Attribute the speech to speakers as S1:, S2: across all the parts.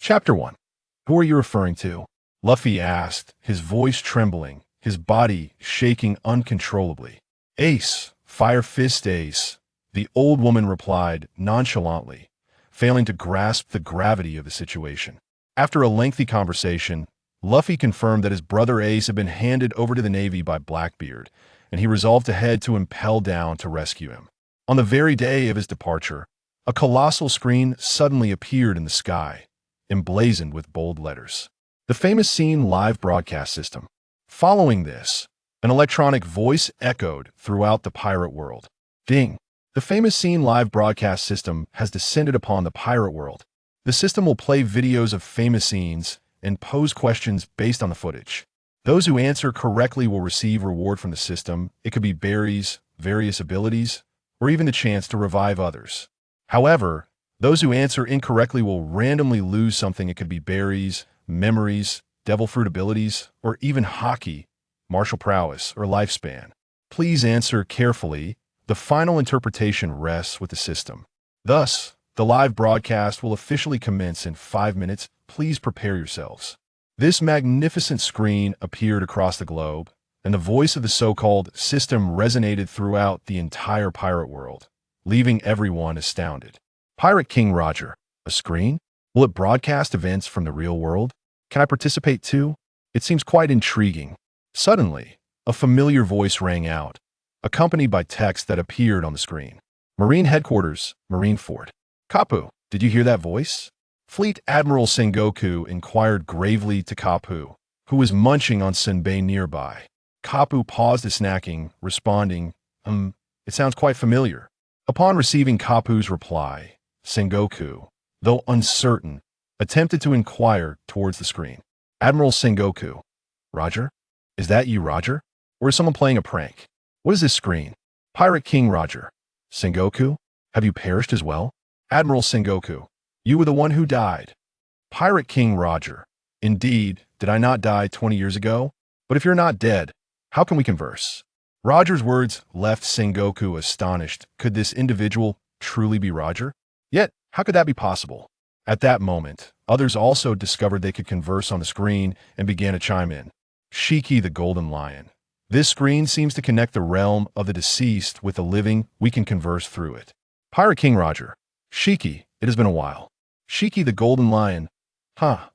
S1: Chapter 1. Who are you referring to? Luffy asked, his voice trembling, his body shaking uncontrollably. Ace, Fire Fist Ace, the old woman replied nonchalantly, failing to grasp the gravity of the situation. After a lengthy conversation, Luffy confirmed that his brother Ace had been handed over to the Navy by Blackbeard, and he resolved to head to Impel Down to rescue him. On the very day of his departure, a colossal screen suddenly appeared in the sky, emblazoned with bold letters. The famous scene live broadcast system. Following this, an electronic voice echoed throughout the pirate world. Ding! The famous scene live broadcast system has descended upon the pirate world. The system will play videos of famous scenes and pose questions based on the footage. Those who answer correctly will receive reward from the system. It could be berries, various abilities, or even the chance to revive others. However, those who answer incorrectly will randomly lose something. It could be berries, memories, devil fruit abilities, or even hockey, martial prowess, or lifespan. Please answer carefully. The final interpretation rests with the system. Thus, the live broadcast will officially commence in 5 minutes. Please prepare yourselves. This magnificent screen appeared across the globe, and the voice of the so-called system resonated throughout the entire pirate world, leaving everyone astounded. Pirate King Roger, a screen? Will it broadcast events from the real world? Can I participate too? It seems quite intriguing. Suddenly, a familiar voice rang out, accompanied by text that appeared on the screen. Marine Headquarters, Marine Fort. Kapu, did you hear that voice? Fleet Admiral Sengoku inquired gravely to Kapu, who was munching on senbei nearby. Kapu paused his snacking, responding, it sounds quite familiar. Upon receiving Kapu's reply, Sengoku, though uncertain, attempted to inquire towards the screen. Admiral Sengoku. Roger? Is that you, Roger? Or is someone playing a prank? What is this screen? Pirate King Roger. Sengoku? Have you perished as well? Admiral Sengoku. You were the one who died. Pirate King Roger. Indeed, did I not die 20 years ago? But if you're not dead, how can we converse? Roger's words left Sengoku astonished. Could this individual truly be Roger? Yet, how could that be possible? At that moment, others also discovered they could converse on the screen and began to chime in. Shiki the Golden Lion. This screen seems to connect the realm of the deceased with the living. We can converse through it. Pirate King Roger. Shiki, it has been a while. Shiki the Golden Lion.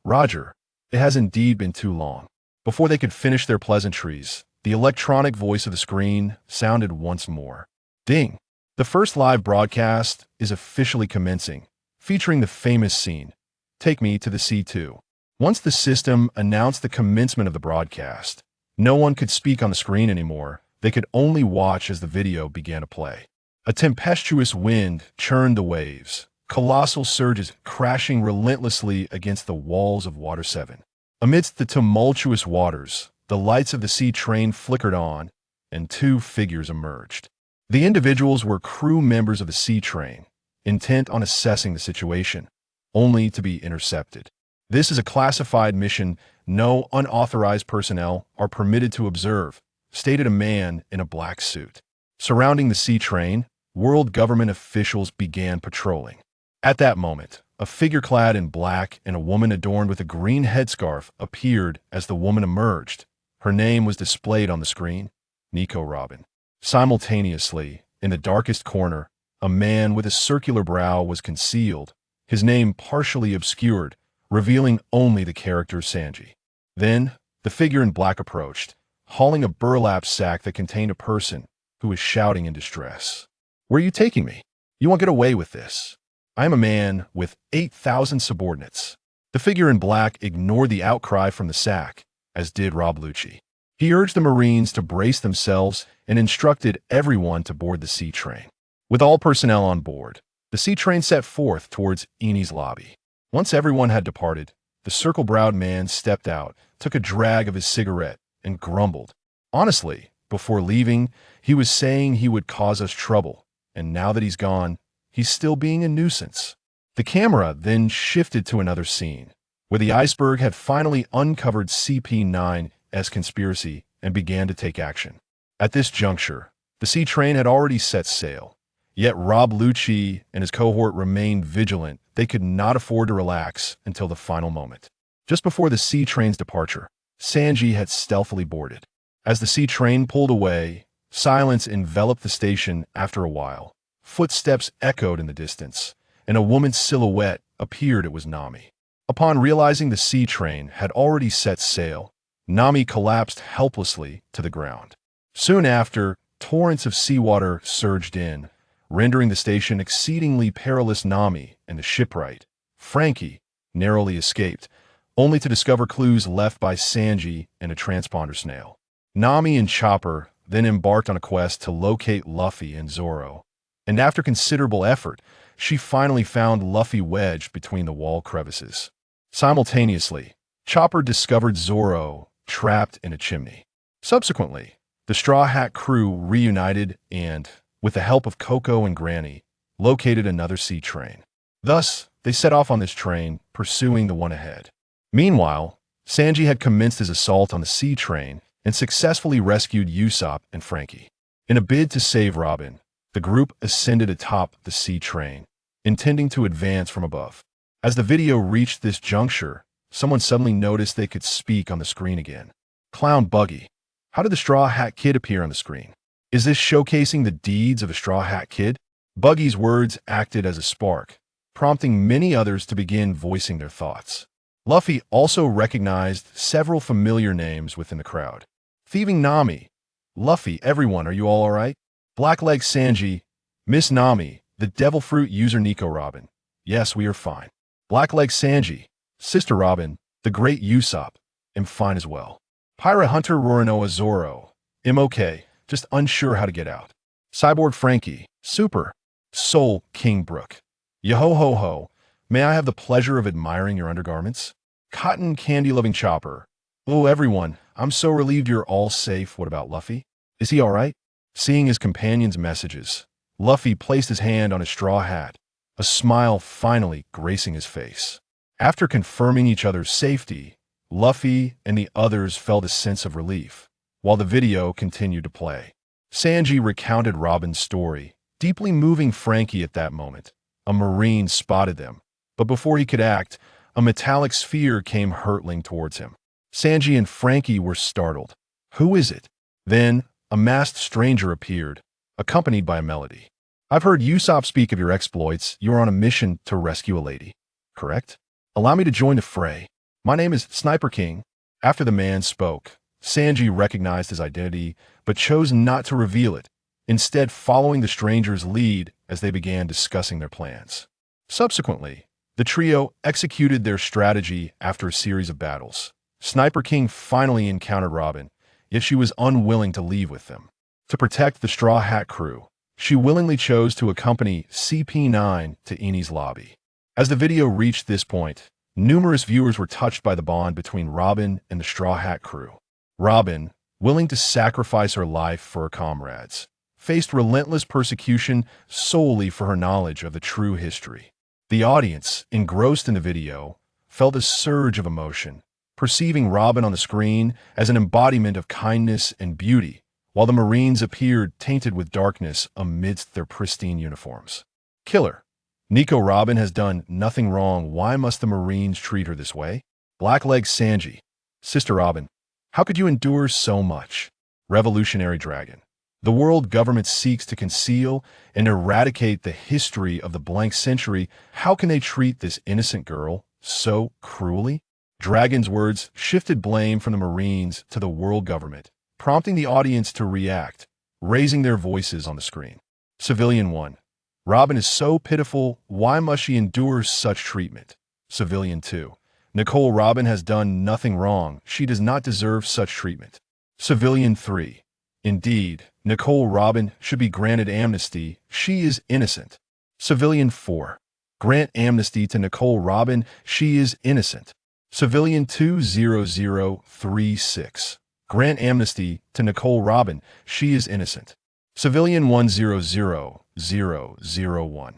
S1: Roger, it has indeed been too long. Before they could finish their pleasantries, the electronic voice of the screen sounded once more. Ding! The first live broadcast is officially commencing, featuring the famous scene, Take Me to the C2. Once the system announced the commencement of the broadcast, no one could speak on the screen anymore. They could only watch as the video began to play. A tempestuous wind churned the waves, colossal surges crashing relentlessly against the walls of Water 7. Amidst the tumultuous waters, the lights of the sea train flickered on, and 2 figures emerged. The individuals were crew members of the sea train, intent on assessing the situation, only to be intercepted. This is a classified mission. No unauthorized personnel are permitted to observe, stated a man in a black suit. Surrounding the sea train, world government officials began patrolling. At that moment, a figure clad in black and a woman adorned with a green headscarf appeared. As the woman emerged, her name was displayed on the screen, Nico Robin. Simultaneously, in the darkest corner, a man with a circular brow was concealed, his name partially obscured, revealing only the character Sanji. Then, the figure in black approached, hauling a burlap sack that contained a person who was shouting in distress. Where are you taking me? You won't get away with this. I am a man with 8,000 subordinates. The figure in black ignored the outcry from the sack, as did Rob Lucci. He urged the Marines to brace themselves and instructed everyone to board the sea train. With all personnel on board, the sea train set forth towards Eni's lobby. Once everyone had departed, the circle-browed man stepped out, took a drag of his cigarette, and grumbled. Honestly, before leaving, he was saying he would cause us trouble, and now that he's gone, he's still being a nuisance. The camera then shifted to another scene, where the iceberg had finally uncovered CP9's conspiracy and began to take action. At this juncture, the sea train had already set sail, yet Rob Lucci and his cohort remained vigilant, they could not afford to relax until the final moment. Just before the sea train's departure, Sanji had stealthily boarded. As the sea train pulled away, silence enveloped the station. After a while, footsteps echoed in the distance, and a woman's silhouette appeared. It was Nami. Upon realizing the sea train had already set sail, Nami collapsed helplessly to the ground. Soon after, torrents of seawater surged in, rendering the station exceedingly perilous. Nami and the shipwright, Frankie, narrowly escaped, only to discover clues left by Sanji and a transponder snail. Nami and Chopper then embarked on a quest to locate Luffy and Zoro, and after considerable effort, she finally found Luffy wedged between the wall crevices. Simultaneously, Chopper discovered Zoro trapped in a chimney. Subsequently, the Straw Hat crew reunited and, with the help of Coco and Granny, located another sea train. Thus, they set off on this train, pursuing the one ahead. Meanwhile, Sanji had commenced his assault on the sea train and successfully rescued Usopp and Frankie. In a bid to save Robin, the group ascended atop the sea train, intending to advance from above. As the video reached this juncture, someone suddenly noticed they could speak on the screen again. Clown Buggy. How did the Straw Hat Kid appear on the screen? Is this showcasing the deeds of a Straw Hat Kid? Buggy's words acted as a spark, prompting many others to begin voicing their thoughts. Luffy also recognized several familiar names within the crowd. Thieving Nami. Luffy, everyone, are you all alright? Blackleg Sanji. Miss Nami. The Devil Fruit user Nico Robin. Yes, we are fine. Blackleg Sanji. Sister Robin. The Great Usopp. Am fine as well. Pirate Hunter Roronoa Zoro. Am okay, just unsure how to get out. Cyborg Frankie. Super. Soul King Brook. Yo-ho-ho-ho. May I have the pleasure of admiring your undergarments? Cotton candy-loving Chopper. Oh, everyone, I'm so relieved you're all safe. What about Luffy? Is he all right? Seeing his companion's messages, Luffy placed his hand on his straw hat, a smile finally gracing his face. After confirming each other's safety, Luffy and the others felt a sense of relief, while the video continued to play. Sanji recounted Robin's story, deeply moving Frankie at that moment. A Marine spotted them, but before he could act, a metallic sphere came hurtling towards him. Sanji and Frankie were startled. Who is it? Then, a masked stranger appeared, accompanied by a melody. I've heard Usopp speak of your exploits. You're on a mission to rescue a lady, correct? Allow me to join the fray. My name is Sniper King. After the man spoke, Sanji recognized his identity, but chose not to reveal it, instead following the stranger's lead as they began discussing their plans. Subsequently, the trio executed their strategy after a series of battles. Sniper King finally encountered Robin, yet she was unwilling to leave with them. To protect the Straw Hat crew, she willingly chose to accompany CP9 to Eni's lobby. As the video reached this point, numerous viewers were touched by the bond between Robin and the Straw Hat crew. Robin, willing to sacrifice her life for her comrades, faced relentless persecution solely for her knowledge of the true history. The audience, engrossed in the video, felt a surge of emotion, perceiving Robin on the screen as an embodiment of kindness and beauty, while the Marines appeared tainted with darkness amidst their pristine uniforms. Killer. Nico Robin has done nothing wrong. Why must the Marines treat her this way? Blackleg Sanji. Sister Robin. How could you endure so much? Revolutionary Dragon. The world government seeks to conceal and eradicate the history of the blank century. How can they treat this innocent girl so cruelly? Dragon's words shifted blame from the Marines to the world government, prompting the audience to react, raising their voices on the screen. Civilian 1. Robin is so pitiful. Why must she endure such treatment? Civilian 2. Nicole Robin has done nothing wrong. She does not deserve such treatment. Civilian 3. Indeed, Nicole Robin should be granted amnesty. She is innocent. Civilian 4. Grant amnesty to Nicole Robin. She is innocent. Civilian 20036. Grant amnesty to Nicole Robin. She is innocent. Civilian 100001.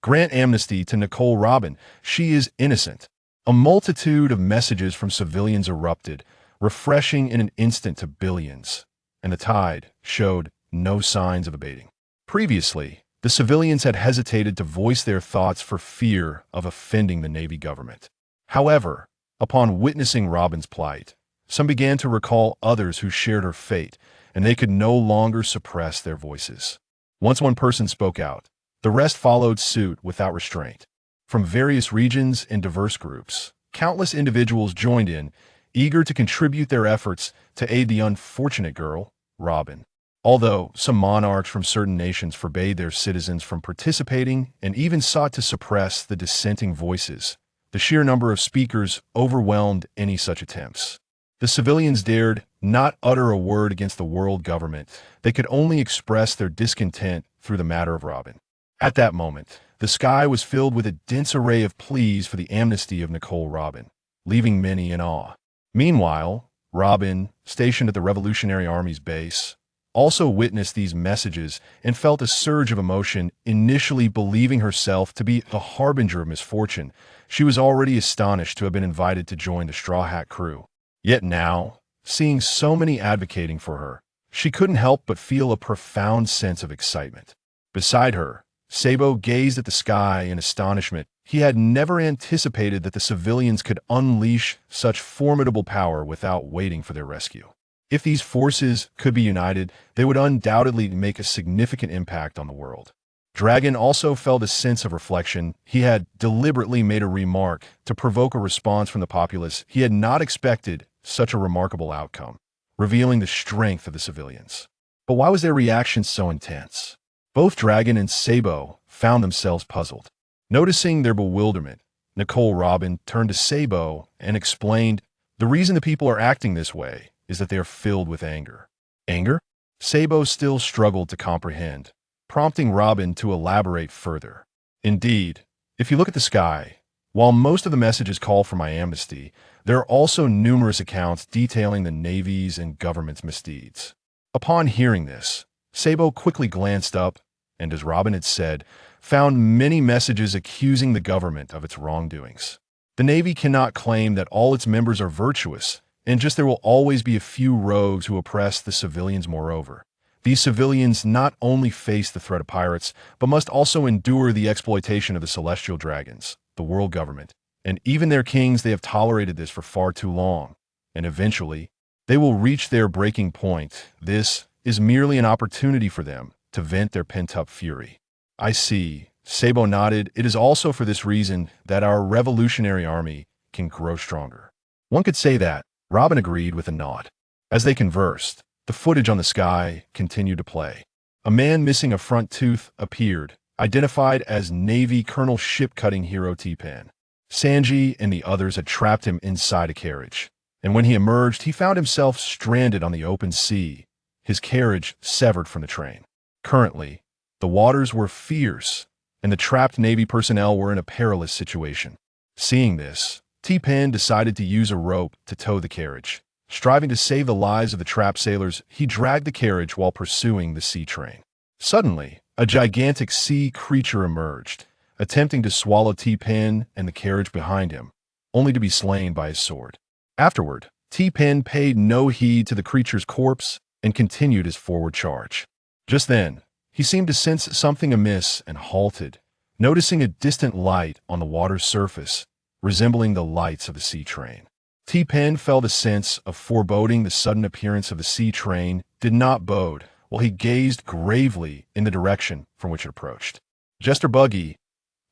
S1: Grant amnesty to Nicole Robin. She is innocent. A multitude of messages from civilians erupted, refreshing in an instant to billions, and the tide showed no signs of abating. Previously, The civilians had hesitated to voice their thoughts for fear of offending the Navy government. However, upon witnessing Robin's plight, some began to recall others who shared her fate, and they could no longer suppress their voices. Once one person spoke out, the rest followed suit without restraint. From various regions and diverse groups, countless individuals joined in, eager to contribute their efforts to aid the unfortunate girl, Robin. Although some monarchs from certain nations forbade their citizens from participating and even sought to suppress the dissenting voices, the sheer number of speakers overwhelmed any such attempts. The civilians dared not utter a word against the world government. They could only express their discontent through the matter of Robin. At that moment, the sky was filled with a dense array of pleas for the amnesty of Nicole Robin, leaving many in awe. Meanwhile, Robin, stationed at the Revolutionary Army's base, also witnessed these messages and felt a surge of emotion. Initially believing herself to be a harbinger of misfortune, she was already astonished to have been invited to join the Straw Hat crew. Yet now, seeing so many advocating for her, she couldn't help but feel a profound sense of excitement. Beside her, Sabo gazed at the sky in astonishment. He had never anticipated that the civilians could unleash such formidable power without waiting for their rescue. If these forces could be united, they would undoubtedly make a significant impact on the world. Dragon also felt a sense of reflection. He had deliberately made a remark to provoke a response from the populace. He had not expected such a remarkable outcome, revealing the strength of the civilians. But why was their reaction so intense? Both Dragon and Sabo found themselves puzzled. Noticing their bewilderment, Nicole Robin turned to Sabo and explained, "The reason the people are acting this way is that they are filled with anger." Anger? Sabo still struggled to comprehend, prompting Robin to elaborate further. Indeed, if you look at the sky, while most of the messages call for my amnesty, there are also numerous accounts detailing the Navy's and government's misdeeds. Upon hearing this, Sabo quickly glanced up and, as Robin had said, found many messages accusing the government of its wrongdoings. The Navy cannot claim that all its members are virtuous, and just there will always be a few rogues who oppress the civilians. Moreover, these civilians not only face the threat of pirates, but must also endure the exploitation of the celestial dragons, the world government, and even their kings. They have tolerated this for far too long, and eventually, they will reach their breaking point. This is merely an opportunity for them to vent their pent-up fury. I see. Sabo nodded. It is also for this reason that our Revolutionary Army can grow stronger. One could say that. Robin agreed with a nod. As they conversed, the footage on the sky continued to play. A man missing a front tooth appeared, identified as Navy Colonel ship-cutting hero T-Pen. Sanji and the others had trapped him inside a carriage, and when he emerged, he found himself stranded on the open sea, his carriage severed from the train. Currently, the waters were fierce, and the trapped Navy personnel were in a perilous situation. Seeing this, T-Pen decided to use a rope to tow the carriage. Striving to save the lives of the trapped sailors, he dragged the carriage while pursuing the sea train. Suddenly, a gigantic sea creature emerged, attempting to swallow T-Pen and the carriage behind him, only to be slain by his sword. Afterward, T-Pen paid no heed to the creature's corpse and continued his forward charge. Just then, he seemed to sense something amiss and halted, noticing a distant light on the water's surface, resembling the lights of the sea train. T-Pen felt a sense of foreboding. The sudden appearance of the sea train did not bode, while he gazed gravely in the direction from which it approached. Jester Buggy,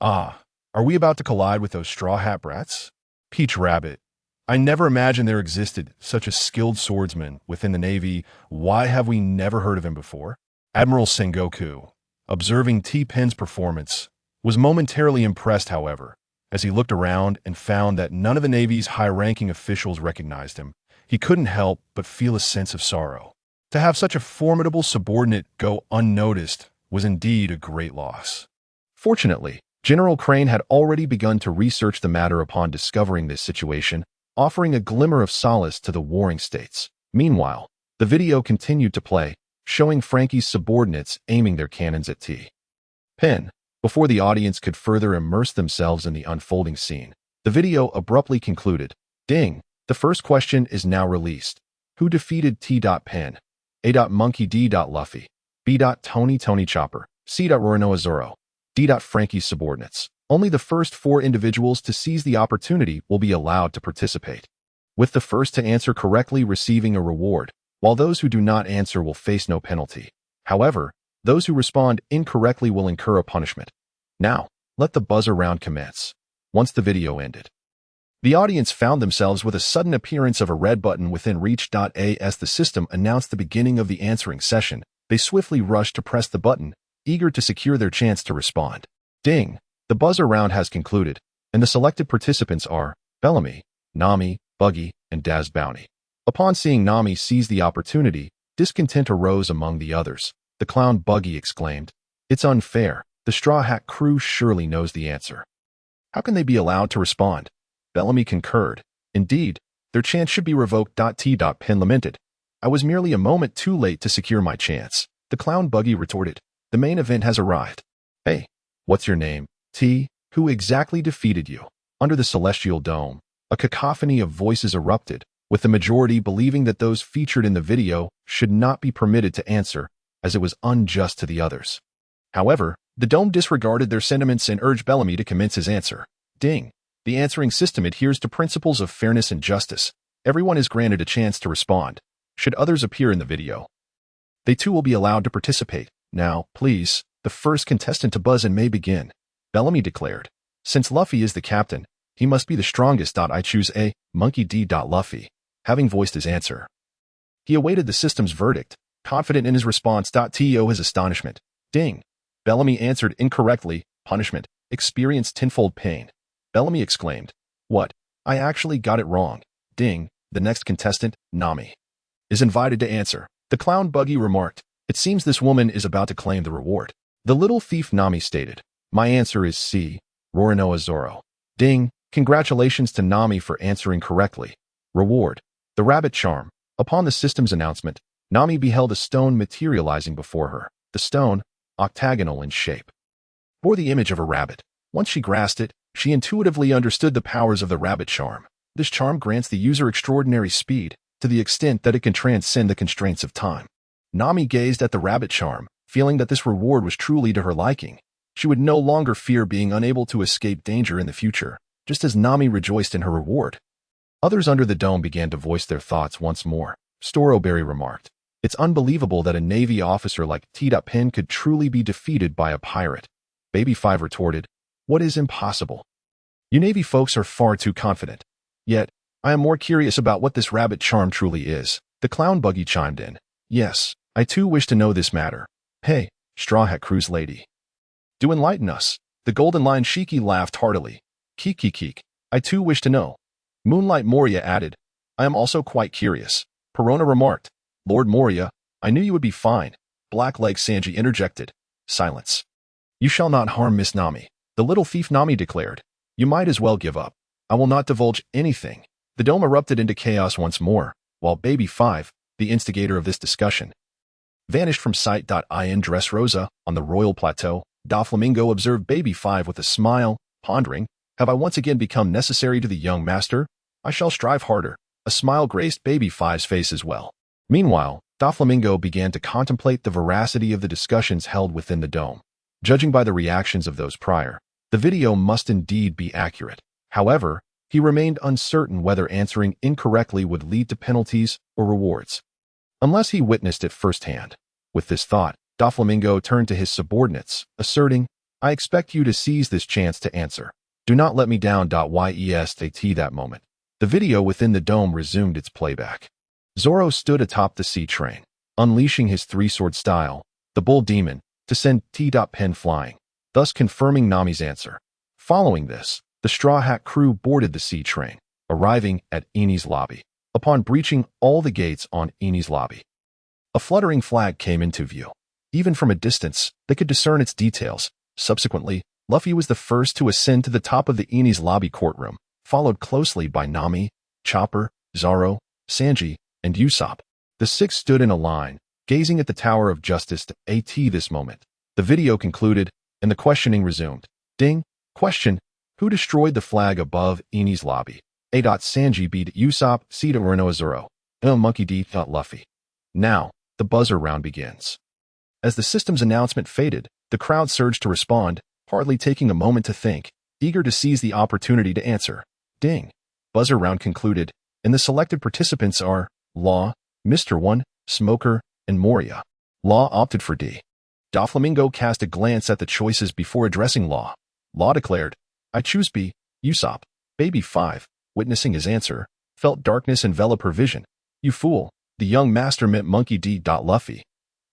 S1: are we about to collide with those Straw Hat brats? Peach Rabbit, I never imagined there existed such a skilled swordsman within the Navy. Why have we never heard of him before? Admiral Sengoku, observing T-Pen's performance, was momentarily impressed, however, as he looked around and found that none of the Navy's high-ranking officials recognized him. He couldn't help but feel a sense of sorrow. To have such a formidable subordinate go unnoticed was indeed a great loss. Fortunately, General Crane had already begun to research the matter upon discovering this situation, offering a glimmer of solace to the warring states. Meanwhile, the video continued to play, showing Frankie's subordinates aiming their cannons at T-Pen. Before the audience could further immerse themselves in the unfolding scene, the video abruptly concluded. Ding! The first question is now released. Who defeated T-Pen? A. Monkey D. Luffy. B. Tony Chopper. C. Roronoa Zoro. D. Frankie's subordinates. Only the first 4 individuals to seize the opportunity will be allowed to participate, with the first to answer correctly receiving a reward, while those who do not answer will face no penalty. However, those who respond incorrectly will incur a punishment. Now, let the buzzer round commence. Once the video ended, the audience found themselves with a sudden appearance of a red button within reach. As the system announced the beginning of the answering session, they swiftly rushed to press the button, eager to secure their chance to respond. Ding! The buzzer round has concluded, and the selected participants are Bellamy, Nami, Buggy, and Daz Bounty. Upon seeing Nami seize the opportunity, discontent arose among the others. The clown Buggy exclaimed, "It's unfair. The Straw Hat crew surely knows the answer. How can they be allowed to respond?" Bellamy concurred. "Indeed, their chance should be revoked." T.Pin lamented, "I was merely a moment too late to secure my chance." The clown Buggy retorted, "The main event has arrived. Hey, what's your name? T. Who exactly defeated you?" Under the celestial dome, a cacophony of voices erupted, with the majority believing that those featured in the video should not be permitted to answer, as it was unjust to the others. However, the dome disregarded their sentiments and urged Bellamy to commence his answer. Ding! The answering system adheres to principles of fairness and justice. Everyone is granted a chance to respond. Should others appear in the video, they too will be allowed to participate. Now, please, the first contestant to buzz in may begin. Bellamy declared. "Since Luffy is the captain, he must be the strongest. I choose A. Monkey D. Luffy." Having voiced his answer, he awaited the system's verdict, confident in his response. To his astonishment, ding! Bellamy answered incorrectly. Punishment. Experience tenfold pain. Bellamy exclaimed, "What? I actually got it wrong." Ding! The next contestant, Nami, is invited to answer. The clown Buggy remarked, "It seems this woman is about to claim the reward." The little thief Nami stated, "My answer is C. Roronoa Zoro." Ding! Congratulations to Nami for answering correctly. Reward. The rabbit charm. Upon the system's announcement, Nami beheld a stone materializing before her. The stone, octagonal in shape, bore the image of a rabbit. Once she grasped it, she intuitively understood the powers of the rabbit charm. This charm grants the user extraordinary speed, to the extent that it can transcend the constraints of time. Nami gazed at the rabbit charm, feeling that this reward was truly to her liking. She would no longer fear being unable to escape danger in the future, just as Nami rejoiced in her reward. Others under the dome began to voice their thoughts once more. Strawberry remarked, "It's unbelievable that a Navy officer like T.Pin could truly be defeated by a pirate." Baby 5 retorted, "What is impossible? You Navy folks are far too confident. Yet, I am more curious about what this rabbit charm truly is." The clown Buggy chimed in, "Yes, I too wish to know this matter. Hey, Straw Hat Crew's lady, do enlighten us." The golden lion Shiki laughed heartily. "Keek. I too wish to know." Moonlight Moria added, "I am also quite curious." Perona remarked, "Lord Moria, I knew you would be fine." Blackleg Sanji interjected, "Silence. You shall not harm Miss Nami." The little thief Nami declared, "You might as well give up. I will not divulge anything." The dome erupted into chaos once more, while Baby 5, the instigator of this discussion, vanished from sight. In Dressrosa, on the royal plateau, Doflamingo observed Baby 5 with a smile, pondering, "Have I once again become necessary to the young master? I shall strive harder." A smile graced Baby 5's face as well. Meanwhile, Doflamingo began to contemplate the veracity of the discussions held within the dome. Judging by the reactions of those prior, the video must indeed be accurate. However, he remained uncertain whether answering incorrectly would lead to penalties or rewards, unless he witnessed it firsthand. With this thought, Doflamingo turned to his subordinates, asserting, "I expect you to seize this chance to answer. Do not let me down." Yesat that moment, the video within the dome resumed its playback. Zoro stood atop the sea train, unleashing his three-sword style, the bull demon, to send T.Pin flying, thus confirming Nami's answer. Following this, the Straw Hat crew boarded the sea train, arriving at Eni's lobby. Upon breaching all the gates on Eni's lobby, a fluttering flag came into view. Even from a distance, they could discern its details. Subsequently, Luffy was the first to ascend to the top of the Eni's lobby courtroom, followed closely by Nami, Chopper, Zoro, Sanji, and Usopp. The six stood in a line, gazing at the Tower of Justice. This moment, the video concluded, and the questioning resumed. Ding! Question: Who destroyed the flag above Eni's lobby? A. Sanji B. Usopp C. Roronoa Zoro. Monkey D. Luffy. Now, the buzzer round begins. As the system's announcement faded, The crowd surged to respond, hardly taking a moment to think, eager to seize the opportunity to answer. Ding. Buzzer round concluded, and the selected participants are Law, Mr. One, Smoker, and Moria. Law opted for D. Doflamingo cast a glance at the choices before addressing Law. Law declared, I choose B. Usopp. Baby 5, witnessing his answer, felt darkness envelop her vision. You fool. The young master meant Monkey D. Luffy.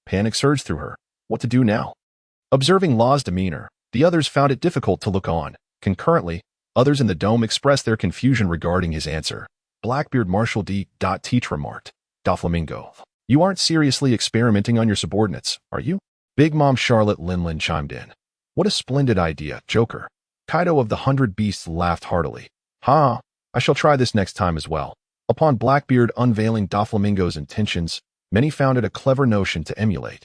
S1: Panic surged through her. What to do now? Observing Law's demeanor, the others found it difficult to look on. Concurrently, others in the dome expressed their confusion regarding his answer. Blackbeard Marshal D. Teach remarked. Doflamingo. You aren't seriously experimenting on your subordinates, are you? Big Mom Charlotte Linlin chimed in. What a splendid idea, Joker. Kaido of the 100 Beasts laughed heartily. Ha! I shall try this next time as well. Upon Blackbeard unveiling Doflamingo's intentions, many found it a clever notion to emulate.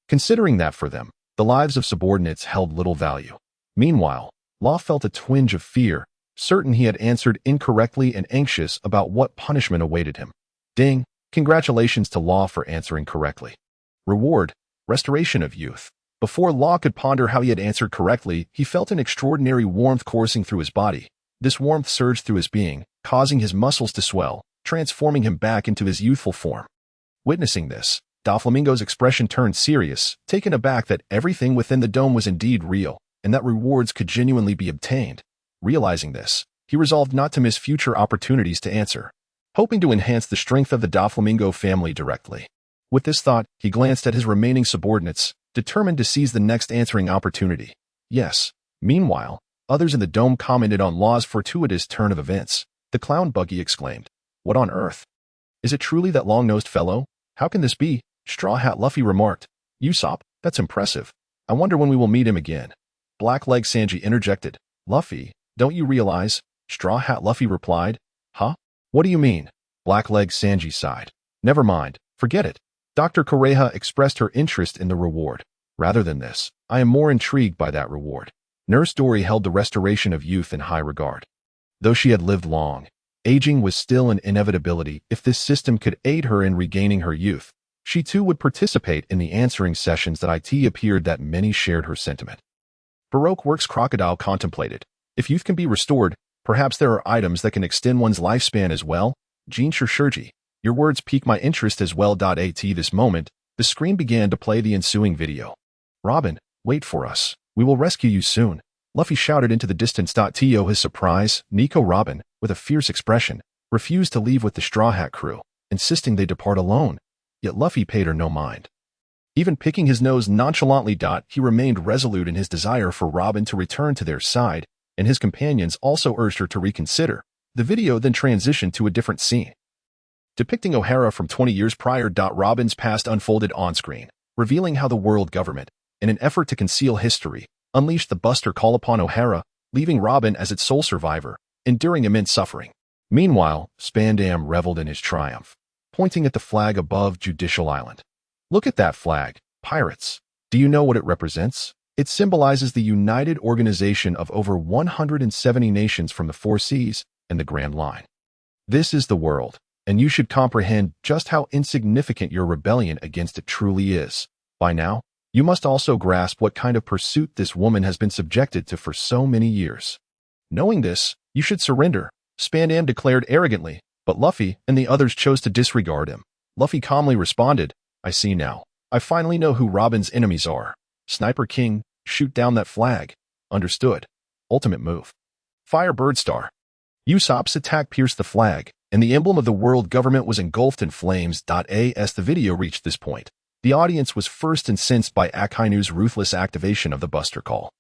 S1: Considering that for them, the lives of subordinates held little value. Meanwhile, Law felt a twinge of fear, certain he had answered incorrectly and anxious about what punishment awaited him. Ding! Congratulations to Law for answering correctly. Reward: restoration of youth. Before Law could ponder how he had answered correctly, he felt an extraordinary warmth coursing through his body. This warmth surged through his being, causing his muscles to swell, transforming him back into his youthful form. Witnessing this, Doflamingo's expression turned serious, taken aback that everything within the dome was indeed real, and that rewards could genuinely be obtained. Realizing this, he resolved not to miss future opportunities to answer, hoping to enhance the strength of the Doflamingo family directly. With this thought, he glanced at his remaining subordinates, determined to seize the next answering opportunity. Yes. Meanwhile, others in the dome commented on Law's fortuitous turn of events. The clown Buggy exclaimed, What on earth? Is it truly that long-nosed fellow? How can this be? Straw Hat Luffy remarked. Usopp, that's impressive. I wonder when we will meet him again. Blackleg Sanji interjected. Luffy, don't you realize? Straw Hat Luffy replied. Huh? What do you mean? Blackleg Sanji sighed. Never mind, forget it. Dr. Koreha expressed her interest in the reward. Rather than this, I am more intrigued by that reward. Nurse Dory held the restoration of youth in high regard. Though she had lived long, aging was still an inevitability. If this system could aid her in regaining her youth, she too would participate in the answering sessions. That it appeared that many shared her sentiment. Baroque Works Crocodile contemplated. If youth can be restored, perhaps there are items that can extend one's lifespan as well. Jean Shurshurji, your words pique my interest as well. At this moment, the screen began to play the ensuing video. Robin, wait for us. We will rescue you soon. Luffy shouted into the distance. To his surprise, Nico Robin, with a fierce expression, refused to leave with the Straw Hat crew, insisting they depart alone. Yet Luffy paid her no mind. Even picking his nose nonchalantly. He remained resolute in his desire for Robin to return to their side, and his companions also urged her to reconsider. The video then transitioned to a different scene, depicting O'Hara from 20 years prior. Robin's past unfolded on-screen, revealing how the world government, in an effort to conceal history, unleashed the Buster Call upon O'Hara, leaving Robin as its sole survivor, enduring immense suffering. Meanwhile, Spandam reveled in his triumph, pointing at the flag above Judicial Island. Look at that flag, pirates. Do you know what it represents? It symbolizes the united organization of over 170 nations from the four seas and the Grand Line. This is the world, and you should comprehend just how insignificant your rebellion against it truly is. By now, you must also grasp what kind of pursuit this woman has been subjected to for so many years. Knowing this, you should surrender, Spandam declared arrogantly, but Luffy and the others chose to disregard him. Luffy calmly responded, I see now. I finally know who Robin's enemies are. Sniper King, shoot down that flag. Understood. Ultimate move. Fire Bird Star. Usopp's attack pierced the flag, and the emblem of the world government was engulfed in flames. As the video reached this point, the audience was first incensed by Akainu's ruthless activation of the Buster Call,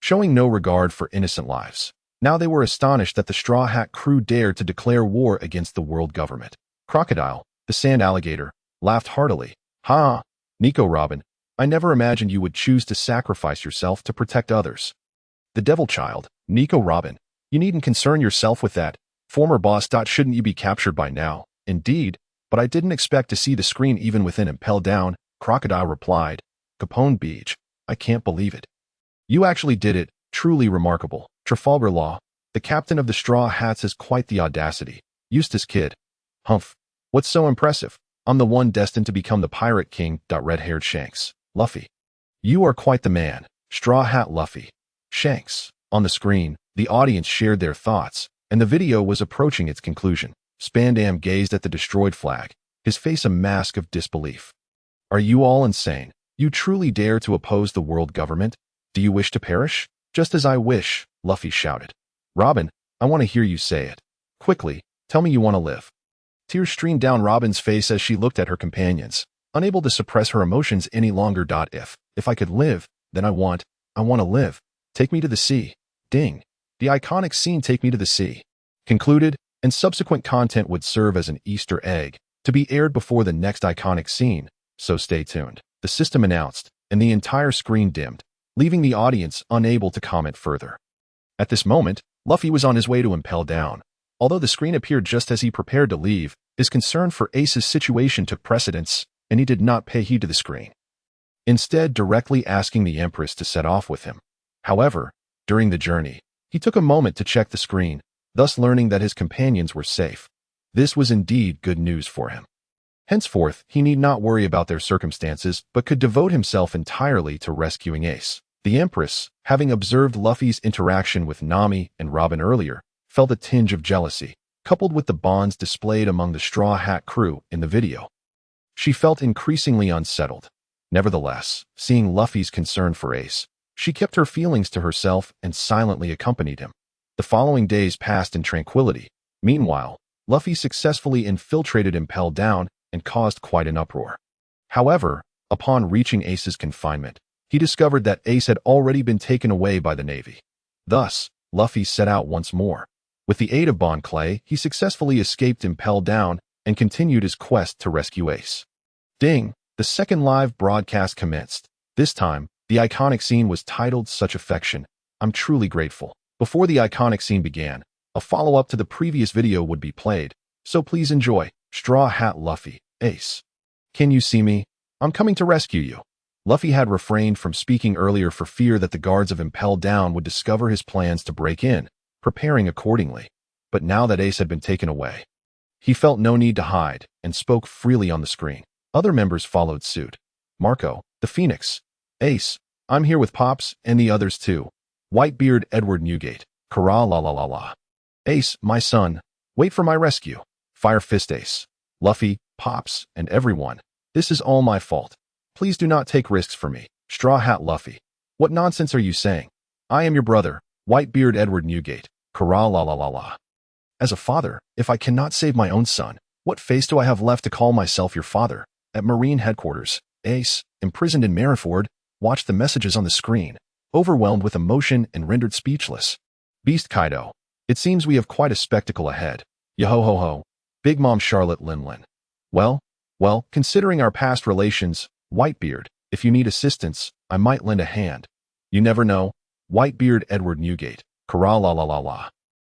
S1: showing no regard for innocent lives. Now they were astonished that the Straw Hat crew dared to declare war against the world government. Crocodile, the sand alligator, laughed heartily. Ha! Nico Robin, I never imagined you would choose to sacrifice yourself to protect others. The Devil Child, Nico Robin, you needn't concern yourself with that. Former boss. Shouldn't you be captured by now? Indeed, but I didn't expect to see the screen even within Impel Down, Crocodile replied. Capone Beach, I can't believe it. You actually did it, truly remarkable. Trafalgar Law, the captain of the Straw Hats has quite the audacity. Eustace Kid. Humph, what's so impressive? I'm the one destined to become the Pirate King. Red-haired Shanks. Luffy. You are quite the man, Straw Hat Luffy. Shanks. On the screen, the audience shared their thoughts, and the video was approaching its conclusion. Spandam gazed at the destroyed flag, his face a mask of disbelief. Are you all insane? You truly dare to oppose the world government? Do you wish to perish? Just as I wish, Luffy shouted. Robin, I want to hear you say it. Quickly, tell me you want to live. Tears streamed down Robin's face as she looked at her companions, unable to suppress her emotions any longer. If I could live, then I want to live. Take me to the sea. Ding. The iconic scene Take Me to the Sea concluded, and subsequent content would serve as an Easter egg to be aired before the next iconic scene, so stay tuned. The system announced, and the entire screen dimmed, leaving the audience unable to comment further. At this moment, Luffy was on his way to Impel Down. Although the screen appeared just as he prepared to leave, his concern for Ace's situation took precedence, and he did not pay heed to the screen, instead directly asking the Empress to set off with him. However, during the journey, he took a moment to check the screen, thus learning that his companions were safe. This was indeed good news for him. Henceforth, he need not worry about their circumstances, but could devote himself entirely to rescuing Ace. The Empress, having observed Luffy's interaction with Nami and Robin earlier, felt a tinge of jealousy, coupled with the bonds displayed among the Straw Hat crew in the video. She felt increasingly unsettled. Nevertheless, seeing Luffy's concern for Ace, she kept her feelings to herself and silently accompanied him. The following days passed in tranquility. Meanwhile, Luffy successfully infiltrated Impel Down and caused quite an uproar. However, upon reaching Ace's confinement, he discovered that Ace had already been taken away by the Navy. Thus, Luffy set out once more. With the aid of Bon Clay, he successfully escaped Impel Down and continued his quest to rescue Ace. Ding! The second live broadcast commenced. This time, the iconic scene was titled Such Affection. I'm truly grateful. Before the iconic scene began, a follow-up to the previous video would be played, so please enjoy. Straw Hat Luffy, Ace. Can you see me? I'm coming to rescue you. Luffy had refrained from speaking earlier for fear that the guards of Impel Down would discover his plans to break in, preparing accordingly. But now that Ace had been taken away, he felt no need to hide and spoke freely on the screen. Other members followed suit. Marco, the Phoenix. Ace, I'm here with Pops and the others too. Whitebeard Edward Newgate. Kara la la la la. Ace, my son, wait for my rescue. Fire Fist Ace. Luffy, Pops, and everyone. This is all my fault. Please do not take risks for me. Straw Hat Luffy. What nonsense are you saying? I am your brother, Whitebeard Edward Newgate. Kara la la la la. As a father, if I cannot save my own son, what face do I have left to call myself your father? At Marine Headquarters, Ace, imprisoned in Marineford, watched the messages on the screen, overwhelmed with emotion and rendered speechless. Beast Kaido. It seems we have quite a spectacle ahead. Yo-ho-ho-ho. Big Mom Charlotte Linlin. Well, considering our past relations, Whitebeard, if you need assistance, I might lend a hand. You never know. Whitebeard Edward Newgate. Kara la la la la.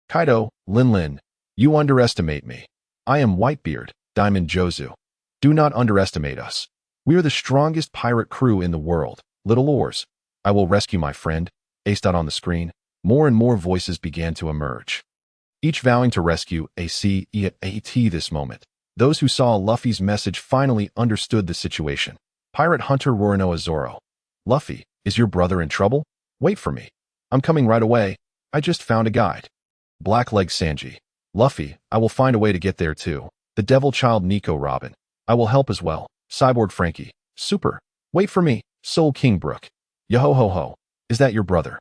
S1: Kaido, Linlin, you underestimate me. I am Whitebeard, Diamond Jozu. Do not underestimate us. We are the strongest pirate crew in the world. Little oars. I will rescue my friend. Ace. On the screen, more and more voices began to emerge, each vowing to rescue Ace at this moment. Those who saw Luffy's message finally understood the situation. Pirate Hunter Roronoa Zoro. Luffy, is your brother in trouble? Wait for me. I'm coming right away. I just found a guide. Blackleg Sanji. Luffy, I will find a way to get there too. The Devil Child Nico Robin. I will help as well. Cyborg Frankie. Super. Wait for me. Soul King Brook. Yo-ho-ho-ho. Is that your brother?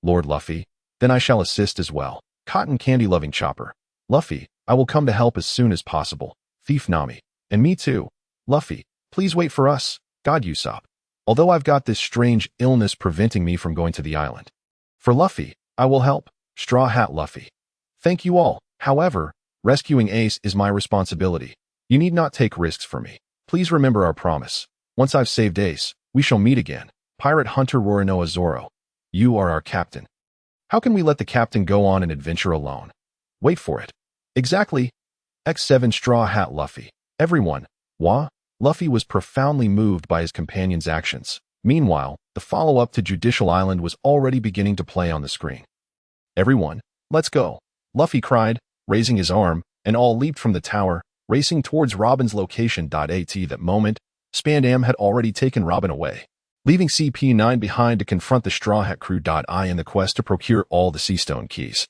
S1: Lord Luffy. Then I shall assist as well. Cotton Candy Loving Chopper. Luffy, I will come to help as soon as possible. Thief Nami. And me too. Luffy, please wait for us. God Usopp. Although I've got this strange illness preventing me from going to the island. For Luffy, I will help. Straw Hat Luffy. Thank you all. However, rescuing Ace is my responsibility. You need not take risks for me. Please remember our promise. Once I've saved Ace, we shall meet again. Pirate Hunter Roronoa Zoro. You are our captain. How can we let the captain go on an adventure alone? Wait for it. Exactly. X7 Straw Hat Luffy. Everyone. Wah? Luffy was profoundly moved by his companion's actions. Meanwhile, the follow-up to Judicial Island was already beginning to play on the screen. Everyone, let's go. Luffy cried, raising his arm, and all leaped from the tower, racing towards Robin's location. At that moment, Spandam had already taken Robin away. leaving CP9 behind to confront the Straw Hat Crew. In the quest to procure all the Seastone keys.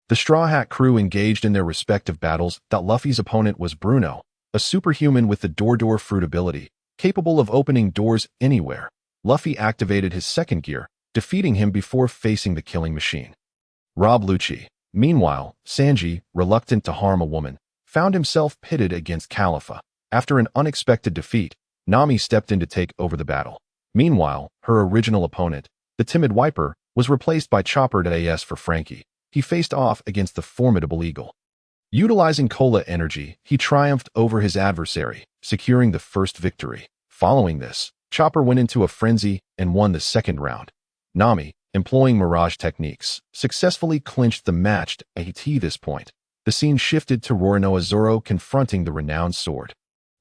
S1: The Straw Hat Crew engaged in their respective battles. Luffy's opponent was Bruno, a superhuman with the door fruit ability, capable of opening doors anywhere. Luffy activated his second gear, defeating him before facing the killing machine. Rob Lucci. Meanwhile, Sanji, reluctant to harm a woman, found himself pitted against Califa. After an unexpected defeat, Nami stepped in to take over the battle. Meanwhile, her original opponent, the timid Wiper, was replaced by Chopper. As for Frankie, he faced off against the formidable Eagle. Utilizing Cola energy, he triumphed over his adversary, securing the first victory. Following this, Chopper went into a frenzy and won the second round. Nami, employing Mirage techniques, successfully clinched the match. At this point, the scene shifted to Roronoa Zoro confronting the renowned sword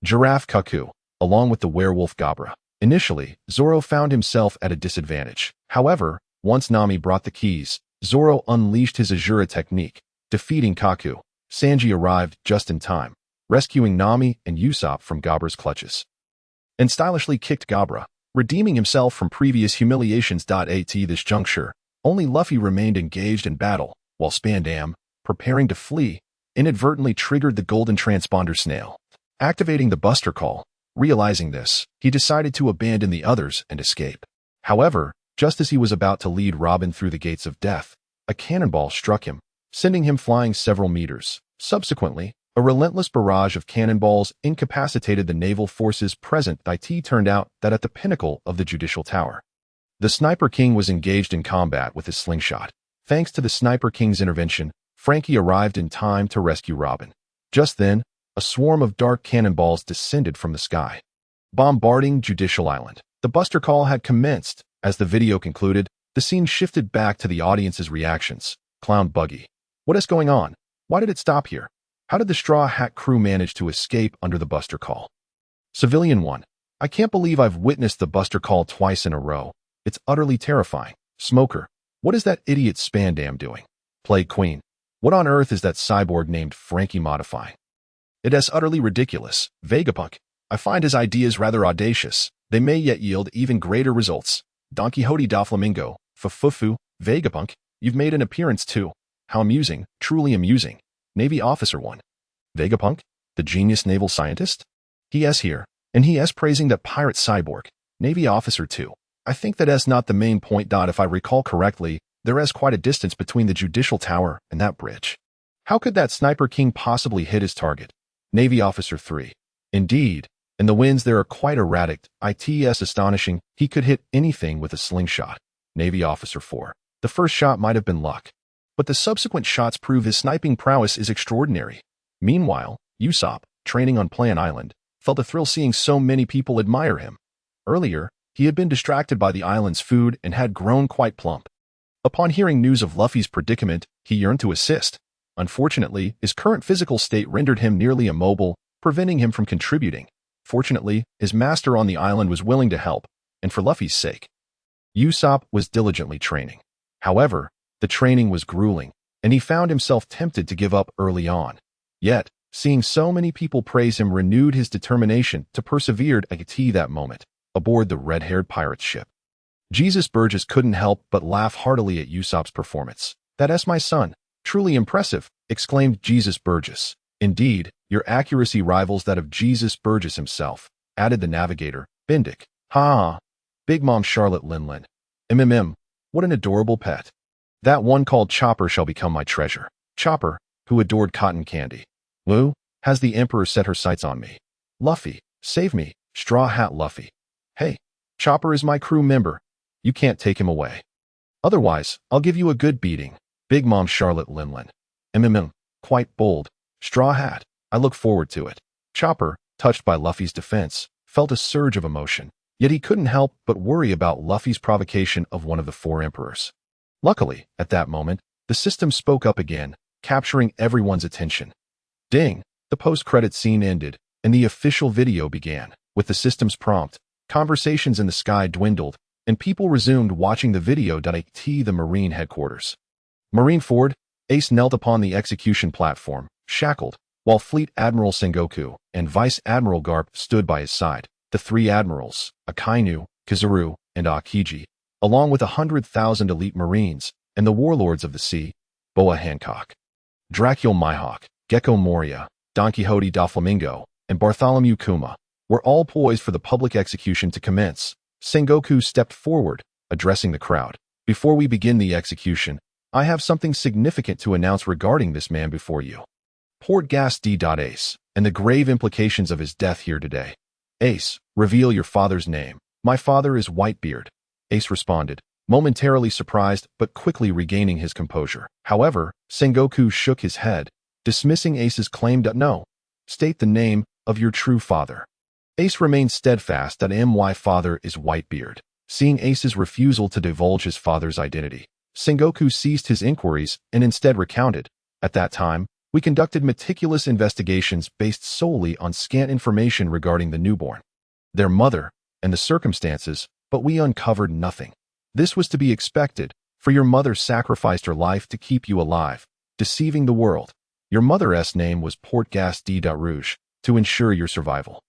S1: Giraffe Kaku, along with the werewolf Gabra. Initially, Zoro found himself at a disadvantage. However, once Nami brought the keys, Zoro unleashed his Azura technique, defeating Kaku. Sanji arrived just in time, rescuing Nami and Usopp from Gabra's clutches, and stylishly kicked Gabra, redeeming himself from previous humiliations. At this juncture, only Luffy remained engaged in battle, while Spandam, preparing to flee, inadvertently triggered the golden transponder snail, activating the Buster Call. Realizing this, he decided to abandon the others and escape. However, just as he was about to lead Robin through the gates of death, a cannonball struck him, sending him flying several meters. Subsequently, a relentless barrage of cannonballs incapacitated the naval forces present. It turned out that at the pinnacle of the Judicial Tower, the Sniper King was engaged in combat with his slingshot. Thanks to the Sniper King's intervention, Frankie arrived in time to rescue Robin. Just then, a swarm of dark cannonballs descended from the sky, bombarding Judicial Island. The Buster Call had commenced. As the video concluded, the scene shifted back to the audience's reactions. Clown Buggy. What is going on? Why did it stop here? How did the Straw Hat Crew manage to escape under the Buster Call? Civilian 1. I can't believe I've witnessed the Buster Call twice in a row. It's utterly terrifying. Smoker. What is that idiot Spandam doing? Plague Queen. What on earth is that cyborg named Frankie modifying? It is utterly ridiculous. Vegapunk. I find his ideas rather audacious. They may yet yield even greater results. Don Quixote da Flamingo. Fufu. Vegapunk. You've made an appearance too. How amusing. Truly amusing. Navy Officer 1. Vegapunk? The genius naval scientist? He is here, and he is praising that pirate cyborg. Navy Officer 2. I think that is not the main point. If I recall correctly, there is quite a distance between the Judicial Tower and that bridge. How could that Sniper King possibly hit his target? Navy Officer 3. Indeed, and the winds there are quite erratic. It's astonishing. He could hit anything with a slingshot. Navy Officer 4. The first shot might have been luck, but the subsequent shots prove his sniping prowess is extraordinary. Meanwhile, Usopp, training on Plan Island, felt a thrill seeing so many people admire him. Earlier, he had been distracted by the island's food and had grown quite plump. Upon hearing news of Luffy's predicament, he yearned to assist. Unfortunately, his current physical state rendered him nearly immobile, preventing him from contributing. Fortunately, his master on the island was willing to help, and for Luffy's sake, Usopp was diligently training. However, the training was grueling, and he found himself tempted to give up early on. Yet, seeing so many people praise him renewed his determination to persevere at that moment, aboard the red-haired pirate's ship. Jesus Burgess couldn't help but laugh heartily at Usopp's performance. That is my son. Truly impressive, exclaimed Jesus Burgess. Indeed, your accuracy rivals that of Jesus Burgess himself, added the navigator, Bendick. Ha! Big Mom Charlotte Linlin. What an adorable pet. That one called Chopper shall become my treasure. Chopper, who adored cotton candy. Woo, has the Emperor set her sights on me? Luffy, save me, Straw Hat Luffy. Hey, Chopper is my crew member. You can't take him away. Otherwise, I'll give you a good beating. Big Mom Charlotte Linlin. Quite bold. Straw Hat, I look forward to it. Chopper, touched by Luffy's defense, felt a surge of emotion. Yet he couldn't help but worry about Luffy's provocation of one of the four emperors. Luckily, at that moment, the system spoke up again, capturing everyone's attention. Ding! The post-credit scene ended, and the official video began. With the system's prompt, conversations in the sky dwindled, and people resumed watching the video. At the Marine headquarters. Marine Ford, Ace knelt upon the execution platform, shackled, while Fleet Admiral Sengoku and Vice Admiral Garp stood by his side. The three admirals, Akainu, Kizaru, and Aokiji, along with 100,000 elite Marines and the warlords of the sea, Boa Hancock, Dracula Mihawk, Gecko Moria, Don Quixote da Flamingo, and Bartholomew Kuma, were all poised for the public execution to commence. Sengoku stepped forward, addressing the crowd. Before we begin the execution, I have something significant to announce regarding this man before you. Portgas D. Ace, and the grave implications of his death here today. Ace, reveal your father's name. My father is Whitebeard. Ace responded, momentarily surprised but quickly regaining his composure. However, Sengoku shook his head, dismissing Ace's claim that no. State the name of your true father. Ace remained steadfast that my father is Whitebeard. Seeing Ace's refusal to divulge his father's identity, Sengoku ceased his inquiries and instead recounted, at that time, we conducted meticulous investigations based solely on scant information regarding the newborn, their mother, and the circumstances, but we uncovered nothing. This was to be expected, for your mother sacrificed her life to keep you alive, deceiving the world. Your mother's name was Portgas de Rouge, to ensure your survival.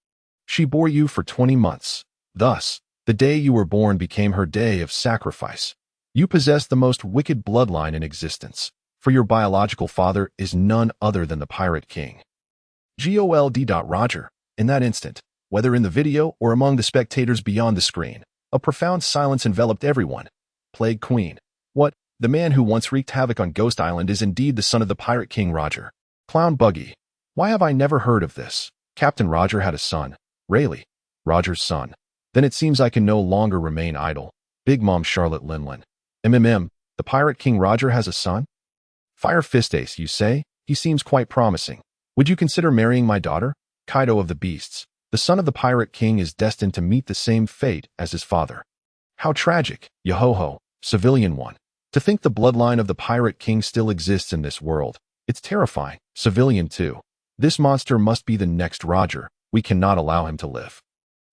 S1: She bore you for 20 months. Thus, the day you were born became her day of sacrifice. You possess the most wicked bloodline in existence, for your biological father is none other than the Pirate King. Gold. Roger. In that instant, whether in the video or among the spectators beyond the screen, a profound silence enveloped everyone. Plague Queen. What? The man who once wreaked havoc on Ghost Island is indeed the son of the Pirate King Roger. Clown Buggy. Why have I never heard of this? Captain Roger had a son. Rayleigh. Roger's son. Then it seems I can no longer remain idle. Big Mom Charlotte Linlin. The Pirate King Roger has a son? Fire Fist Ace, you say? He seems quite promising. Would you consider marrying my daughter? Kaido of the Beasts. The son of the Pirate King is destined to meet the same fate as his father. How tragic. Yohoho. Civilian one. To think the bloodline of the Pirate King still exists in this world. It's terrifying. Civilian 2. This monster must be the next Roger. We cannot allow him to live.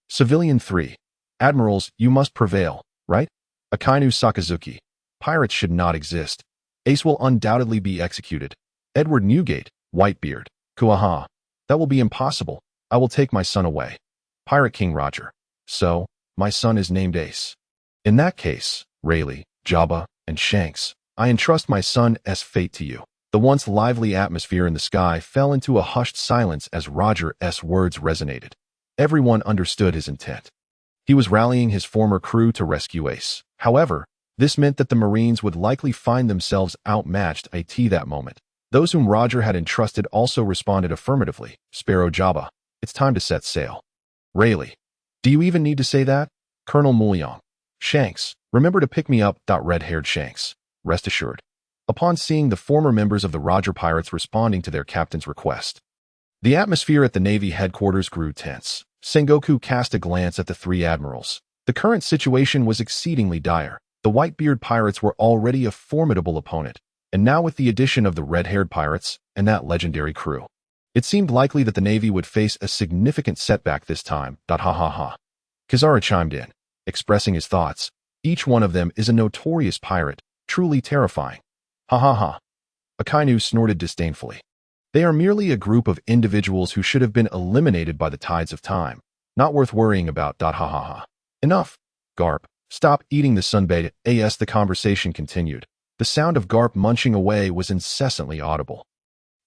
S1: Civilian 3. Admirals, you must prevail, right? Akainu Sakazuki. Pirates should not exist. Ace will undoubtedly be executed. Edward Newgate. Whitebeard. Kuaha. That will be impossible. I will take my son away. Pirate King Roger. So, my son is named Ace. In that case, Rayleigh, Jabba, and Shanks, I entrust my son's fate to you. The once lively atmosphere in the sky fell into a hushed silence as Roger's words resonated. Everyone understood his intent. He was rallying his former crew to rescue Ace. However, this meant that the Marines would likely find themselves outmatched at that moment. Those whom Roger had entrusted also responded affirmatively. Sparrow Jabba. It's time to set sail. Rayleigh. Do you even need to say that? Colonel Mulyong. Shanks. Remember to pick me up. Red-haired Shanks. Rest assured. Upon seeing the former members of the Roger Pirates responding to their captain's request, the atmosphere at the Navy headquarters grew tense. Sengoku cast a glance at the three admirals. The current situation was exceedingly dire. The Whitebeard Pirates were already a formidable opponent, and now with the addition of the red-haired pirates and that legendary crew, it seemed likely that the Navy would face a significant setback this time. Hahaha. Kizaru chimed in, expressing his thoughts. Each one of them is a notorious pirate, truly terrifying. Hahaha. Akainu snorted disdainfully. They are merely a group of individuals who should have been eliminated by the tides of time. Not worth worrying about. Hahaha. Enough. Garp. Stop eating the sunbait. As the conversation continued, the sound of Garp munching away was incessantly audible.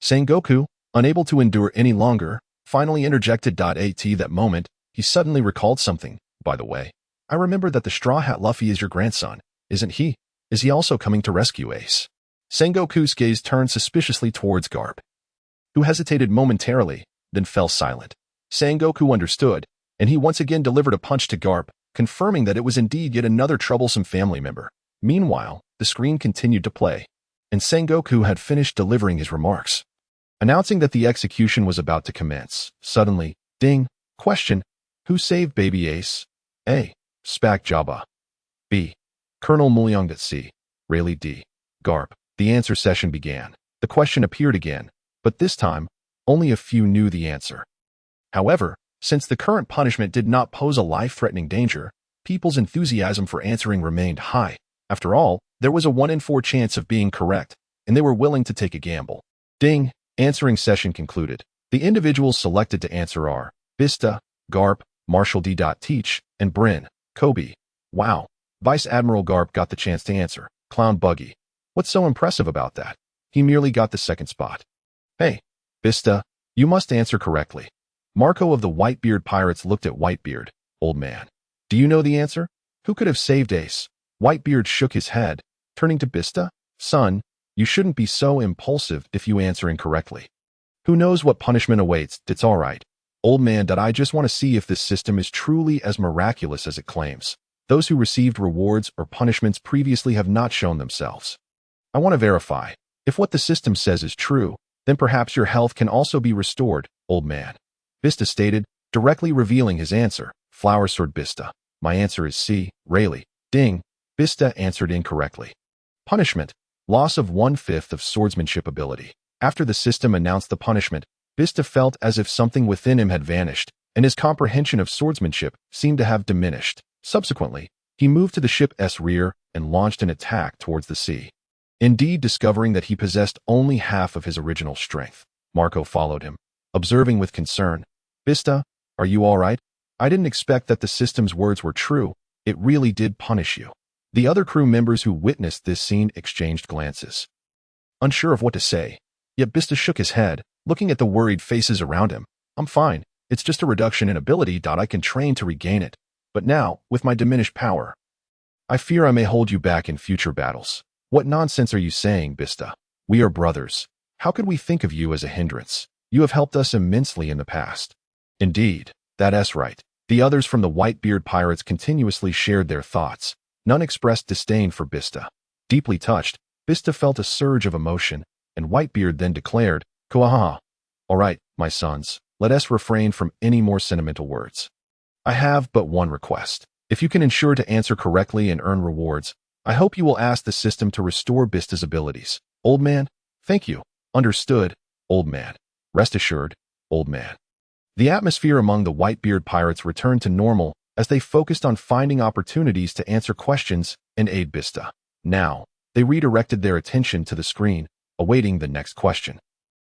S1: Sengoku, unable to endure any longer, finally interjected. At that moment, he suddenly recalled something. By the way, I remember that the Straw Hat Luffy is your grandson, isn't he? Is he also coming to rescue Ace? Sengoku's gaze turned suspiciously towards Garp, who hesitated momentarily, then fell silent. Sengoku understood, and he once again delivered a punch to Garp, confirming that it was indeed yet another troublesome family member. Meanwhile, the screen continued to play, and Sengoku had finished delivering his remarks, announcing that the execution was about to commence. Suddenly, ding, question, who saved baby Ace? A. Spack Jabba. B. Colonel Mulyong. C. Rayleigh D. Garp. The answer session began. The question appeared again, but this time, only a few knew the answer. However, since the current punishment did not pose a life-threatening danger, people's enthusiasm for answering remained high. After all, there was a 1 in 4 chance of being correct, and they were willing to take a gamble. Ding! Answering session concluded. The individuals selected to answer are Bista, Garp, Marshall D. Teach, and Bryn, Kobe. Wow. Vice Admiral Garp got the chance to answer. Clown Buggy. What's so impressive about that? He merely got the second spot. Hey, Vista, you must answer correctly. Marco of the Whitebeard Pirates looked at Whitebeard. Old man. Do you know the answer? Who could have saved Ace? Whitebeard shook his head, turning to Vista. Son, you shouldn't be so impulsive if you answer incorrectly. Who knows what punishment awaits? It's all right. Old man, I just want to see if this system is truly as miraculous as it claims. Those who received rewards or punishments previously have not shown themselves. I want to verify. If what the system says is true, then perhaps your health can also be restored, old man. Vista stated, directly revealing his answer. Flower Sword Vista. My answer is C. Rayleigh. Ding. Vista answered incorrectly. Punishment. Loss of 1/5 of swordsmanship ability. After the system announced the punishment, Vista felt as if something within him had vanished, and his comprehension of swordsmanship seemed to have diminished. Subsequently, he moved to the ship's rear and launched an attack towards the sea. Indeed, discovering that he possessed only half of his original strength. Marco followed him, observing with concern. Vista, are you all right? I didn't expect that the system's words were true. It really did punish you. The other crew members who witnessed this scene exchanged glances, unsure of what to say. Yet Vista shook his head, looking at the worried faces around him. I'm fine. It's just a reduction in ability. I can train to regain it. But now, with my diminished power, I fear I may hold you back in future battles. What nonsense are you saying, Vista? We are brothers. How could we think of you as a hindrance? You have helped us immensely in the past. Indeed, that's right. The others from the Whitebeard Pirates continuously shared their thoughts. None expressed disdain for Vista. Deeply touched, Vista felt a surge of emotion, and Whitebeard then declared, Hahahaha. All right, my sons, let us refrain from any more sentimental words. I have but one request. If you can ensure to answer correctly and earn rewards, I hope you will ask the system to restore Vista's abilities. Old man, thank you. Understood, old man. Rest assured, old man. The atmosphere among the Whitebeard Pirates returned to normal as they focused on finding opportunities to answer questions and aid Vista. Now, they redirected their attention to the screen, awaiting the next question.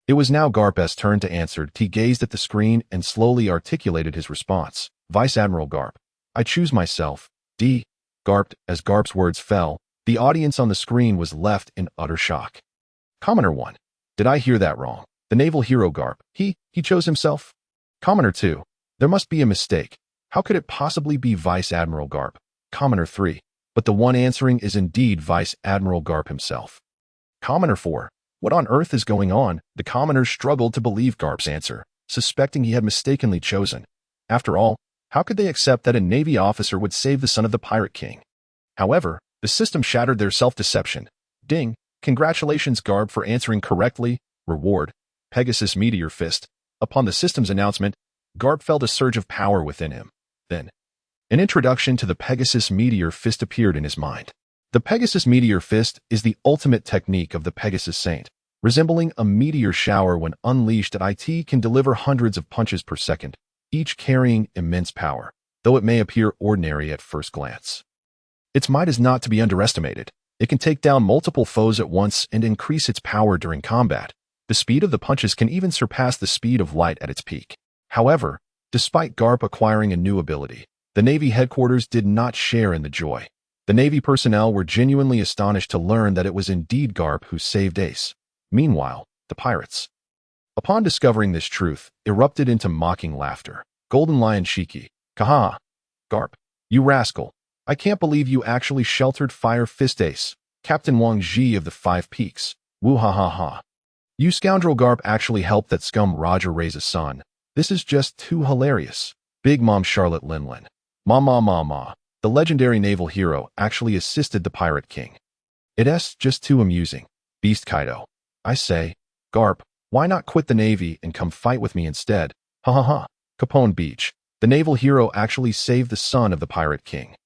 S1: It was now Garp's turn to answer. He gazed at the screen and slowly articulated his response. Vice Admiral Garp. I choose myself. D. Garp. As Garp's words fell, the audience on the screen was left in utter shock. Commoner 1. Did I hear that wrong? The naval hero Garp. He chose himself? Commoner 2. There must be a mistake. How could it possibly be Vice Admiral Garp? Commoner 3. But the one answering is indeed Vice Admiral Garp himself. Commoner 4. What on earth is going on? The commoners struggled to believe Garp's answer, suspecting he had mistakenly chosen. After all, how could they accept that a Navy officer would save the son of the Pirate King? However, the system shattered their self-deception. Ding! Congratulations, Garp, for answering correctly. Reward. Pegasus Meteor Fist. Upon the system's announcement, Garp felt a surge of power within him. Then, an introduction to the Pegasus Meteor Fist appeared in his mind. The Pegasus Meteor Fist is the ultimate technique of the Pegasus Saint. Resembling a meteor shower when unleashed, it can deliver hundreds of punches per second, each carrying immense power, though it may appear ordinary at first glance. Its might is not to be underestimated. It can take down multiple foes at once and increase its power during combat. The speed of the punches can even surpass the speed of light at its peak. However, despite Garp acquiring a new ability, the Navy headquarters did not share in the joy. The Navy personnel were genuinely astonished to learn that it was indeed Garp who saved Ace. Meanwhile, the pirates, upon discovering this truth, erupted into mocking laughter. Golden Lion Shiki. Kaha! Garp, you rascal. I can't believe you actually sheltered Fire Fist Ace. Captain Wang Ji of the Five Peaks. Woo ha ha ha. You scoundrel. Garp actually helped that scum Roger raise a son. This is just too hilarious. Big Mom Charlotte Linlin. Ma. The legendary naval hero actually assisted the Pirate King. It's just too amusing. Beast Kaido. I say, Garp, why not quit the Navy and come fight with me instead? Ha. Capone Beach. The naval hero actually saved the son of the Pirate King.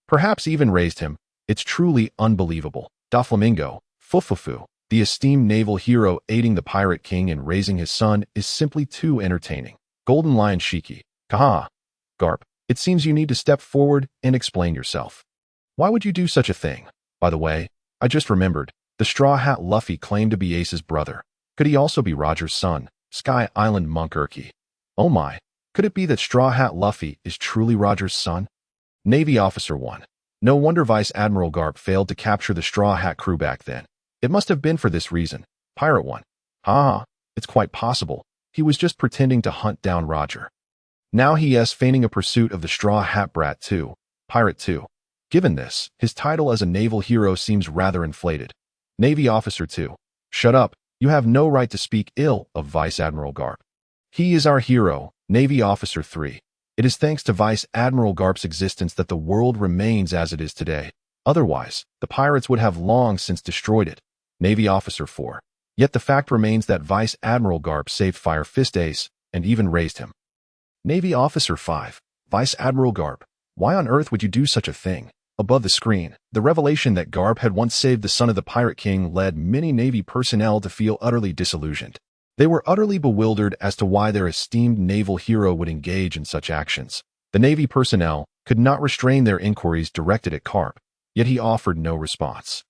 S1: Perhaps even raised him. It's truly unbelievable. Doflamingo. Fufufu. The esteemed naval hero aiding the Pirate King in raising his son is simply too entertaining. Golden Lion Shiki. Kaha. Garp, it seems you need to step forward and explain yourself. Why would you do such a thing? By the way, I just remembered, the Straw Hat Luffy claimed to be Ace's brother. Could he also be Roger's son? Sky Island Monk Urki. Oh my, could it be that Straw Hat Luffy is truly Roger's son? Navy Officer 1. No wonder Vice Admiral Garp failed to capture the Straw Hat crew back then. It must have been for this reason. Pirate 1. Haha, it's quite possible. He was just pretending to hunt down Roger. Now he is feigning a pursuit of the Straw Hat Brat 2. Pirate 2. Given this, his title as a naval hero seems rather inflated. Navy Officer 2. Shut up, you have no right to speak ill of Vice Admiral Garp. He is our hero. Navy Officer 3. It is thanks to Vice Admiral Garp's existence that the world remains as it is today. Otherwise, the pirates would have long since destroyed it. Navy Officer 4. Yet the fact remains that Vice Admiral Garp saved Fire Fist Ace and even raised him. Navy Officer 5. Vice Admiral Garp. Why on earth would you do such a thing? Above the screen, the revelation that Garp had once saved the son of the Pirate King led many Navy personnel to feel utterly disillusioned. They were utterly bewildered as to why their esteemed naval hero would engage in such actions. The Navy personnel could not restrain their inquiries directed at Garp, yet he offered no response.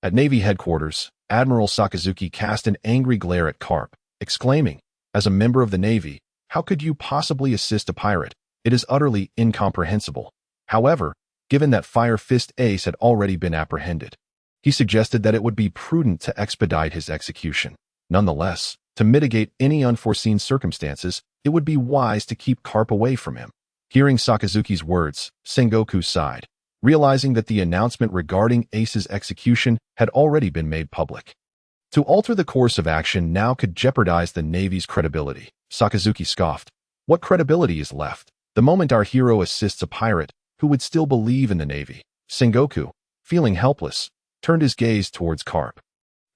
S1: At Navy headquarters, Admiral Sakazuki cast an angry glare at Garp, exclaiming, "As a member of the Navy, how could you possibly assist a pirate? It is utterly incomprehensible." However, given that Fire Fist Ace had already been apprehended, he suggested that it would be prudent to expedite his execution. Nonetheless, to mitigate any unforeseen circumstances, it would be wise to keep Garp away from him. Hearing Sakazuki's words, Sengoku sighed, realizing that the announcement regarding Ace's execution had already been made public. To alter the course of action now could jeopardize the Navy's credibility. Sakazuki scoffed. What credibility is left the moment our hero assists a pirate who would still believe in the Navy? Sengoku, feeling helpless, turned his gaze towards Garp,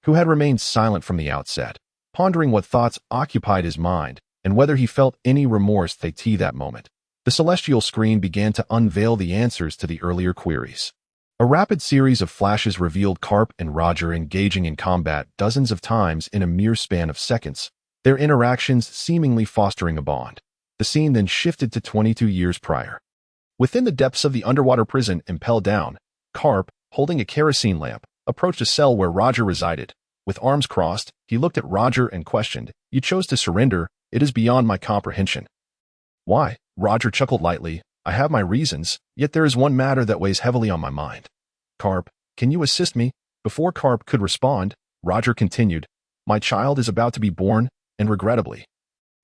S1: who had remained silent from the outset, pondering what thoughts occupied his mind and whether he felt any remorse that moment. The celestial screen began to unveil the answers to the earlier queries. A rapid series of flashes revealed Garp and Roger engaging in combat dozens of times in a mere span of seconds, their interactions seemingly fostering a bond. The scene then shifted to 22 years prior. Within the depths of the underwater prison Impel Down, Garp, holding a kerosene lamp, approached a cell where Roger resided. With arms crossed, he looked at Roger and questioned, "You chose to surrender. It is beyond my comprehension." "Why?" Roger chuckled lightly. "I have my reasons, yet there is one matter that weighs heavily on my mind." "Garp, can you assist me?" Before Garp could respond, Roger continued, "My child is about to be born, and regrettably,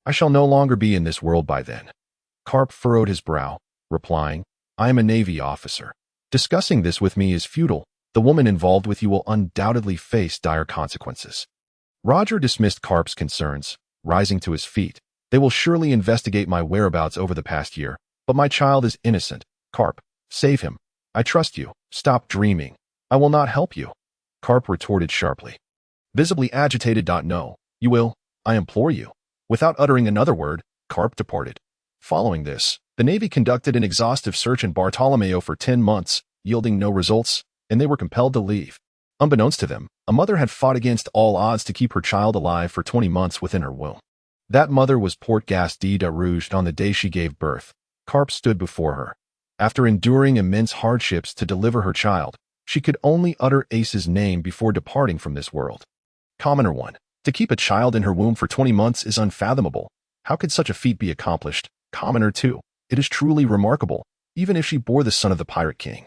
S1: I shall no longer be in this world by then." Garp furrowed his brow, replying, "I am a Navy officer. Discussing this with me is futile. The woman involved with you will undoubtedly face dire consequences." Roger dismissed Garp's concerns, rising to his feet. "They will surely investigate my whereabouts over the past year, but my child is innocent. Garp, save him. I trust you. Stop dreaming. I will not help you." Garp retorted sharply. Visibly agitated. "No, you will. I implore you." Without uttering another word, Garp departed. Following this, the Navy conducted an exhaustive search in Bartolomeo for 10 months, yielding no results, and they were compelled to leave. Unbeknownst to them, a mother had fought against all odds to keep her child alive for 20 months within her womb. That mother was Port Gas de Rouge. On the day she gave birth, Garp stood before her. After enduring immense hardships to deliver her child, she could only utter Ace's name before departing from this world. Commoner 1. To keep a child in her womb for 20 months is unfathomable. How could such a feat be accomplished? Commoner 2. It is truly remarkable, even if she bore the son of the Pirate King.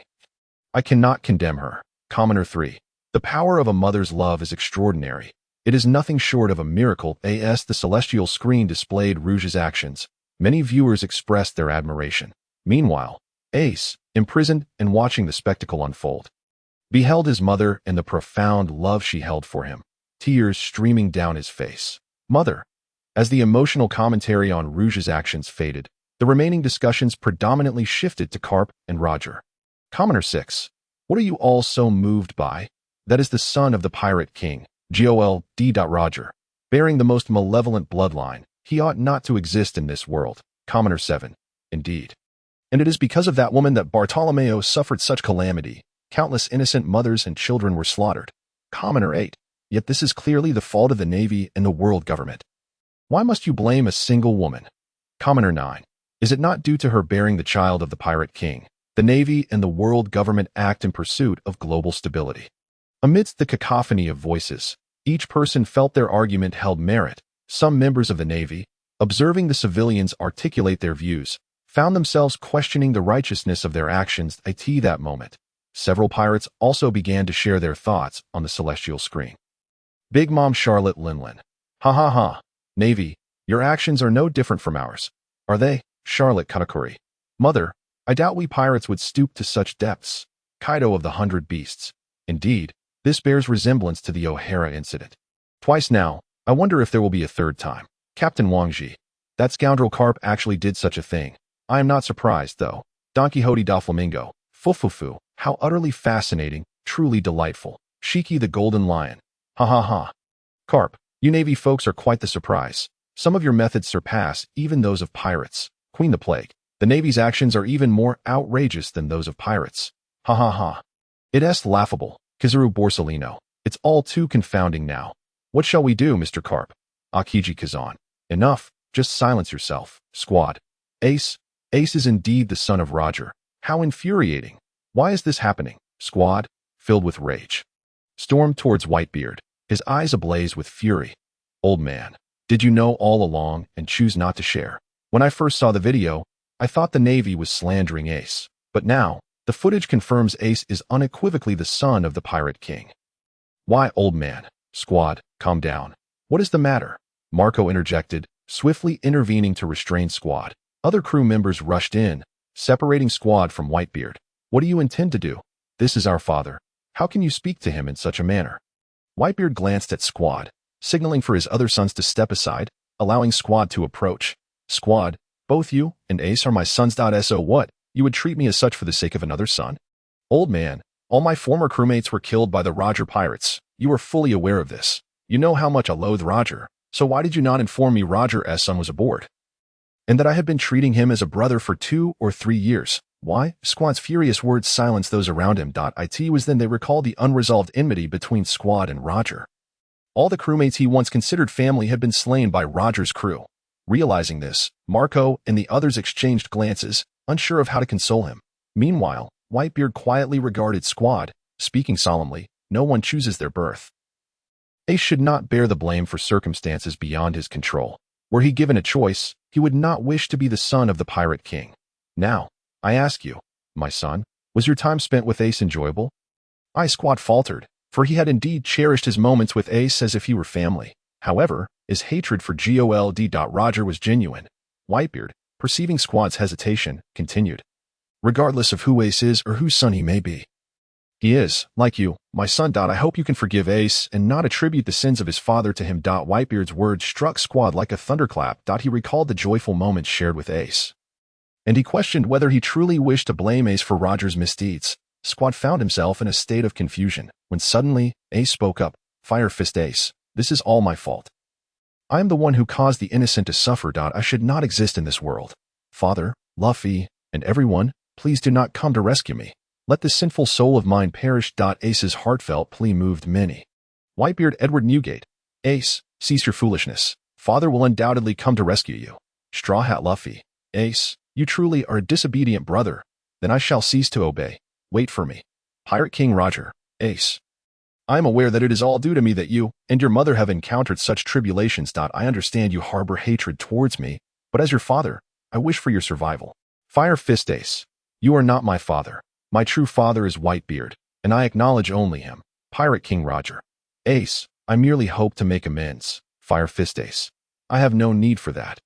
S1: I cannot condemn her. Commoner 3. The power of a mother's love is extraordinary. It is nothing short of a miracle. As the celestial screen displayed Rouge's actions, many viewers expressed their admiration. Meanwhile, Ace, imprisoned and watching the spectacle unfold, beheld his mother and the profound love she held for him, tears streaming down his face. "Mother." As the emotional commentary on Rouge's actions faded, the remaining discussions predominantly shifted to Garp and Roger. Commoner 6. What are you all so moved by? That is the son of the Pirate King, Gold. Roger. Bearing the most malevolent bloodline, he ought not to exist in this world. Commoner 7. Indeed. And it is because of that woman that Bartolomeo suffered such calamity. Countless innocent mothers and children were slaughtered. Commoner 8. Yet this is clearly the fault of the Navy and the world government. Why must you blame a single woman? Commoner 9. Is it not due to her bearing the child of the Pirate King? The Navy and the world government act in pursuit of global stability. Amidst the cacophony of voices, each person felt their argument held merit. Some members of the Navy, observing the civilians articulate their views, found themselves questioning the righteousness of their actions at that moment. Several pirates also began to share their thoughts on the celestial screen. Big Mom Charlotte Linlin. Ha ha ha. Navy, your actions are no different from ours. Are they? Charlotte Katakuri. Mother, I doubt we pirates would stoop to such depths. Kaido of the 100 Beasts. Indeed, this bears resemblance to the O'Hara incident. Twice now, I wonder if there will be a third time. Captain Wang Ji. That scoundrel Carp actually did such a thing. I am not surprised, though. Don Quixote da Flamingo. Fufufu. How utterly fascinating, truly delightful. Shiki the Golden Lion. Ha ha ha. Carp, you Navy folks are quite the surprise. Some of your methods surpass even those of pirates. Queen the Plague. The Navy's actions are even more outrageous than those of pirates. Ha ha ha. It is laughable. Kizaru Borsellino. It's all too confounding now. What shall we do, Mr. Carp? Akiji Kazan. Enough. Just silence yourself, squad. Ace. Ace is indeed the son of Roger. How infuriating. Why is this happening? Squad, filled with rage. Stormed towards Whitebeard, his eyes ablaze with fury. Old man, did you know all along and choose not to share? When I first saw the video, I thought the Navy was slandering Ace. But now, the footage confirms Ace is unequivocally the son of the Pirate King. Why, old man? Squad, calm down. What is the matter? Marco interjected, swiftly intervening to restrain Squad. Other crew members rushed in, separating Squad from Whitebeard. What do you intend to do? This is our father. How can you speak to him in such a manner? Whitebeard glanced at Squad, signaling for his other sons to step aside, allowing Squad to approach. Squad, both you and Ace are my sons. So what? You would treat me as such for the sake of another son? Old man, all my former crewmates were killed by the Roger pirates. You are fully aware of this. You know how much I loathe Roger. So why did you not inform me Roger's son was aboard? And that I had been treating him as a brother for 2 or 3 years. Why? Squad's furious words silenced those around him. It was then they recalled the unresolved enmity between Squad and Roger. All the crewmates he once considered family had been slain by Roger's crew. Realizing this, Marco and the others exchanged glances, unsure of how to console him. Meanwhile, Whitebeard quietly regarded Squad, speaking solemnly, no one chooses their birth. Ace should not bear the blame for circumstances beyond his control. Were he given a choice, he would not wish to be the son of the Pirate King. Now, I ask you, my son, was your time spent with Ace enjoyable? Squad faltered, for he had indeed cherished his moments with Ace as if he were family. However, his hatred for Gold. Roger was genuine. Whitebeard, perceiving Squad's hesitation, continued. Regardless of who Ace is or whose son he may be. He is, like you, my son. I hope you can forgive Ace and not attribute the sins of his father to him. Whitebeard's words struck Squad like a thunderclap. He recalled the joyful moments shared with Ace. And he questioned whether he truly wished to blame Ace for Roger's misdeeds. Squad found himself in a state of confusion, when suddenly, Ace spoke up. Fire Fist Ace, this is all my fault. I am the one who caused the innocent to suffer. I should not exist in this world. Father, Luffy, and everyone, please do not come to rescue me. Let this sinful soul of mine perish. Ace's heartfelt plea moved many. Whitebeard Edward Newgate. Ace, cease your foolishness. Father will undoubtedly come to rescue you. Straw Hat Luffy. Ace, you truly are a disobedient brother. Then I shall cease to obey. Wait for me. Pirate King Roger. Ace. I am aware that it is all due to me that you and your mother have encountered such tribulations. I understand you harbor hatred towards me, but as your father, I wish for your survival. Fire Fist Ace. You are not my father. My true father is Whitebeard, and I acknowledge only him. Pirate King Roger. Ace, I merely hope to make amends. Fire Fist Ace. I have no need for that.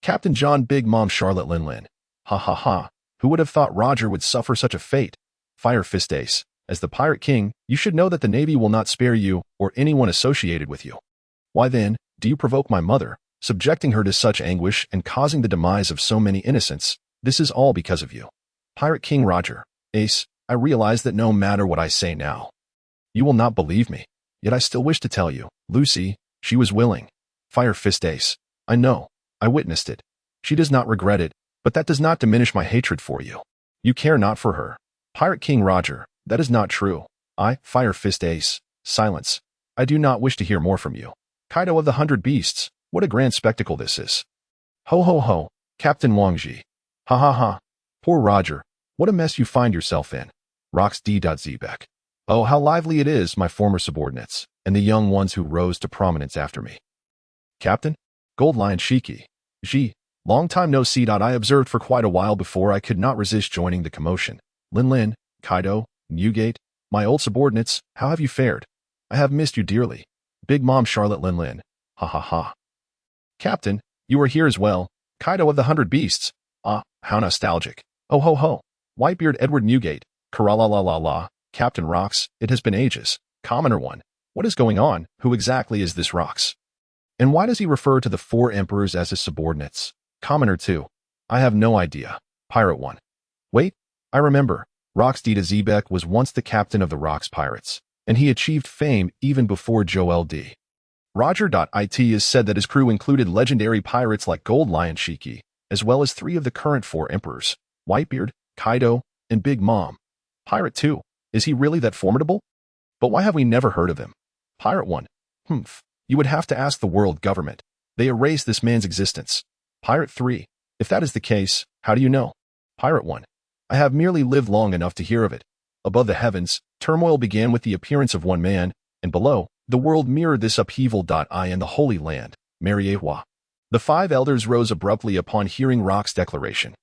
S1: Captain John Big Mom Charlotte Linlin. Ha ha ha. Who would have thought Roger would suffer such a fate? Fire Fist Ace. As the Pirate King, you should know that the Navy will not spare you or anyone associated with you. Why then, do you provoke my mother, subjecting her to such anguish and causing the demise of so many innocents? This is all because of you. Pirate King Roger. Ace, I realize that no matter what I say now, you will not believe me. Yet I still wish to tell you, Lucy, she was willing. Fire Fist Ace. I know. I witnessed it. She does not regret it, but that does not diminish my hatred for you. You care not for her. Pirate King Roger. That is not true. Fire Fist Ace. Silence. I do not wish to hear more from you. Kaido of the 100 Beasts. What a grand spectacle this is. Ho ho ho. Captain Wang Ji. Ha ha ha. Poor Roger. What a mess you find yourself in. Rox D.Zbeck. Oh, how lively it is, my former subordinates, and the young ones who rose to prominence after me. Captain? Gold Lion Shiki. Ji.
S2: Long time no see. I observed for quite a while before I could not resist joining the commotion. Lin, Kaido, Newgate, my old subordinates, how have you fared? I have missed you dearly. Big Mom Charlotte Lin. Ha. Captain, you are here as well. Kaido of the 100 Beasts. Ah, how nostalgic. Oh ho. Whitebeard Edward Newgate. Karala. Captain Rocks, it has been ages. Commoner one. What is going on? Who exactly is this Rocks? And why does he refer to the 4 emperors as his subordinates? Commoner 2. I have no idea. Pirate 1. Wait, I remember. Rocks Dita Zebek was once the captain of the Rocks Pirates, and he achieved fame even before Joel D. Roger.it has said that his crew included legendary pirates like Gold Lion Shiki, as well as 3 of the current 4 emperors, Whitebeard, Kaido, and Big Mom. Pirate 2. Is he really that formidable? But why have we never heard of him? Pirate 1. You would have to ask the world government. They erased this man's existence. Pirate 3. If that is the case, how do you know? Pirate 1. I have merely lived long enough to hear of it. Above the heavens, turmoil began with the appearance of one man, and below, the world mirrored this upheaval. I in the Holy Land, Mariewa. The 5 elders rose abruptly upon hearing Rock's declaration.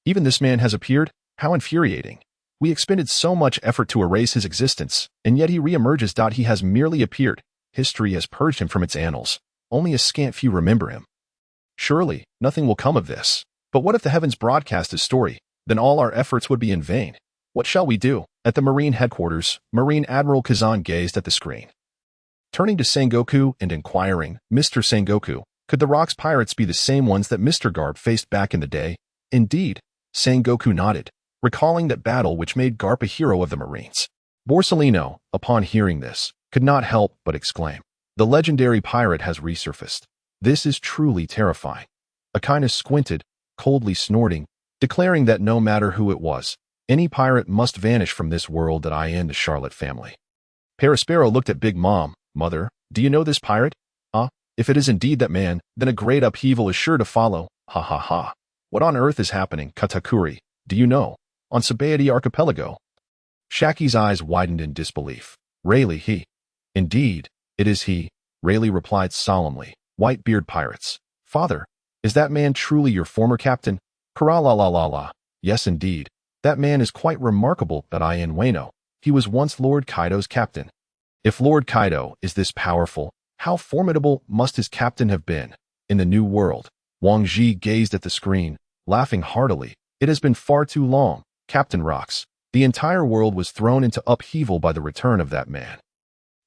S2: Even this man has appeared? How infuriating. We expended so much effort to erase his existence, and yet he re-emerges. He has merely appeared. History has purged him from its annals. Only a scant few remember him. Surely, nothing will come of this. But what if the heavens broadcast his story? Then all our efforts would be in vain. What shall we do? At the Marine headquarters, Marine Admiral Kazan gazed at the screen. Turning to Sengoku and inquiring, Mr. Sengoku, could the Rocks Pirates be the same ones that Mr. Garp faced back in the day? Indeed. Sengoku nodded, recalling that battle which made Garp a hero of the Marines. Borsellino, upon hearing this, could not help but exclaim, the legendary pirate has resurfaced. This is truly terrifying. Akina squinted, coldly snorting, declaring that no matter who it was, any pirate must vanish from this world. I end the Charlotte family. Perispero looked at Big Mom. Mother, do you know this pirate? If it is indeed that man, then a great upheaval is sure to follow. Ha. What on earth is happening, Katakuri? Do you know? On Sabaody Archipelago? Shaki's eyes widened in disbelief. Rayleigh, he. Indeed, it is he, Rayleigh replied solemnly. Whitebeard pirates. Father, is that man truly your former captain? Karala. Yes, indeed. That man is quite remarkable. I in Wano. He was once Lord Kaido's captain. If Lord Kaido is this powerful, how formidable must his captain have been? In the New World, Wang Ji gazed at the screen, laughing heartily. It has been far too long, Captain Rocks. The entire world was thrown into upheaval by the return of that man.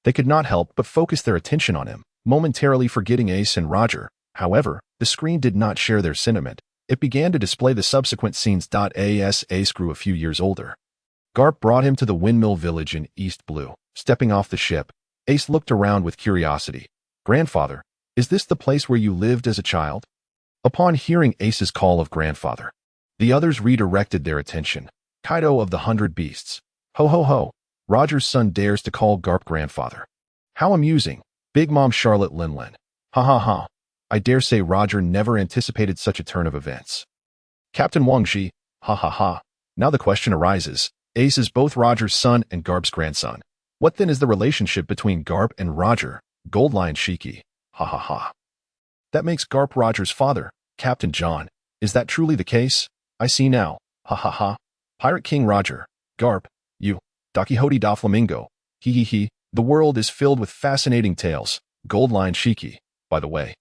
S2: They could not help but focus their attention on him, momentarily forgetting Ace and Roger. However, the screen did not share their sentiment. It began to display the subsequent scenes. As Ace grew a few years older, Garp brought him to the windmill village in East Blue. Stepping off the ship, Ace looked around with curiosity. Grandfather, is this the place where you lived as a child? Upon hearing Ace's call of grandfather, the others redirected their attention. Kaido of the 100 Beasts. Ho. Roger's son dares to call Garp grandfather. How amusing. Big Mom Charlotte Lin. Ha. I dare say Roger never anticipated such a turn of events. Captain Wang Ji. Ha. Now the question arises. Ace is both Roger's son and Garp's grandson. What then is the relationship between Garp and Roger? Gold Lion Shiki. Ha. That makes Garp Roger's father, Captain John. Is that truly the case? I see now. Ha. Pirate King Roger. Garp. You. Dakihote da Flamingo. He. The world is filled with fascinating tales. Gold Lion Shiki. By the way,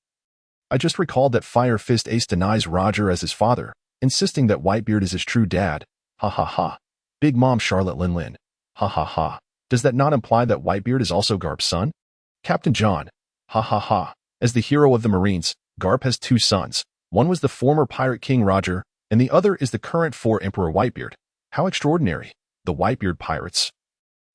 S2: I just recalled that Fire Fist Ace denies Roger as his father, insisting that Whitebeard is his true dad. Ha. Big Mom Charlotte Lin. Ha. Does that not imply that Whitebeard is also Garp's son? Captain John. Ha. As the hero of the Marines, Garp has 2 sons. One was the former Pirate King Roger, and the other is the current 4 Emperor Whitebeard. How extraordinary. The Whitebeard pirates,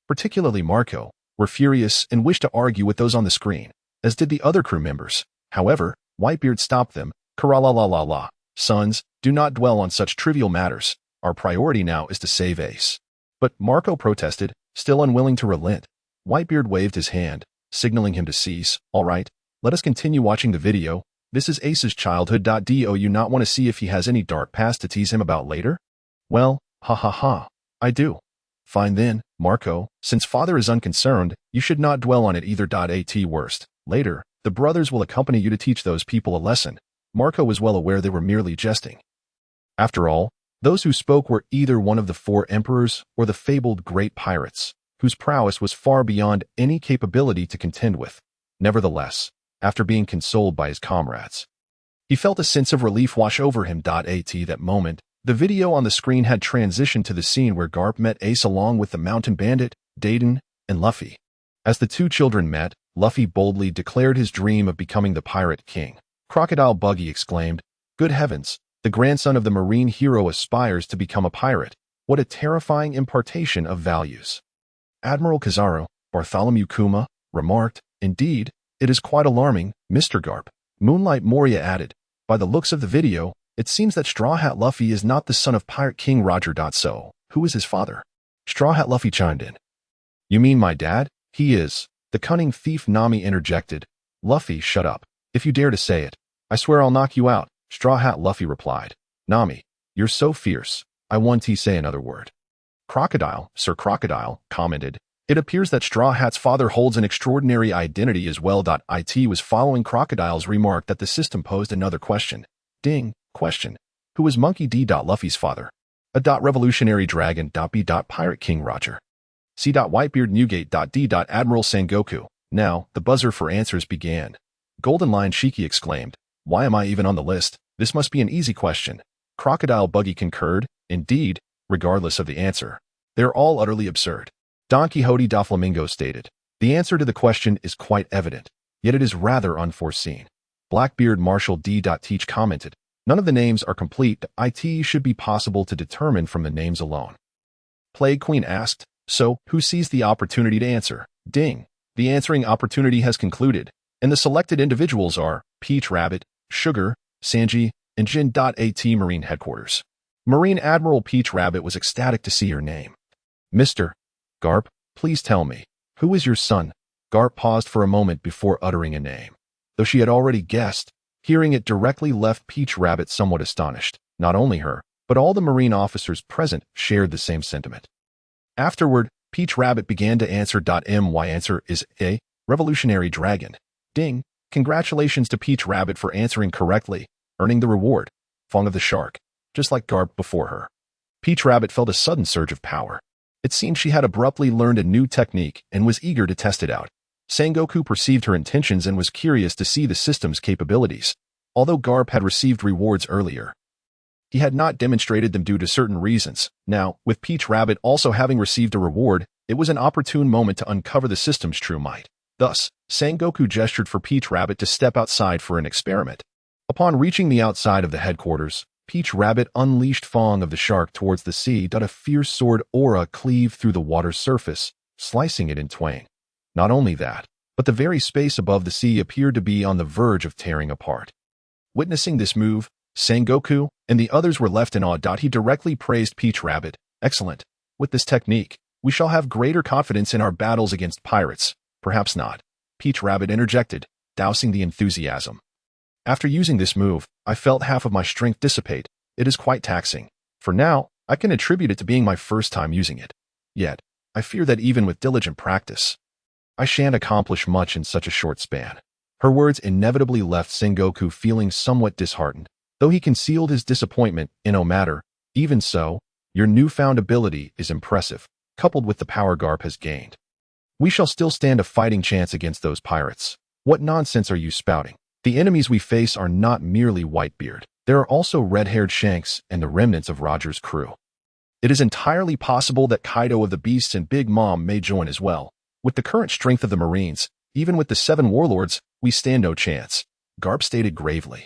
S2: particularly Marco, were furious and wished to argue with those on the screen, as did the other crew members. However, Whitebeard stopped them. Karala. Sons, do not dwell on such trivial matters. Our priority now is to save Ace. But Marco protested, still unwilling to relent. Whitebeard waved his hand, signaling him to cease. All right, let us continue watching the video. This is Ace's childhood. Do you not want to see if he has any dark past to tease him about later? Well, ha. I do. Fine then, Marco, since father is unconcerned, you should not dwell on it either. At worst, later, the brothers will accompany you to teach those people a lesson. Marco was well aware they were merely jesting. After all, those who spoke were either one of the four emperors or the fabled great pirates, whose prowess was far beyond any capability to contend with. Nevertheless, after being consoled by his comrades, he felt a sense of relief wash over him. At that moment, the video on the screen had transitioned to the scene where Garp met Ace along with the mountain bandit, Dayton, and Luffy. As the two children met, Luffy boldly declared his dream of becoming the pirate king. Crocodile Buggy exclaimed, "Good heavens, the grandson of the marine hero aspires to become a pirate. What a terrifying impartation of values." Admiral Kizaru, Bartholomew Kuma, remarked, "Indeed, it is quite alarming, Mr. Garp." Moonlight Moria added, "By the looks of the video, it seems that Straw Hat Luffy is not the son of Pirate King Roger. So, who is his father?" Straw Hat Luffy chimed in. "You mean my dad? He is." The cunning thief Nami interjected. "Luffy, shut up. If you dare to say it, I swear I'll knock you out," Straw Hat Luffy replied. "Nami, you're so fierce. I won't say another word." Crocodile, Sir Crocodile, commented, "It appears that Straw Hat's father holds an extraordinary identity as well." It was following Crocodile's remark that the system posed another question. Ding, question. Who is Monkey D. Luffy's father? A. Revolutionary Dragon. B. Pirate King Roger. C. Whitebeard Newgate. D. Admiral Sengoku. Now, the buzzer for answers began. Golden Lion Shiki exclaimed, "Why am I even on the list? This must be an easy question." Crocodile Buggy concurred, "Indeed, regardless of the answer. They're all utterly absurd." Don Quixote da Flamingo stated, "The answer to the question is quite evident, yet it is rather unforeseen." Blackbeard Marshall D. Teach commented, "None of the names are complete. It should be possible to determine from the names alone." Plague Queen asked, "So, who sees the opportunity to answer?" Ding. The answering opportunity has concluded, and the selected individuals are Peach Rabbit, Sugar, Sanji, and Jin. Marine Headquarters. Marine Admiral Peach Rabbit was ecstatic to see her name. "Mr. Garp, please tell me, who is your son?" Garp paused for a moment before uttering a name. Though she had already guessed, hearing it directly left Peach Rabbit somewhat astonished. Not only her, but all the marine officers present shared the same sentiment. Afterward, Peach Rabbit began to answer. My answer is A. Revolutionary Dragon. Ding. Congratulations to Peach Rabbit for answering correctly, earning the reward, Fong of the Shark, just like Garp before her. Peach Rabbit felt a sudden surge of power. It seemed she had abruptly learned a new technique and was eager to test it out. Sengoku perceived her intentions and was curious to see the system's capabilities. Although Garp had received rewards earlier, he had not demonstrated them due to certain reasons. Now, with Peach Rabbit also having received a reward, it was an opportune moment to uncover the system's true might. Thus, Sengoku gestured for Peach Rabbit to step outside for an experiment. Upon reaching the outside of the headquarters, Peach Rabbit unleashed Fong of the Shark towards the sea. A fierce sword aura cleaved through the water's surface, slicing it in twain. Not only that, but the very space above the sea appeared to be on the verge of tearing apart. Witnessing this move, Sengoku and the others were left in awe. He directly praised Peach Rabbit. "Excellent. With this technique, we shall have greater confidence in our battles against pirates." "Perhaps not," Peach Rabbit interjected, dousing the enthusiasm. "After using this move, I felt half of my strength dissipate. It is quite taxing. For now, I can attribute it to being my first time using it. Yet, I fear that even with diligent practice, I shan't accomplish much in such a short span." Her words inevitably left Sengoku feeling somewhat disheartened, though he concealed his disappointment in no matter. "Even so, your newfound ability is impressive, coupled with the power Garp has gained. We shall still stand a fighting chance against those pirates." "What nonsense are you spouting? The enemies we face are not merely Whitebeard. There are also red-haired Shanks and the remnants of Roger's crew. It is entirely possible that Kaido of the Beasts and Big Mom may join as well. With the current strength of the Marines, even with the 7 warlords, we stand no chance," Garp stated gravely.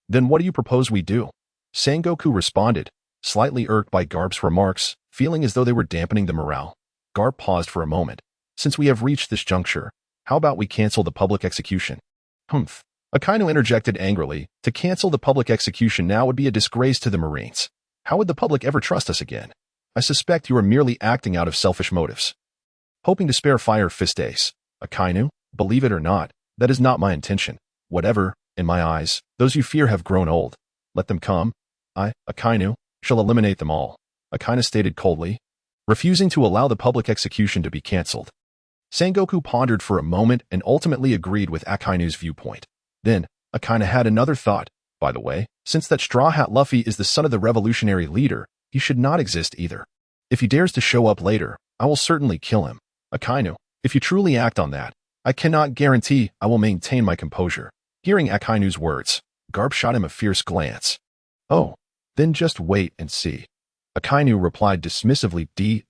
S2: "Then what do you propose we do?" Sengoku responded, slightly irked by Garp's remarks, feeling as though they were dampening the morale. Garp paused for a moment. "Since we have reached this juncture, how about we cancel the public execution?" "Humph." Akainu interjected angrily. "To cancel the public execution now would be a disgrace to the Marines. How would the public ever trust us again? I suspect you are merely acting out of selfish motives, hoping to spare Fire Fist Ace." "Akainu, believe it or not, that is not my intention. Whatever, in my eyes, those you fear have grown old. Let them come. I, Akainu, shall eliminate them all," Akainu stated coldly, refusing to allow the public execution to be cancelled. Sengoku pondered for a moment and ultimately agreed with Akainu's viewpoint. Then, Akainu had another thought. By the way, since that Straw Hat Luffy is the son of the revolutionary leader, he should not exist either. If he dares to show up later, I will certainly kill him. Akainu, if you truly act on that, I cannot guarantee I will maintain my composure. Hearing Akainu's words, Garp shot him a fierce glance. Oh, then just wait and see. Akainu replied dismissively,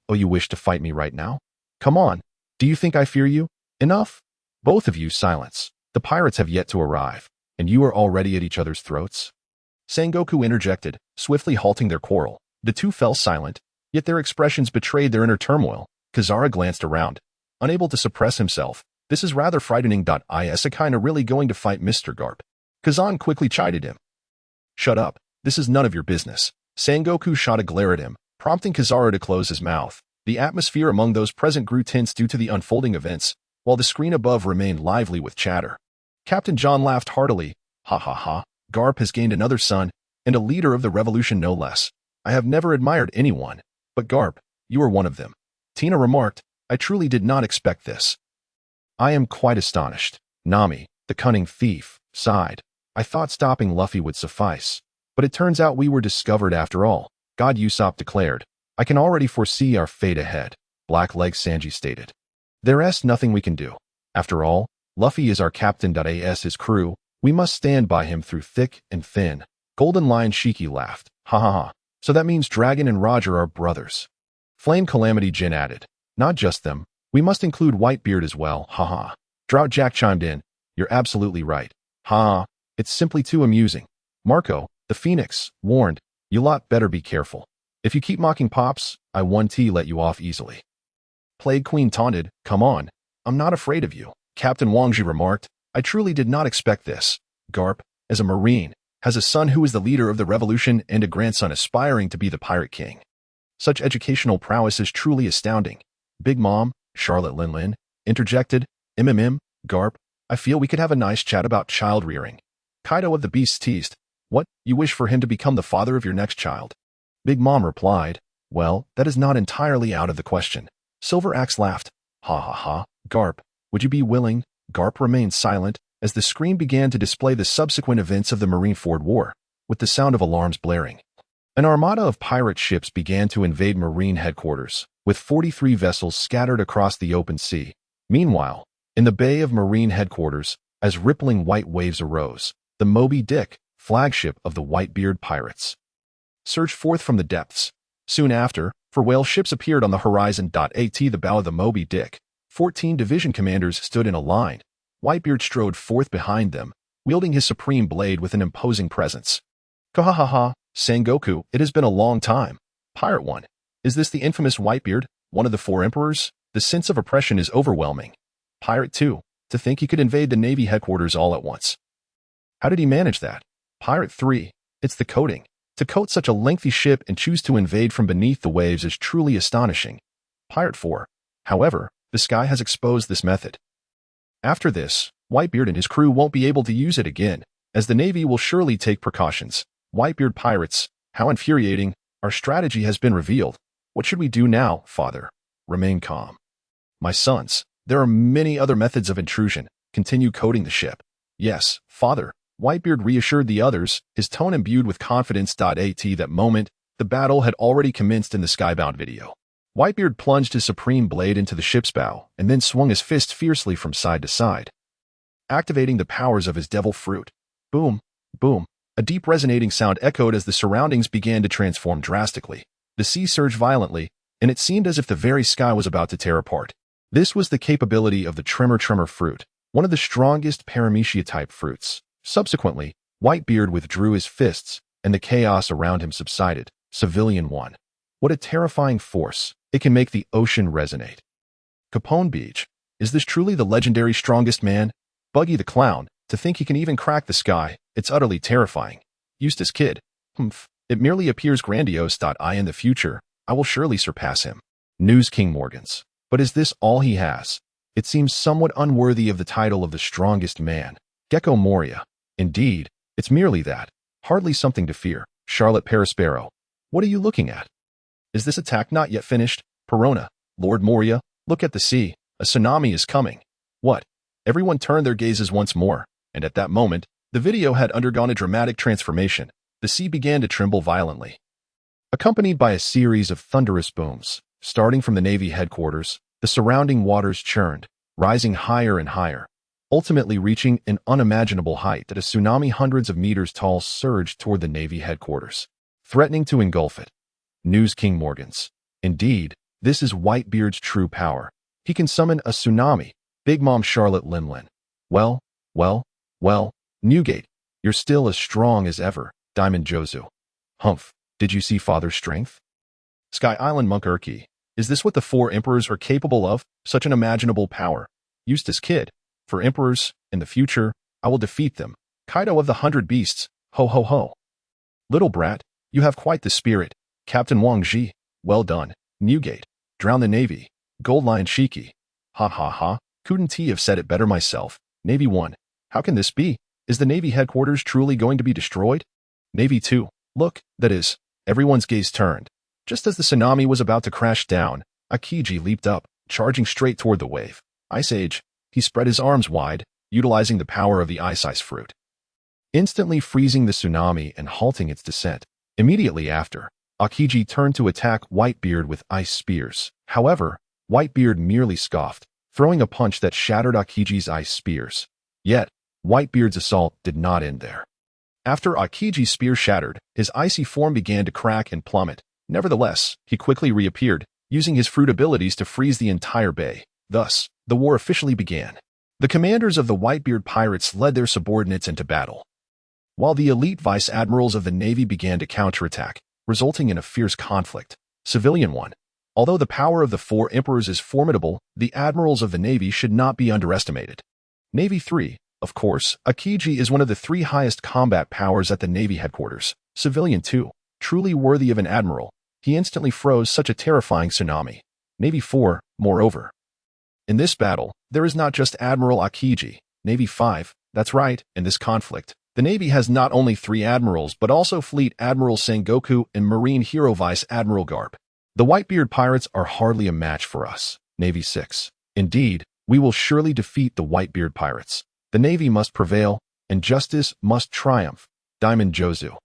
S2: "Oh, you wish to fight me right now? Come on, do you think I fear you? Enough? Both of you silence. The pirates have yet to arrive, and you are already at each other's throats." Sengoku interjected, swiftly halting their quarrel. The two fell silent, yet their expressions betrayed their inner turmoil. Kazara glanced around, unable to suppress himself. This is rather frightening. Is Akainu really going to fight Mr. Garp? Kazan quickly chided him. Shut up, this is none of your business. Sengoku shot a glare at him, prompting Kazara to close his mouth. The atmosphere among those present grew tense due to the unfolding events, while the screen above remained lively with chatter. Captain John laughed heartily. Ha ha ha, Garp has gained another son, and a leader of the revolution no less. I have never admired anyone, but Garp, you are one of them. Tina remarked, I truly did not expect this. I am quite astonished. Nami, the cunning thief, sighed. I thought stopping Luffy would suffice, but it turns out we were discovered after all. God Usopp declared. I can already foresee our fate ahead, Blackleg Sanji stated. There is nothing we can do. After all, Luffy is our captain. As his crew, we must stand by him through thick and thin. Golden Lion Shiki laughed. Ha ha ha. So that means Dragon and Roger are brothers. Flame Calamity Jin added. Not just them. We must include Whitebeard as well. Ha ha. Drought Jack chimed in. You're absolutely right. Ha. It's simply too amusing. Marco, the Phoenix, warned. You lot better be careful. If you keep mocking Pops, I won't let you off easily. Plague Queen taunted. Come on. I'm not afraid of you. Captain Wangji remarked. I truly did not expect this. Garp, as a Marine, has a son who is the leader of the revolution and a grandson aspiring to be the Pirate King. Such educational prowess is truly astounding. Big Mom, Charlotte Linlin, interjected. Garp, I feel we could have a nice chat about child rearing. Kaido of the Beasts teased. What, you wish for him to become the father of your next child? Big Mom replied. Well, that is not entirely out of the question. Silver Axe laughed. Ha ha ha, Garp, would you be willing? Garp remained silent as the screen began to display the subsequent events of the Marineford War, with the sound of alarms blaring. An armada of pirate ships began to invade Marine headquarters, with 43 vessels scattered across the open sea. Meanwhile, in the bay of Marine headquarters, as rippling white waves arose, the Moby Dick, flagship of the Whitebeard pirates, surged forth from the depths. Soon after, 4 whale ships appeared on the horizon. At the bow of the Moby Dick, 14 division commanders stood in a line. Whitebeard strode forth behind them, wielding his supreme blade with an imposing presence. Kahahaha, Sengoku, it has been a long time. Pirate One, is this the infamous Whitebeard, one of the 4 emperors? The sense of oppression is overwhelming. Pirate 2, to think he could invade the Navy headquarters all at once. How did he manage that? Pirate 3, it's the coating. To coat such a lengthy ship and choose to invade from beneath the waves is truly astonishing. Pirate 4, however, the sky has exposed this method. After this, Whitebeard and his crew won't be able to use it again, as the Navy will surely take precautions. Whitebeard pirates, how infuriating. Our strategy has been revealed. What should we do now, father? Remain calm. My sons, there are many other methods of intrusion. Continue coating the ship. Yes, father. Whitebeard reassured the others, his tone imbued with confidence. At that moment, the battle had already commenced in the skybound video. Whitebeard plunged his supreme blade into the ship's bow and then swung his fist fiercely from side to side, activating the powers of his devil fruit. Boom, boom. A deep resonating sound echoed as the surroundings began to transform drastically. The sea surged violently, and it seemed as if the very sky was about to tear apart. This was the capability of the Tremor fruit, one of the strongest Paramecia-type fruits. Subsequently, Whitebeard withdrew his fists, and the chaos around him subsided. Civilian 1. What a terrifying force. It can make the ocean resonate. Capone Beach. Is this truly the legendary strongest man? Buggy the Clown. To think he can even crack the sky. It's utterly terrifying. Eustace Kid. It merely appears grandiose. In the future, I will surely surpass him. News King Morgans. But is this all he has? It seems somewhat unworthy of the title of the strongest man. Gecko Moria. Indeed, it's merely that. Hardly something to fear. Charlotte Perisparrow. What are you looking at? Is this attack not yet finished? Perona. Lord Moria, look at the sea. A tsunami is coming. What? Everyone turned their gazes once more, and at that moment, The video had undergone a dramatic transformation. The sea began to tremble violently, accompanied by a series of thunderous booms. Starting from the Navy headquarters, the surrounding waters churned, rising higher and higher, ultimately reaching an unimaginable height that a tsunami hundreds of meters tall surged toward the Navy headquarters, threatening to engulf it. News King Morgans. Indeed, this is Whitebeard's true power. He can summon a tsunami. Big Mom Charlotte Linlin. Well, Newgate, you're still as strong as ever, Diamond Jozu. Humph, did you see Father's strength? Sky Island Monk Urki. Is this what the 4 emperors are capable of? Such an imaginable power. Eustace Kid. For emperors, in the future, I will defeat them. Kaido of the 100 Beasts. Ho ho ho. Little brat, you have quite the spirit. Captain Wang Ji. Well done. Newgate. Drown the Navy. Gold Lion Shiki. Ha ha ha. Couldn't he have said it better myself? Navy 1. How can this be? Is the Navy headquarters truly going to be destroyed? Navy 2. Look, that is. Everyone's gaze turned. Just as the tsunami was about to crash down, Akiji leaped up, charging straight toward the wave. Ice Age. He spread his arms wide, utilizing the power of the Ice Fruit, instantly freezing the tsunami and halting its descent. Immediately after, Akiji turned to attack Whitebeard with ice spears. However, Whitebeard merely scoffed, throwing a punch that shattered Akiji's ice spears. Yet, Whitebeard's assault did not end there. After Akiji's spear shattered, his icy form began to crack and plummet. Nevertheless, he quickly reappeared, using his fruit abilities to freeze the entire bay. Thus, the war officially began. The commanders of the Whitebeard pirates led their subordinates into battle, while the elite vice admirals of the Navy began to counterattack, resulting in a fierce conflict. Civilian 1. Although the power of the 4 emperors is formidable, the admirals of the Navy should not be underestimated. Navy 3. Of course, Akiji is one of the 3 highest combat powers at the Navy headquarters. Civilian 2. Truly worthy of an admiral. He instantly froze such a terrifying tsunami. Navy 4. Moreover, in this battle, there is not just Admiral Akiji. Navy 5. That's right, in this conflict, the Navy has not only 3 admirals but also Fleet Admiral Sengoku and Marine Hero Vice Admiral Garp. The Whitebeard pirates are hardly a match for us. Navy 6. Indeed, we will surely defeat the Whitebeard pirates. The Navy must prevail, and justice must triumph. Diamond Jozu.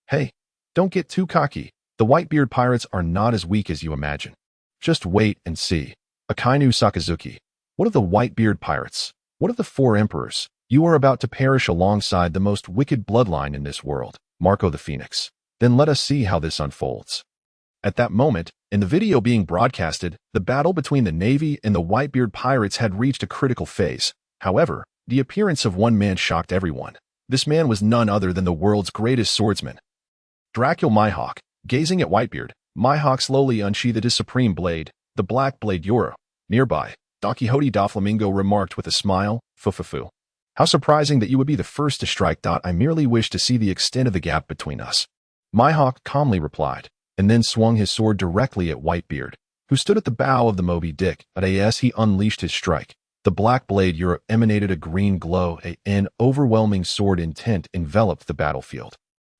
S2: Hey, don't get too cocky. The Whitebeard pirates are not as weak as you imagine. Just wait and see. Akainu Sakazuki. What of the Whitebeard pirates? What of the 4 emperors? You are about to perish alongside the most wicked bloodline in this world, Marco the Phoenix. Then let us see how this unfolds. At that moment, in the video being broadcasted, the battle between the Navy and the Whitebeard pirates had reached a critical phase. However, the appearance of one man shocked everyone. This man was none other than the world's greatest swordsman, Dracula Mihawk. Gazing at Whitebeard, Mihawk slowly unsheathed his supreme blade, the Black Blade Yoro. Nearby, Don Quixote Doflamingo remarked with a smile, "Fufufu. How surprising that you would be the first to strike. I merely wish to see the extent of the gap between us." Mihawk calmly replied, and then swung his sword directly at Whitebeard, who stood at the bow of the Moby Dick. But as he unleashed his strike, the Black Blade Yoro emanated a green glow. An overwhelming sword intent enveloped the battlefield,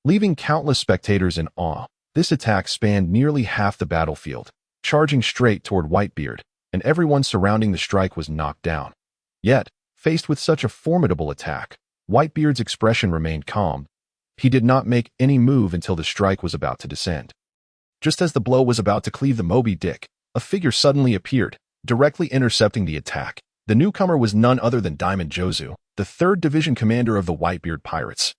S2: leaving countless spectators in awe. This attack spanned nearly half the battlefield, charging straight toward Whitebeard, and everyone surrounding the strike was knocked down. Yet, faced with such a formidable attack, Whitebeard's expression remained calm. He did not make any move until the strike was about to descend. Just as the blow was about to cleave the Moby Dick, a figure suddenly appeared, directly intercepting the attack. The newcomer was none other than Diamond Jozu, the 3rd Division commander of the Whitebeard pirates.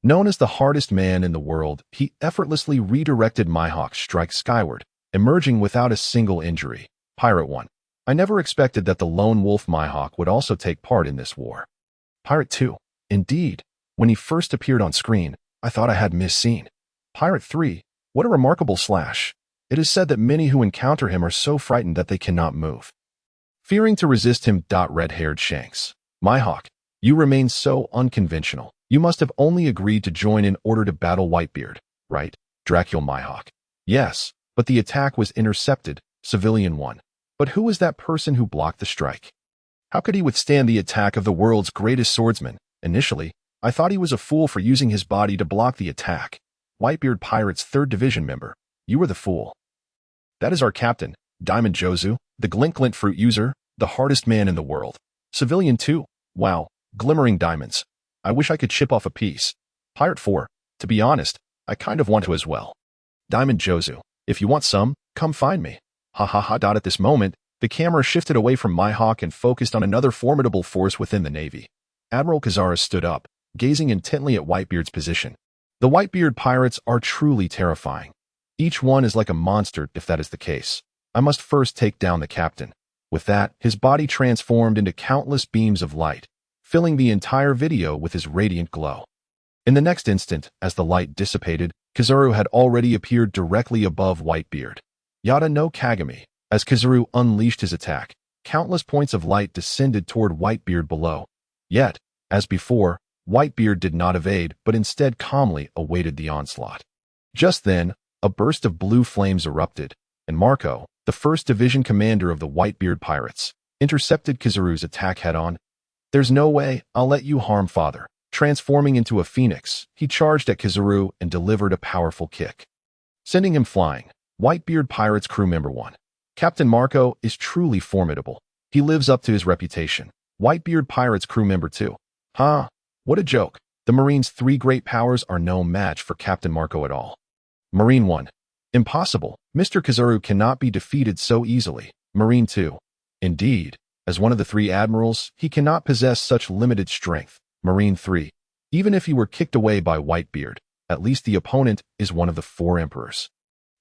S2: Known as the hardest man in the world, he effortlessly redirected Mihawk's strike skyward, emerging without a single injury. Pirate 1. I never expected that the lone wolf Mihawk would also take part in this war. Pirate 2. Indeed, when he first appeared on screen, I thought I had misseen. Pirate 3. What a remarkable slash. It is said that many who encounter him are so frightened that they cannot move, fearing to resist him. Red-haired Shanks. Mihawk, you remain so unconventional. You must have only agreed to join in order to battle Whitebeard, right? Dracula Mihawk. Yes, but the attack was intercepted. Civilian 1. But who was that person who blocked the strike? How could he withstand the attack of the world's greatest swordsman? Initially, I thought he was a fool for using his body to block the attack. Whitebeard Pirates 3rd Division member. You were the fool. That is our captain, Diamond Jozu, the glint fruit user, the hardest man in the world. Civilian 2. Wow, glimmering diamonds. I wish I could chip off a piece. Pirate 4. To be honest, I kind of want to as well. Diamond Jozu. If you want some, come find me. Hahaha. At this moment, the camera shifted away from Mihawk and focused on another formidable force within the Navy. Admiral Kizaru stood up, gazing intently at Whitebeard's position. The Whitebeard pirates are truly terrifying. Each one is like a monster if that is the case. I must first take down the captain. With that, his body transformed into countless beams of light, filling the entire video with his radiant glow. In the next instant, as the light dissipated, Kizaru had already appeared directly above Whitebeard. Yada no Kagami. As Kizaru unleashed his attack, countless points of light descended toward Whitebeard below. Yet, as before, Whitebeard did not evade, but instead calmly awaited the onslaught. Just then, a burst of blue flames erupted, and Marco, the 1st Division commander of the Whitebeard pirates, intercepted Kizaru's attack head-on. There's no way I'll let you harm Father. Transforming into a phoenix, he charged at Kizaru and delivered a powerful kick, sending him flying. Whitebeard Pirates Crew Member 1. Captain Marco is truly formidable. He lives up to his reputation. Whitebeard Pirates Crew Member 2. What a joke. The Marine's 3 great powers are no match for Captain Marco at all. Marine 1. Impossible. Mr. Kizaru cannot be defeated so easily. Marine 2. Indeed, as one of the 3 admirals, he cannot possess such limited strength. Marine 3. Even if he were kicked away by Whitebeard, at least the opponent is one of the 4 emperors.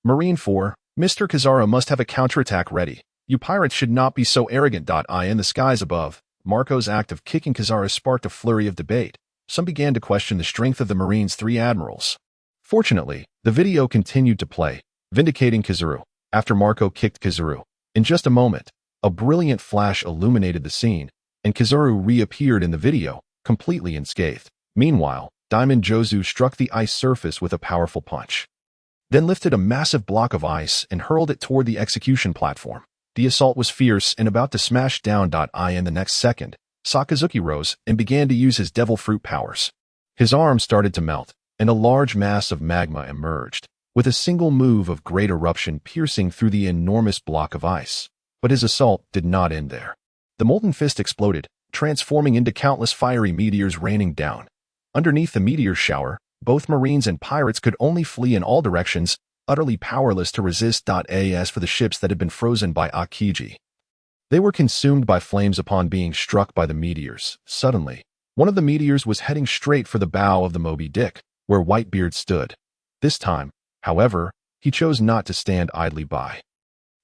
S2: Marine 4. Mr. Kizaru must have a counterattack ready. You pirates should not be so arrogant. Eye in the skies above. Marco's act of kicking Kizaru sparked a flurry of debate. Some began to question the strength of the Marine's 3 admirals. Fortunately, the video continued to play, vindicating Kizaru. After Marco kicked Kizaru, in just a moment, a brilliant flash illuminated the scene, and Kizaru reappeared in the video, completely unscathed. Meanwhile, Diamond Jozu struck the ice surface with a powerful punch, then lifted a massive block of ice and hurled it toward the execution platform. The assault was fierce and about to smash down. In the next second, Sakazuki rose and began to use his devil fruit powers. His arm started to melt, and a large mass of magma emerged, with a single move of great eruption piercing through the enormous block of ice. But his assault did not end there. The molten fist exploded, transforming into countless fiery meteors raining down. Underneath the meteor shower, both Marines and pirates could only flee in all directions, utterly powerless to resist. As for the ships that had been frozen by Akiji, they were consumed by flames upon being struck by the meteors. Suddenly, one of the meteors was heading straight for the bow of the Moby Dick, where Whitebeard stood. This time, however, he chose not to stand idly by.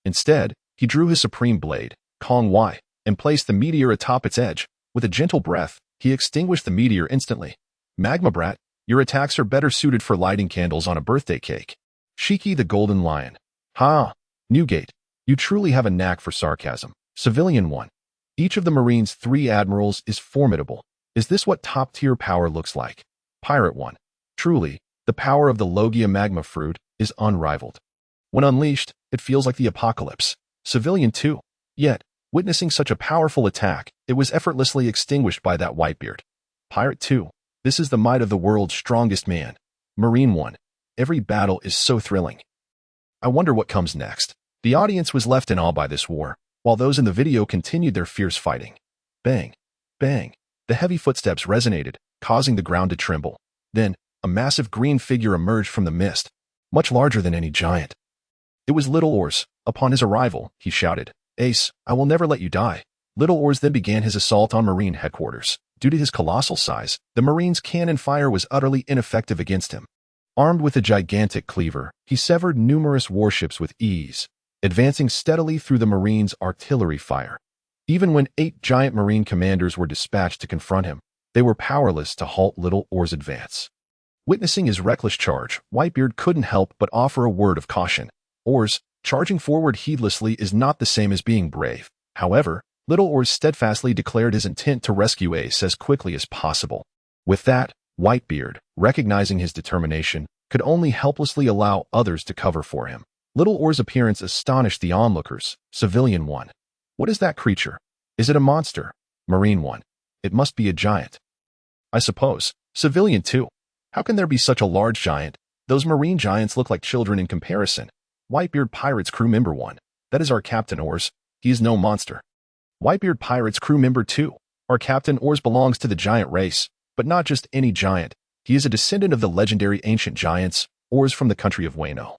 S2: Instead, he drew his supreme blade, Kong Wai, and placed the meteor atop its edge. With a gentle breath, he extinguished the meteor instantly. Magma Brat, your attacks are better suited for lighting candles on a birthday cake. Shiki the Golden Lion. Newgate, you truly have a knack for sarcasm. Civilian 1. Each of the Marines' 3 admirals is formidable. Is this what top-tier power looks like? Pirate 1. Truly, the power of the Logia magma fruit is unrivaled. When unleashed, it feels like the apocalypse. Civilian 2. Yet, witnessing such a powerful attack, it was effortlessly extinguished by that Whitebeard. Pirate 2. This is the might of the world's strongest man. Marine 1. Every battle is so thrilling. I wonder what comes next. The audience was left in awe by this war, while those in the video continued their fierce fighting. Bang! Bang! The heavy footsteps resonated, causing the ground to tremble. Then, a massive green figure emerged from the mist, much larger than any giant. It was Little Oars. Upon his arrival, he shouted, "Ace, I will never let you die." Little Oars then began his assault on Marine headquarters. Due to his colossal size, the Marine's cannon fire was utterly ineffective against him. Armed with a gigantic cleaver, he severed numerous warships with ease, advancing steadily through the Marine's artillery fire. Even when 8 giant Marine commanders were dispatched to confront him, they were powerless to halt Little Oars' advance. Witnessing his reckless charge, Whitebeard couldn't help but offer a word of caution. Oars, charging forward heedlessly is not the same as being brave. However, Little Oars steadfastly declared his intent to rescue Ace as quickly as possible. With that, Whitebeard, recognizing his determination, could only helplessly allow others to cover for him. Little Oars' appearance astonished the onlookers. Civilian 1. What is that creature? Is it a monster? Marine 1. It must be a giant. I suppose. Civilian 2. How can there be such a large giant? Those Marine giants look like children in comparison. Whitebeard Pirates Crew Member 1. That is our Captain Oars. He is no monster. Whitebeard Pirates Crew Member 2. Our Captain Oars belongs to the giant race, but but not just any giant. He is a descendant of the legendary ancient giants, Oars from the country of Wano.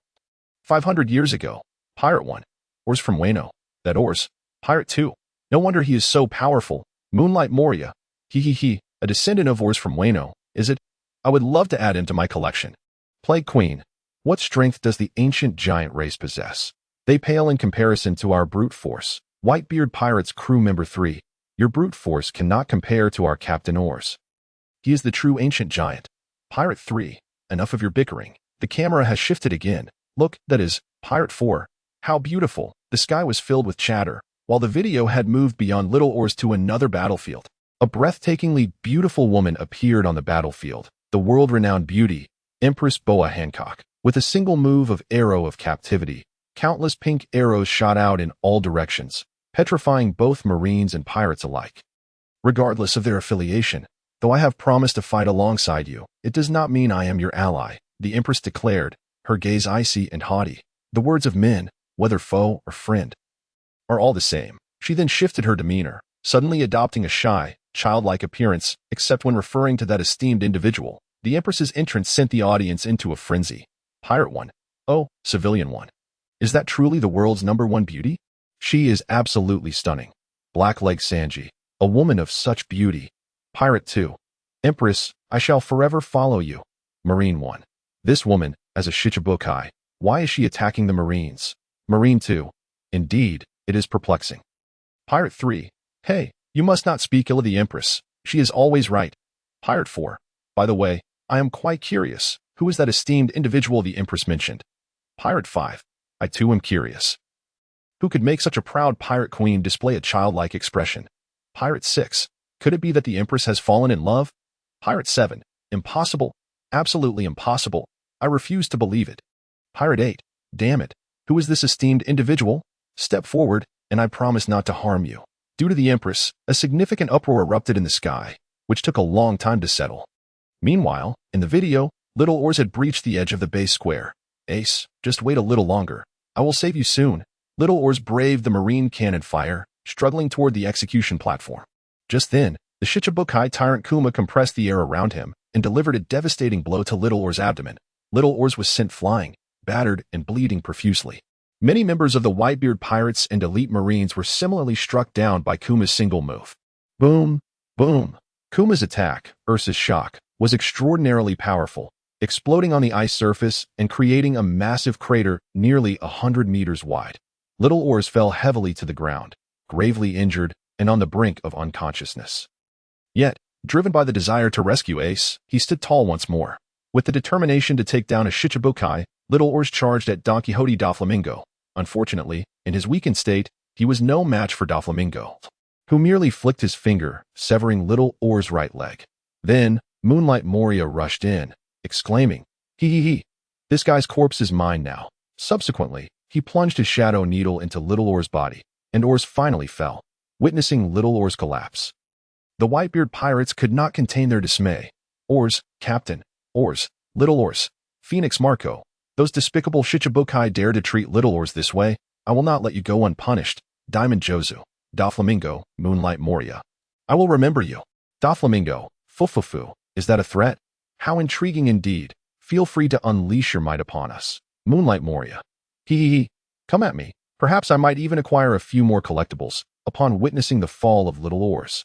S2: 500 years ago, Pirate 1. Oars from Wano. That Oars. Pirate 2. No wonder he is so powerful. Moonlight Moria. He. A descendant of Oars from Wano, is it? I would love to add him to my collection. Plague Queen. What strength does the ancient giant race possess? They pale in comparison to our brute force. Whitebeard Pirates Crew Member 3. Your brute force cannot compare to our Captain Oars. He is the true ancient giant. Pirate 3. Enough of your bickering. The camera has shifted again. Look, that is, Pirate 4. How beautiful. The sky was filled with chatter, while the video had moved beyond Little Oars to another battlefield. A breathtakingly beautiful woman appeared on the battlefield, the world-renowned beauty, Empress Boa Hancock. With a single move of Arrow of Captivity, countless pink arrows shot out in all directions, petrifying both Marines and pirates alike. Regardless of their affiliation, though I have promised to fight alongside you, it does not mean I am your ally, the Empress declared, her gaze icy and haughty. The words of men, whether foe or friend, are all the same. She then shifted her demeanor, suddenly adopting a shy, childlike appearance, except when referring to that esteemed individual. The Empress's entrance sent the audience into a frenzy. Pirate 1. Oh, Civilian 1. Is that truly the world's #1 beauty? She is absolutely stunning. Blackleg Sanji. A woman of such beauty. Pirate 2. Empress, I shall forever follow you. Marine 1. This woman, as a Shichibukai, why is she attacking the Marines? Marine 2. Indeed, it is perplexing. Pirate 3. Hey, you must not speak ill of the Empress. She is always right. Pirate 4. By the way, I am quite curious. Who is that esteemed individual the Empress mentioned? Pirate 5. I too am curious. Who could make such a proud pirate queen display a childlike expression? Pirate 6. Could it be that the Empress has fallen in love? Pirate 7. Impossible. Absolutely impossible. I refuse to believe it. Pirate 8. Damn it. Who is this esteemed individual? Step forward, and I promise not to harm you. Due to the Empress, a significant uproar erupted in the sky, which took a long time to settle. Meanwhile, in the video, Little Oars had breached the edge of the base square. Ace, just wait a little longer. I will save you soon. Little Oars braved the marine cannon fire, struggling toward the execution platform. Just then, the Shichibukai tyrant Kuma compressed the air around him and delivered a devastating blow to Little Oars' abdomen. Little Oars was sent flying, battered and bleeding profusely. Many members of the Whitebeard Pirates and elite Marines were similarly struck down by Kuma's single move. Boom, boom. Kuma's attack, Ursa's shock, was extraordinarily powerful, exploding on the ice surface and creating a massive crater nearly 100 meters wide. Little Oars fell heavily to the ground, gravely injured and on the brink of unconsciousness. Yet, driven by the desire to rescue Ace, he stood tall once more. With the determination to take down a Shichibukai, Little Oars charged at Don Quixote Doflamingo. Unfortunately, in his weakened state, he was no match for Doflamingo, who merely flicked his finger, severing Little Oars' right leg. Then, Moonlight Moria rushed in, exclaiming, He, this guy's corpse is mine now. Subsequently, he plunged his shadow needle into Little Oars' body, and Oars finally fell, witnessing Little Oars collapse. The Whitebeard Pirates could not contain their dismay. Oars, Captain, Oars, Little Oars, Phoenix Marco, those despicable Shichibukai dare to treat Little Oars this way. I will not let you go unpunished. Diamond Jozu, Doflamingo, Moonlight Moria. I will remember you. Doflamingo, Fufufu, is that a threat? How intriguing indeed. Feel free to unleash your might upon us. Moonlight Moria. He. Come at me. Perhaps I might even acquire a few more collectibles, upon witnessing the fall of Little Oars.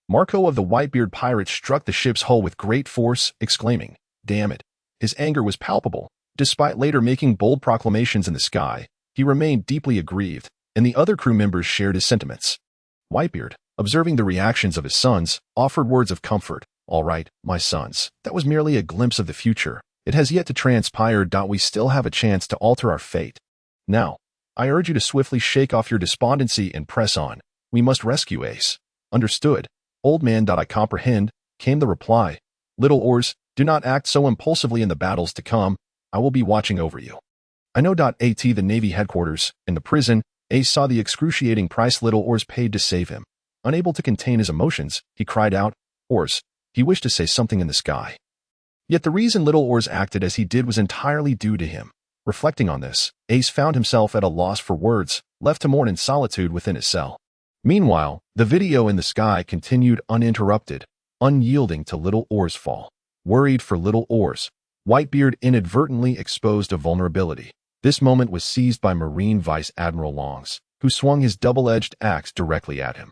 S2: Marco of the Whitebeard Pirates struck the ship's hull with great force, exclaiming, Damn it. His anger was palpable. Despite later making bold proclamations in the sky, he remained deeply aggrieved, and the other crew members shared his sentiments. Whitebeard, observing the reactions of his sons, offered words of comfort. All right, my sons, that was merely a glimpse of the future. It has yet to transpire. We still have a chance to alter our fate. Now, I urge you to swiftly shake off your despondency and press on. We must rescue Ace. Understood. Old man. I comprehend, came the reply. Little Oars, do not act so impulsively in the battles to come. I will be watching over you. I know. At the Navy headquarters, in the prison, Ace saw the excruciating price Little Oars paid to save him. Unable to contain his emotions, he cried out, Oars. He wished to say something in the sky. Yet the reason Little Oars acted as he did was entirely due to him. Reflecting on this, Ace found himself at a loss for words, left to mourn in solitude within his cell. Meanwhile, the video in the sky continued uninterrupted. unyielding to Little Oar's fall. Worried for Little Oars, Whitebeard inadvertently exposed a vulnerability. This moment was seized by Marine Vice Admiral Longs, who swung his double-edged axe directly at him.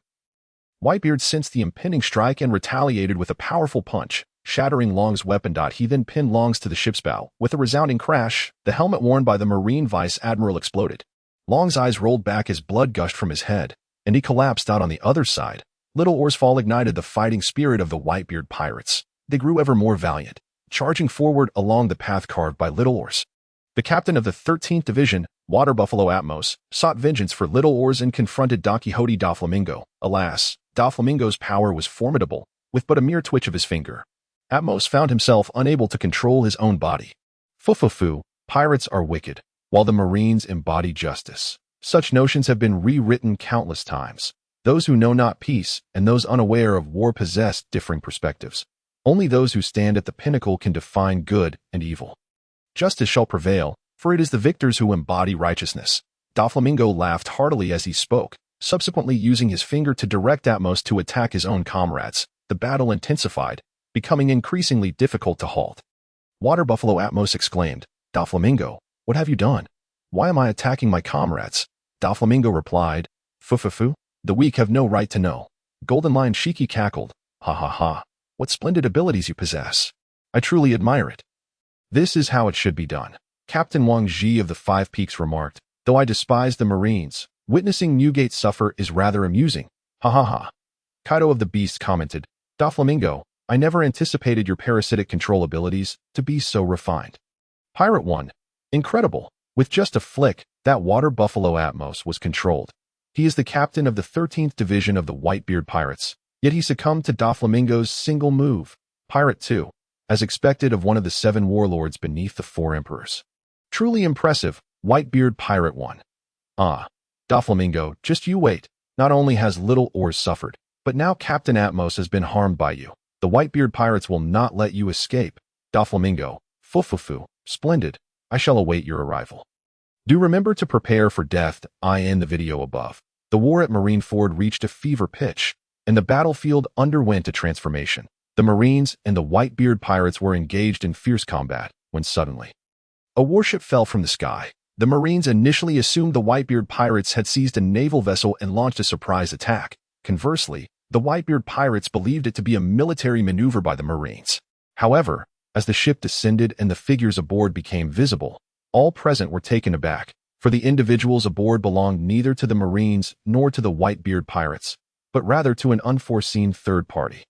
S2: Whitebeard sensed the impending strike and retaliated with a powerful punch, shattering Long's weapon. He then pinned Longs to the ship's bow. With a resounding crash, the helmet worn by the Marine Vice Admiral exploded. Long's eyes rolled back as blood gushed from his head, and he collapsed out on the other side. Little Oar's fall ignited the fighting spirit of the Whitebeard pirates. They grew ever more valiant, charging forward along the path carved by Little Oars. The captain of the 13th Division, Water Buffalo Atmos, sought vengeance for Little Oars and confronted Don Quixote Doflamingo. Alas, Doflamingo's power was formidable, with but a mere twitch of his finger. Atmos found himself unable to control his own body. Fufufu, pirates are wicked, while the Marines embody justice. Such notions have been rewritten countless times. Those who know not peace and those unaware of war possess differing perspectives. Only those who stand at the pinnacle can define good and evil. Justice shall prevail, for it is the victors who embody righteousness. Doflamingo laughed heartily as he spoke, subsequently using his finger to direct Atmos to attack his own comrades. The battle intensified, becoming increasingly difficult to halt. Water Buffalo Atmos exclaimed, "Doflamingo, what have you done? Why am I attacking my comrades?" Doflamingo replied, "Fufufu, the weak have no right to know." Golden Lion Shiki cackled, "Ha ha ha, what splendid abilities you possess. I truly admire it." "This is how it should be done," Captain Wang Ji of the Five Peaks remarked, "though I despise the Marines. Witnessing Newgate suffer is rather amusing. Ha ha ha." Kaido of the Beast commented, "Doflamingo, I never anticipated your parasitic control abilities to be so refined." Pirate 1. Incredible. With just a flick, that Water Buffalo Atmos was controlled. He is the captain of the 13th Division of the Whitebeard Pirates, yet he succumbed to Doflamingo's single move. Pirate 2. As expected of one of the 7 warlords beneath the 4 emperors. Truly impressive, Whitebeard Pirate 1. Ah, Doflamingo, just you wait. Not only has Little Oars suffered, but now Captain Atmos has been harmed by you. The Whitebeard Pirates will not let you escape. Doflamingo, Fufufu, splendid. I shall await your arrival. Do remember to prepare for death. I end the video above. The war at Marineford reached a fever pitch, and the battlefield underwent a transformation. The Marines and the Whitebeard Pirates were engaged in fierce combat, when suddenly a warship fell from the sky. The Marines initially assumed the Whitebeard Pirates had seized a naval vessel and launched a surprise attack. Conversely, the Whitebeard Pirates believed it to be a military maneuver by the Marines. However, as the ship descended and the figures aboard became visible, all present were taken aback, for the individuals aboard belonged neither to the Marines nor to the Whitebeard Pirates, but rather to an unforeseen third party.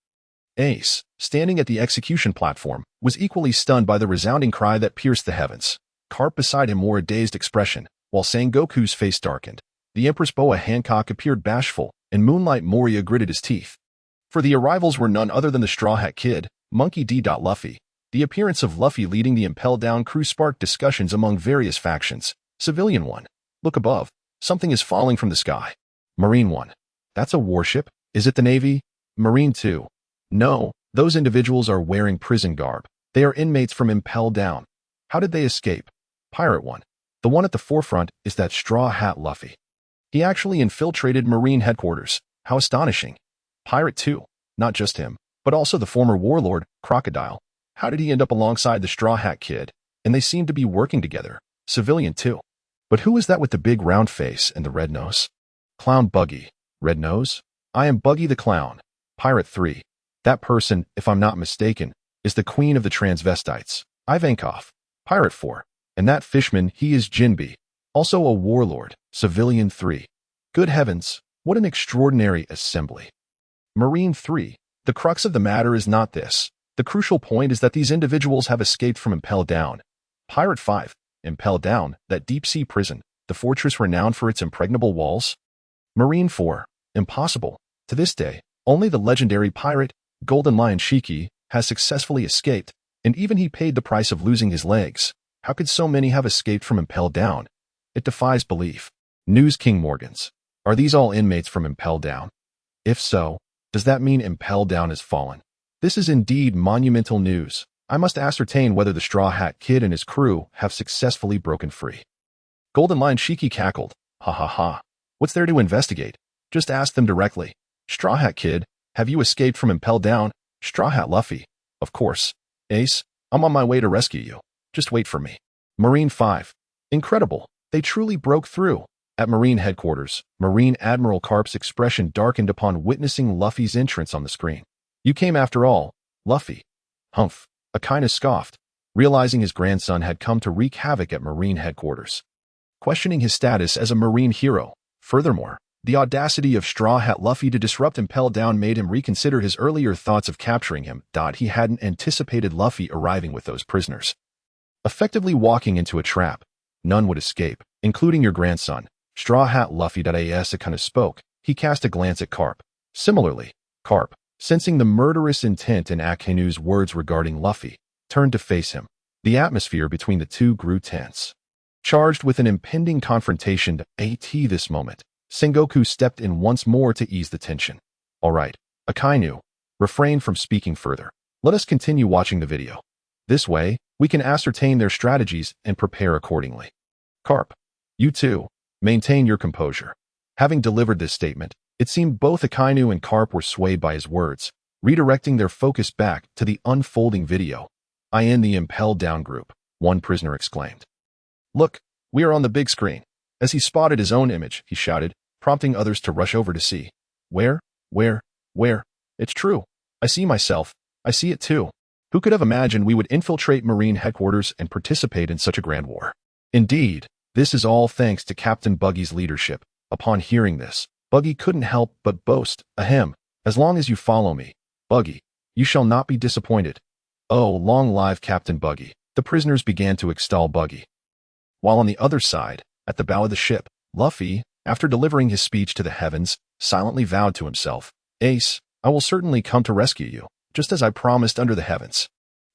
S2: Ace, standing at the execution platform, was equally stunned by the resounding cry that pierced the heavens. Carp beside him wore a dazed expression, while Sangoku's face darkened. The Empress Boa Hancock appeared bashful, and Moonlight Moria gritted his teeth. For the arrivals were none other than the Straw Hat Kid, Monkey D. Luffy. The appearance of Luffy leading the Impel Down crew sparked discussions among various factions. Civilian 1. Look above. Something is falling from the sky. Marine 1. That's a warship. Is it the Navy? Marine 2. No, those individuals are wearing prison garb. They are inmates from Impel Down. How did they escape? Pirate 1. The one at the forefront is that Straw Hat Luffy. He actually infiltrated Marine headquarters. How astonishing. Pirate 2. Not just him, but also the former warlord, Crocodile. How did he end up alongside the Straw Hat Kid? And they seem to be working together. Civilian 2. But who is that with the big round face and the red nose? Clown Buggy. Red nose? I am Buggy the Clown. Pirate 3. That person, if I'm not mistaken, is the queen of the transvestites, Ivankov. Pirate 4. And that fishman, he is Jinbe. Also a warlord. Civilian 3. Good heavens, what an extraordinary assembly. Marine 3. The crux of the matter is not this. The crucial point is that these individuals have escaped from Impel Down. Pirate 5. Impel Down, that deep-sea prison, the fortress renowned for its impregnable walls. Marine 4. Impossible. To this day, only the legendary pirate, Golden Lion Shiki, has successfully escaped, and even he paid the price of losing his legs. How could so many have escaped from Impel Down? It defies belief. News King Morgans. Are these all inmates from Impel Down? If so, does that mean Impel Down has fallen? This is indeed monumental news. I must ascertain whether the Straw Hat Kid and his crew have successfully broken free. Golden Lion Shiki cackled. Ha ha ha. What's there to investigate? Just ask them directly. Straw Hat Kid, have you escaped from Impel Down? Straw Hat Luffy. Of course. Ace, I'm on my way to rescue you. Just wait for me. Marine 5. Incredible. They truly broke through. At Marine headquarters, Marine Admiral Carp's expression darkened upon witnessing Luffy's entrance on the screen. You came after all, Luffy. Humph. Akainu scoffed, realizing his grandson had come to wreak havoc at Marine headquarters, questioning his status as a Marine hero. Furthermore, the audacity of Straw Hat Luffy to disrupt Impel Down made him reconsider his earlier thoughts of capturing him. He hadn't anticipated Luffy arriving with those prisoners, effectively walking into a trap. None would escape, including your grandson. Straw Hat Luffy. Akainu spoke. He cast a glance at Carp. Similarly, Carp, sensing the murderous intent in Akainu's words regarding Luffy, turned to face him. The atmosphere between the two grew tense, charged with an impending confrontation. This moment, Sengoku stepped in once more to ease the tension. All right, Akainu, refrain from speaking further. Let us continue watching the video. This way, we can ascertain their strategies and prepare accordingly. Carp, you too, maintain your composure. Having delivered this statement, it seemed both Akainu and Carp were swayed by his words, redirecting their focus back to the unfolding video. I am the Impel Down group, one prisoner exclaimed. Look, we are on the big screen. As he spotted his own image, he shouted, prompting others to rush over to see. Where? It's true. I see myself. I see it too. Who could have imagined we would infiltrate Marine headquarters and participate in such a grand war? Indeed, this is all thanks to Captain Buggy's leadership. Upon hearing this, Buggy couldn't help but boast, ahem, as long as you follow me, Buggy, you shall not be disappointed. Oh, long live Captain Buggy. The prisoners began to extol Buggy. While on the other side, at the bow of the ship, Luffy, after delivering his speech to the heavens, silently vowed to himself, Ace, I will certainly come to rescue you, just as I promised under the heavens.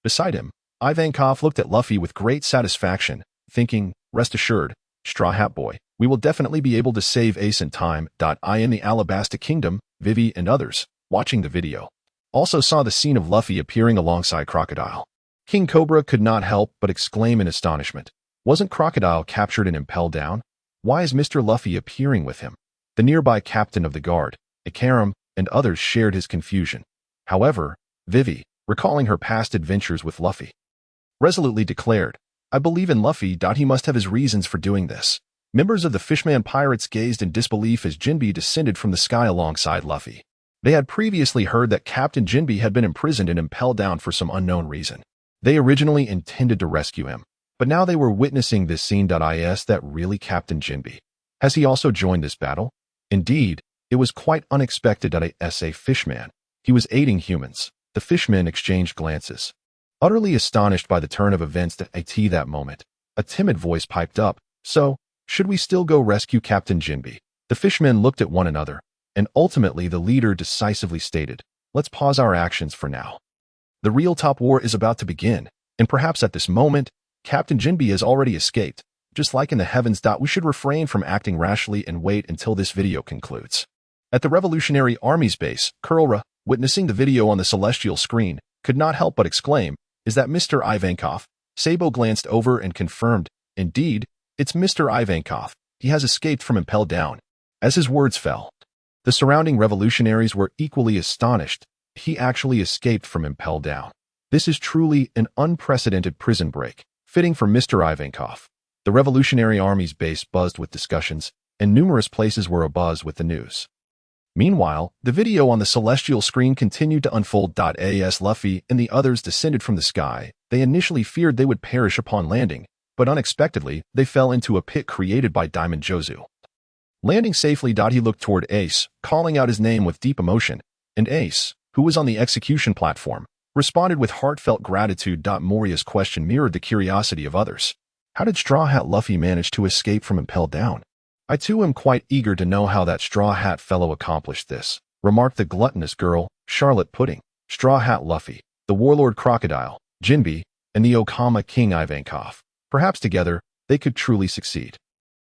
S2: Beside him, Ivankov looked at Luffy with great satisfaction, thinking, rest assured, Straw Hat Boy, we will definitely be able to save Ace in time. I in the Alabasta Kingdom, Vivi and others, watching the video, also saw the scene of Luffy appearing alongside Crocodile. King Cobra could not help but exclaim in astonishment. Wasn't Crocodile captured in Impel Down? Why is Mr. Luffy appearing with him? The nearby captain of the guard, Ikaram, and others shared his confusion. However, Vivi, recalling her past adventures with Luffy, resolutely declared, I believe in Luffy. He must have his reasons for doing this. Members of the Fishman Pirates gazed in disbelief as Jinbe descended from the sky alongside Luffy. They had previously heard that Captain Jinbe had been imprisoned in Impel Down for some unknown reason. They originally intended to rescue him, but now they were witnessing this scene. Is that really Captain Jinbe? Has he also joined this battle? Indeed, it was quite unexpected. As a fishman, he was aiding humans. The fishmen exchanged glances, utterly astonished by the turn of events. That moment, a timid voice piped up, so, should we still go rescue Captain Jinbe? The fishmen looked at one another, and ultimately the leader decisively stated, let's pause our actions for now. The real top war is about to begin, and perhaps at this moment, Captain Jinbe has already escaped. Just like in the heavens. We should refrain from acting rashly and wait until this video concludes. At the Revolutionary Army's base, Kurlra, witnessing the video on the celestial screen, could not help but exclaim, is that Mr. Ivankov? Sabo glanced over and confirmed, indeed, it's Mr. Ivankov. He has escaped from Impel Down. As his words fell, the surrounding revolutionaries were equally astonished. He actually escaped from Impel Down. This is truly an unprecedented prison break, fitting for Mr. Ivankov. The Revolutionary Army's base buzzed with discussions, and numerous places were abuzz with the news. Meanwhile, the video on the celestial screen continued to unfold. As Luffy and the others descended from the sky, they initially feared they would perish upon landing, but unexpectedly, they fell into a pit created by Diamond Jozu. Landing safely. He looked toward Ace, calling out his name with deep emotion, and Ace, who was on the execution platform, responded with heartfelt gratitude. Moria's question mirrored the curiosity of others. How did Straw Hat Luffy manage to escape from Impel Down? I too am quite eager to know how that Straw Hat fellow accomplished this, remarked the gluttonous girl, Charlotte Pudding. Straw Hat Luffy, the warlord Crocodile, Jinbe, and the Okama King Ivankov. Perhaps together, they could truly succeed.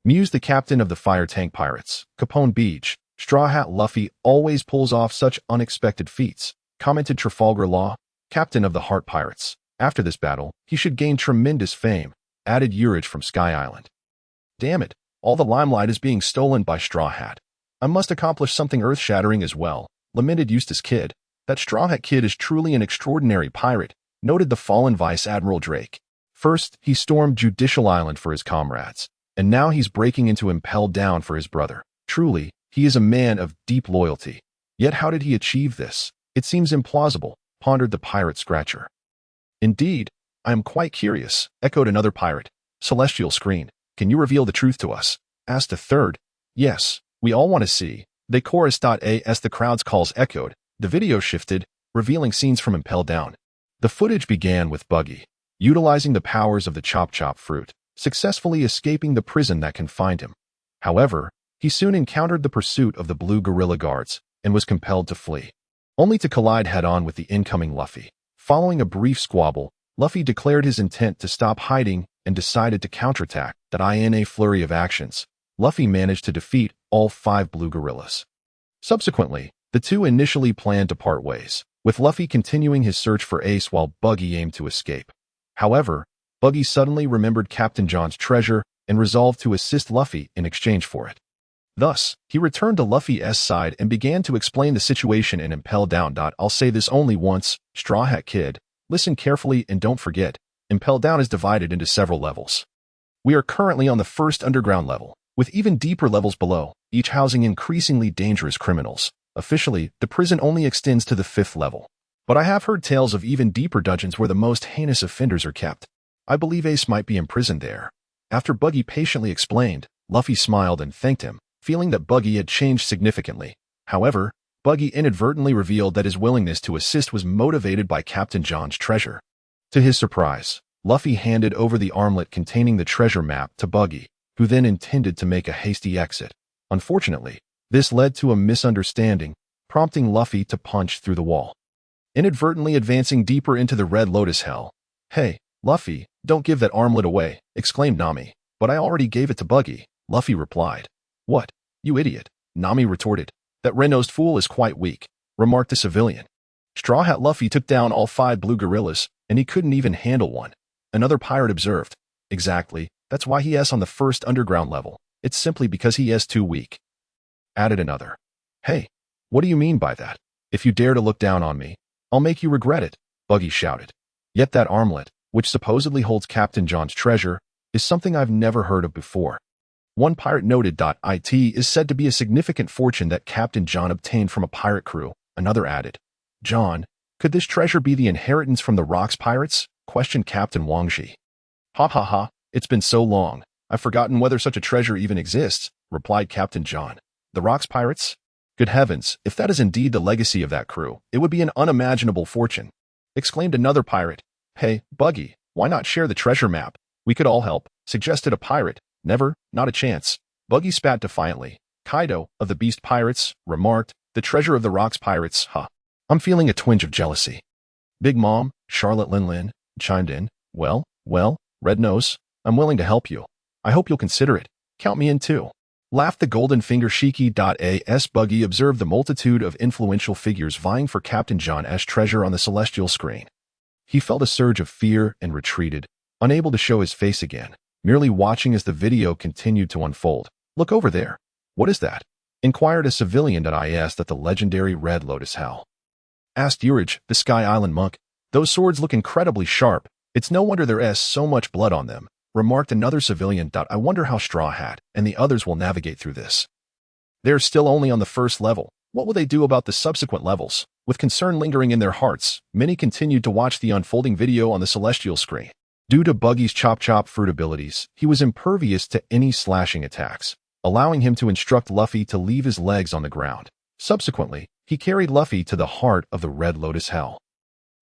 S2: Mused the captain of the fire tank pirates, Capone Beach. Straw Hat Luffy always pulls off such unexpected feats, commented Trafalgar Law, captain of the Heart Pirates. After this battle, he should gain tremendous fame, added Urich from Sky Island. Damn it, all the limelight is being stolen by Straw Hat. I must accomplish something earth-shattering as well, lamented Eustace Kid. That Straw Hat Kid is truly an extraordinary pirate, noted the fallen Vice Admiral Drake. First, he stormed Judicial Island for his comrades, and now he's breaking into Impel Down for his brother. Truly, he is a man of deep loyalty. Yet how did he achieve this? It seems implausible, pondered the pirate Scratcher. Indeed, I am quite curious, echoed another pirate. Celestial Screen, can you reveal the truth to us? Asked a third. Yes, we all want to see. They chorused. As the crowd's calls echoed, the video shifted, revealing scenes from Impel Down. The footage began with Buggy, utilizing the powers of the Chop Chop fruit, successfully escaping the prison that confined him. However, he soon encountered the pursuit of the Blue Gorilla Guards and was compelled to flee, only to collide head-on with the incoming Luffy. Following a brief squabble, Luffy declared his intent to stop hiding and decided to counterattack. In a flurry of actions, Luffy managed to defeat all 5 Blue Gorillas. Subsequently, the two initially planned to part ways, with Luffy continuing his search for Ace while Buggy aimed to escape. However, Buggy suddenly remembered Captain John's treasure and resolved to assist Luffy in exchange for it. Thus, he returned to Luffy's side and began to explain the situation in Impel Down. I'll say this only once, Straw Hat Kid. Listen carefully and don't forget, Impel Down is divided into several levels. We are currently on the first underground level, with even deeper levels below, each housing increasingly dangerous criminals. Officially, the prison only extends to the 5th level. But I have heard tales of even deeper dungeons where the most heinous offenders are kept. I believe Ace might be imprisoned there. After Buggy patiently explained, Luffy smiled and thanked him, feeling that Buggy had changed significantly. However, Buggy inadvertently revealed that his willingness to assist was motivated by Captain John's treasure. To his surprise, Luffy handed over the armlet containing the treasure map to Buggy, who then intended to make a hasty exit. Unfortunately, this led to a misunderstanding, prompting Luffy to punch through the wall, inadvertently advancing deeper into the Red Lotus Hell. Hey, Luffy, don't give that armlet away, exclaimed Nami. But I already gave it to Buggy, Luffy replied. What, you idiot, Nami retorted. That red-nosed fool is quite weak, remarked the civilian. Straw Hat Luffy took down all 5 Blue Gorillas, and he couldn't even handle one. Another pirate observed. Exactly, that's why he is on the first underground level. It's simply because he is too weak. Added another. Hey, what do you mean by that? If you dare to look down on me, I'll make you regret it, Buggy shouted. Yet that armlet, which supposedly holds Captain John's treasure, is something I've never heard of before. One pirate noted. It is said to be a significant fortune that Captain John obtained from a pirate crew, another added. John, could this treasure be the inheritance from the Rocks pirates? Questioned Captain Wangji. Ha, it's been so long, I've forgotten whether such a treasure even exists, replied Captain John. The Rocks pirates? Good heavens, if that is indeed the legacy of that crew, it would be an unimaginable fortune, exclaimed another pirate. Hey, Buggy, why not share the treasure map? We could all help, suggested a pirate. Never, not a chance. Buggy spat defiantly. Kaido, of the Beast Pirates, remarked, the treasure of the Rocks pirates, I'm feeling a twinge of jealousy. Big Mom, Charlotte Lin chimed in. Well, Red Nose, I'm willing to help you. I hope you'll consider it. Count me in too. Laughed the Golden Finger Shiki. As Buggy observed the multitude of influential figures vying for Captain John's treasure on the celestial screen. He felt a surge of fear and retreated, unable to show his face again, merely watching as the video continued to unfold. Look over there. What is that? Inquired a civilian. I asked at the legendary Red Lotus Hell. Asked Urich, the Sky Island monk. Those swords look incredibly sharp. It's no wonder there is so much blood on them, remarked another civilian. I wonder how Straw Hat and the others will navigate through this. They're still only on the first level. What will they do about the subsequent levels? With concern lingering in their hearts, many continued to watch the unfolding video on the celestial screen. Due to Buggy's chop fruit abilities, he was impervious to any slashing attacks, allowing him to instruct Luffy to leave his legs on the ground. Subsequently, he carried Luffy to the heart of the Red Lotus Hell,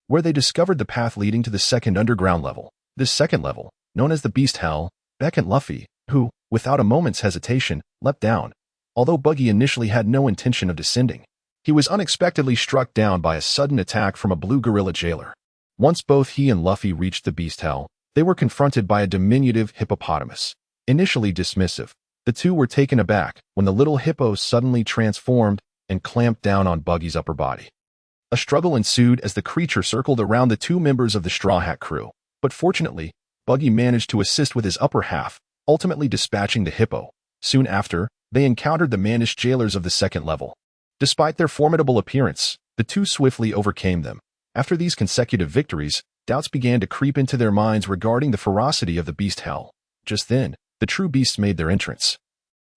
S2: where they discovered the path leading to the second underground level. This second level, known as the Beast Hell, beckoned Luffy, who, without a moment's hesitation, leapt down. Although Buggy initially had no intention of descending, he was unexpectedly struck down by a sudden attack from a Blue Gorilla jailer. Once both he and Luffy reached the Beast Hell, they were confronted by a diminutive hippopotamus. Initially dismissive, the two were taken aback when the little hippo suddenly transformed and clamped down on Buggy's upper body. A struggle ensued as the creature circled around the 2 members of the Straw Hat crew, but fortunately, Buggy managed to assist with his upper half, ultimately dispatching the hippo. Soon after, they encountered the mannish jailers of the second level. Despite their formidable appearance, The two swiftly overcame them. After these consecutive victories, doubts began to creep into their minds regarding the ferocity of the beast hell. Just then, the true beasts made their entrance,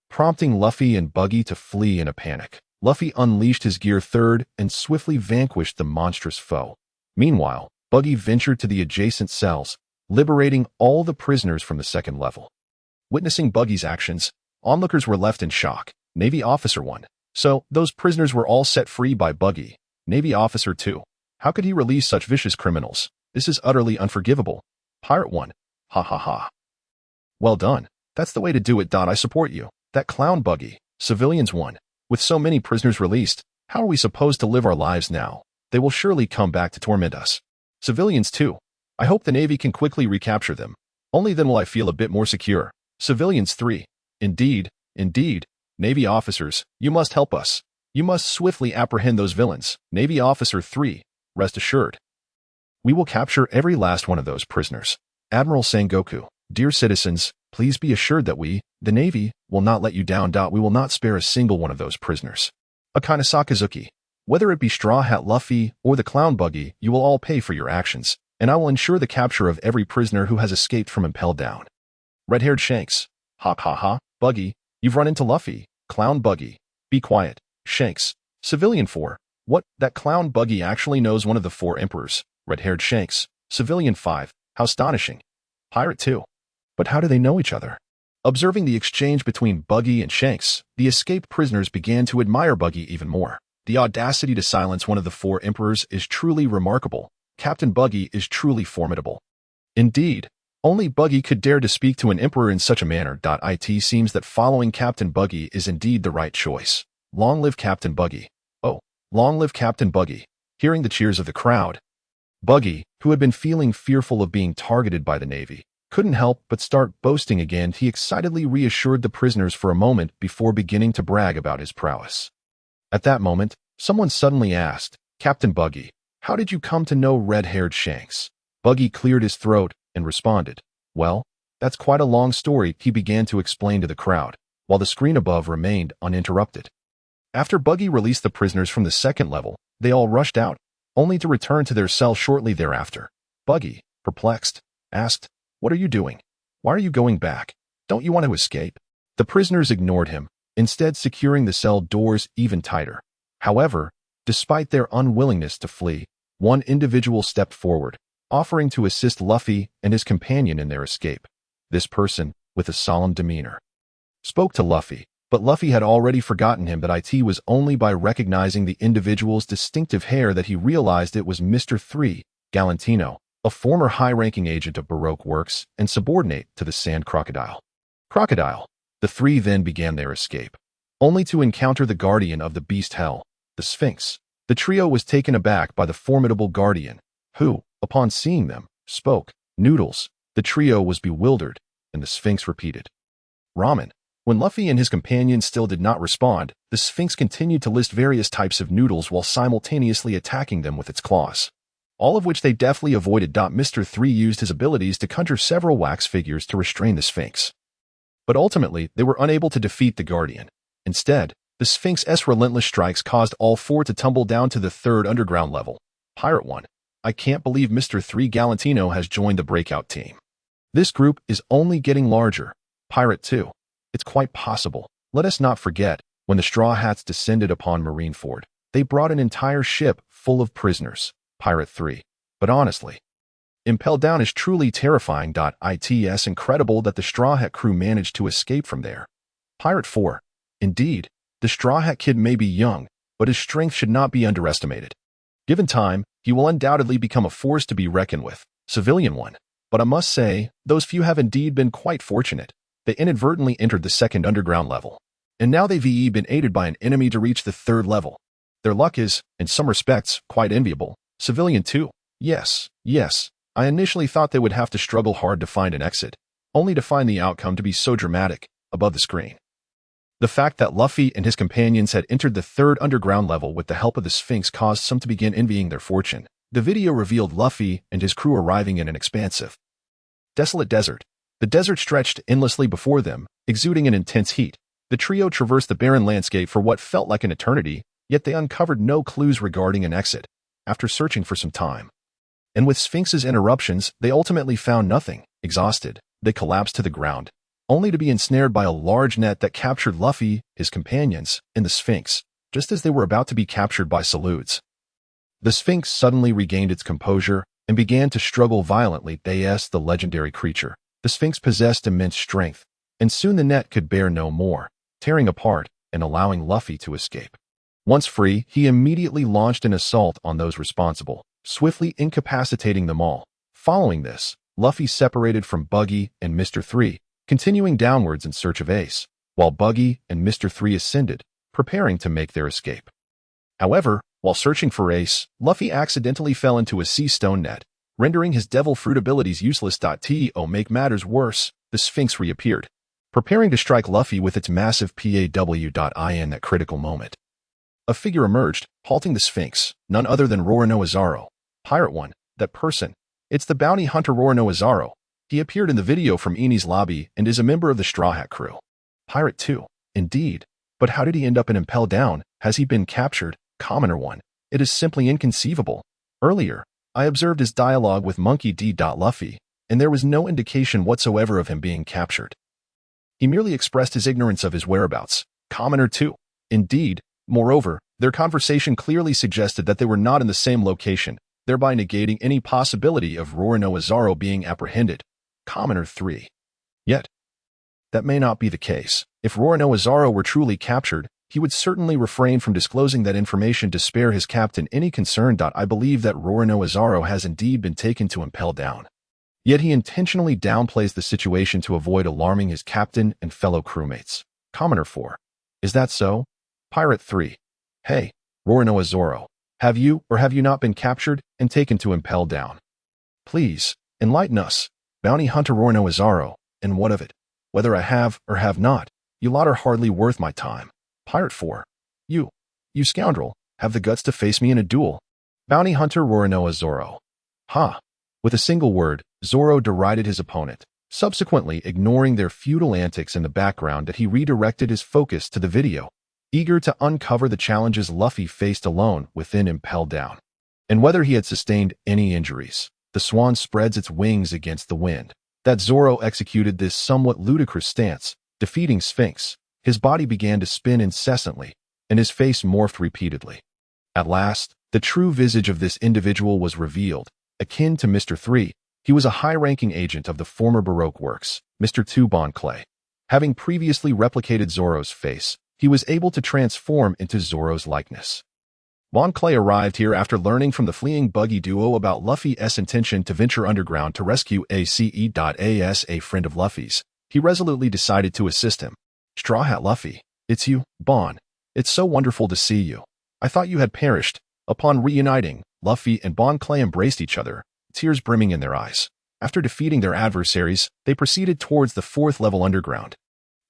S2: prompting Luffy and Buggy to flee in a panic. Luffy unleashed his Gear Third and swiftly vanquished the monstrous foe. Meanwhile, Buggy ventured to the adjacent cells, liberating all the prisoners from the second level. Witnessing Buggy's actions, onlookers were left in shock. Navy Officer 1. So, those prisoners were all set free by Buggy. Navy Officer 2. How could he release such vicious criminals? This is utterly unforgivable. Pirate 1. Hahaha. Well done. That's the way to do it. I support you. That clown Buggy. Civilians 1. With so many prisoners released, how are we supposed to live our lives now? They will surely come back to torment us. Civilians 2. I hope the Navy can quickly recapture them. Only then will I feel a bit more secure. Civilians 3. Indeed. Navy officers, you must help us. You must swiftly apprehend those villains. Navy Officer 3. Rest assured, we will capture every last one of those prisoners. Admiral Sengoku, dear citizens, please be assured that we, the Navy, will not let you down. We will not spare a single one of those prisoners. Akane Sakazuki, whether it be Straw Hat Luffy or the Clown Buggy, you will all pay for your actions, and I will ensure the capture of every prisoner who has escaped from Impel Down. Red-haired Shanks, ha, Buggy, you've run into Luffy. Clown Buggy, be quiet. Shanks, Civilian 4. What, that Clown Buggy actually knows one of the 4 emperors. Red-haired Shanks, Civilian 5. How astonishing. Pirate 2. But how do they know each other? Observing the exchange between Buggy and Shanks, the escaped prisoners began to admire Buggy even more. The audacity to silence one of the 4 emperors is truly remarkable. Captain Buggy is truly formidable. Indeed, only Buggy could dare to speak to an emperor in such a manner. It seems that following Captain Buggy is indeed the right choice. Long live Captain Buggy. Oh, long live Captain Buggy. Hearing the cheers of the crowd, Buggy, who had been feeling fearful of being targeted by the Navy, couldn't help but start boasting again. He excitedly reassured the prisoners for a moment before beginning to brag about his prowess. At that moment, someone suddenly asked, Captain Buggy, how did you come to know red-haired Shanks? Buggy cleared his throat and responded, well, that's quite a long story. He began to explain to the crowd, while the screen above remained uninterrupted. After Buggy released the prisoners from the second level, they all rushed out, only to return to their cell shortly thereafter. Buggy, perplexed, asked, what are you doing? Why are you going back? Don't you want to escape? The prisoners ignored him, instead securing the cell doors even tighter. However, despite their unwillingness to flee, one individual stepped forward, offering to assist Luffy and his companion in their escape. This person, with a solemn demeanor, spoke to Luffy, but Luffy had already forgotten him. That it was only by recognizing the individual's distinctive hair that he realized it was Mr. 3, Galantino, a former high-ranking agent of Baroque Works and subordinate to the Sand Crocodile. The 3 then began their escape, only to encounter the guardian of the beast hell, the Sphinx. The trio was taken aback by the formidable guardian, who, upon seeing them, spoke, Noodles. The trio was bewildered, and the Sphinx repeated, Ramen. When Luffy and his companions still did not respond, the Sphinx continued to list various types of noodles while simultaneously attacking them with its claws, all of which they deftly avoided. Mr. 3 used his abilities to conjure several wax figures to restrain the Sphinx, but ultimately they were unable to defeat the Guardian. Instead, the Sphinx's relentless strikes caused all 4 to tumble down to the 3rd underground level. Pirate 1. I can't believe Mr. 3 Galantino has joined the breakout team. This group is only getting larger. Pirate 2. It's quite possible. Let us not forget, when the Straw Hats descended upon Marineford, they brought an entire ship full of prisoners. Pirate 3. But honestly, Impel Down is truly terrifying. It's incredible that the Straw Hat crew managed to escape from there. Pirate 4. Indeed, the Straw Hat Kid may be young, but his strength should not be underestimated. Given time, he will undoubtedly become a force to be reckoned with. Civilian 1. But I must say, those few have indeed been quite fortunate. They inadvertently entered the 2nd underground level, and now they've been aided by an enemy to reach the 3rd level. Their luck is, in some respects, quite enviable. Civilian 2. Yes. I initially thought they would have to struggle hard to find an exit, only to find the outcome to be so dramatic. Above the screen, the fact that Luffy and his companions had entered the 3rd underground level with the help of the Sphinx caused some to begin envying their fortune. The video revealed Luffy and his crew arriving in an expansive, desolate desert. The desert stretched endlessly before them, exuding an intense heat. The trio traversed the barren landscape for what felt like an eternity, yet they uncovered no clues regarding an exit, after searching for some time. And with Sphinx's interruptions, they ultimately found nothing. Exhausted, they collapsed to the ground, only to be ensnared by a large net that captured Luffy, his companions, and the Sphinx, just as they were about to be captured by Salutes. The Sphinx suddenly regained its composure and began to struggle violently. The legendary creature. The Sphinx possessed immense strength, and soon the net could bear no more, tearing apart and allowing Luffy to escape. Once free, he immediately launched an assault on those responsible, swiftly incapacitating them all. Following this, Luffy separated from Buggy and Mr. 3, continuing downwards in search of Ace, while Buggy and Mr. 3 ascended, preparing to make their escape. However, while searching for Ace, Luffy accidentally fell into a sea stone net, rendering his devil fruit abilities useless. To make matters worse, the Sphinx reappeared, preparing to strike Luffy with its massive PAW.in at critical moment. A figure emerged, halting the Sphinx, none other than Roronoa Zoro. Pirate 1, that person. It's the bounty hunter Roronoa Zoro. He appeared in the video from Eni's lobby and is a member of the Straw Hat crew. Pirate 2, indeed. But how did he end up in Impel Down? Has he been captured? Commoner 1, it is simply inconceivable. Earlier, I observed his dialogue with Monkey D. Luffy, and there was no indication whatsoever of him being captured. He merely expressed his ignorance of his whereabouts. Commoner 2, indeed. Moreover, their conversation clearly suggested that they were not in the same location, thereby negating any possibility of Roronoa Zoro being apprehended. Commoner 3. Yet, that may not be the case. If Roronoa Zoro were truly captured, he would certainly refrain from disclosing that information to spare his captain any concern. I believe that Roronoa Zoro has indeed been taken to Impel Down. Yet he intentionally downplays the situation to avoid alarming his captain and fellow crewmates. Commoner 4. Is that so? Pirate 3. Hey, Roronoa Zoro, have you or have you not been captured and taken to Impel Down? Please, enlighten us, bounty hunter Roronoa Zoro, and what of it? Whether I have or have not, you lot are hardly worth my time. Pirate 4. You scoundrel, have the guts to face me in a duel. Bounty hunter Roronoa Zoro. Ha! With a single word, Zoro derided his opponent, subsequently ignoring their futile antics in the background that he redirected his focus to the video, eager to uncover the challenges Luffy faced alone within Impel Down, and whether he had sustained any injuries. The swan spreads its wings against the wind. That Zoro executed this somewhat ludicrous stance, defeating Sphinx. His body began to spin incessantly, and his face morphed repeatedly. At last, the true visage of this individual was revealed. Akin to Mr. 3, he was a high-ranking agent of the former Baroque works, Mr. 2 Bon Clay. Having previously replicated Zoro's face, he was able to transform into Zoro's likeness. Bon Clay arrived here after learning from the fleeing Buggy duo about Luffy's intention to venture underground to rescue ACE.AS, a friend of Luffy's. He resolutely decided to assist him. Straw Hat Luffy, it's you, Bon. It's so wonderful to see you. I thought you had perished. Upon reuniting, Luffy and Bon Clay embraced each other, tears brimming in their eyes. After defeating their adversaries, they proceeded towards the 4th level underground.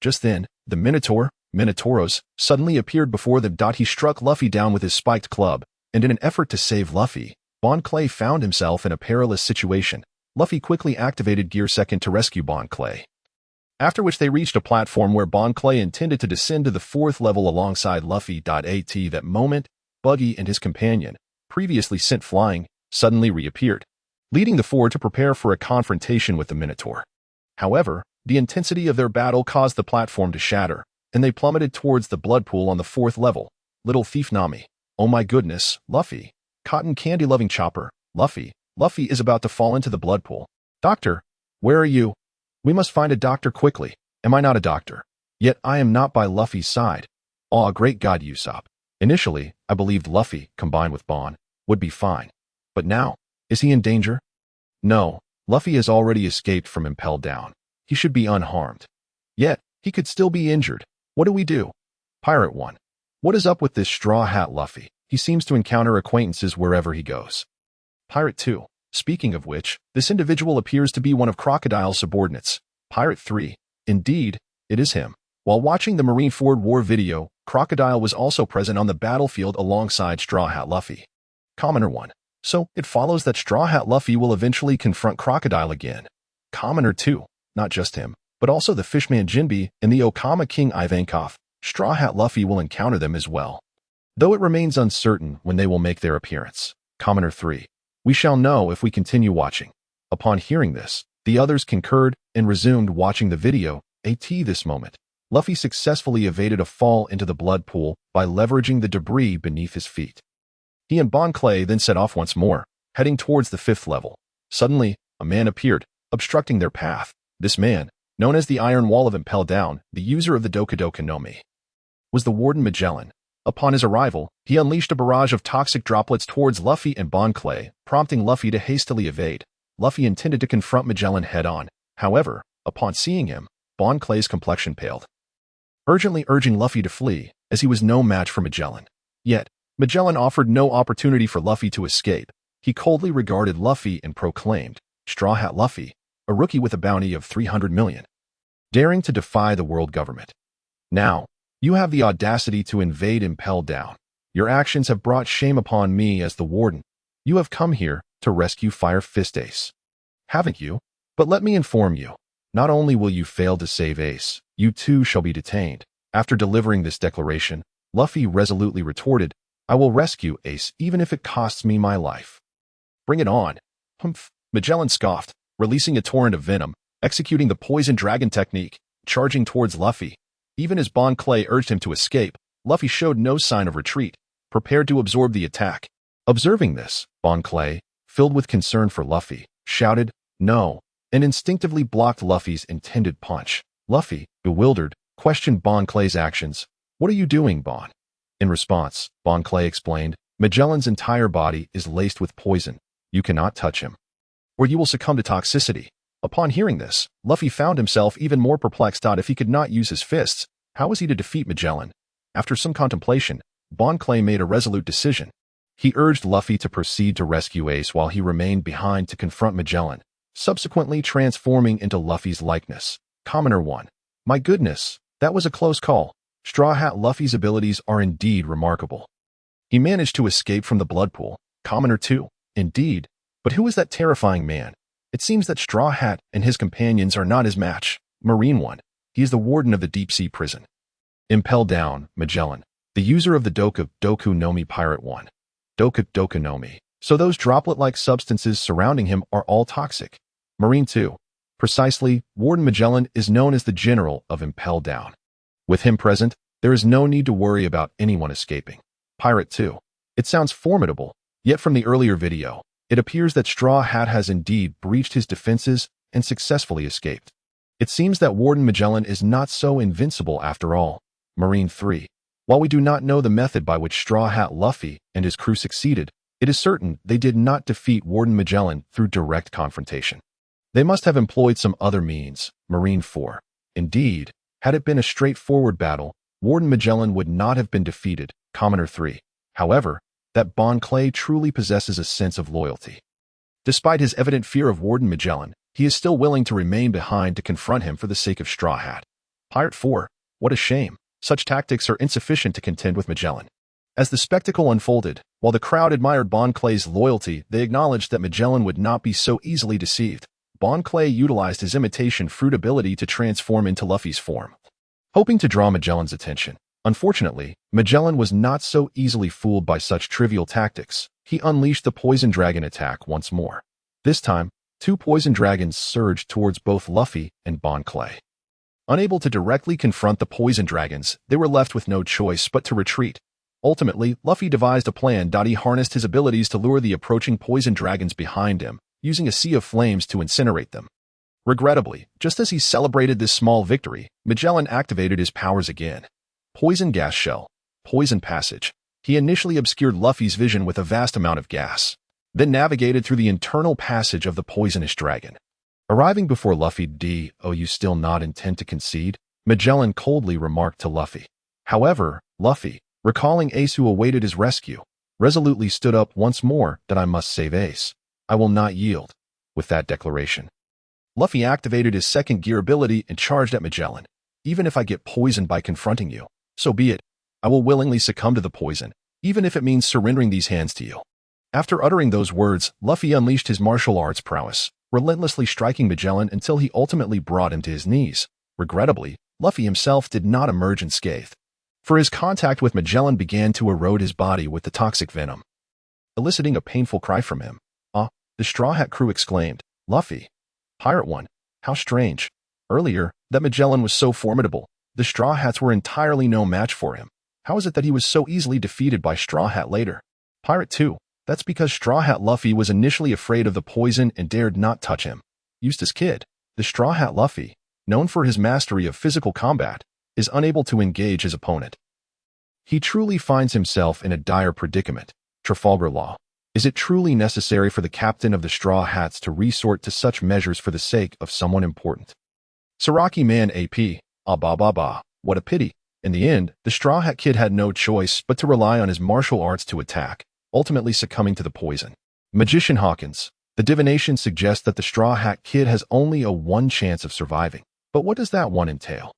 S2: Just then, the Minotauros, suddenly appeared before them. He struck Luffy down with his spiked club, and in an effort to save Luffy, Bon Clay found himself in a perilous situation. Luffy quickly activated Gear Second to rescue Bon Clay, after which they reached a platform where Bon Clay intended to descend to the 4th level alongside Luffy. At that moment, Buggy and his companion, previously sent flying, suddenly reappeared, leading the four to prepare for a confrontation with the Minotaur. However, the intensity of their battle caused the platform to shatter, and they plummeted towards the blood pool on the 4th level. Little Thief Nami. Oh my goodness, Luffy. Cotton candy-loving Chopper. Luffy is about to fall into the blood pool. Doctor, where are you? We must find a doctor quickly. Am I not a doctor? Yet I am not by Luffy's side. Aw, great God, Usopp. Initially, I believed Luffy, combined with Bon, would be fine. But now, is he in danger? No, Luffy has already escaped from Impel Down. He should be unharmed. Yet, he could still be injured. What do we do? Pirate 1. What is up with this Straw Hat Luffy? He seems to encounter acquaintances wherever he goes. Pirate 2. Speaking of which, this individual appears to be one of Crocodile's subordinates. Pirate 3. Indeed, it is him. While watching the Marineford War video, Crocodile was also present on the battlefield alongside Straw Hat Luffy. Commoner 1. So, it follows that Straw Hat Luffy will eventually confront Crocodile again. Commoner 2. Not just him, but also the Fishman Jinbe and the Okama King Ivankov. Straw Hat Luffy will encounter them as well. though it remains uncertain when they will make their appearance. Commoner 3. We shall know if we continue watching. Upon hearing this, the others concurred and resumed watching the video. This moment, Luffy successfully evaded a fall into the blood pool by leveraging the debris beneath his feet. He and Bon Clay then set off once more, heading towards the 5th level. Suddenly, a man appeared, obstructing their path. This man, known as the Iron Wall of Impel Down, the user of the Doka no Mi, was the Warden Magellan. Upon his arrival, he unleashed a barrage of toxic droplets towards Luffy and Bon Clay, prompting Luffy to hastily evade. Luffy intended to confront Magellan head-on. However, upon seeing him, Bon Clay's complexion paled, urgently urging Luffy to flee, as he was no match for Magellan. Yet, Magellan offered no opportunity for Luffy to escape. He coldly regarded Luffy and proclaimed, "Straw Hat Luffy, a rookie with a bounty of 300 million, daring to defy the world government. Now, you have the audacity to invade Impel Down. Your actions have brought shame upon me as the warden. You have come here to rescue Fire Fist Ace, haven't you? But let me inform you, not only will you fail to save Ace, you too shall be detained." After delivering this declaration, Luffy resolutely retorted, "I will rescue Ace even if it costs me my life." "Bring it on." Humph. Magellan scoffed, releasing a torrent of venom, executing the poison dragon technique, charging towards Luffy. Even as Bon Clay urged him to escape, Luffy showed no sign of retreat, prepared to absorb the attack. Observing this, Bon Clay, filled with concern for Luffy, shouted, "No," and instinctively blocked Luffy's intended punch. Luffy, bewildered, questioned Bon Clay's actions. "What are you doing, Bon?" In response, Bon Clay explained, "Magellan's entire body is laced with poison. You cannot touch him, or you will succumb to toxicity." Upon hearing this, Luffy found himself even more perplexed. If he could not use his fists, how was he to defeat Magellan? After some contemplation, Bon Clay made a resolute decision. He urged Luffy to proceed to rescue Ace while he remained behind to confront Magellan, subsequently transforming into Luffy's likeness. Commoner 1. My goodness, that was a close call. Straw Hat Luffy's abilities are indeed remarkable. He managed to escape from the blood pool. Commoner 2. Indeed, but who is that terrifying man? It seems that Straw Hat and his companions are not his match. Marine 1. He is the warden of the deep-sea prison. Impel Down, Magellan, the user of the Doka no Mi. Pirate 1. Doka no Mi. So those droplet-like substances surrounding him are all toxic. Marine 2. Precisely, Warden Magellan is known as the General of Impel Down. With him present, there is no need to worry about anyone escaping. Pirate 2. It sounds formidable, yet from the earlier video, it appears that Straw Hat has indeed breached his defenses and successfully escaped. It seems that Warden Magellan is not so invincible after all. Marine 3. While we do not know the method by which Straw Hat Luffy and his crew succeeded, it is certain they did not defeat Warden Magellan through direct confrontation. They must have employed some other means. Marine 4. Indeed, had it been a straightforward battle, Warden Magellan would not have been defeated. Commoner 3. However, that Bon Clay truly possesses a sense of loyalty. Despite his evident fear of Warden Magellan, he is still willing to remain behind to confront him for the sake of Straw Hat. Pirate 4. What a shame. Such tactics are insufficient to contend with Magellan. As the spectacle unfolded, while the crowd admired Bon Clay's loyalty, they acknowledged that Magellan would not be so easily deceived. Bon Clay utilized his imitation fruit ability to transform into Luffy's form, hoping to draw Magellan's attention. Unfortunately, Magellan was not so easily fooled by such trivial tactics. He unleashed the Poison Dragon attack once more. This time, 2 Poison Dragons surged towards both Luffy and Bon Clay. Unable to directly confront the Poison Dragons, they were left with no choice but to retreat. Ultimately, Luffy devised a plan. He harnessed his abilities to lure the approaching Poison Dragons behind him, using a sea of flames to incinerate them. Regrettably, just as he celebrated this small victory, Magellan activated his powers again. Poison Gas Shell, Poison Passage. He initially obscured Luffy's vision with a vast amount of gas, then navigated through the internal passage of the poisonous dragon. Arriving before Luffy, "Oh, you still not intend to concede?" Magellan coldly remarked to Luffy. However, Luffy, recalling Ace who awaited his rescue, resolutely stood up once more. "That I must save Ace. I will not yield." With that declaration, Luffy activated his second gear ability and charged at Magellan. "Even if I get poisoned by confronting you, so be it. I will willingly succumb to the poison, even if it means surrendering these hands to you." After uttering those words, Luffy unleashed his martial arts prowess, relentlessly striking Magellan until he ultimately brought him to his knees. Regrettably, Luffy himself did not emerge unscathed. for his contact with Magellan began to erode his body with the toxic venom, eliciting a painful cry from him. "Ah," the Straw Hat crew exclaimed. "Luffy." Pirate 1. How strange. Earlier, that Magellan was so formidable. The Straw Hats were entirely no match for him. How is it that he was so easily defeated by Straw Hat later? Pirate 2. That's because Straw Hat Luffy was initially afraid of the poison and dared not touch him. Eustace Kid. The Straw Hat Luffy, known for his mastery of physical combat, is unable to engage his opponent. He truly finds himself in a dire predicament. Trafalgar Law. Is it truly necessary for the captain of the Straw Hats to resort to such measures for the sake of someone important? Saraki Man AP. Ah bah bah bah. What a pity. In the end, the Straw Hat Kid had no choice but to rely on his martial arts to attack, ultimately succumbing to the poison. Magician Hawkins. The divination suggests that the Straw Hat Kid has only a 1 chance of surviving. But what does that one entail?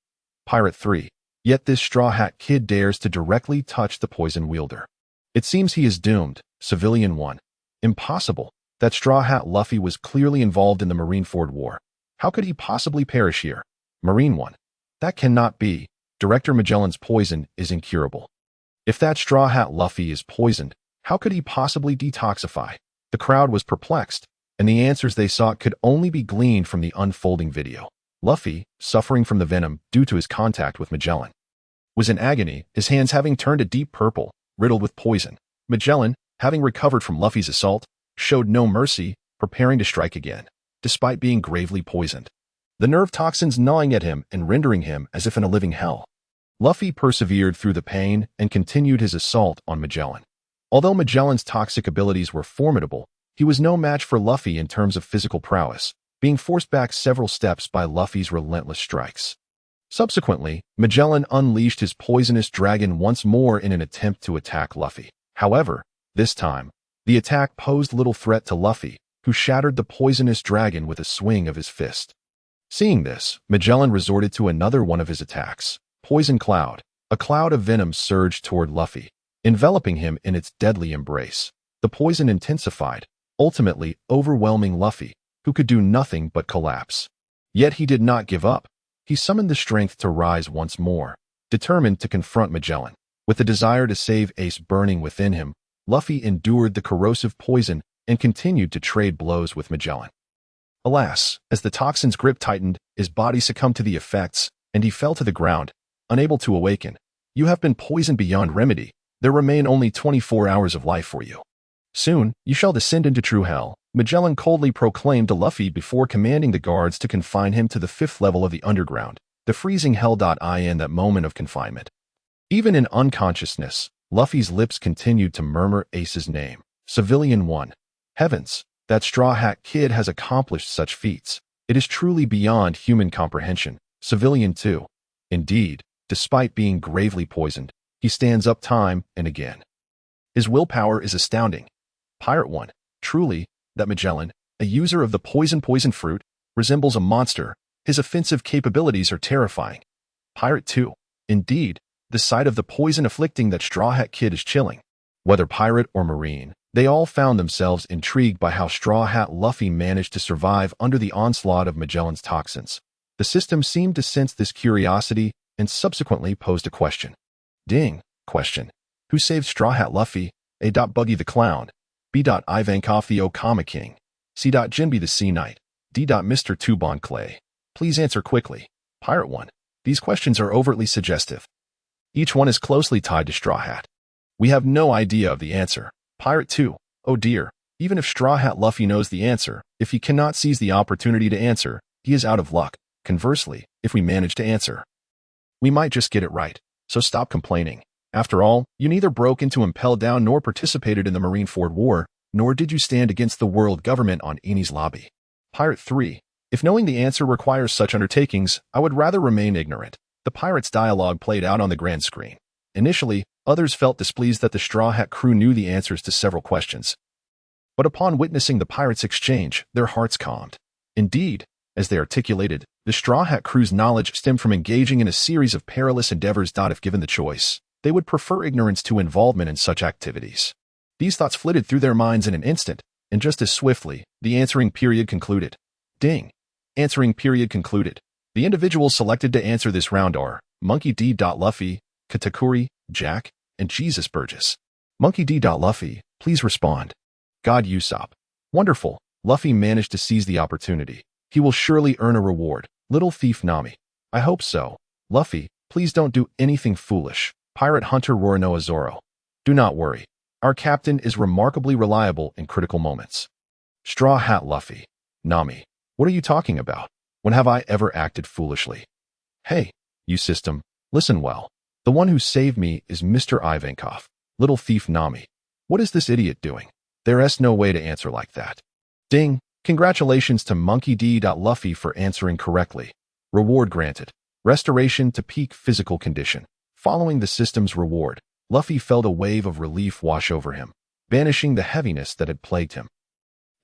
S2: Pirate 3. Yet this Straw Hat Kid dares to directly touch the poison wielder. It seems he is doomed. Civilian 1. Impossible. That Straw Hat Luffy was clearly involved in the Marineford War. How could he possibly perish here? Marine 1. That cannot be. Director Magellan's poison is incurable. If that Straw Hat Luffy is poisoned, how could he possibly detoxify? The crowd was perplexed, and the answers they sought could only be gleaned from the unfolding video. Luffy, suffering from the venom due to his contact with Magellan, was in agony, his hands having turned a deep purple, riddled with poison. Magellan, having recovered from Luffy's assault, showed no mercy, preparing to strike again, despite being gravely poisoned. The nerve toxins gnawing at him and rendering him as if in a living hell. Luffy persevered through the pain and continued his assault on Magellan. Although Magellan's toxic abilities were formidable, he was no match for Luffy in terms of physical prowess, being forced back several steps by Luffy's relentless strikes. Subsequently, Magellan unleashed his poisonous dragon once more in an attempt to attack Luffy. However, this time, the attack posed little threat to Luffy, who shattered the poisonous dragon with a swing of his fist. Seeing this, Magellan resorted to another one of his attacks. Poison Cloud. A cloud of venom surged toward Luffy, enveloping him in its deadly embrace. The poison intensified, ultimately overwhelming Luffy, who could do nothing but collapse. Yet he did not give up. He summoned the strength to rise once more, determined to confront Magellan. With the desire to save Ace burning within him, Luffy endured the corrosive poison and continued to trade blows with Magellan. Alas, as the toxin's grip tightened, his body succumbed to the effects, and he fell to the ground, unable to awaken. You have been poisoned beyond remedy. There remain only 24 hours of life for you. Soon, you shall descend into true hell, Magellan coldly proclaimed to Luffy before commanding the guards to confine him to the 5th level of the underground, the freezing hell. In that moment of confinement. Even in unconsciousness, Luffy's lips continued to murmur Ace's name. Civilian 1. Heavens, that Straw Hat Kid has accomplished such feats. It is truly beyond human comprehension. Civilian 2. Indeed, despite being gravely poisoned, he stands up time and again. His willpower is astounding. Pirate 1. Truly, that Magellan, a user of the poison fruit, resembles a monster. His offensive capabilities are terrifying. Pirate 2. Indeed, the sight of the poison afflicting that Straw Hat Kid is chilling. Whether pirate or marine, they all found themselves intrigued by how Straw Hat Luffy managed to survive under the onslaught of Magellan's toxins. The system seemed to sense this curiosity and subsequently posed a question. Ding. Question. Who saved Straw Hat Luffy? A. Buggy the Clown. B. Ivankov the Okama King. C. Jinbe the Sea Knight. D. Mr. Tubon Clay. Please answer quickly. Pirate 1. These questions are overtly suggestive. Each one is closely tied to Straw Hat. We have no idea of the answer. Pirate 2. Oh dear. Even if Straw Hat Luffy knows the answer, if he cannot seize the opportunity to answer, he is out of luck. Conversely, if we manage to answer, we might just get it right. So stop complaining. After all, you neither broke into Impel Down nor participated in the Marineford War, nor did you stand against the world government on Enies Lobby. Pirate 3. If knowing the answer requires such undertakings, I would rather remain ignorant. The pirates' dialogue played out on the grand screen. Initially, others felt displeased that the Straw Hat crew knew the answers to several questions. But upon witnessing the pirates' exchange, their hearts calmed. Indeed, as they articulated, the Straw Hat crew's knowledge stemmed from engaging in a series of perilous endeavors. If given the choice, they would prefer ignorance to involvement in such activities. These thoughts flitted through their minds in an instant, and just as swiftly, the answering period concluded. Ding. Answering period concluded. The individuals selected to answer this round are Monkey D. Luffy, Katakuri, Jack, and Jesus Burgess. Monkey D. Luffy, please respond. God Usopp. Wonderful. Luffy managed to seize the opportunity. He will surely earn a reward. Little thief Nami. I hope so. Luffy, please don't do anything foolish. Pirate Hunter Roronoa Zoro. Do not worry. Our captain is remarkably reliable in critical moments. Straw Hat Luffy. Nami. What are you talking about? When have I ever acted foolishly? Hey, you system, listen well. The one who saved me is Mr. Ivankov. Little thief Nami. What is this idiot doing? There's no way to answer like that. Ding. Congratulations to Monkey D. Luffy for answering correctly. Reward granted. Restoration to peak physical condition. Following the system's reward, Luffy felt a wave of relief wash over him, banishing the heaviness that had plagued him.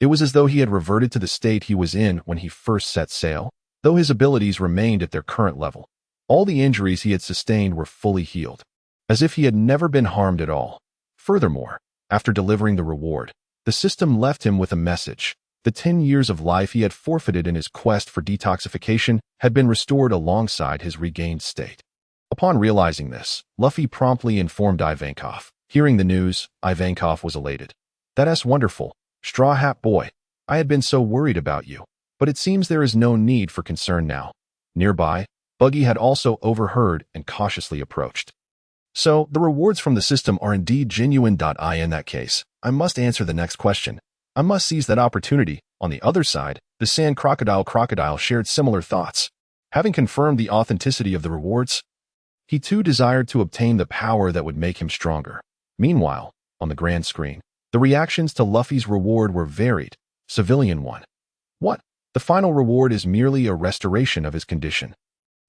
S2: It was as though he had reverted to the state he was in when he first set sail, though his abilities remained at their current level. All the injuries he had sustained were fully healed, as if he had never been harmed at all. Furthermore, after delivering the reward, the system left him with a message. The 10 years of life he had forfeited in his quest for detoxification had been restored alongside his regained state. Upon realizing this, Luffy promptly informed Ivankov. Hearing the news, Ivankov was elated. That's wonderful. Straw Hat Boy, I had been so worried about you, but it seems there is no need for concern now. Nearby, Buggy had also overheard and cautiously approached. So, the rewards from the system are indeed genuine. In that case, I must answer the next question. I must seize that opportunity. On the other side, the Sand Crocodile shared similar thoughts. Having confirmed the authenticity of the rewards, he too desired to obtain the power that would make him stronger. Meanwhile, on the grand screen, the reactions to Luffy's reward were varied. Civilian 1. What? The final reward is merely a restoration of his condition.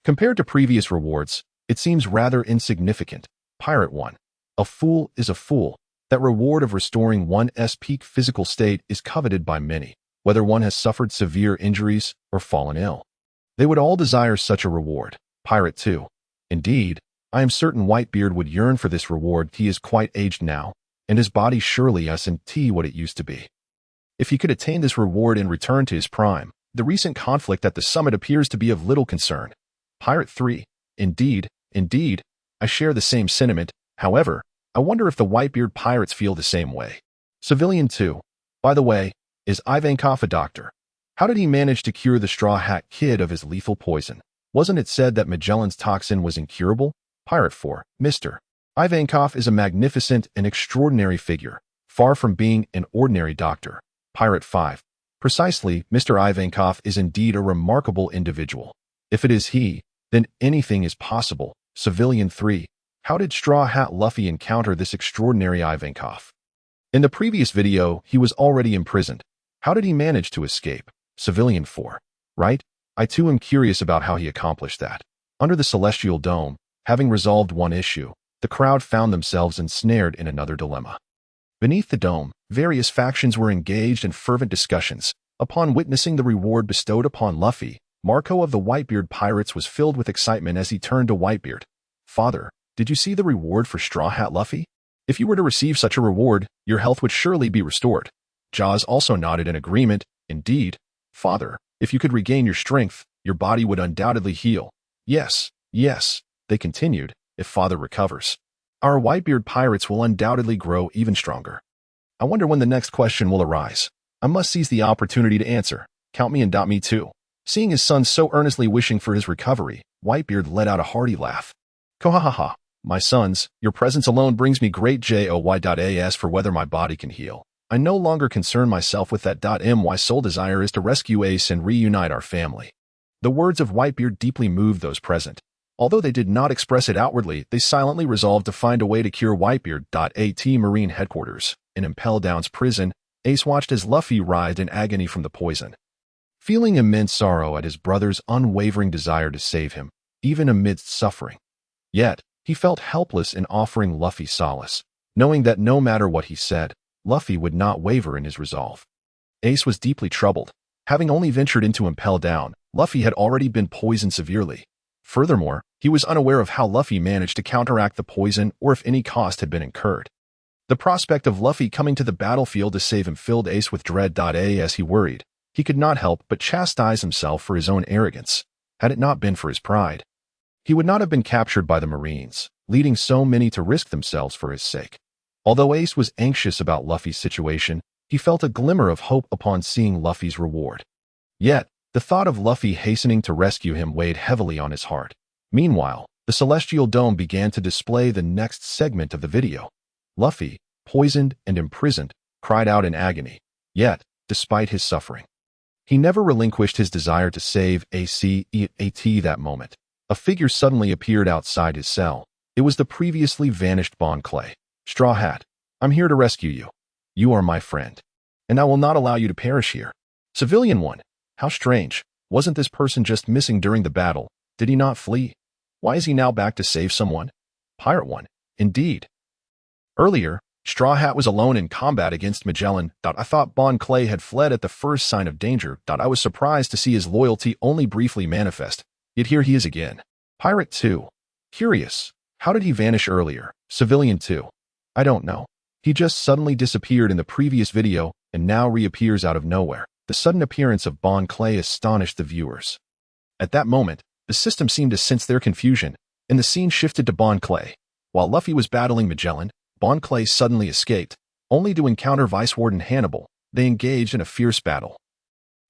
S2: Compared to previous rewards, it seems rather insignificant. Pirate 1. A fool is a fool. That reward of restoring one's peak physical state is coveted by many, whether one has suffered severe injuries or fallen ill. They would all desire such a reward. Pirate 2. Indeed, I am certain Whitebeard would yearn for this reward. He is quite aged now, and his body surely isn't what it used to be. If he could attain this reward and return to his prime, the recent conflict at the summit appears to be of little concern. Pirate 3. Indeed, I share the same sentiment. However, I wonder if the Whitebeard pirates feel the same way. Civilian 2. By the way, is Ivankov a doctor? How did he manage to cure the Straw Hat Kid of his lethal poison? Wasn't it said that Magellan's toxin was incurable? Pirate 4. Mr. Ivankov is a magnificent and extraordinary figure, far from being an ordinary doctor. Pirate 5. Precisely, Mr. Ivankov is indeed a remarkable individual. If it is he, then anything is possible. Civilian 3. How did Straw Hat Luffy encounter this extraordinary Ivankov? In the previous video, he was already imprisoned. How did he manage to escape? Civilian 4. Right? I too am curious about how he accomplished that. Under the Celestial Dome, having resolved one issue, the crowd found themselves ensnared in another dilemma. Beneath the dome, various factions were engaged in fervent discussions. Upon witnessing the reward bestowed upon Luffy, Marco of the Whitebeard Pirates was filled with excitement as he turned to Whitebeard. Father, did you see the reward for Straw Hat Luffy? If you were to receive such a reward, your health would surely be restored. Jaws also nodded in agreement. Indeed, Father, if you could regain your strength, your body would undoubtedly heal. Yes, they continued, if Father recovers, our Whitebeard Pirates will undoubtedly grow even stronger. I wonder when the next question will arise. I must seize the opportunity to answer. Count me and me too. Seeing his son so earnestly wishing for his recovery, Whitebeard let out a hearty laugh. Hahahaha. My sons, your presence alone brings me great joy. As for whether my body can heal, I no longer concern myself with that. My sole desire is to rescue Ace and reunite our family. The words of Whitebeard deeply moved those present. Although they did not express it outwardly, they silently resolved to find a way to cure Whitebeard. At Marine Headquarters, in Impel Down's prison, Ace watched as Luffy writhed in agony from the poison. Feeling immense sorrow at his brother's unwavering desire to save him, even amidst suffering. Yet, he felt helpless in offering Luffy solace, knowing that no matter what he said, Luffy would not waver in his resolve. Ace was deeply troubled. Having only ventured into Impel Down, Luffy had already been poisoned severely. Furthermore, he was unaware of how Luffy managed to counteract the poison or if any cost had been incurred. The prospect of Luffy coming to the battlefield to save him filled Ace with dread. As he worried, he could not help but chastise himself for his own arrogance. Had it not been for his pride, he would not have been captured by the Marines, leading so many to risk themselves for his sake. Although Ace was anxious about Luffy's situation, he felt a glimmer of hope upon seeing Luffy's reward. Yet, the thought of Luffy hastening to rescue him weighed heavily on his heart. Meanwhile, the Celestial Dome began to display the next segment of the video. Luffy, poisoned and imprisoned, cried out in agony. Yet, despite his suffering, he never relinquished his desire to save ACAT that moment. A figure suddenly appeared outside his cell. It was the previously vanished Bon Clay. Straw Hat, I'm here to rescue you. You are my friend, and I will not allow you to perish here. Civilian 1, how strange. Wasn't this person just missing during the battle? Did he not flee? Why is he now back to save someone? Pirate 1, indeed. Earlier, Straw Hat was alone in combat against Magellan. I thought Bon Clay had fled at the first sign of danger. I was surprised to see his loyalty only briefly manifest. Yet here he is again. Pirate 2, curious. How did he vanish earlier? Civilian 2, I don't know. He just suddenly disappeared in the previous video and now reappears out of nowhere. The sudden appearance of Bon Clay astonished the viewers. At that moment, the system seemed to sense their confusion, and the scene shifted to Bon Clay. While Luffy was battling Magellan, Bon Clay suddenly escaped, only to encounter Vice Warden Hannibal. They engaged in a fierce battle.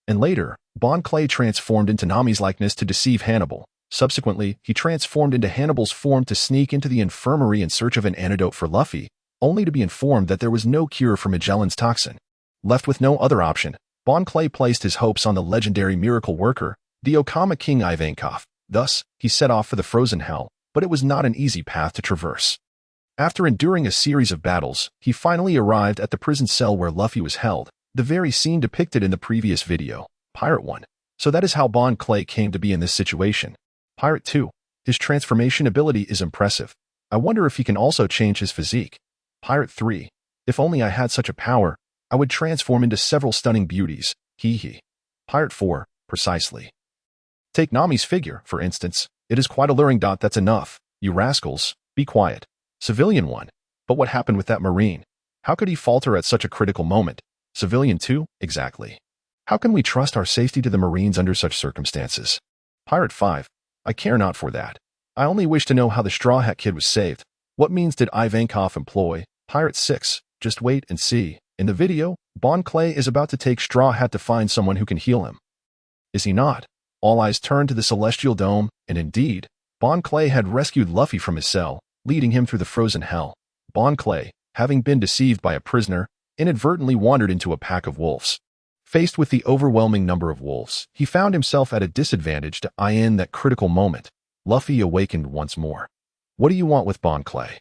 S2: And later, Bon Clay transformed into Nami's likeness to deceive Hannibal. Subsequently, he transformed into Hannibal's form to sneak into the infirmary in search of an antidote for Luffy, only to be informed that there was no cure for Magellan's toxin. Left with no other option, Bon Clay placed his hopes on the legendary miracle worker, the Okama King Ivankov. Thus, he set off for the frozen hell, but it was not an easy path to traverse. After enduring a series of battles, he finally arrived at the prison cell where Luffy was held, the very scene depicted in the previous video. Pirate 1. So that is how Bon Clay came to be in this situation. Pirate 2. His transformation ability is impressive. I wonder if he can also change his physique. Pirate 3. If only I had such a power, I would transform into several stunning beauties. Hee hee. Pirate 4. Precisely. Take Nami's figure, for instance. It is quite alluring. That's enough. You rascals, be quiet. Civilian 1. But what happened with that Marine? How could he falter at such a critical moment? Civilian 2. Exactly. How can we trust our safety to the Marines under such circumstances? Pirate 5. I care not for that. I only wish to know how the Straw Hat Kid was saved. What means did Ivankov employ? Pirate 6. Just wait and see. In the video, Bon Clay is about to take Straw Hat to find someone who can heal him. Is he not? All eyes turned to the Celestial Dome, and indeed, Bon Clay had rescued Luffy from his cell, leading him through the frozen hell. Bon Clay, having been deceived by a prisoner, inadvertently wandered into a pack of wolves. Faced with the overwhelming number of wolves, he found himself at a disadvantage to in that critical moment. Luffy awakened once more. What do you want with Bon Clay?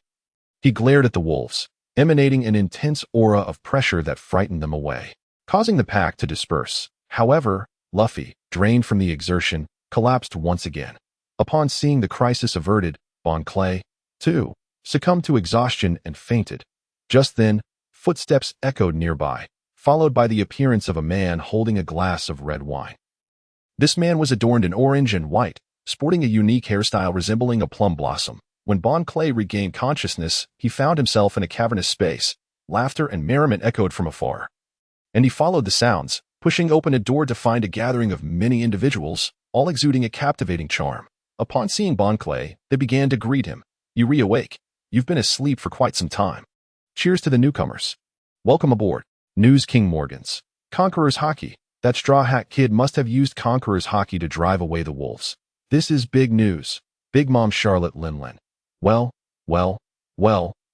S2: He glared at the wolves, emanating an intense aura of pressure that frightened them away, causing the pack to disperse. However, Luffy, drained from the exertion, collapsed once again. Upon seeing the crisis averted, Bon Clay, too, succumbed to exhaustion and fainted. Just then, footsteps echoed nearby, followed by the appearance of a man holding a glass of red wine. This man was adorned in orange and white, sporting a unique hairstyle resembling a plum blossom. When Bon Clay regained consciousness, he found himself in a cavernous space. Laughter and merriment echoed from afar. And he followed the sounds, pushing open a door to find a gathering of many individuals, all exuding a captivating charm. Upon seeing Bon Clay, they began to greet him. You reawake. You've been asleep for quite some time. Cheers to the newcomers. Welcome aboard. News King Morgan's. Conqueror's Hockey. That Straw Hat Kid must have used Conqueror's Hockey to drive away the wolves. This is big news. Big Mom Charlotte Linlin. Well,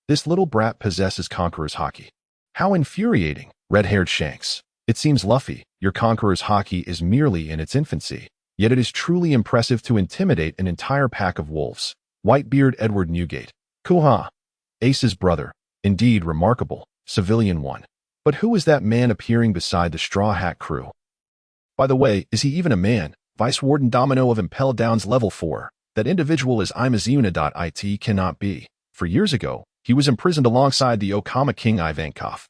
S2: this little brat possesses Conqueror's Hockey. How infuriating, red-haired Shanks. It seems, Luffy, your Conqueror's Hockey is merely in its infancy, yet it is truly impressive to intimidate an entire pack of wolves. Whitebeard Edward Newgate. Kuha. Ace's brother. Indeed remarkable. Civilian 1. But who is that man appearing beside the Straw Hat crew? By the way, is he even a man? Vice Warden Domino of Impel Down's Level 4. That individual is Imazuna.it cannot be. For years ago, he was imprisoned alongside the Okama King Ivankov.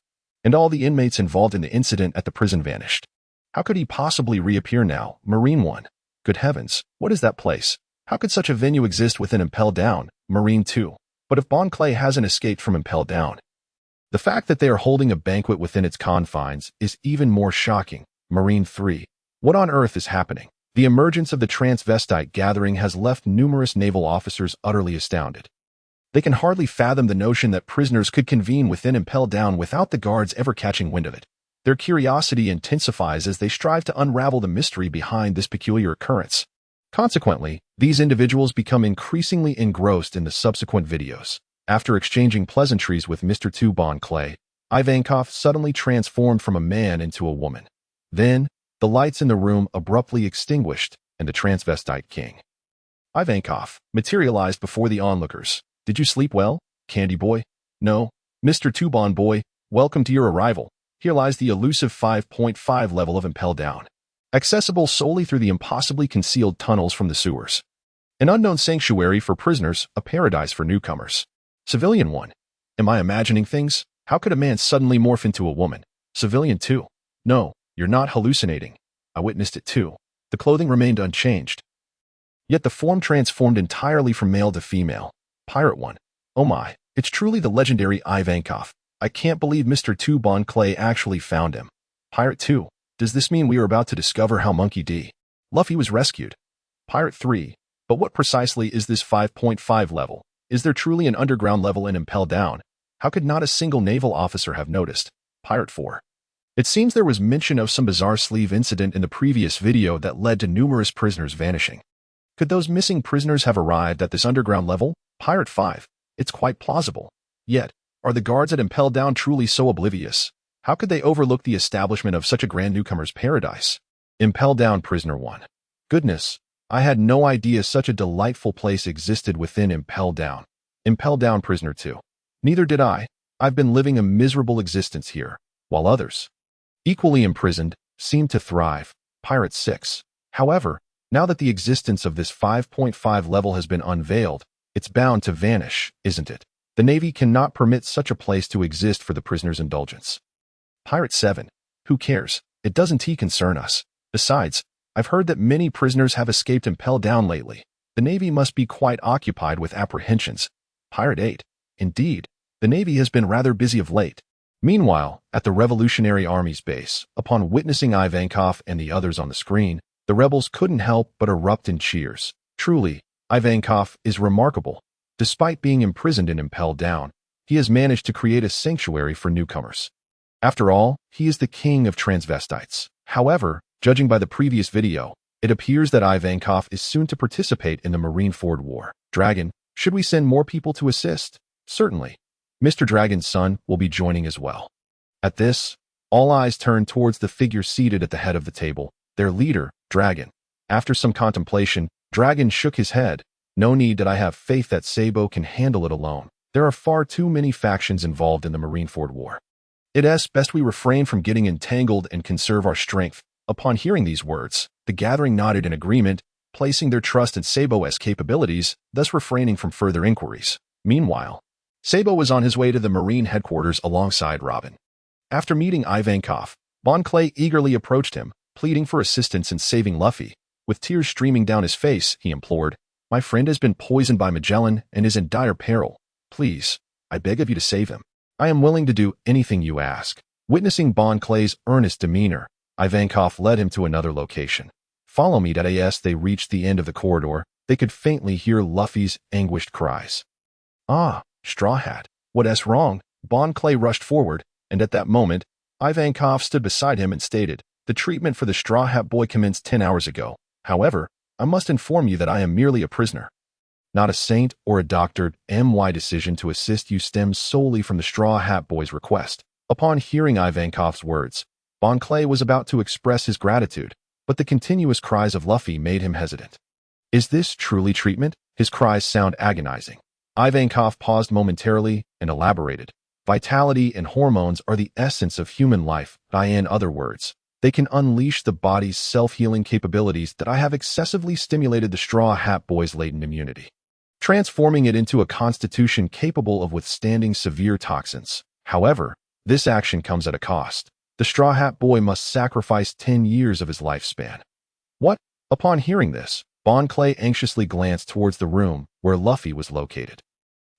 S2: And all the inmates involved in the incident at the prison vanished. How could he possibly reappear now? Marine 1. Good heavens, what is that place? How could such a venue exist within Impel Down? Marine 2. But if Bon Clay hasn't escaped from Impel Down, the fact that they are holding a banquet within its confines is even more shocking. Marine 3. What on earth is happening? The emergence of the transvestite gathering has left numerous naval officers utterly astounded. They can hardly fathom the notion that prisoners could convene within Impel Down without the guards ever catching wind of it. Their curiosity intensifies as they strive to unravel the mystery behind this peculiar occurrence. Consequently, these individuals become increasingly engrossed in the subsequent videos. After exchanging pleasantries with Mr. 2 Bon Clay, Ivankov suddenly transformed from a man into a woman. Then, the lights in the room abruptly extinguished, and the transvestite king, Ivankov, materialized before the onlookers. Did you sleep well, Candy Boy? No. Mr. 2 Bon Boy, welcome to your arrival. Here lies the elusive 5.5 level of Impel Down, accessible solely through the impossibly concealed tunnels from the sewers. An unknown sanctuary for prisoners, a paradise for newcomers. Civilian 1. Am I imagining things? How could a man suddenly morph into a woman? Civilian 2. No, you're not hallucinating. I witnessed it too. The clothing remained unchanged. Yet the form transformed entirely from male to female. Pirate 1. Oh my, it's truly the legendary Ivankov. I can't believe Mr. 2 Bon Clay actually found him. Pirate 2. Does this mean we are about to discover how Monkey D. Luffy was rescued? Pirate 3. But what precisely is this 5.5 level? Is there truly an underground level in Impel Down? How could not a single naval officer have noticed? Pirate 4. It seems there was mention of some bizarre sleeve incident in the previous video that led to numerous prisoners vanishing. Could those missing prisoners have arrived at this underground level? Pirate 5. It's quite plausible. Yet, are the guards at Impel Down truly so oblivious? How could they overlook the establishment of such a grand newcomer's paradise? Impel Down Prisoner 1. Goodness, I had no idea such a delightful place existed within Impel Down. Impel Down Prisoner 2. Neither did I. I've been living a miserable existence here, while others, equally imprisoned, seem to thrive. Pirate 6. However, now that the existence of this 5.5 level has been unveiled, it's bound to vanish, isn't it? The Navy cannot permit such a place to exist for the prisoner's indulgence. Pirate 7. Who cares? It doesn't concern us. Besides, I've heard that many prisoners have escaped Impel Down lately. The Navy must be quite occupied with apprehensions. Pirate 8. Indeed, the Navy has been rather busy of late. Meanwhile, at the Revolutionary Army's base, upon witnessing Ivankov and the others on the screen, the rebels couldn't help but erupt in cheers. Truly, Ivankov is remarkable. Despite being imprisoned in Impel Down, he has managed to create a sanctuary for newcomers. After all, he is the king of transvestites. However, judging by the previous video, it appears that Ivankov is soon to participate in the Marineford War. Dragon, should we send more people to assist? Certainly. Mr. Dragon's son will be joining as well. At this, all eyes turned towards the figure seated at the head of the table, their leader, Dragon. After some contemplation, Dragon shook his head. No need that I have faith that Sabo can handle it alone. There are far too many factions involved in the Marineford War. It's best we refrain from getting entangled and conserve our strength. Upon hearing these words, the gathering nodded in agreement, placing their trust in Sabo's capabilities, thus refraining from further inquiries. Meanwhile, Sabo was on his way to the Marine headquarters alongside Robin. After meeting Ivankov, Bon Clay eagerly approached him, pleading for assistance in saving Luffy. With tears streaming down his face, he implored, "My friend has been poisoned by Magellan and is in dire peril. Please, I beg of you to save him. I am willing to do anything you ask." Witnessing Bon Clay's earnest demeanor, Ivankov led him to another location. Follow me. As they reached the end of the corridor, they could faintly hear Luffy's anguished cries. "Ah, Straw Hat, what's wrong?" Bon Clay rushed forward, and at that moment, Ivankov stood beside him and stated, "The treatment for the Straw Hat boy commenced 10 hours ago. However, I must inform you that I am merely a prisoner. Not a saint or a doctor. My decision to assist you stems solely from the Straw Hat boy's request." Upon hearing Ivankov's words, Bon Clay was about to express his gratitude, but the continuous cries of Luffy made him hesitant. Is this truly treatment? His cries sound agonizing. Ivankov paused momentarily and elaborated. Vitality and hormones are the essence of human life. In other words, they can unleash the body's self-healing capabilities that I have excessively stimulated the Straw Hat boy's latent immunity, transforming it into a constitution capable of withstanding severe toxins. However, this action comes at a cost. The Straw Hat boy must sacrifice 10 years of his lifespan. What? Upon hearing this, Bon Clay anxiously glanced towards the room where Luffy was located.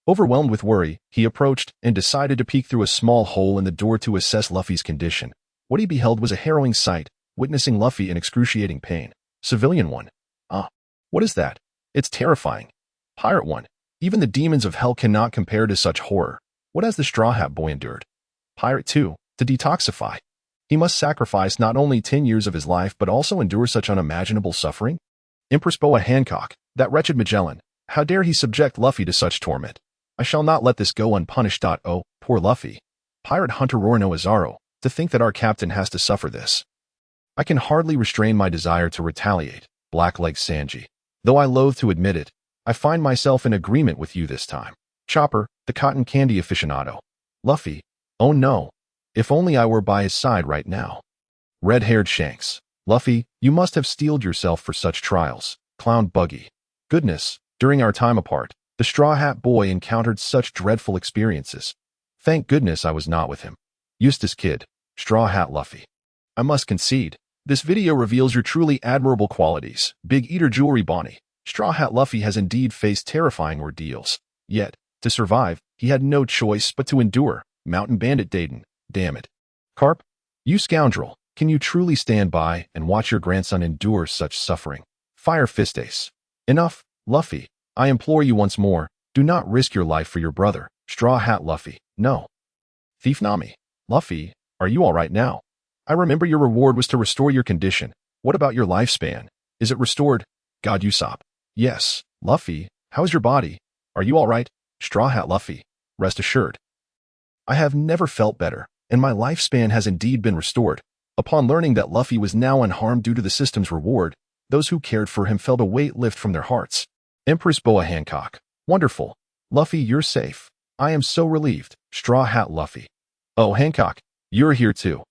S2: Overwhelmed with worry, he approached and decided to peek through a small hole in the door to assess Luffy's condition. What he beheld was a harrowing sight, witnessing Luffy in excruciating pain. Civilian 1. Ah, what is that? It's terrifying. Pirate 1. Even the demons of hell cannot compare to such horror. What has the Straw Hat Boy endured? Pirate 2. To detoxify. He must sacrifice not only 10 years of his life but also endure such unimaginable suffering? Empress Boa Hancock. That wretched Magellan. How dare he subject Luffy to such torment? I shall not let this go unpunished. Oh, poor Luffy. Pirate Hunter Rorno Azaro. To think that our captain has to suffer this. I can hardly restrain my desire to retaliate. Blackleg Sanji. Though I loathe to admit it, I find myself in agreement with you this time. Chopper, the cotton candy aficionado. Luffy. Oh no. If only I were by his side right now. Red-haired Shanks. Luffy, you must have steeled yourself for such trials. Clown Buggy. Goodness, during our time apart, the Straw Hat Boy encountered such dreadful experiences. Thank goodness I was not with him. Eustace Kid. Straw Hat Luffy. I must concede, this video reveals your truly admirable qualities. Big Eater Jewelry Bonnie. Straw Hat Luffy has indeed faced terrifying ordeals. Yet, to survive, he had no choice but to endure. Mountain Bandit Dayton. Damn it. Carp, you scoundrel, can you truly stand by and watch your grandson endure such suffering? Fire Fist Ace. Enough, Luffy. I implore you once more, do not risk your life for your brother. Straw Hat Luffy. No. Thief Nami. Luffy, are you alright now? I remember your reward was to restore your condition. What about your lifespan? Is it restored? God Usopp. Yes. Luffy, how's your body? Are you alright? Straw Hat Luffy. Rest assured. I have never felt better, and my lifespan has indeed been restored. Upon learning that Luffy was now unharmed due to the system's reward, those who cared for him felt a weight lift from their hearts. Empress Boa Hancock. Wonderful. Luffy, you're safe. I am so relieved. Straw Hat Luffy. Oh, Hancock, you're here too.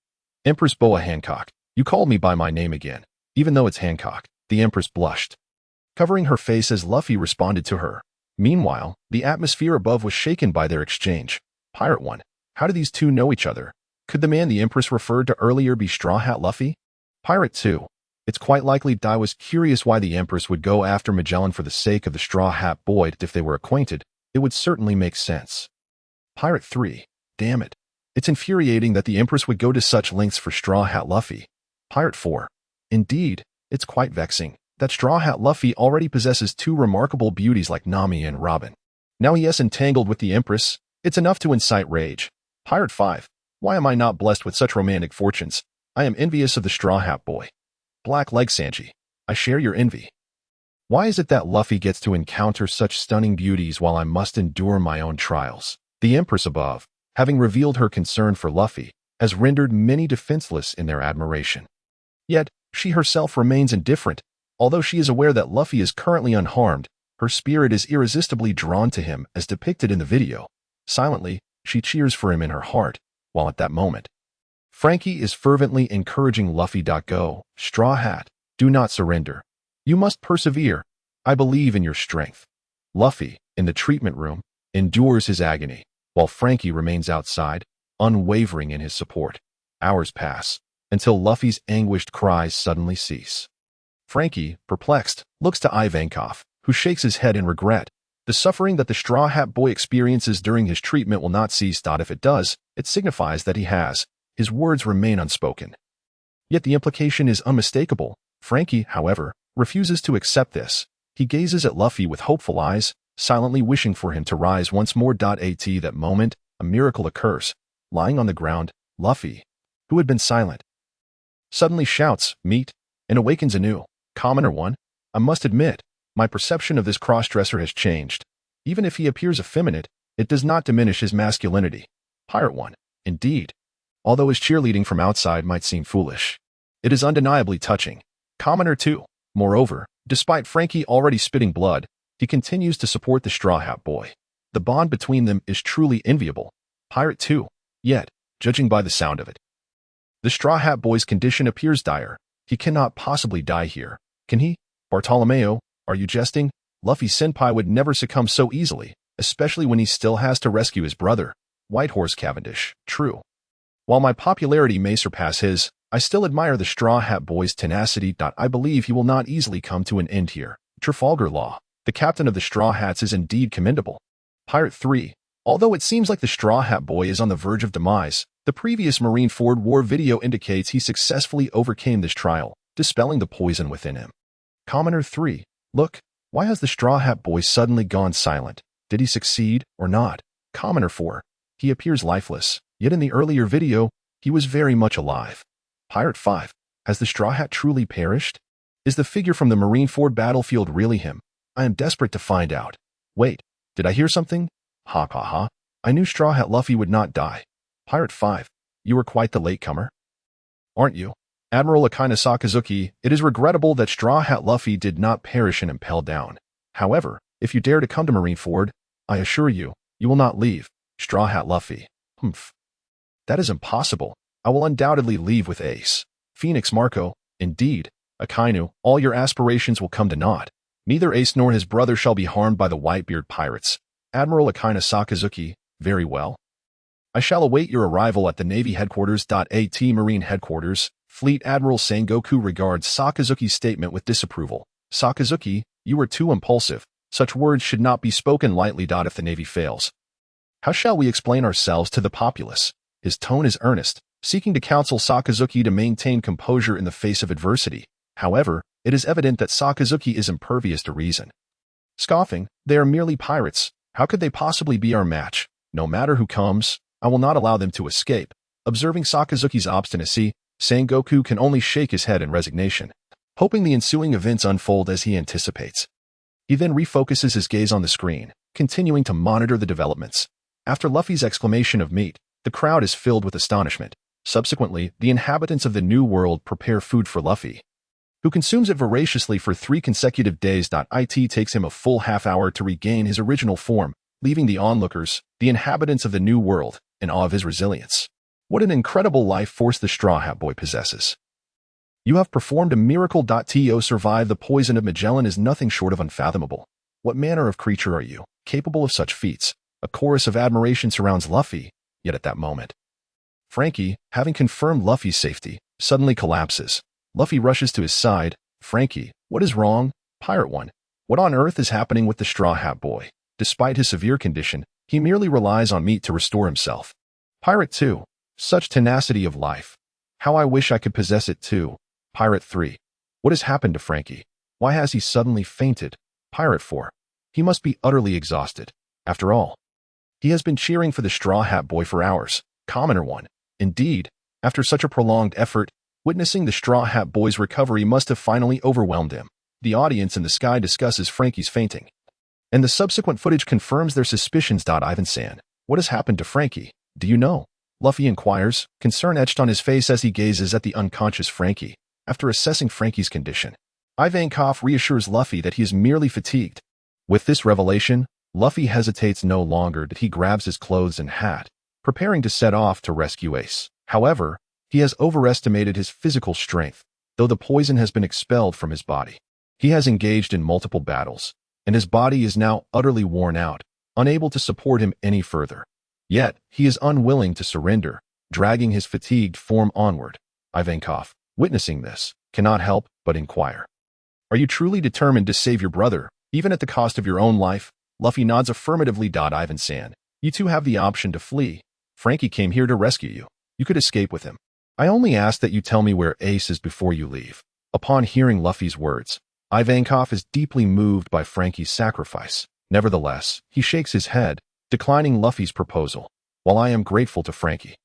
S2: Empress Boa Hancock, you called me by my name again. Even though it's Hancock, the Empress blushed, covering her face as Luffy responded to her. Meanwhile, the atmosphere above was shaken by their exchange. Pirate 1. How do these two know each other? Could the man the Empress referred to earlier be Straw Hat Luffy? Pirate 2. It's quite likely I was curious why the Empress would go after Magellan for the sake of the Straw Hat Boy. If they were acquainted, it would certainly make sense. Pirate 3. Damn it. It's infuriating that the Empress would go to such lengths for Straw Hat Luffy. Pirate 4. Indeed, it's quite vexing that Straw Hat Luffy already possesses two remarkable beauties like Nami and Robin. Now he is entangled with the Empress. It's enough to incite rage. Pirate 5. Why am I not blessed with such romantic fortunes? I am envious of the Straw Hat Boy. Blackleg Sanji. I share your envy. Why is it that Luffy gets to encounter such stunning beauties while I must endure my own trials? The Empress above, having revealed her concern for Luffy, has rendered many defenseless in their admiration. Yet, she herself remains indifferent. Although she is aware that Luffy is currently unharmed, her spirit is irresistibly drawn to him as depicted in the video. Silently, she cheers for him in her heart, while at that moment, Frankie is fervently encouraging Luffy. Go, Straw Hat, do not surrender. You must persevere. I believe in your strength. Luffy, in the treatment room, endures his agony, while Frankie remains outside, unwavering in his support. Hours pass, until Luffy's anguished cries suddenly cease. Frankie, perplexed, looks to Ivankov, who shakes his head in regret. The suffering that the Straw Hat Boy experiences during his treatment will not cease. If it does, it signifies that he has. His words remain unspoken. Yet the implication is unmistakable. Frankie, however, refuses to accept this. He gazes at Luffy with hopeful eyes, silently wishing for him to rise once more. At that moment, a miracle occurs. Lying on the ground, Luffy, who had been silent, suddenly shouts, "Meet," and awakens anew. Commoner 1. I must admit, my perception of this crossdresser has changed. Even if he appears effeminate, it does not diminish his masculinity. Pirate 1. Indeed. Although his cheerleading from outside might seem foolish, it is undeniably touching. Commoner 2. Moreover, despite Frankie already spitting blood, he continues to support the Straw Hat Boy. The bond between them is truly enviable. Pirate 2. Yet, judging by the sound of it, the Straw Hat Boy's condition appears dire. He cannot possibly die here. Can he? Bartolomeo, are you jesting? Luffy Senpai would never succumb so easily, especially when he still has to rescue his brother. Whitehorse Cavendish. True. While my popularity may surpass his, I still admire the Straw Hat Boy's tenacity. I believe he will not easily come to an end here. Trafalgar Law. The captain of the Straw Hats is indeed commendable. Pirate 3. Although it seems like the Straw Hat Boy is on the verge of demise, the previous Marineford War video indicates he successfully overcame this trial, dispelling the poison within him. Commoner 3. Look, why has the Straw Hat Boy suddenly gone silent? Did he succeed or not? Commoner 4. He appears lifeless, yet in the earlier video, he was very much alive. Pirate 5. Has the Straw Hat truly perished? Is the figure from the Marineford battlefield really him? I am desperate to find out. Wait, did I hear something? Hahaha. I knew Straw Hat Luffy would not die. Pirate 5. You were quite the latecomer, aren't you? Admiral Akaina Sakazuki, it is regrettable that Straw Hat Luffy did not perish in Impel Down. However, if you dare to come to Marineford, I assure you, you will not leave. Straw Hat Luffy. Humph. That is impossible. I will undoubtedly leave with Ace. Phoenix Marco. Indeed, Akainu, all your aspirations will come to naught. Neither Ace nor his brother shall be harmed by the Whitebeard pirates. Admiral Akaina Sakazuki. Very well. I shall await your arrival at the Navy Headquarters. At Marine Headquarters, Fleet Admiral Sengoku regards Sakazuki's statement with disapproval. Sakazuki, you were too impulsive. Such words should not be spoken lightly. If the Navy fails, how shall we explain ourselves to the populace? His tone is earnest, seeking to counsel Sakazuki to maintain composure in the face of adversity. However, it is evident that Sakazuki is impervious to reason. Scoffing, they are merely pirates. How could they possibly be our match? No matter who comes, I will not allow them to escape. Observing Sakazuki's obstinacy, Sengoku can only shake his head in resignation, hoping the ensuing events unfold as he anticipates. He then refocuses his gaze on the screen, continuing to monitor the developments. After Luffy's exclamation of meat, the crowd is filled with astonishment. Subsequently, the inhabitants of the New World prepare food for Luffy, who consumes it voraciously for 3 consecutive days. It takes him a full half-hour to regain his original form, leaving the onlookers, the inhabitants of the New World, in awe of his resilience. What an incredible life force the Straw Hat Boy possesses. You have performed a miracle. To survive the poison of Magellan is nothing short of unfathomable. What manner of creature are you, capable of such feats? A chorus of admiration surrounds Luffy, yet at that moment, Frankie, having confirmed Luffy's safety, suddenly collapses. Luffy rushes to his side. Frankie, what is wrong? Pirate 1. What on earth is happening with the Straw Hat Boy? Despite his severe condition, he merely relies on meat to restore himself. Pirate 2. Such tenacity of life. How I wish I could possess it too. Pirate 3. What has happened to Frankie? Why has he suddenly fainted? Pirate 4. He must be utterly exhausted. After all, he has been cheering for the Straw Hat Boy for hours. Commoner 1. Indeed, after such a prolonged effort, witnessing the Straw Hat Boy's recovery must have finally overwhelmed him. The audience in the sky discusses Frankie's fainting, and the subsequent footage confirms their suspicions. Ivan-san, what has happened to Frankie? Do you know? Luffy inquires, concern etched on his face as he gazes at the unconscious Frankie. After assessing Frankie's condition, Ivankov reassures Luffy that he is merely fatigued. With this revelation, Luffy hesitates no longer. He grabs his clothes and hat, preparing to set off to rescue Ace. However, he has overestimated his physical strength. Though the poison has been expelled from his body, he has engaged in multiple battles, and his body is now utterly worn out, unable to support him any further. Yet, he is unwilling to surrender, dragging his fatigued form onward. Ivankov, witnessing this, cannot help but inquire. Are you truly determined to save your brother, even at the cost of your own life? Luffy nods affirmatively. Ivan-san, you two have the option to flee. Frankie came here to rescue you. You could escape with him. I only ask that you tell me where Ace is before you leave. Upon hearing Luffy's words, Ivankov is deeply moved by Frankie's sacrifice. Nevertheless, he shakes his head, declining Luffy's proposal. While I am grateful to Frankie,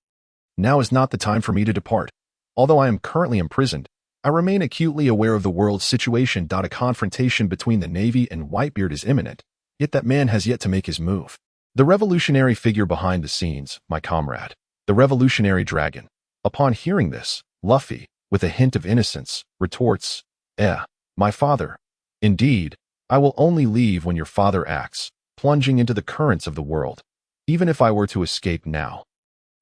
S2: now is not the time for me to depart. Although I am currently imprisoned, I remain acutely aware of the world's situation. A confrontation between the Navy and Whitebeard is imminent, yet that man has yet to make his move. The revolutionary figure behind the scenes, my comrade, the revolutionary dragon. Upon hearing this, Luffy, with a hint of innocence, retorts, my father. Indeed, I will only leave when your father acts, plunging into the currents of the world. Even if I were to escape now,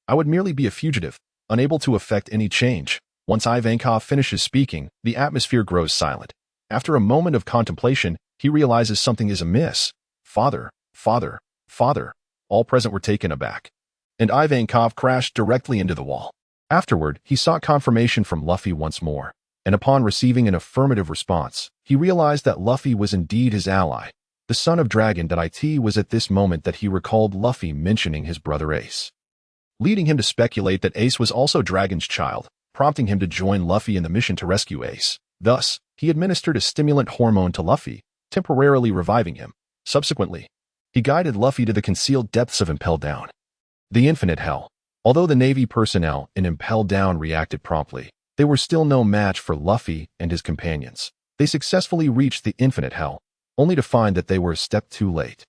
S2: I would merely be a fugitive, unable to effect any change. Once Ivankov finishes speaking, the atmosphere grows silent. After a moment of contemplation, he realizes something is amiss. Father, father, father. All present were taken aback, and Ivankov crashed directly into the wall. Afterward, he sought confirmation from Luffy once more, and upon receiving an affirmative response, he realized that Luffy was indeed his ally. The son of Dragon. It was at this moment that he recalled Luffy mentioning his brother Ace, leading him to speculate that Ace was also Dragon's child, prompting him to join Luffy in the mission to rescue Ace. Thus, He administered a stimulant hormone to Luffy, temporarily reviving him. Subsequently, he guided Luffy to the concealed depths of Impel Down. The Infinite Hell. Although the Navy personnel in Impel Down reacted promptly, they were still no match for Luffy and his companions. They successfully reached the Infinite Hell, only to find that they were a step too late.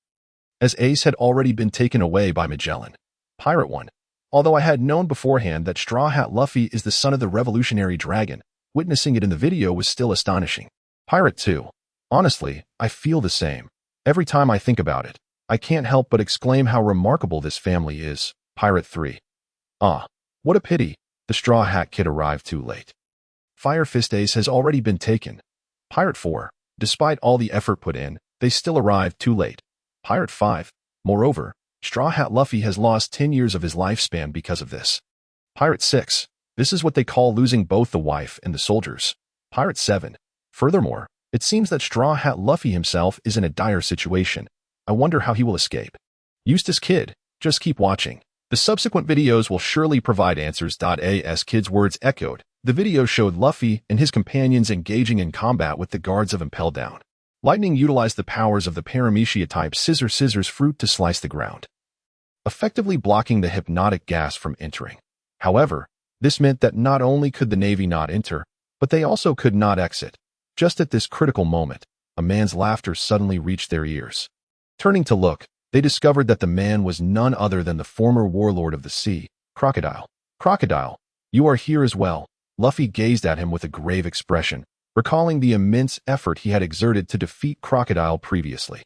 S2: As Ace had already been taken away by Magellan. Pirate 1. Although I had known beforehand that Straw Hat Luffy is the son of the Revolutionary Dragon, witnessing it in the video was still astonishing. Pirate 2. Honestly, I feel the same. Every time I think about it, I can't help but exclaim how remarkable this family is. Pirate 3. Ah, what a pity, the Straw Hat Kid arrived too late. Fire Fist Ace has already been taken. Pirate 4. Despite all the effort put in, they still arrived too late. Pirate 5. Moreover, Straw Hat Luffy has lost 10 years of his lifespan because of this. Pirate 6. This is what they call losing both the wife and the soldiers. Pirate 7. Furthermore, it seems that Straw Hat Luffy himself is in a dire situation. I wonder how he will escape. Eustace Kid, just keep watching. The subsequent videos will surely provide answers. As Kid's words echoed, the video showed Luffy and his companions engaging in combat with the guards of Impel Down. Lightning utilized the powers of the Paramecia-type scissors fruit to slice the ground, effectively blocking the hypnotic gas from entering. However, this meant that not only could the Navy not enter, but they also could not exit. Just at this critical moment, a man's laughter suddenly reached their ears. Turning to look, they discovered that the man was none other than the former warlord of the sea, Crocodile. Crocodile, you are here as well. Luffy gazed at him with a grave expression, recalling the immense effort he had exerted to defeat Crocodile previously.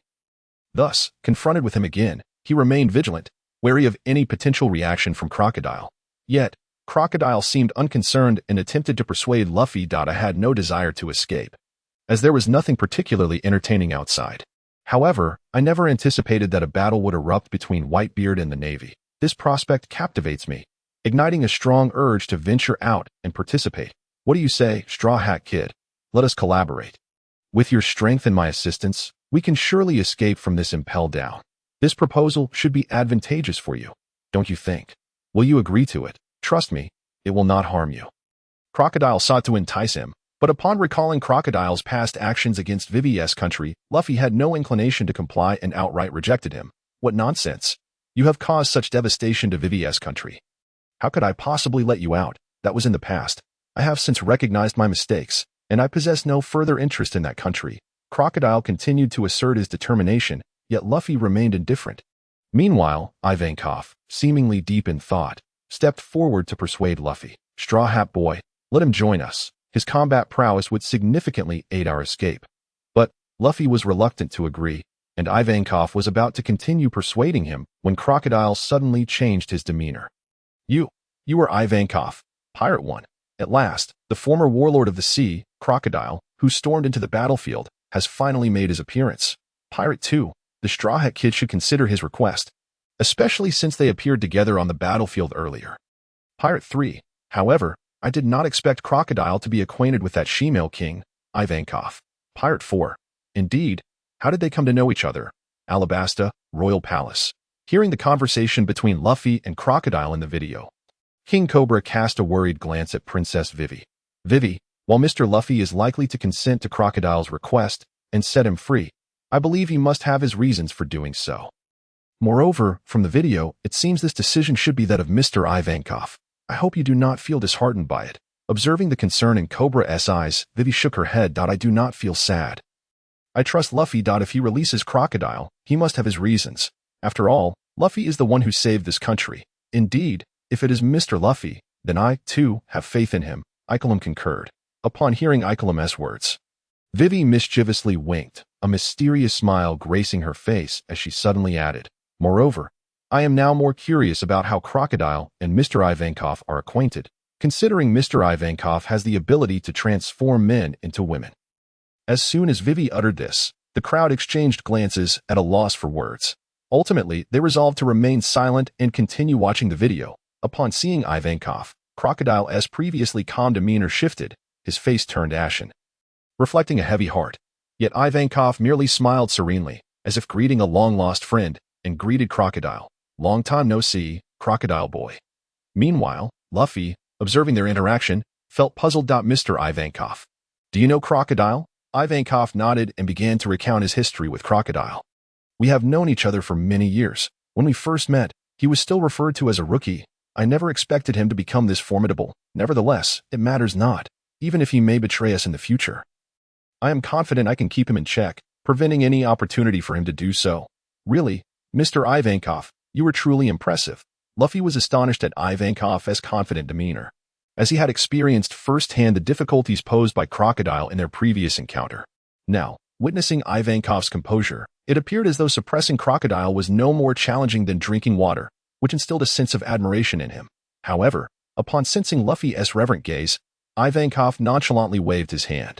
S2: Thus, confronted with him again, he remained vigilant, wary of any potential reaction from Crocodile. Yet, Crocodile seemed unconcerned and attempted to persuade Luffy. I had no desire to escape, as there was nothing particularly entertaining outside. However, I never anticipated that a battle would erupt between Whitebeard and the Navy. This prospect captivates me, igniting a strong urge to venture out and participate. What do you say, Straw Hat Kid? Let us collaborate. With your strength and my assistance, we can surely escape from this Impel Down. This proposal should be advantageous for you, don't you think? Will you agree to it? Trust me, it will not harm you. Crocodile sought to entice him, but upon recalling Crocodile's past actions against Vivi's country, Luffy had no inclination to comply and outright rejected him. What nonsense! You have caused such devastation to Vivi's country. How could I possibly let you out? That was in the past. I have since recognized my mistakes, and I possess no further interest in that country. Crocodile continued to assert his determination, yet Luffy remained indifferent. Meanwhile, Ivankov, seemingly deep in thought, stepped forward to persuade Luffy. Straw Hat Boy, let him join us. His combat prowess would significantly aid our escape. But Luffy was reluctant to agree, and Ivankov was about to continue persuading him when Crocodile suddenly changed his demeanor. You are Ivankov, Pirate 1. At last, the former warlord of the sea, Crocodile, who stormed into the battlefield, has finally made his appearance. Pirate 2. The Straw Hat Kid should consider his request, especially since they appeared together on the battlefield earlier. Pirate 3. However, I did not expect Crocodile to be acquainted with that she-male king, Ivankov. Pirate 4. Indeed, how did they come to know each other? Alabasta, Royal Palace. Hearing the conversation between Luffy and Crocodile in the video, King Cobra cast a worried glance at Princess Vivi. Vivi, while Mr. Luffy is likely to consent to Crocodile's request and set him free, I believe he must have his reasons for doing so. Moreover, from the video, it seems this decision should be that of Mr. Ivankov. I hope you do not feel disheartened by it. Observing the concern in Cobra's eyes, Vivi shook her head. I do not feel sad. I trust Luffy. If he releases Crocodile, he must have his reasons. After all, Luffy is the one who saved this country. Indeed, if it is Mr. Luffy, then I, too, have faith in him. Ikelim concurred. Upon hearing Ikelim's words, Vivi mischievously winked, a mysterious smile gracing her face as she suddenly added, Moreover, I am now more curious about how Crocodile and Mr. Ivankov are acquainted, considering Mr. Ivankov has the ability to transform men into women. As soon as Vivi uttered this, the crowd exchanged glances at a loss for words. Ultimately, they resolved to remain silent and continue watching the video. Upon seeing Ivankov, Crocodile's previously calm demeanor shifted, his face turned ashen, reflecting a heavy heart. Yet Ivankov merely smiled serenely, as if greeting a long-lost friend, and greeted Crocodile. Long time no see, Crocodile boy. Meanwhile, Luffy, observing their interaction, felt puzzled. Mr. Ivankov, Do you know Crocodile? Ivankov nodded and began to recount his history with Crocodile. We have known each other for many years. When we first met, he was still referred to as a rookie. I never expected him to become this formidable. Nevertheless, it matters not, even if he may betray us in the future. I am confident I can keep him in check, preventing any opportunity for him to do so. Really, Mr. Ivankov, you were truly impressive. Luffy was astonished at Ivankov's confident demeanor, as he had experienced firsthand the difficulties posed by Crocodile in their previous encounter. Now, witnessing Ivankov's composure, it appeared as though suppressing Crocodile was no more challenging than drinking water, which instilled a sense of admiration in him. However, upon sensing Luffy's reverent gaze, Ivankov nonchalantly waved his hand.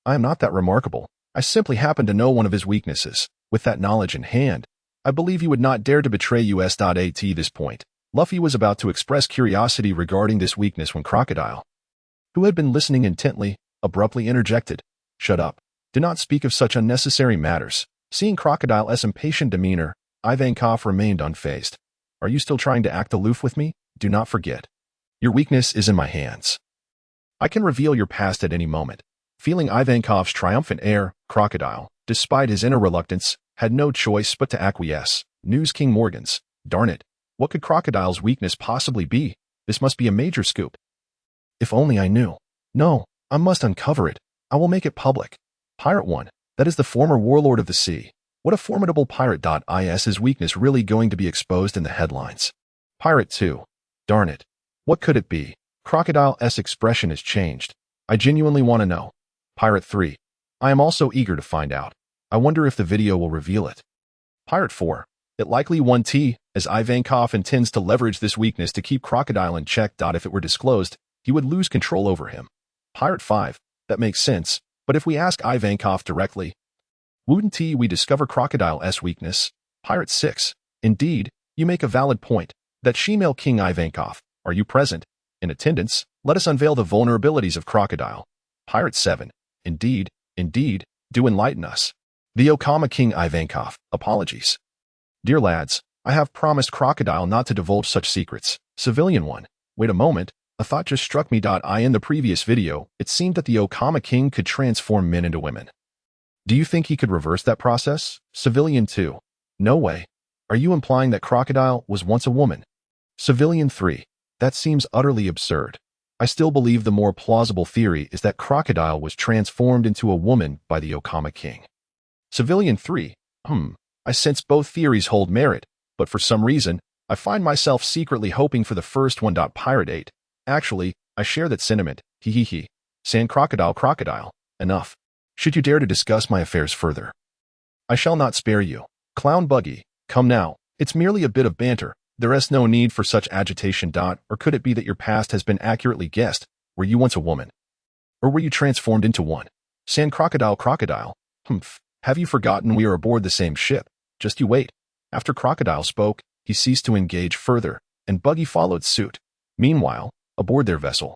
S2: I am not that remarkable. I simply happen to know one of his weaknesses. With that knowledge in hand, I believe you would not dare to betray us. At this point, Luffy was about to express curiosity regarding this weakness when Crocodile, who had been listening intently, abruptly interjected. Shut up. Do not speak of such unnecessary matters. Seeing Crocodile's impatient demeanor, Ivankov remained unfazed. Are you still trying to act aloof with me? Do not forget. Your weakness is in my hands. I can reveal your past at any moment. Feeling Ivankov's triumphant air, Crocodile, despite his inner reluctance, had no choice but to acquiesce. News King Morgan's. Darn it. What could Crocodile's weakness possibly be? This must be a major scoop. If only I knew. No, I must uncover it. I will make it public. Pirate 1. That is the former warlord of the sea. What a formidable pirate. Is his weakness really going to be exposed in the headlines? Pirate 2. Darn it. What could it be? Crocodile's expression has changed. I genuinely want to know. Pirate 3. I am also eager to find out. I wonder if the video will reveal it. Pirate 4. It likely won't, as Ivankov intends to leverage this weakness to keep Crocodile in check. If it were disclosed, he would lose control over him. Pirate 5. That makes sense, but if we ask Ivankov directly, wouldn't we discover Crocodile's weakness? Pirate 6. Indeed, you make a valid point. That female King Ivankov, are you present? In attendance, let us unveil the vulnerabilities of Crocodile. Pirate 7. Indeed, do enlighten us. The Okama King Ivankov, apologies. Dear lads, I have promised Crocodile not to divulge such secrets. Civilian 1. Wait a moment, a thought just struck me. In the previous video, it seemed that the Okama King could transform men into women. Do you think he could reverse that process? Civilian 2. No way. Are you implying that Crocodile was once a woman? Civilian 3. That seems utterly absurd. I still believe the more plausible theory is that Crocodile was transformed into a woman by the Okama King. Civilian 3. I sense both theories hold merit, but for some reason, I find myself secretly hoping for the first one. Pirate 8. Actually, I share that sentiment. Hehehe. Sand Crocodile. Enough. Should you dare to discuss my affairs further, I shall not spare you. Clown Buggy. Come now. It's merely a bit of banter. There is no need for such agitation. Or could it be that your past has been accurately guessed? Were you once a woman? Or were you transformed into one? Sand Crocodile. Have you forgotten we are aboard the same ship? Just you wait. After Crocodile spoke, he ceased to engage further, and Buggy followed suit. Meanwhile, aboard their vessel,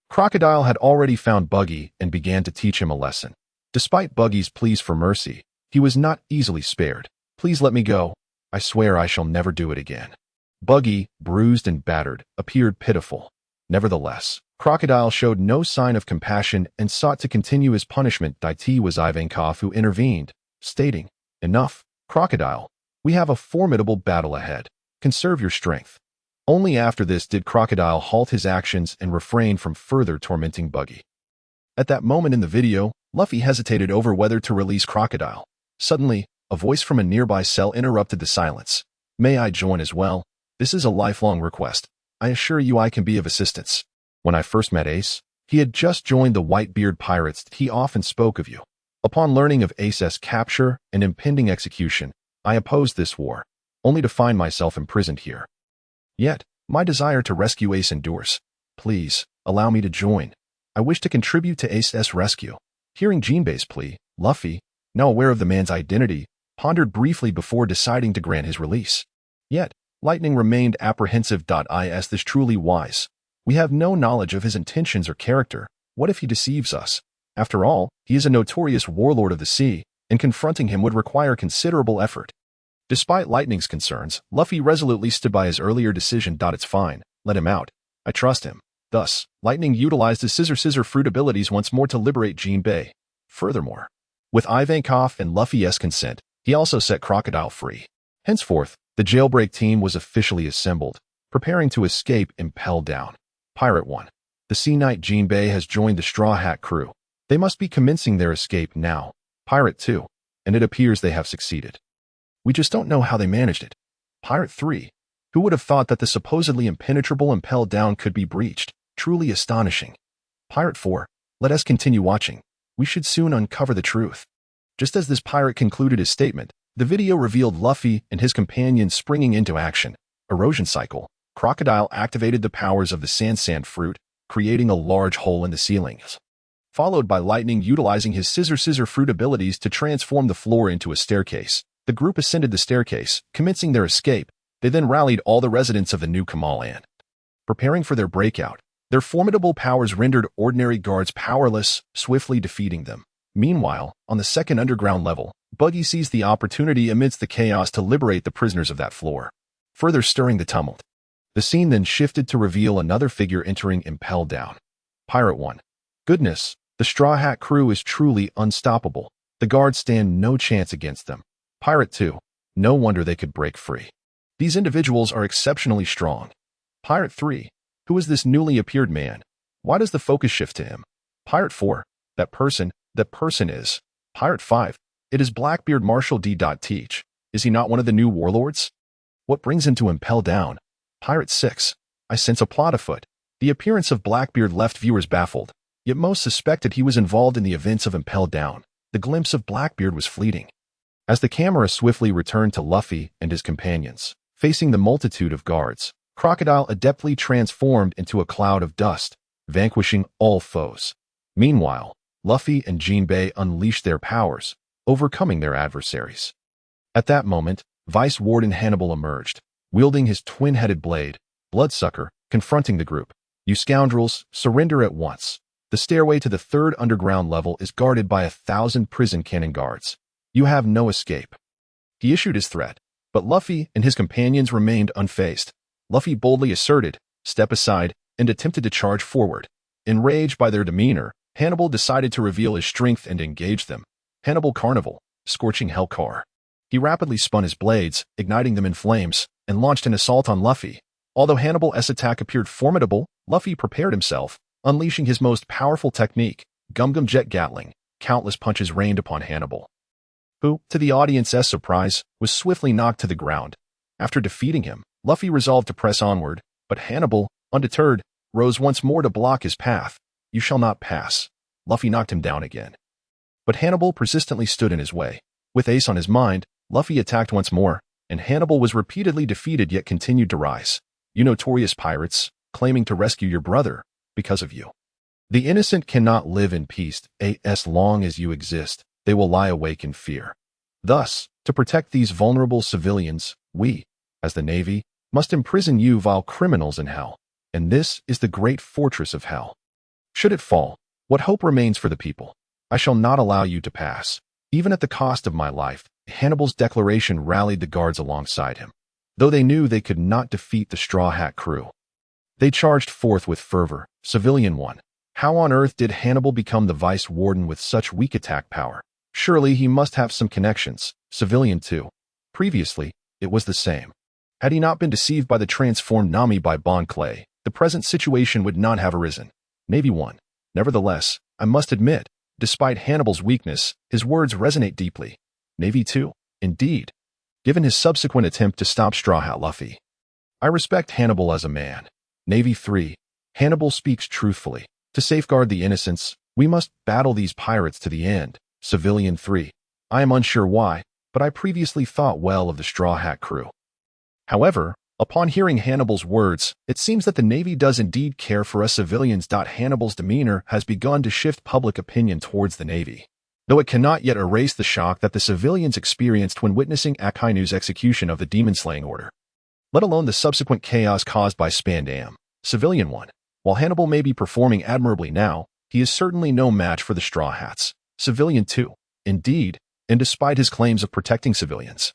S2: Crocodile had already found Buggy and began to teach him a lesson. Despite Buggy's pleas for mercy, he was not easily spared. Please let me go. I swear I shall never do it again. Buggy, bruised and battered, appeared pitiful. Nevertheless, Crocodile showed no sign of compassion and sought to continue his punishment. It was Ivankov who intervened, stating, Enough, Crocodile. We have a formidable battle ahead. Conserve your strength. Only after this did Crocodile halt his actions and refrain from further tormenting Buggy. At that moment in the video, Luffy hesitated over whether to release Crocodile. Suddenly, a voice from a nearby cell interrupted the silence. May I join as well? This is a lifelong request. I assure you I can be of assistance. When I first met Ace, he had just joined the Whitebeard pirates. He often spoke of you. Upon learning of Ace's capture and impending execution, I opposed this war, only to find myself imprisoned here. Yet, my desire to rescue Ace endures. Please, allow me to join. I wish to contribute to Ace's rescue. Hearing Jinbei's plea, Luffy, now aware of the man's identity, pondered briefly before deciding to grant his release. Yet, Lightning remained apprehensive. Is this truly wise? We have no knowledge of his intentions or character. What if he deceives us? After all, he is a notorious warlord of the sea, and confronting him would require considerable effort. Despite Lightning's concerns, Luffy resolutely stood by his earlier decision. It's fine. Let him out. I trust him. Thus, Lightning utilized his Scissor Fruit abilities once more to liberate Jinbei. Furthermore, with Ivankov and Luffy's consent, he also set Crocodile free. Henceforth, the jailbreak team was officially assembled, preparing to escape Impel Down. Pirate 1. The Sea Knight Jinbei has joined the Straw Hat crew. They must be commencing their escape now. Pirate 2. And it appears they have succeeded. We just don't know how they managed it. Pirate 3. Who would have thought that the supposedly impenetrable Impel Down could be breached? Truly astonishing. Pirate 4. Let us continue watching. We should soon uncover the truth. Just as this pirate concluded his statement, the video revealed Luffy and his companions springing into action. Erosion cycle. Crocodile activated the powers of the Sand Fruit, creating a large hole in the ceilings. Followed by Lightning utilizing his Scissor Fruit abilities to transform the floor into a staircase. The group ascended the staircase, commencing their escape. They then rallied all the residents of the new Kamaland. Preparing for their breakout, their formidable powers rendered ordinary guards powerless, swiftly defeating them. Meanwhile, on the second underground level, Buggy seized the opportunity amidst the chaos to liberate the prisoners of that floor, further stirring the tumult. The scene then shifted to reveal another figure entering Impel Down. Pirate 1. Goodness, the Straw Hat crew is truly unstoppable. The guards stand no chance against them. Pirate 2. No wonder they could break free. These individuals are exceptionally strong. Pirate 3. Who is this newly appeared man? Why does the focus shift to him? Pirate 4. That person is. Pirate 5. It is Blackbeard Marshal D. Teach. Is he not one of the new warlords? What brings him to Impel Down? Pirate 6. I sense a plot afoot. The appearance of Blackbeard left viewers baffled, yet most suspected he was involved in the events of Impel Down. The glimpse of Blackbeard was fleeting. As the camera swiftly returned to Luffy and his companions, facing the multitude of guards, Crocodile adeptly transformed into a cloud of dust, vanquishing all foes. Meanwhile, Luffy and Jinbei unleashed their powers, overcoming their adversaries. At that moment, Vice Warden Hannibal emerged, wielding his twin-headed blade, Bloodsucker, confronting the group. You scoundrels, surrender at once. The stairway to the third underground level is guarded by 1,000 prison cannon guards. You have no escape. He issued his threat, but Luffy and his companions remained unfazed. Luffy boldly asserted, "Step aside," and attempted to charge forward. Enraged by their demeanor, Hannibal decided to reveal his strength and engage them. Hannibal Carnival, Scorching Hellcar. He rapidly spun his blades, igniting them in flames, and launched an assault on Luffy. Although Hannibal's attack appeared formidable, Luffy prepared himself, unleashing his most powerful technique, Gum Jet Gatling. Countless punches rained upon Hannibal, who, to the audience's surprise, was swiftly knocked to the ground. After defeating him, Luffy resolved to press onward, but Hannibal, undeterred, rose once more to block his path. You shall not pass. Luffy knocked him down again. But Hannibal persistently stood in his way. With Ace on his mind, Luffy attacked once more, and Hannibal was repeatedly defeated yet continued to rise. You notorious pirates, claiming to rescue your brother, because of you. The innocent cannot live in peace, as long as you exist, they will lie awake in fear. Thus, to protect these vulnerable civilians, we, as the Navy, must imprison you vile criminals in hell. And this is the great fortress of hell. Should it fall, what hope remains for the people? I shall not allow you to pass. Even at the cost of my life, Hannibal's declaration rallied the guards alongside him. Though they knew they could not defeat the Straw Hat crew, they charged forth with fervor. Civilian 1. How on earth did Hannibal become the Vice Warden with such weak attack power? Surely he must have some connections. Civilian 2. Previously, it was the same. Had he not been deceived by the transformed Nami by Bon Clay, the present situation would not have arisen. Navy 1. Nevertheless, I must admit, despite Hannibal's weakness, his words resonate deeply. Navy 2. Indeed. Given his subsequent attempt to stop Straw Hat Luffy, I respect Hannibal as a man. Navy 3. Hannibal speaks truthfully. To safeguard the innocents, we must battle these pirates to the end. Civilian 3. I am unsure why, but I previously thought well of the Straw Hat crew. However, upon hearing Hannibal's words, it seems that the Navy does indeed care for us civilians. Hannibal's demeanor has begun to shift public opinion towards the Navy, though it cannot yet erase the shock that the civilians experienced when witnessing Akainu's execution of the demon-slaying order, let alone the subsequent chaos caused by Spandam. Civilian 1. While Hannibal may be performing admirably now, he is certainly no match for the Straw Hats. Civilian 2. Indeed, and despite his claims of protecting civilians,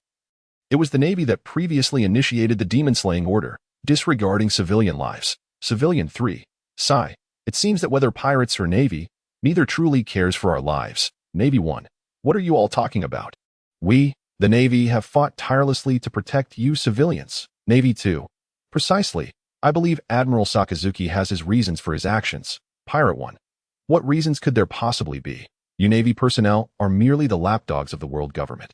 S2: it was the Navy that previously initiated the demon-slaying order, disregarding civilian lives. Civilian 3. Sigh. It seems that whether pirates or Navy, neither truly cares for our lives. Navy 1. What are you all talking about? We, the Navy, have fought tirelessly to protect you civilians. Navy 2. Precisely. I believe Admiral Sakazuki has his reasons for his actions. Pirate 1. What reasons could there possibly be? You Navy personnel are merely the lapdogs of the world government.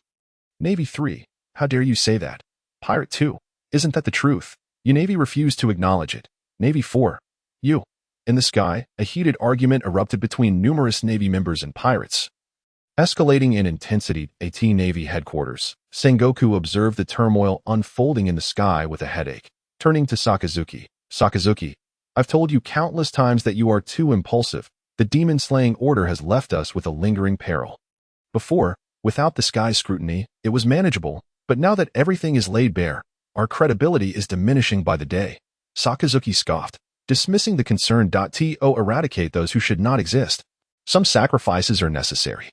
S2: Navy 3. How dare you say that? Pirate 2. Isn't that the truth? You Navy refuse to acknowledge it. Navy 4. You. In the sky, a heated argument erupted between numerous Navy members and pirates. Escalating in intensity at Navy headquarters, Sengoku observed the turmoil unfolding in the sky with a headache. Turning to Sakazuki. Sakazuki, I've told you countless times that you are too impulsive. The demon-slaying order has left us with a lingering peril. Before, without the sky's scrutiny, it was manageable, but now that everything is laid bare, our credibility is diminishing by the day. Sakazuki scoffed, dismissing the concern. To eradicate those who should not exist. Some sacrifices are necessary.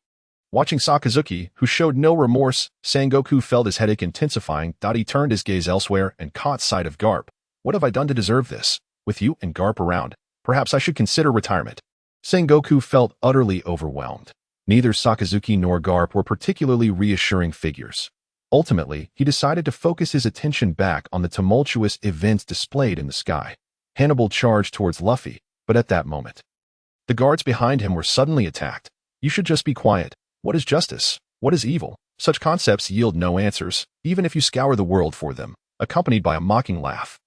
S2: Watching Sakazuki, who showed no remorse, Sengoku felt his headache intensifying. He turned his gaze elsewhere and caught sight of Garp. What have I done to deserve this? With you and Garp around, perhaps I should consider retirement. Sengoku felt utterly overwhelmed. Neither Sakazuki nor Garp were particularly reassuring figures. Ultimately, he decided to focus his attention back on the tumultuous events displayed in the sky. Hannibal charged towards Luffy, but at that moment, the guards behind him were suddenly attacked. You should just be quiet. What is justice? What is evil? Such concepts yield no answers, even if you scour the world for them, accompanied by a mocking laugh.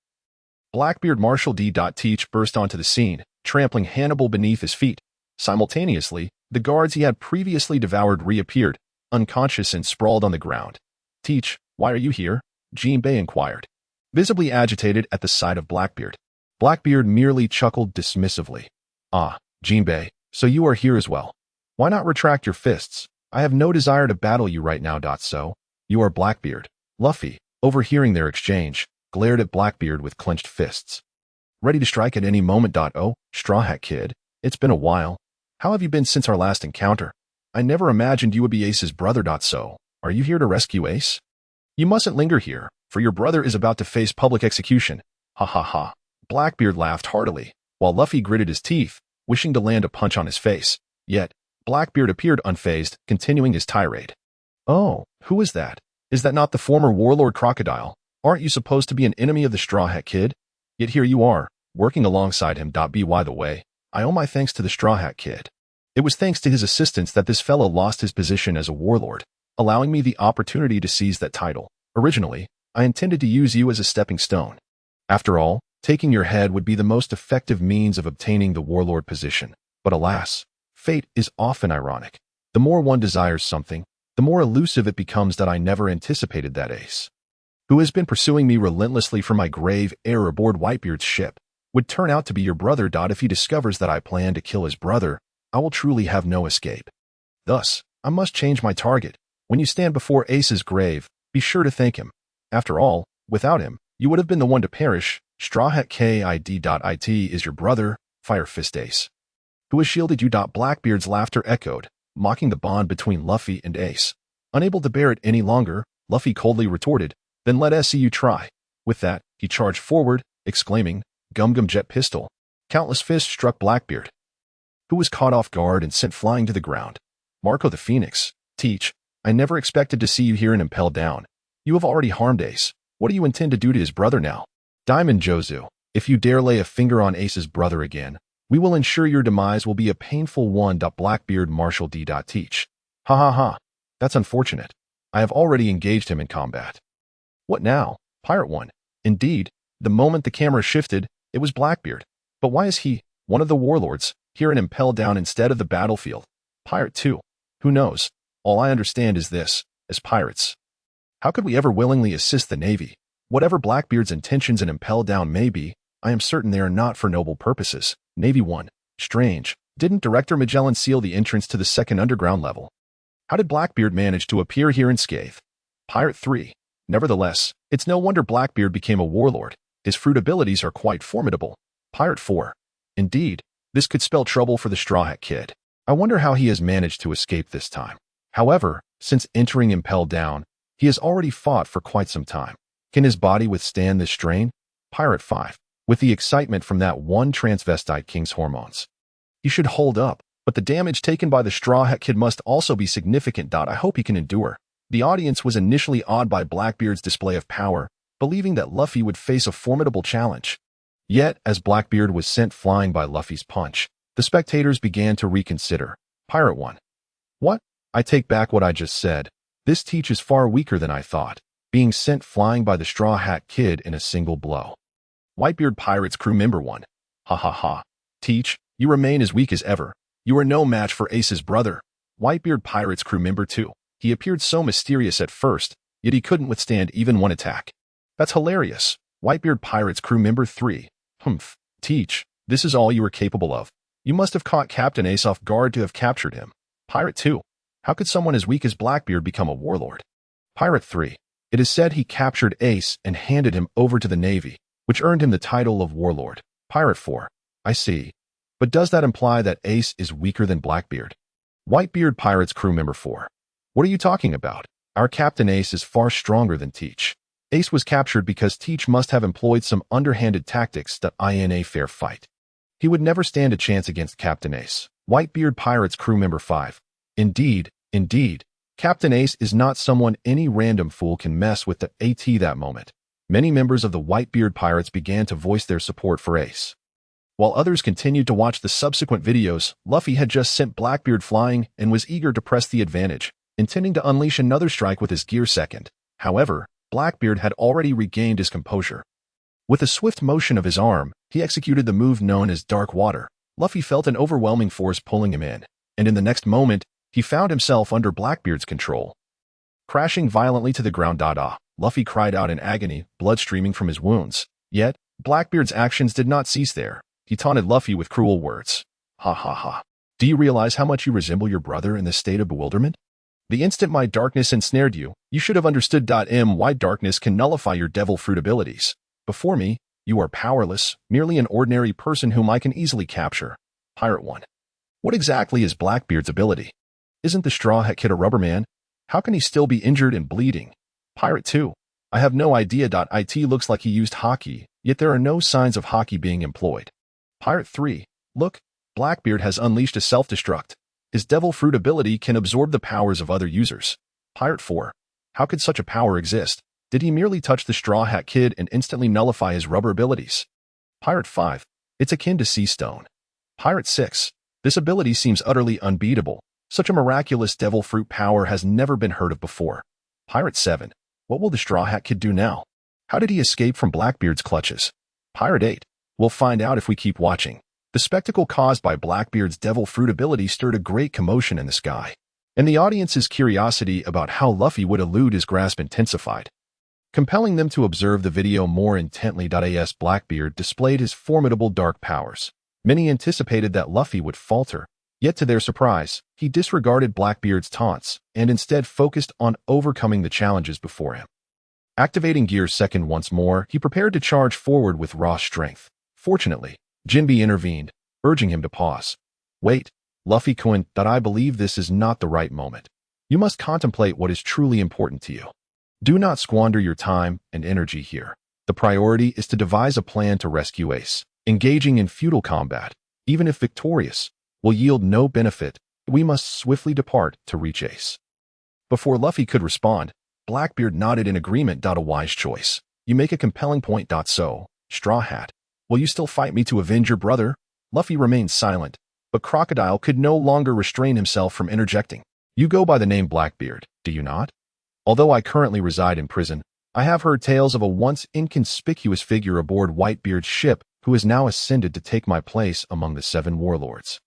S2: Blackbeard Marshal D. Teach burst onto the scene, trampling Hannibal beneath his feet. Simultaneously, the guards he had previously devoured reappeared, unconscious and sprawled on the ground. Teach, why are you here? Jinbei inquired, visibly agitated at the sight of Blackbeard. Blackbeard merely chuckled dismissively. Ah, Jinbei, so you are here as well. Why not retract your fists? I have no desire to battle you right now. So, you are Blackbeard. Luffy, overhearing their exchange, glared at Blackbeard with clenched fists. Ready to strike at any moment. Oh, Straw Hat Kid, it's been a while. How have you been since our last encounter? I never imagined you would be Ace's brother. So, are you here to rescue Ace? You mustn't linger here, for your brother is about to face public execution. Ha ha ha. Blackbeard laughed heartily, while Luffy gritted his teeth, wishing to land a punch on his face. Yet, Blackbeard appeared unfazed, continuing his tirade. Oh, who is that? Is that not the former warlord Crocodile? Aren't you supposed to be an enemy of the Straw Hat Kid? Yet here you are, working alongside him. By the way, I owe my thanks to the Straw Hat Kid. It was thanks to his assistance that this fellow lost his position as a warlord, allowing me the opportunity to seize that title. Originally, I intended to use you as a stepping stone. After all, taking your head would be the most effective means of obtaining the warlord position. But alas, fate is often ironic. The more one desires something, the more elusive it becomes. That I never anticipated that Ace, who has been pursuing me relentlessly from my grave error aboard Whitebeard's ship, would turn out to be your brother. If he discovers that I plan to kill his brother, I will truly have no escape. Thus, I must change my target. When you stand before Ace's grave, be sure to thank him. After all, without him, you would have been the one to perish. Straw Hat Kid is your brother, Fire Fist Ace, who has shielded you. Blackbeard's laughter echoed, mocking the bond between Luffy and Ace. Unable to bear it any longer, Luffy coldly retorted, then let us see you try. With that, he charged forward, exclaiming, Gum Gum Jet Pistol. Countless fists struck Blackbeard, who was caught off guard and sent flying to the ground. Marco the Phoenix, Teach, I never expected to see you here in Impel Down. You have already harmed Ace. What do you intend to do to his brother now? Diamond Jozu, if you dare lay a finger on Ace's brother again, we will ensure your demise will be a painful one. Blackbeard Marshal D. Teach. Ha ha ha. That's unfortunate. I have already engaged him in combat. What now? Pirate 1. Indeed, the moment the camera shifted, it was Blackbeard. But why is he, one of the warlords, here in Impel Down instead of the battlefield? Pirate 2. Who knows? All I understand is this, as pirates, how could we ever willingly assist the Navy? Whatever Blackbeard's intentions in Impel Down may be, I am certain they are not for noble purposes. Navy 1. Strange. Didn't Director Magellan seal the entrance to the second underground level? How did Blackbeard manage to appear here unscathed? Pirate 3. Nevertheless, it's no wonder Blackbeard became a warlord. His fruit abilities are quite formidable. Pirate 4. Indeed, this could spell trouble for the Straw Hat Kid. I wonder how he has managed to escape this time. However, since entering Impel Down, he has already fought for quite some time. Can his body withstand this strain? Pirate 5. with the excitement from that one transvestite king's hormones. He should hold up, but the damage taken by the Straw Hat Kid must also be significant. I hope he can endure. The audience was initially awed by Blackbeard's display of power, believing that Luffy would face a formidable challenge. Yet, as Blackbeard was sent flying by Luffy's punch, the spectators began to reconsider. Pirate 1. What? I take back what I just said. This Teach is far weaker than I thought, being sent flying by the Straw Hat Kid in a single blow. Whitebeard Pirates Crew Member 1. Hahaha. Teach, you remain as weak as ever. You are no match for Ace's brother. Whitebeard Pirates Crew Member 2. He appeared so mysterious at first, yet he couldn't withstand even one attack. That's hilarious. Whitebeard Pirates Crew Member 3. Humph. Teach, this is all you were capable of. You must have caught Captain Ace off guard to have captured him. Pirate 2. How could someone as weak as Blackbeard become a warlord? Pirate 3. It is said he captured Ace and handed him over to the Navy, which earned him the title of warlord. Pirate 4. I see. But does that imply that Ace is weaker than Blackbeard? Whitebeard Pirates Crew Member 4. What are you talking about? Our Captain Ace is far stronger than Teach. Ace was captured because Teach must have employed some underhanded tactics in a fair fight. He would never stand a chance against Captain Ace. Whitebeard Pirates Crew Member 5. Indeed. Captain Ace is not someone any random fool can mess with that moment. Many members of the Whitebeard Pirates began to voice their support for Ace. While others continued to watch the subsequent videos, Luffy had just sent Blackbeard flying and was eager to press the advantage, intending to unleash another strike with his gear second. However, Blackbeard had already regained his composure. With a swift motion of his arm, he executed the move known as Dark Water. Luffy felt an overwhelming force pulling him in, and in the next moment, he found himself under Blackbeard's control. Crashing violently to the ground, Luffy cried out in agony, blood streaming from his wounds. Yet, Blackbeard's actions did not cease there. He taunted Luffy with cruel words. Ha ha ha. Do you realize how much you resemble your brother in this state of bewilderment? The instant my darkness ensnared you, you should have understood. My darkness can nullify your devil fruit abilities. Before me, you are powerless, merely an ordinary person whom I can easily capture. Pirate 1. What exactly is Blackbeard's ability? Isn't the Straw Hat Kid a rubber man? How can he still be injured and bleeding? Pirate 2. I have no idea. It looks like he used hockey, yet there are no signs of hockey being employed. Pirate 3. Look, Blackbeard has unleashed a self-destruct. His devil fruit ability can absorb the powers of other users. Pirate 4. How could such a power exist? Did he merely touch the Straw Hat Kid and instantly nullify his rubber abilities? Pirate 5. It's akin to Sea Stone. Pirate 6. This ability seems utterly unbeatable. Such a miraculous devil fruit power has never been heard of before. Pirate 7. What will the Straw Hat Kid do now? How did he escape from Blackbeard's clutches? Pirate 8. We'll find out if we keep watching. The spectacle caused by Blackbeard's devil fruit ability stirred a great commotion in the sky, and the audience's curiosity about how Luffy would elude his grasp intensified, compelling them to observe the video more intently. As Blackbeard displayed his formidable dark powers, many anticipated that Luffy would falter, yet to their surprise, he disregarded Blackbeard's taunts and instead focused on overcoming the challenges before him. Activating Gear Second once more, he prepared to charge forward with raw strength. Fortunately, Jinbe intervened, urging him to pause. Wait, Luffy-kun, I believe this is not the right moment. You must contemplate what is truly important to you. Do not squander your time and energy here. The priority is to devise a plan to rescue Ace. Engaging in futile combat, even if victorious, will yield no benefit. We must swiftly depart to reach Ace. Before Luffy could respond, Blackbeard nodded in agreement. A wise choice. You make a compelling point. So, Straw Hat, will you still fight me to avenge your brother? Luffy remained silent, but Crocodile could no longer restrain himself from interjecting. You go by the name Blackbeard, do you not? Although I currently reside in prison, I have heard tales of a once inconspicuous figure aboard Whitebeard's ship who has now ascended to take my place among the 7 warlords.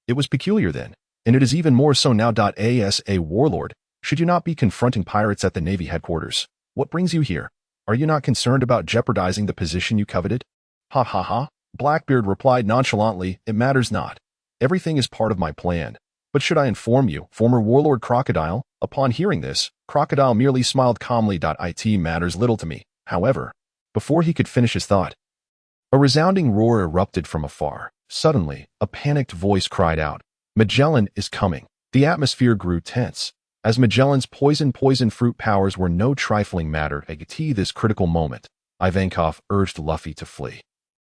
S2: It was peculiar then, and it is even more so now. As a warlord, should you not be confronting pirates at the Navy headquarters? What brings you here? Are you not concerned about jeopardizing the position you coveted? Ha ha ha, Blackbeard replied nonchalantly, it matters not. Everything is part of my plan. But should I inform you, former warlord Crocodile? Upon hearing this, Crocodile merely smiled calmly. It matters little to me. However, before he could finish his thought, a resounding roar erupted from afar. Suddenly, a panicked voice cried out, Magellan is coming. The atmosphere grew tense, as Magellan's poison fruit powers were no trifling matter at this critical moment. Ivankov urged Luffy to flee.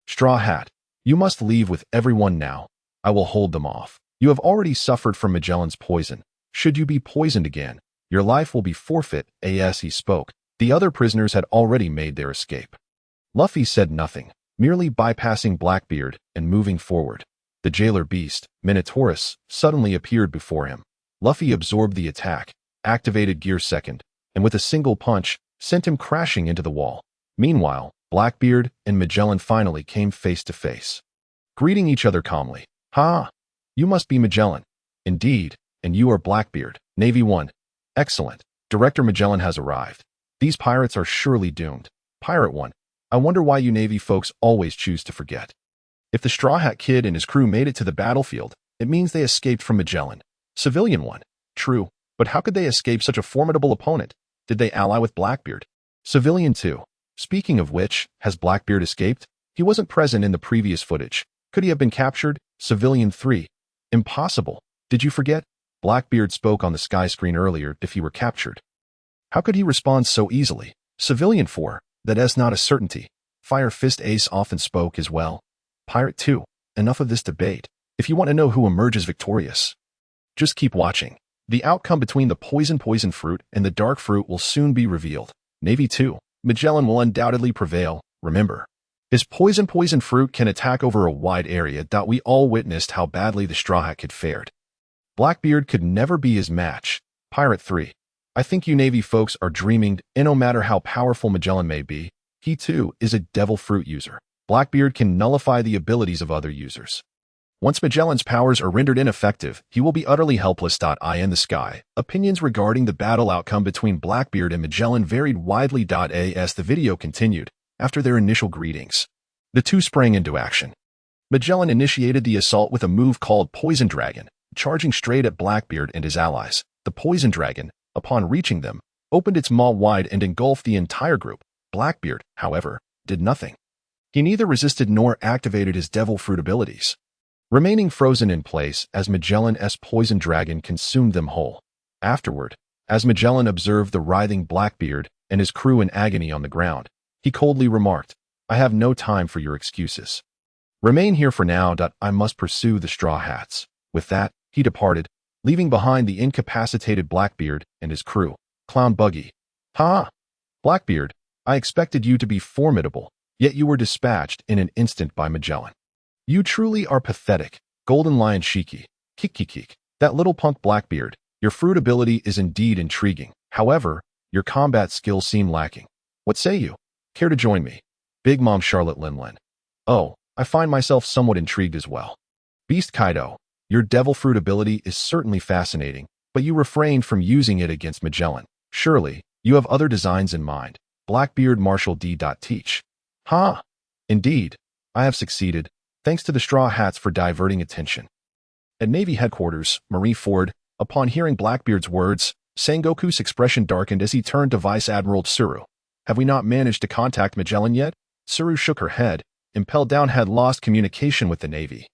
S2: Straw Hat, you must leave with everyone now. I will hold them off. You have already suffered from Magellan's poison. Should you be poisoned again, your life will be forfeit. As he spoke, the other prisoners had already made their escape. Luffy said nothing, merely bypassing Blackbeard and moving forward. The jailer beast, Minotaurus, suddenly appeared before him. Luffy absorbed the attack, activated Gear Second, and with a single punch, sent him crashing into the wall. Meanwhile, Blackbeard and Magellan finally came face to face, greeting each other calmly. Ha! You must be Magellan. Indeed, and you are Blackbeard. Navy 1. Excellent. Director Magellan has arrived. These pirates are surely doomed. Pirate 1. I wonder why you Navy folks always choose to forget. If the Straw Hat Kid and his crew made it to the battlefield, it means they escaped from Magellan. Civilian 1. True, but how could they escape such a formidable opponent? Did they ally with Blackbeard? Civilian 2. Speaking of which, has Blackbeard escaped? He wasn't present in the previous footage. Could he have been captured? Civilian 3. Impossible. Did you forget? Blackbeard spoke on the sky screen earlier if he were captured. How could he respond so easily? Civilian 4. That is not a certainty. Fire Fist Ace often spoke as well. Pirate 2. Enough of this debate. If you want to know who emerges victorious, just keep watching. The outcome between the poison fruit and the dark fruit will soon be revealed. Navy 2. Magellan will undoubtedly prevail. Remember, his poison fruit can attack over a wide area. We all witnessed how badly the Straw Hat Kid fared. Blackbeard could never be his match. Pirate 3. I think you Navy folks are dreaming, and no matter how powerful Magellan may be, he too is a devil fruit user. Blackbeard can nullify the abilities of other users. Once Magellan's powers are rendered ineffective, he will be utterly helpless. Eye in the sky. Opinions regarding the battle outcome between Blackbeard and Magellan varied widely. As the video continued, after their initial greetings, the two sprang into action. Magellan initiated the assault with a move called Poison Dragon, charging straight at Blackbeard and his allies. The Poison Dragon, upon reaching them, opened its maw wide and engulfed the entire group. Blackbeard, however, did nothing. He neither resisted nor activated his devil fruit abilities, remaining frozen in place as Magellan's Poison Dragon consumed them whole. Afterward, as Magellan observed the writhing Blackbeard and his crew in agony on the ground, he coldly remarked, I have no time for your excuses. Remain here for now. I must pursue the Straw Hats. With that, he departed, leaving behind the incapacitated Blackbeard and his crew. Clown Buggy. Ha! Blackbeard, I expected you to be formidable, yet you were dispatched in an instant by Magellan. You truly are pathetic. Golden Lion Shiki. Kik. That little punk Blackbeard. Your fruit ability is indeed intriguing. However, your combat skills seem lacking. What say you? Care to join me? Big Mom Charlotte Linlin. Oh, I find myself somewhat intrigued as well. Beast Kaido. Your devil fruit ability is certainly fascinating, but you refrained from using it against Magellan. Surely, you have other designs in mind. Blackbeard Marshall D. Teach. Ha! Indeed, I have succeeded, thanks to the Straw Hats for diverting attention. At Navy headquarters, Marineford, upon hearing Blackbeard's words, Sengoku's expression darkened as he turned to Vice Admiral Tsuru. Have we not managed to contact Magellan yet? Tsuru shook her head. Impel Down had lost communication with the Navy,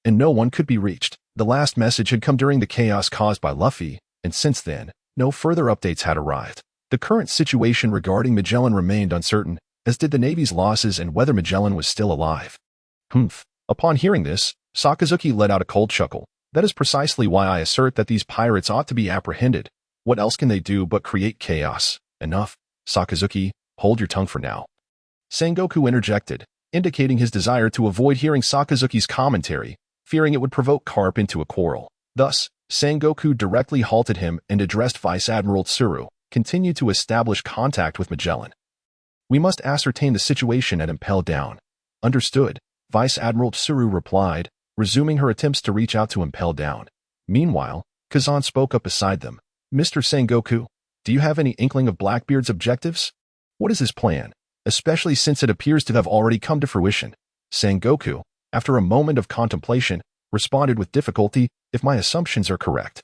S2: and no one could be reached. The last message had come during the chaos caused by Luffy, and since then, no further updates had arrived. The current situation regarding Magellan remained uncertain, as did the Navy's losses and whether Magellan was still alive. Upon hearing this, Sakazuki let out a cold chuckle. That is precisely why I assert that these pirates ought to be apprehended. What else can they do but create chaos? Enough. Sakazuki, hold your tongue for now. Sengoku interjected, indicating his desire to avoid hearing Sakazuki's commentary, fearing it would provoke Carp into a quarrel. Thus, Sengoku directly halted him and addressed Vice Admiral Tsuru, continued to establish contact with Magellan. We must ascertain the situation at Impel Down. Understood, Vice Admiral Tsuru replied, resuming her attempts to reach out to Impel Down. Meanwhile, Kazan spoke up beside them. Mr. Sengoku, do you have any inkling of Blackbeard's objectives? What is his plan, especially since it appears to have already come to fruition? Sengoku, after a moment of contemplation, responded with difficulty, if my assumptions are correct.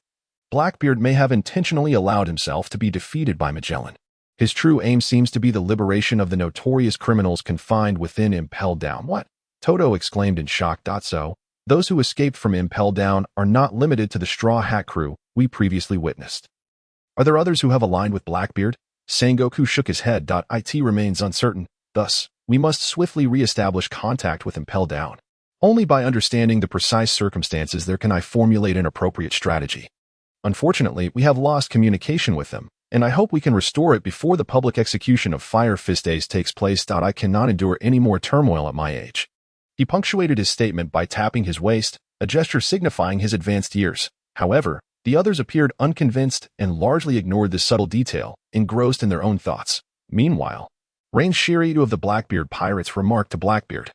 S2: Blackbeard may have intentionally allowed himself to be defeated by Magellan. His true aim seems to be the liberation of the notorious criminals confined within Impel Down. What? Toto exclaimed in shock. So, those who escaped from Impel Down are not limited to the Straw Hat crew we previously witnessed. Are there others who have aligned with Blackbeard? Sengoku shook his head. It remains uncertain. Thus, We must swiftly re-establish contact with Impel Down. Only by understanding the precise circumstances there can I formulate an appropriate strategy. Unfortunately, we have lost communication with them, and I hope we can restore it before the public execution of Fire Fist Ace takes place. I cannot endure any more turmoil at my age. He punctuated his statement by tapping his waist, a gesture signifying his advanced years. However, the others appeared unconvinced and largely ignored this subtle detail, engrossed in their own thoughts. Meanwhile, Rain Shiryu of the Blackbeard Pirates remarked to Blackbeard,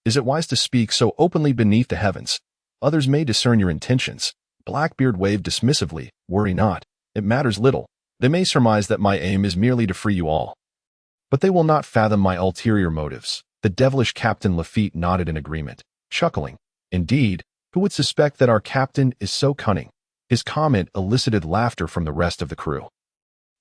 S2: "Is it wise to speak so openly beneath the heavens? Others may discern your intentions." Blackbeard waved dismissively, "Worry not. It matters little. They may surmise that my aim is merely to free you all. But they will not fathom my ulterior motives." The devilish Captain Lafitte nodded in agreement, chuckling. "Indeed, who would suspect that our captain is so cunning?" His comment elicited laughter from the rest of the crew.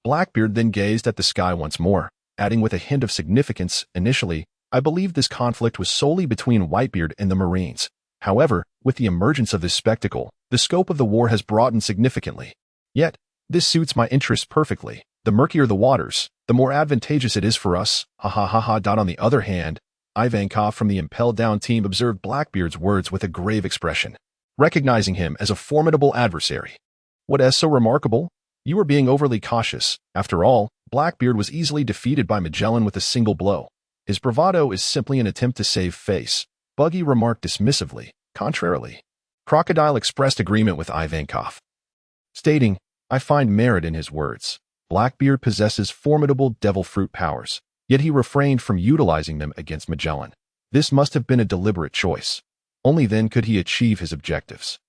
S2: Blackbeard then gazed at the sky once more, adding with a hint of significance, "Initially, I believed this conflict was solely between Whitebeard and the Marines. However, with the emergence of this spectacle, the scope of the war has broadened significantly. Yet, this suits my interests perfectly. The murkier the waters, the more advantageous it is for us. Hahahaha. On the other hand, Ivankov from the Impel Down team observed Blackbeard's words with a grave expression, recognizing him as a formidable adversary. "What is so remarkable? You are being overly cautious. After all, Blackbeard was easily defeated by Magellan with a single blow. His bravado is simply an attempt to save face." Buggy remarked dismissively. Contrarily, Crocodile expressed agreement with Ivankov, stating, "I find merit in his words. Blackbeard possesses formidable devil fruit powers, yet he refrained from utilizing them against Magellan. This must have been a deliberate choice. Only then could he achieve his objectives."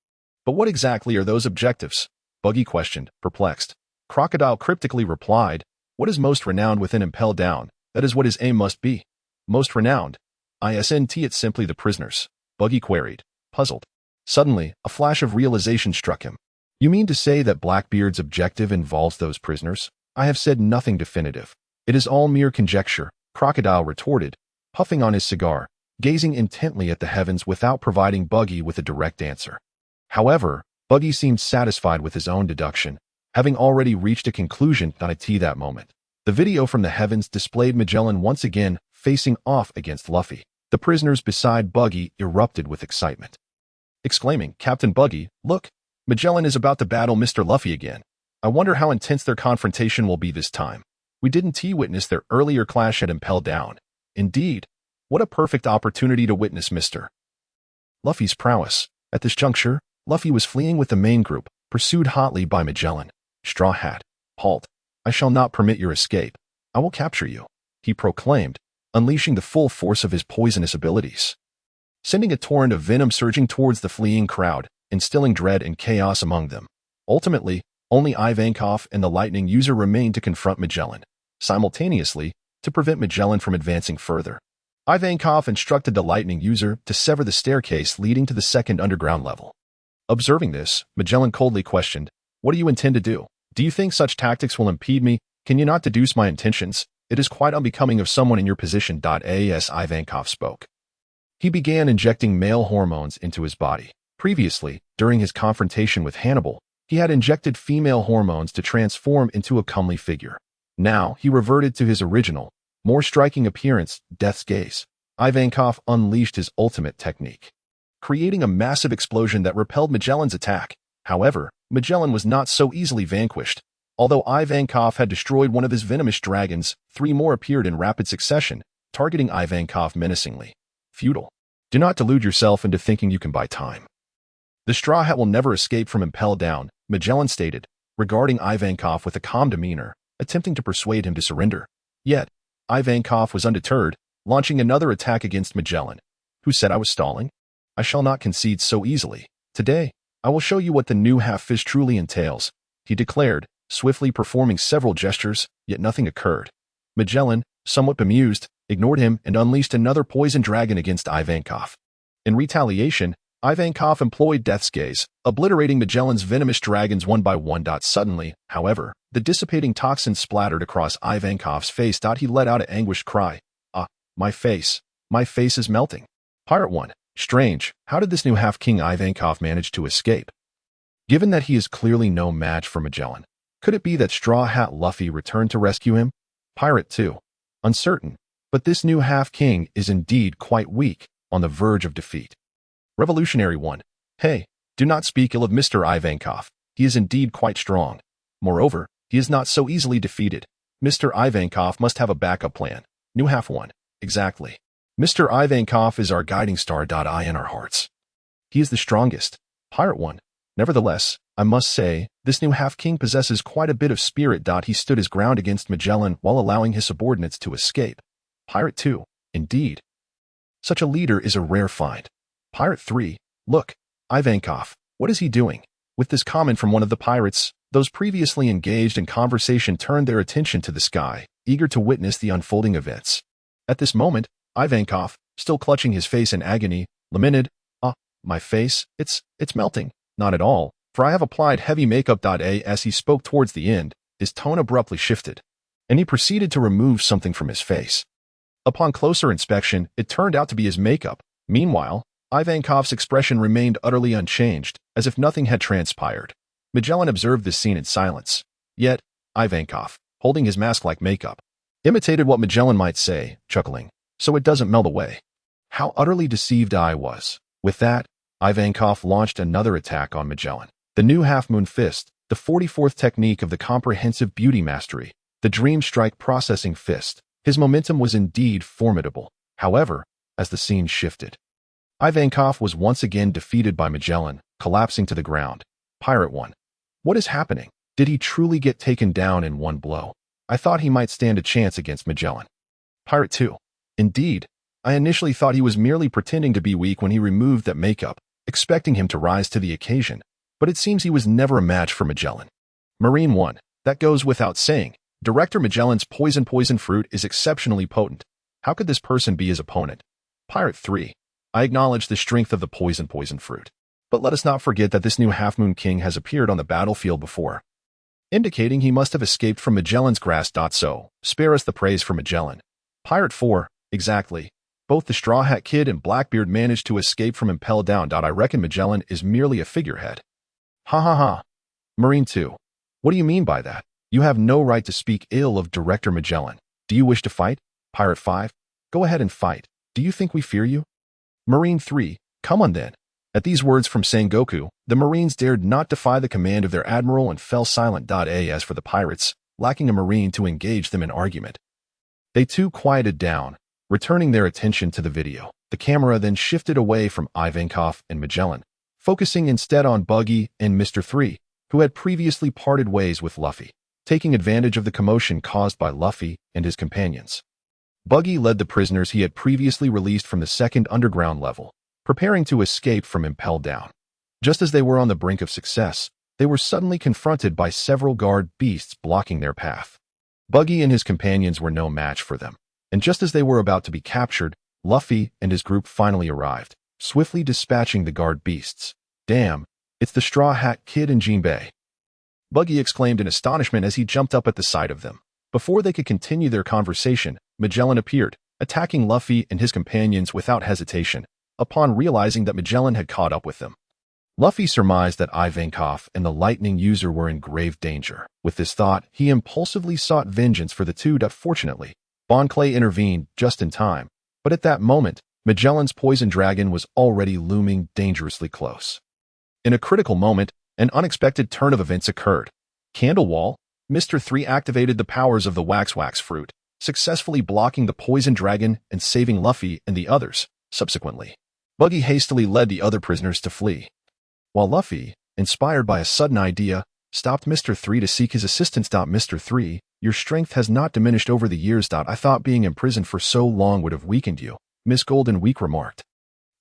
S2: "But what exactly are those objectives?" Buggy questioned, perplexed. Crocodile cryptically replied, "What is most renowned within Impel Down, that is what his aim must be." "Most renowned? Isn't it simply the prisoners?" Buggy queried, puzzled. Suddenly, a flash of realization struck him. "You mean to say that Blackbeard's objective involves those prisoners?" "I have said nothing definitive. It is all mere conjecture," Crocodile retorted, puffing on his cigar, gazing intently at the heavens without providing Buggy with a direct answer. However, Buggy seemed satisfied with his own deduction, having already reached a conclusion at that moment. The video from the heavens displayed Magellan once again facing off against Luffy. The prisoners beside Buggy erupted with excitement, exclaiming, "Captain Buggy, look! Magellan is about to battle Mr. Luffy again. I wonder how intense their confrontation will be this time. We didn't witness their earlier clash at Impel Down. Indeed, what a perfect opportunity to witness Mr. Luffy's prowess." At this juncture, Luffy was fleeing with the main group, pursued hotly by Magellan. "Straw Hat, halt. I shall not permit your escape. I will capture you," he proclaimed, unleashing the full force of his poisonous abilities, sending a torrent of venom surging towards the fleeing crowd, instilling dread and chaos among them. Ultimately, only Ivankov and the Lightning User remained to confront Magellan. Simultaneously, to prevent Magellan from advancing further, Ivankov instructed the Lightning User to sever the staircase leading to the second underground level. Observing this, Magellan coldly questioned, "What do you intend to do? Do you think such tactics will impede me? Can you not deduce my intentions? It is quite unbecoming of someone in your position." As Ivankov spoke, he began injecting male hormones into his body. Previously, during his confrontation with Hannibal, he had injected female hormones to transform into a comely figure. Now, he reverted to his original, more striking appearance, Death's Gaze. Ivankov unleashed his ultimate technique, creating a massive explosion that repelled Magellan's attack. However, Magellan was not so easily vanquished. Although Ivankov had destroyed one of his venomous dragons, 3 more appeared in rapid succession, targeting Ivankov menacingly. Futile. Do not delude yourself into thinking you can buy time. The Straw Hat will never escape from Impel Down, Magellan stated, regarding Ivankov with a calm demeanor, attempting to persuade him to surrender. Yet, Ivankov was undeterred, launching another attack against Magellan. "Who said I was stalling? I shall not concede so easily. Today, I will show you what the new half-fish truly entails," he declared, swiftly performing several gestures, yet nothing occurred. Magellan, somewhat bemused, ignored him and unleashed another poison dragon against Ivankov. In retaliation, Ivankov employed Death's Gaze, obliterating Magellan's venomous dragons one by one. Suddenly, however, the dissipating toxin splattered across Ivankov's face. He let out an anguished cry. "Ah, my face is melting." Pirate 1. Strange, how did this new half-king Ivankov manage to escape? Given that he is clearly no match for Magellan, could it be that Straw Hat Luffy returned to rescue him? Pirate 2. Uncertain, But this new half-king is indeed quite weak, on the verge of defeat. Revolutionary 1. Hey, do not speak ill of Mr. Ivankov. He is indeed quite strong. Moreover, he is not so easily defeated. Mr. Ivankov must have a backup plan. New half 1. Exactly. Mr. Ivankov is our guiding star. In our hearts. He is the strongest. Pirate 1. Nevertheless, I must say, this new half-king possesses quite a bit of spirit. He stood his ground against Magellan while allowing his subordinates to escape. Pirate 2. Indeed. Such a leader is a rare find. Pirate 3. Look, Ivankov, what is he doing? With this comment from one of the pirates, those previously engaged in conversation turned their attention to the sky, eager to witness the unfolding events. At this moment, Ivankov, still clutching his face in agony, lamented, my face, it's melting. Not at all, for I have applied heavy makeup. As he spoke towards the end, his tone abruptly shifted, and he proceeded to remove something from his face. Upon closer inspection, it turned out to be his makeup. Meanwhile, Ivankov's expression remained utterly unchanged, as if nothing had transpired. Magellan observed this scene in silence. Yet, Ivankov, holding his mask like makeup, imitated what Magellan might say, chuckling, so it doesn't melt away. How utterly deceived I was. With that, Ivankov launched another attack on Magellan. The new half-moon fist, the 44th technique of the comprehensive beauty mastery, the dream strike processing fist. His momentum was indeed formidable. However, as the scene shifted, Ivankov was once again defeated by Magellan, collapsing to the ground. Pirate 1. What is happening? Did he truly get taken down in one blow? I thought he might stand a chance against Magellan. Pirate 2. Indeed, I initially thought he was merely pretending to be weak when he removed that makeup, expecting him to rise to the occasion, but it seems he was never a match for Magellan. Marine 1. That goes without saying. Director Magellan's poison fruit is exceptionally potent. How could this person be his opponent? Pirate 3. I acknowledge the strength of the poison fruit. But let us not forget that this new half-moon king has appeared on the battlefield before, indicating he must have escaped from Magellan's grasp. So, spare us the praise for Magellan. Pirate 4. Exactly. Both the Straw Hat Kid and Blackbeard managed to escape from Impel Down. I reckon Magellan is merely a figurehead. Ha. Marine 2. What do you mean by that? You have no right to speak ill of Director Magellan. Do you wish to fight? Pirate 5. Go ahead and fight. Do you think we fear you? Marine 3. Come on then. At these words from Sengoku, the Marines dared not defy the command of their admiral and fell silent. As for the pirates, lacking a Marine to engage them in argument, they too quieted down, returning their attention to the video. The camera then shifted away from Ivankov and Magellan, focusing instead on Buggy and Mr. 3, who had previously parted ways with Luffy, taking advantage of the commotion caused by Luffy and his companions. Buggy led the prisoners he had previously released from the second underground level, preparing to escape from Impel Down. Just as they were on the brink of success, they were suddenly confronted by several guard beasts blocking their path. Buggy and his companions were no match for them, and just as they were about to be captured, Luffy and his group finally arrived, swiftly dispatching the guard beasts. Damn, it's the Straw Hat Kid and Jinbei. Buggy exclaimed in astonishment as he jumped up at the sight of them. Before they could continue their conversation, Magellan appeared, attacking Luffy and his companions without hesitation, upon realizing that Magellan had caught up with them. Luffy surmised that Ivankov and the lightning user were in grave danger. With this thought, he impulsively sought vengeance for the two. Fortunately, Bon Clay intervened just in time, but at that moment, Magellan's poison dragon was already looming dangerously close. In a critical moment, an unexpected turn of events occurred. Candlewall, Mr. 3 activated the powers of the wax fruit, successfully blocking the poison dragon and saving Luffy and the others. Subsequently, Buggy hastily led the other prisoners to flee, while Luffy, inspired by a sudden idea, stopped Mr. 3 to seek his assistance. Mr. 3, your strength has not diminished over the years. I thought being imprisoned for so long would have weakened you, Miss Golden Week remarked.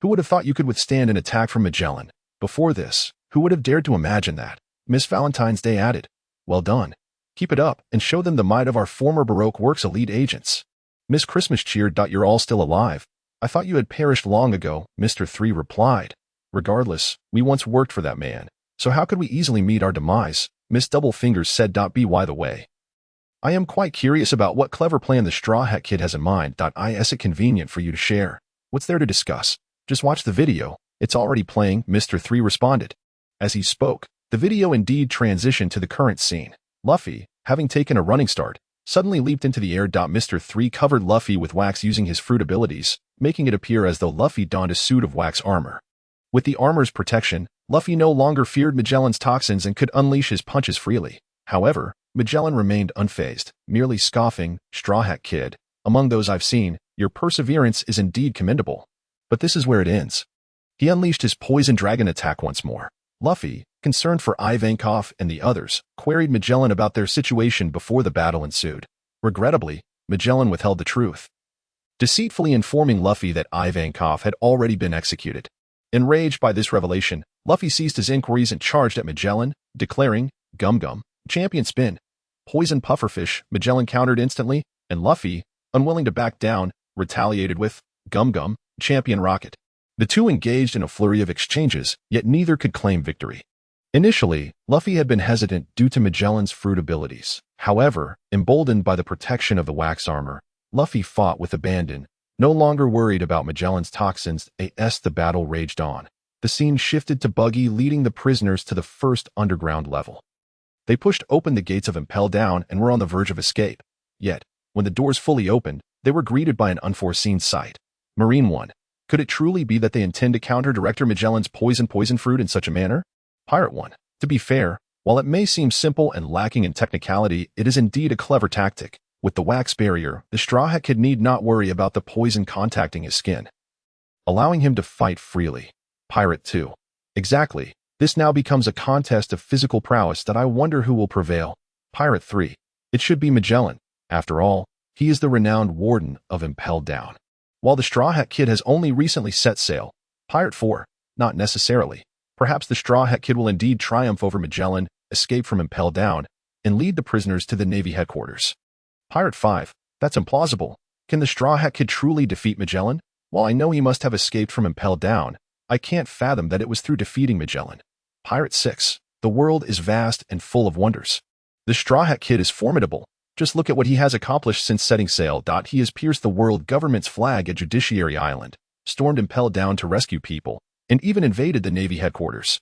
S2: Who would have thought you could withstand an attack from Magellan? Before this, who would have dared to imagine that? Miss Valentine's Day added. Well done. Keep it up and show them the might of our former Baroque Works elite agents. Miss Christmas cheered. You're all still alive. I thought you had perished long ago, Mr. 3 replied. Regardless, we once worked for that man, so how could we easily meet our demise? Miss Doublefingers said. By the way, I am quite curious about what clever plan the Straw Hat Kid has in mind. Is it convenient for you to share? What's there to discuss? Just watch the video. It's already playing, Mr. 3 responded. As he spoke, the video indeed transitioned to the current scene. Luffy, having taken a running start, suddenly leaped into the air. Mr. 3 covered Luffy with wax using his fruit abilities, making it appear as though Luffy donned a suit of wax armor. With the armor's protection, Luffy no longer feared Magellan's toxins and could unleash his punches freely. However, Magellan remained unfazed, merely scoffing, "Straw Hat Kid, among those I've seen, your perseverance is indeed commendable. But this is where it ends." He unleashed his poison dragon attack once more. Luffy, concerned for Ivankov and the others, queried Magellan about their situation before the battle ensued. Regrettably, Magellan withheld the truth, deceitfully informing Luffy that Ivankov had already been executed. Enraged by this revelation, Luffy ceased his inquiries and charged at Magellan, declaring, "Gum Gum, champion spin." Poison pufferfish, Magellan countered instantly, and Luffy, unwilling to back down, retaliated with, "Gum Gum, champion rocket." The two engaged in a flurry of exchanges, yet neither could claim victory. Initially, Luffy had been hesitant due to Magellan's fruit abilities. However, emboldened by the protection of the wax armor, Luffy fought with abandon, no longer worried about Magellan's toxins. As the battle raged on, the scene shifted to Buggy leading the prisoners to the first underground level. They pushed open the gates of Impel Down and were on the verge of escape. Yet, when the doors fully opened, they were greeted by an unforeseen sight. Marine 1. Could it truly be that they intend to counter Director Magellan's poison fruit in such a manner? Pirate 1. To be fair, while it may seem simple and lacking in technicality, it is indeed a clever tactic. With the wax barrier, the Straw Hat Kid need not worry about the poison contacting his skin, allowing him to fight freely. Pirate 2. Exactly. This now becomes a contest of physical prowess that I wonder who will prevail. Pirate 3. It should be Magellan. After all, he is the renowned warden of Impel Down. While the Straw Hat Kid has only recently set sail. Pirate 4. Not necessarily. Perhaps the Straw Hat Kid will indeed triumph over Magellan, escape from Impel Down, and lead the prisoners to the Navy headquarters. Pirate 5. That's implausible. Can the Straw Hat Kid truly defeat Magellan? While I know he must have escaped from Impel Down, I can't fathom that it was through defeating Magellan. Pirate 6. The world is vast and full of wonders. The Straw Hat Kid is formidable. Just look at what he has accomplished since setting sail. He has pierced the world government's flag at Judiciary Island, stormed Impel Down to rescue people, and even invaded the Navy headquarters.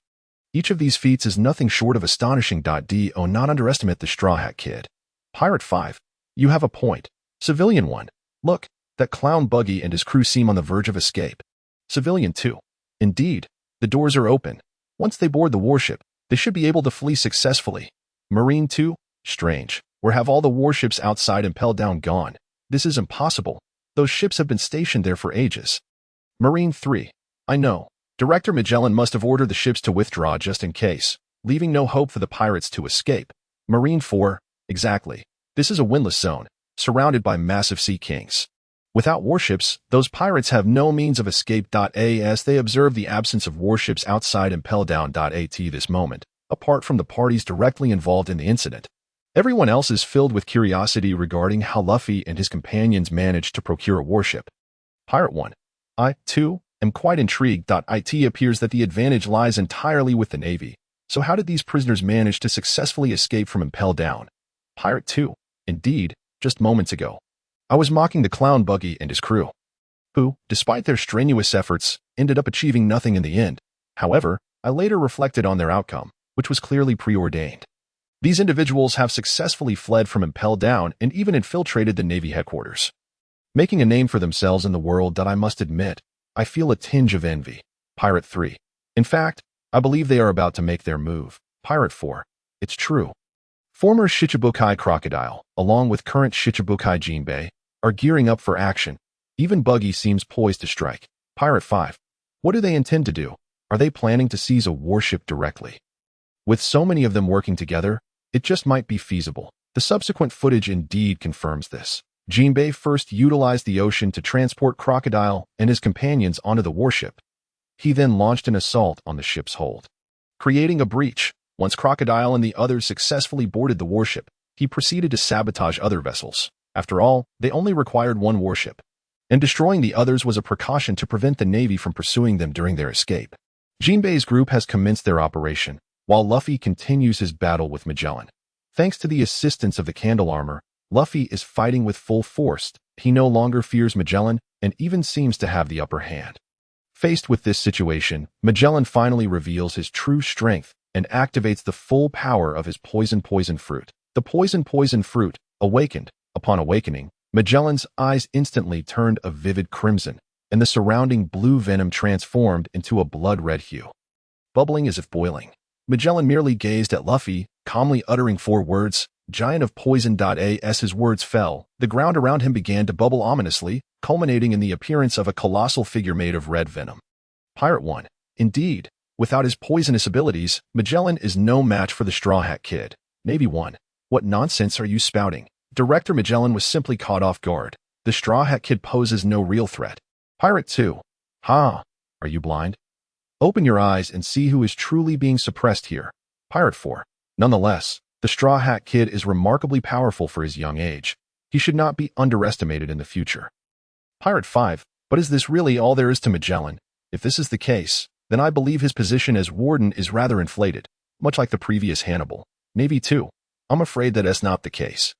S2: Each of these feats is nothing short of astonishing. Do not underestimate the Straw Hat Kid. Pirate 5. You have a point. Civilian 1. Look, that clown Buggy and his crew seem on the verge of escape. Civilian 2. Indeed, the doors are open. Once they board the warship, they should be able to flee successfully. Marine 2. Strange. Where have all the warships outside Impel Down gone? This is impossible. Those ships have been stationed there for ages. Marine 3. I know. Director Magellan must have ordered the ships to withdraw just in case, leaving no hope for the pirates to escape. Marine 4. Exactly. This is a windless zone, surrounded by massive sea kings. Without warships, those pirates have no means of escape. As they observe the absence of warships outside Impel Down. At this moment, apart from the parties directly involved in the incident, everyone else is filled with curiosity regarding how Luffy and his companions managed to procure a warship. Pirate 1. I, too, am quite intrigued. It appears that the advantage lies entirely with the Navy. So how did these prisoners manage to successfully escape from Impel Down? Pirate 2. Indeed, just moments ago, I was mocking the clown Buggy and his crew, who, despite their strenuous efforts, ended up achieving nothing in the end. However, I later reflected on their outcome, which was clearly preordained. These individuals have successfully fled from Impel Down and even infiltrated the Navy headquarters, making a name for themselves in the world. I must admit, I feel a tinge of envy. Pirate 3. In fact, I believe they are about to make their move. Pirate 4. It's true. Former Shichibukai Crocodile, along with current Shichibukai Jinbei, are gearing up for action. Even Buggy seems poised to strike. Pirate 5. What do they intend to do? Are they planning to seize a warship directly? With so many of them working together, it just might be feasible. The subsequent footage indeed confirms this. Jinbei first utilized the ocean to transport Crocodile and his companions onto the warship. He then launched an assault on the ship's hold, creating a breach. Once Crocodile and the others successfully boarded the warship, he proceeded to sabotage other vessels. After all, they only required one warship, and destroying the others was a precaution to prevent the Navy from pursuing them during their escape. Jinbei's group has commenced their operation, while Luffy continues his battle with Magellan. Thanks to the assistance of the Candle Armor, Luffy is fighting with full force. He no longer fears Magellan and even seems to have the upper hand. Faced with this situation, Magellan finally reveals his true strength and activates the full power of his poison fruit. The poison fruit, Awakened. Upon awakening, Magellan's eyes instantly turned a vivid crimson, and the surrounding blue venom transformed into a blood-red hue. Bubbling as if boiling, Magellan merely gazed at Luffy, calmly uttering 4 words, "Giant of poison." As his words fell, the ground around him began to bubble ominously, culminating in the appearance of a colossal figure made of red venom. Pirate 1. Indeed, without his poisonous abilities, Magellan is no match for the Straw Hat Kid. Navy 1. What nonsense are you spouting? Director Magellan was simply caught off guard. The Straw Hat Kid poses no real threat. Pirate 2. Ha! Are you blind? Open your eyes and see who is truly being suppressed here. Pirate 4. Nonetheless, the Straw Hat Kid is remarkably powerful for his young age. He should not be underestimated in the future. Pirate 5. But is this really all there is to Magellan? If this is the case, then I believe his position as warden is rather inflated, much like the previous Hannibal. Navy 2. I'm afraid that is not the case.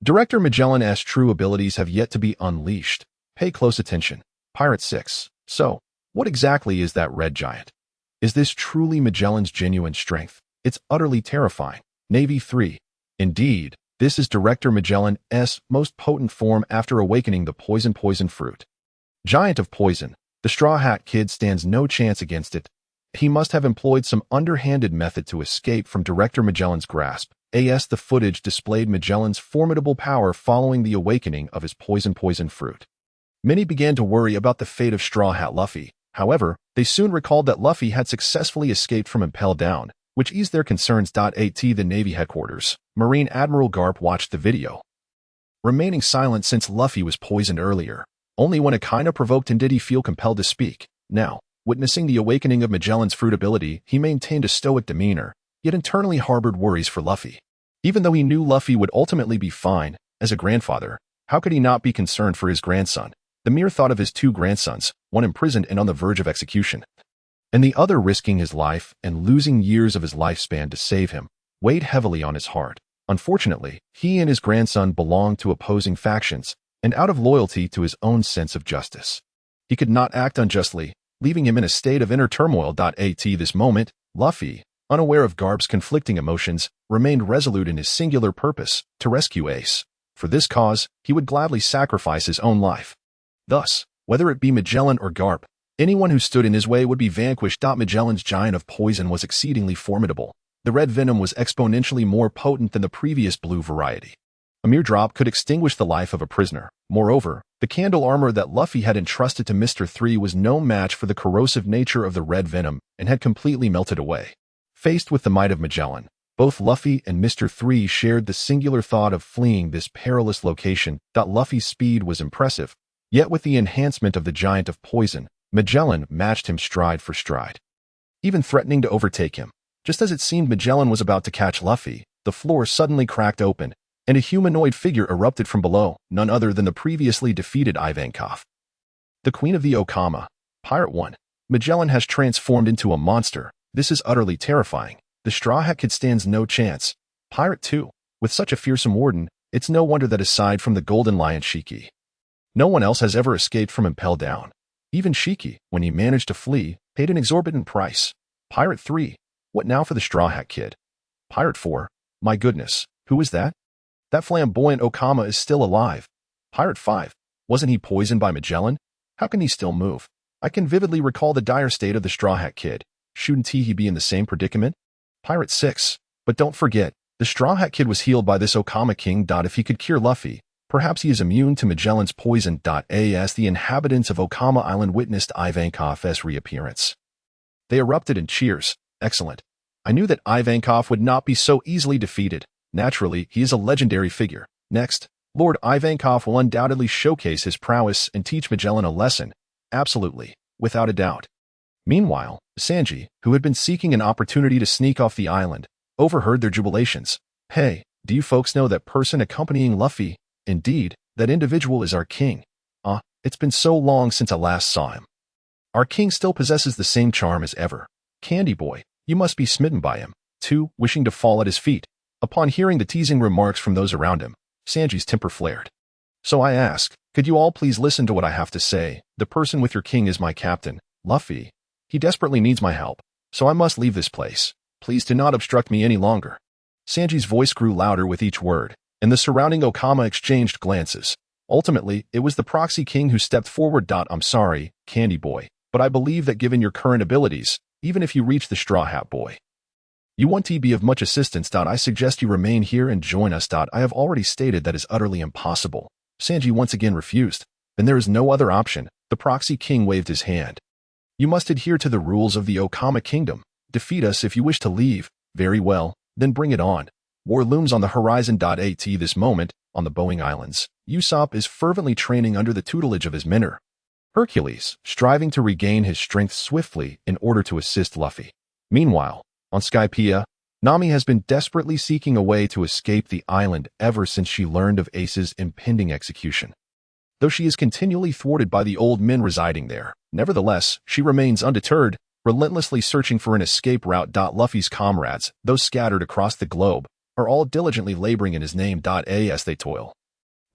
S2: Director Magellan's true abilities have yet to be unleashed. Pay close attention. Pirate 6. So, what exactly is that red giant? Is this truly Magellan's genuine strength? It's utterly terrifying. Navy 3. Indeed, this is Director Magellan's most potent form after awakening the poison fruit. Giant of poison. The Straw Hat Kid stands no chance against it. He must have employed some underhanded method to escape from Director Magellan's grasp. The footage displayed Magellan's formidable power following the awakening of his poison fruit. Many began to worry about the fate of Straw Hat Luffy. However, they soon recalled that Luffy had successfully escaped from Impel Down, which eased their concerns. At the Navy headquarters, Marine Admiral Garp watched the video, remaining silent since Luffy was poisoned earlier. Only when Akainu provoked him did he feel compelled to speak. Now, witnessing the awakening of Magellan's fruit ability, he maintained a stoic demeanor, yet internally harbored worries for Luffy. Even though he knew Luffy would ultimately be fine, as a grandfather, how could he not be concerned for his grandson? The mere thought of his 2 grandsons, one imprisoned and on the verge of execution, and the other risking his life and losing years of his lifespan to save him, weighed heavily on his heart. Unfortunately, he and his grandson belonged to opposing factions, and out of loyalty to his own sense of justice, he could not act unjustly, leaving him in a state of inner turmoil. At this moment, Luffy, unaware of Garp's conflicting emotions, remained resolute in his singular purpose, to rescue Ace. For this cause, he would gladly sacrifice his own life. Thus, whether it be Magellan or Garp, anyone who stood in his way would be vanquished. Magellan's giant of poison was exceedingly formidable. The red venom was exponentially more potent than the previous blue variety. A mere drop could extinguish the life of a prisoner. Moreover, the candle armor that Luffy had entrusted to Mr. 3 was no match for the corrosive nature of the red venom and had completely melted away. Faced with the might of Magellan, both Luffy and Mr. 3 shared the singular thought of fleeing this perilous location. Luffy's speed was impressive, yet with the enhancement of the giant of poison, Magellan matched him stride for stride, even threatening to overtake him. Just as it seemed Magellan was about to catch Luffy, the floor suddenly cracked open, and a humanoid figure erupted from below, none other than the previously defeated Ivankov. The Queen of the Okama. Pirate 1. Magellan has transformed into a monster. This is utterly terrifying. The Straw Hat Kid stands no chance. Pirate 2. With such a fearsome warden, it's no wonder that aside from the Golden Lion Shiki, no one else has ever escaped from Impel Down. Even Shiki, when he managed to flee, paid an exorbitant price. Pirate 3. What now for the Straw Hat Kid? Pirate 4. My goodness, who is that? That flamboyant Okama is still alive. Pirate 5. Wasn't he poisoned by Magellan? How can he still move? I can vividly recall the dire state of the Straw Hat Kid. Shouldn't he be in the same predicament? Pirate 6. But don't forget, the Straw Hat Kid was healed by this Okama King. If he could cure Luffy, perhaps he is immune to Magellan's poison. As the inhabitants of Okama Island witnessed Ivankov's reappearance, they erupted in cheers. Excellent. I knew that Ivankov would not be so easily defeated. Naturally, he is a legendary figure. Next, Lord Ivankov will undoubtedly showcase his prowess and teach Magellan a lesson. Absolutely, without a doubt. Meanwhile, Sanji, who had been seeking an opportunity to sneak off the island, overheard their jubilations. Hey, do you folks know that person accompanying Luffy? Indeed, that individual is our king. It's been so long since I last saw him. Our king still possesses the same charm as ever. Candy boy, you must be smitten by him, too, wishing to fall at his feet. Upon hearing the teasing remarks from those around him, Sanji's temper flared. So I ask, could you all please listen to what I have to say? The person with your king is my captain, Luffy. He desperately needs my help, so I must leave this place. Please do not obstruct me any longer. Sanji's voice grew louder with each word. and the surrounding Okama exchanged glances. Ultimately, it was the Proxy King who stepped forward. I'm sorry, Candy Boy, but I believe that given your current abilities, even if you reach the Straw Hat Boy, you won't be of much assistance. I suggest you remain here and join us. I have already stated that is utterly impossible. Sanji once again refused. Then there is no other option. The Proxy King waved his hand. You must adhere to the rules of the Okama Kingdom. Defeat us if you wish to leave. Very well, then bring it on. War looms on the horizon. At this moment, on the Boeing Islands, Usopp is fervently training under the tutelage of his mentor, Hercules, striving to regain his strength swiftly in order to assist Luffy. Meanwhile, on Skypiea, Nami has been desperately seeking a way to escape the island ever since she learned of Ace's impending execution. Though she is continually thwarted by the old men residing there, nevertheless, she remains undeterred, relentlessly searching for an escape route. Luffy's comrades, though scattered across the globe, are all diligently laboring in his name. As they toil,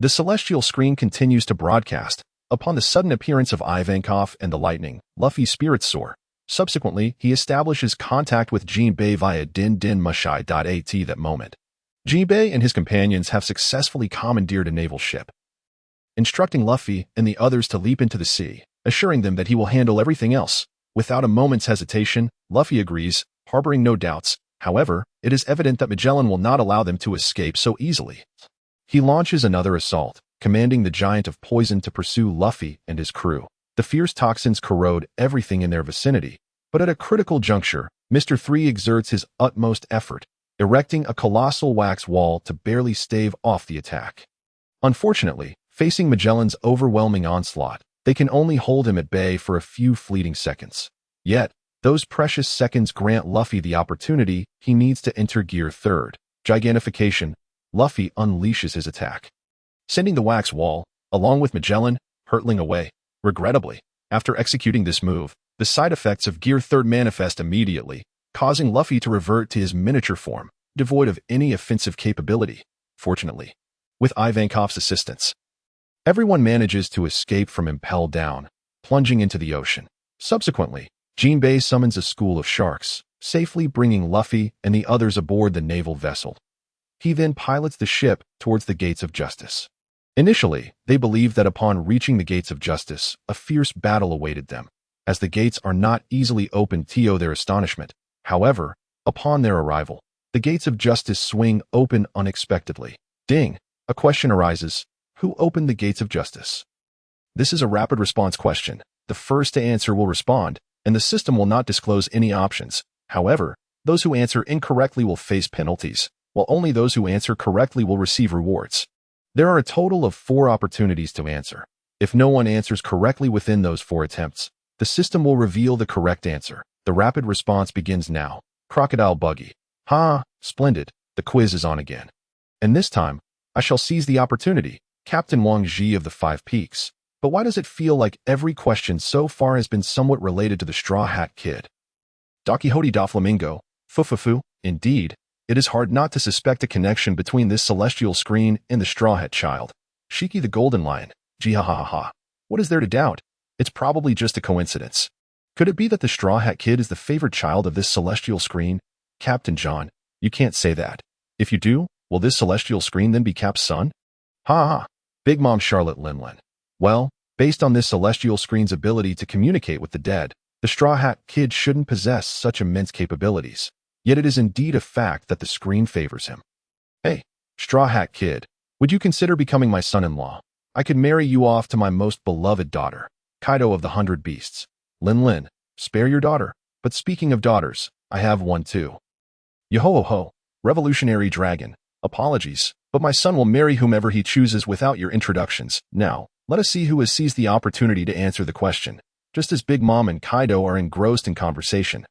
S2: the celestial screen continues to broadcast. Upon the sudden appearance of Ivankov and the lightning, Luffy's spirits soar. Subsequently, he establishes contact with Jinbei via Din Din Mushai. At that moment, Jinbei and his companions have successfully commandeered a naval ship, instructing Luffy and the others to leap into the sea, assuring them that he will handle everything else. Without a moment's hesitation, Luffy agrees, harboring no doubts. However, it is evident that Magellan will not allow them to escape so easily. He launches another assault, commanding the Giant of Poison to pursue Luffy and his crew. The fierce toxins corrode everything in their vicinity, but at a critical juncture, Mr. 3 exerts his utmost effort, erecting a colossal wax wall to barely stave off the attack. Unfortunately, facing Magellan's overwhelming onslaught, they can only hold him at bay for a few fleeting seconds. Yet, those precious seconds grant Luffy the opportunity he needs to enter Gear 3rd. Gigantification. Luffy unleashes his attack, sending the wax wall, along with Magellan, hurtling away. Regrettably, after executing this move, the side effects of Gear 3rd manifest immediately, causing Luffy to revert to his miniature form, devoid of any offensive capability. Fortunately, with Ivankov's assistance, everyone manages to escape from Impel Down, plunging into the ocean. Subsequently, Jinbei summons a school of sharks, safely bringing Luffy and the others aboard the naval vessel. He then pilots the ship towards the Gates of Justice. Initially, they believed that upon reaching the Gates of Justice, a fierce battle awaited them, as the gates are not easily opened to their astonishment. However, upon their arrival, the Gates of Justice swing open unexpectedly. Ding! A question arises. Who opened the Gates of Justice? This is a rapid response question. The first to answer will respond, and the system will not disclose any options. However, those who answer incorrectly will face penalties, while only those who answer correctly will receive rewards. There are a total of 4 opportunities to answer. If no one answers correctly within those 4 attempts, the system will reveal the correct answer. The rapid response begins now. Crocodile Buggy. Splendid. The quiz is on again. And this time, I shall seize the opportunity. Captain Wang Ji of the 5 Peaks. But why does it feel like every question so far has been somewhat related to the Straw Hat Kid? Don Quixote da Flamingo. Fufufu. Indeed, it is hard not to suspect a connection between this celestial screen and the Straw Hat Child. Shiki the Golden Lion. Hahahaha. What is there to doubt? It's probably just a coincidence. Could it be that the Straw Hat Kid is the favorite child of this celestial screen? Captain John, you can't say that. If you do, will this celestial screen then be Cap's son? Ha! Big Mom Charlotte Linlin. Well, based on this celestial screen's ability to communicate with the dead, the Straw Hat Kid shouldn't possess such immense capabilities. Yet it is indeed a fact that the screen favors him. Hey, Straw Hat Kid, would you consider becoming my son-in-law? I could marry you off to my most beloved daughter, Kaido of the 100 Beasts. Lin, spare your daughter. But speaking of daughters, I have one too. Yo-ho-ho, Revolutionary Dragon. Apologies, but my son will marry whomever he chooses without your introductions. Now, let us see who has seized the opportunity to answer the question. Just as Big Mom and Kaido are engrossed in conversation,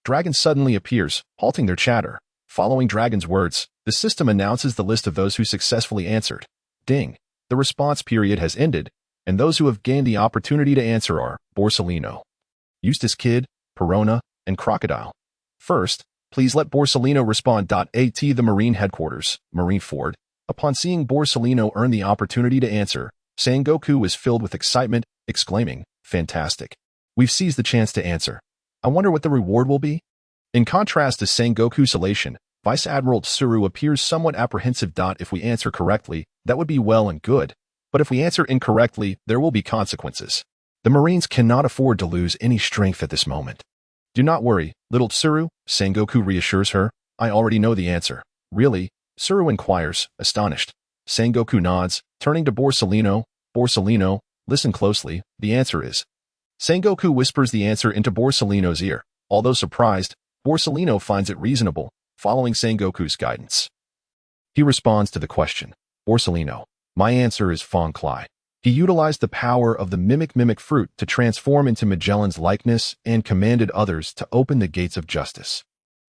S2: Dragon suddenly appears, halting their chatter. Following Dragon's words, the system announces the list of those who successfully answered. Ding! The response period has ended, and those who have gained the opportunity to answer are Borsalino, Eustace Kid, Perona, and Crocodile. First, please let Borsalino respond. At the Marine Headquarters, Marineford. Upon seeing Borsalino earn the opportunity to answer, Sangoku was filled with excitement, exclaiming, "Fantastic. We've seized the chance to answer. I wonder what the reward will be?" In contrast to Sangoku's elation, Vice Admiral Tsuru appears somewhat apprehensive. If we answer correctly, that would be well and good. But if we answer incorrectly, there will be consequences. The Marines cannot afford to lose any strength at this moment. Do not worry, little Tsuru, Sengoku reassures her. I already know the answer. Really? Tsuru inquires, astonished. Sengoku nods, turning to Borsalino. Borsalino, listen closely, the answer is. Sengoku whispers the answer into Borsalino's ear. Although surprised, Borsalino finds it reasonable, following Sengoku's guidance. He responds to the question. Borsalino, my answer is Fong Cly. He utilized the power of the mimic fruit to transform into Magellan's likeness and commanded others to open the gates of justice.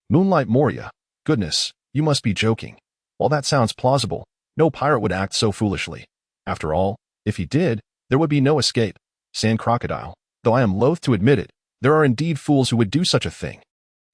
S2: Moonlight Moria, goodness, you must be joking. While that sounds plausible, no pirate would act so foolishly. After all, if he did, there would be no escape. Sand Crocodile, though I am loath to admit it, there are indeed fools who would do such a thing.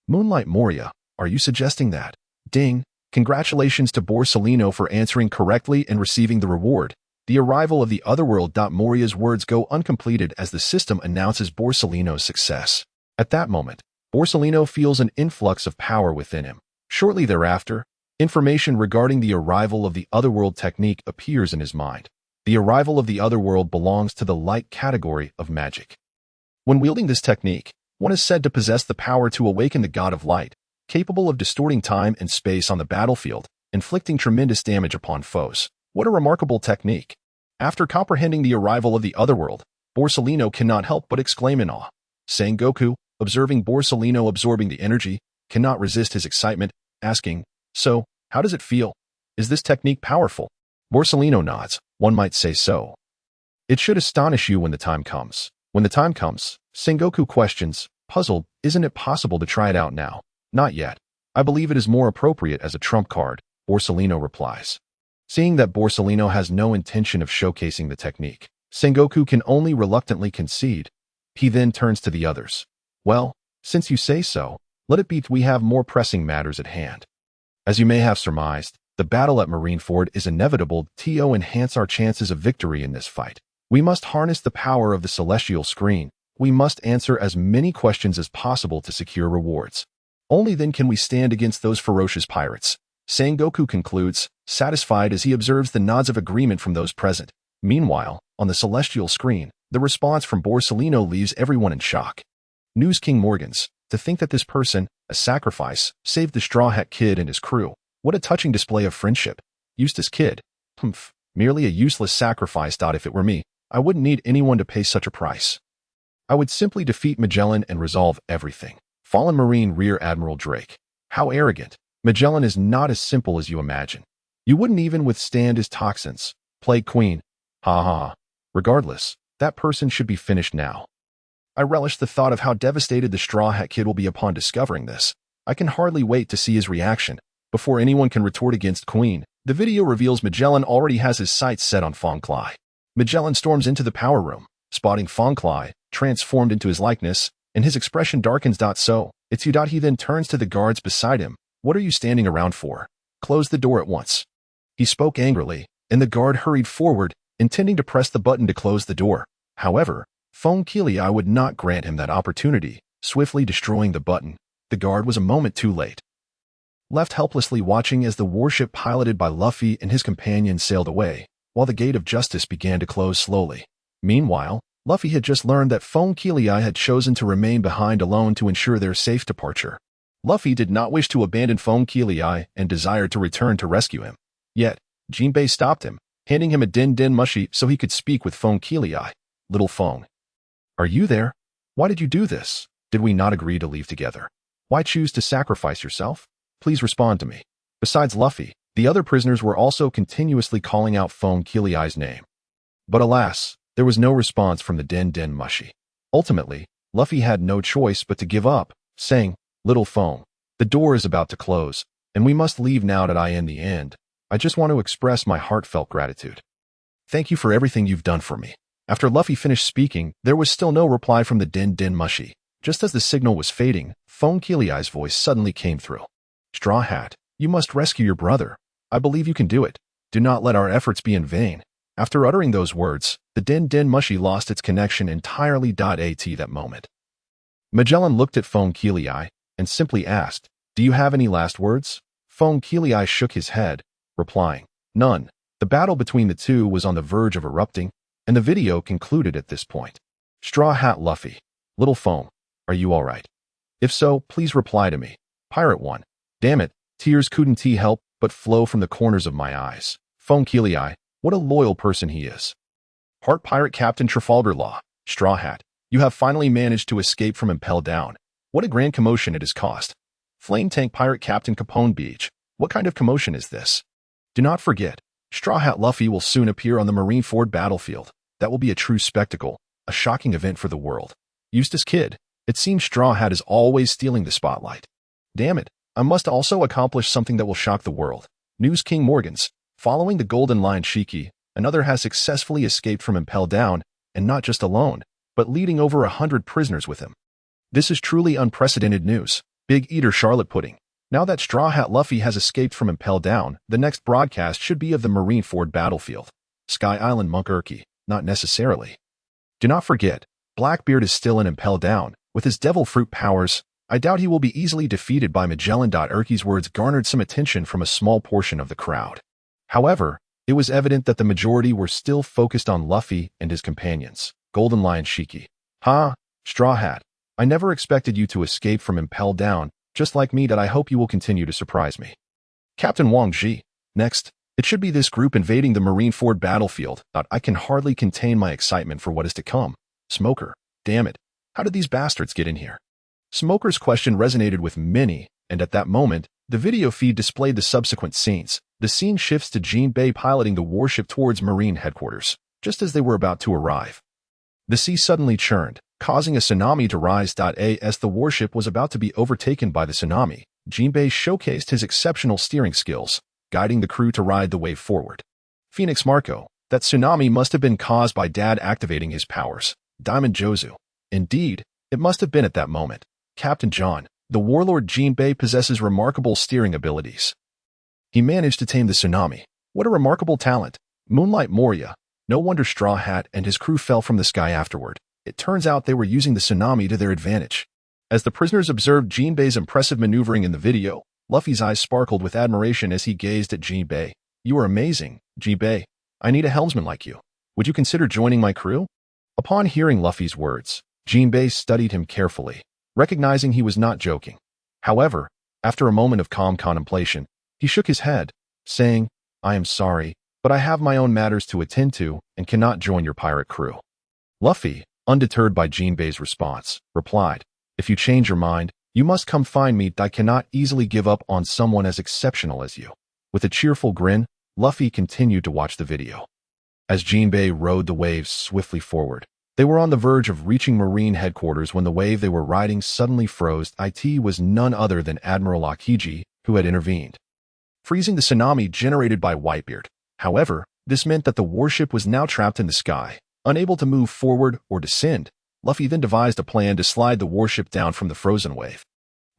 S2: Moonlight Moria, are you suggesting that? Ding, congratulations to Borsalino for answering correctly and receiving the reward. The arrival of the Otherworld. Moria's words go uncompleted as the system announces Borsalino's success. At that moment, Borsalino feels an influx of power within him. Shortly thereafter, information regarding the arrival of the Otherworld technique appears in his mind. The arrival of the Otherworld belongs to the light category of magic. When wielding this technique, one is said to possess the power to awaken the god of light, capable of distorting time and space on the battlefield, inflicting tremendous damage upon foes. What a remarkable technique! After comprehending the arrival of the Otherworld, Borsalino cannot help but exclaim in awe. Sengoku, observing Borsalino absorbing the energy, cannot resist his excitement, asking, so, how does it feel? Is this technique powerful? Borsalino nods, one might say so. It should astonish you when the time comes. When the time comes, Sengoku questions, puzzled, isn't it possible to try it out now? Not yet. I believe it is more appropriate as a trump card, Borsalino replies. Seeing that Borsalino has no intention of showcasing the technique, Sengoku can only reluctantly concede. He then turns to the others. Well, since you say so, let it be. We have more pressing matters at hand. As you may have surmised, the battle at Marineford is inevitable. To enhance our chances of victory in this fight, we must harness the power of the celestial screen. We must answer as many questions as possible to secure rewards. Only then can we stand against those ferocious pirates. Sengoku concludes, satisfied as he observes the nods of agreement from those present. Meanwhile, on the celestial screen, the response from Borsalino leaves everyone in shock. News King Morgans, to think that this person, a sacrifice, saved the Straw Hat Kid and his crew. What a touching display of friendship. Eustace Kid. Merely a useless sacrifice. If it were me, I wouldn't need anyone to pay such a price. I would simply defeat Magellan and resolve everything. Fallen Marine Rear Admiral Drake. How arrogant. Magellan is not as simple as you imagine. You wouldn't even withstand his toxins. Plague Queen. Ha. Regardless, that person should be finished now. I relish the thought of how devastated the Straw Hat Kid will be upon discovering this. I can hardly wait to see his reaction. Before anyone can retort against Queen, the video reveals Magellan already has his sights set on Fong Cly. Magellan storms into the power room, spotting Fong Cly, transformed into his likeness, and his expression darkens. So, it's you. He then turns to the guards beside him. What are you standing around for? Close the door at once. He spoke angrily, and the guard hurried forward, intending to press the button to close the door. However, Fong Cly would not grant him that opportunity, swiftly destroying the button. The guard was a moment too late. Left helplessly watching as the warship piloted by Luffy and his companions sailed away, while the gate of justice began to close slowly. Meanwhile, Luffy had just learned that Fong Cly had chosen to remain behind alone to ensure their safe departure. Luffy did not wish to abandon Fong Cly and desired to return to rescue him. Yet, Jinbei stopped him, handing him a den mushi so he could speak with Fong Cly. Little Fong. Are you there? Why did you do this? Did we not agree to leave together? Why choose to sacrifice yourself? Please respond to me. Besides Luffy, the other prisoners were also continuously calling out Fong Cly's name. But alas, there was no response from the den mushi. Ultimately, Luffy had no choice but to give up, saying, Little Fong, the door is about to close, and we must leave now. In the end, I just want to express my heartfelt gratitude. Thank you for everything you've done for me. After Luffy finished speaking, there was still no reply from the den mushi. Just as the signal was fading, Fong Cly's voice suddenly came through. Straw Hat, you must rescue your brother. I believe you can do it. Do not let our efforts be in vain. After uttering those words, the den mushi lost its connection entirely. At that moment, Magellan looked at Fong Cly and simply asked, Do you have any last words? Fong Keeley shook his head, replying, "None." The battle between the two was on the verge of erupting, and the video concluded at this point. Straw Hat Luffy. Little Foam, are you alright? If so, please reply to me. Pirate 1. Damn it, tears couldn't help but flow from the corners of my eyes. Fong Keeley, what a loyal person he is. Heart Pirate Captain Trafalgar Law. Straw Hat, you have finally managed to escape from Impel Down. What a grand commotion it has caused. Flame Tank Pirate Captain Capone Beach. What kind of commotion is this? Do not forget, Straw Hat Luffy will soon appear on the Marineford battlefield. That will be a true spectacle, a shocking event for the world. Eustace Kid, it seems Straw Hat is always stealing the spotlight. Damn it, I must also accomplish something that will shock the world. News King Morgans, following the Golden Lion Shiki, another has successfully escaped from Impel Down, and not just alone, but leading over 100 prisoners with him. This is truly unprecedented news. Big Eater Charlotte Pudding. Now that Straw Hat Luffy has escaped from Impel Down, the next broadcast should be of the Marineford battlefield. Sky Island Monk Urki, not necessarily. Do not forget, Blackbeard is still in Impel Down. With his devil fruit powers, I doubt he will be easily defeated by Magellan. Urki's words garnered some attention from a small portion of the crowd. However, it was evident that the majority were still focused on Luffy and his companions. Golden Lion Shiki. Ha, Straw Hat. I never expected you to escape from Impel Down, just like me. That I hope you will continue to surprise me. Captain Wang Ji. Next, it should be this group invading the Marineford battlefield. I can hardly contain my excitement for what is to come. Smoker. Damn it. How did these bastards get in here? Smoker's question resonated with many, and at that moment, the video feed displayed the subsequent scenes. The scene shifts to Jinbei piloting the warship towards Marine headquarters, just as they were about to arrive. The sea suddenly churned, causing a tsunami to rise. As the warship was about to be overtaken by the tsunami, Jinbei showcased his exceptional steering skills, guiding the crew to ride the wave forward. Phoenix Marco, that tsunami must have been caused by Dad activating his powers. Diamond Jozu. Indeed, it must have been at that moment. Captain John, the warlord Jinbei possesses remarkable steering abilities. He managed to tame the tsunami. What a remarkable talent. Moonlight Moria. No wonder Straw Hat and his crew fell from the sky afterward. It turns out they were using the tsunami to their advantage. As the prisoners observed Jinbei's impressive maneuvering in the video, Luffy's eyes sparkled with admiration as he gazed at Jinbei. You are amazing, Jinbei. I need a helmsman like you. Would you consider joining my crew? Upon hearing Luffy's words, Jinbei studied him carefully, recognizing he was not joking. However, after a moment of calm contemplation, he shook his head, saying, I am sorry, but I have my own matters to attend to and cannot join your pirate crew. Luffy, undeterred by Jinbei's response, replied, If you change your mind, you must come find me. I cannot easily give up on someone as exceptional as you. With a cheerful grin, Luffy continued to watch the video. As Jinbei rode the waves swiftly forward, they were on the verge of reaching Marine headquarters when the wave they were riding suddenly froze. It was none other than Admiral Aokiji who had intervened, freezing the tsunami generated by Whitebeard. However, this meant that the warship was now trapped in the sky, unable to move forward or descend. Luffy then devised a plan to slide the warship down from the frozen wave.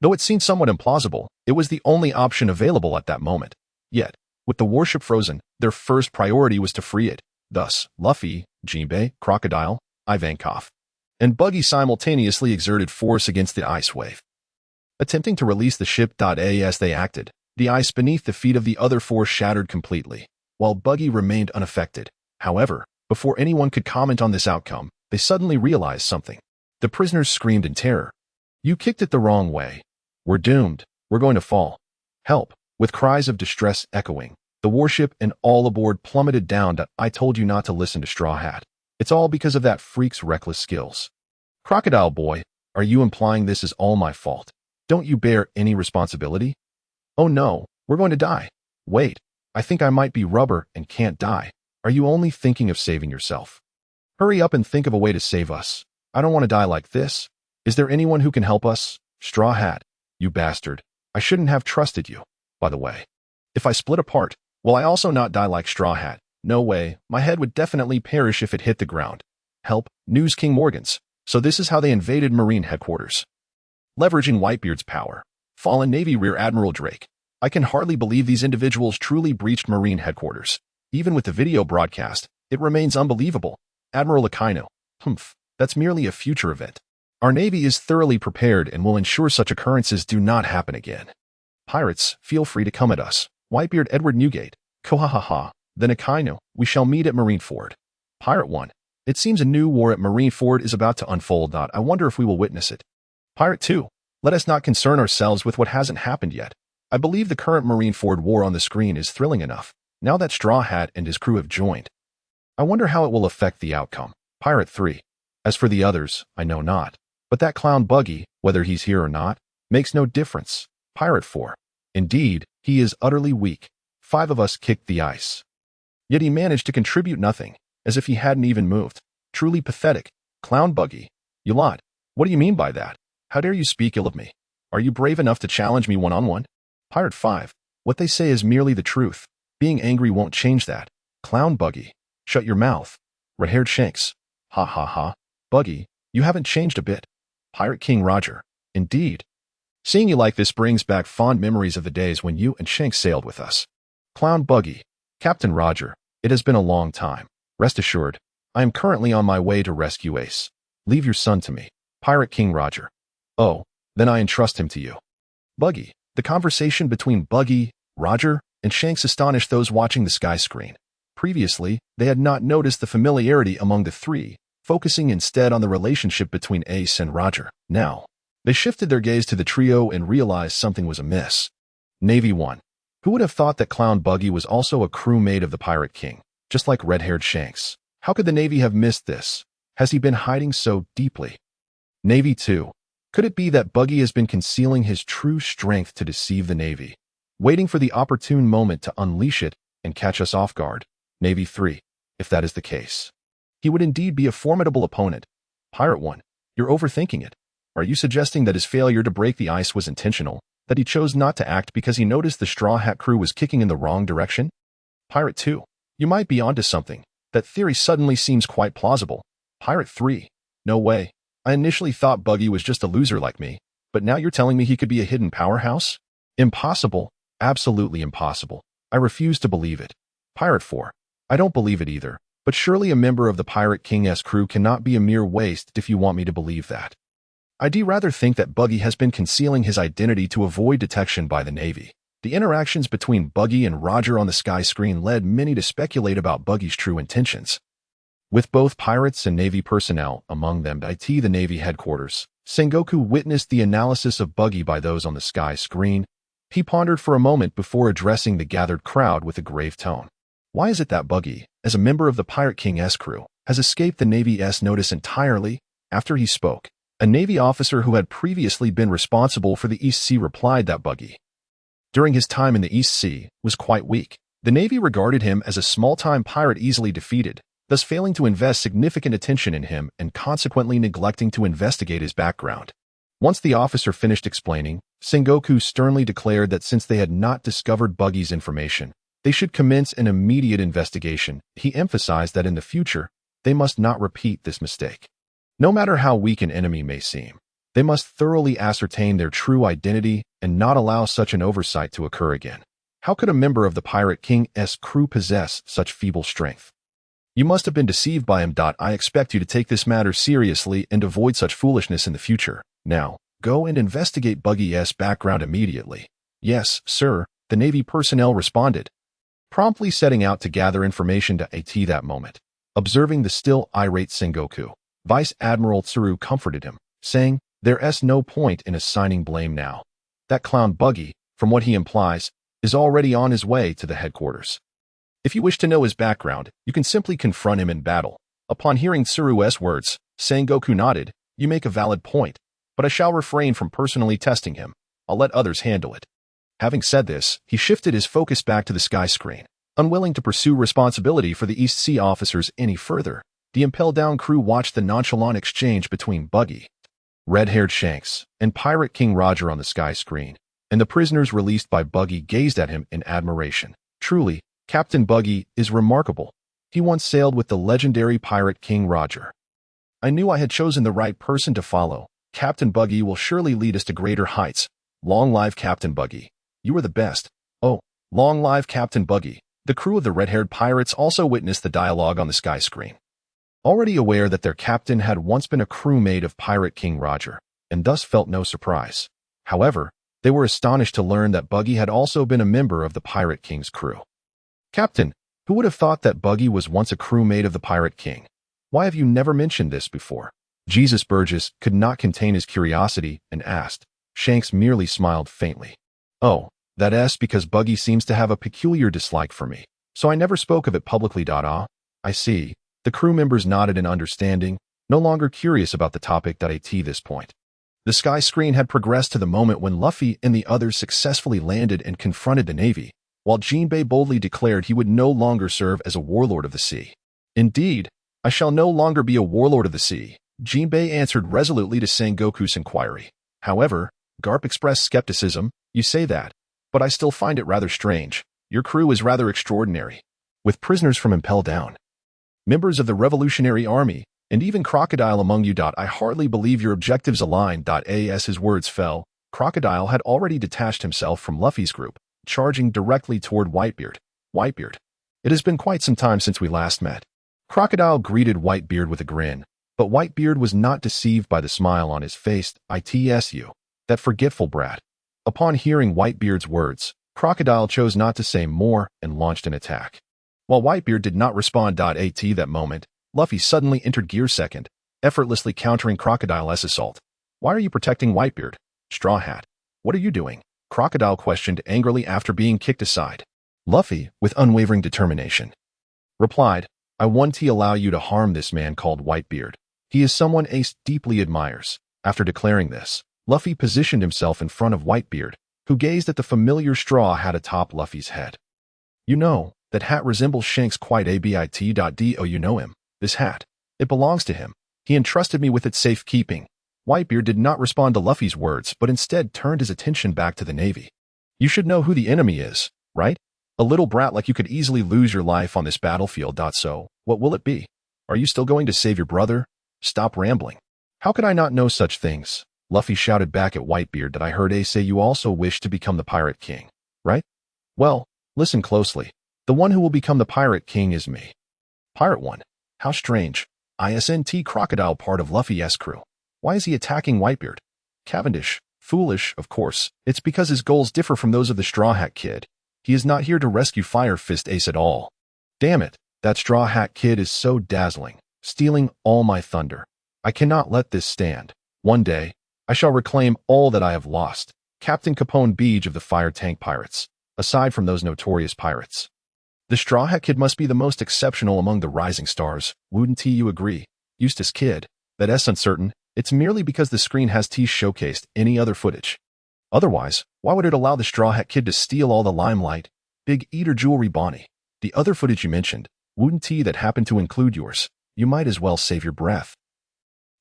S2: Though it seemed somewhat implausible, it was the only option available at that moment. Yet, with the warship frozen, their first priority was to free it. Thus, Luffy, Jinbei, Crocodile, Ivankov, and Buggy simultaneously exerted force against the ice wave, attempting to release the ship. As they acted, the ice beneath the feet of the other four shattered completely, while Buggy remained unaffected. However, before anyone could comment on this outcome, they suddenly realized something. The prisoners screamed in terror. You kicked it the wrong way. We're doomed. We're going to fall. Help. With cries of distress echoing, the warship and all aboard plummeted down. I told you not to listen to Straw Hat. It's all because of that freak's reckless skills. Crocodile Boy, are you implying this is all my fault? Don't you bear any responsibility? Oh no, we're going to die. Wait, I think I might be rubber and can't die. Are you only thinking of saving yourself? Hurry up and think of a way to save us. I don't want to die like this. Is there anyone who can help us? Straw Hat, you bastard. I shouldn't have trusted you. By the way, if I split apart, will I also not die like Straw Hat? No way. My head would definitely perish if it hit the ground. Help, News King Morgans. So this is how they invaded Marine headquarters. Leveraging Whitebeard's power. Fallen Navy Rear Admiral Drake. I can hardly believe these individuals truly breached Marine headquarters. Even with the video broadcast, it remains unbelievable. Admiral Akainu. That's merely a future event. Our Navy is thoroughly prepared and will ensure such occurrences do not happen again. Pirates, feel free to come at us. Whitebeard Edward Newgate. Hahahaha. Then Akainu, we shall meet at Marineford. Pirate 1. It seems a new war at Marineford is about to unfold. I wonder if we will witness it. Pirate 2. Let us not concern ourselves with what hasn't happened yet. I believe the current Marineford war on the screen is thrilling enough, now that Straw Hat and his crew have joined. I wonder how it will affect the outcome. Pirate 3. As for the others, I know not. But that clown Buggy, whether he's here or not, makes no difference. Pirate 4. Indeed, he is utterly weak. 5 of us kicked the ice. Yet he managed to contribute nothing, as if he hadn't even moved. Truly pathetic. Clown Buggy. You lot, what do you mean by that? How dare you speak ill of me? Are you brave enough to challenge me one-on-one? Pirate 5. What they say is merely the truth. Being angry won't change that. Clown Buggy. Shut your mouth. Red-haired Shanks. Ha ha ha. Buggy, you haven't changed a bit. Pirate King Roger. Indeed. Seeing you like this brings back fond memories of the days when you and Shanks sailed with us. Clown Buggy. Captain Roger, it has been a long time. Rest assured, I am currently on my way to rescue Ace. Leave your son to me. Pirate King Roger. Oh, then I entrust him to you. Buggy. The conversation between Buggy, Roger, and Shanks astonished those watching the sky screen. Previously, they had not noticed the familiarity among the three, focusing instead on the relationship between Ace and Roger. Now, they shifted their gaze to the trio and realized something was amiss. Navy 1. Who would have thought that Clown Buggy was also a crewmate of the Pirate King, just like red-haired Shanks? How could the Navy have missed this? Has he been hiding so deeply? Navy 2. Could it be that Buggy has been concealing his true strength to deceive the Navy, waiting for the opportune moment to unleash it and catch us off guard? Navy 3. If that is the case, he would indeed be a formidable opponent. Pirate 1. You're overthinking it. Are you suggesting that his failure to break the ice was intentional, that he chose not to act because he noticed the Straw Hat crew was kicking in the wrong direction? Pirate 2. You might be onto something. That theory suddenly seems quite plausible. Pirate 3. No way. I initially thought Buggy was just a loser like me, but now you're telling me he could be a hidden powerhouse? Impossible. Absolutely impossible. I refuse to believe it. Pirate 4. I don't believe it either, but surely a member of the Pirate King's crew cannot be a mere waste if you want me to believe that. I'd rather think that Buggy has been concealing his identity to avoid detection by the Navy. The interactions between Buggy and Roger on the sky screen led many to speculate about Buggy's true intentions. With both pirates and Navy personnel, among them the Navy headquarters, Sengoku witnessed the analysis of Buggy by those on the sky screen. He pondered for a moment before addressing the gathered crowd with a grave tone. Why is it that Buggy, as a member of the Pirate King's crew, has escaped the Navy's notice entirely? After he spoke, a Navy officer who had previously been responsible for the East Sea replied that Buggy, during his time in the East Sea, was quite weak. The Navy regarded him as a small-time pirate easily defeated, thus failing to invest significant attention in him and consequently neglecting to investigate his background. Once the officer finished explaining, Sengoku sternly declared that since they had not discovered Buggy's information, they should commence an immediate investigation. He emphasized that in the future, they must not repeat this mistake. No matter how weak an enemy may seem, they must thoroughly ascertain their true identity and not allow such an oversight to occur again. How could a member of the Pirate King's crew possess such feeble strength? You must have been deceived by him. I expect you to take this matter seriously and avoid such foolishness in the future. Now, go and investigate Buggy's background immediately. Yes, sir, the Navy personnel responded, promptly setting out to gather information to that moment. Observing the still irate Sengoku, Vice Admiral Tsuru comforted him, saying, "There's no point in assigning blame now. That clown Buggy, from what he implies, is already on his way to the headquarters. If you wish to know his background, you can simply confront him in battle." Upon hearing Tsuru's words, Sengoku nodded. "You make a valid point, but I shall refrain from personally testing him. I'll let others handle it." Having said this, he shifted his focus back to the sky screen, unwilling to pursue responsibility for the East Sea officers any further. The Impel Down crew watched the nonchalant exchange between Buggy, red-haired Shanks, and Pirate King Roger on the sky screen, and the prisoners released by Buggy gazed at him in admiration. Truly, Captain Buggy is remarkable. He once sailed with the legendary Pirate King Roger. I knew I had chosen the right person to follow. Captain Buggy will surely lead us to greater heights. Long live Captain Buggy. You are the best. Oh, long live Captain Buggy. The crew of the red-haired pirates also witnessed the dialogue on the sky screen. Already aware that their captain had once been a crewmate of Pirate King Roger, and thus felt no surprise. However, They were astonished to learn that Buggy had also been a member of the Pirate King's crew. Captain, who would have thought that Buggy was once a crewmate of the Pirate King? Why have you never mentioned this before? Jesus Burgess could not contain his curiosity and asked. Shanks merely smiled faintly. Oh, that's because Buggy seems to have a peculiar dislike for me, so I never spoke of it publicly. Ah, I see. The crew members nodded in understanding, no longer curious about the topic. At this point, the sky screen had progressed to the moment when Luffy and the others successfully landed and confronted the Navy, while Jinbei boldly declared he would no longer serve as a warlord of the sea. Indeed, I shall no longer be a warlord of the sea, Jinbei answered resolutely to Sengoku's inquiry. However, Garp expressed skepticism. You say that, but I still find it rather strange. Your crew is rather extraordinary. With prisoners from Impel Down, members of the Revolutionary Army, and even Crocodile among you. I hardly believe your objectives align. As his words fell, Crocodile had already detached himself from Luffy's group, charging directly toward Whitebeard. Whitebeard, it has been quite some time since we last met. Crocodile greeted Whitebeard with a grin, but Whitebeard was not deceived by the smile on his face. Itsu, that forgetful brat. Upon hearing Whitebeard's words, Crocodile chose not to say more and launched an attack. While Whitebeard did not respond. At that moment, Luffy suddenly entered gear second, effortlessly countering Crocodile's assault. Why are you protecting Whitebeard? Straw Hat, what are you doing? Crocodile questioned angrily after being kicked aside. Luffy, with unwavering determination, replied, I won't allow you to harm this man called Whitebeard. He is someone Ace deeply admires. After declaring this, Luffy positioned himself in front of Whitebeard, who gazed at the familiar straw hat atop Luffy's head. You know, that hat resembles Shanks quite a bit. Do you know him? This hat. It belongs to him. He entrusted me with its safekeeping. Whitebeard did not respond to Luffy's words, but instead turned his attention back to the Navy. You should know who the enemy is, right? A little brat like you could easily lose your life on this battlefield. So, what will it be? Are you still going to save your brother? Stop rambling. How could I not know such things? Luffy shouted back at Whitebeard. I heard Ace say you also wish to become the Pirate King, right? Well, listen closely. The one who will become the Pirate King is me. Pirate One. How strange. Isn't Crocodile part of Luffy's crew? Why is he attacking Whitebeard? Cavendish. Foolish, of course. It's because his goals differ from those of the Straw Hat Kid. He is not here to rescue Fire Fist Ace at all. Damn it, that Straw Hat Kid is so dazzling, stealing all my thunder. I cannot let this stand. One day, I shall reclaim all that I have lost. Captain Capone Beej of the Fire Tank Pirates, aside from those notorious pirates. The Straw Hat Kid must be the most exceptional among the rising stars. Wouldn't you agree? Eustace Kid, that's uncertain. It's merely because the screen has showcased any other footage. Otherwise, why would it allow the Straw Hat Kid to steal all the limelight? Big Eater Jewelry Bonnie. The other footage you mentioned, wouldn't that happen to include yours? You might as well save your breath.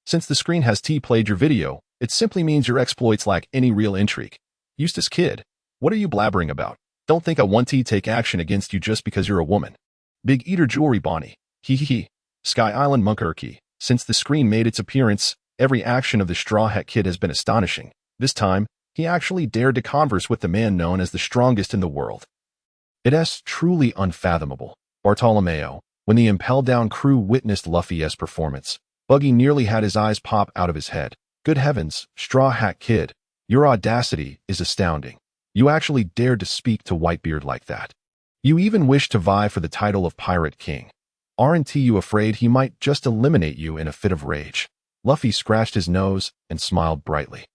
S2: Since the screen has played your video, it simply means your exploits lack any real intrigue. Eustace Kid, what are you blabbering about? Don't think I want to take action against you just because you're a woman. Big Eater Jewelry Bonnie. Hee. Sky Island Monkerkey. Since the screen made its appearance, every action of the Straw Hat Kid has been astonishing. This time, he actually dared to converse with the man known as the strongest in the world. It's truly unfathomable. Bartolomeo, when the Impel Down crew witnessed Luffy's performance, Buggy nearly had his eyes pop out of his head. Good heavens, Straw Hat Kid, your audacity is astounding. You actually dared to speak to Whitebeard like that. You even wished to vie for the title of Pirate King. Aren't you afraid he might just eliminate you in a fit of rage? Luffy scratched his nose and smiled brightly,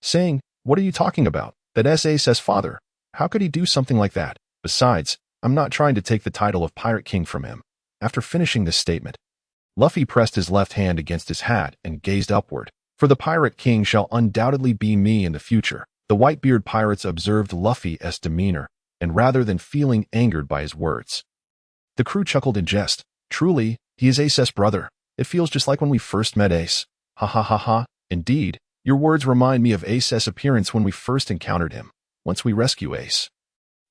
S2: saying, what are you talking about? That's Ace's father. How could he do something like that? Besides, I'm not trying to take the title of Pirate King from him. After finishing this statement, Luffy pressed his left hand against his hat and gazed upward. For the Pirate King shall undoubtedly be me in the future. The Whitebeard pirates observed Luffy's demeanor, and rather than feeling angered by his words, the crew chuckled in jest. Truly, he is Ace's brother. It feels just like when we first met Ace. Hahaha. Indeed, your words remind me of Ace's appearance when we first encountered him. Once we rescue Ace,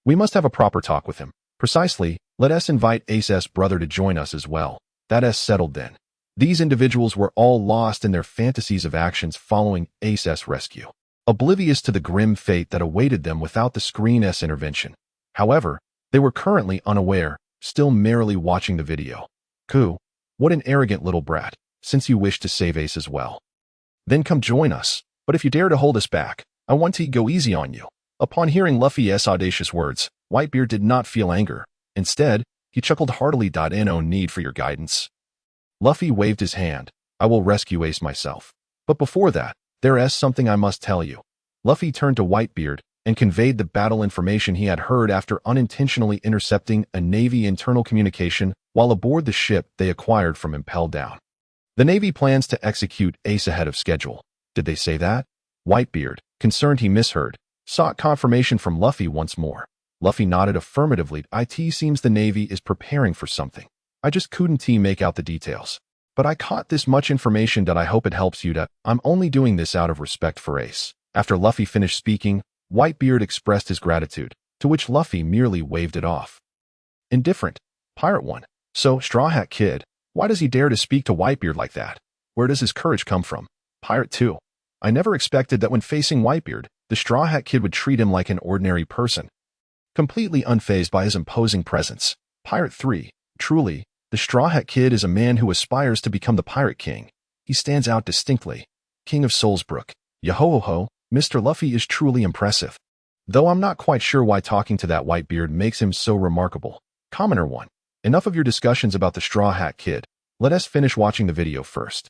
S2: we must have a proper talk with him. Precisely, let us invite Ace's brother to join us as well. That's settled then. These individuals were all lost in their fantasies of actions following Ace's rescue, oblivious to the grim fate that awaited them without the screen's intervention. However, they were currently unaware, still merrily watching the video. Ku, what an arrogant little brat, since you wish to save Ace as well. Then come join us, but if you dare to hold us back, I want to go easy on you." Upon hearing Luffy's audacious words, Whitebeard did not feel anger. Instead, he chuckled heartily. "No need for your guidance." Luffy waved his hand. "I will rescue Ace myself. But before that, there is something I must tell you." Luffy turned to Whitebeard and conveyed the battle information he had heard after unintentionally intercepting a Navy internal communication while aboard the ship they acquired from Impel Down. "The Navy plans to execute Ace ahead of schedule. Did they say that?" Whitebeard, concerned he misheard, sought confirmation from Luffy once more. Luffy nodded affirmatively. "It seems the Navy is preparing for something. I just couldn't make out the details. But I caught this much information that I hope it helps you. I'm only doing this out of respect for Ace." After Luffy finished speaking, Whitebeard expressed his gratitude, to which Luffy merely waved it off. Indifferent. Pirate 1. So, Straw Hat Kid, why does he dare to speak to Whitebeard like that? Where does his courage come from? Pirate 2. I never expected that when facing Whitebeard, the Straw Hat Kid would treat him like an ordinary person, completely unfazed by his imposing presence. Pirate 3. Truly, the Straw Hat Kid is a man who aspires to become the Pirate King. He stands out distinctly. King of Soulsbrook. Yo-ho-ho-ho, Mr. Luffy is truly impressive. Though I'm not quite sure why talking to that Whitebeard makes him so remarkable. Commoner 1. Enough of your discussions about the Straw Hat Kid. Let us finish watching the video first.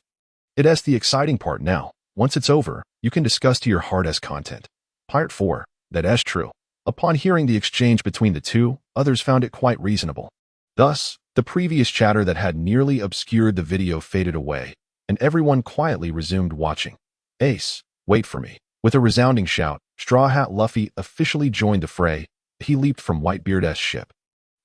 S2: It's the exciting part now. Once it's over, you can discuss to your heart's content. Pirate 4. That is true. Upon hearing the exchange between the two, others found it quite reasonable. Thus, the previous chatter that had nearly obscured the video faded away, and everyone quietly resumed watching. Ace, wait for me. With a resounding shout, Straw Hat Luffy officially joined the fray. He leaped from Whitebeard's ship,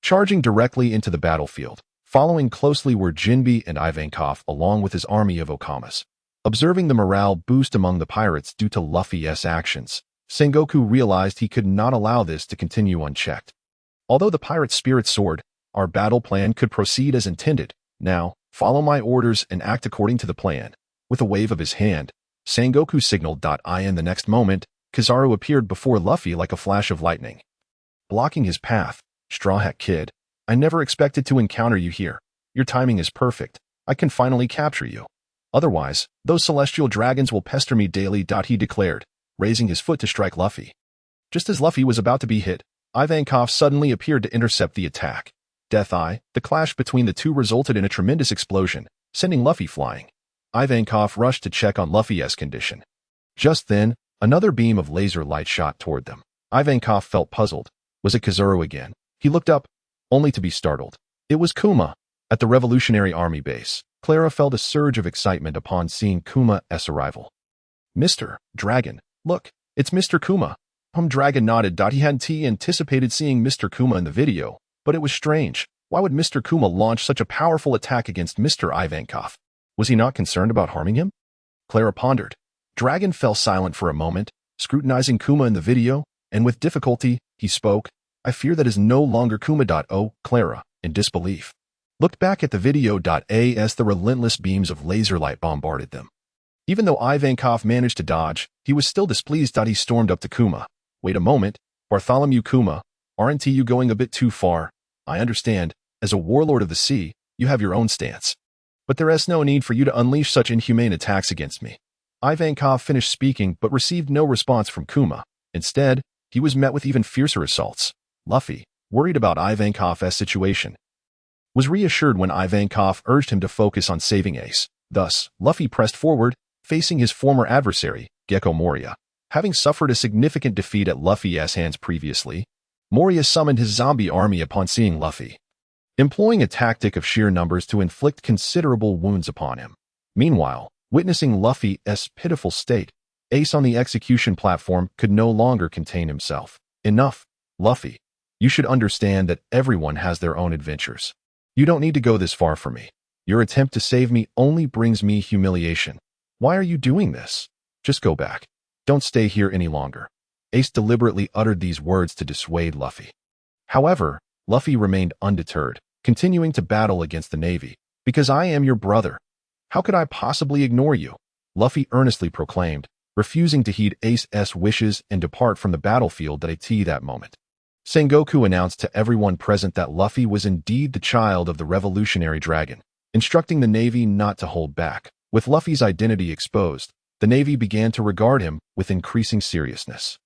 S2: charging directly into the battlefield. Following closely were Jinbe and Ivankov along with his army of Okamas. Observing the morale boost among the pirates due to Luffy's actions, Sengoku realized he could not allow this to continue unchecked. Although the pirate's spirit soared, our battle plan could proceed as intended. Now, follow my orders and act according to the plan. With a wave of his hand, Sengoku signaled. In the next moment, Kizaru appeared before Luffy like a flash of lightning, blocking his path. Straw Hat Kid, I never expected to encounter you here. Your timing is perfect. I can finally capture you. Otherwise, those celestial dragons will pester me daily. He declared, raising his foot to strike Luffy. Just as Luffy was about to be hit, Ivankov suddenly appeared to intercept the attack. Death Eye, the clash between the two resulted in a tremendous explosion, sending Luffy flying. Ivankov rushed to check on Luffy's condition. Just then, another beam of laser light shot toward them. Ivankov felt puzzled. Was it Kizaru again? He looked up, only to be startled. It was Kuma. At the Revolutionary Army base, Clara felt a surge of excitement upon seeing Kuma's arrival. Mr. Dragon, look, it's Mr. Kuma. Dragon nodded. He hadn't anticipated seeing Mr. Kuma in the video, but it was strange. Why would Mr. Kuma launch such a powerful attack against Mr. Ivankov? Was he not concerned about harming him? Clara pondered. Dragon fell silent for a moment, scrutinizing Kuma in the video, and with difficulty, he spoke. I fear that is no longer Kuma. Oh, Clara, in disbelief, looked back at the video. As the relentless beams of laser light bombarded them. Even though Ivankov managed to dodge, he was still displeased. He stormed up to Kuma. Wait a moment, Bartholomew Kuma, aren't you going a bit too far? I understand, as a warlord of the sea, you have your own stance. But there is no need for you to unleash such inhumane attacks against me. Ivankov finished speaking but received no response from Kuma. Instead, he was met with even fiercer assaults. Luffy, worried about Ivankov's situation, was reassured when Ivankov urged him to focus on saving Ace. Thus, Luffy pressed forward, facing his former adversary, Gecko Moria. Having suffered a significant defeat at Luffy's hands previously, Moria summoned his zombie army upon seeing Luffy, employing a tactic of sheer numbers to inflict considerable wounds upon him. Meanwhile, witnessing Luffy's pitiful state, Ace on the execution platform could no longer contain himself. Enough, Luffy. You should understand that everyone has their own adventures. You don't need to go this far for me. Your attempt to save me only brings me humiliation. Why are you doing this? Just go back. Don't stay here any longer. Ace deliberately uttered these words to dissuade Luffy. However, Luffy remained undeterred, continuing to battle against the Navy. Because I am your brother. How could I possibly ignore you? Luffy earnestly proclaimed, refusing to heed Ace's wishes and depart from the battlefield at that moment. Sengoku announced to everyone present that Luffy was indeed the child of the Revolutionary Dragon, instructing the Navy not to hold back. With Luffy's identity exposed, The Navy began to regard him with increasing seriousness.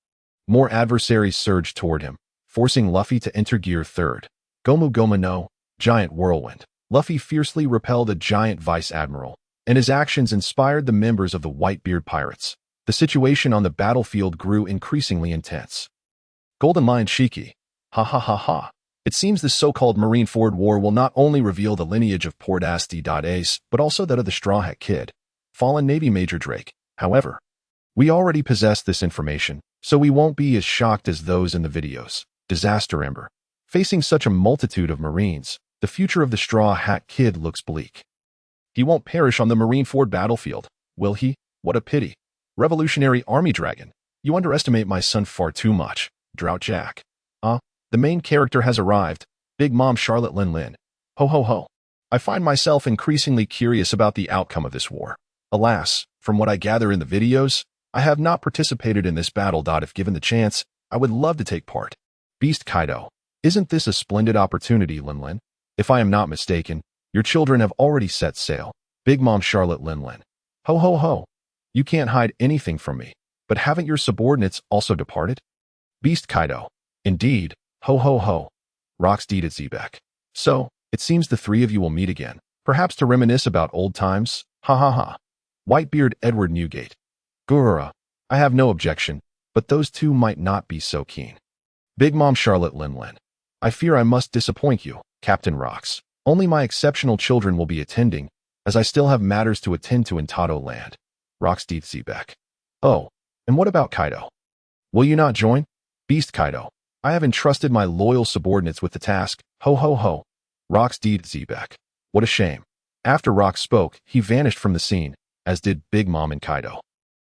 S2: More adversaries surged toward him, forcing Luffy to enter Gear 3rd. Gomu Gomu no, Giant Whirlwind. Luffy fiercely repelled a giant vice admiral, and his actions inspired the members of the Whitebeard Pirates. The situation on the battlefield grew increasingly intense. Golden Lion Shiki. Hahahaha. It seems this so-called Marineford War will not only reveal the lineage of Port Asti.Ace, but also that of the Straw Hat Kid, fallen Navy Major Drake. However, we already possess this information, so we won't be as shocked as those in the videos. Disaster Ember. Facing such a multitude of Marines, the future of the Straw Hat Kid looks bleak. He won't perish on the Marineford battlefield, will he? What a pity. Revolutionary Army Dragon. You underestimate my son far too much. Drought Jack. The main character has arrived. Big Mom Charlotte Lin Lin. Ho ho ho. I find myself increasingly curious about the outcome of this war. Alas, from what I gather in the videos, I have not participated in this battle. If given the chance, I would love to take part. Beast Kaido. Isn't this a splendid opportunity, Lin Lin? If I am not mistaken, your children have already set sail. Big Mom Charlotte Lin Lin. Ho ho ho. You can't hide anything from me. But haven't your subordinates also departed? Beast Kaido. Indeed. Ho ho ho. Rocks deed at Zebek. So, it seems the three of you will meet again, perhaps to reminisce about old times. Ha ha ha. Whitebeard Edward Newgate. Gurura. I have no objection, but those two might not be so keen. Big Mom Charlotte Lin Lin. I fear I must disappoint you, Captain Rocks. Only my exceptional children will be attending, as I still have matters to attend to in Tato land. Rocks deed Zebek. Oh, and what about Kaido? Will you not join? Beast Kaido. I have entrusted my loyal subordinates with the task. Ho ho ho. Rocks deed Zebek. What a shame. After Rocks spoke, he vanished from the scene, as did Big Mom and Kaido.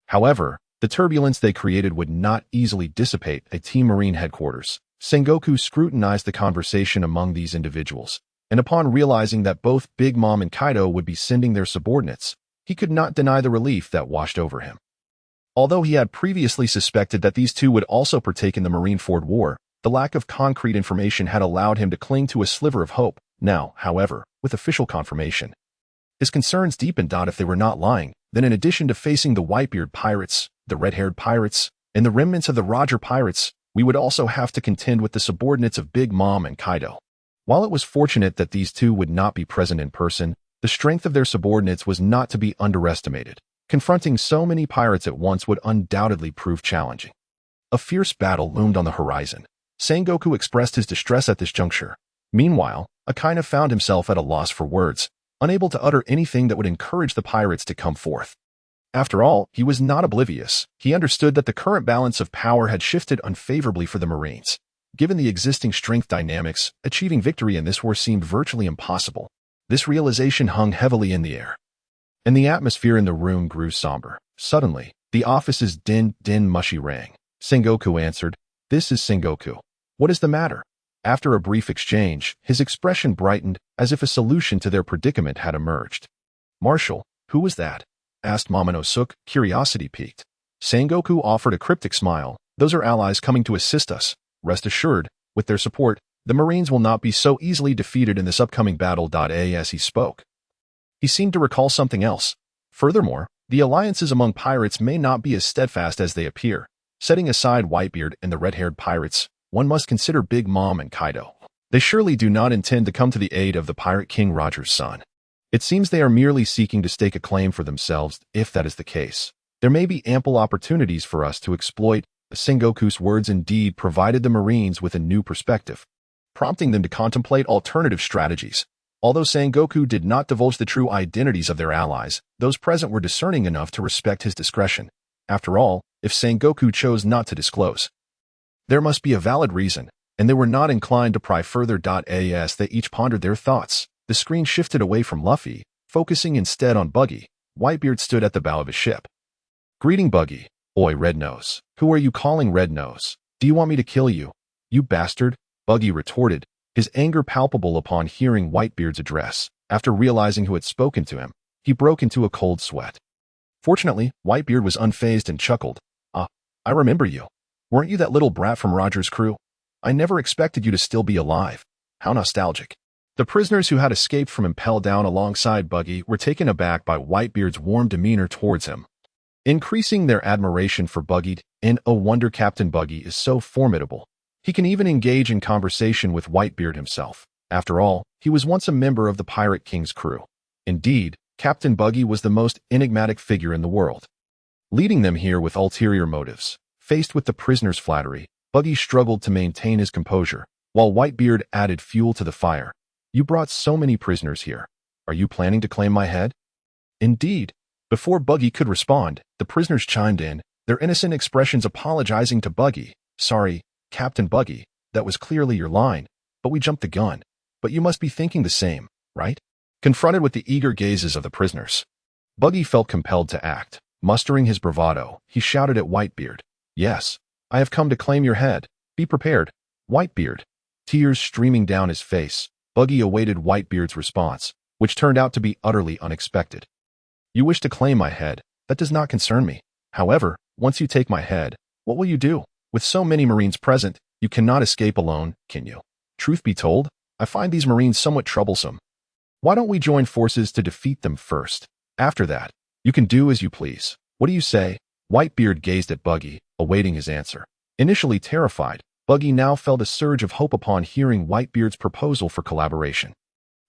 S2: However, the turbulence they created would not easily dissipate at Team Marine headquarters. Sengoku scrutinized the conversation among these individuals, and upon realizing that both Big Mom and Kaido would be sending their subordinates, he could not deny the relief that washed over him. Although he had previously suspected that these two would also partake in the Marineford War, the lack of concrete information had allowed him to cling to a sliver of hope. Now, however, with official confirmation, his concerns deepened. If they were not lying, then in addition to facing the Whitebeard Pirates, the Red-Haired Pirates, and the remnants of the Roger Pirates, we would also have to contend with the subordinates of Big Mom and Kaido. While it was fortunate that these two would not be present in person, the strength of their subordinates was not to be underestimated. Confronting so many pirates at once would undoubtedly prove challenging. A fierce battle loomed on the horizon. Sengoku expressed his distress at this juncture. Meanwhile, Akaina found himself at a loss for words, unable to utter anything that would encourage the pirates to come forth. After all, he was not oblivious. He understood that the current balance of power had shifted unfavorably for the Marines. Given the existing strength dynamics, achieving victory in this war seemed virtually impossible. This realization hung heavily in the air, and the atmosphere in the room grew somber. Suddenly, the office's din mushy rang. Sengoku answered. This is Sengoku. What is the matter? After a brief exchange, his expression brightened, as if a solution to their predicament had emerged. Marshal, who was that? Asked Momonosuke, curiosity piqued. Sengoku offered a cryptic smile. Those are allies coming to assist us. Rest assured, with their support, the Marines will not be so easily defeated in this upcoming battle. As he spoke, he seemed to recall something else. Furthermore, the alliances among pirates may not be as steadfast as they appear. Setting aside Whitebeard and the red-haired pirates, one must consider Big Mom and Kaido. They surely do not intend to come to the aid of the Pirate King Roger's son. It seems they are merely seeking to stake a claim for themselves. If that is the case, there may be ample opportunities for us to exploit. Sengoku's words indeed provided the Marines with a new perspective, prompting them to contemplate alternative strategies. Although Sengoku did not divulge the true identities of their allies, those present were discerning enough to respect his discretion. After all, if Sengoku chose not to disclose, there must be a valid reason, and they were not inclined to pry further. As they each pondered their thoughts, the screen shifted away from Luffy, focusing instead on Buggy. Whitebeard stood at the bow of his ship. Greeting Buggy. Oi, Red Nose. Who are you calling Red Nose? Do you want me to kill you? You bastard, Buggy retorted, his anger palpable upon hearing Whitebeard's address. After realizing who had spoken to him, he broke into a cold sweat. Fortunately, Whitebeard was unfazed and chuckled. I remember you. Weren't you that little brat from Roger's crew? I never expected you to still be alive. How nostalgic. The prisoners who had escaped from Impel Down alongside Buggy were taken aback by Whitebeard's warm demeanor towards him. increasing their admiration for Buggy. And a wonder Captain Buggy is so formidable. He can even engage in conversation with Whitebeard himself. After all, he was once a member of the Pirate King's crew. Indeed, Captain Buggy was the most enigmatic figure in the world, leading them here with ulterior motives. Faced with the prisoner's flattery, Buggy struggled to maintain his composure, while Whitebeard added fuel to the fire. You brought so many prisoners here. Are you planning to claim my head? Indeed. Before Buggy could respond, the prisoners chimed in, their innocent expressions apologizing to Buggy. Sorry, Captain Buggy, that was clearly your line, but we jumped the gun. But you must be thinking the same, right? Confronted with the eager gazes of the prisoners, Buggy felt compelled to act. Mustering his bravado, he shouted at Whitebeard, Yes, I have come to claim your head. Be prepared. Whitebeard. Tears streaming down his face, Buggy awaited Whitebeard's response, which turned out to be utterly unexpected. You wish to claim my head. That does not concern me. However, once you take my head, what will you do? With so many Marines present, you cannot escape alone, can you? Truth be told, I find these Marines somewhat troublesome. Why don't we join forces to defeat them first? After that, you can do as you please. What do you say? Whitebeard gazed at Buggy, awaiting his answer. Initially terrified, Buggy now felt a surge of hope upon hearing Whitebeard's proposal for collaboration.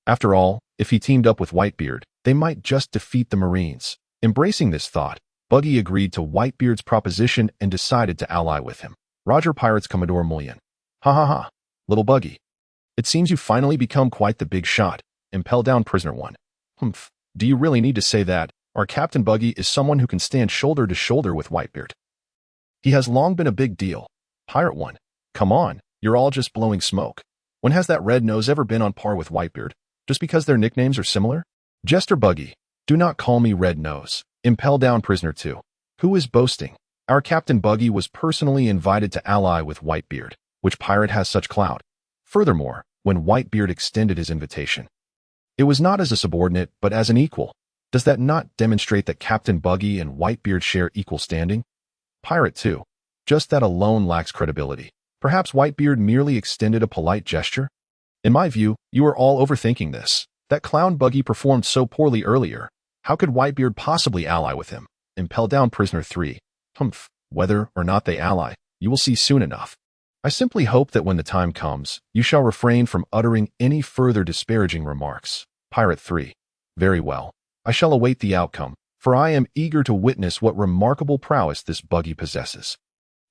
S2: After all, if he teamed up with Whitebeard, they might just defeat the Marines. Embracing this thought, Buggy agreed to Whitebeard's proposition and decided to ally with him. Roger Pirates Commodore Mullion. Ha, little Buggy. It seems you've finally become quite the big shot. Impel Down Prisoner 1. Humph. Do you really need to say that? Our Captain Buggy is someone who can stand shoulder to shoulder with Whitebeard. He has long been a big deal. Pirate 1. Come on, you're all just blowing smoke. When has that red nose ever been on par with Whitebeard? Just because their nicknames are similar? Jester Buggy. Do not call me Red Nose. Impel Down Prisoner 2. Who is boasting? Our Captain Buggy was personally invited to ally with Whitebeard, which pirate has such clout. Furthermore, when Whitebeard extended his invitation, it was not as a subordinate, but as an equal. Does that not demonstrate that Captain Buggy and Whitebeard share equal standing? Pirate 2. Just that alone lacks credibility. Perhaps Whitebeard merely extended a polite gesture? In my view, you are all overthinking this. That clown Buggy performed so poorly earlier. How could Whitebeard possibly ally with him? Impel Down Prisoner 3. Humph. Whether or not they ally, you will see soon enough. I simply hope that when the time comes, you shall refrain from uttering any further disparaging remarks. Pirate 3. Very well. I shall await the outcome, for I am eager to witness what remarkable prowess this Buggy possesses.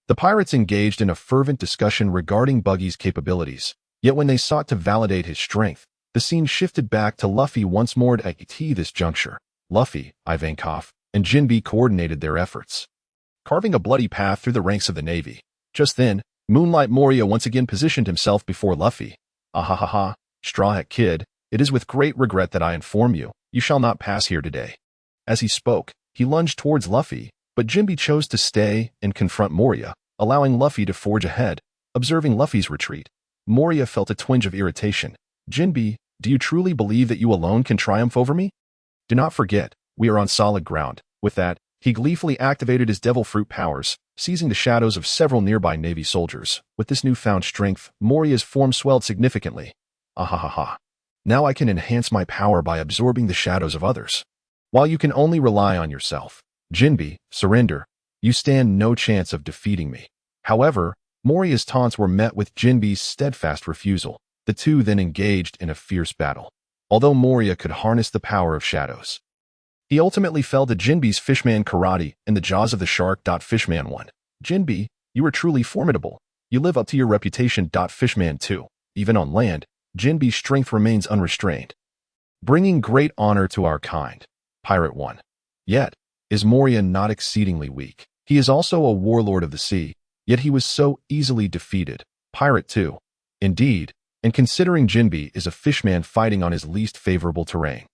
S2: The pirates engaged in a fervent discussion regarding Buggy's capabilities, yet when they sought to validate his strength, the scene shifted back to Luffy once more at this juncture. Luffy, Ivankov, and Jinbe coordinated their efforts, carving a bloody path through the ranks of the Navy. Just then, Moonlight Moria once again positioned himself before Luffy. Ahahaha, Straw Hat Kid, it is with great regret that I inform you, you shall not pass here today. As he spoke, he lunged towards Luffy, but Jinbe chose to stay and confront Moria, allowing Luffy to forge ahead. Observing Luffy's retreat, Moria felt a twinge of irritation. Jinbe, do you truly believe that you alone can triumph over me? Do not forget, we are on solid ground. With that, he gleefully activated his devil fruit powers, seizing the shadows of several nearby Navy soldiers. With this newfound strength, Moria's form swelled significantly. Ahahaha. Now I can enhance my power by absorbing the shadows of others. While you can only rely on yourself, Jinbe, surrender. You stand no chance of defeating me. However, Moria's taunts were met with Jinbe's steadfast refusal. The two then engaged in a fierce battle. Although Moria could harness the power of shadows, he ultimately fell to Jinbe's Fishman karate in the jaws of the shark. Fishman 1. Jinbe, you are truly formidable. You live up to your reputation. Fishman 2. Even on land, Jinbe's strength remains unrestrained, bringing great honor to our kind. Pirate 1. Yet, is Moria not exceedingly weak? He is also a warlord of the sea, yet he was so easily defeated. Pirate 2. Indeed, and considering Jinbe is a fishman fighting on his least favorable terrain,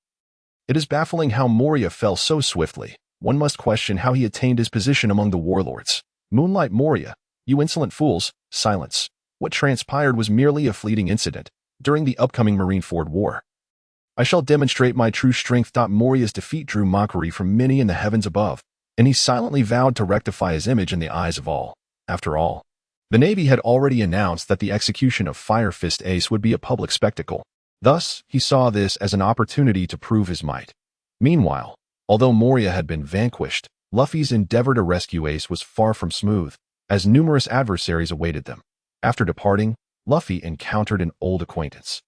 S2: it is baffling how Moria fell so swiftly. One must question how he attained his position among the warlords. Moonlight Moria, you insolent fools, silence. What transpired was merely a fleeting incident during the upcoming Marineford War. I shall demonstrate my true strength. Moria's defeat drew mockery from many in the heavens above, and he silently vowed to rectify his image in the eyes of all. After all, the Navy had already announced that the execution of Fire Fist Ace would be a public spectacle. Thus, he saw this as an opportunity to prove his might. Meanwhile, although Moria had been vanquished, Luffy's endeavor to rescue Ace was far from smooth, as numerous adversaries awaited them. After departing, Luffy encountered an old acquaintance.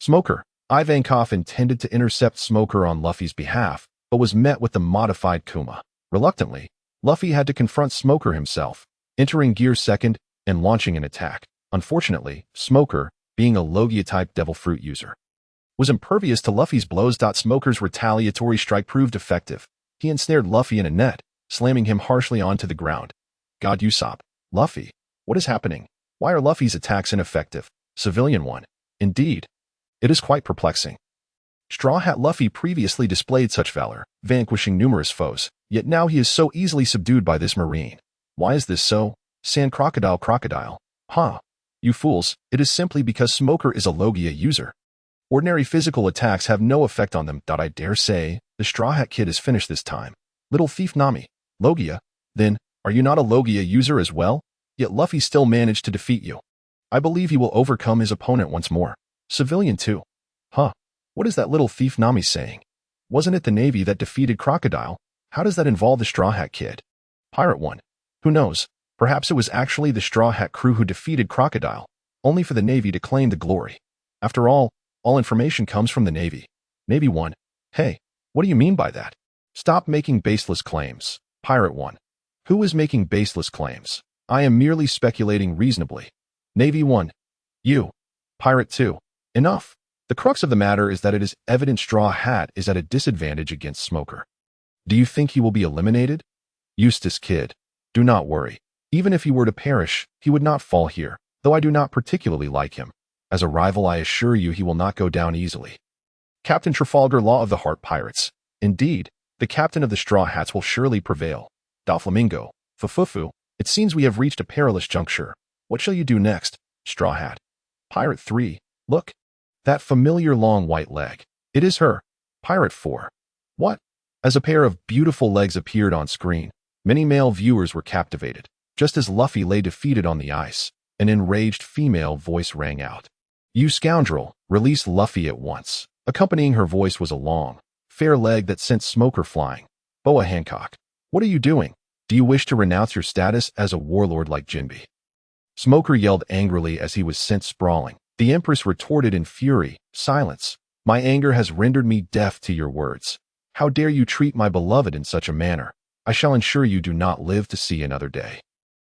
S2: Smoker. Ivankov intended to intercept Smoker on Luffy's behalf, but was met with the modified Kuma. Reluctantly, Luffy had to confront Smoker himself, entering gear second and launching an attack. Unfortunately, Smoker, being a Logia-type Devil Fruit user, was impervious to Luffy's blows. Smoker's retaliatory strike proved effective. He ensnared Luffy in a net, slamming him harshly onto the ground. God Usopp. Luffy. What is happening? Why are Luffy's attacks ineffective? Civilian 1. Indeed. It is quite perplexing. Straw Hat Luffy previously displayed such valor, vanquishing numerous foes, yet now he is so easily subdued by this marine. Why is this so? Sand Crocodile. Huh. You fools, it is simply because Smoker is a Logia user. Ordinary physical attacks have no effect on them. I dare say, the Straw Hat Kid is finished this time. Little thief Nami. Logia? Then, are you not a Logia user as well? Yet Luffy still managed to defeat you. I believe he will overcome his opponent once more. Civilian 2. Huh. What is that little thief Nami saying? Wasn't it the Navy that defeated Crocodile? How does that involve the Straw Hat Kid? Pirate 1. Who knows? Perhaps it was actually the Straw Hat crew who defeated Crocodile, only for the Navy to claim the glory. After all information comes from the Navy. Navy 1. Hey, what do you mean by that? Stop making baseless claims. Pirate 1. Who is making baseless claims? I am merely speculating reasonably. Navy 1. You. Pirate 2. Enough. The crux of the matter is that it is evident Straw Hat is at a disadvantage against Smoker. Do you think he will be eliminated? Eustace Kid. Do not worry. Even if he were to perish, he would not fall here, though I do not particularly like him. As a rival, I assure you he will not go down easily. Captain Trafalgar Law of the Heart Pirates. Indeed, the captain of the Straw Hats will surely prevail. Doflamingo. Fufufu. It seems we have reached a perilous juncture. What shall you do next, Straw Hat? Pirate 3. Look. That familiar long white leg. It is her. Pirate 4. What? As a pair of beautiful legs appeared on screen, many male viewers were captivated. Just as Luffy lay defeated on the ice, an enraged female voice rang out. You scoundrel, release Luffy at once. Accompanying her voice was a long, fair leg that sent Smoker flying. Boa Hancock. What are you doing? Do you wish to renounce your status as a warlord like Jinbe? Smoker yelled angrily as he was sent sprawling. The Empress retorted in fury. Silence. My anger has rendered me deaf to your words. How dare you treat my beloved in such a manner? I shall ensure you do not live to see another day.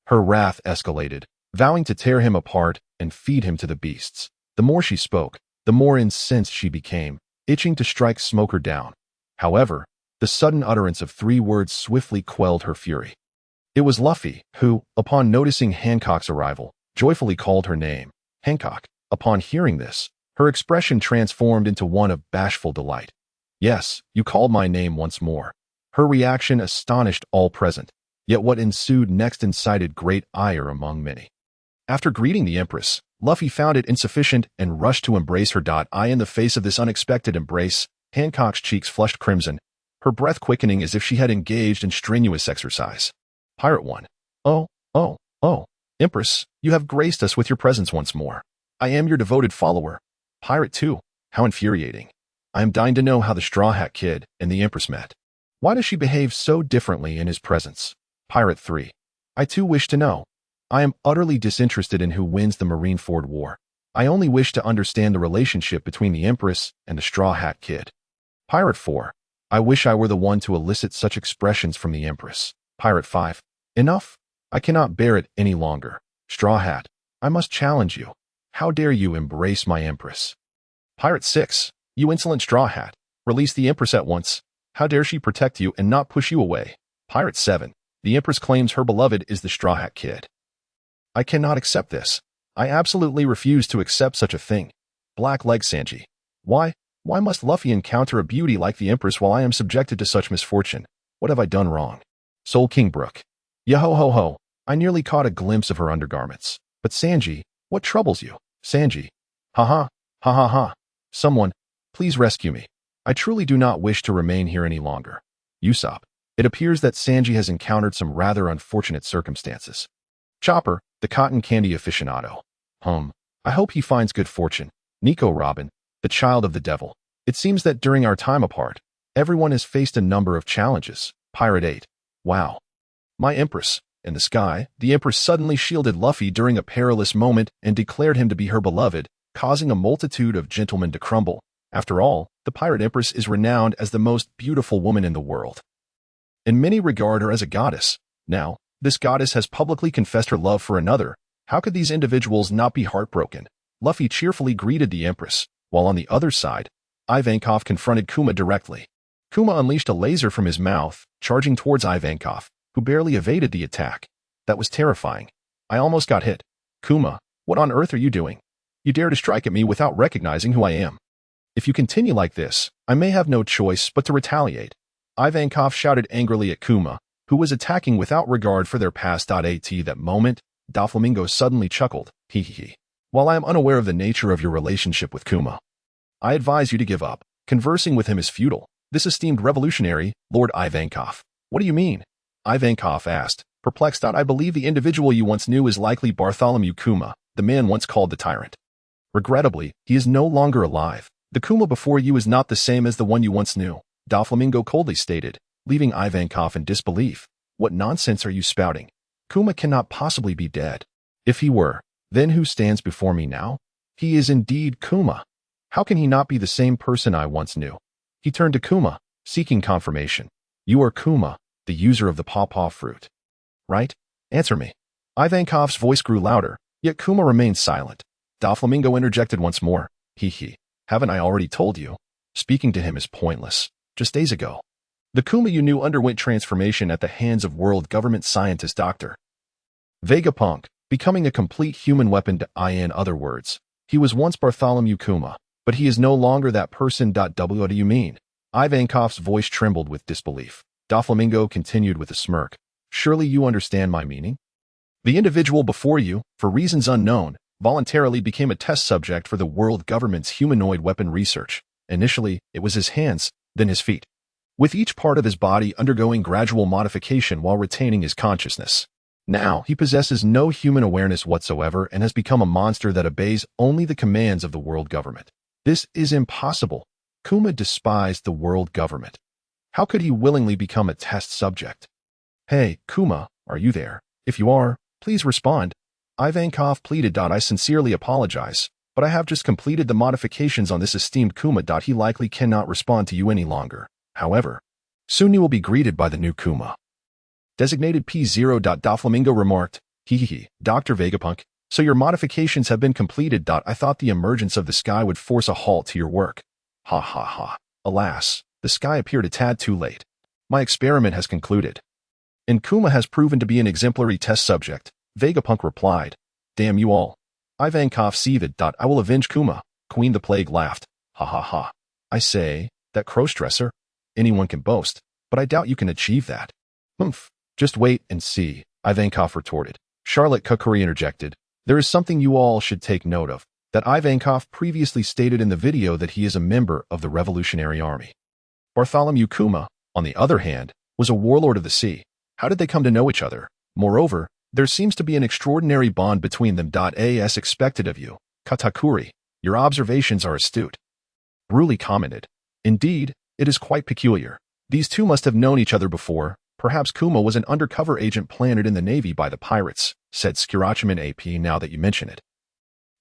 S2: Her wrath escalated, vowing to tear him apart and feed him to the beasts. The more she spoke, the more incensed she became, itching to strike Smoker down. However, the sudden utterance of 3 words swiftly quelled her fury. It was Luffy, who, upon noticing Hancock's arrival, joyfully called her name. Hancock. Upon hearing this, her expression transformed into one of bashful delight. Yes, you called my name once more. Her reaction astonished all present, yet what ensued next incited great ire among many. After greeting the Empress, Luffy found it insufficient and rushed to embrace her. In the face of this unexpected embrace, Hancock's cheeks flushed crimson, her breath quickening as if she had engaged in strenuous exercise. Pirate 1. Oh, Empress, you have graced us with your presence once more. I am your devoted follower. Pirate 2. How infuriating. I am dying to know how the Straw Hat Kid and the Empress met. Why does she behave so differently in his presence? Pirate 3. I too wish to know. I am utterly disinterested in who wins the Marineford War. I only wish to understand the relationship between the Empress and the Straw Hat Kid. Pirate 4. I wish I were the one to elicit such expressions from the Empress. Pirate 5. Enough. I cannot bear it any longer. Straw Hat, I must challenge you. How dare you embrace my Empress? Pirate 6. You insolent Straw Hat. Release the Empress at once. How dare she protect you and not push you away? Pirate 7. The Empress claims her beloved is the Straw Hat Kid. I cannot accept this. I absolutely refuse to accept such a thing. Black Leg Sanji. Why must Luffy encounter a beauty like the Empress while I am subjected to such misfortune? What have I done wrong? Soul King Brook. Yo-ho-ho-ho. I nearly caught a glimpse of her undergarments. But Sanji, what troubles you? Sanji. Ha-ha. Someone, please rescue me. I truly do not wish to remain here any longer. Usopp. It appears that Sanji has encountered some rather unfortunate circumstances. Chopper, the cotton candy aficionado. I hope he finds good fortune. Nico Robin, the child of the devil. It seems that during our time apart, everyone has faced a number of challenges. Pirate 8. Wow. My Empress. In the sky, the Empress suddenly shielded Luffy during a perilous moment and declared him to be her beloved, causing a multitude of gentlemen to crumble. After all, the Pirate Empress is renowned as the most beautiful woman in the world, and many regard her as a goddess. Now, this goddess has publicly confessed her love for another. How could these individuals not be heartbroken? Luffy cheerfully greeted the Empress, while on the other side, Ivankov confronted Kuma directly. Kuma unleashed a laser from his mouth, charging towards Ivankov, who barely evaded the attack. That was terrifying. I almost got hit. Kuma, what on earth are you doing? You dare to strike at me without recognizing who I am. If you continue like this, I may have no choice but to retaliate. Ivankov shouted angrily at Kuma, who was attacking without regard for their past. At that moment, Doflamingo suddenly chuckled. Hehehe. While I am unaware of the nature of your relationship with Kuma, I advise you to give up. Conversing with him is futile. This esteemed revolutionary, Lord Ivankov. What do you mean? Ivankov asked, perplexed. I believe the individual you once knew is likely Bartholomew Kuma, the man once called the Tyrant. Regrettably, he is no longer alive. The Kuma before you is not the same as the one you once knew, Doflamingo coldly stated, leaving Ivankov in disbelief. What nonsense are you spouting? Kuma cannot possibly be dead. If he were, then who stands before me now? He is indeed Kuma. How can he not be the same person I once knew? He turned to Kuma, seeking confirmation. You are Kuma, the user of the pawpaw fruit, right? Answer me. Ivankov's voice grew louder, yet Kuma remained silent. Doflamingo interjected once more. He. Haven't I already told you? Speaking to him is pointless. Just days ago, the Kuma you knew underwent transformation at the hands of world government scientist Dr. Vegapunk, becoming a complete human weapon. In other words, he was once Bartholomew Kuma, but he is no longer that person. What do you mean? Ivankov's voice trembled with disbelief. Doflamingo continued with a smirk. Surely you understand my meaning? The individual before you, for reasons unknown, voluntarily became a test subject for the world government's humanoid weapon research. Initially, it was his hands, then his feet, with each part of his body undergoing gradual modification while retaining his consciousness. Now, he possesses no human awareness whatsoever and has become a monster that obeys only the commands of the world government. This is impossible. Kuma despised the world government. How could he willingly become a test subject? Hey, Kuma, are you there? If you are, please respond. Ivankov pleaded. I sincerely apologize, but I have just completed the modifications on this esteemed Kuma. He likely cannot respond to you any longer. However, soon you will be greeted by the new Kuma. Designated P0. Doflamingo remarked. Hehehe, Dr. Vegapunk, so your modifications have been completed. I thought the emergence of the sky would force a halt to your work. Ha ha ha. Alas, the sky appeared a tad too late. My experiment has concluded, and Kuma has proven to be an exemplary test subject. Vegapunk replied. Damn you all. Ivankov seethed. I will avenge Kuma. Queen the Plague laughed. Ha ha ha. I say, that crossdresser? Anyone can boast, but I doubt you can achieve that. Humph. Just wait and see, Ivankov retorted. Charlotte Kukuri interjected. There is something you all should take note of, that Ivankov previously stated in the video that he is a member of the Revolutionary Army. Bartholomew Kuma, on the other hand, was a warlord of the sea. How did they come to know each other? Moreover, there seems to be an extraordinary bond between them. As expected of you, Katakuri, your observations are astute. Bruli commented. Indeed, it is quite peculiar. These two must have known each other before. Perhaps Kuma was an undercover agent planted in the Navy by the pirates, said Skirachiman AP. Now that you mention it,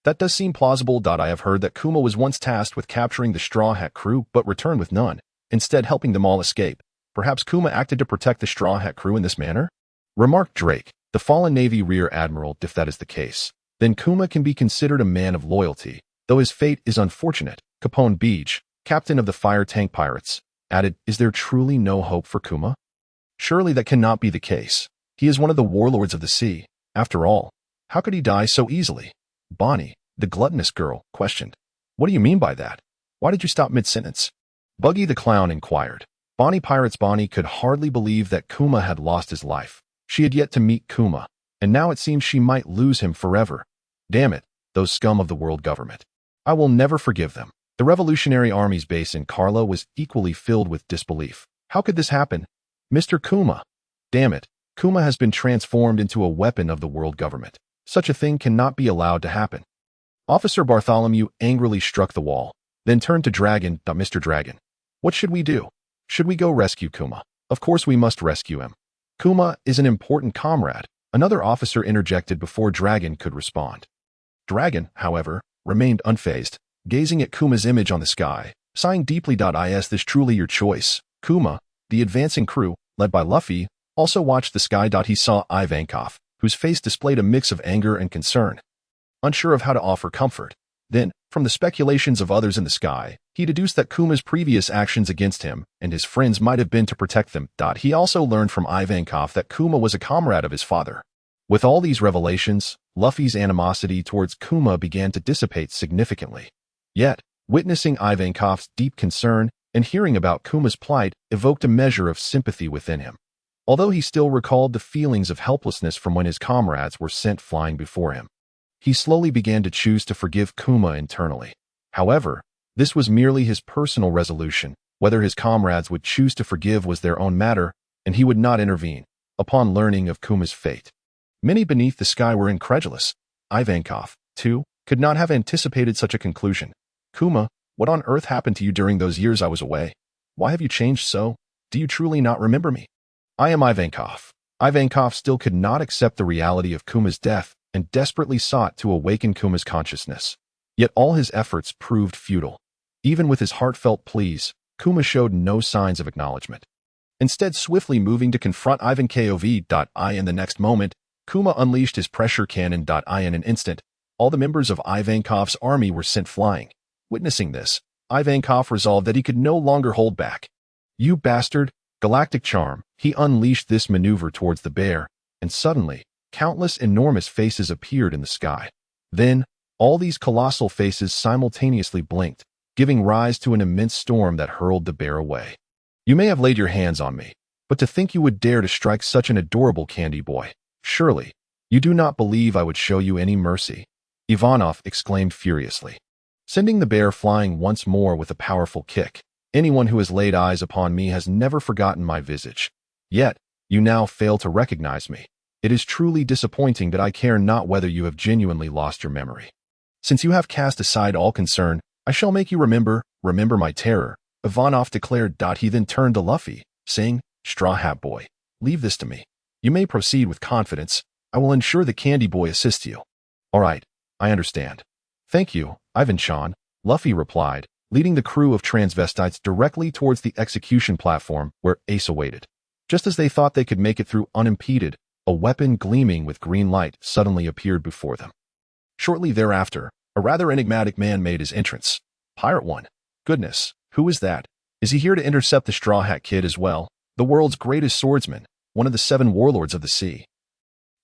S2: that does seem plausible. I have heard that Kuma was once tasked with capturing the Straw Hat crew but returned with none, instead helping them all escape. Perhaps Kuma acted to protect the Straw Hat crew in this manner? Remarked Drake, the fallen Navy Rear Admiral. If that is the case, then Kuma can be considered a man of loyalty, though his fate is unfortunate. Capone Beach, captain of the Fire Tank Pirates, added, is there truly no hope for Kuma? Surely that cannot be the case. He is one of the warlords of the sea. After all, how could he die so easily? Bonnie, the gluttonous girl, questioned. What do you mean by that? Why did you stop mid-sentence? Buggy the clown inquired. Bonnie Pirates Bonnie could hardly believe that Kuma had lost his life. She had yet to meet Kuma, and now it seemed she might lose him forever. Damn it, those scum of the world government. I will never forgive them. The Revolutionary Army's base in Carla was equally filled with disbelief. How could this happen? Mr. Kuma. Damn it, Kuma has been transformed into a weapon of the world government. Such a thing cannot be allowed to happen. Officer Bartholomew angrily struck the wall, then turned to Dragon. Mr. Dragon, what should we do? Should we go rescue Kuma? Of course we must rescue him. Kuma is an important comrade, another officer interjected before Dragon could respond. Dragon, however, remained unfazed, gazing at Kuma's image on the sky, sighing deeply. Is this truly your choice? Kuma, the advancing crew, led by Luffy, also watched the sky. He saw Ivankov, whose face displayed a mix of anger and concern. Unsure of how to offer comfort, then, from the speculations of others in the sky, he deduced that Kuma's previous actions against him and his friends might have been to protect them. He also learned from Ivankov that Kuma was a comrade of his father. With all these revelations, Luffy's animosity towards Kuma began to dissipate significantly. Yet, witnessing Ivankov's deep concern and hearing about Kuma's plight evoked a measure of sympathy within him. Although he still recalled the feelings of helplessness from when his comrades were sent flying before him, he slowly began to choose to forgive Kuma internally. However, this was merely his personal resolution. Whether his comrades would choose to forgive was their own matter, and he would not intervene. Upon learning of Kuma's fate, many beneath the sky were incredulous. Ivankov, too, could not have anticipated such a conclusion. Kuma, what on earth happened to you during those years I was away? Why have you changed so? Do you truly not remember me? I am Ivankov. Ivankov still could not accept the reality of Kuma's death and desperately sought to awaken Kuma's consciousness. Yet all his efforts proved futile. Even with his heartfelt pleas, Kuma showed no signs of acknowledgement. Instead, swiftly moving to confront Ivankov. In the next moment, Kuma unleashed his pressure cannon. In an instant, all the members of Ivankov's army were sent flying. Witnessing this, Ivankov resolved that he could no longer hold back. You bastard! Galactic charm, he unleashed this maneuver towards the bear, and suddenly, countless enormous faces appeared in the sky. Then, all these colossal faces simultaneously blinked, giving rise to an immense storm that hurled the bear away. You may have laid your hands on me, but to think you would dare to strike such an adorable candy boy, surely, you do not believe I would show you any mercy, Ivanov exclaimed furiously, sending the bear flying once more with a powerful kick. Anyone who has laid eyes upon me has never forgotten my visage. Yet, you now fail to recognize me. It is truly disappointing that I care not whether you have genuinely lost your memory. Since you have cast aside all concern, I shall make you remember my terror, Ivanov declared. He then turned to Luffy, saying, Straw Hat Boy, leave this to me. You may proceed with confidence. I will ensure the Candy Boy assists you. All right, I understand. Thank you, Ivan-chan, Luffy replied, leading the crew of transvestites directly towards the execution platform where Ace awaited. Just as they thought they could make it through unimpeded, a weapon gleaming with green light suddenly appeared before them. Shortly thereafter, a rather enigmatic man made his entrance. Pirate One. Goodness, who is that? Is he here to intercept the Straw Hat Kid as well? The world's greatest swordsman, one of the 7 warlords of the sea.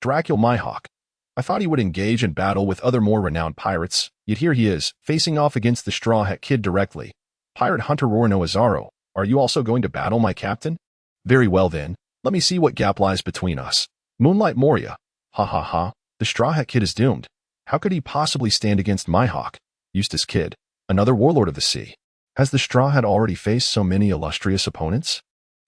S2: Dracul Mihawk. I thought he would engage in battle with other more renowned pirates, yet here he is, facing off against the Straw Hat Kid directly. Pirate Hunter Rorno Azaro, are you also going to battle my captain? Very well then, let me see what gap lies between us. Moonlight Moria. Ha, the Straw Hat Kid is doomed. How could he possibly stand against Mihawk? Eustace Kid, another warlord of the sea. Has the Straw Hat already faced so many illustrious opponents?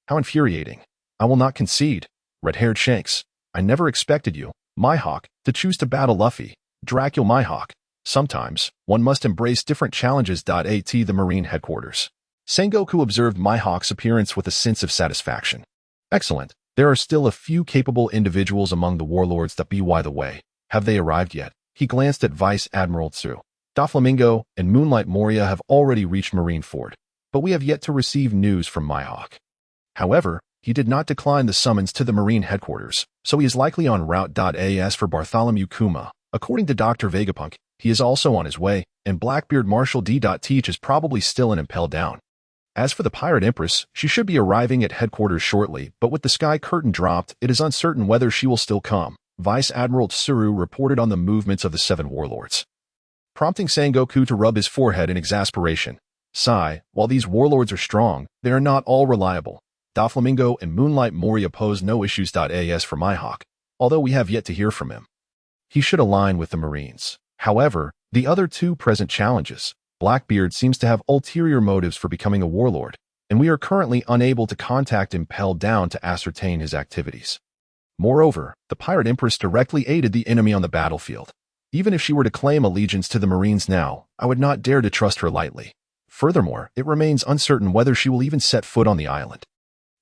S2: How infuriating. I will not concede. Red-haired Shanks, I never expected you, Mihawk, to choose to battle Luffy. Dracul Mihawk. Sometimes, one must embrace different challenges. At the Marine headquarters, Sengoku observed Mihawk's appearance with a sense of satisfaction. Excellent. There are still a few capable individuals among the warlords. By the way, have they arrived yet? He glanced at Vice Admiral Tsu. Doflamingo and Moonlight Moria have already reached Marineford, but we have yet to receive news from Mihawk. However, he did not decline the summons to the Marine headquarters, so he is likely en route. As for Bartholomew Kuma, according to Dr. Vegapunk, he is also on his way, and Blackbeard Marshal D. Teach is probably still in Impel Down. As for the Pirate Empress, she should be arriving at headquarters shortly, but with the sky curtain dropped, it is uncertain whether she will still come. Vice Admiral Tsuru reported on the movements of the 7 warlords, prompting Sengoku to rub his forehead in exasperation. Sigh, while these warlords are strong, they are not all reliable. Doflamingo and Moonlight Moria pose no issues. As for Mihawk, although we have yet to hear from him, he should align with the Marines. However, the other 2 present challenges, Blackbeard seems to have ulterior motives for becoming a warlord, and we are currently unable to contact Impel Down to ascertain his activities. Moreover, the Pirate Empress directly aided the enemy on the battlefield. Even if she were to claim allegiance to the Marines now, I would not dare to trust her lightly. Furthermore, it remains uncertain whether she will even set foot on the island.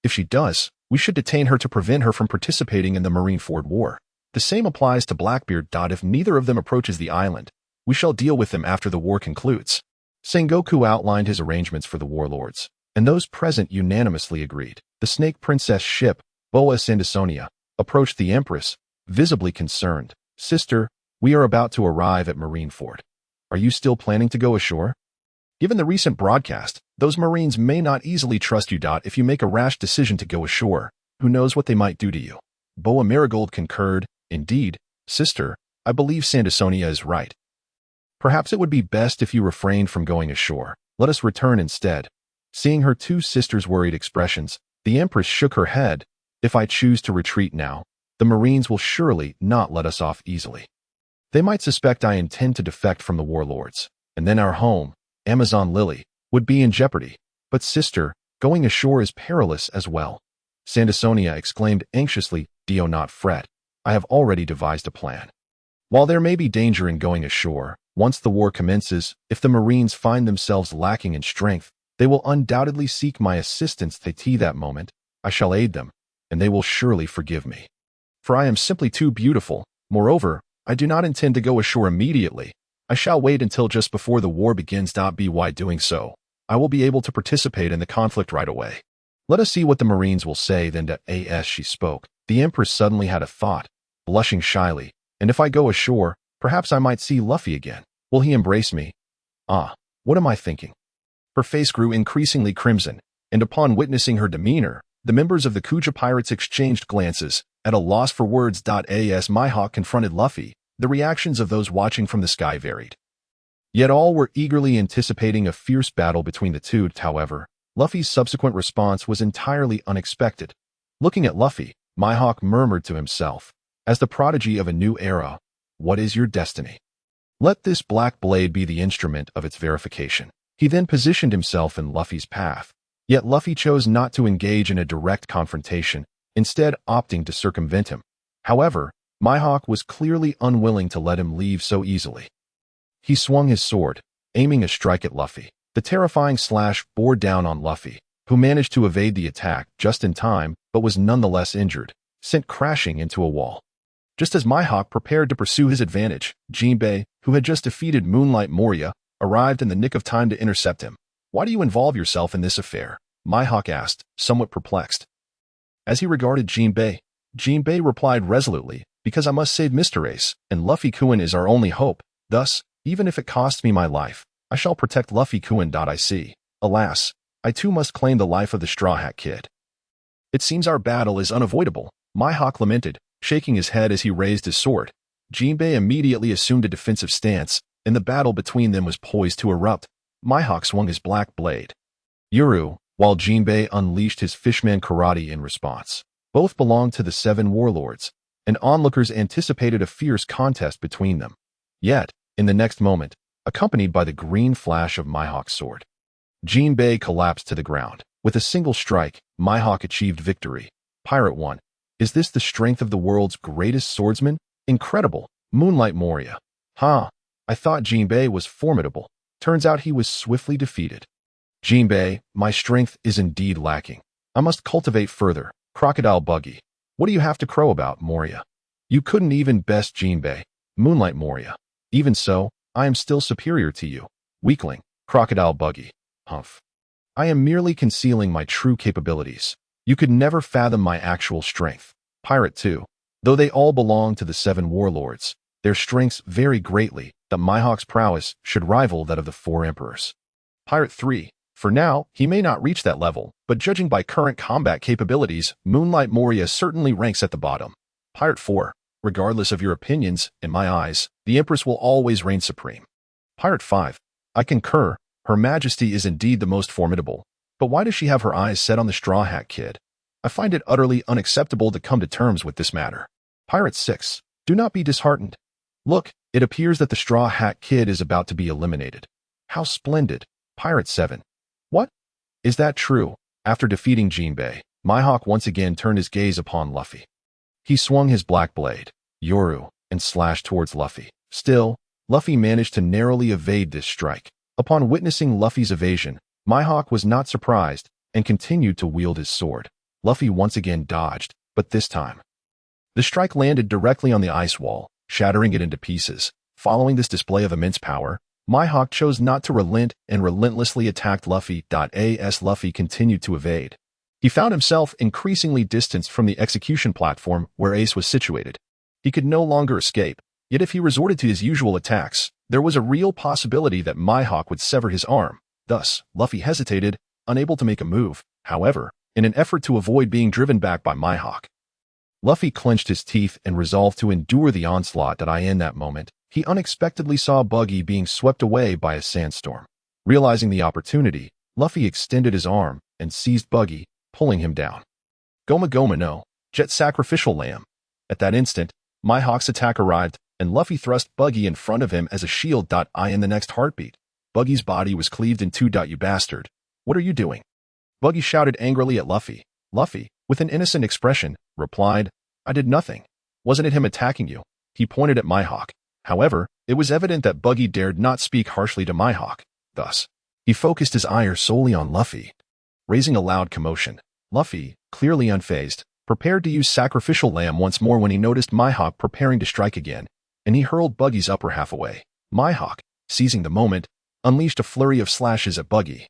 S2: If she does, We should detain her to prevent her from participating in the Marineford War. The same applies to Blackbeard. If neither of them approaches the island, we shall deal with them after the war concludes. Sengoku outlined his arrangements for the warlords, and those present unanimously agreed. The Snake Princess ship, Boa Sandasonia, approached the Empress, visibly concerned. Sister, we are about to arrive at Marineford. Are you still planning to go ashore? Given the recent broadcast, those Marines may not easily trust you. If you make a rash decision to go ashore, who knows what they might do to you? Boa Marigold concurred. Indeed, sister, I believe Sandasonia is right. Perhaps it would be best if you refrained from going ashore. Let us return instead. Seeing her two sisters' worried expressions, the Empress shook her head. If I choose to retreat now, the Marines will surely not let us off easily. They might suspect I intend to defect from the warlords, and then our home, Amazon Lily, would be in jeopardy. But sister, going ashore is perilous as well. Sandasonia exclaimed anxiously. Do not fret. I have already devised a plan. While there may be danger in going ashore, once the war commences, if the Marines find themselves lacking in strength, they will undoubtedly seek my assistance. That moment, I shall aid them, and they will surely forgive me. For I am simply too beautiful. Moreover, I do not intend to go ashore immediately. I shall wait until just before the war begins. By doing so, I will be able to participate in the conflict right away. Let us see what the Marines will say then. As she spoke, the Empress suddenly had a thought, blushing shyly. And if I go ashore, perhaps I might see Luffy again. Will he embrace me? Ah, what am I thinking? Her face grew increasingly crimson, and upon witnessing her demeanor, the members of the Kuja pirates exchanged glances, at a loss for words. As Mihawk confronted Luffy, the reactions of those watching from the sky varied. Yet all were eagerly anticipating a fierce battle between the two. However, Luffy's subsequent response was entirely unexpected. Looking at Luffy, Mihawk murmured to himself, as the prodigy of a new era, what is your destiny? Let this black blade be the instrument of its verification. He then positioned himself in Luffy's path. Yet Luffy chose not to engage in a direct confrontation, instead opting to circumvent him. However, Mihawk was clearly unwilling to let him leave so easily. He swung his sword, aiming a strike at Luffy. The terrifying slash bore down on Luffy, who managed to evade the attack just in time but was nonetheless injured, sent crashing into a wall. Just as Mihawk prepared to pursue his advantage, Jinbei, who had just defeated Moonlight Moria, arrived in the nick of time to intercept him. Why do you involve yourself in this affair? Mihawk asked, somewhat perplexed. As he regarded Jinbei, Jinbei replied resolutely, because I must save Mr. Ace, and Luffy-kun is our only hope. Thus, even if it costs me my life, I shall protect Luffy-kun. I see. Alas, I too must claim the life of the Straw Hat Kid. It seems our battle is unavoidable, Mihawk lamented, shaking his head as he raised his sword. Jinbei immediately assumed a defensive stance, and the battle between them was poised to erupt. Mihawk swung his black blade. Yuru, while Jinbei unleashed his fishman karate in response. Both belonged to the Seven Warlords, and onlookers anticipated a fierce contest between them. Yet, in the next moment, accompanied by the green flash of Mihawk's sword, Jinbei collapsed to the ground. With a single strike, Mihawk achieved victory. Pirate 1. Is this the strength of the world's greatest swordsman? Incredible. Moonlight Moria. I thought Jinbei was formidable. Turns out he was swiftly defeated. Jinbei, my strength is indeed lacking. I must cultivate further. Crocodile Buggy. What do you have to crow about, Moria? You couldn't even best Jinbei. Moonlight Moria. Even so, I am still superior to you. Weakling. Crocodile Buggy. Humph. I am merely concealing my true capabilities. You could never fathom my actual strength. Pirate 2. Though they all belong to the Seven Warlords, their strengths vary greatly. That Mihawk's prowess should rival that of the Four Emperors. Pirate 3. For now, he may not reach that level, but judging by current combat capabilities, Moonlight Moria certainly ranks at the bottom. Pirate 4. Regardless of your opinions, in my eyes, the Empress will always reign supreme. Pirate 5. I concur. Her Majesty is indeed the most formidable. But why does she have her eyes set on the Straw Hat Kid? I find it utterly unacceptable to come to terms with this matter. Pirate 6. Do not be disheartened. Look, it appears that the Straw Hat Kid is about to be eliminated. How splendid. Pirate 7. What? Is that true? After defeating Jinbei, Mihawk once again turned his gaze upon Luffy. He swung his black blade, Yoru, and slashed towards Luffy. Still, Luffy managed to narrowly evade this strike. Upon witnessing Luffy's evasion, Mihawk was not surprised and continued to wield his sword. Luffy once again dodged, but this time, the strike landed directly on the ice wall, shattering it into pieces. Following this display of immense power, Mihawk chose not to relent and relentlessly attacked Luffy. As Luffy continued to evade, he found himself increasingly distanced from the execution platform where Ace was situated. He could no longer escape, yet if he resorted to his usual attacks, there was a real possibility that Mihawk would sever his arm. Thus, Luffy hesitated, unable to make a move. However, in an effort to avoid being driven back by Mihawk, Luffy clenched his teeth and resolved to endure the onslaught. In that moment, he unexpectedly saw Buggy being swept away by a sandstorm. Realizing the opportunity, Luffy extended his arm and seized Buggy, pulling him down. Goma Goma no, Jet Sacrificial Lamb. At that instant, Mihawk's attack arrived, and Luffy thrust Buggy in front of him as a shield. In the next heartbeat, Buggy's body was cleaved in two. You bastard. What are you doing? Buggy shouted angrily at Luffy. Luffy, with an innocent expression, replied, I did nothing. Wasn't it him attacking you? He pointed at Mihawk. However, it was evident that Buggy dared not speak harshly to Mihawk. Thus, he focused his ire solely on Luffy. Raising a loud commotion, Luffy, clearly unfazed, prepared to use Sacrificial Lamb once more when he noticed Mihawk preparing to strike again, and he hurled Buggy's upper half away. Mihawk, seizing the moment, unleashed a flurry of slashes at Buggy,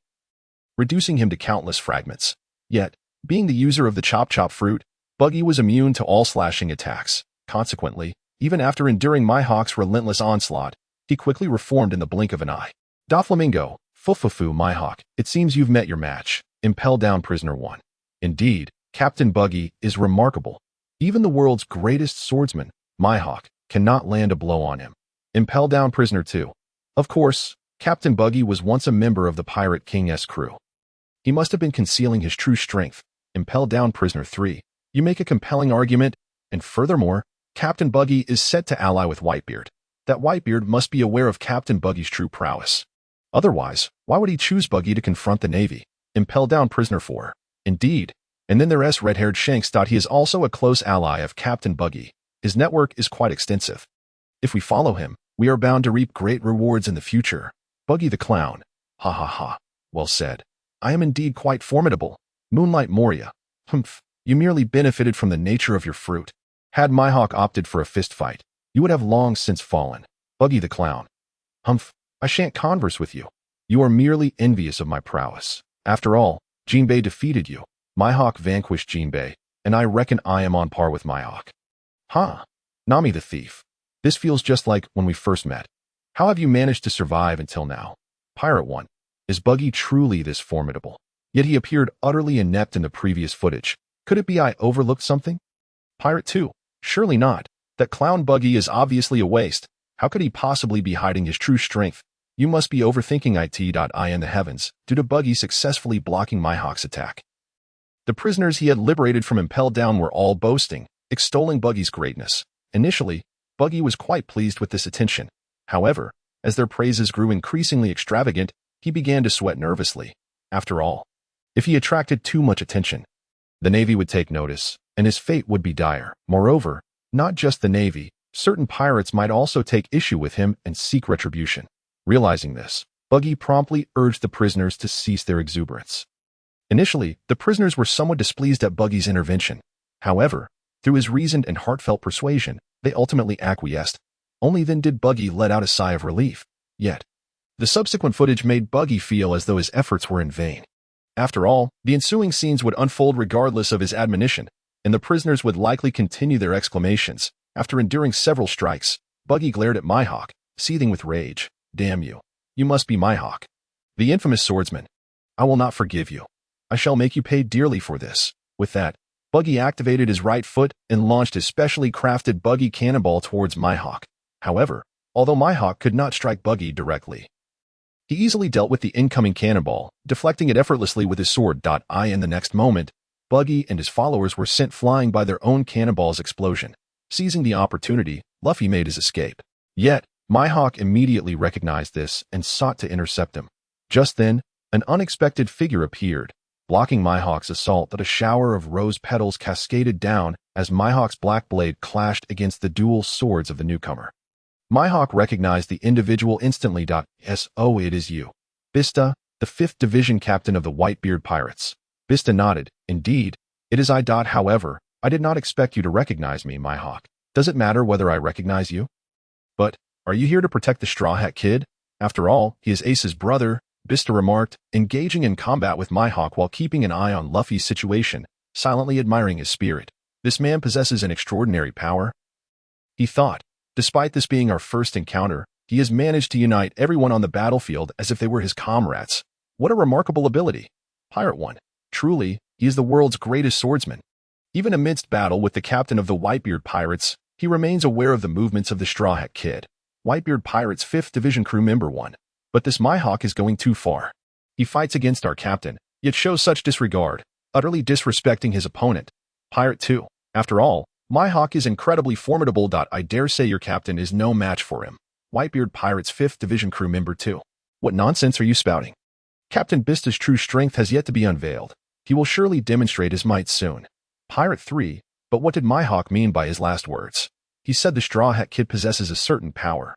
S2: reducing him to countless fragments. Yet, being the user of the Chop Chop fruit, Buggy was immune to all slashing attacks. Consequently, even after enduring Mihawk's relentless onslaught, he quickly reformed in the blink of an eye. Doflamingo, Fufufu Mihawk, it seems you've met your match. Impel Down Prisoner 1. Indeed, Captain Buggy is remarkable. Even the world's greatest swordsman, Mihawk, cannot land a blow on him. Impel Down Prisoner 2. Of course, Captain Buggy was once a member of the Pirate King's crew. He must have been concealing his true strength. Impel Down Prisoner 3. You make a compelling argument, and furthermore, Captain Buggy is set to ally with Whitebeard. That Whitebeard must be aware of Captain Buggy's true prowess. Otherwise, why would he choose Buggy to confront the Navy? Impel Down Prisoner 4. Indeed. And then there's red-haired Shanks. He is also a close ally of Captain Buggy. His network is quite extensive. If we follow him, we are bound to reap great rewards in the future. Buggy the Clown. Ha ha ha. Well said. I am indeed quite formidable. Moonlight Moria. Humph. You merely benefited from the nature of your fruit. Had Mihawk opted for a fist fight, you would have long since fallen. Buggy the Clown. Humph. I shan't converse with you. You are merely envious of my prowess. After all, Jinbei defeated you. Mihawk vanquished Jinbei, and I reckon I am on par with Mihawk. Huh. Nami the Thief. This feels just like when we first met. How have you managed to survive until now? Pirate 1. Is Buggy truly this formidable? Yet he appeared utterly inept in the previous footage. Could it be I overlooked something? Pirate 2. Surely not. That clown Buggy is obviously a waste. How could he possibly be hiding his true strength? You must be overthinking it. In the heavens, due to Buggy successfully blocking Mihawk's attack. The prisoners he had liberated from Impel Down were all boasting, extolling Buggy's greatness. Initially, Buggy was quite pleased with this attention. However, as their praises grew increasingly extravagant, he began to sweat nervously. After all, if he attracted too much attention, the Navy would take notice, and his fate would be dire. Moreover, not just the Navy, certain pirates might also take issue with him and seek retribution. Realizing this, Buggy promptly urged the prisoners to cease their exuberance. Initially, the prisoners were somewhat displeased at Buggy's intervention. However, through his reasoned and heartfelt persuasion, they ultimately acquiesced. Only then did Buggy let out a sigh of relief. Yet, the subsequent footage made Buggy feel as though his efforts were in vain. After all, the ensuing scenes would unfold regardless of his admonition, and the prisoners would likely continue their exclamations. After enduring several strikes, Buggy glared at Mihawk, seething with rage. Damn you. You must be Mihawk, the infamous swordsman. I will not forgive you. I shall make you pay dearly for this. With that, Buggy activated his right foot and launched his specially crafted Buggy cannonball towards Mihawk. However, although Mihawk could not strike Buggy directly, he easily dealt with the incoming cannonball, deflecting it effortlessly with his sword. In the next moment, Buggy and his followers were sent flying by their own cannonball's explosion. Seizing the opportunity, Luffy made his escape. Yet, Mihawk immediately recognized this and sought to intercept him. Just then, an unexpected figure appeared, blocking Mihawk's assault. A shower of rose petals cascaded down as Mihawk's black blade clashed against the dual swords of the newcomer. Mihawk recognized the individual instantly. Oh, it is you. Bista, the 5th Division captain of the Whitebeard Pirates. Bista nodded. Indeed, It is I. However, I did not expect you to recognize me, my hawk. Does it matter whether I recognize you? But, are you here to protect the Straw Hat Kid? After all, he is Ace's brother, Bista remarked, engaging in combat with Mihawk while keeping an eye on Luffy's situation, silently admiring his spirit. This man possesses an extraordinary power. He thought, despite this being our first encounter, he has managed to unite everyone on the battlefield as if they were his comrades. What a remarkable ability. Pirate 1. Truly, he is the world's greatest swordsman. Even amidst battle with the captain of the Whitebeard Pirates, he remains aware of the movements of the Straw Hat Kid, Whitebeard Pirates' 5th Division crew member 1. But this Mihawk is going too far. He fights against our captain, yet shows such disregard, utterly disrespecting his opponent. Pirate 2. After all, Mihawk is incredibly formidable. I dare say your captain is no match for him. Whitebeard Pirates' 5th Division crew member 2. What nonsense are you spouting? Captain Bista's true strength has yet to be unveiled. He will surely demonstrate his might soon. Pirate 3. But what did Mihawk mean by his last words? He said the Straw Hat Kid possesses a certain power.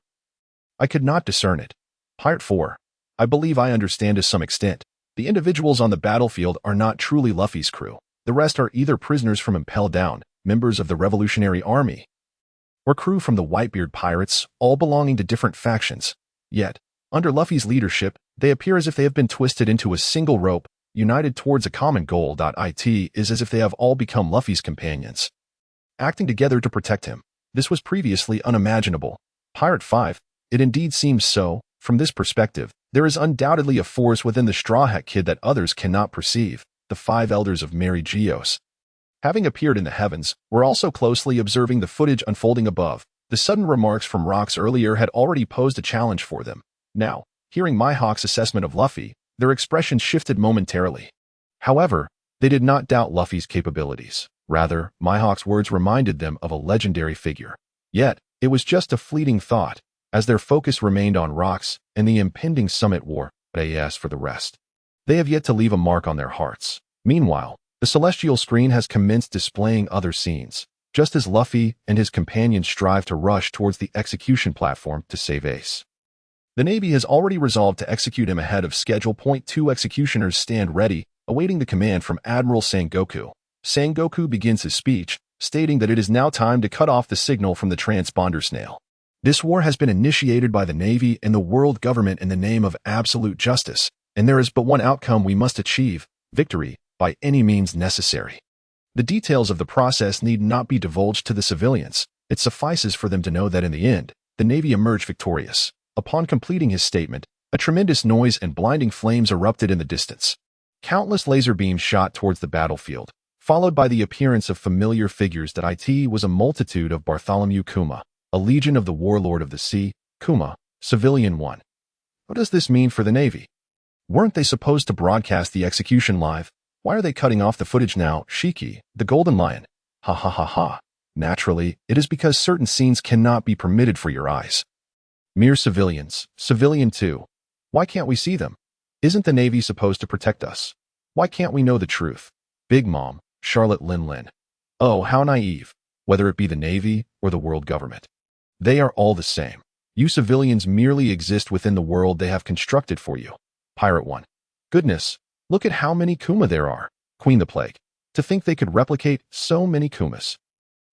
S2: I could not discern it. Pirate 4. I believe I understand to some extent. The individuals on the battlefield are not truly Luffy's crew. The rest are either prisoners from Impel Down, members of the Revolutionary Army, or crew from the Whitebeard Pirates, all belonging to different factions. Yet, under Luffy's leadership, they appear as if they have been twisted into a single rope, united towards a common goal. It is as if they have all become Luffy's companions, acting together to protect him. This was previously unimaginable. Pirate 5. It indeed seems so. From this perspective, there is undoubtedly a force within the Straw Hat Kid that others cannot perceive. The 5 elders of Mary Geos, having appeared in the heavens, were also closely observing the footage unfolding above. The sudden remarks from Rocks earlier had already posed a challenge for them. Now, hearing Mihawk's assessment of Luffy, their expressions shifted momentarily. However, they did not doubt Luffy's capabilities. Rather, Mihawk's words reminded them of a legendary figure. Yet, it was just a fleeting thought, as their focus remained on Rocks and the impending summit war. As for the rest, they have yet to leave a mark on their hearts. Meanwhile, the celestial screen has commenced displaying other scenes, just as Luffy and his companions strive to rush towards the execution platform to save Ace. The Navy has already resolved to execute him ahead of schedule. 2 executioners stand ready, awaiting the command from Admiral Sengoku. Sengoku begins his speech, stating that it is now time to cut off the signal from the transponder snail. This war has been initiated by the Navy and the world government in the name of absolute justice, and there is but one outcome we must achieve: victory, by any means necessary. The details of the process need not be divulged to the civilians. It suffices for them to know that in the end, the Navy emerged victorious. Upon completing his statement, a tremendous noise and blinding flames erupted in the distance. Countless laser beams shot towards the battlefield, followed by the appearance of familiar figures. It was a multitude of Bartholomew Kuma, a legion of the warlord of the sea, Kuma, Civilian 1. What does this mean for the Navy? Weren't they supposed to broadcast the execution live? Why are they cutting off the footage now? Shiki, the Golden Lion. Ha. Naturally, it is because certain scenes cannot be permitted for your eyes. Mere civilians. Civilian 2. Why can't we see them? Isn't the Navy supposed to protect us? Why can't we know the truth? Big Mom, Charlotte Lin. Oh, how naive. Whether it be the Navy or the world government, they are all the same. You civilians merely exist within the world they have constructed for you. Pirate 1. Goodness, look at how many Kuma there are. Queen the Plague. To think they could replicate so many Kumas.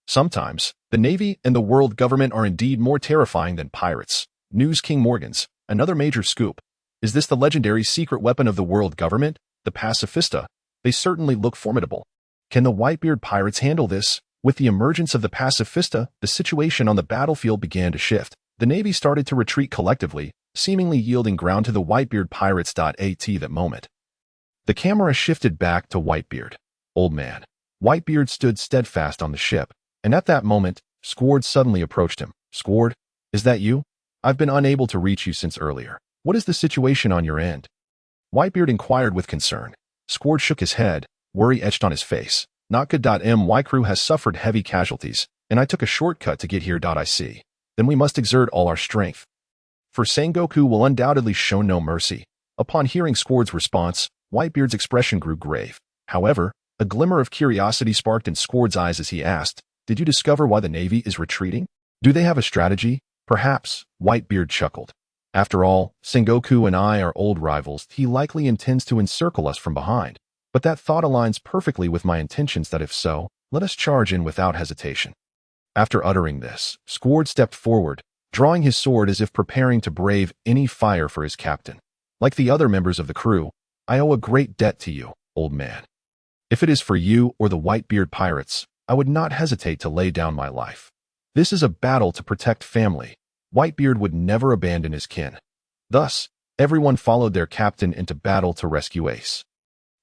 S2: Sometimes, the Navy and the world government are indeed more terrifying than pirates. News King Morgan's. Another major scoop. Is this the legendary secret weapon of the world government? The Pacifista? They certainly look formidable. Can the Whitebeard Pirates handle this? With the emergence of the Pacifista, the situation on the battlefield began to shift. The Navy started to retreat collectively, seemingly yielding ground to the Whitebeard Pirates. At that moment, the camera shifted back to Whitebeard. Old man. Whitebeard stood steadfast on the ship, and at that moment, Squard suddenly approached him. Squard, is that you? I've been unable to reach you since earlier. What is the situation on your end? Whitebeard inquired with concern. Squard shook his head, worry etched on his face. Not good. My crew has suffered heavy casualties, and I took a shortcut to get here. I see. Then we must exert all our strength. For Sengoku will undoubtedly show no mercy. Upon hearing Squard's response, Whitebeard's expression grew grave. However, a glimmer of curiosity sparked in Squard's eyes as he asked, "Did you discover why the Navy is retreating? Do they have a strategy?" "Perhaps," Whitebeard chuckled. "After all, Sengoku and I are old rivals. He likely intends to encircle us from behind. But that thought aligns perfectly with my intentions that if so, let us charge in without hesitation. After uttering this, Squard stepped forward, drawing his sword as if preparing to brave any fire for his captain. Like the other members of the crew, I owe a great debt to you, old man. If it is for you or the Whitebeard pirates, I would not hesitate to lay down my life. This is a battle to protect family. Whitebeard would never abandon his kin. Thus, everyone followed their captain into battle to rescue Ace.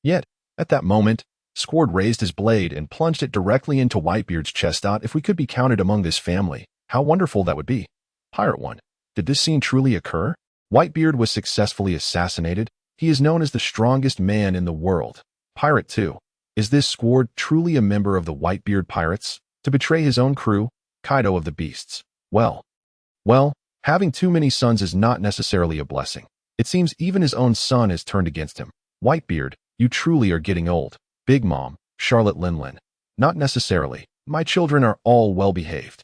S2: Yet, at that moment, Squard raised his blade and plunged it directly into Whitebeard's chest. If we could be counted among this family, how wonderful that would be. Pirate 1. Did this scene truly occur? Whitebeard was successfully assassinated. He is known as the strongest man in the world. Pirate 2. Is this Squard truly a member of the Whitebeard pirates? To betray his own crew? Kaido of the Beasts. Well, having too many sons is not necessarily a blessing. It seems even his own son has turned against him. Whitebeard, you truly are getting old. Big Mom, Charlotte Linlin. Not necessarily. My children are all well-behaved.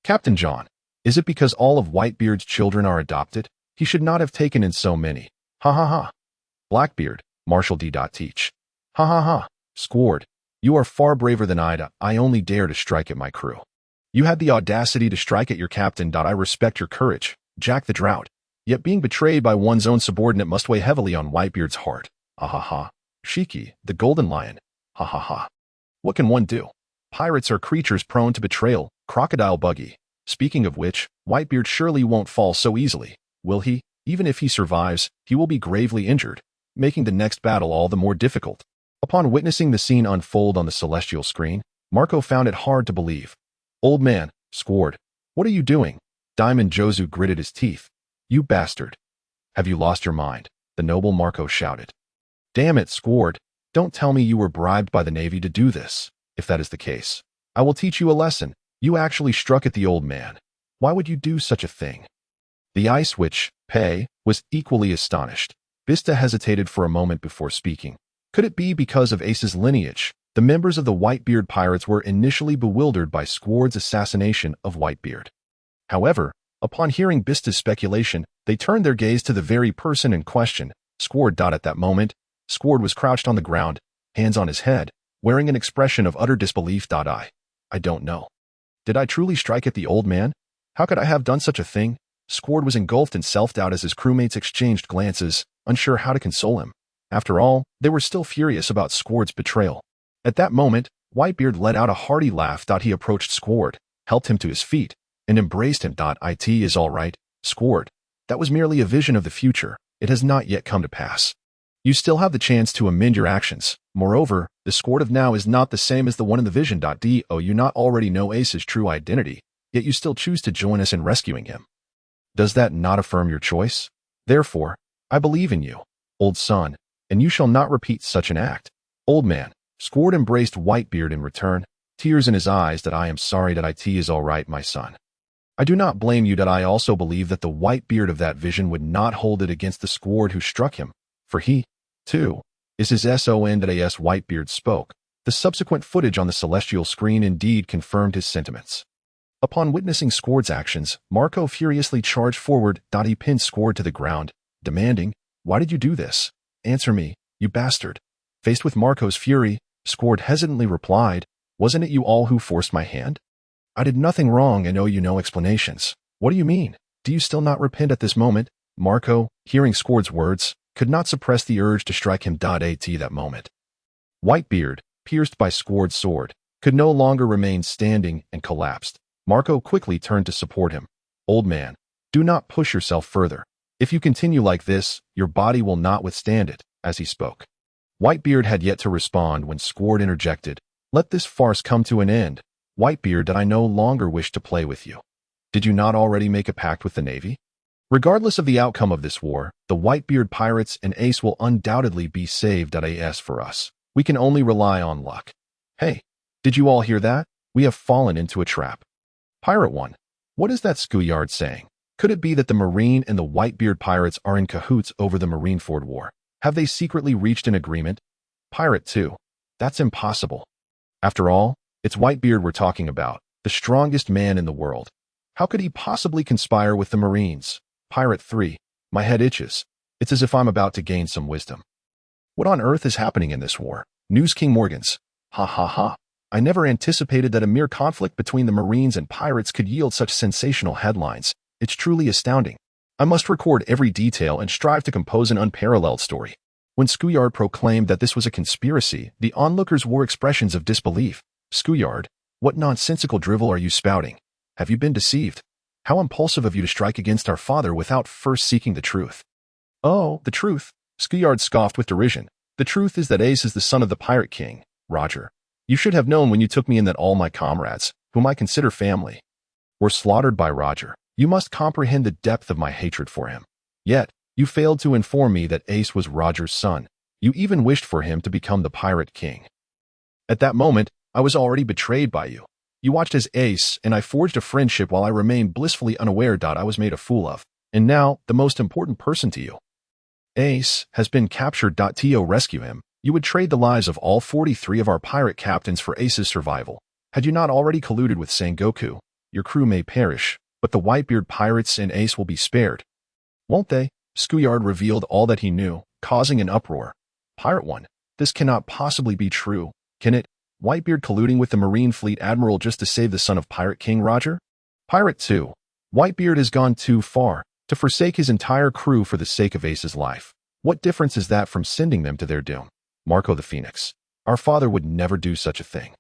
S2: Captain John, is it because all of Whitebeard's children are adopted? He should not have taken in so many. Ha. Blackbeard, Marshall D. Teach. Ha. Squard, you are far braver than I only dare to strike at my crew. You had the audacity to strike at your captain. I respect your courage, Jack the Drought. Yet being betrayed by one's own subordinate must weigh heavily on Whitebeard's heart. Ha. Shiki, the Golden Lion. Ha. What can one do? Pirates are creatures prone to betrayal. Crocodile Buggy. Speaking of which, Whitebeard surely won't fall so easily, will he? Even if he survives, he will be gravely injured, making the next battle all the more difficult. Upon witnessing the scene unfold on the celestial screen, Marco found it hard to believe. Old man, Squard, what are you doing? Diamond Jozu gritted his teeth. You bastard. Have you lost your mind? The noble Marco shouted. Damn it, Squard. Don't tell me you were bribed by the Navy to do this. If that is the case, I will teach you a lesson. You actually struck at the old man. Why would you do such a thing? The Ice Witch, Pei, was equally astonished. Vista hesitated for a moment before speaking. Could it be because of Ace's lineage? The members of the Whitebeard pirates were initially bewildered by Squard's assassination of Whitebeard. However, upon hearing Vista's speculation, they turned their gaze to the very person in question, Squard. At that moment, Squard was crouched on the ground, hands on his head, wearing an expression of utter disbelief. I don't know. Did I truly strike at the old man? How could I have done such a thing? Squard was engulfed in self-doubt as his crewmates exchanged glances, unsure how to console him. After all, they were still furious about Squard's betrayal. At that moment, Whitebeard let out a hearty laugh. He approached Squard, helped him to his feet, and embraced him. It is all right, Squard. That was merely a vision of the future. It has not yet come to pass. You still have the chance to amend your actions. Moreover, the Squard of now is not the same as the one in the vision. Do you not already know Ace's true identity, yet you still choose to join us in rescuing him? Does that not affirm your choice? Therefore, I believe in you, old son, and you shall not repeat such an act. Old man, Squard embraced Whitebeard in return, tears in his eyes. I am sorry. It is all right, my son. I do not blame you. I also believe that the Whitebeard of that vision would not hold it against the Squard who struck him, for he, too, is his son. As Whitebeard spoke, the subsequent footage on the celestial screen indeed confirmed his sentiments. Upon witnessing Squard's actions, Marco furiously charged forward. He pinned Squard to the ground, demanding, Why did you do this? Answer me, you bastard. Faced with Marco's fury, Squard hesitantly replied, Wasn't it you all who forced my hand? I did nothing wrong and owe you no explanations. What do you mean? Do you still not repent at this moment? Marco, hearing Squard's words, could not suppress the urge to strike him. At that moment, Whitebeard, pierced by Squard's sword, could no longer remain standing and collapsed. Marco quickly turned to support him. Old man, do not push yourself further. If you continue like this, your body will not withstand it. As he spoke, Whitebeard had yet to respond when Squard interjected, Let this farce come to an end. Whitebeard, I no longer wish to play with you. Did you not already make a pact with the Navy? Regardless of the outcome of this war, the Whitebeard pirates and Ace will undoubtedly be saved. As for us, we can only rely on luck. Hey, did you all hear that? We have fallen into a trap. Pirate 1, what is that schoolyard saying? Could it be that the Marine and the Whitebeard pirates are in cahoots over the Marineford War? Have they secretly reached an agreement? Pirate 2, that's impossible. After all, it's Whitebeard we're talking about, the strongest man in the world. How could he possibly conspire with the Marines? Pirate 3, my head itches. It's as if I'm about to gain some wisdom. What on earth is happening in this war? News King Morgans. Ha ha ha. I never anticipated that a mere conflict between the Marines and pirates could yield such sensational headlines. It's truly astounding. I must record every detail and strive to compose an unparalleled story. When Schoolyard proclaimed that this was a conspiracy, the onlookers wore expressions of disbelief. Schoolyard, what nonsensical drivel are you spouting? Have you been deceived? How impulsive of you to strike against our father without first seeking the truth. Oh, the truth. Schoolyard scoffed with derision. The truth is that Ace is the son of the Pirate King, Roger. You should have known when you took me in that all my comrades, whom I consider family, were slaughtered by Roger. You must comprehend the depth of my hatred for him. Yet, you failed to inform me that Ace was Roger's son. You even wished for him to become the Pirate King. At that moment, I was already betrayed by you. You watched as Ace and I forged a friendship while I remained blissfully unaware I was made a fool of. And now, the most important person to you. Ace has been captured. To rescue him, you would trade the lives of all 43 of our pirate captains for Ace's survival. Had you not already colluded with Sengoku, your crew may perish, but the Whitebeard pirates and Ace will be spared. Won't they? Schoolyard revealed all that he knew, causing an uproar. Pirate 1, this cannot possibly be true, can it? Whitebeard colluding with the Marine Fleet Admiral just to save the son of Pirate King Roger? Pirate 2, Whitebeard has gone too far to forsake his entire crew for the sake of Ace's life. What difference is that from sending them to their doom? Marco the Phoenix. Our father would never do such a thing.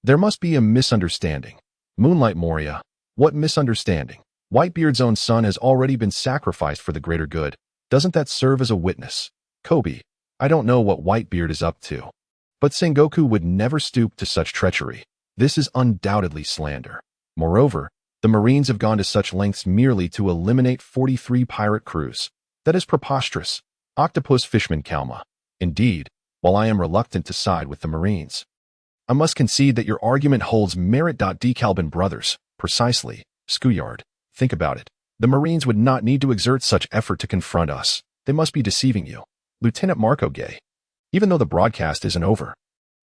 S2: There must be a misunderstanding. Moonlight Moria. What misunderstanding? Whitebeard's own son has already been sacrificed for the greater good. Doesn't that serve as a witness? Kobe. I don't know what Whitebeard is up to. But Sengoku would never stoop to such treachery. This is undoubtedly slander. Moreover, the Marines have gone to such lengths merely to eliminate 43 pirate crews. That is preposterous. Octopus Fishman Kalma. Indeed, while I am reluctant to side with the Marines, I must concede that your argument holds merit. Decalbin brothers. Precisely. Schoolyard. Think about it. The Marines would not need to exert such effort to confront us. They must be deceiving you. Lieutenant Marco Gay. Even though the broadcast isn't over,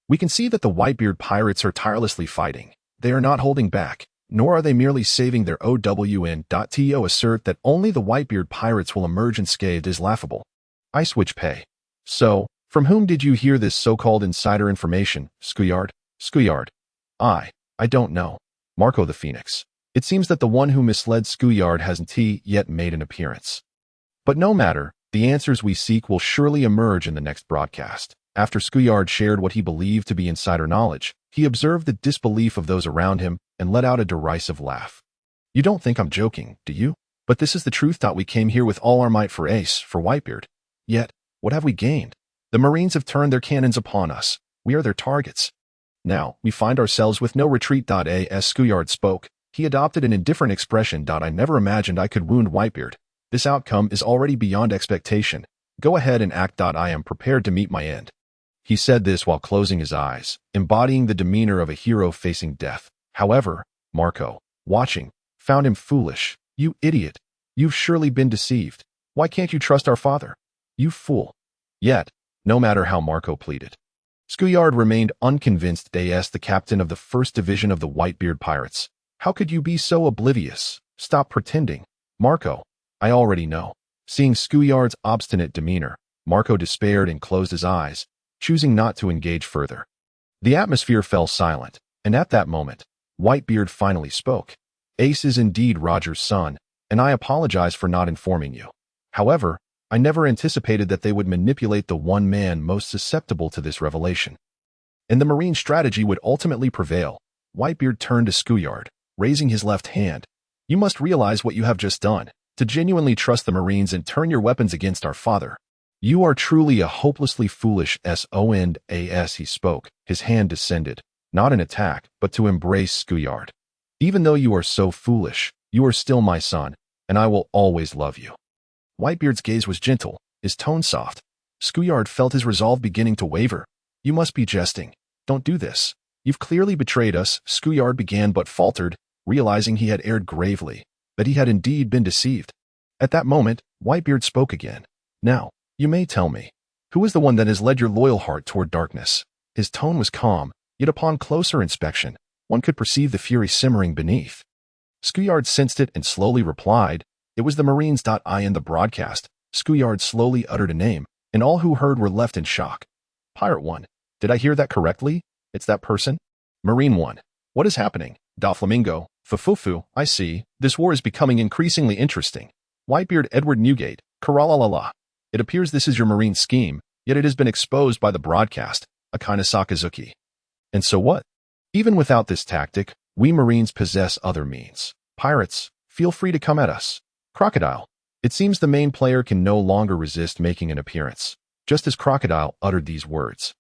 S2: we can see that the Whitebeard pirates are tirelessly fighting. They are not holding back, nor are they merely saving their OWN. To assert that only the Whitebeard pirates will emerge unscathed is laughable. I switch pay. So, from whom did you hear this so-called insider information, Schoolyard? Schoolyard. I don't know. Marco the Phoenix. It seems that the one who misled Schoolyard hasn't yet made an appearance. But no matter, the answers we seek will surely emerge in the next broadcast. After Schoolyard shared what he believed to be insider knowledge, he observed the disbelief of those around him and let out a derisive laugh. You don't think I'm joking, do you? But this is the truth. We came here with all our might for Ace, for Whitebeard. Yet, what have we gained? The Marines have turned their cannons upon us. We are their targets. Now, we find ourselves with no retreat. As Schoolyard spoke, he adopted an indifferent expression. I never imagined I could wound Whitebeard. This outcome is already beyond expectation. Go ahead and act. I am prepared to meet my end. He said this while closing his eyes, embodying the demeanor of a hero facing death. However, Marco, watching, found him foolish. You idiot. You've surely been deceived. Why can't you trust our father? You fool. Yet, no matter how Marco pleaded, Schoolyard remained unconvinced. As the captain of the 1st Division of the Whitebeard Pirates. How could you be so oblivious? Stop pretending. Marco. I already know. Seeing Schoolyard's obstinate demeanor, Marco despaired and closed his eyes, choosing not to engage further. The atmosphere fell silent, and at that moment, Whitebeard finally spoke. Ace is indeed Roger's son, and I apologize for not informing you. However, I never anticipated that they would manipulate the one man most susceptible to this revelation. And the Marine strategy would ultimately prevail. Whitebeard turned to Schoolyard, raising his left hand. You must realize what you have just done. To genuinely trust the Marines and turn your weapons against our father. You are truly a hopelessly foolish SON. As he spoke, his hand descended, not in attack, but to embrace Schoolyard. Even though you are so foolish, you are still my son, and I will always love you. Whitebeard's gaze was gentle, his tone soft. Schoolyard felt his resolve beginning to waver. You must be jesting. Don't do this. You've clearly betrayed us. Schoolyard began but faltered, realizing he had erred gravely. That he had indeed been deceived. At that moment, Whitebeard spoke again. Now, you may tell me, who is the one that has led your loyal heart toward darkness? His tone was calm, yet upon closer inspection, one could perceive the fury simmering beneath. Schoolyard sensed it and slowly replied, it was the Marines. In the broadcast, Schoolyard slowly uttered a name. and all who heard were left in shock. Pirate 1. Did I hear that correctly? It's that person? Marine 1. What is happening? Doflamingo. Fufufu. I see. This war is becoming increasingly interesting. Whitebeard Edward Newgate. Karalalala. It appears this is your marine scheme, yet it has been exposed by the broadcast, Akina Sakazuki. And so what? Even without this tactic, we Marines possess other means. Pirates, feel free to come at us. Crocodile. It seems the main player can no longer resist making an appearance. Just as Crocodile uttered these words,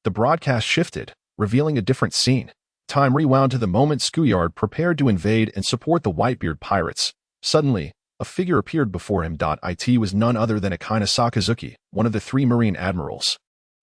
S2: the broadcast shifted, revealing a different scene. Time rewound to the moment Schoolyard prepared to invade and support the Whitebeard pirates. Suddenly, a figure appeared before him. It was none other than Akina Sakazuki, one of the 3 Marine admirals.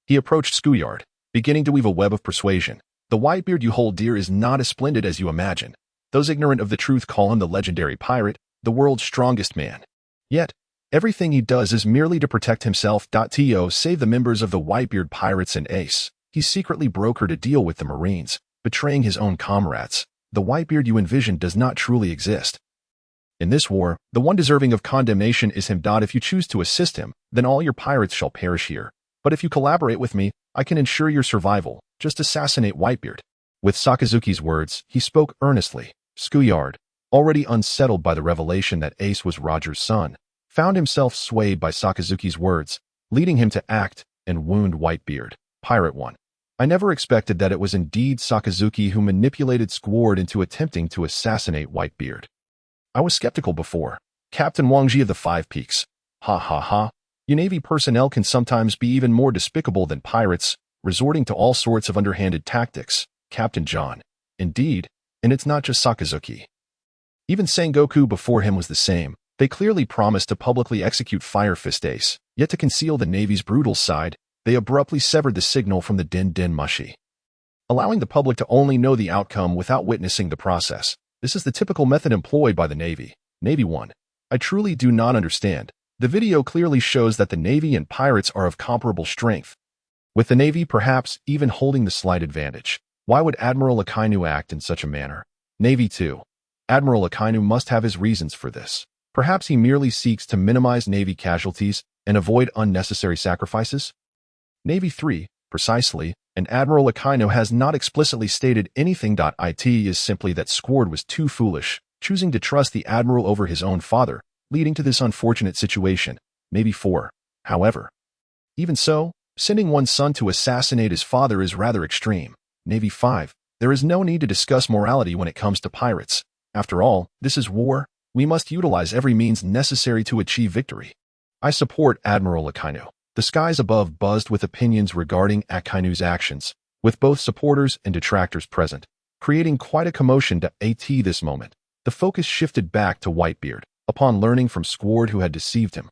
S2: He approached Schoolyard, beginning to weave a web of persuasion. The Whitebeard you hold dear is not as splendid as you imagine. Those ignorant of the truth call him the legendary pirate, the world's strongest man. Yet, everything he does is merely to protect himself. To save the members of the Whitebeard pirates and Ace. He secretly brokered a deal with the Marines, betraying his own comrades. The Whitebeard you envision does not truly exist. In this war, the one deserving of condemnation is him. If you choose to assist him, then all your pirates shall perish here. But if you collaborate with me, I can ensure your survival. Just assassinate Whitebeard. With Sakazuki's words, he spoke earnestly. Schoolyard, already unsettled by the revelation that Ace was Roger's son, found himself swayed by Sakazuki's words, leading him to act and wound Whitebeard. Pirate 1. I never expected that it was indeed Sakazuki who manipulated Squard into attempting to assassinate Whitebeard. I was skeptical before. Captain Wangji of the Five Peaks. Ha. You Navy personnel can sometimes be even more despicable than pirates, resorting to all sorts of underhanded tactics. Captain John. Indeed, and it's not just Sakazuki. Even Sengoku before him was the same. They clearly promised to publicly execute Fire Fist Ace, yet to conceal the Navy's brutal side, they abruptly severed the signal from the Din Mushi, allowing the public to only know the outcome without witnessing the process. This is the typical method employed by the Navy. Navy 1. I truly do not understand. The video clearly shows that the Navy and pirates are of comparable strength, with the Navy perhaps even holding the slight advantage. Why would Admiral Akainu act in such a manner? Navy 2. Admiral Akainu must have his reasons for this. Perhaps he merely seeks to minimize Navy casualties and avoid unnecessary sacrifices? Navy 3. Precisely, and Admiral Akainu has not explicitly stated anything. It is simply that Squard was too foolish, choosing to trust the Admiral over his own father, leading to this unfortunate situation. Navy 4. However, even so, sending one's son to assassinate his father is rather extreme. Navy 5. There is no need to discuss morality when it comes to pirates. After all, this is war. We must utilize every means necessary to achieve victory. I support Admiral Akainu. The skies above buzzed with opinions regarding Akainu's actions, with both supporters and detractors present, creating quite a commotion. This moment, the focus shifted back to Whitebeard, upon learning from Squard who had deceived him.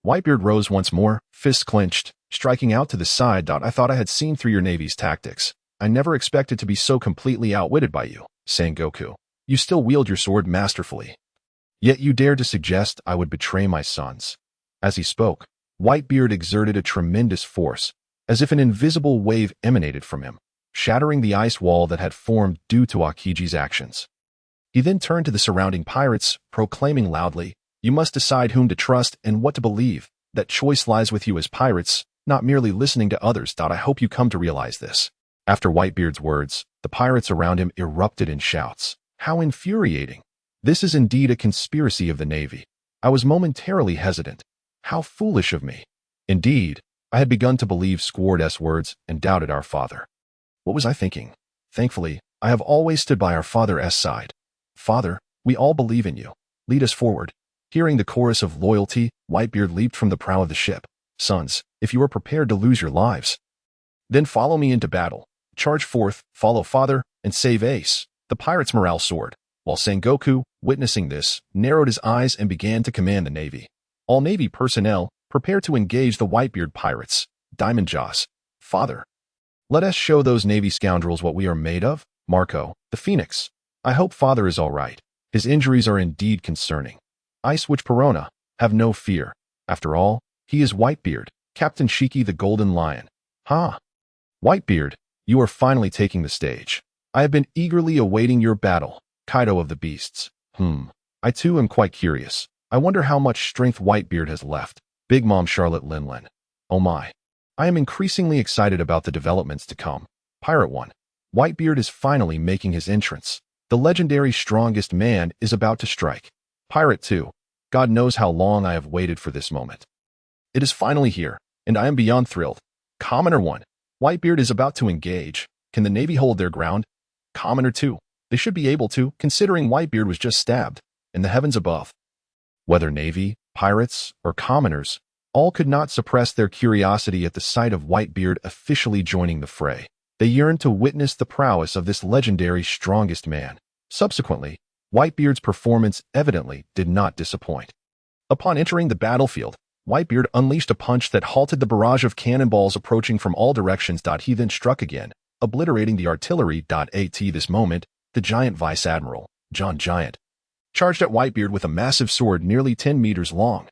S2: Whitebeard rose once more, fists clenched, striking out to the side. I thought I had seen through your Navy's tactics. I never expected to be so completely outwitted by you, Sengoku. You still wield your sword masterfully. Yet you dared to suggest I would betray my sons. As he spoke, Whitebeard exerted a tremendous force, as if an invisible wave emanated from him, shattering the ice wall that had formed due to Akiji's actions. He then turned to the surrounding pirates, proclaiming loudly, "You must decide whom to trust and what to believe. That choice lies with you as pirates, not merely listening to others. I hope you come to realize this." After Whitebeard's words, the pirates around him erupted in shouts. How infuriating! This is indeed a conspiracy of the Navy. I was momentarily hesitant. How foolish of me. Indeed, I had begun to believe Squard's words and doubted our father. What was I thinking? Thankfully, I have always stood by our father's side. Father, we all believe in you. Lead us forward. Hearing the chorus of loyalty, Whitebeard leaped from the prow of the ship. Sons, if you are prepared to lose your lives, then follow me into battle. Charge forth, follow father, and save Ace. The pirate's morale soared, while Sengoku, witnessing this, narrowed his eyes and began to command the Navy. All Navy personnel, prepare to engage the Whitebeard pirates. Diamond Jaws. Father. Let us show those Navy scoundrels what we are made of. Marco, the Phoenix. I hope father is all right. His injuries are indeed concerning. Ice Witch Perona, have no fear. After all, he is Whitebeard, Captain Shiki the Golden Lion. Ha! Whitebeard, you are finally taking the stage. I have been eagerly awaiting your battle, Kaido of the Beasts. I too am quite curious. I wonder how much strength Whitebeard has left. Big Mom Charlotte Linlin. Oh my. I am increasingly excited about the developments to come. Pirate 1. Whitebeard is finally making his entrance. The legendary strongest man is about to strike. Pirate 2. God knows how long I have waited for this moment. It is finally here, and I am beyond thrilled. Commoner 1. Whitebeard is about to engage. Can the Navy hold their ground? Commoner 2. They should be able to, considering Whitebeard was just stabbed in the heavens above. Whether Navy, pirates, or commoners, all could not suppress their curiosity at the sight of Whitebeard officially joining the fray. They yearned to witness the prowess of this legendary strongest man. Subsequently, Whitebeard's performance evidently did not disappoint. Upon entering the battlefield, Whitebeard unleashed a punch that halted the barrage of cannonballs approaching from all directions. He then struck again, obliterating the artillery. At this moment, the giant Vice Admiral, John Giant, charged at Whitebeard with a massive sword nearly 10 meters long.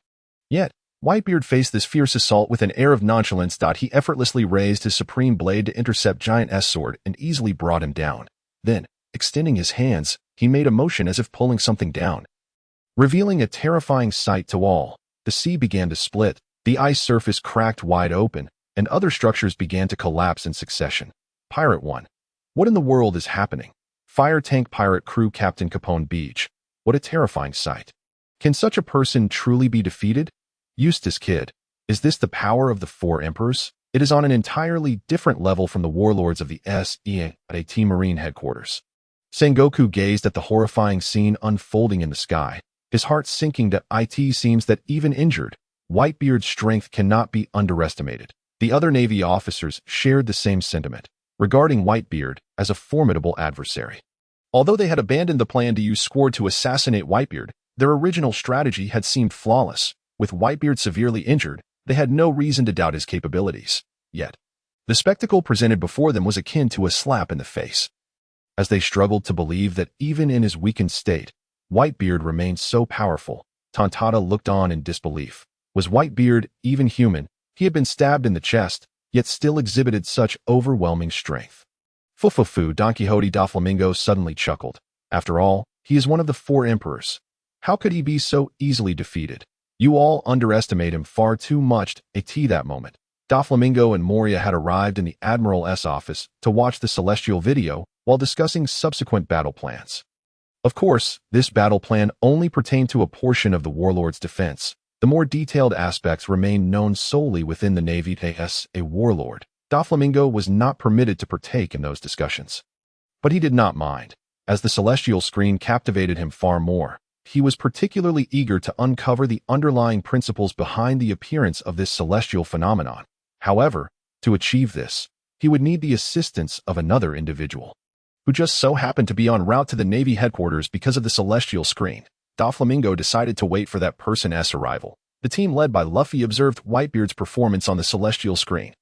S2: Yet, Whitebeard faced this fierce assault with an air of nonchalance. He effortlessly raised his supreme blade to intercept Giant's sword and easily brought him down. Then, extending his hands, he made a motion as if pulling something down. Revealing a terrifying sight to all, the sea began to split, the ice surface cracked wide open, and other structures began to collapse in succession. Pirate 1. What in the world is happening? Fire Tank Pirate Crew Captain Capone Beach. What a terrifying sight. Can such a person truly be defeated? Eustace Kid. Is this the power of the Four Emperors? It is on an entirely different level from the warlords of the SEAT Marine headquarters. Sengoku gazed at the horrifying scene unfolding in the sky, his heart sinking. It seems that even injured, Whitebeard's strength cannot be underestimated. The other Navy officers shared the same sentiment, regarding Whitebeard as a formidable adversary. Although they had abandoned the plan to use Squad to assassinate Whitebeard, their original strategy had seemed flawless. With Whitebeard severely injured, they had no reason to doubt his capabilities. Yet, the spectacle presented before them was akin to a slap in the face. As they struggled to believe that even in his weakened state, Whitebeard remained so powerful, Tontada looked on in disbelief. Was Whitebeard even human? He had been stabbed in the chest, yet still exhibited such overwhelming strength. Fufufu Don Quixote da Flamingo suddenly chuckled. After all, he is one of the Four Emperors. How could he be so easily defeated? You all underestimate him far too much. At that moment, Doflamingo and Moria had arrived in the Admiral's office to watch the Celestial video while discussing subsequent battle plans. Of course, this battle plan only pertained to a portion of the warlord's defense. The more detailed aspects remained known solely within the Navy. As a warlord, Doflamingo was not permitted to partake in those discussions. But he did not mind, as the Celestial screen captivated him far more. He was particularly eager to uncover the underlying principles behind the appearance of this celestial phenomenon. However, to achieve this, he would need the assistance of another individual, who just so happened to be en route to the Navy headquarters because of the celestial screen. Doflamingo decided to wait for that person's arrival. The team led by Luffy observed Whitebeard's performance on the celestial screen,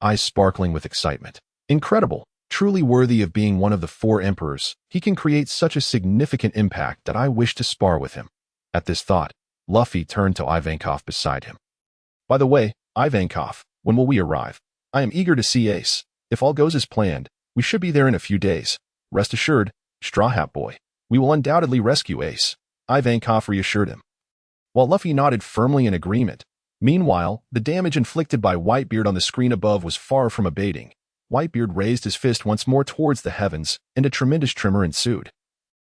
S2: eyes sparkling with excitement. Incredible. Truly worthy of being one of the Four Emperors, he can create such a significant impact that I wish to spar with him. At this thought, Luffy turned to Ivankov beside him. By the way, Ivankov, when will we arrive? I am eager to see Ace. If all goes as planned, we should be there in a few days. Rest assured, Straw Hat Boy, we will undoubtedly rescue Ace, Ivankov reassured him. While Luffy nodded firmly in agreement, meanwhile, the damage inflicted by Whitebeard on the screen above was far from abating. Whitebeard raised his fist once more towards the heavens, and a tremendous tremor ensued,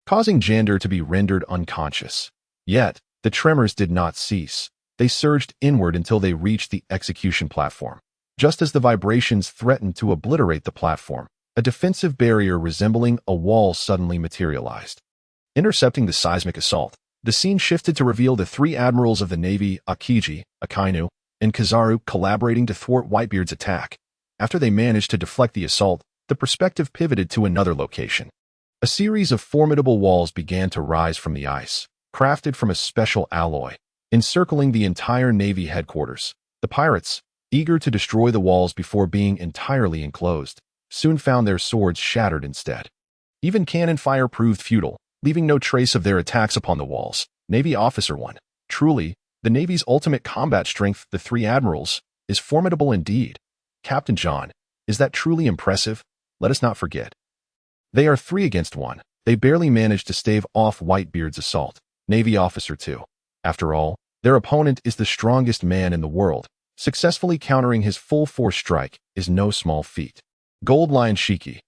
S2: causing Jander to be rendered unconscious. Yet, the tremors did not cease. They surged inward until they reached the execution platform. Just as the vibrations threatened to obliterate the platform, a defensive barrier resembling a wall suddenly materialized. Intercepting the seismic assault, the scene shifted to reveal the three admirals of the Navy, Akiji, Akainu, and Kizaru collaborating to thwart Whitebeard's attack. After they managed to deflect the assault, the perspective pivoted to another location. A series of formidable walls began to rise from the ice, crafted from a special alloy, encircling the entire Navy headquarters. The pirates, eager to destroy the walls before being entirely enclosed, soon found their swords shattered instead. Even cannon fire proved futile, leaving no trace of their attacks upon the walls. Navy Officer 1. Truly, the Navy's ultimate combat strength, the three admirals, is formidable indeed. Captain John, is that truly impressive? Let us not forget. They are 3 against 1. They barely managed to stave off Whitebeard's assault. Navy Officer 2. After all, their opponent is the strongest man in the world. Successfully countering his full-force strike is no small feat. Gold Lion Shiki.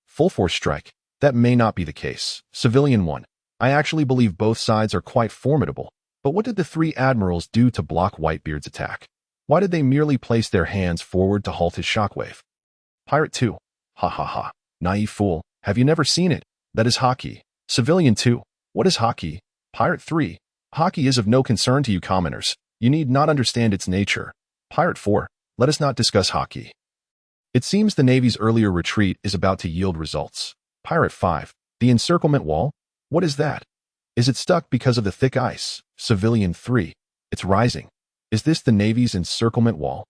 S2: Full-force strike. That may not be the case. Civilian 1. I actually believe both sides are quite formidable. But what did the three admirals do to block Whitebeard's attack? Why did they merely place their hands forward to halt his shockwave? Pirate 2. Hahaha. Naive fool. Have you never seen it? That is hockey. Civilian 2. What is hockey? Pirate 3. Hockey is of no concern to you commoners. You need not understand its nature. Pirate 4. Let us not discuss hockey. It seems the Navy's earlier retreat is about to yield results. Pirate 5. The encirclement wall? What is that? Is it stuck because of the thick ice? Civilian 3. It's rising. Is this the Navy's encirclement wall?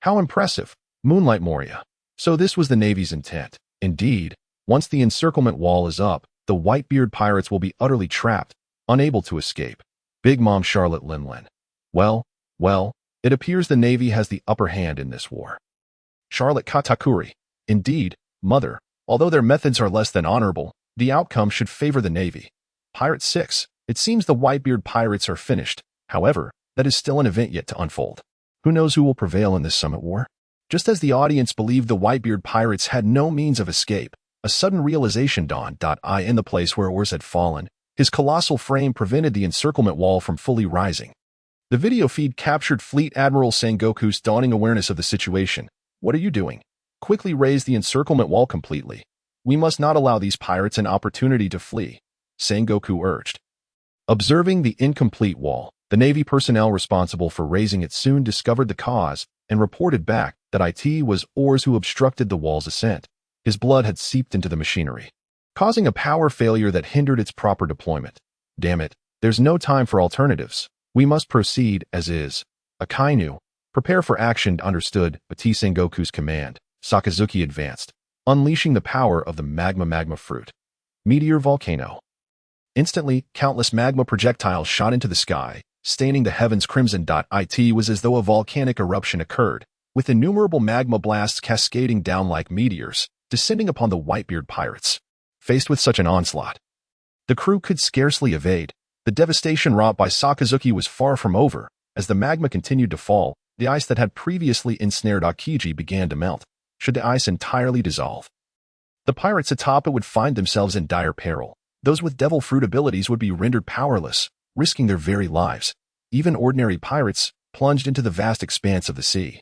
S2: How impressive. Moonlight Moria. So this was the Navy's intent. Indeed, once the encirclement wall is up, the Whitebeard pirates will be utterly trapped, unable to escape. Big Mom Charlotte Linlin. Well, it appears the Navy has the upper hand in this war. Charlotte Katakuri. Indeed, Mother, although their methods are less than honorable, the outcome should favor the Navy. Pirate 6. It seems the Whitebeard pirates are finished. However, that is still an event yet to unfold. Who knows who will prevail in this summit war? Just as the audience believed the Whitebeard pirates had no means of escape, a sudden realization dawned. In the place where Oars had fallen, his colossal frame prevented the encirclement wall from fully rising. The video feed captured Fleet Admiral Sengoku's dawning awareness of the situation. What are you doing? Quickly raise the encirclement wall completely. We must not allow these pirates an opportunity to flee, Sengoku urged. Observing the incomplete wall, the Navy personnel responsible for raising it soon discovered the cause and reported back that it was Oars who obstructed the wall's ascent. His blood had seeped into the machinery, causing a power failure that hindered its proper deployment. Damn it, there's no time for alternatives. We must proceed as is. Akainu, prepare for action. Understood. Bati Sengoku's command. Sakazuki advanced, unleashing the power of the magma fruit. Meteor volcano. Instantly, countless magma projectiles shot into the sky, staining the heavens crimson. It was as though a volcanic eruption occurred, with innumerable magma blasts cascading down like meteors, descending upon the Whitebeard pirates. Faced with such an onslaught, the crew could scarcely evade. The devastation wrought by Sakazuki was far from over. As the magma continued to fall, the ice that had previously ensnared Akiji began to melt. Should the ice entirely dissolve, the pirates atop it would find themselves in dire peril. Those with devil fruit abilities would be rendered powerless, risking their very lives. Even ordinary pirates, plunged into the vast expanse of the sea,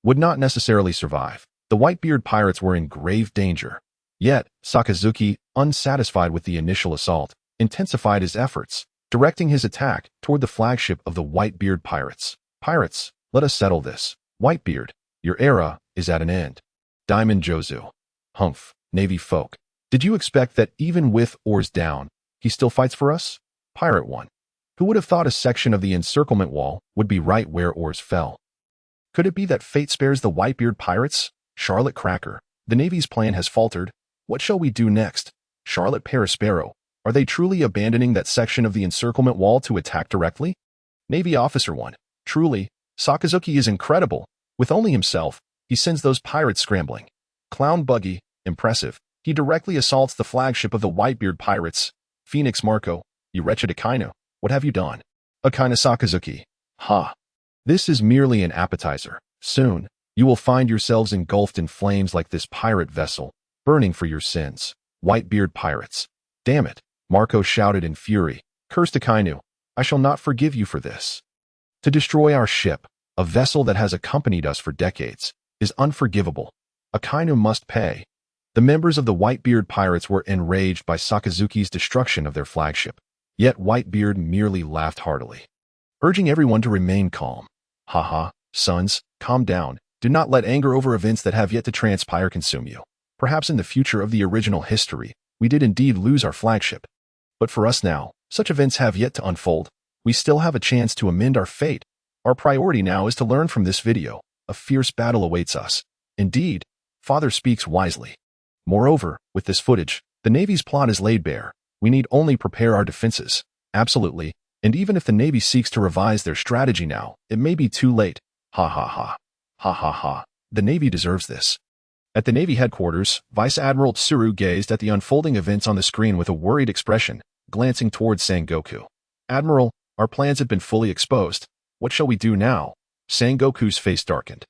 S2: would not necessarily survive. The Whitebeard pirates were in grave danger. Yet, Sakazuki, unsatisfied with the initial assault, intensified his efforts, directing his attack toward the flagship of the Whitebeard pirates. Pirates, let us settle this. Whitebeard, your era is at an end. Diamond Jozu. Humph, Navy folk. Did you expect that even with Oars down, he still fights for us? Pirate 1. Who would have thought a section of the encirclement wall would be right where Oars fell? Could it be that fate spares the Whitebeard pirates? Charlotte Cracker. The Navy's plan has faltered. What shall we do next? Charlotte Perispero. Are they truly abandoning that section of the encirclement wall to attack directly? Navy Officer 1. Truly, Sakazuki is incredible. With only himself, he sends those pirates scrambling. Clown Buggy. Impressive. He directly assaults the flagship of the Whitebeard pirates. Phoenix Marco. You wretched Akainu. What have you done? Akainu Sakazuki. Ha. This is merely an appetizer. Soon, you will find yourselves engulfed in flames like this pirate vessel, burning for your sins. Whitebeard pirates. Damn it. Marco shouted in fury. Cursed Akainu, I shall not forgive you for this. To destroy our ship, a vessel that has accompanied us for decades, is unforgivable. Akainu must pay. The members of the Whitebeard pirates were enraged by Sakazuki's destruction of their flagship. Yet Whitebeard merely laughed heartily, urging everyone to remain calm. Haha, sons, calm down. Do not let anger over events that have yet to transpire consume you. Perhaps in the future of the original history, we did indeed lose our flagship. But for us now, such events have yet to unfold. We still have a chance to amend our fate. Our priority now is to learn from this video. A fierce battle awaits us. Indeed, Father speaks wisely. Moreover, with this footage, the Navy's plot is laid bare. We need only prepare our defenses. Absolutely. And even if the Navy seeks to revise their strategy now, it may be too late. Ha ha ha. Ha ha ha. The Navy deserves this. At the Navy headquarters, Vice Admiral Tsuru gazed at the unfolding events on the screen with a worried expression, glancing towards Sengoku. Admiral, our plans have been fully exposed. What shall we do now? Sengoku's face darkened.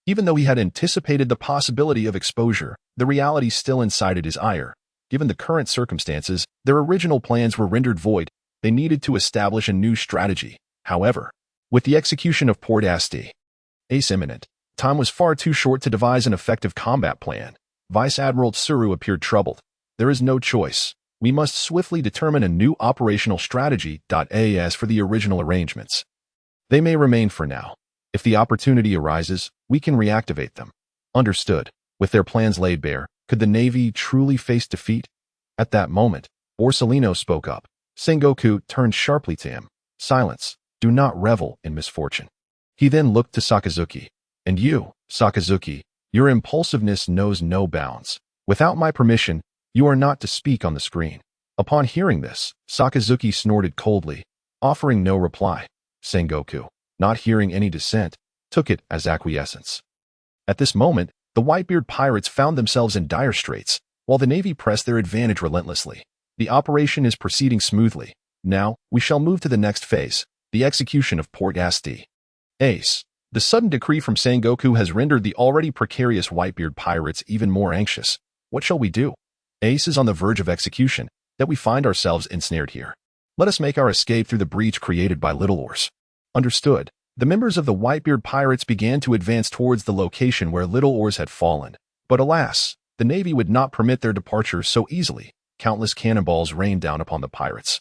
S2: Even though he had anticipated the possibility of exposure, the reality still incited his ire. Given the current circumstances, their original plans were rendered void. They needed to establish a new strategy. However, with the execution of Port Asti, Ace imminent, time was far too short to devise an effective combat plan. Vice Admiral Tsuru appeared troubled. There is no choice. We must swiftly determine a new operational strategy. As for the original arrangements, they may remain for now. If the opportunity arises, we can reactivate them. Understood. With their plans laid bare, could the Navy truly face defeat? At that moment, Borsellino spoke up. Sengoku turned sharply to him. Silence. Do not revel in misfortune. He then looked to Sakazuki. And you, Sakazuki, your impulsiveness knows no bounds. Without my permission, you are not to speak on the screen. Upon hearing this, Sakazuki snorted coldly, offering no reply. Sengoku, not hearing any dissent, took it as acquiescence. At this moment, the Whitebeard pirates found themselves in dire straits, while the Navy pressed their advantage relentlessly. The operation is proceeding smoothly. Now, we shall move to the next phase, the execution of Port Asti. Ace. The sudden decree from Sengoku has rendered the already precarious Whitebeard pirates even more anxious. What shall we do? Ace is on the verge of execution, that we find ourselves ensnared here. Let us make our escape through the breach created by Little Oars. Understood. The members of the Whitebeard pirates began to advance towards the location where Little Oars had fallen. But alas, the Navy would not permit their departure so easily. Countless cannonballs rained down upon the pirates,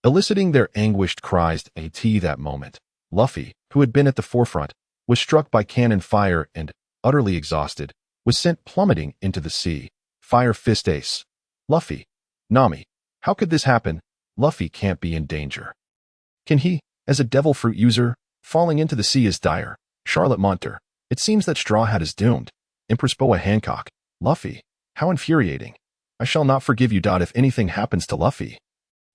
S2: eliciting their anguished cries. At that moment, Luffy, who had been at the forefront, was struck by cannon fire and, utterly exhausted, was sent plummeting into the sea. Fire Fist Ace. Luffy. Nami. How could this happen? Luffy can't be in danger. Can he, as a devil fruit user? Falling into the sea is dire. Charlotte Monter. It seems that Straw Hat is doomed. Empress Boa Hancock. Luffy. How infuriating. I shall not forgive you. If anything happens to Luffy,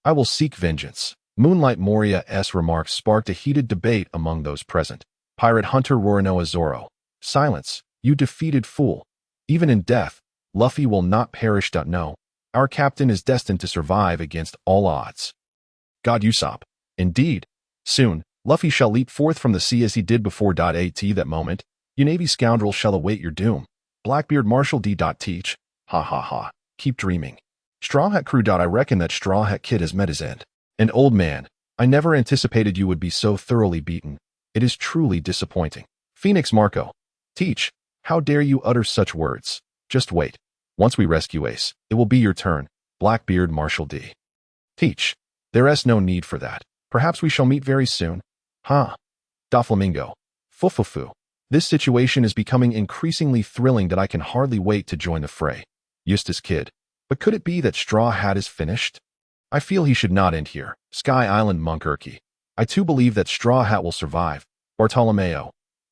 S2: I will seek vengeance. Moonlight Moria's remarks sparked a heated debate among those present. Pirate Hunter Roronoa Zoro. Silence, you defeated fool. Even in death, Luffy will not perish. No. Our captain is destined to survive against all odds. God Usopp. Indeed. Soon, Luffy shall leap forth from the sea as he did before. At that moment, you Navy scoundrels shall await your doom. Blackbeard Marshal D. Teach. Ha ha ha. Keep dreaming. Straw Hat Crew. I reckon that Straw Hat Kid has met his end. And old man, I never anticipated you would be so thoroughly beaten. It is truly disappointing. Phoenix Marco. Teach, how dare you utter such words? Just wait. Once we rescue Ace, it will be your turn. Blackbeard Marshal D. Teach, there's no need for that. Perhaps we shall meet very soon. Huh. Doflamingo. Fufufu. This situation is becoming increasingly thrilling that I can hardly wait to join the fray. Eustace Kid. But could it be that Straw Hat is finished? I feel he should not end here. Sky Island Monkurki. I too believe that Straw Hat will survive. Bartolomeo.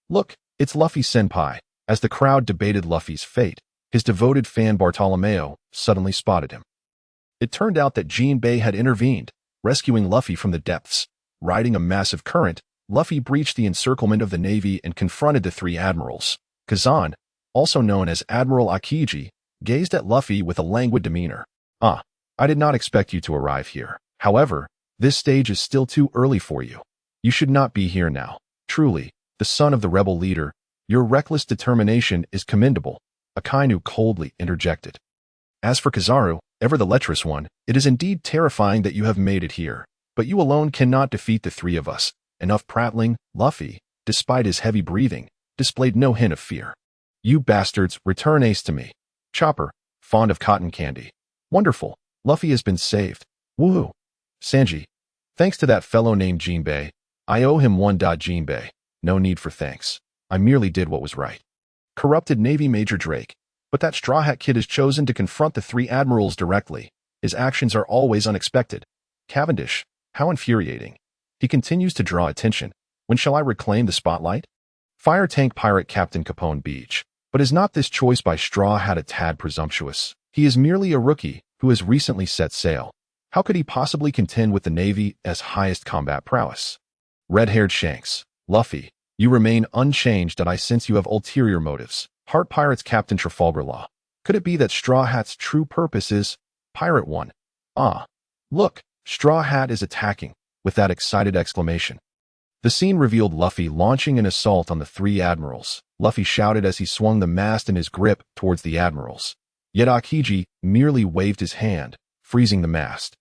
S2: Look, it's Luffy Senpai. As the crowd debated Luffy's fate, his devoted fan Bartolomeo suddenly spotted him. It turned out that Jinbei had intervened, rescuing Luffy from the depths. Riding a massive current, Luffy breached the encirclement of the Navy and confronted the three admirals. Kazan, also known as Admiral Akiji, gazed at Luffy with a languid demeanor. I did not expect you to arrive here. However, this stage is still too early for you. You should not be here now. Truly, the son of the rebel leader, your reckless determination is commendable. Akainu coldly interjected. As for Kizaru, ever the lecherous one, it is indeed terrifying that you have made it here. But you alone cannot defeat the three of us. Enough prattling. Luffy, despite his heavy breathing, displayed no hint of fear. You bastards, return Ace to me. Chopper, fond of cotton candy. Wonderful. Luffy has been saved. Woohoo. Sanji. Thanks to that fellow named Jinbei. I owe him one. Jinbei. No need for thanks. I merely did what was right. Corrupted Navy Major Drake. But that Straw Hat Kid has chosen to confront the three admirals directly. His actions are always unexpected. Cavendish. How infuriating. He continues to draw attention. When shall I reclaim the spotlight? Fire Tank Pirate Captain Capone Beach. But is not this choice by Straw Hat a tad presumptuous? He is merely a rookie who has recently set sail. How could he possibly contend with the Navy's highest combat prowess? Red-haired Shanks. Luffy, you remain unchanged, and I sense you have ulterior motives. Heart Pirates Captain Trafalgar Law. Could it be that Straw Hat's true purpose is Pirate One? Look, Straw Hat is attacking, with that excited exclamation. The scene revealed Luffy launching an assault on the three admirals. Luffy shouted as he swung the mast in his grip towards the admirals. Yet Aokiji merely waved his hand, freezing the mast,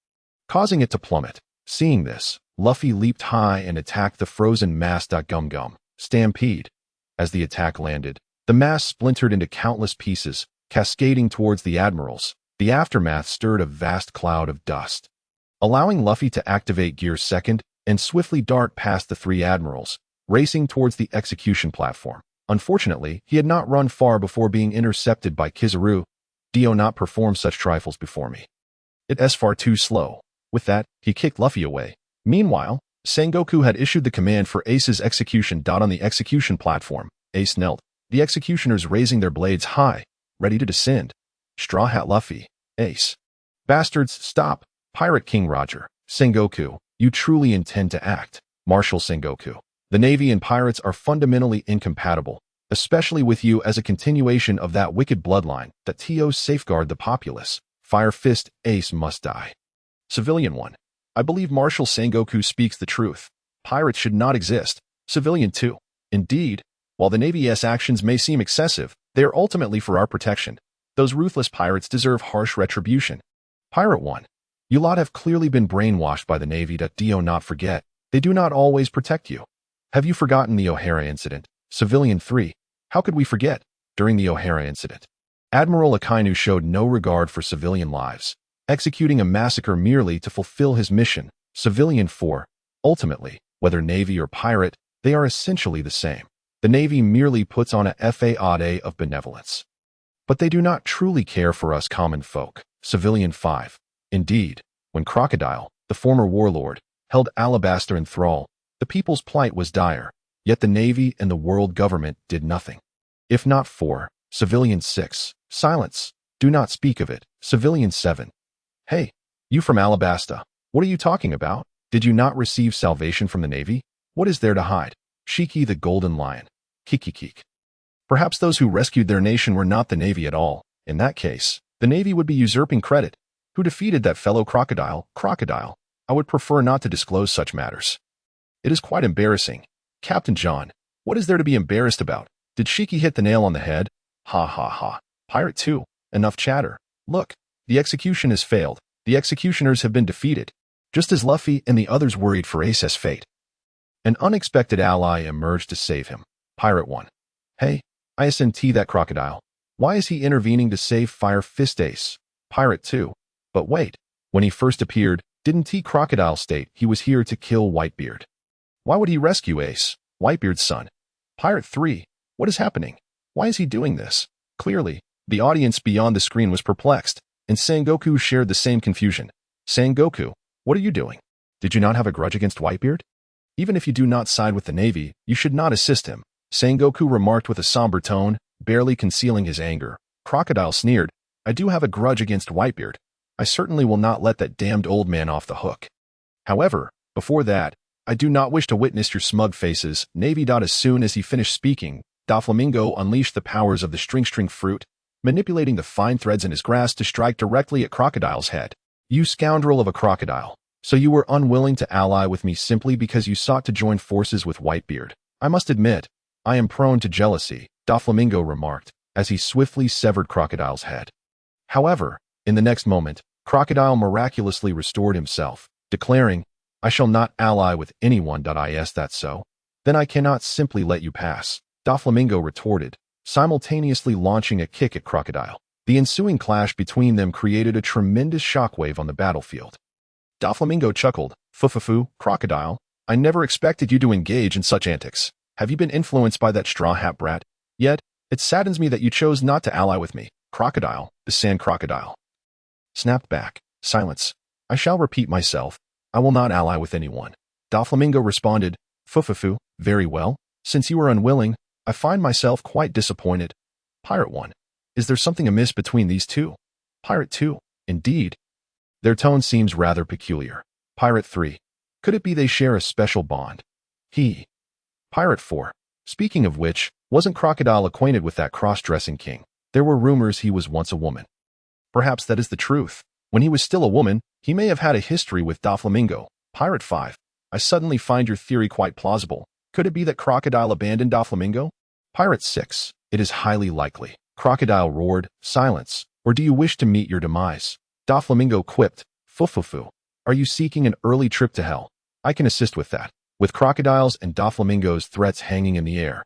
S2: causing it to plummet. Seeing this, Luffy leaped high and attacked the frozen mast. Gum stampede. As the attack landed, the mast splintered into countless pieces, cascading towards the admirals. The aftermath stirred a vast cloud of dust, allowing Luffy to activate Gear Second and swiftly dart past the three admirals, racing towards the execution platform. Unfortunately, he had not run far before being intercepted by Kizaru. "Do not perform such trifles before me. It is far too slow." With that, he kicked Luffy away. Meanwhile, Sengoku had issued the command for Ace's execution. On the execution platform, Ace knelt, the executioners raising their blades high, ready to descend. Straw Hat Luffy, Ace. "Bastards, stop! Pirate King Roger, Sengoku, you truly intend to act." Marshal Sengoku. "The Navy and pirates are fundamentally incompatible, especially with you as a continuation of that wicked bloodline that TOs safeguard the populace. Fire Fist, Ace must die." Civilian 1. "I believe Marshal Sengoku speaks the truth. Pirates should not exist." Civilian 2. "Indeed, while the Navy's actions may seem excessive, they are ultimately for our protection. Those ruthless pirates deserve harsh retribution." Pirate 1. "You lot have clearly been brainwashed by the Navy. Do not forget, they do not always protect you. Have you forgotten the O'Hara incident?" Civilian 3. "How could we forget? During the O'Hara incident, Admiral Akainu showed no regard for civilian lives, executing a massacre merely to fulfill his mission." Civilian 4. "Ultimately, whether Navy or pirate, they are essentially the same. The Navy merely puts on a facade of benevolence, but they do not truly care for us common folk." Civilian 5. "Indeed, when Crocodile, the former warlord, held Alabasta in thrall, the people's plight was dire, yet the Navy and the world government did nothing. If not for." Civilian 6. "Silence. Do not speak of it." Civilian 7. "Hey, you from Alabasta, what are you talking about? Did you not receive salvation from the Navy? What is there to hide?" Shiki the Golden Lion. "Kikikik. Perhaps those who rescued their nation were not the Navy at all. In that case, the Navy would be usurping credit. Who defeated that fellow crocodile? Crocodile. I would prefer not to disclose such matters. It is quite embarrassing." Captain John. "What is there to be embarrassed about? Did Shiki hit the nail on the head? Ha ha ha. Pirate 2. "Enough chatter. Look, the execution has failed. The executioners have been defeated." Just as Luffy and the others worried for Ace's fate, an unexpected ally emerged to save him. Pirate 1. "Hey, ISNT that crocodile. Why is he intervening to save Fire Fist Ace?" Pirate 2. "But wait, when he first appeared, didn't Crocodile state he was here to kill Whitebeard? Why would he rescue Ace, Whitebeard's son?" Pirate 3. "What is happening? Why is he doing this?" Clearly, the audience beyond the screen was perplexed, and Sengoku shared the same confusion. "Sengoku, what are you doing? Did you not have a grudge against Whitebeard? Even if you do not side with the Navy, you should not assist him," Sengoku remarked with a somber tone, barely concealing his anger. Crocodile sneered, "I do have a grudge against Whitebeard. I certainly will not let that damned old man off the hook. However, before that, I do not wish to witness your smug faces." Navy. As soon as he finished speaking, Doflamingo unleashed the powers of the string fruit, manipulating the fine threads in his grasp to strike directly at Crocodile's head. "You scoundrel of a crocodile. So you were unwilling to ally with me simply because you sought to join forces with Whitebeard. I must admit, I am prone to jealousy," Doflamingo remarked, as he swiftly severed Crocodile's head. However, in the next moment, Crocodile miraculously restored himself, declaring, "I shall not ally with anyone. Is that so? Then I cannot simply let you pass," Doflamingo retorted, simultaneously launching a kick at Crocodile. The ensuing clash between them created a tremendous shockwave on the battlefield. Doflamingo chuckled, "Fufufu, Crocodile, I never expected you to engage in such antics. Have you been influenced by that straw hat brat? Yet, it saddens me that you chose not to ally with me." Crocodile, the Sand Crocodile, snapped back, "Silence. I shall repeat myself. I will not ally with anyone." Doflamingo responded, "Fufufu, very well. Since you are unwilling, I find myself quite disappointed." Pirate 1. "Is there something amiss between these two?" Pirate 2. "Indeed. Their tone seems rather peculiar." Pirate 3. "Could it be they share a special bond?" Pirate 4. "Speaking of which, wasn't Crocodile acquainted with that cross-dressing king? There were rumors he was once a woman." "Perhaps that is the truth. When he was still a woman, he may have had a history with Doflamingo." Pirate 5. I suddenly find your theory quite plausible. Could it be that Crocodile abandoned Doflamingo? Pirate 6. It is highly likely. Crocodile roared, silence. Or do you wish to meet your demise? Doflamingo quipped, fufufu. Are you seeking an early trip to hell? I can assist with that. With Crocodile's and Doflamingo's threats hanging in the air.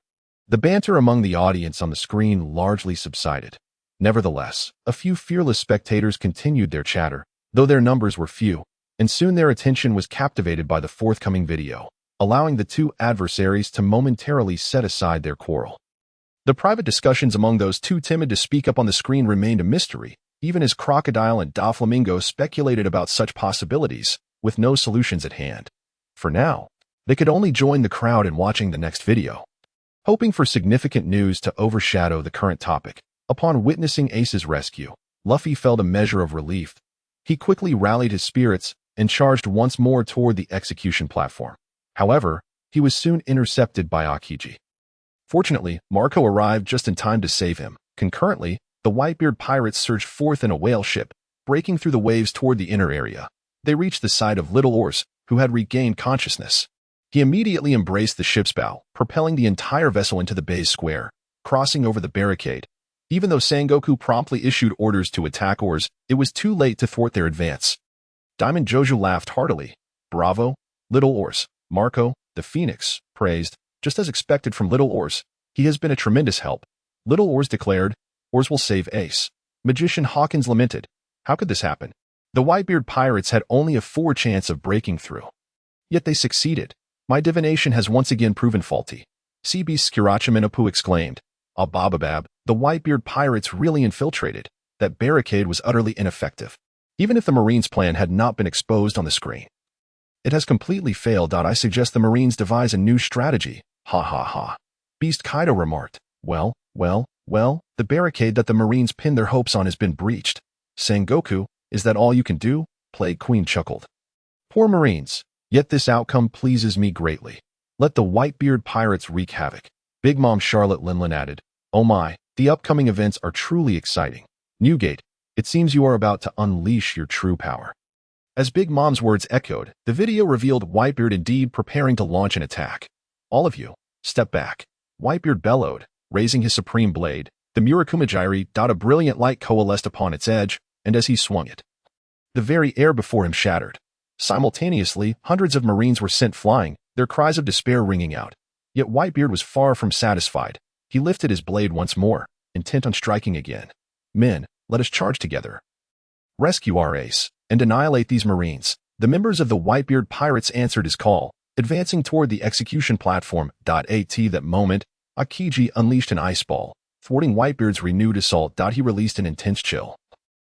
S2: The banter among the audience on the screen largely subsided. Nevertheless, a few fearless spectators continued their chatter, though their numbers were few, and soon their attention was captivated by the forthcoming video, allowing the two adversaries to momentarily set aside their quarrel. The private discussions among those too timid to speak up on the screen remained a mystery, even as Crocodile and Doflamingo speculated about such possibilities, with no solutions at hand. For now, they could only join the crowd in watching the next video. Hoping for significant news to overshadow the current topic, upon witnessing Ace's rescue, Luffy felt a measure of relief. He quickly rallied his spirits and charged once more toward the execution platform. However, he was soon intercepted by Aokiji. Fortunately, Marco arrived just in time to save him. Concurrently, the Whitebeard pirates surged forth in a whale ship, breaking through the waves toward the inner area. They reached the side of Little Oars, who had regained consciousness. He immediately embraced the ship's bow, propelling the entire vessel into the bay's square, crossing over the barricade. Even though Sangoku promptly issued orders to attack Oars, it was too late to thwart their advance. Diamond Jojo laughed heartily. Bravo, Little Oars. Marco, the Phoenix, praised, just as expected from Little Oars. He has been a tremendous help. Little Oars declared, Oars will save Ace. Magician Hawkins lamented, how could this happen? The Whitebeard pirates had only a 4% chance of breaking through. Yet they succeeded. My divination has once again proven faulty. CB Skirachiminapu exclaimed, Abababab, the Whitebeard pirates really infiltrated. That barricade was utterly ineffective. Even if the Marines' plan had not been exposed on the screen. It has completely failed. I suggest the Marines devise a new strategy. Ha ha ha. Beast Kaido remarked, well, the barricade that the Marines pinned their hopes on has been breached. Sangoku, is that all you can do? Plague Queen chuckled. Poor Marines. Yet this outcome pleases me greatly. Let the Whitebeard pirates wreak havoc. Big Mom Charlotte Linlin added, oh my, the upcoming events are truly exciting. Newgate, it seems you are about to unleash your true power. As Big Mom's words echoed, the video revealed Whitebeard indeed preparing to launch an attack. All of you, step back. Whitebeard bellowed, raising his supreme blade. The Murakumajiri. A brilliant light coalesced upon its edge, and as he swung it, the very air before him shattered. Simultaneously, hundreds of Marines were sent flying, their cries of despair ringing out. Yet Whitebeard was far from satisfied. He lifted his blade once more, intent on striking again. Men, let us charge together. Rescue our ace, and annihilate these Marines. The members of the Whitebeard pirates answered his call, advancing toward the execution platform. At that moment, Aokiji unleashed an ice ball, thwarting Whitebeard's renewed assault. He released an intense chill,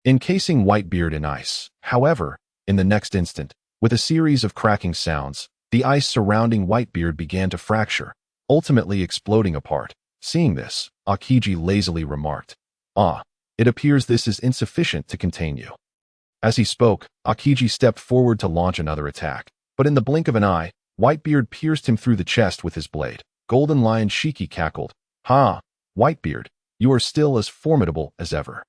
S2: encasing Whitebeard in ice. However, in the next instant, with a series of cracking sounds, the ice surrounding Whitebeard began to fracture, ultimately exploding apart. Seeing this, Aokiji lazily remarked, it appears this is insufficient to contain you. As he spoke, Aokiji stepped forward to launch another attack, but in the blink of an eye, Whitebeard pierced him through the chest with his blade. Golden Lion Shiki cackled, ha, Whitebeard, you are still as formidable as ever.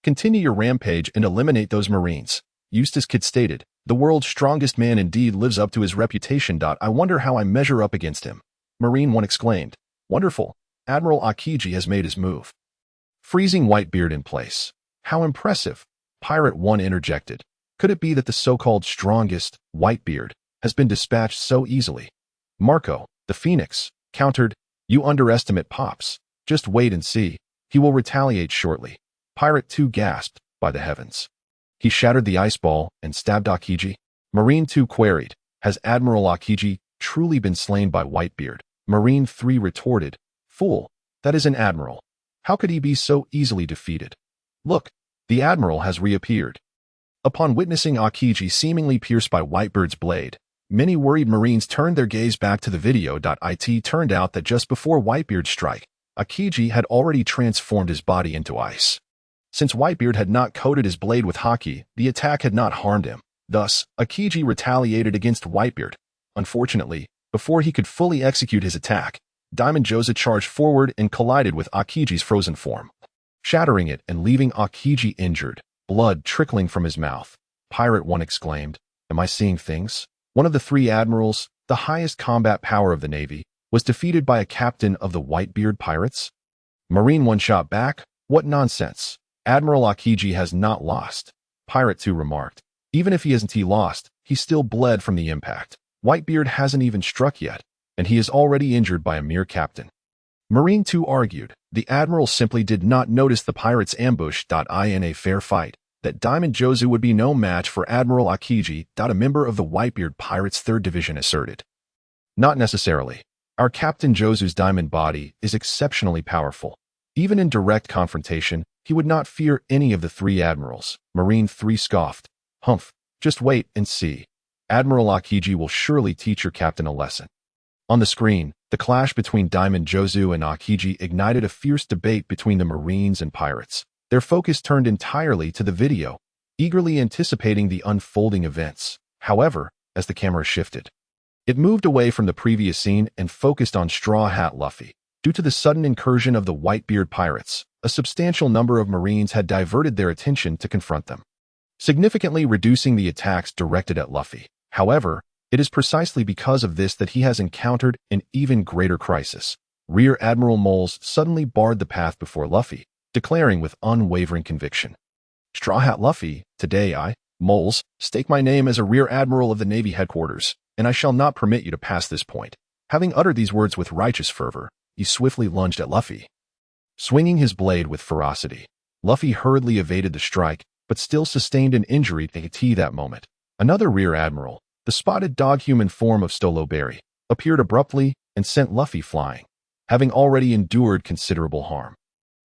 S2: Continue your rampage and eliminate those Marines. Eustace Kid stated, the world's strongest man indeed lives up to his reputation. I wonder how I measure up against him. Marine 1 exclaimed, wonderful, Admiral Aokiji has made his move. Freezing Whitebeard in place. How impressive. Pirate 1 interjected. Could it be that the so-called strongest, Whitebeard, has been dispatched so easily? Marco, the Phoenix, countered, you underestimate Pops. Just wait and see. He will retaliate shortly. Pirate 2 gasped, by the heavens. He shattered the ice ball and stabbed Aokiji. Marine 2 queried, has Admiral Aokiji truly been slain by Whitebeard? Marine 3 retorted, fool, that is an admiral. How could he be so easily defeated? Look, the admiral has reappeared. Upon witnessing Aokiji seemingly pierced by Whitebeard's blade, many worried Marines turned their gaze back to the video. It turned out that just before Whitebeard's strike, Aokiji had already transformed his body into ice. Since Whitebeard had not coated his blade with haki, the attack had not harmed him. Thus, Aokiji retaliated against Whitebeard. Unfortunately, before he could fully execute his attack, Diamond Joza charged forward and collided with Akiji's frozen form, shattering it and leaving Aokiji injured, blood trickling from his mouth. Pirate 1 exclaimed, am I seeing things? One of the three admirals, the highest combat power of the Navy, was defeated by a captain of the Whitebeard pirates? Marine one shot back? What nonsense. Admiral Akiji has not lost. Pirate 2 remarked. Even if he hasn't lost, he still bled from the impact. Whitebeard hasn't even struck yet, and he is already injured by a mere captain. Marine 2 argued. The admiral simply did not notice the pirates' ambush. In a fair fight, that Diamond Jozu would be no match for Admiral Akiji. A member of the Whitebeard Pirates' 3rd Division asserted. Not necessarily. Our Captain Jozu's diamond body is exceptionally powerful. Even in direct confrontation, he would not fear any of the three admirals. Marine 3 scoffed. Humph, just wait and see. Admiral Akiji will surely teach your captain a lesson. On the screen, the clash between Diamond Jozu and Akiji ignited a fierce debate between the Marines and pirates. Their focus turned entirely to the video, eagerly anticipating the unfolding events. However, as the camera shifted, it moved away from the previous scene and focused on Straw Hat Luffy. Due to the sudden incursion of the Whitebeard pirates, a substantial number of Marines had diverted their attention to confront them, significantly reducing the attacks directed at Luffy. However, it is precisely because of this that he has encountered an even greater crisis. Rear Admiral Moles suddenly barred the path before Luffy, declaring with unwavering conviction, Straw Hat Luffy, today I, Moles, stake my name as a Rear Admiral of the Navy headquarters, and I shall not permit you to pass this point. Having uttered these words with righteous fervor, he swiftly lunged at Luffy, swinging his blade with ferocity. Luffy hurriedly evaded the strike, but still sustained an injury to that moment. Another Rear Admiral, the spotted dog-human form of Stolo Berry, appeared abruptly and sent Luffy flying, having already endured considerable harm.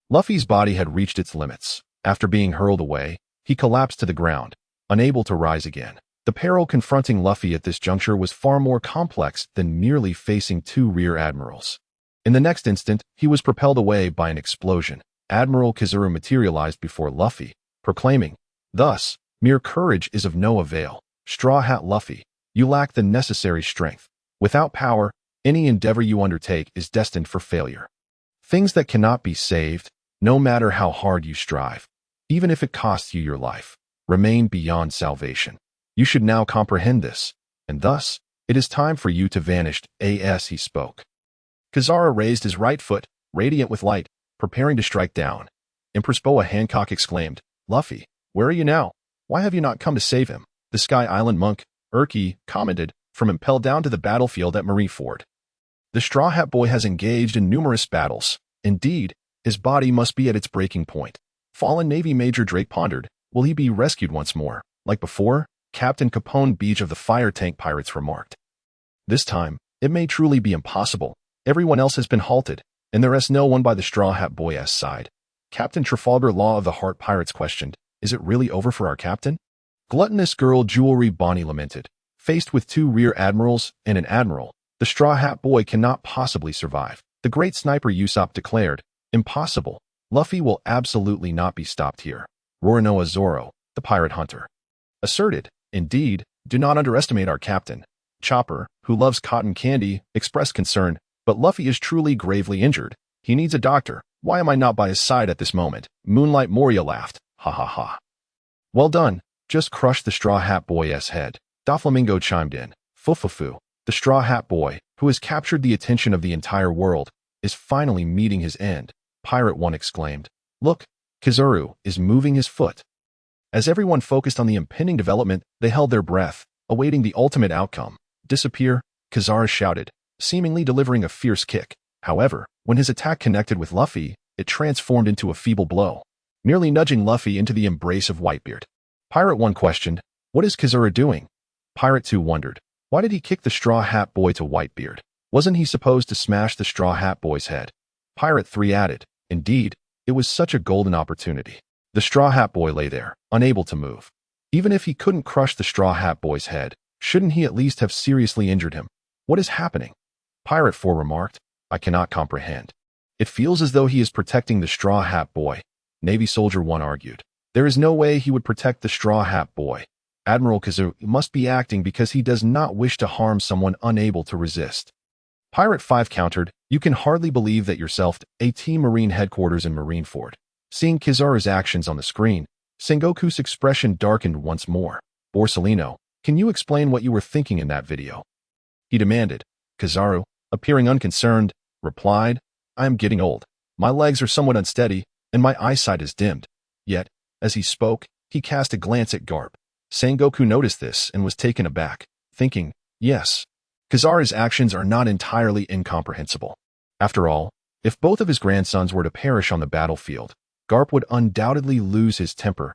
S2: Luffy's body had reached its limits. After being hurled away, he collapsed to the ground, unable to rise again. The peril confronting Luffy at this juncture was far more complex than merely facing two Rear Admirals. In the next instant, he was propelled away by an explosion. Admiral Kizaru materialized before Luffy, proclaiming, "Thus, mere courage is of no avail. Straw Hat Luffy, you lack the necessary strength. Without power, any endeavor you undertake is destined for failure. Things that cannot be saved, no matter how hard you strive, even if it costs you your life, remain beyond salvation. You should now comprehend this, and thus, it is time for you to vanish." As he spoke, Kizaru raised his right foot, radiant with light, preparing to strike down. Empress Boa Hancock exclaimed, "Luffy, where are you now? Why have you not come to save him?" The Sky Island monk, Urki, commented, from Impel Down to the battlefield at Marineford. The Straw Hat Boy has engaged in numerous battles. Indeed, his body must be at its breaking point. Fallen Navy Major Drake pondered, will he be rescued once more? Like before, Captain Capone Beach of the Fire Tank Pirates remarked. This time, it may truly be impossible. Everyone else has been halted, and there is no one by the Straw Hat Boy's side. Captain Trafalgar Law of the Heart Pirates questioned, is it really over for our captain? Gluttonous Girl Jewelry Bonnie lamented, faced with two Rear Admirals and an Admiral, the Straw Hat Boy cannot possibly survive. The great sniper Usopp declared, impossible. Luffy will absolutely not be stopped here. Roronoa Zoro, the pirate hunter, asserted, indeed, do not underestimate our captain. Chopper, who loves cotton candy, expressed concern, but Luffy is truly gravely injured. He needs a doctor. Why am I not by his side at this moment? Moonlight Moria laughed, ha ha ha. Well done, just crushed the Straw Hat Boy's head. Doflamingo chimed in, Fufufu, the Straw Hat Boy, who has captured the attention of the entire world, is finally meeting his end. Pirate 1 exclaimed, look, Kizaru is moving his foot. As everyone focused on the impending development, they held their breath, awaiting the ultimate outcome. Disappear, Kizaru shouted, seemingly delivering a fierce kick. However, when his attack connected with Luffy, it transformed into a feeble blow, nearly nudging Luffy into the embrace of Whitebeard. Pirate 1 questioned, what is Kizaru doing? Pirate 2 wondered, why did he kick the Straw Hat Boy to Whitebeard? Wasn't he supposed to smash the Straw Hat Boy's head? Pirate 3 added, indeed, it was such a golden opportunity. The Straw Hat Boy lay there, unable to move. Even if he couldn't crush the Straw Hat Boy's head, shouldn't he at least have seriously injured him? What is happening? Pirate 4 remarked, I cannot comprehend. It feels as though he is protecting the Straw Hat Boy. Navy Soldier 1 argued. There is no way he would protect the Straw Hat Boy. Admiral Kizaru must be acting because he does not wish to harm someone unable to resist. Pirate 5 countered, you can hardly believe that yourself. AT Marine headquarters in Marineford. Seeing Kizaru's actions on the screen, Sengoku's expression darkened once more. Borsalino, Can you explain what you were thinking in that video? He demanded. Kizaru, appearing unconcerned, replied, I am getting old. My legs are somewhat unsteady, and my eyesight is dimmed. Yet, as he spoke, he cast a glance at Garp. Sengoku noticed this and was taken aback, thinking, yes, Kizaru's actions are not entirely incomprehensible. After all, if both of his grandsons were to perish on the battlefield, Garp would undoubtedly lose his temper.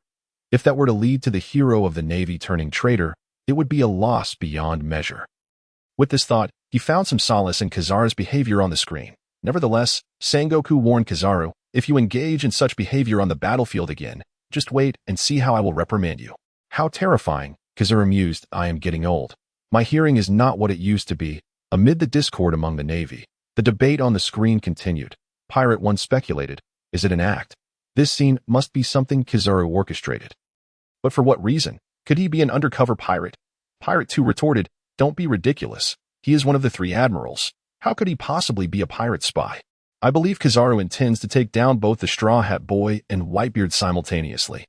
S2: If that were to lead to the hero of the Navy turning traitor, it would be a loss beyond measure. With this thought, he found some solace in Kizaru's behavior on the screen. Nevertheless, Sengoku warned Kizaru, if you engage in such behavior on the battlefield again, just wait and see how I will reprimand you. How terrifying, Kizaru mused, I am getting old. My hearing is not what it used to be. Amid the discord among the Navy, the debate on the screen continued. Pirate 1 speculated, is it an act? This scene must be something Kizaru orchestrated. But for what reason? Could he be an undercover pirate? Pirate 2 retorted, don't be ridiculous. He is one of the 3 admirals. How could he possibly be a pirate spy? I believe Kizaru intends to take down both the Straw Hat Boy and Whitebeard simultaneously.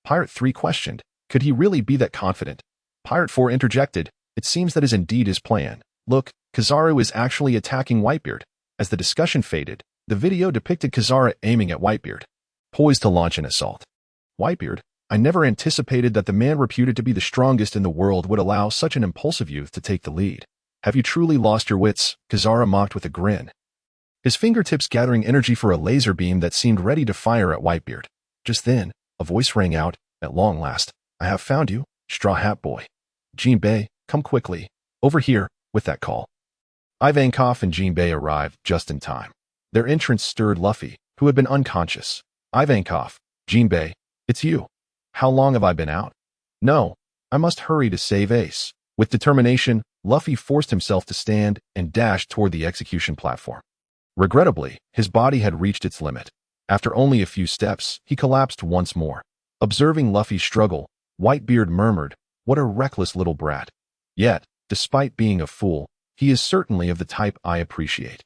S2: Pirate 3 questioned, could he really be that confident? Pirate 4 interjected, it seems that is indeed his plan. Look, Kizaru is actually attacking Whitebeard. As the discussion faded, the video depicted Kizaru aiming at Whitebeard, poised to launch an assault. Whitebeard, I never anticipated that the man reputed to be the strongest in the world would allow such an impulsive youth to take the lead. Have you truly lost your wits? Kizaru mocked with a grin, his fingertips gathering energy for a laser beam that seemed ready to fire at Whitebeard. Just then, a voice rang out, at long last, I have found you, Straw Hat Boy. Jinbei, come quickly, over here, with that call. Ivankov and Jinbei arrived just in time. Their entrance stirred Luffy, who had been unconscious. Ivankov, Jinbei, it's you. How long have I been out? No, I must hurry to save Ace. With determination, Luffy forced himself to stand and dashed toward the execution platform. Regrettably, his body had reached its limit. After only a few steps, he collapsed once more. Observing Luffy's struggle, Whitebeard murmured, what a reckless little brat. Yet, despite being a fool, he is certainly of the type I appreciate.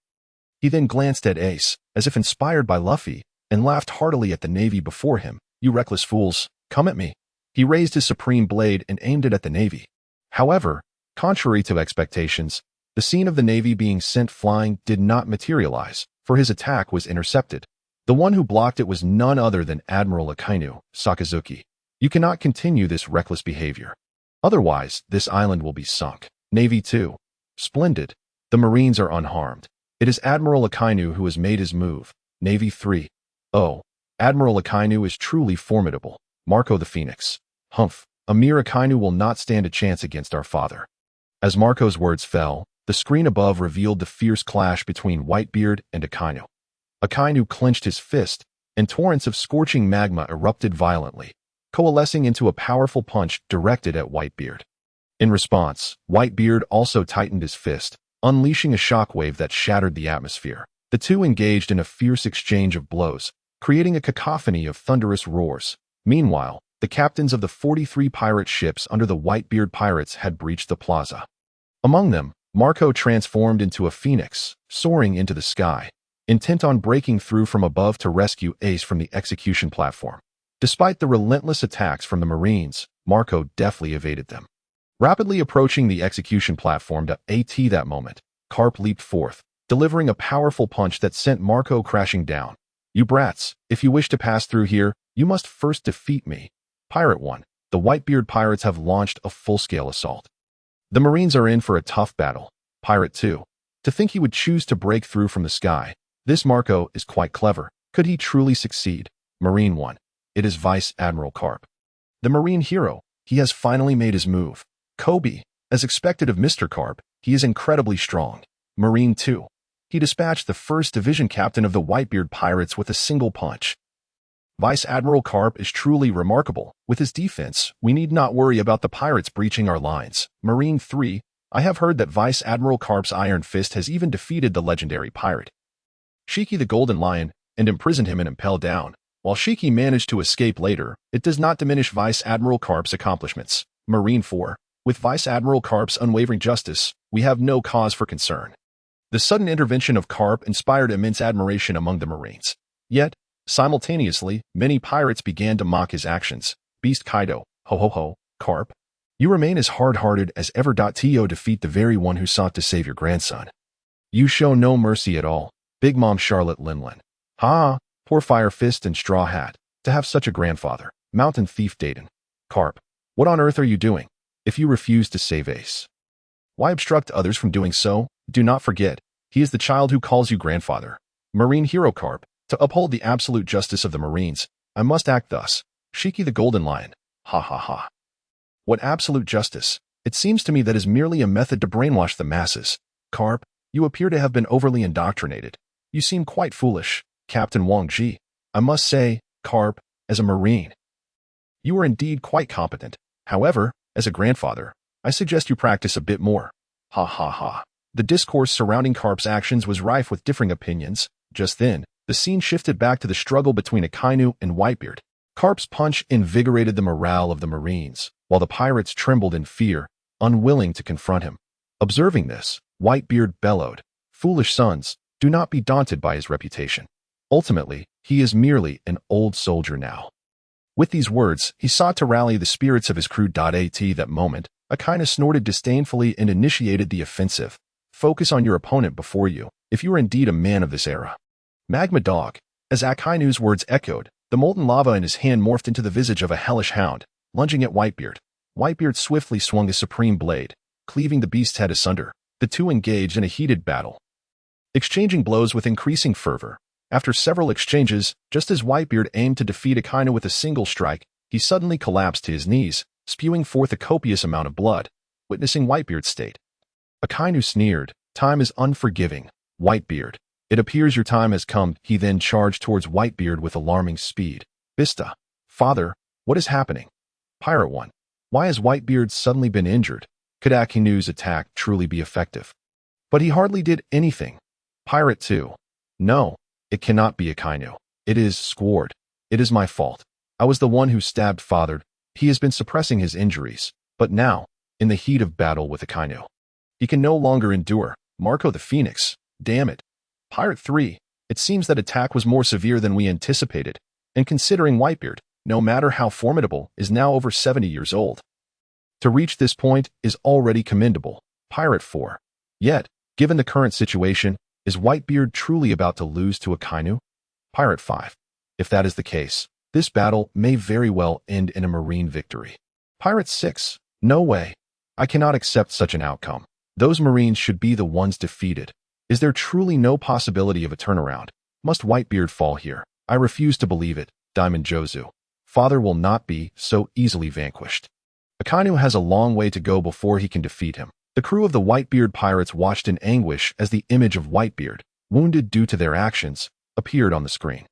S2: He then glanced at Ace, as if inspired by Luffy, and laughed heartily at the Navy before him. You reckless fools, come at me. He raised his supreme blade and aimed it at the Navy. However, contrary to expectations, the scene of the Navy being sent flying did not materialize, for his attack was intercepted. The one who blocked it was none other than Admiral Akainu, Sakazuki. You cannot continue this reckless behavior. Otherwise, this island will be sunk. Navy 2. Splendid. The Marines are unharmed. It is Admiral Akainu who has made his move. Navy 3. Oh, Admiral Akainu is truly formidable. Marco the Phoenix. Humph. Amir Akainu will not stand a chance against our father. As Marco's words fell, the screen above revealed the fierce clash between Whitebeard and Akainu. Akainu clenched his fist, and torrents of scorching magma erupted violently, coalescing into a powerful punch directed at Whitebeard. In response, Whitebeard also tightened his fist, unleashing a shockwave that shattered the atmosphere. The two engaged in a fierce exchange of blows, creating a cacophony of thunderous roars. Meanwhile, the captains of the 43 pirate ships under the Whitebeard pirates had breached the plaza. Among them, Marco transformed into a phoenix, soaring into the sky, intent on breaking through from above to rescue Ace from the execution platform. Despite the relentless attacks from the Marines, Marco deftly evaded them. Rapidly approaching the execution platform that moment, Carp leaped forth, delivering a powerful punch that sent Marco crashing down. You brats, if you wish to pass through here, you must first defeat me. Pirate 1. The Whitebeard pirates have launched a full-scale assault. The Marines are in for a tough battle. Pirate 2. To think he would choose to break through from the sky. This Marco is quite clever. Could he truly succeed? Marine 1. It is Vice Admiral Carp. The Marine hero. He has finally made his move. Kobe. As expected of Mr. Carp, he is incredibly strong. Marine 2. He dispatched the 1st Division captain of the Whitebeard pirates with a single punch. Vice Admiral Carp is truly remarkable. With his defense, we need not worry about the pirates breaching our lines. Marine 3. I have heard that Vice Admiral Carp's Iron Fist has even defeated the legendary pirate Shiki the Golden Lion and imprisoned him in Impel Down. While Shiki managed to escape later, it does not diminish Vice Admiral Carp's accomplishments. Marine 4. With Vice Admiral Carp's unwavering justice, we have no cause for concern. The sudden intervention of Carp inspired immense admiration among the Marines. Yet, simultaneously, many pirates began to mock his actions. Beast Kaido, ho ho ho, Carp. You remain as hard-hearted as ever. To defeat the very one who sought to save your grandson. You show no mercy at all, Big Mom Charlotte Linlin. Ha! Poor Fire Fist and Straw Hat, to have such a grandfather. Mountain Thief Dayton. Carp, what on earth are you doing? If you refuse to save Ace, why obstruct others from doing so? Do not forget, he is the child who calls you grandfather. Marine Hero Carp, to uphold the absolute justice of the Marines, I must act thus. Shiki the Golden Lion. Ha ha ha. What absolute justice? It seems to me that is merely a method to brainwash the masses. Carp, you appear to have been overly indoctrinated. You seem quite foolish, Captain Wang Ji. I must say, Carp, as a Marine, you are indeed quite competent. However, as a grandfather, I suggest you practice a bit more. Ha ha ha. The discourse surrounding Carp's actions was rife with differing opinions. Just then, the scene shifted back to the struggle between Akainu and Whitebeard. Carp's punch invigorated the morale of the Marines, while the pirates trembled in fear, unwilling to confront him. Observing this, Whitebeard bellowed, "Foolish sons, do not be daunted by his reputation. Ultimately, he is merely an old soldier now." With these words, he sought to rally the spirits of his crew. At that moment, Akainu snorted disdainfully and initiated the offensive. Focus on your opponent before you, if you are indeed a man of this era. Magma Dog. As Akainu's words echoed, the molten lava in his hand morphed into the visage of a hellish hound, lunging at Whitebeard. Whitebeard swiftly swung his supreme blade, cleaving the beast's head asunder. The two engaged in a heated battle, exchanging blows with increasing fervor. After several exchanges, just as Whitebeard aimed to defeat Akainu with a single strike, he suddenly collapsed to his knees, spewing forth a copious amount of blood. Witnessing Whitebeard's state, Akainu sneered, "Time is unforgiving, Whitebeard. It appears your time has come." He then charged towards Whitebeard with alarming speed. "Bista, father, what is happening?" Pirate 1. Why has Whitebeard suddenly been injured? Could Akainu's attack truly be effective? But he hardly did anything. Pirate 2. No, it cannot be Akainu. It is Squard. It is my fault. I was the one who stabbed father. He has been suppressing his injuries, but now, in the heat of battle with Akainu, he can no longer endure. Marco the Phoenix. Damn it. Pirate 3. It seems that attack was more severe than we anticipated, and considering Whitebeard, no matter how formidable, is now over 70 years old. To reach this point is already commendable. Pirate 4. Yet, given the current situation, is Whitebeard truly about to lose to Akainu? Pirate 5. If that is the case, this battle may very well end in a Marine victory. Pirate 6. No way. I cannot accept such an outcome. Those Marines should be the ones defeated. Is there truly no possibility of a turnaround? Must Whitebeard fall here? I refuse to believe it. Diamond Jozu. Father will not be so easily vanquished. Akainu has a long way to go before he can defeat him. The crew of the Whitebeard pirates watched in anguish as the image of Whitebeard, wounded due to their actions, appeared on the screen.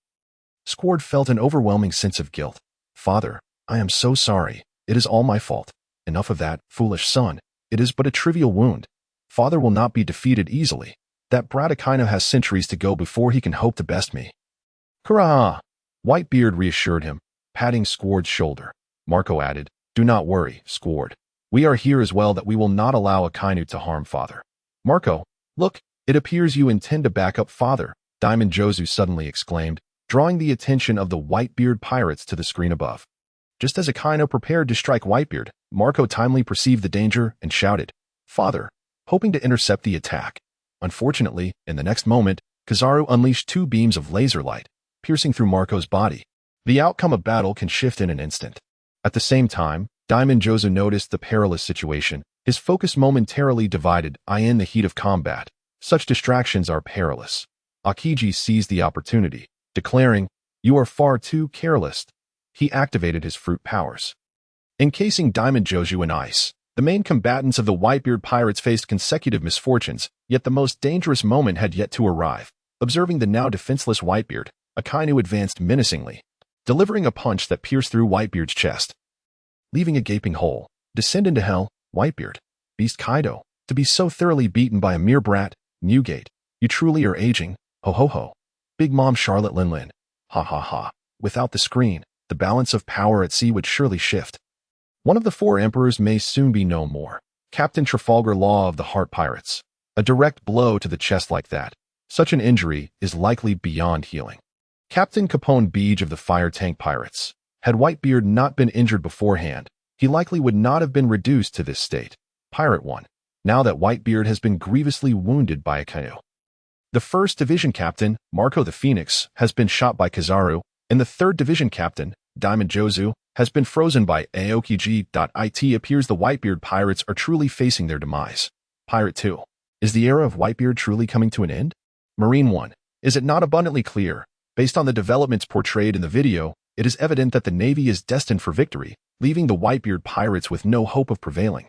S2: Squard felt an overwhelming sense of guilt. "Father, I am so sorry. It is all my fault. Enough of that, foolish son. It is but a trivial wound. Father will not be defeated easily. That brat Akainu has centuries to go before he can hope to best me." "Hurrah!" Whitebeard reassured him, patting Squard's shoulder. Marco added, "Do not worry, Squard. We are here as well that we will not allow Akainu to harm father." "Marco, look, it appears you intend to back up father," Diamond Jozu suddenly exclaimed, drawing the attention of the Whitebeard pirates to the screen above. Just as Akainu prepared to strike Whitebeard, Marco timely perceived the danger and shouted, "Father," hoping to intercept the attack. Unfortunately, in the next moment, Kizaru unleashed two beams of laser light, piercing through Marco's body. The outcome of battle can shift in an instant. At the same time, Diamond Jozu noticed the perilous situation. His focus momentarily divided. In the heat of combat, such distractions are perilous. Akiji seized the opportunity, declaring, "You are far too careless." He activated his fruit powers, encasing Diamond Jozu in ice. The main combatants of the Whitebeard pirates faced consecutive misfortunes, yet the most dangerous moment had yet to arrive. Observing the now defenseless Whitebeard, Akainu advanced menacingly, delivering a punch that pierced through Whitebeard's chest, leaving a gaping hole. "Descend into hell, Whitebeard. Beast Kaido, to be so thoroughly beaten by a mere brat, Newgate. You truly are aging. Ho ho ho. Big Mom Charlotte Linlin. Ha ha ha." Without the screen, the balance of power at sea would surely shift. One of the four emperors may soon be no more. Captain Trafalgar Law of the Heart Pirates. A direct blow to the chest like that, such an injury is likely beyond healing. Captain Capone Beej of the Fire Tank Pirates. Had Whitebeard not been injured beforehand, he likely would not have been reduced to this state. Pirate 1. Now that Whitebeard has been grievously wounded by a canoe. The 1st Division Captain, Marco the Phoenix, has been shot by Kizaru, and the 3rd Division Captain, Diamond Jozu, has been frozen by Aokiji. It appears the Whitebeard pirates are truly facing their demise. Pirate 2. Is the era of Whitebeard truly coming to an end? Marine 1. Is it not abundantly clear? Based on the developments portrayed in the video, it is evident that the Navy is destined for victory, leaving the Whitebeard pirates with no hope of prevailing.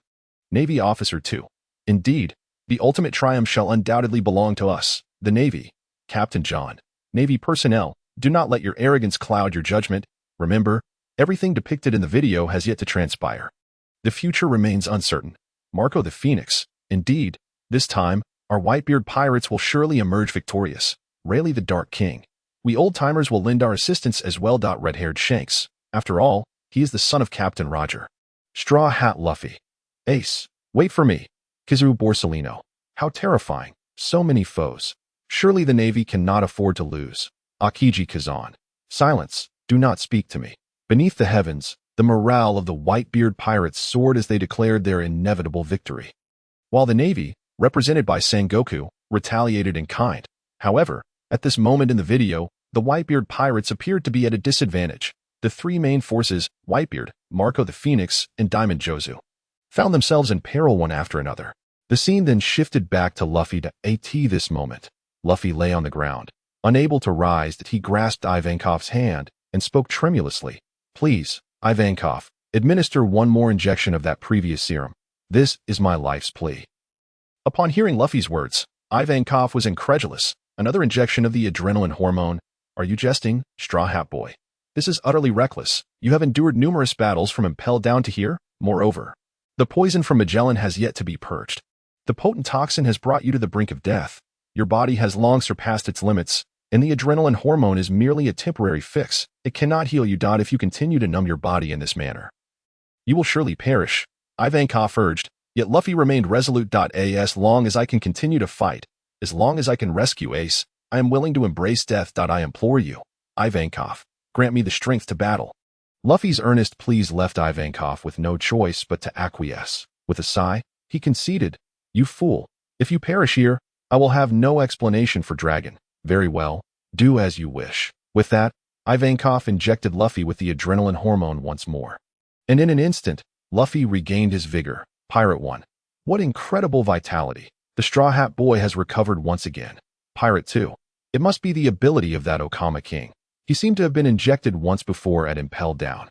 S2: Navy Officer 2. Indeed, the ultimate triumph shall undoubtedly belong to us, the Navy. Captain John. Navy personnel, do not let your arrogance cloud your judgment. Remember, everything depicted in the video has yet to transpire. The future remains uncertain. Marco the Phoenix. Indeed, this time, our Whitebeard pirates will surely emerge victorious. Rayleigh the Dark King. We old-timers will lend our assistance as well. Red-haired Shanks. After all, he is the son of Captain Roger. Straw Hat Luffy. Ace. Wait for me. Kizaru Borsellino. How terrifying. So many foes. Surely the Navy cannot afford to lose. Akiji Kazan. Silence. Do not speak to me. Beneath the heavens, the morale of the Whitebeard pirates soared as they declared their inevitable victory. While the Navy, represented by Sengoku, retaliated in kind. However, at this moment in the video, the Whitebeard pirates appeared to be at a disadvantage. The 3 main forces, Whitebeard, Marco the Phoenix, and Diamond Jozu, found themselves in peril one after another. The scene then shifted back to Luffy. This moment, Luffy lay on the ground. Unable to rise, he grasped Ivankov's hand and spoke tremulously. Please, Ivankov, administer one more injection of that previous serum. This is my life's plea. Upon hearing Luffy's words, Ivankov was incredulous. Another injection of the adrenaline hormone. Are you jesting, Straw Hat Boy? This is utterly reckless. You have endured numerous battles from Impel Down to here. Moreover, the poison from Magellan has yet to be purged. The potent toxin has brought you to the brink of death. Your body has long surpassed its limits, and the adrenaline hormone is merely a temporary fix. It cannot heal you. If you continue to numb your body in this manner, you will surely perish, Ivankov urged, yet Luffy remained resolute. As long as I can continue to fight, as long as I can rescue Ace, I am willing to embrace death. I implore you, Ivankov, grant me the strength to battle. Luffy's earnest pleas left Ivankov with no choice but to acquiesce. With a sigh, he conceded, You fool, if you perish here, I will have no explanation for Dragon. Very well, do as you wish. With that, Ivankov injected Luffy with the adrenaline hormone once more. And in an instant, Luffy regained his vigor. Pirate 1. What incredible vitality. The Straw Hat Boy has recovered once again. Pirate 2. It must be the ability of that Okama King. He seemed to have been injected once before at Impel Down.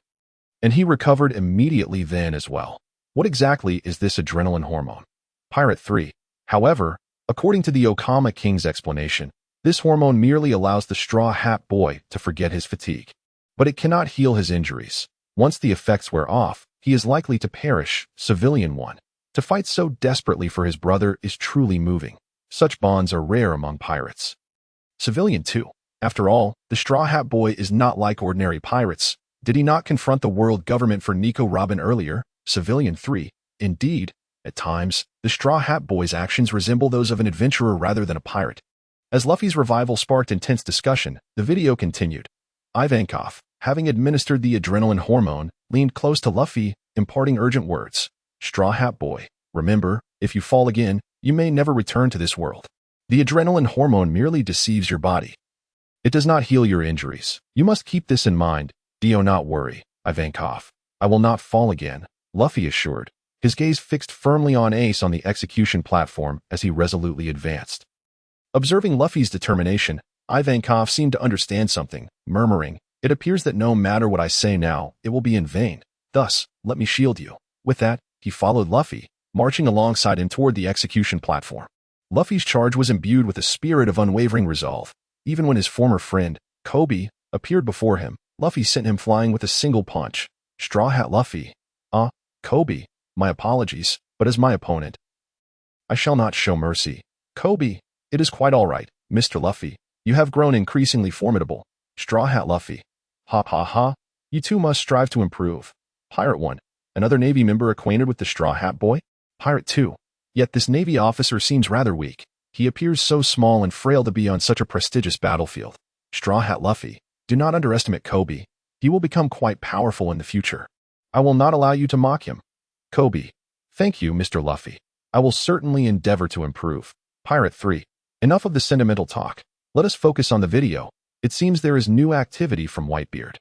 S2: And he recovered immediately then as well. What exactly is this adrenaline hormone? Pirate 3. However, according to the Okama King's explanation, this hormone merely allows the Straw Hat Boy to forget his fatigue. But it cannot heal his injuries. Once the effects wear off, he is likely to perish. Civilian 1. To fight so desperately for his brother is truly moving. Such bonds are rare among pirates. Civilian 2. After all, the Straw Hat Boy is not like ordinary pirates. Did he not confront the world government for Nico Robin earlier? Civilian 3. Indeed, at times, the Straw Hat Boy's actions resemble those of an adventurer rather than a pirate. As Luffy's revival sparked intense discussion, the video continued. Ivankov, having administered the adrenaline hormone, leaned close to Luffy, imparting urgent words. Straw Hat Boy, remember, if you fall again, you may never return to this world. The adrenaline hormone merely deceives your body. It does not heal your injuries. You must keep this in mind. Do not worry, Ivankov. I will not fall again, Luffy assured, his gaze fixed firmly on Ace on the execution platform as he resolutely advanced. Observing Luffy's determination, Ivankov seemed to understand something, murmuring, It appears that no matter what I say now, it will be in vain. Thus, let me shield you. With that, he followed Luffy, marching alongside him toward the execution platform. Luffy's charge was imbued with a spirit of unwavering resolve. Even when his former friend, Kobe, appeared before him, Luffy sent him flying with a single punch. Straw Hat Luffy. Kobe, my apologies, but as my opponent, I shall not show mercy. Kobe, it is quite all right, Mr. Luffy. You have grown increasingly formidable. Straw Hat Luffy. Ha ha ha. You two must strive to improve. Pirate 1. Another Navy member acquainted with the Straw Hat Boy? Pirate 2. Yet this Navy officer seems rather weak. He appears so small and frail to be on such a prestigious battlefield. Straw Hat Luffy. Do not underestimate Kobe. He will become quite powerful in the future. I will not allow you to mock him. Kobe. Thank you, Mr. Luffy. I will certainly endeavor to improve. Pirate 3. Enough of the sentimental talk. Let us focus on the video. It seems there is new activity from Whitebeard.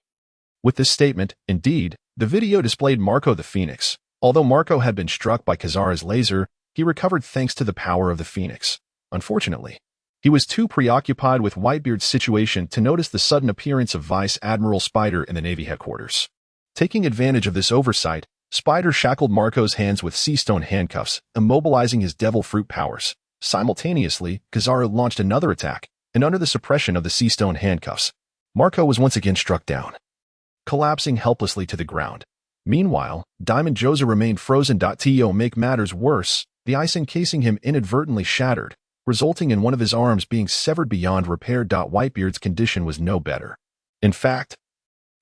S2: With this statement, indeed, the video displayed Marco the Phoenix. Although Marco had been struck by Kazara's laser, he recovered thanks to the power of the Phoenix. Unfortunately, he was too preoccupied with Whitebeard's situation to notice the sudden appearance of Vice Admiral Spider in the Navy headquarters. Taking advantage of this oversight, Spider shackled Marco's hands with sea-stone handcuffs, immobilizing his devil fruit powers. Simultaneously, Kazara launched another attack, and under the suppression of the sea-stone handcuffs, Marco was once again struck down, collapsing helplessly to the ground. Meanwhile, Diamond Joza remained frozen. To make matters worse, the ice encasing him inadvertently shattered, resulting in one of his arms being severed beyond repair. Whitebeard's condition was no better. In fact,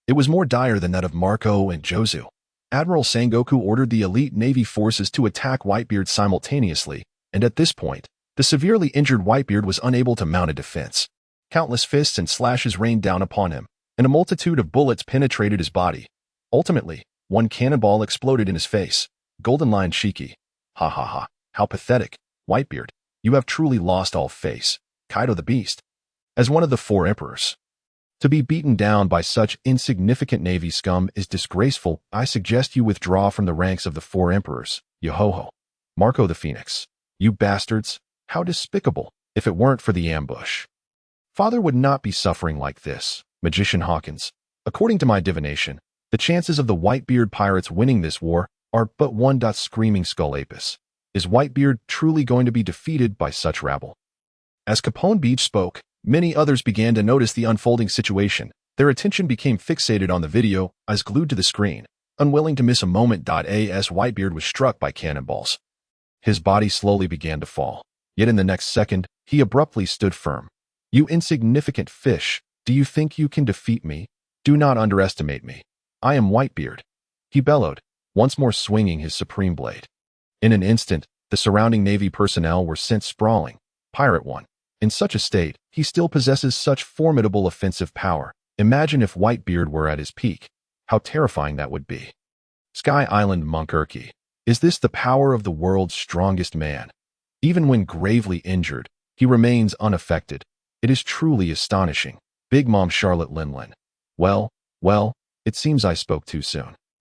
S2: it was more dire than that of Marco and Jozu. Admiral Sengoku ordered the elite Navy forces to attack Whitebeard simultaneously, and at this point, the severely injured Whitebeard was unable to mount a defense. Countless fists and slashes rained down upon him, and a multitude of bullets penetrated his body. Ultimately, one cannonball exploded in his face. Golden Lion Shiki. Hahaha, how pathetic. Whitebeard, you have truly lost all face. Kaido the Beast. As one of the 4 emperors, to be beaten down by such insignificant Navy scum is disgraceful. I suggest you withdraw from the ranks of the 4 emperors. Yohoho. Marco the Phoenix. You bastards. How despicable. If it weren't for the ambush, Father would not be suffering like this. Magician Hawkins. According to my divination, the chances of the Whitebeard pirates winning this war are but 1. Screaming Skull Apis. Is Whitebeard truly going to be defeated by such rabble? As Capone Beach spoke, many others began to notice the unfolding situation. Their attention became fixated on the video, eyes glued to the screen, unwilling to miss a moment. As Whitebeard was struck by cannonballs, his body slowly began to fall. Yet in the next second, he abruptly stood firm. You insignificant fish, do you think you can defeat me? Do not underestimate me. I am Whitebeard. He bellowed, once more swinging his supreme blade. In an instant, the surrounding Navy personnel were sent sprawling. Pirate 1. In such a state, he still possesses such formidable offensive power. Imagine if Whitebeard were at his peak. How terrifying that would be. Sky Island Monkurki. Is this the power of the world's strongest man? Even when gravely injured, he remains unaffected. It is truly astonishing. Big Mom Charlotte Linlin. Well, it seems I spoke too soon.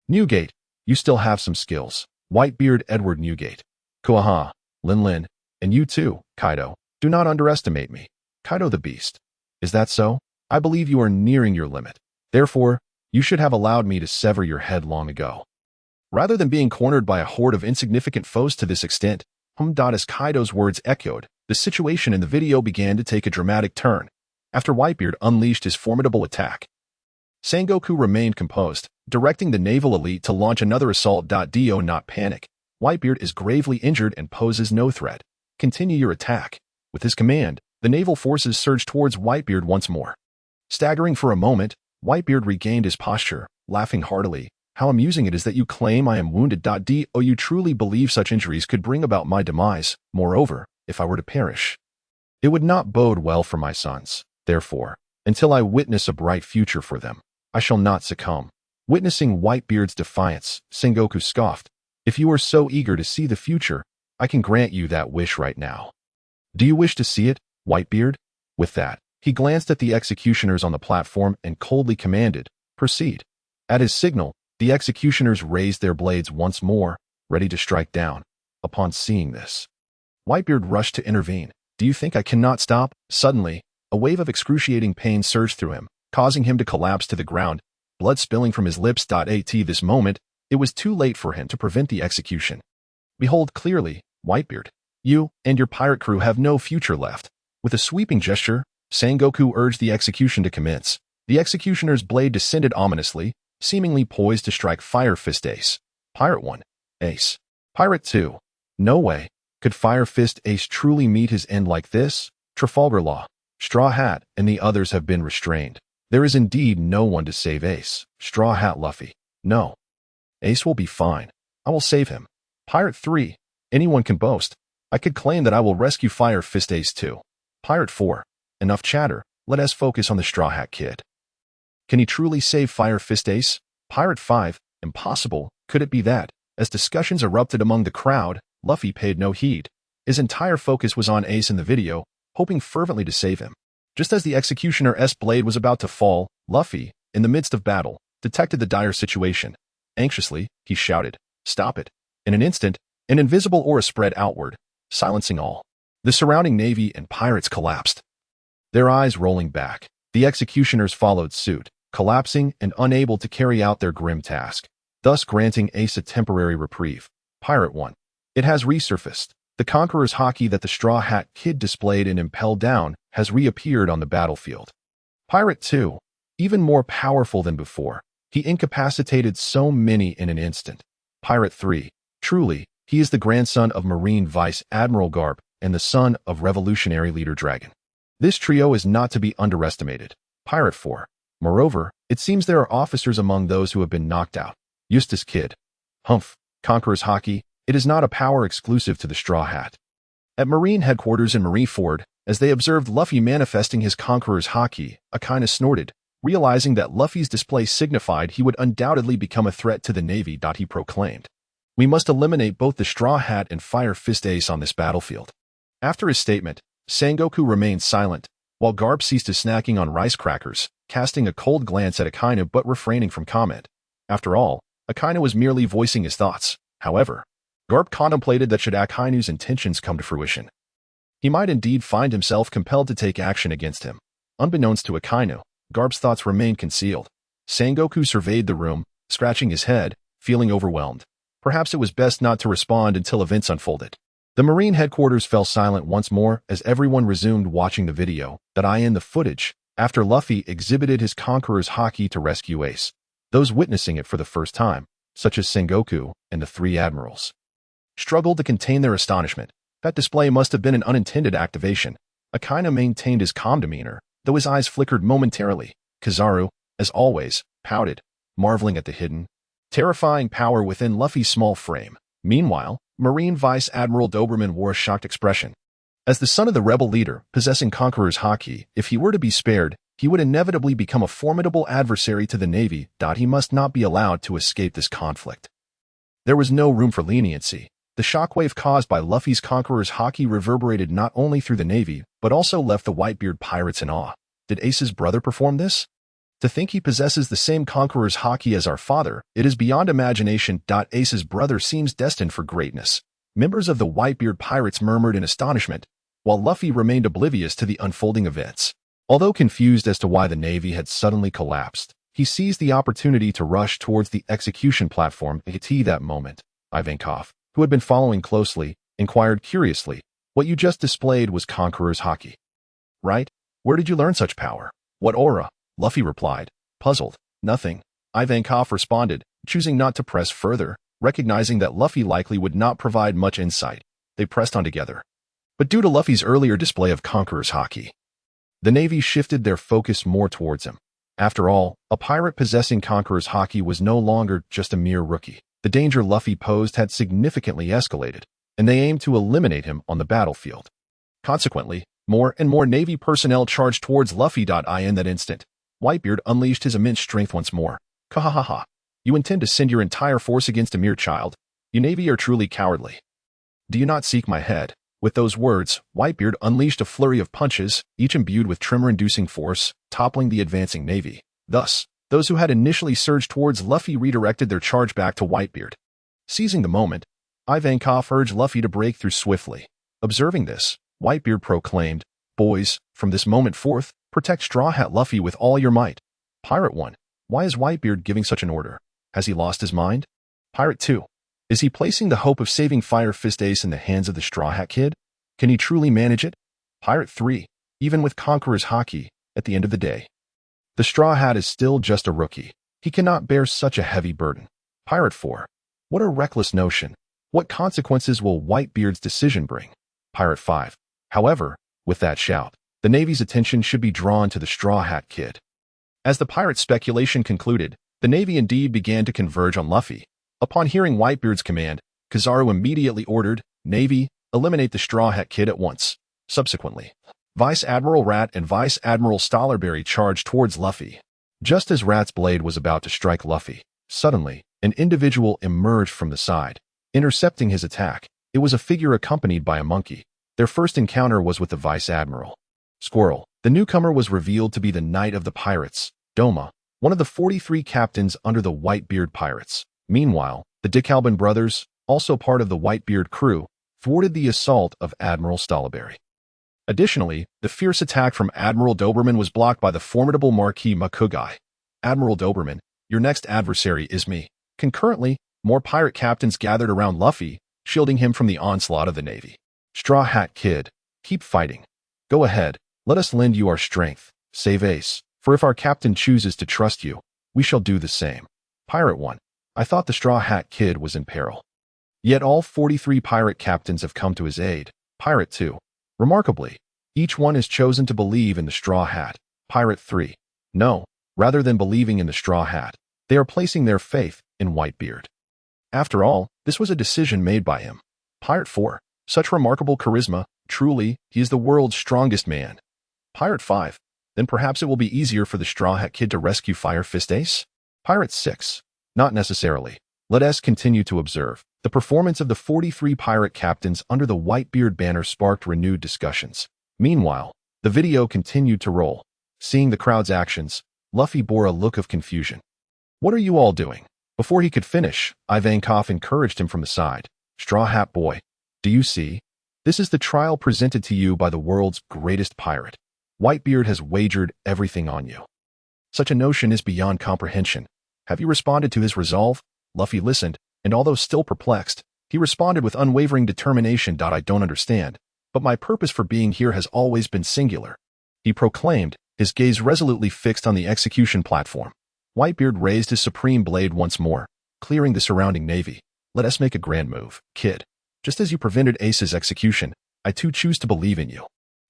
S2: Newgate, you still have some skills. Whitebeard Edward Newgate. Kuaha, Linlin, and you too, Kaido. Do not underestimate me. Kaido the Beast. Is that so? I believe you are nearing your limit. Therefore, you should have allowed me to sever your head long ago. Rather than being cornered by a horde of insignificant foes to this extent, as Kaido's words echoed, the situation in the video began to take a dramatic turn. After Whitebeard unleashed his formidable attack, Sengoku remained composed, directing the naval elite to launch another assault. Do not panic. Whitebeard is gravely injured and poses no threat. Continue your attack. With his command, the naval forces surged towards Whitebeard once more. Staggering for a moment, Whitebeard regained his posture, laughing heartily. How amusing it is that you claim I am wounded. Do you truly believe such injuries could bring about my demise? Moreover, if I were to perish, it would not bode well for my sons. Therefore, until I witness a bright future for them, I shall not succumb. Witnessing Whitebeard's defiance, Sengoku scoffed. If you are so eager to see the future, I can grant you that wish right now. Do you wish to see it, Whitebeard? With that, he glanced at the executioners on the platform and coldly commanded, proceed. At his signal, the executioners raised their blades once more, ready to strike down. Upon seeing this, Whitebeard rushed to intervene. Do you think I cannot stop? Suddenly, a wave of excruciating pain surged through him, causing him to collapse to the ground, blood spilling from his lips. At this moment, it was too late for him to prevent the execution. Behold clearly, Whitebeard. You and your pirate crew have no future left. With a sweeping gesture, Sengoku urged the execution to commence. The executioner's blade descended ominously, seemingly poised to strike Fire Fist Ace. Pirate 1. Ace. Pirate 2. No way. Could Fire Fist Ace truly meet his end like this? Trafalgar Law, Straw Hat, and the others have been restrained. There is indeed no one to save Ace. Straw Hat Luffy. No. Ace will be fine. I will save him. Pirate 3. Anyone can boast. I could claim that I will rescue Fire Fist Ace too. Pirate 4. Enough chatter. Let us focus on the Straw Hat Kid. Can he truly save Fire Fist Ace? Pirate 5. Impossible. Could it be that? As discussions erupted among the crowd, Luffy paid no heed. His entire focus was on Ace in the video, hoping fervently to save him. Just as the Executioner's blade was about to fall, Luffy, in the midst of battle, detected the dire situation. Anxiously, he shouted, "Stop it." In an instant, an invisible aura spread outward, silencing all. The surrounding navy and pirates collapsed. Their eyes rolling back, the executioners followed suit, collapsing and unable to carry out their grim task, thus granting Ace a temporary reprieve. Pirate 1. It has resurfaced. The Conqueror's Haki that the Straw Hat Kid displayed in Impel Down has reappeared on the battlefield. Pirate 2. Even more powerful than before, he incapacitated so many in an instant. Pirate 3. Truly, he is the grandson of Marine Vice Admiral Garp and the son of Revolutionary Leader Dragon. This trio is not to be underestimated. Pirate 4. Moreover, it seems there are officers among those who have been knocked out. Eustace Kid. Humph. Conqueror's Haki, it is not a power exclusive to the Straw Hat. At Marine headquarters in Marineford, as they observed Luffy manifesting his Conqueror's Haki, Akainu snorted, realizing that Luffy's display signified he would undoubtedly become a threat to the Navy. He proclaimed, "We must eliminate both the Straw Hat and Fire Fist Ace on this battlefield." After his statement, Sengoku remained silent, while Garp ceased his snacking on rice crackers, casting a cold glance at Akainu but refraining from comment. After all, Akainu was merely voicing his thoughts. However, Garp contemplated that should Akainu's intentions come to fruition, he might indeed find himself compelled to take action against him. Unbeknownst to Akainu, Garp's thoughts remained concealed. Sengoku surveyed the room, scratching his head, feeling overwhelmed. Perhaps it was best not to respond until events unfolded. The Marine headquarters fell silent once more as everyone resumed watching the video, in the footage, after Luffy exhibited his Conqueror's Haki to rescue Ace. Those witnessing it for the first time, such as Sengoku and the three admirals, struggled to contain their astonishment. That display must have been an unintended activation. Akainu maintained his calm demeanor, though his eyes flickered momentarily. Kizaru, as always, pouted, marveling at the hidden, terrifying power within Luffy's small frame. Meanwhile, Marine Vice Admiral Doberman wore a shocked expression. As the son of the rebel leader, possessing Conqueror's Haki, if he were to be spared, he would inevitably become a formidable adversary to the Navy. He must not be allowed to escape this conflict. There was no room for leniency. The shockwave caused by Luffy's Conqueror's Haki reverberated not only through the Navy, but also left the Whitebeard pirates in awe. Did Ace's brother perform this? To think he possesses the same Conqueror's Haki as our father, it is beyond imagination. Ace's brother seems destined for greatness. Members of the Whitebeard pirates murmured in astonishment, while Luffy remained oblivious to the unfolding events. Although confused as to why the Navy had suddenly collapsed, he seized the opportunity to rush towards the execution platform. At that moment, Ivankov, who had been following closely, inquired curiously, "What you just displayed was Conqueror's Haki, right? Where did you learn such power? What aura?" Luffy replied, puzzled. "Nothing." Ivankov responded, choosing not to press further, recognizing that Luffy likely would not provide much insight. They pressed on together. But due to Luffy's earlier display of Conqueror's Haki, the Navy shifted their focus more towards him. After all, a pirate possessing Conqueror's Haki was no longer just a mere rookie. The danger Luffy posed had significantly escalated, and they aimed to eliminate him on the battlefield. Consequently, more and more Navy personnel charged towards Luffy. In that instant, Whitebeard unleashed his immense strength once more. "Hahahaha. You intend to send your entire force against a mere child? You Navy are truly cowardly. Do you not seek my head?" With those words, Whitebeard unleashed a flurry of punches, each imbued with tremor-inducing force, toppling the advancing Navy. Thus, those who had initially surged towards Luffy redirected their charge back to Whitebeard. Seizing the moment, Ivankov urged Luffy to break through swiftly. Observing this, Whitebeard proclaimed, "Boys, from this moment forth, protect Straw Hat Luffy with all your might." Pirate 1. Why is Whitebeard giving such an order? Has he lost his mind? Pirate 2. Is he placing the hope of saving Fire Fist Ace in the hands of the Straw Hat Kid? Can he truly manage it? Pirate 3. Even with Conqueror's Haki, at the end of the day, the Straw Hat is still just a rookie. He cannot bear such a heavy burden. Pirate 4. What a reckless notion. What consequences will Whitebeard's decision bring? Pirate 5. However, with that shout, the Navy's attention should be drawn to the Straw Hat Kid. As the pirate speculation concluded, the Navy indeed began to converge on Luffy. Upon hearing Whitebeard's command, Kizaru immediately ordered, "Navy, eliminate the Straw Hat Kid at once." Subsequently, Vice Admiral Rat and Vice Admiral Stollerberry charged towards Luffy. Just as Rat's blade was about to strike Luffy, suddenly, An individual emerged from the side, intercepting his attack. It was a figure accompanied by a monkey. Their first encounter was with the Vice Admiral. Squirrel. The newcomer was revealed to be the Knight of the Pirates, Doma, one of the 43 captains under the Whitebeard pirates. Meanwhile, the DeKalbin brothers, also part of the Whitebeard crew, thwarted the assault of Admiral Stolleberry. Additionally, the fierce attack from Admiral Doberman was blocked by the formidable Marquis Makugai. Admiral Doberman, your next adversary is me. Concurrently, more pirate captains gathered around Luffy, shielding him from the onslaught of the Navy. Straw Hat Kid, keep fighting. Go ahead, let us lend you our strength. Save Ace, for if our captain chooses to trust you, we shall do the same. Pirate 1. I thought the Straw Hat Kid was in peril. Yet all 43 pirate captains have come to his aid. Pirate 2. Remarkably, each one has chosen to believe in the Straw Hat. Pirate 3. No, rather than believing in the Straw Hat, they are placing their faith in Whitebeard. After all, this was a decision made by him. Pirate 4. Such remarkable charisma, truly, he is the world's strongest man. Pirate 5. Then perhaps it will be easier for the Straw Hat Kid to rescue Fire Fist Ace? Pirate 6. Not necessarily. Let us continue to observe. The performance of the 43 pirate captains under the Whitebeard banner sparked renewed discussions. Meanwhile, the video continued to roll. Seeing the crowd's actions, Luffy bore a look of confusion. What are you all doing? Before he could finish, Ivankov encouraged him from the side. Straw Hat Boy, do you see? This is the trial presented to you by the world's greatest pirate. Whitebeard has wagered everything on you. Such a notion is beyond comprehension. Have you responded to his resolve? Luffy listened, and although still perplexed, he responded with unwavering determination. I don't understand, but my purpose for being here has always been singular. He proclaimed, his gaze resolutely fixed on the execution platform. Whitebeard raised his supreme blade once more, clearing the surrounding navy. Let us make a grand move, kid. Just as you prevented Ace's execution, I too choose to believe in you.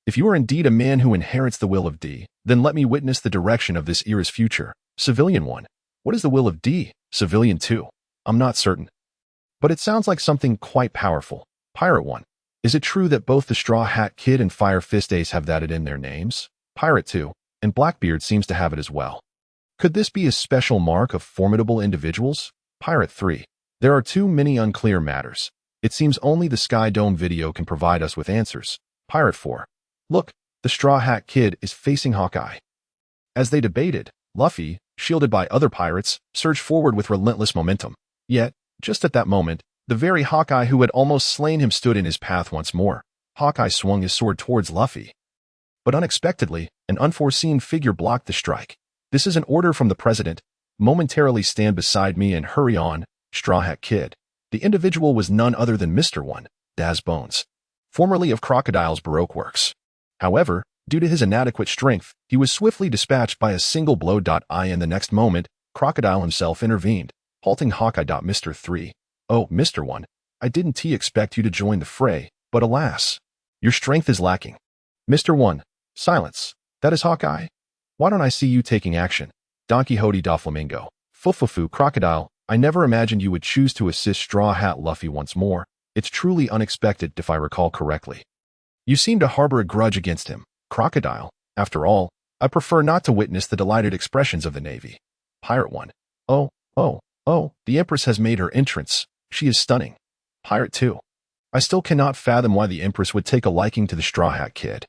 S2: If you are indeed a man who inherits the will of D, then let me witness the direction of this era's future. Civilian 1. What is the will of D? Civilian 2. I'm not certain. But it sounds like something quite powerful. Pirate 1. Is it true that both the Straw Hat Kid and Fire Fist Ace have that in their names? Pirate 2. And Blackbeard seems to have it as well. Could this be a special mark of formidable individuals? Pirate 3. There are too many unclear matters. It seems only the Sky Dome video can provide us with answers. Pirate 4. Look, the Straw Hat Kid is facing Hawkeye. As they debated, Luffy, shielded by other pirates, surged forward with relentless momentum. Yet, just at that moment, the very Hawkeye who had almost slain him stood in his path once more. Hawkeye swung his sword towards Luffy. But unexpectedly, an unforeseen figure blocked the strike. This is an order from the president. Momentarily stand beside me and hurry on, Straw Hat Kid. The individual was none other than Mr. 1, Daz Bones, formerly of Crocodile's Baroque Works. However, due to his inadequate strength, he was swiftly dispatched by a single blow. In the next moment, Crocodile himself intervened, halting Hawkeye. Mr. 3. Oh, Mr. 1, I didn't expect you to join the fray, but alas, your strength is lacking. Mr. 1, silence. That is Hawkeye. Why don't I see you taking action? Don Quixote da Flamingo. Fufufu Crocodile, I never imagined you would choose to assist Straw Hat Luffy once more. It's truly unexpected if I recall correctly. You seem to harbor a grudge against him. Crocodile, after all, I prefer not to witness the delighted expressions of the Navy. Pirate 1. Oh, the Empress has made her entrance. She is stunning. Pirate 2. I still cannot fathom why the Empress would take a liking to the Straw Hat Kid.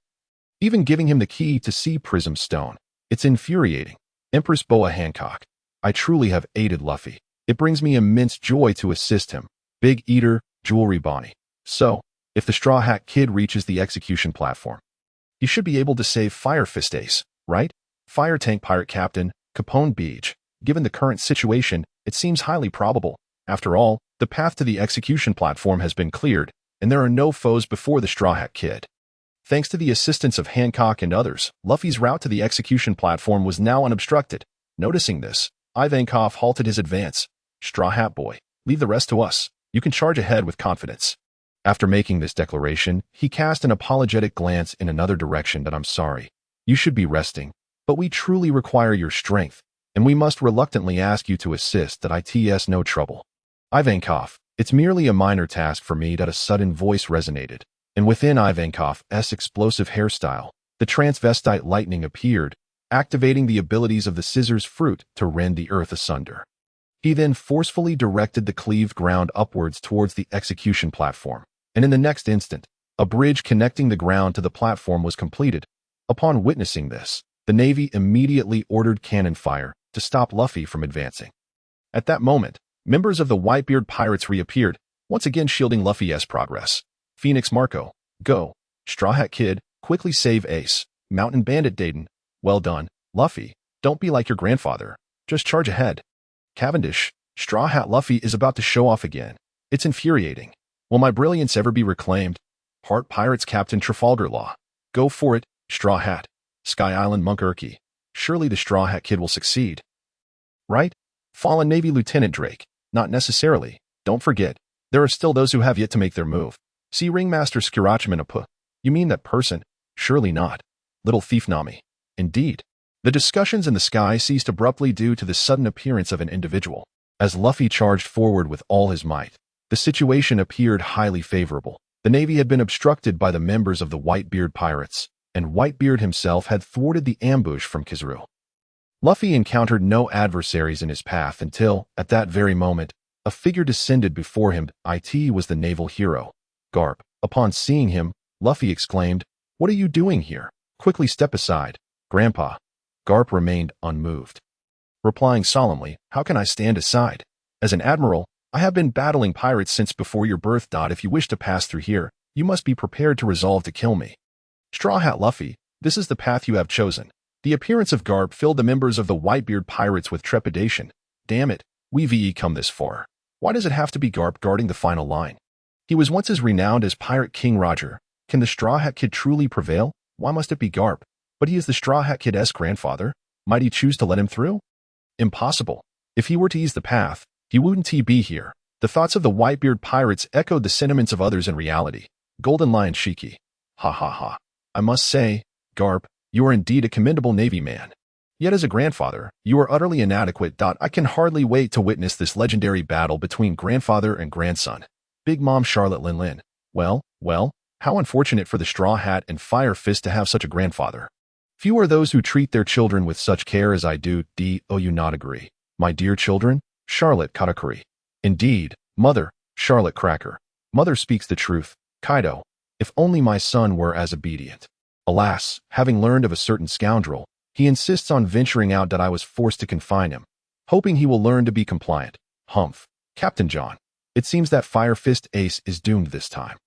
S2: Even giving him the key to Sea Prism Stone. It's infuriating. Empress Boa Hancock. I truly have aided Luffy. It brings me immense joy to assist him. Big Eater, Jewelry Bonnie. So, if the Straw Hat Kid reaches the execution platform, he should be able to save Fire Fist Ace, right? Fire Tank Pirate Captain, Capone Beach. Given the current situation, it seems highly probable. After all, the path to the execution platform has been cleared, and there are no foes before the Straw Hat Kid. Thanks to the assistance of Hancock and others, Luffy's route to the execution platform was now unobstructed. Noticing this, Ivankov halted his advance. Straw Hat Boy, leave the rest to us. You can charge ahead with confidence. After making this declaration, he cast an apologetic glance in another direction. I'm sorry. You should be resting, but we truly require your strength, and we must reluctantly ask you to assist. It's no trouble. Ivankov, it's merely a minor task for me. A sudden voice resonated, and within Ivankov's explosive hairstyle, the transvestite lightning appeared, activating the abilities of the scissors fruit to rend the earth asunder. He then forcefully directed the cleaved ground upwards towards the execution platform, and in the next instant, a bridge connecting the ground to the platform was completed. Upon witnessing this, the Navy immediately ordered cannon fire to stop Luffy from advancing. At that moment, members of the Whitebeard pirates reappeared, once again shielding Luffy's progress. Phoenix Marco, go. Straw Hat Kid, quickly save Ace. Mountain Bandit Dayton, well done. Luffy, don't be like your grandfather. Just charge ahead. Cavendish, Straw Hat Luffy is about to show off again. It's infuriating. Will my brilliance ever be reclaimed? Heart Pirates Captain Trafalgar Law. Go for it, Straw Hat. Sky Island Monk Urki. Surely the Straw Hat Kid will succeed. Right? Fallen Navy Lieutenant Drake. Not necessarily. Don't forget, there are still those who have yet to make their move. See Ringmaster Skirachmanapa. You mean that person? Surely not. Little Thief Nami. Indeed. The discussions in the sky ceased abruptly due to the sudden appearance of an individual. As Luffy charged forward with all his might, the situation appeared highly favorable. The Navy had been obstructed by the members of the Whitebeard pirates, and Whitebeard himself had thwarted the ambush from Kizaru. Luffy encountered no adversaries in his path until, at that very moment, a figure descended before him. It was the naval hero, Garp. Upon seeing him, Luffy exclaimed, "What are you doing here? Quickly step aside, Grandpa." Garp remained unmoved, replying solemnly, "How can I stand aside? As an admiral, I have been battling pirates since before your birth. If you wish to pass through here, you must be prepared to resolve to kill me." Straw Hat Luffy, this is the path you have chosen. The appearance of Garp filled the members of the Whitebeard pirates with trepidation. Damn it, we've come this far. Why does it have to be Garp guarding the final line? He was once as renowned as Pirate King Roger. Can the Straw Hat Kid truly prevail? Why must it be Garp? But he is the Straw Hat Kid's grandfather. Might he choose to let him through? Impossible. If he were to ease the path, he wouldn't be here. The thoughts of the Whitebeard pirates echoed the sentiments of others in reality. Golden Lion Shiki. Ha ha ha. I must say, Garp, you are indeed a commendable Navy man. Yet as a grandfather, you are utterly inadequate. I can hardly wait to witness this legendary battle between grandfather and grandson. Big Mom Charlotte Lin. Well, how unfortunate for the Straw Hat and Fire Fist to have such a grandfather. Few are those who treat their children with such care as I do. Do you not agree? My dear children, Charlotte Katakuri. Indeed, Mother, Charlotte Cracker. Mother speaks the truth, Kaido. If only my son were as obedient. Alas, having learned of a certain scoundrel, he insists on venturing out. I was forced to confine him, hoping he will learn to be compliant. Humph. Captain John. It seems that Fire Fist Ace is doomed this time.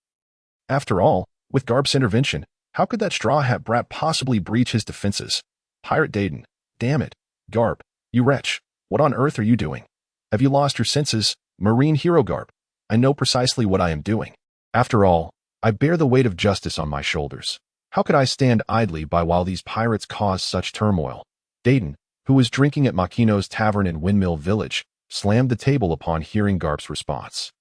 S2: After all, with Garp's intervention, how could that Straw Hat brat possibly breach his defenses? Pirate Dayton. Damn it. Garp, you wretch. What on earth are you doing? Have you lost your senses? Marine hero Garp. I know precisely what I am doing. After all, I bear the weight of justice on my shoulders. How could I stand idly by while these pirates cause such turmoil? Dayton, who was drinking at Makino's tavern in Windmill Village, slammed the table upon hearing Garp's response,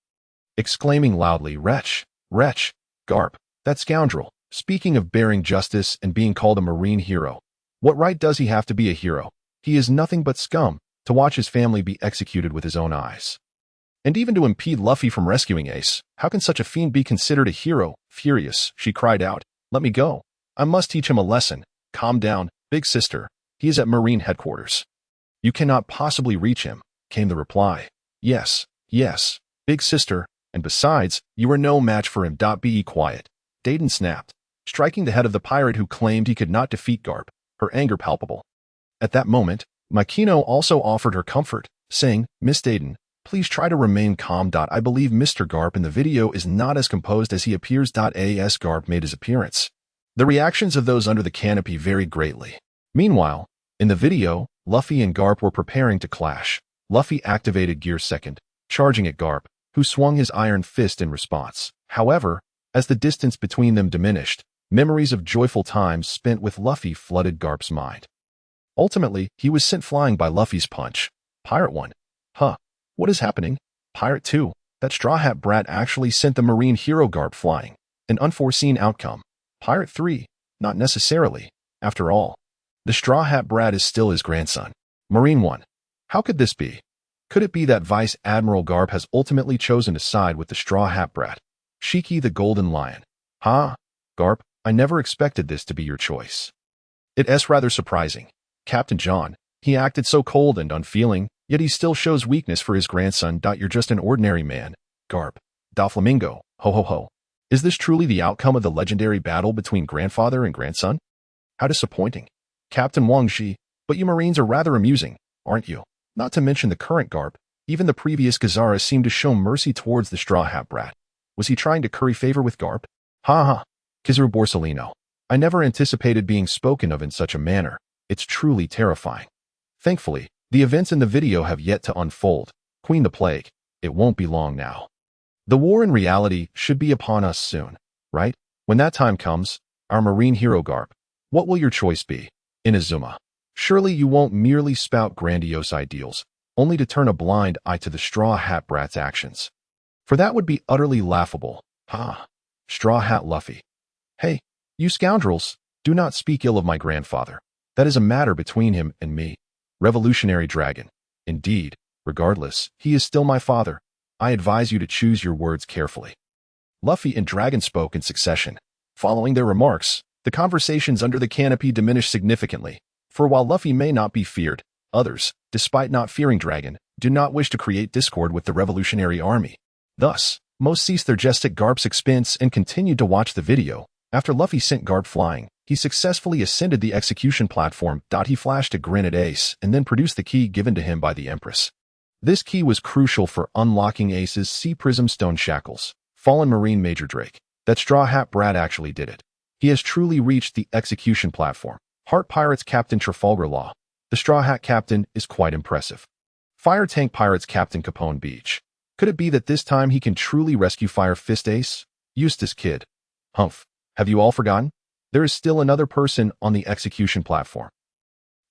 S2: exclaiming loudly, "Wretch! Wretch! Garp, that scoundrel! Speaking of bearing justice and being called a marine hero, what right does he have to be a hero? He is nothing but scum, to watch his family be executed with his own eyes. And even to impede Luffy from rescuing Ace, how can such a fiend be considered a hero?" Furious, she cried out, "Let me go. I must teach him a lesson. Calm down, big sister. He is at Marine headquarters." "You cannot possibly reach him," came the reply. Yes, big sister, and besides, you are no match for him. Be quiet. Dayton snapped, striking the head of the pirate who claimed he could not defeat Garp, her anger palpable. At that moment, Makino also offered her comfort, saying, "Miss Dayton, please try to remain calm. I believe Mr. Garp in the video is not as composed as he appears. As Garp made his appearance, the reactions of those under the canopy varied greatly. Meanwhile, in the video, Luffy and Garp were preparing to clash. Luffy activated Gear Second, charging at Garp, who swung his iron fist in response. However, as the distance between them diminished, memories of joyful times spent with Luffy flooded Garp's mind. Ultimately, he was sent flying by Luffy's punch. Pirate 1. Huh. What is happening? Pirate 2. That Straw Hat brat actually sent the marine hero Garp flying. An unforeseen outcome. Pirate 3. Not necessarily. After all, the Straw Hat brat is still his grandson. Marine 1. How could this be? Could it be that Vice Admiral Garp has ultimately chosen to side with the Straw Hat brat? Shiki the Golden Lion. Garp, I never expected this to be your choice. It's rather surprising. Captain John, he acted so cold and unfeeling. Yet he still shows weakness for his grandson. You're just an ordinary man. Garp. Doflamingo. Ho ho ho. Is this truly the outcome of the legendary battle between grandfather and grandson? How disappointing. Captain Wang Shi, but you Marines are rather amusing, aren't you? Not to mention the current Garp. Even the previous Gazara seemed to show mercy towards the Straw Hat Brat. Was he trying to curry favor with Garp? Ha ha. Kizaru Borsellino. I never anticipated being spoken of in such a manner. It's truly terrifying. Thankfully, the events in the video have yet to unfold. Queen the Plague. It won't be long now. The war in reality should be upon us soon, right? When that time comes, our Marine hero Garp, what will your choice be? Inazuma. Surely you won't merely spout grandiose ideals, only to turn a blind eye to the Straw Hat Brat's actions. For that would be utterly laughable. Ha! Straw Hat Luffy. Hey, you scoundrels, do not speak ill of my grandfather. That is a matter between him and me. Revolutionary Dragon. Indeed, regardless, he is still my father. I advise you to choose your words carefully. Luffy and Dragon spoke in succession. Following their remarks, the conversations under the canopy diminished significantly, for while Luffy may not be feared, others, despite not fearing Dragon, do not wish to create discord with the Revolutionary Army. Thus, most ceased their jest at Garp's expense and continued to watch the video. After Luffy sent Garp flying, he successfully ascended the execution platform. He flashed a grin at Ace and then produced the key given to him by the Empress. This key was crucial for unlocking Ace's Sea Prism Stone shackles. Fallen Marine Major Drake. That Straw Hat Brat actually did it. He has truly reached the execution platform. Heart Pirates Captain Trafalgar Law. The Straw Hat Captain is quite impressive. Fire Tank Pirates Captain Capone Beach. Could it be that this time he can truly rescue Fire Fist Ace? Eustace Kid. Humph. Have you all forgotten? There is still another person on the execution platform.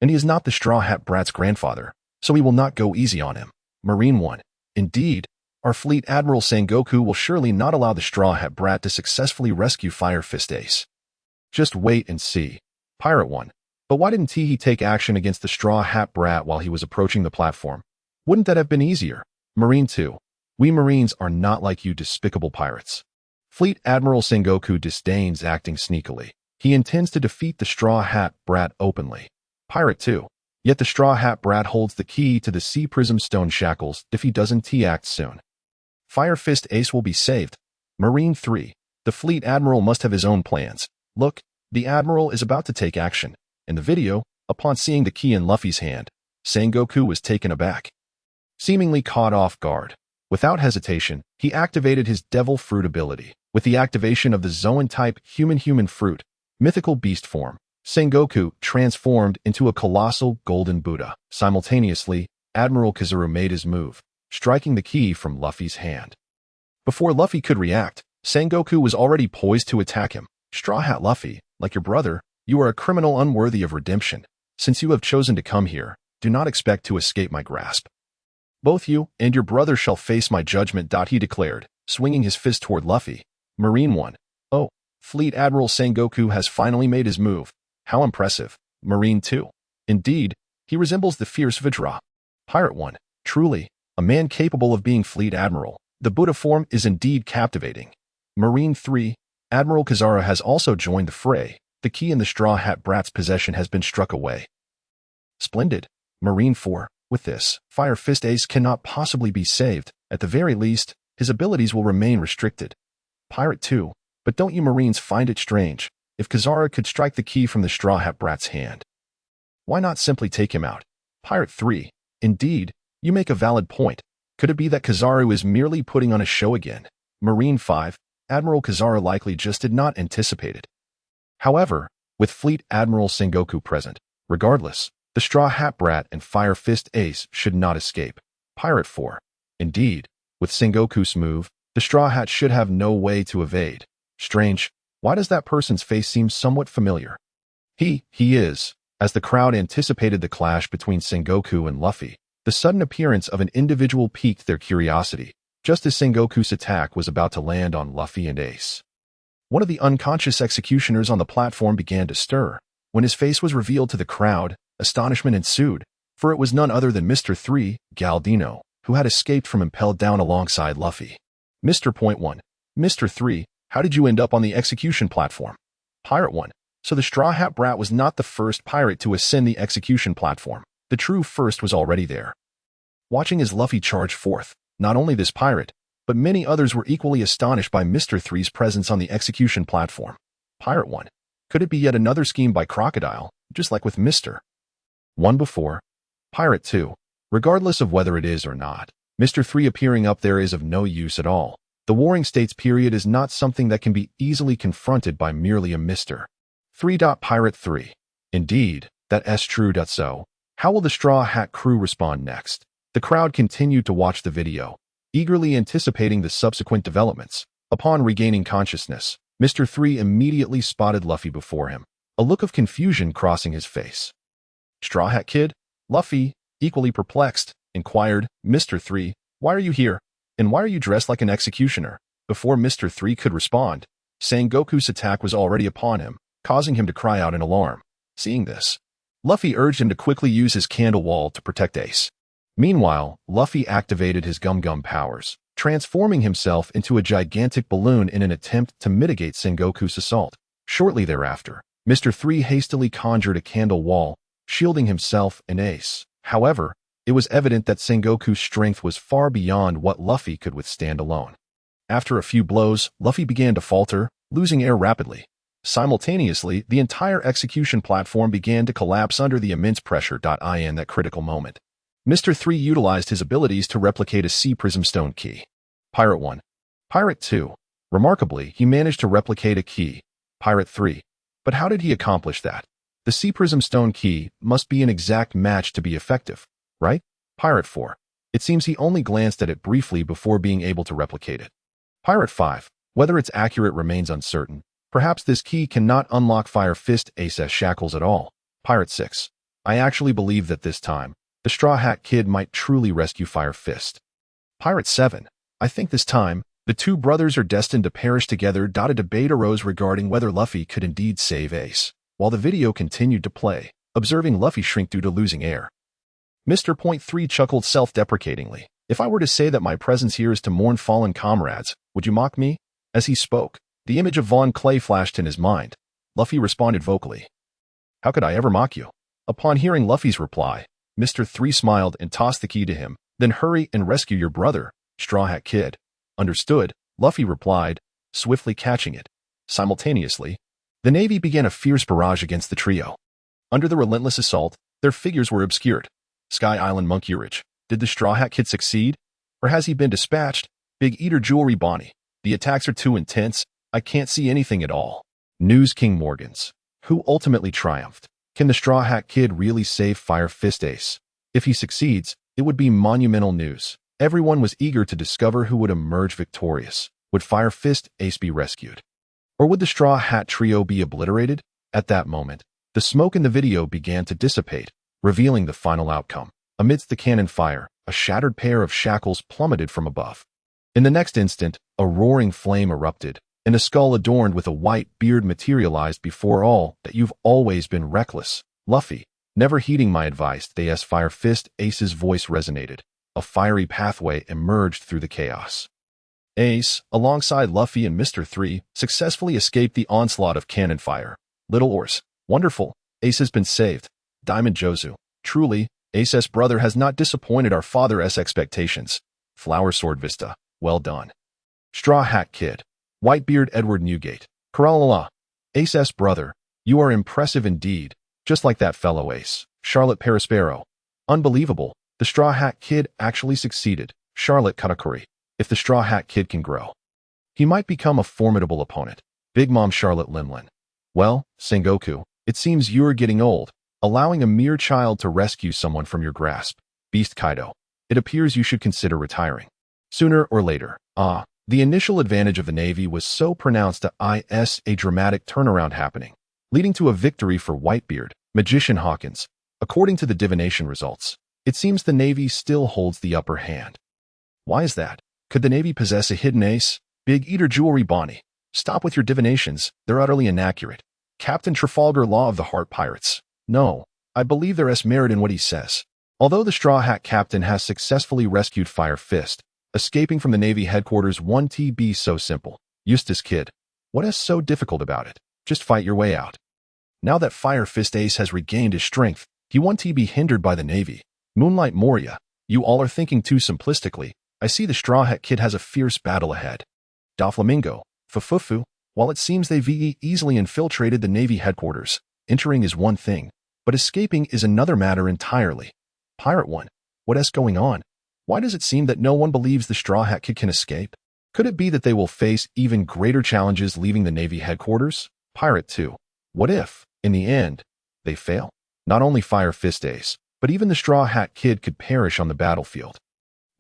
S2: And he is not the Straw Hat Brat's grandfather, so we will not go easy on him. Marine 1. Indeed, our Fleet Admiral Sengoku will surely not allow the Straw Hat Brat to successfully rescue Fire Fist Ace. Just wait and see. Pirate 1. But why didn't he take action against the Straw Hat Brat while he was approaching the platform? Wouldn't that have been easier? Marine 2. We Marines are not like you despicable pirates. Fleet Admiral Sengoku disdains acting sneakily. He intends to defeat the Straw Hat Brat openly. Pirate 2. Yet the Straw Hat Brat holds the key to the Sea Prism Stone shackles if he doesn't act soon. Fire Fist Ace will be saved. Marine 3. The Fleet Admiral must have his own plans. Look, the Admiral is about to take action. In the video, upon seeing the key in Luffy's hand, Sengoku was taken aback. Seemingly caught off guard. Without hesitation, he activated his Devil Fruit ability. With the activation of the Zoan-type human fruit, mythical beast form, Sengoku transformed into a colossal golden Buddha. Simultaneously, Admiral Kizaru made his move, striking the key from Luffy's hand. Before Luffy could react, Sengoku was already poised to attack him. Straw Hat Luffy, like your brother, you are a criminal unworthy of redemption. Since you have chosen to come here, do not expect to escape my grasp. Both you and your brother shall face my judgment. He declared, swinging his fist toward Luffy. Marine 1. Oh, Fleet Admiral Sengoku has finally made his move. How impressive. Marine 2. Indeed, he resembles the fierce Vajra. Pirate 1. Truly, a man capable of being Fleet Admiral. The Buddha form is indeed captivating. Marine 3. Admiral Kazara has also joined the fray. The key in the Straw Hat Brat's possession has been struck away. Splendid. Marine 4. With this, Fire Fist Ace cannot possibly be saved. At the very least, his abilities will remain restricted. Pirate 2. But don't you Marines find it strange if Kazara could strike the key from the Straw Hat Brat's hand? Why not simply take him out? Pirate 3. Indeed, you make a valid point. Could it be that Kizaru is merely putting on a show again? Marine 5. Admiral Kazara likely just did not anticipate it. However, with Fleet Admiral Sengoku present, regardless, the Straw Hat Brat and Fire Fist Ace should not escape. Pirate 4. Indeed, with Sengoku's move, the Straw Hat should have no way to evade. Strange, why does that person's face seem somewhat familiar? He is. As the crowd anticipated the clash between Sengoku and Luffy, the sudden appearance of an individual piqued their curiosity, just as Sengoku's attack was about to land on Luffy and Ace. One of the unconscious executioners on the platform began to stir. When his face was revealed to the crowd, astonishment ensued, for it was none other than Mr. 3, Galdino, who had escaped from Impel Down alongside Luffy. Mr. Point 1. Mr. 3, how did you end up on the execution platform? Pirate 1. So the Straw Hat Brat was not the first pirate to ascend the execution platform. The true first was already there. watching as Luffy charged forth. Not only this pirate, but many others were equally astonished by Mr. Three's presence on the execution platform. Pirate 1. Could it be yet another scheme by Crocodile, just like with Mr. 1 before? Pirate 2. Regardless of whether it is or not, Mr. 3 appearing up there is of no use at all. The Warring States period is not something that can be easily confronted by merely a Mr. 3. Pirate 3. Indeed, that's true. So, how will the Straw Hat crew respond next? The crowd continued to watch the video, eagerly anticipating the subsequent developments. Upon regaining consciousness, Mr. 3 immediately spotted Luffy before him, a look of confusion crossing his face. Straw Hat Kid? Luffy, equally perplexed, inquired, Mr. 3, why are you here? And why are you dressed like an executioner? Before Mr. 3 could respond, Sengoku's attack was already upon him, causing him to cry out in alarm. Seeing this, Luffy urged him to quickly use his candle wall to protect Ace. Meanwhile, Luffy activated his gum-gum powers, transforming himself into a gigantic balloon in an attempt to mitigate Sengoku's assault. Shortly thereafter, Mr. 3 hastily conjured a candle wall, shielding himself and Ace. However, it was evident that Sengoku's strength was far beyond what Luffy could withstand alone. After a few blows, Luffy began to falter, losing air rapidly. Simultaneously, the entire execution platform began to collapse under the immense pressure. In that critical moment, Mr. 3 utilized his abilities to replicate a Sea Prism Stone key. Pirate 1. Pirate 2. Remarkably, he managed to replicate a key. Pirate 3. But how did he accomplish that? The Sea Prism Stone key must be an exact match to be effective, right? Pirate 4. It seems he only glanced at it briefly before being able to replicate it. Pirate 5. Whether it's accurate remains uncertain. Perhaps this key cannot unlock Fire Fist Ace's shackles at all. Pirate 6. I actually believe that this time, the Straw Hat Kid might truly rescue Fire Fist. Pirate 7. I think this time, the two brothers are destined to perish together. A debate arose regarding whether Luffy could indeed save Ace, while the video continued to play, observing Luffy shrink due to losing air. Mr. Point 3 chuckled self-deprecatingly. If I were to say that my presence here is to mourn fallen comrades, would you mock me? As he spoke, the image of Von Clay flashed in his mind. Luffy responded vocally. How could I ever mock you? Upon hearing Luffy's reply, Mr. 3 smiled and tossed the key to him. Then hurry and rescue your brother, Straw Hat Kid. Understood, Luffy replied, swiftly catching it. Simultaneously, the Navy began a fierce barrage against the trio. Under the relentless assault, their figures were obscured. Sky Island Monkeyridge. Did the Straw Hat Kid succeed? Or has he been dispatched? Big Eater Jewelry Bonnie. The attacks are too intense. I can't see anything at all. News King Morgans. Who ultimately triumphed? Can the Straw Hat Kid really save Fire Fist Ace? If he succeeds, it would be monumental news. Everyone was eager to discover who would emerge victorious. Would Fire Fist Ace be rescued? Or would the Straw Hat Trio be obliterated? At that moment, the smoke in the video began to dissipate, revealing the final outcome. Amidst the cannon fire, a shattered pair of shackles plummeted from above. In the next instant, a roaring flame erupted, and a skull adorned with a white beard materialized before all. That you've always been reckless, Luffy. Never heeding my advice, as Fire Fist Ace's voice resonated. A fiery pathway emerged through the chaos. Ace, alongside Luffy and Mr. 3, successfully escaped the onslaught of cannon fire. Little Oars. Wonderful. Ace has been saved. Diamond Jozu. Truly, Ace's brother has not disappointed our father's expectations. Flower Sword Vista. Well done. Straw Hat Kid. Whitebeard Edward Newgate. Karalala. Ace's brother. You are impressive indeed. Just like that fellow Ace. Charlotte Perispero. Unbelievable. The Straw Hat Kid actually succeeded. Charlotte Katakuri. If the Straw Hat Kid can grow, he might become a formidable opponent. Big Mom Charlotte Limlin. Well, Sengoku, it seems you're getting old, allowing a mere child to rescue someone from your grasp. Beast Kaido. It appears you should consider retiring. Sooner or later. The initial advantage of the Navy was so pronounced that a dramatic turnaround happening, leading to a victory for Whitebeard, Magician Hawkins. According to the divination results, it seems the Navy still holds the upper hand. Why is that? Could the Navy possess a hidden ace? Big Eater Jewelry Bonnie. Stop with your divinations, they're utterly inaccurate. Captain Trafalgar Law of the Heart Pirates. No, I believe there's merit in what he says. Although the Straw Hat Captain has successfully rescued Fire Fist, escaping from the Navy headquarters 1TB so simple. Eustace Kid. What is so difficult about it? Just fight your way out. Now that Fire Fist Ace has regained his strength, he won't be hindered by the Navy. Moonlight Moria. You all are thinking too simplistically. I see the Straw Hat Kid has a fierce battle ahead. Doflamingo, Fufufu, while it seems they've easily infiltrated the Navy headquarters, entering is one thing, but escaping is another matter entirely. Pirate 1, what is going on? Why does it seem that no one believes the Straw Hat Kid can escape? Could it be that they will face even greater challenges leaving the Navy headquarters? Pirate 2, what if, in the end, they fail? Not only Fire Fist Ace, but even the Straw Hat Kid could perish on the battlefield.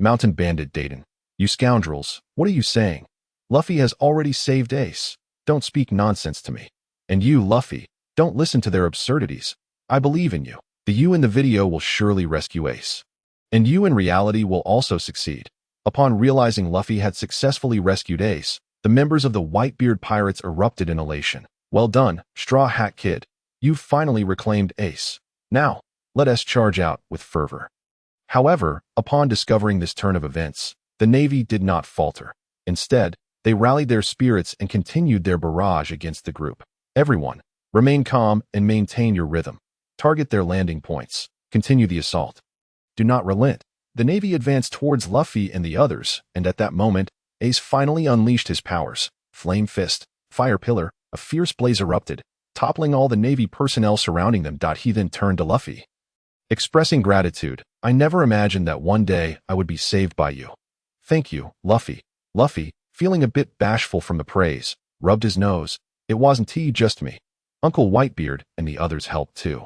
S2: Mountain Bandit Dayton, you scoundrels, what are you saying? Luffy has already saved Ace. Don't speak nonsense to me. And you, Luffy, don't listen to their absurdities. I believe in you. The you in the video will surely rescue Ace. And you in reality will also succeed. Upon realizing Luffy had successfully rescued Ace, the members of the Whitebeard Pirates erupted in elation. Well done, Straw Hat Kid. You've finally reclaimed Ace. Now, let us charge out with fervor. However, upon discovering this turn of events, the Navy did not falter. Instead, they rallied their spirits and continued their barrage against the group. Everyone, remain calm and maintain your rhythm. Target their landing points. Continue the assault. Do not relent. The Navy advanced towards Luffy and the others, and at that moment, Ace finally unleashed his powers. Flame Fist, Fire Pillar, a fierce blaze erupted, toppling all the Navy personnel surrounding them. He then turned to Luffy. Expressing gratitude, I never imagined that one day I would be saved by you. Thank you, Luffy. Luffy, feeling a bit bashful from the praise, rubbed his nose. It wasn't just me. Uncle Whitebeard and the others helped too.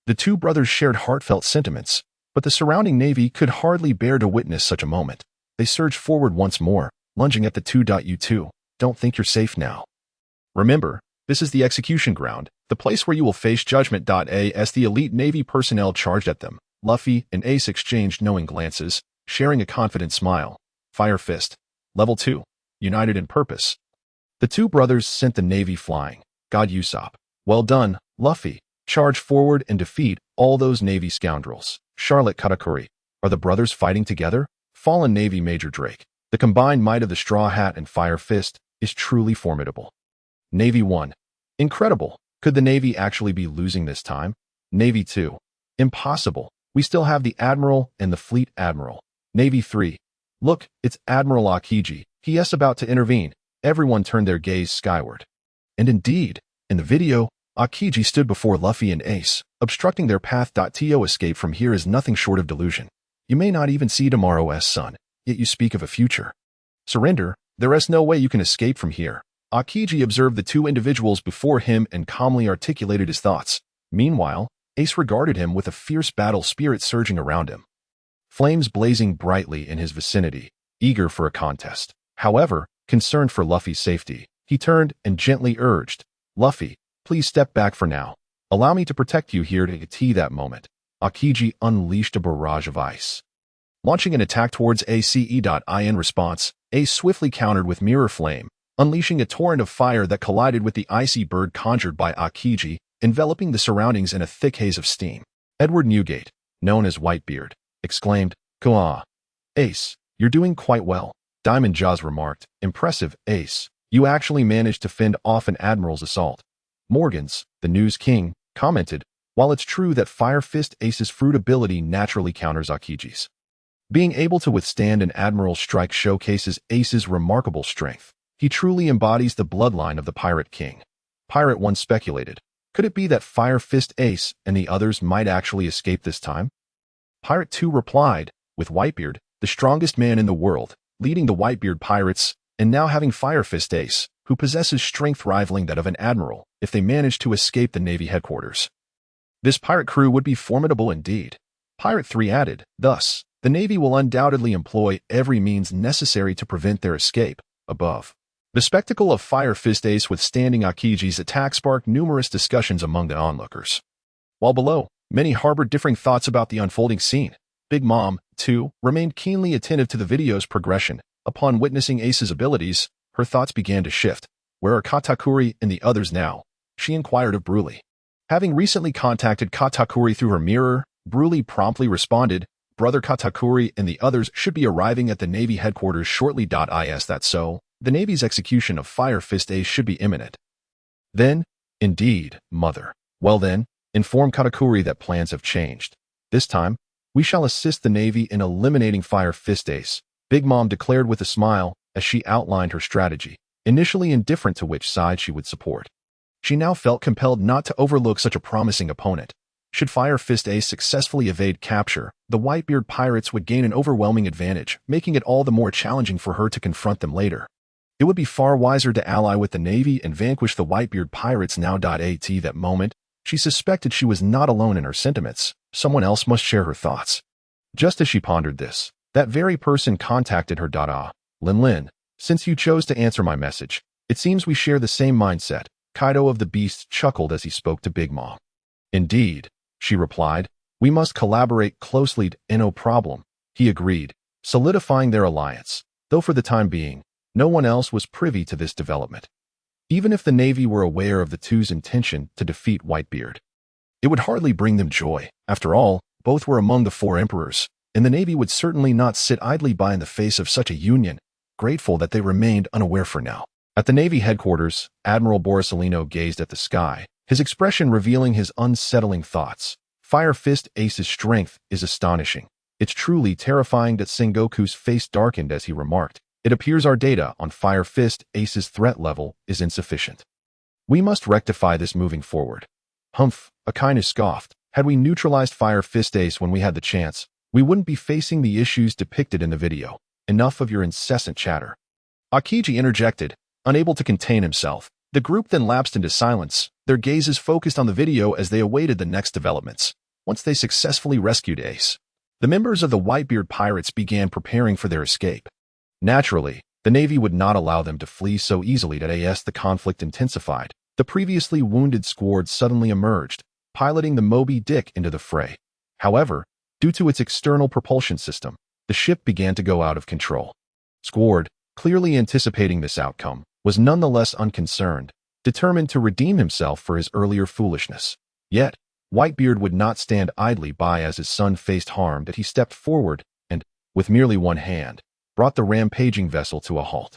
S2: The two brothers shared heartfelt sentiments, but the surrounding Navy could hardly bear to witness such a moment. They surged forward once more, lunging at the two. You two, don't think you're safe now. Remember, this is the execution ground, the place where you will face judgment. As the elite Navy personnel charged at them, Luffy and Ace exchanged knowing glances, sharing a confident smile. Fire Fist, Level 2, united in purpose. The two brothers sent the Navy flying. God Usopp. Well done, Luffy. Charge forward and defeat all those Navy scoundrels. Charlotte Katakuri. Are the brothers fighting together? Fallen Navy Major Drake. The combined might of the Straw Hat and Fire Fist is truly formidable. Navy 1. Incredible. Could the Navy actually be losing this time? Navy 2. Impossible. We still have the Admiral and the Fleet Admiral. Navy 3. Look, it's Admiral Aokiji. He is about to intervene. Everyone turned their gaze skyward. And indeed, in the video, Aokiji stood before Luffy and Ace, obstructing their path. To escape from here is nothing short of delusion. You may not even see tomorrow's sun, yet you speak of a future. Surrender. There is no way you can escape from here. Aokiji observed the two individuals before him and calmly articulated his thoughts. Meanwhile, Ace regarded him with a fierce battle spirit surging around him. Flames blazing brightly in his vicinity, eager for a contest. However, concerned for Luffy's safety, he turned and gently urged, Luffy, please step back for now. Allow me to protect you here. To that moment, Aokiji unleashed a barrage of ice. Launching an attack towards Ace. In response, Ace swiftly countered with Mirror Flame, unleashing a torrent of fire that collided with the icy bird conjured by Aokiji, enveloping the surroundings in a thick haze of steam. Edward Newgate, known as Whitebeard, exclaimed, Kuah. Ace, you're doing quite well. Diamond Jaws remarked, impressive, Ace. You actually managed to fend off an admiral's assault. Morgans, the News King, commented, while it's true that Fire Fist Ace's fruit ability naturally counters Aokiji's, being able to withstand an admiral's strike showcases Ace's remarkable strength. He truly embodies the bloodline of the Pirate King. Pirate 1 speculated, could it be that Fire Fist Ace and the others might actually escape this time? Pirate 2 replied, with Whitebeard, the strongest man in the world, leading the Whitebeard Pirates, and now having Fire Fist Ace, who possesses strength rivaling that of an admiral, if they manage to escape the Navy headquarters. This pirate crew would be formidable indeed. Pirate 3 added, thus, the Navy will undoubtedly employ every means necessary to prevent their escape. Above, the spectacle of Fire Fist Ace withstanding Aokiji's attack sparked numerous discussions among the onlookers. While below, many harbored differing thoughts about the unfolding scene. Big Mom, too, remained keenly attentive to the video's progression. Upon witnessing Ace's abilities, her thoughts began to shift. Where are Katakuri and the others now? She inquired of Broly. Having recently contacted Katakuri through her mirror, Broly promptly responded, Brother Katakuri and the others should be arriving at the Navy headquarters shortly. Is that so? The Navy's execution of Fire Fist Ace should be imminent. Then, indeed, Mother. Well then, inform Katakuri that plans have changed. This time, We shall assist the Navy in eliminating Fire Fist Ace, Big Mom declared with a smile as she outlined her strategy, initially indifferent to which side she would support. She now felt compelled not to overlook such a promising opponent. Should Fire Fist Ace successfully evade capture, the Whitebeard pirates would gain an overwhelming advantage, making it all the more challenging for her to confront them later. It would be far wiser to ally with the Navy and vanquish the Whitebeard pirates now. At that moment, she suspected she was not alone in her sentiments. Someone else must share her thoughts. Just as she pondered this, that very person contacted her. Lin, since you chose to answer my message, it seems we share the same mindset. Kaido of the Beast chuckled as he spoke to Big Mom. Indeed, she replied, we must collaborate closely. No problem, he agreed, solidifying their alliance, though for the time being, no one else was privy to this development. Even if the Navy were aware of the two's intention to defeat Whitebeard, it would hardly bring them joy. After all, both were among the four emperors, and the Navy would certainly not sit idly by in the face of such a union, grateful that they remained unaware for now. At the Navy headquarters, Admiral Borsellino gazed at the sky, his expression revealing his unsettling thoughts. Fire Fist Ace's strength is astonishing. It's truly terrifying. That Sengoku's face darkened as he remarked, it appears our data on Fire Fist Ace's threat level is insufficient. We must rectify this moving forward. Humph, Akainu scoffed. Had we neutralized Fire Fist Ace when we had the chance, we wouldn't be facing the issues depicted in the video. Enough of your incessant chatter. Akiji interjected, unable to contain himself. The group then lapsed into silence, their gazes focused on the video as they awaited the next developments. Once they successfully rescued Ace, the members of the Whitebeard pirates began preparing for their escape. Naturally, the Navy would not allow them to flee so easily. As the conflict intensified, the previously wounded Squard suddenly emerged, piloting the Moby Dick into the fray. However, due to its external propulsion system, the ship began to go out of control. Squard, clearly anticipating this outcome, was nonetheless unconcerned, determined to redeem himself for his earlier foolishness. Yet, Whitebeard would not stand idly by as his son faced harm. That he stepped forward and, with merely one hand, brought the rampaging vessel to a halt.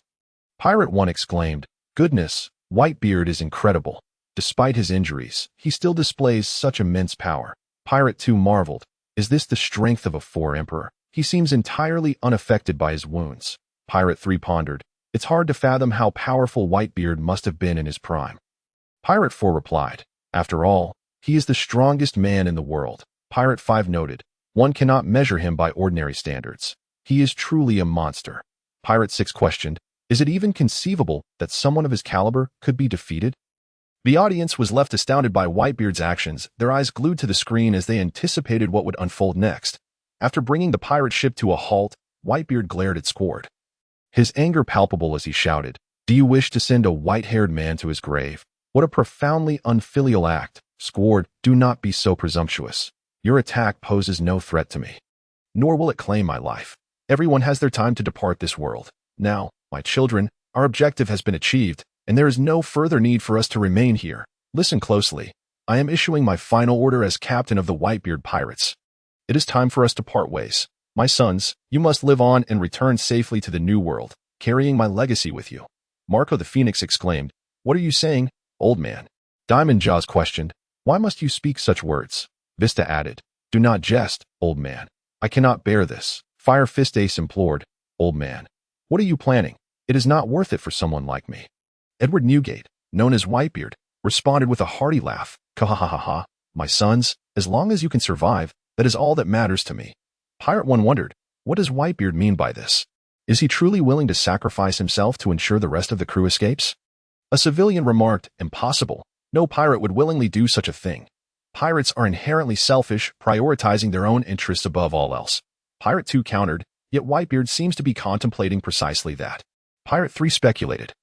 S2: Pirate 1 exclaimed, "Goodness, Whitebeard is incredible. Despite his injuries, he still displays such immense power." Pirate 2 marveled, "Is this the strength of a four-emperor? He seems entirely unaffected by his wounds." Pirate 3 pondered, "It's hard to fathom how powerful Whitebeard must have been in his prime." Pirate 4 replied, "After all, he is the strongest man in the world." Pirate 5 noted, "One cannot measure him by ordinary standards. He is truly a monster." Pirate 6 questioned, "Is it even conceivable that someone of his caliber could be defeated?" The audience was left astounded by Whitebeard's actions, their eyes glued to the screen as they anticipated what would unfold next. After bringing the pirate ship to a halt, Whitebeard glared at Squard, his anger palpable as he shouted, "Do you wish to send a white-haired man to his grave? What a profoundly unfilial act. Squard, do not be so presumptuous. Your attack poses no threat to me, nor will it claim my life. Everyone has their time to depart this world. Now, my children, our objective has been achieved, and there is no further need for us to remain here. Listen closely. I am issuing my final order as captain of the Whitebeard pirates. It is time for us to part ways. My sons, you must live on and return safely to the New World, carrying my legacy with you." Marco the Phoenix exclaimed, "What are you saying, old man?" Diamond Jaws questioned, "Why must you speak such words?" Vista added, "Do not jest, old man. I cannot bear this." Fire Fist Ace implored, "Old man, what are you planning? It is not worth it for someone like me." Edward Newgate, known as Whitebeard, responded with a hearty laugh, "Hahahaha, my sons, as long as you can survive, that is all that matters to me." Pirate 1 wondered, what does Whitebeard mean by this? Is he truly willing to sacrifice himself to ensure the rest of the crew escapes? A civilian remarked, "Impossible. No pirate would willingly do such a thing. Pirates are inherently selfish, prioritizing their own interests above all else." Pirate 2 countered, yet Whitebeard seems to be contemplating precisely that. Pirate 3 speculated,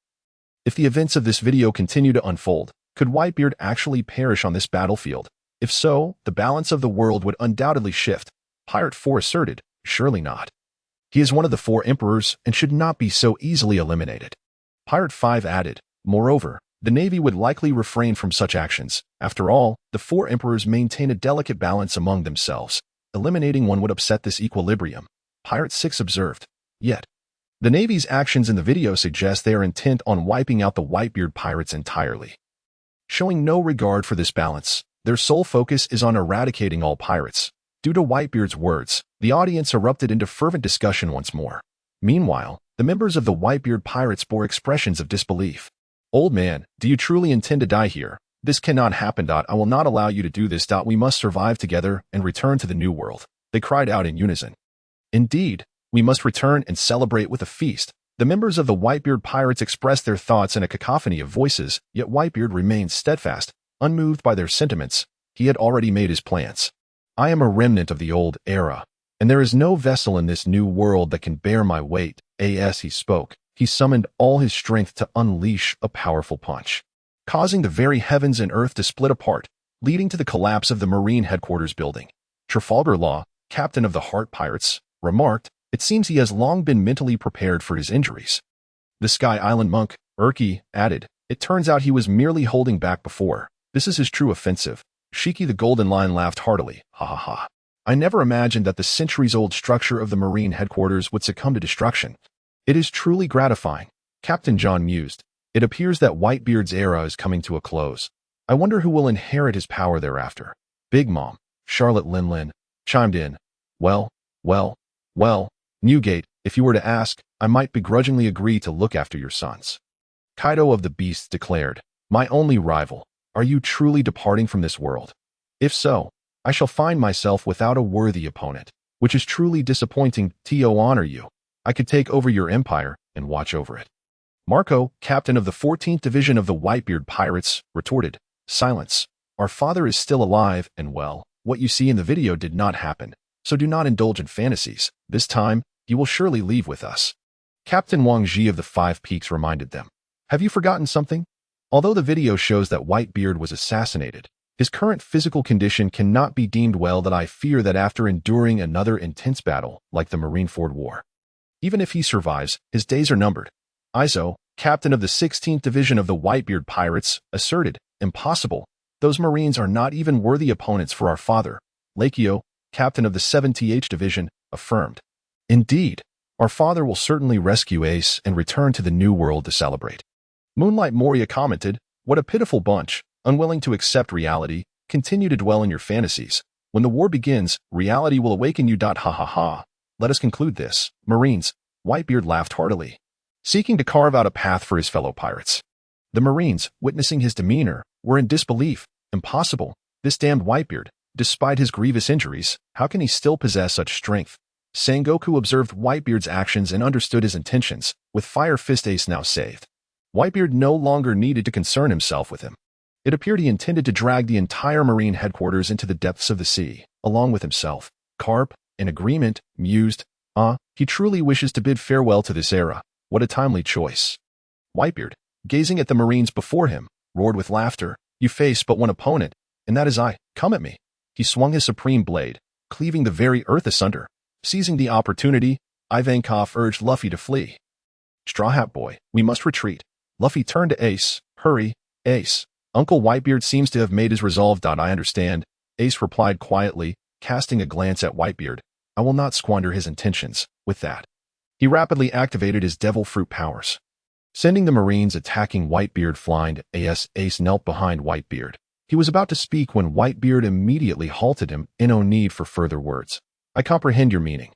S2: if the events of this video continue to unfold, could Whitebeard actually perish on this battlefield? If so, the balance of the world would undoubtedly shift. Pirate 4 asserted, "Surely not. He is one of the four emperors and should not be so easily eliminated." Pirate 5 added, "Moreover, the Navy would likely refrain from such actions. After all, the four emperors maintain a delicate balance among themselves. Eliminating one would upset this equilibrium." Pirate 6 observed, "Yet, the Navy's actions in the video suggest they are intent on wiping out the Whitebeard pirates entirely. Showing no regard for this balance, their sole focus is on eradicating all pirates. Due to Whitebeard's words, the audience erupted into fervent discussion once more. Meanwhile, the members of the Whitebeard pirates bore expressions of disbelief. "Old man, do you truly intend to die here? This cannot happen. I will not allow you to do this. We must survive together and return to the New World," they cried out in unison. "Indeed, we must return and celebrate with a feast." The members of the Whitebeard pirates expressed their thoughts in a cacophony of voices, yet Whitebeard remained steadfast, unmoved by their sentiments. He had already made his plans. "I am a remnant of the old era, and there is no vessel in this new world that can bear my weight." As he spoke, he summoned all his strength to unleash a powerful punch, causing the very heavens and earth to split apart, leading to the collapse of the Marine headquarters building. Trafalgar Law, captain of the Heart Pirates, remarked, "It seems he has long been mentally prepared for his injuries." The Sky Island monk, Urki, added, "It turns out he was merely holding back before. This is his true offensive." Shiki the Golden Lion laughed heartily. "Hahaha. I never imagined that the centuries-old structure of the Marine headquarters would succumb to destruction. It is truly gratifying." Captain John mused. "It appears that Whitebeard's era is coming to a close. I wonder who will inherit his power thereafter." Big Mom, Charlotte Lin, chimed in. Well, Newgate, if you were to ask, I might begrudgingly agree to look after your sons." Kaido of the Beasts declared, "My only rival, are you truly departing from this world? If so, I shall find myself without a worthy opponent, which is truly disappointing. To honor you, I could take over your empire and watch over it." Marco, captain of the 14th Division of the Whitebeard Pirates, retorted, "Silence. Our father is still alive and well. What you see in the video did not happen, so do not indulge in fantasies. This time, you will surely leave with us." Captain Wang Ji of the Five Peaks reminded them, "Have you forgotten something? Although the video shows that Whitebeard was assassinated, his current physical condition cannot be deemed well. I fear that after enduring another intense battle, like the Marineford War, even if he survives, his days are numbered." Izo, captain of the 16th Division of the Whitebeard Pirates, asserted, "Impossible. Those Marines are not even worthy opponents for our father." Lakio, captain of the 7th Division, affirmed, "Indeed, our father will certainly rescue Ace and return to the New World to celebrate." Moonlight Moria commented, "What a pitiful bunch, unwilling to accept reality, continue to dwell in your fantasies. When the war begins, reality will awaken you. Hahaha. Let us conclude this, Marines." Whitebeard laughed heartily, seeking to carve out a path for his fellow pirates. The Marines, witnessing his demeanor, were in disbelief. Impossible. This damned Whitebeard, despite his grievous injuries, how can he still possess such strength? Sengoku observed Whitebeard's actions and understood his intentions, with Fire Fist Ace now saved. Whitebeard no longer needed to concern himself with him. It appeared he intended to drag the entire Marine headquarters into the depths of the sea, along with himself. Carp, in agreement, mused, he truly wishes to bid farewell to this era. What a timely choice." Whitebeard, gazing at the Marines before him, roared with laughter, "You face but one opponent, and that is I. Come at me." He swung his supreme blade, cleaving the very earth asunder. Seizing the opportunity, Ivankov urged Luffy to flee. "Straw Hat Boy, we must retreat." Luffy turned to Ace. "Hurry, Ace. Uncle Whitebeard seems to have made his resolve. I understand." Ace replied quietly, casting a glance at Whitebeard. "I will not squander his intentions." With that, he rapidly activated his devil fruit powers, sending the Marines attacking Whitebeard flying. Ace knelt behind Whitebeard. He was about to speak when Whitebeard immediately halted him. "No need for further words. I comprehend your meaning.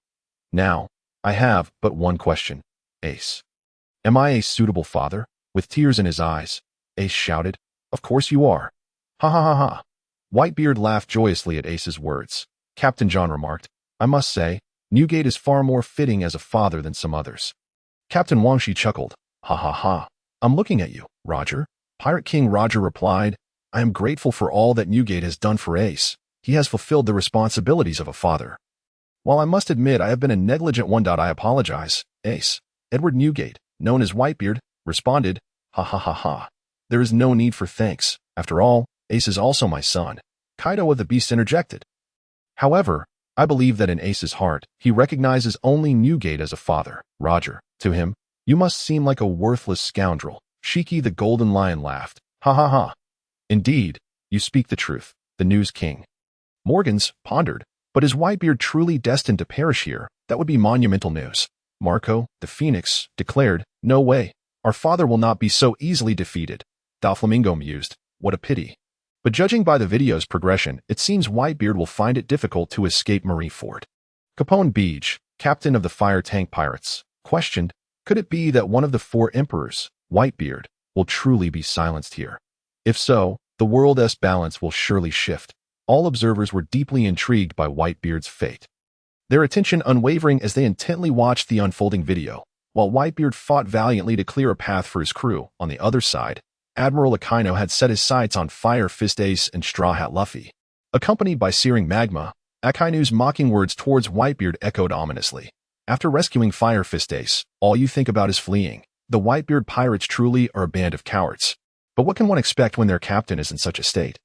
S2: Now, I have but one question, Ace. Am I a suitable father?" With tears in his eyes, Ace shouted, "Of course you are." "Ha." Whitebeard laughed joyously at Ace's words. Captain John remarked, "I must say, Newgate is far more fitting as a father than some others." Captain Wangshi chuckled, "Ha. I'm looking at you, Roger." Pirate King Roger replied, "I am grateful for all that Newgate has done for Ace. He has fulfilled the responsibilities of a father. While I must admit I have been a negligent one. I apologize, Ace." Edward Newgate, known as Whitebeard, responded, "Ha. There is no need for thanks. After all, Ace is also my son." Kaido of the Beast interjected, "However, I believe that in Ace's heart, he recognizes only Newgate as a father. Roger, to him, you must seem like a worthless scoundrel." Shiki the Golden Lion laughed, "Ha. Indeed, you speak the truth, the News King." Morgans pondered, "But is Whitebeard truly destined to perish here? That would be monumental news." Marco, the Phoenix, declared, "No way. Our father will not be so easily defeated." Doflamingo mused, "What a pity." But judging by the video's progression, it seems Whitebeard will find it difficult to escape Marineford. Capone Beach, captain of the fire tank pirates, questioned, could it be that one of the 4 emperors, Whitebeard, will truly be silenced here? If so, the world's balance will surely shift. All observers were deeply intrigued by Whitebeard's fate, their attention unwavering as they intently watched the unfolding video. While Whitebeard fought valiantly to clear a path for his crew, on the other side, Admiral Akainu had set his sights on Fire Fist Ace and Straw Hat Luffy. Accompanied by searing magma, Akainu's mocking words towards Whitebeard echoed ominously. After rescuing Fire Fist Ace, all you think about is fleeing. The Whitebeard pirates truly are a band of cowards. But what can one expect when their captain is in such a state?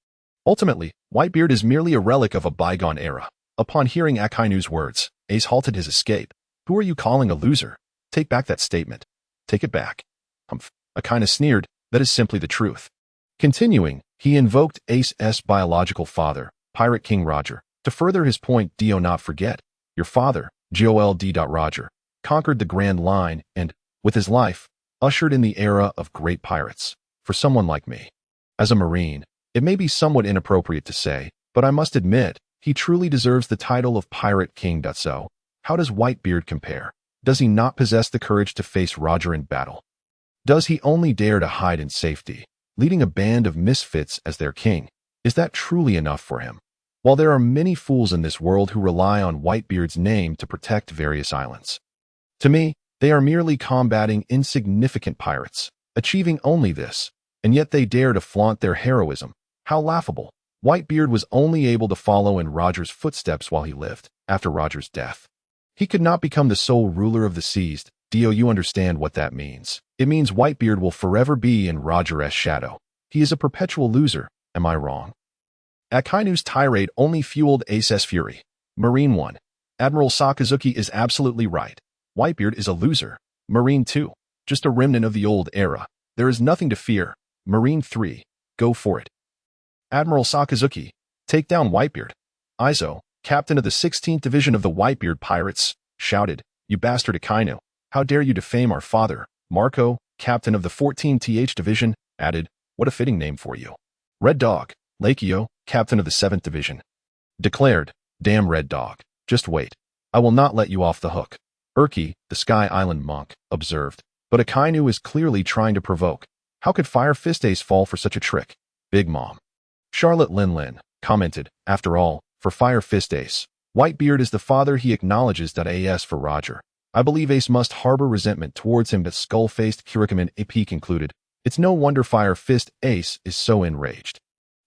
S2: Ultimately, Whitebeard is merely a relic of a bygone era. Upon hearing Akainu's words, Ace halted his escape. Who are you calling a loser? Take back that statement. Take it back. Humph. Akainu sneered, that is simply the truth. Continuing, he invoked Ace's biological father, Pirate King Roger, to further his point. Do not forget, your father, Gold. Roger, conquered the Grand Line and, with his life, ushered in the era of great pirates. For someone like me, as a Marine, it may be somewhat inappropriate to say, but I must admit, he truly deserves the title of Pirate King. So, how does Whitebeard compare? Does he not possess the courage to face Roger in battle? Does he only dare to hide in safety, leading a band of misfits as their king? Is that truly enough for him? While there are many fools in this world who rely on Whitebeard's name to protect various islands, to me, they are merely combating insignificant pirates, achieving only this, and yet they dare to flaunt their heroism. How laughable. Whitebeard was only able to follow in Roger's footsteps while he lived. After Roger's death, he could not become the sole ruler of the seas. Do you understand what that means? It means Whitebeard will forever be in Roger's shadow. He is a perpetual loser. Am I wrong? Akainu's tirade only fueled Ace's fury. Marine 1. Admiral Sakazuki is absolutely right. Whitebeard is a loser. Marine 2. Just a remnant of the old era. There is nothing to fear. Marine 3. Go for it. Admiral Sakazuki, take down Whitebeard. Izo, captain of the 16th Division of the Whitebeard Pirates, shouted, you bastard Akainu. How dare you defame our father? Marco, captain of the 14th Division, added, what a fitting name for you. Red Dog, Lakio, captain of the 7th Division, declared, damn Red Dog, just wait. I will not let you off the hook. Urki, the Sky Island monk, observed, but Akainu is clearly trying to provoke. How could Fire Fist Ace fall for such a trick? Big Mom. Charlotte Lin commented, after all, for Fire Fist Ace, Whitebeard is the father he acknowledges. As for Roger, I believe Ace must harbor resentment towards him. But skull-faced Kurikaman AP concluded, it's no wonder Fire Fist Ace is so enraged.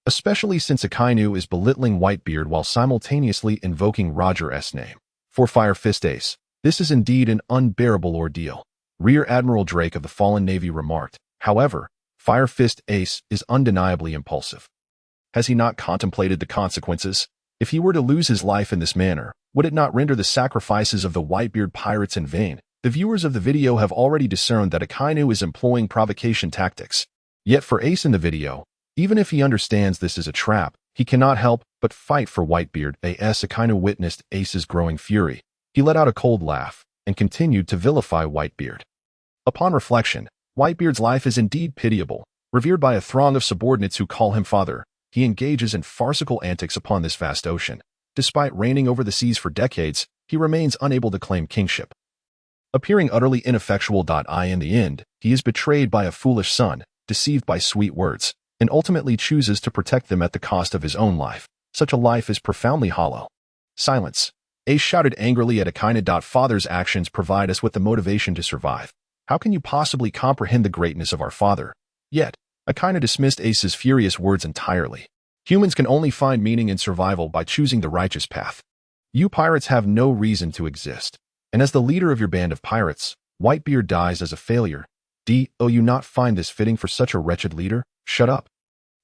S2: Especially since Akainu is belittling Whitebeard while simultaneously invoking Roger's name. For Fire Fist Ace, this is indeed an unbearable ordeal. Rear Admiral Drake of the Fallen Navy remarked, however, Fire Fist Ace is undeniably impulsive. Has he not contemplated the consequences? If he were to lose his life in this manner, would it not render the sacrifices of the Whitebeard pirates in vain? The viewers of the video have already discerned that Akainu is employing provocation tactics. Yet for Ace in the video, even if he understands this is a trap, he cannot help but fight for Whitebeard. As Akainu witnessed Ace's growing fury, he let out a cold laugh and continued to vilify Whitebeard. Upon reflection, Whitebeard's life is indeed pitiable. Revered by a throng of subordinates who call him father, he engages in farcical antics upon this vast ocean. Despite reigning over the seas for decades, he remains unable to claim kingship. Appearing utterly ineffectual. In the end, he is betrayed by a foolish son, deceived by sweet words, and ultimately chooses to protect them at the cost of his own life. Such a life is profoundly hollow. Silence. Ace shouted angrily at Akainu. Father's actions provide us with the motivation to survive. How can you possibly comprehend the greatness of our father? Yet, Akainu dismissed Ace's furious words entirely. Humans can only find meaning in survival by choosing the righteous path. You pirates have no reason to exist. And as the leader of your band of pirates, Whitebeard dies as a failure. Do you not find this fitting for such a wretched leader? Shut up.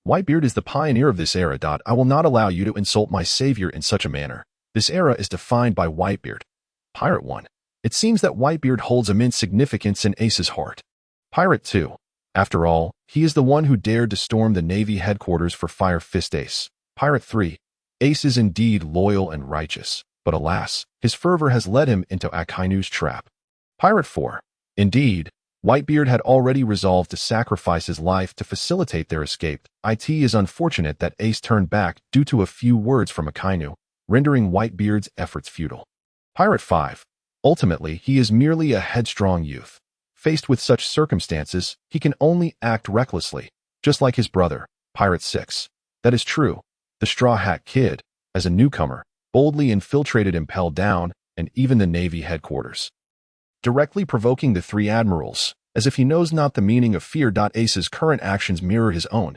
S2: Whitebeard is the pioneer of this era. I will not allow you to insult my savior in such a manner. This era is defined by Whitebeard. Pirate 1. It seems that Whitebeard holds immense significance in Ace's heart. Pirate 2. After all, he is the one who dared to storm the Navy headquarters for Fire Fist Ace. Pirate 3. Ace is indeed loyal and righteous, but alas, his fervor has led him into Akainu's trap. Pirate 4. Indeed, Whitebeard had already resolved to sacrifice his life to facilitate their escape. It is unfortunate that Ace turned back due to a few words from Akainu, rendering Whitebeard's efforts futile. Pirate 5. Ultimately, he is merely a headstrong youth. Faced with such circumstances, he can only act recklessly, just like his brother, Pirate 6. That is true. The Straw Hat Kid, as a newcomer, boldly infiltrated Impel Down and even the Navy headquarters, directly provoking the three admirals, as if he knows not the meaning of fear. Ace's current actions mirror his own.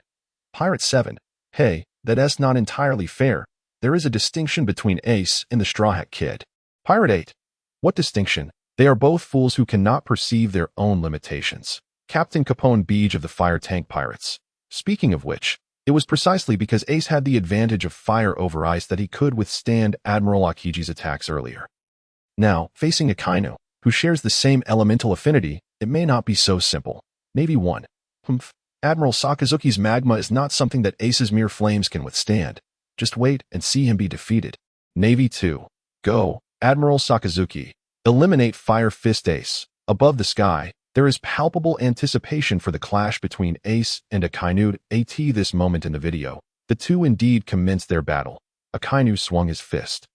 S2: Pirate 7. Hey, that's not entirely fair. There is a distinction between Ace and the Straw Hat Kid. Pirate 8. What distinction? They are both fools who cannot perceive their own limitations. Captain Capone Beej of the Fire Tank Pirates. Speaking of which, it was precisely because Ace had the advantage of fire over ice that he could withstand Admiral Akiji's attacks earlier. Now, facing Akainu, who shares the same elemental affinity, it may not be so simple. Navy 1. Admiral Sakazuki's magma is not something that Ace's mere flames can withstand. Just wait and see him be defeated. Navy 2. Go, Admiral Sakazuki. Eliminate Fire Fist Ace. Above the sky, there is palpable anticipation for the clash between Ace and Akainu. At this moment in the video, the two indeed commenced their battle. Akainu swung his fist,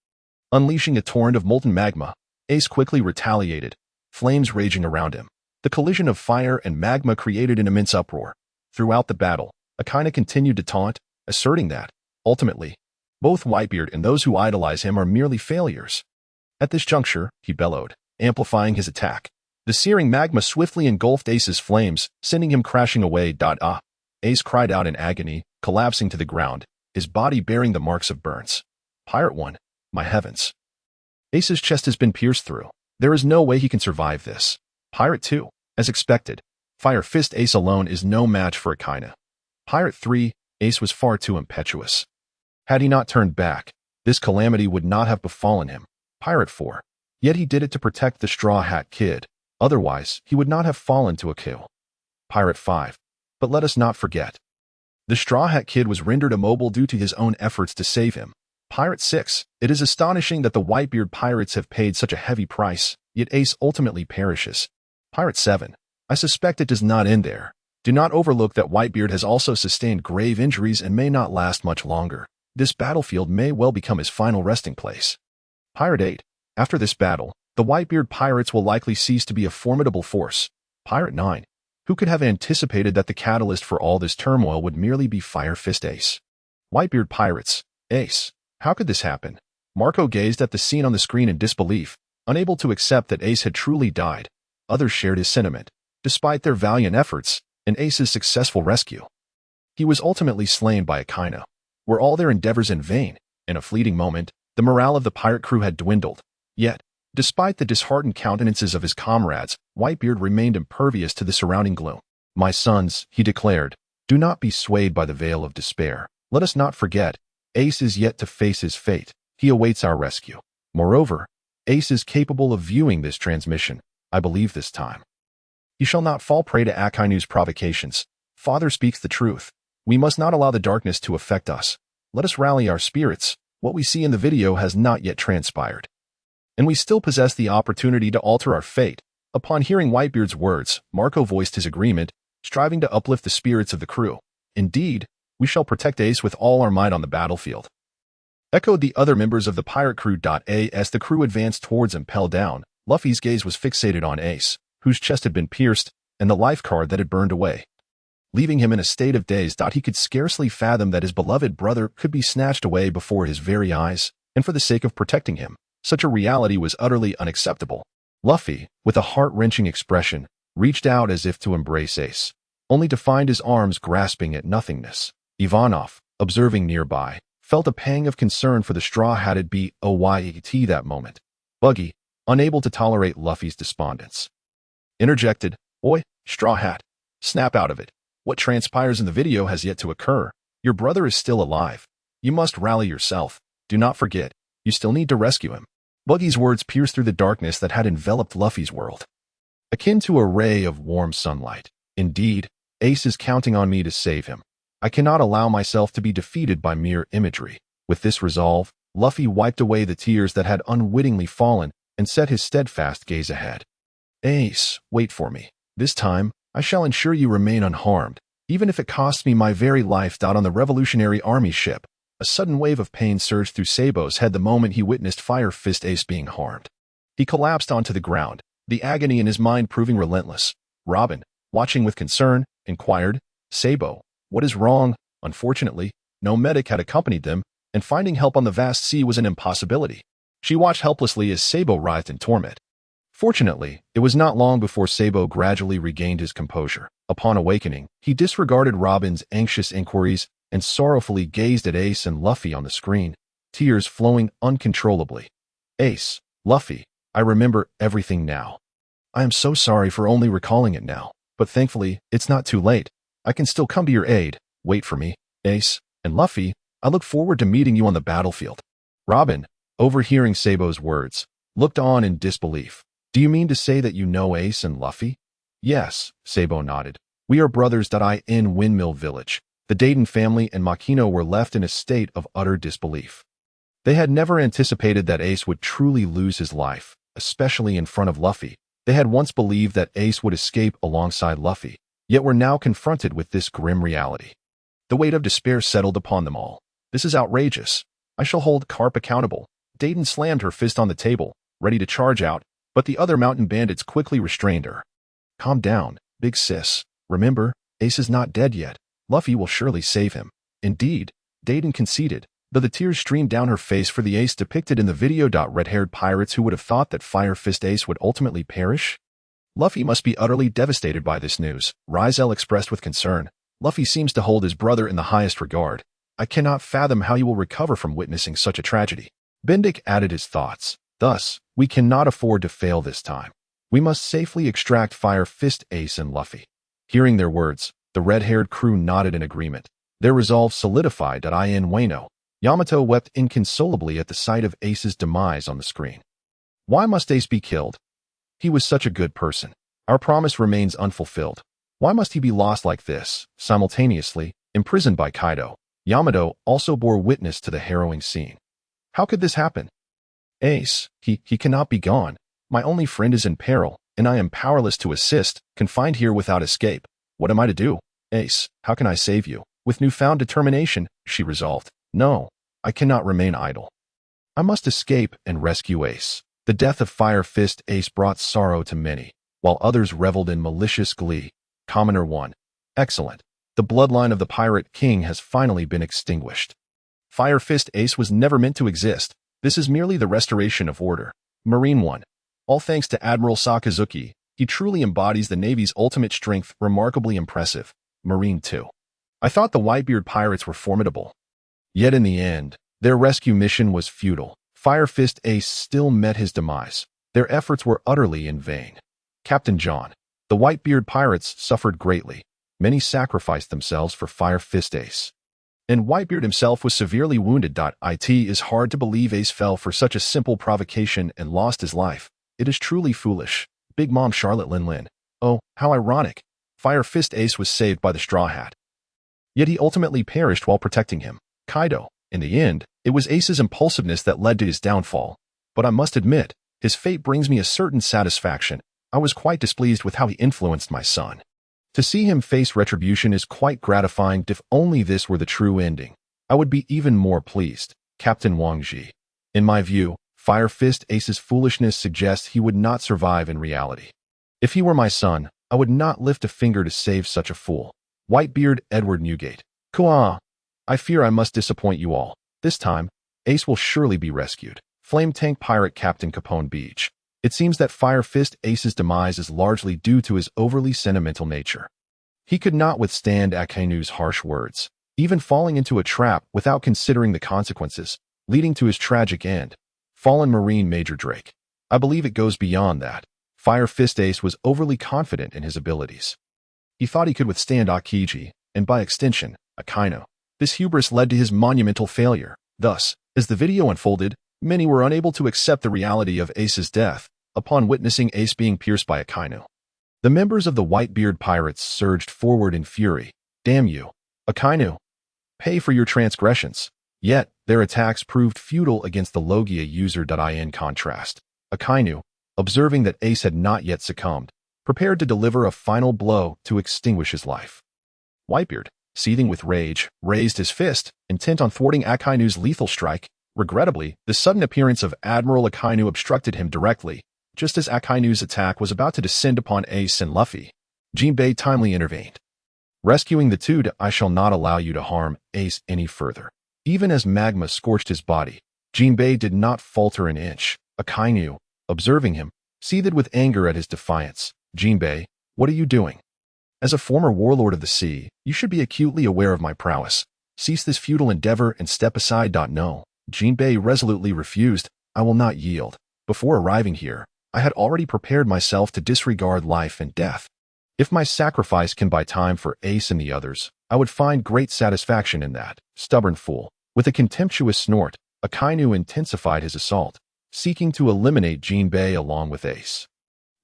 S2: unleashing a torrent of molten magma. Ace quickly retaliated, flames raging around him. The collision of fire and magma created an immense uproar. Throughout the battle, Akainu continued to taunt, asserting that, ultimately, both Whitebeard and those who idolize him are merely failures. At this juncture, he bellowed, amplifying his attack. The searing magma swiftly engulfed Ace's flames, sending him crashing away. Ace cried out in agony, collapsing to the ground, his body bearing the marks of burns. Pirate 1. My heavens. Ace's chest has been pierced through. There is no way he can survive this. Pirate 2. As expected, Fire Fist Ace alone is no match for Akainu. Pirate 3. Ace was far too impetuous. Had he not turned back, this calamity would not have befallen him. Pirate 4. Yet he did it to protect the Straw Hat Kid. Otherwise, he would not have fallen to a kill. Pirate 5. But let us not forget. The Straw Hat Kid was rendered immobile due to his own efforts to save him. Pirate 6. It is astonishing that the Whitebeard pirates have paid such a heavy price, yet Ace ultimately perishes. Pirate 7. I suspect it does not end there. Do not overlook that Whitebeard has also sustained grave injuries and may not last much longer. This battlefield may well become his final resting place. Pirate 8. After this battle, the Whitebeard pirates will likely cease to be a formidable force. Pirate 9. Who could have anticipated that the catalyst for all this turmoil would merely be Fire Fist Ace? Whitebeard pirates. Ace. How could this happen? Marco gazed at the scene on the screen in disbelief, unable to accept that Ace had truly died. Others shared his sentiment. Despite their valiant efforts and Ace's successful rescue, he was ultimately slain by Akainu. Were all their endeavors in vain? In a fleeting moment, the morale of the pirate crew had dwindled. Yet, despite the disheartened countenances of his comrades, Whitebeard remained impervious to the surrounding gloom. My sons, he declared, do not be swayed by the veil of despair. Let us not forget, Ace is yet to face his fate. He awaits our rescue. Moreover, Ace is capable of viewing this transmission. I believe this time. He shall not fall prey to Akainu's provocations. Father speaks the truth. We must not allow the darkness to affect us. Let us rally our spirits. What we see in the video has not yet transpired, and we still possess the opportunity to alter our fate. Upon hearing Whitebeard's words, Marco voiced his agreement, striving to uplift the spirits of the crew. Indeed, we shall protect Ace with all our might on the battlefield, echoed the other members of the pirate crew. As the crew advanced towards Impel Down, Luffy's gaze was fixated on Ace, whose chest had been pierced, and the life card that had burned away, leaving him in a state of daze. He could scarcely fathom that his beloved brother could be snatched away before his very eyes, and for the sake of protecting him. Such a reality was utterly unacceptable. Luffy, with a heart-wrenching expression, reached out as if to embrace Ace, only to find his arms grasping at nothingness. Ivanov, observing nearby, felt a pang of concern for the straw-hatted BOYET that moment. Buggy, unable to tolerate Luffy's despondence, interjected, Oi, Straw Hat, snap out of it. What transpires in the video has yet to occur. Your brother is still alive. You must rally yourself. Do not forget, you still need to rescue him. Buggy's words pierced through the darkness that had enveloped Luffy's world, akin to a ray of warm sunlight. Indeed, Ace is counting on me to save him. I cannot allow myself to be defeated by mere imagery. With this resolve, Luffy wiped away the tears that had unwittingly fallen and set his steadfast gaze ahead. Ace, wait for me. This time, I shall ensure you remain unharmed, even if it costs me my very life. On the Revolutionary Army ship, a sudden wave of pain surged through Sabo's head the moment he witnessed Fire Fist Ace being harmed. He collapsed onto the ground, the agony in his mind proving relentless. Robin, watching with concern, inquired, "Sabo, what is wrong?" Unfortunately, no medic had accompanied them, and finding help on the vast sea was an impossibility. She watched helplessly as Sabo writhed in torment. Fortunately, it was not long before Sabo gradually regained his composure. Upon awakening, he disregarded Robin's anxious inquiries and sorrowfully gazed at Ace and Luffy on the screen, tears flowing uncontrollably. "Ace, Luffy, I remember everything now. I am so sorry for only recalling it now, but thankfully, it's not too late. I can still come to your aid. Wait for me, Ace, and Luffy, I look forward to meeting you on the battlefield." Robin, overhearing Sabo's words, looked on in disbelief. "Do you mean to say that you know Ace and Luffy?" "Yes," Sabo nodded. "We are brothers. In Windmill Village, the Dayton family and Makino were left in a state of utter disbelief. They had never anticipated that Ace would truly lose his life, especially in front of Luffy. They had once believed that Ace would escape alongside Luffy, yet were now confronted with this grim reality. The weight of despair settled upon them all. "This is outrageous. I shall hold Carp accountable." Dayton slammed her fist on the table, ready to charge out, but the other mountain bandits quickly restrained her. "Calm down, big sis. Remember, Ace is not dead yet. Luffy will surely save him." "Indeed," Dayton conceded, though the tears streamed down her face for the Ace depicted in the video. Red-haired pirates who would have thought that Fire Fist Ace would ultimately perish? "Luffy must be utterly devastated by this news," Rizel expressed with concern. "Luffy seems to hold his brother in the highest regard. I cannot fathom how he will recover from witnessing such a tragedy." Bendick added his thoughts. "Thus, we cannot afford to fail this time. We must safely extract Fire Fist Ace and Luffy." Hearing their words, the red-haired crew nodded in agreement. Their resolve solidified. In Wano, Yamato wept inconsolably at the sight of Ace's demise on the screen. "Why must Ace be killed? He was such a good person. Our promise remains unfulfilled. Why must he be lost like this?" Simultaneously, imprisoned by Kaido, Yamato also bore witness to the harrowing scene. "How could this happen? Ace, he cannot be gone. My only friend is in peril, and I am powerless to assist, confined here without escape. What am I to do? Ace, how can I save you?" With newfound determination, she resolved, "No, I cannot remain idle. I must escape and rescue Ace." The death of Fire Fist Ace brought sorrow to many, while others reveled in malicious glee. Commoner 1. Excellent. The bloodline of the Pirate King has finally been extinguished. Fire Fist Ace was never meant to exist. This is merely the restoration of order. Marine 1. All thanks to Admiral Sakazuki. He truly embodies the Navy's ultimate strength, remarkably impressive. Marine 2. I thought the Whitebeard pirates were formidable. Yet in the end, their rescue mission was futile. Fire Fist Ace still met his demise. Their efforts were utterly in vain. Captain John. The Whitebeard pirates suffered greatly. Many sacrificed themselves for Fire Fist Ace. And Whitebeard himself was severely wounded. It is hard to believe Ace fell for such a simple provocation and lost his life. It is truly foolish. Big Mom Charlotte Lin. Oh, how ironic. Fire Fist Ace was saved by the Straw Hat. Yet he ultimately perished while protecting him. Kaido. In the end, it was Ace's impulsiveness that led to his downfall. But I must admit, his fate brings me a certain satisfaction. I was quite displeased with how he influenced my son. To see him face retribution is quite gratifying. If only this were the true ending, I would be even more pleased. Captain Wang Ji. In my view, Fire Fist Ace's foolishness suggests he would not survive in reality. If he were my son, I would not lift a finger to save such a fool. Whitebeard Edward Newgate. Kuah. I fear I must disappoint you all. This time, Ace will surely be rescued. Flame Tank Pirate Captain Capone Beach. It seems that Fire Fist Ace's demise is largely due to his overly sentimental nature. He could not withstand Akainu's harsh words, even falling into a trap without considering the consequences, leading to his tragic end. Fallen Marine Major Drake. I believe it goes beyond that. Fire Fist Ace was overly confident in his abilities. He thought he could withstand Akiji, and by extension, Akainu. This hubris led to his monumental failure. Thus, as the video unfolded, many were unable to accept the reality of Ace's death upon witnessing Ace being pierced by Akainu. The members of the Whitebeard pirates surged forward in fury. Damn you, Akainu! Pay for your transgressions. Yet, their attacks proved futile against the Logia user. In contrast, Akainu, observing that Ace had not yet succumbed, prepared to deliver a final blow to extinguish his life. Whitebeard, seething with rage, raised his fist, intent on thwarting Akainu's lethal strike. Regrettably, the sudden appearance of Admiral Akainu obstructed him directly, just as Akainu's attack was about to descend upon Ace and Luffy. Jinbei timely intervened. Rescuing the two, I shall not allow you to harm Ace any further. Even as magma scorched his body, Jinbei did not falter an inch. Akainu, observing him, seethed with anger at his defiance. Jinbei, what are you doing? As a former warlord of the sea, you should be acutely aware of my prowess. Cease this futile endeavor and step aside. No. Jinbei resolutely refused. I will not yield. Before arriving here, I had already prepared myself to disregard life and death. If my sacrifice can buy time for Ace and the others, I would find great satisfaction in that. Stubborn fool. With a contemptuous snort, Akainu intensified his assault, seeking to eliminate Jinbei along with Ace.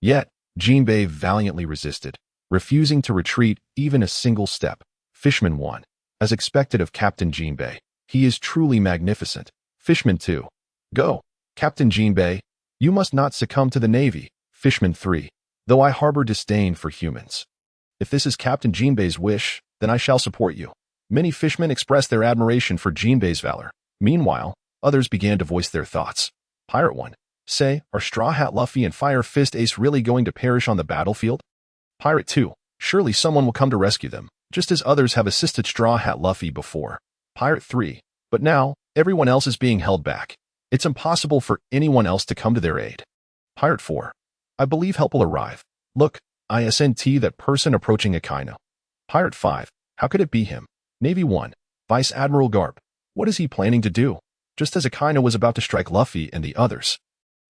S2: Yet, Jinbei valiantly resisted, refusing to retreat even a single step. Fishman 1. As expected of Captain Jinbei, he is truly magnificent. Fishman 2. Go, Captain Jinbei. You must not succumb to the Navy. Fishman 3. Though I harbor disdain for humans. If this is Captain Jinbei's wish, then I shall support you. Many fishermen expressed their admiration for Jinbei's valor. Meanwhile, others began to voice their thoughts. Pirate 1. Say, are Straw Hat Luffy and Fire Fist Ace really going to perish on the battlefield? Pirate 2. Surely someone will come to rescue them, just as others have assisted Straw Hat Luffy before. Pirate 3. But now, everyone else is being held back. It's impossible for anyone else to come to their aid. Pirate 4. I believe help will arrive. Look, ISNT that person approaching Akainu. Pirate 5. How could it be him? Navy 1. Vice Admiral Garp. What is he planning to do? Just as Akainu was about to strike Luffy and the others,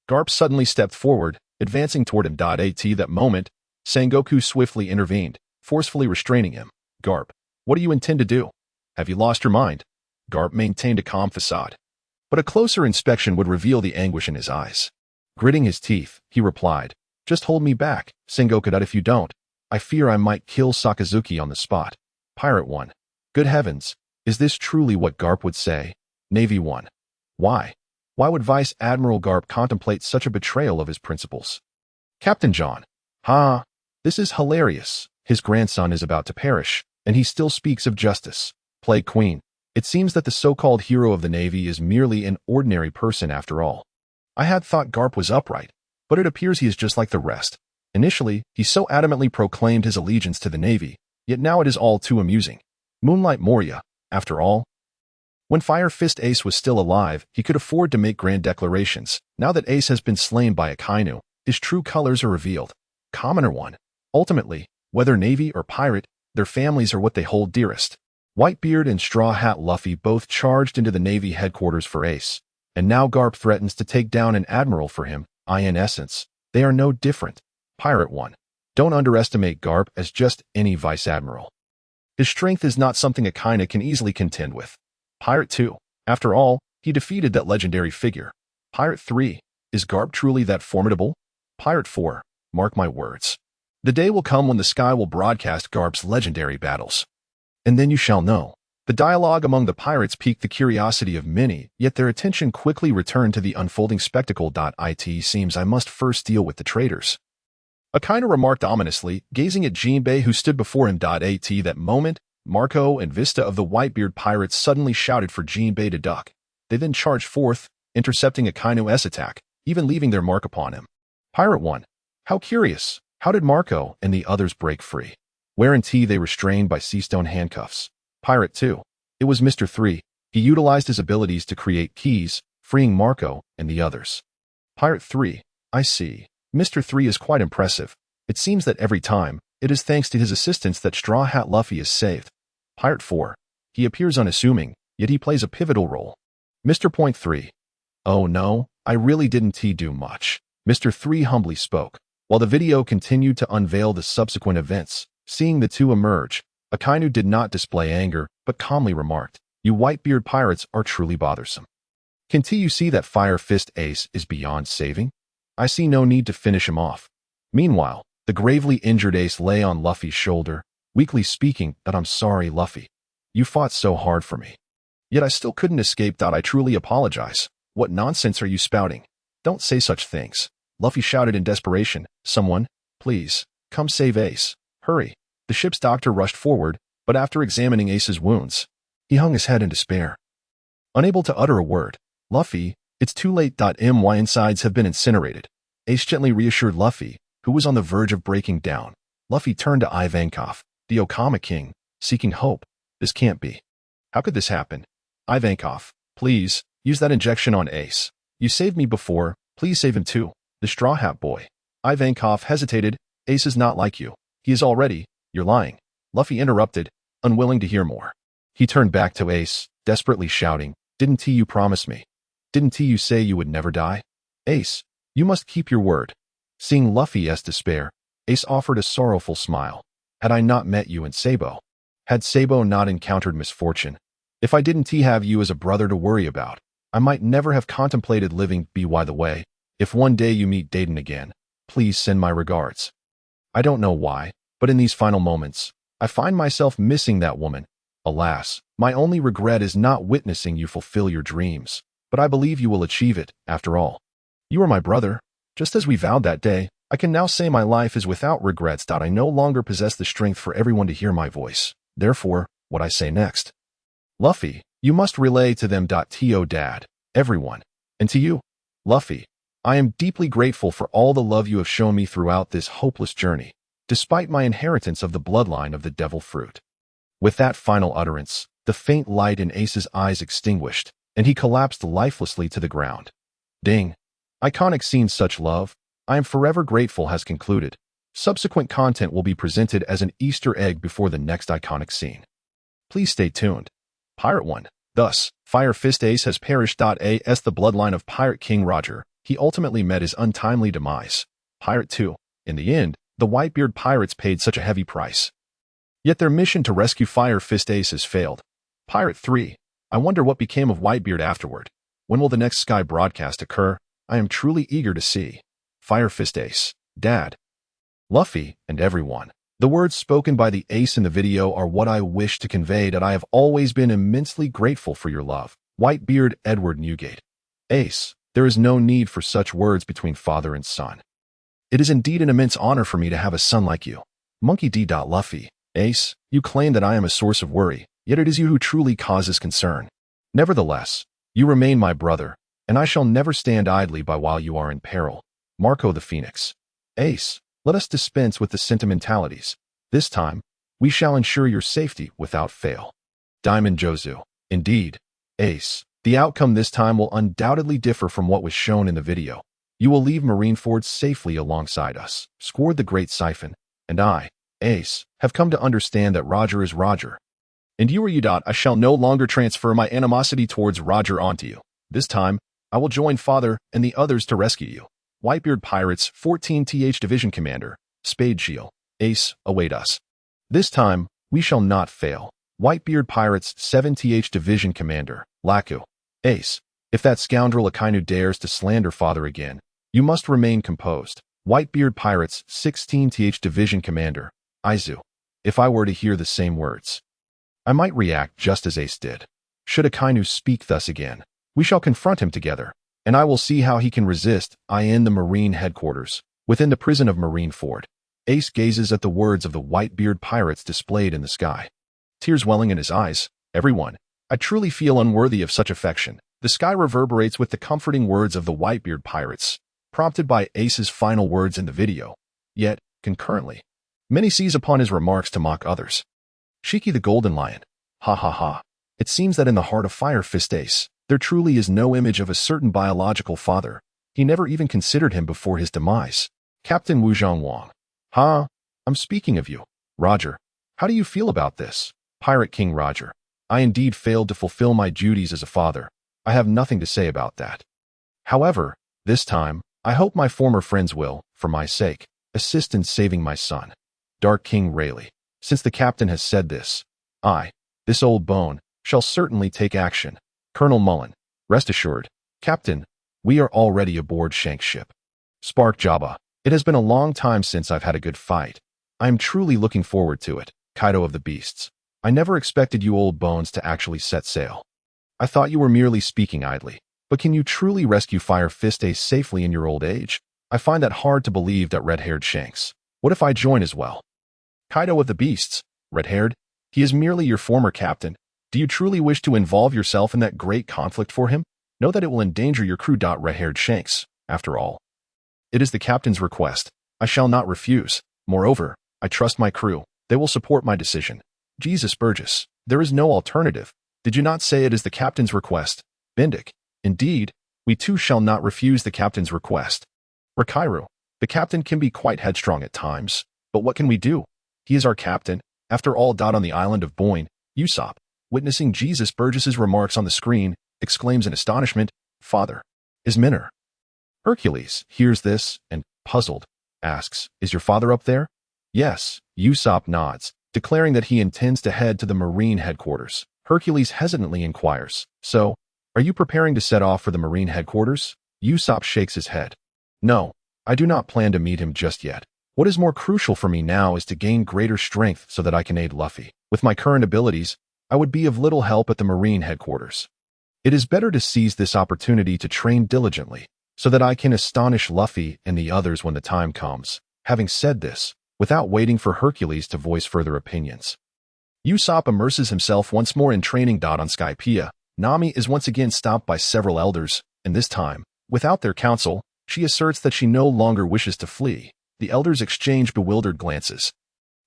S2: Garp suddenly stepped forward, advancing toward him. At that moment, Sengoku swiftly intervened, forcefully restraining him. Garp, what do you intend to do? Have you lost your mind? Garp maintained a calm facade, but a closer inspection would reveal the anguish in his eyes. Gritting his teeth, he replied, just hold me back, Sengoku. If you don't, I fear I might kill Sakazuki on the spot. Pirate 1. Good heavens, is this truly what Garp would say? Navy 1. Why? Why would Vice Admiral Garp contemplate such a betrayal of his principles? Captain John. Ha! This is hilarious. His grandson is about to perish, and he still speaks of justice. Plague Queen. It seems that the so-called hero of the Navy is merely an ordinary person after all. I had thought Garp was upright, but it appears he is just like the rest. Initially, he so adamantly proclaimed his allegiance to the Navy, yet now it is all too amusing. Moonlight Moria, after all. When Fire Fist Ace was still alive, he could afford to make grand declarations. Now that Ace has been slain by Akainu, his true colors are revealed. Commoner 1. Ultimately, whether Navy or pirate, their families are what they hold dearest. Whitebeard and Straw Hat Luffy both charged into the Navy headquarters for Ace, and now Garp threatens to take down an admiral for him. In essence, they are no different. Pirate 1. Don't underestimate Garp as just any vice admiral. His strength is not something Akainu can easily contend with. Pirate 2. After all, he defeated that legendary figure. Pirate 3. Is Garp truly that formidable? Pirate 4. Mark my words. The day will come when the sky will broadcast Garp's legendary battles. And then you shall know. The dialogue among the pirates piqued the curiosity of many, yet their attention quickly returned to the unfolding spectacle. It seems I must first deal with the traitors. Akainu remarked ominously, gazing at Jinbei who stood before him. At that moment, Marco and Vista of the Whitebeard pirates suddenly shouted for Jinbei to duck. They then charged forth, intercepting Akainu's attack, even leaving their mark upon him. Pirate 1. How curious. How did Marco and the others break free? Wherein they restrained by seastone handcuffs. Pirate 2. It was Mr. 3. He utilized his abilities to create keys, freeing Marco and the others. Pirate 3. I see. Mr. 3 is quite impressive. It seems that every time, it is thanks to his assistance that Straw Hat Luffy is saved. Pirate 4. He appears unassuming, yet he plays a pivotal role. Mr. Point 3. Oh no, I really didn't do much. Mr. 3 humbly spoke. While the video continued to unveil the subsequent events, seeing the two emerge, Akainu did not display anger, but calmly remarked, You Whitebeard pirates are truly bothersome. Can't you see that Fire Fist Ace is beyond saving? I see no need to finish him off. Meanwhile, the gravely injured Ace lay on Luffy's shoulder, weakly speaking that I'm sorry, Luffy. You fought so hard for me. Yet I still couldn't escape. I truly apologize. What nonsense are you spouting? Don't say such things. Luffy shouted in desperation, Someone, please, Come save Ace. Hurry. The ship's doctor rushed forward, but after examining Ace's wounds, he hung his head in despair. Unable to utter a word, Luffy, it's too late. My insides have been incinerated. Ace gently reassured Luffy, who was on the verge of breaking down. Luffy turned to Ivankov, the Okama king, seeking hope. This can't be. How could this happen? Ivankov, please, use that injection on Ace. You saved me before, please save him too. The Straw Hat Boy. Ivankov hesitated. Ace is not like you. He is already. You're lying. Luffy interrupted, unwilling to hear more. He turned back to Ace, desperately shouting, Didn't you promise me? Didn't you say you would never die? Ace, you must keep your word. Seeing Luffy's despair, Ace offered a sorrowful smile. Had I not met you in Sabo? Had Sabo not encountered misfortune? If I didn't have you as a brother to worry about, I might never have contemplated living. By the way, if one day you meet Dayton again, please send my regards. I don't know why, but in these final moments, I find myself missing that woman. Alas, my only regret is not witnessing you fulfill your dreams, but I believe you will achieve it, after all. You are my brother. Just as we vowed that day, I can now say my life is without regrets. I no longer possess the strength for everyone to hear my voice. Therefore, what I say next. Luffy, you must relay to them. To Dad, everyone, and to you, Luffy, I am deeply grateful for all the love you have shown me throughout this hopeless journey, despite my inheritance of the bloodline of the devil fruit. With that final utterance, the faint light in Ace's eyes extinguished, and he collapsed lifelessly to the ground. Ding. Iconic scene. Such love, I am forever grateful has concluded. Subsequent content will be presented as an Easter egg before the next iconic scene. Please stay tuned. Pirate 1. Thus, Fire Fist Ace has perished. As the bloodline of Pirate King Roger, he ultimately met his untimely demise. Pirate 2. In the end, the Whitebeard pirates paid such a heavy price. Yet their mission to rescue Fire Fist Ace has failed. Pirate 3. I wonder what became of Whitebeard afterward. When will the next Sky broadcast occur? I am truly eager to see. Fire Fist Ace. Dad. Luffy, and everyone. The words spoken by the Ace in the video are what I wish to convey. That I have always been immensely grateful for your love. Whitebeard Edward Newgate. Ace, there is no need for such words between father and son. It is indeed an immense honor for me to have a son like you. Monkey D. Luffy. Ace, you claim that I am a source of worry, yet it is you who truly causes concern. Nevertheless, you remain my brother, and I shall never stand idly by while you are in peril. Marco the Phoenix. Ace, let us dispense with the sentimentalities. This time, we shall ensure your safety without fail. Diamond Jozu. Indeed, Ace, the outcome this time will undoubtedly differ from what was shown in the video. You will leave Marineford safely alongside us, scored the Great Siphon, and I, Ace, have come to understand that Roger is Roger. And you are you. I shall no longer transfer my animosity towards Roger onto you. This time, I will join Father and the others to rescue you. Whitebeard Pirates 14th Division Commander, Spade Shield, Ace, await us. This time, we shall not fail. Whitebeard Pirates 7th Division Commander, Laku, Ace, if that scoundrel Akainu dares to slander Father again, you must remain composed. Whitebeard Pirates 16th Division Commander, Aizu, if I were to hear the same words, I might react just as Ace did. Should Akainu speak thus again, we shall confront him together, and I will see how he can resist. In the Marine headquarters, within the prison of Marineford, Ace gazes at the words of the Whitebeard Pirates displayed in the sky. Tears welling in his eyes. Everyone, I truly feel unworthy of such affection. The sky reverberates with the comforting words of the Whitebeard Pirates, prompted by Ace's final words in the video. Yet, concurrently, many seize upon his remarks to mock others. Shiki the Golden Lion. Ha ha ha. It seems that in the heart of Fire Fist Ace, there truly is no image of a certain biological father. He never even considered him before his demise. Captain Wuzhong Wang. Ha, I'm speaking of you. Roger, how do you feel about this? Pirate King Roger. I indeed failed to fulfill my duties as a father. I have nothing to say about that. However, this time, I hope my former friends will, for my sake, assist in saving my son. Dark King Rayleigh. Since the captain has said this, this old bone, shall certainly take action. Colonel Mullen. Rest assured, Captain, we are already aboard Shank's ship. Spark Jabba. It has been a long time since I've had a good fight. I am truly looking forward to it. Kaido of the Beasts. I never expected you old bones to actually set sail. I thought you were merely speaking idly. But can you truly rescue Fire Fist Ace safely in your old age? I find that hard to believe. Red-haired Shanks. What if I join as well? Kaido of the Beasts, red-haired, he is merely your former captain. Do you truly wish to involve yourself in that great conflict for him? Know that it will endanger your crew. Red-haired Shanks, after all. It is the captain's request. I shall not refuse. Moreover, I trust my crew. They will support my decision. Jesus Burgess, there is no alternative. Did you not say it is the captain's request? Bendick, indeed, we too shall not refuse the captain's request. Rakairu, the captain can be quite headstrong at times, but what can we do? He is our captain. After all. On the island of Boyne, Usopp, witnessing Jesus Burgess's remarks on the screen, exclaims in astonishment, "Father, is Minner?" Hercules hears this and, puzzled, asks, "Is your father up there?" "Yes," Usopp nods, declaring that he intends to head to the Marine headquarters. Hercules hesitantly inquires, "So, are you preparing to set off for the Marine headquarters?" Usopp shakes his head. "No, I do not plan to meet him just yet. What is more crucial for me now is to gain greater strength so that I can aid Luffy. With my current abilities, I would be of little help at the Marine headquarters. It is better to seize this opportunity to train diligently, so that I can astonish Luffy and the others when the time comes." Having said this, without waiting for Hercules to voice further opinions, Usopp immerses himself once more in training. On Skypiea, Nami is once again stopped by several elders, and this time, without their counsel, she asserts that she no longer wishes to flee. The elders exchange bewildered glances,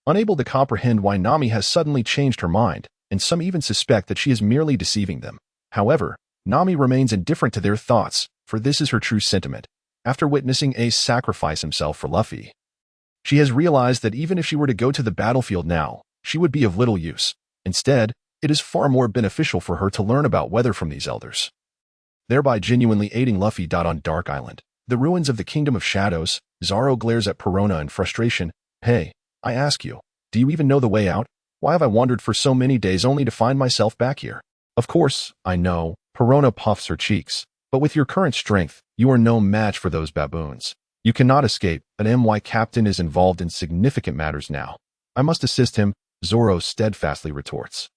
S2: unable to comprehend why Nami has suddenly changed her mind, and some even suspect that she is merely deceiving them. However, Nami remains indifferent to their thoughts, for this is her true sentiment. After witnessing Ace sacrifice himself for Luffy, she has realized that even if she were to go to the battlefield now, she would be of little use. Instead, it is far more beneficial for her to learn about weather from these elders, thereby genuinely aiding Luffy. On Dark Island, the ruins of the Kingdom of Shadows, Zoro glares at Perona in frustration. "Hey, I ask you, do you even know the way out? Why have I wandered for so many days only to find myself back here?" "Of course, I know," Perona puffs her cheeks, "but with your current strength, you are no match for those baboons. You cannot escape. My captain is involved in significant matters now. I must assist him," Zoro steadfastly retorts.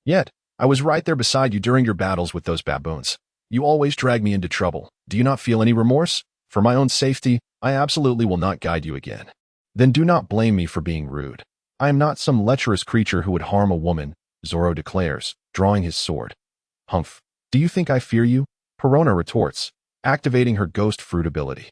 S2: "Yet, I was right there beside you during your battles with those baboons. You always drag me into trouble. Do you not feel any remorse? For my own safety, I absolutely will not guide you again." "Then do not blame me for being rude. I am not some lecherous creature who would harm a woman," Zoro declares, drawing his sword. "Humph. Do you think I fear you?" Perona retorts, activating her ghost fruit ability.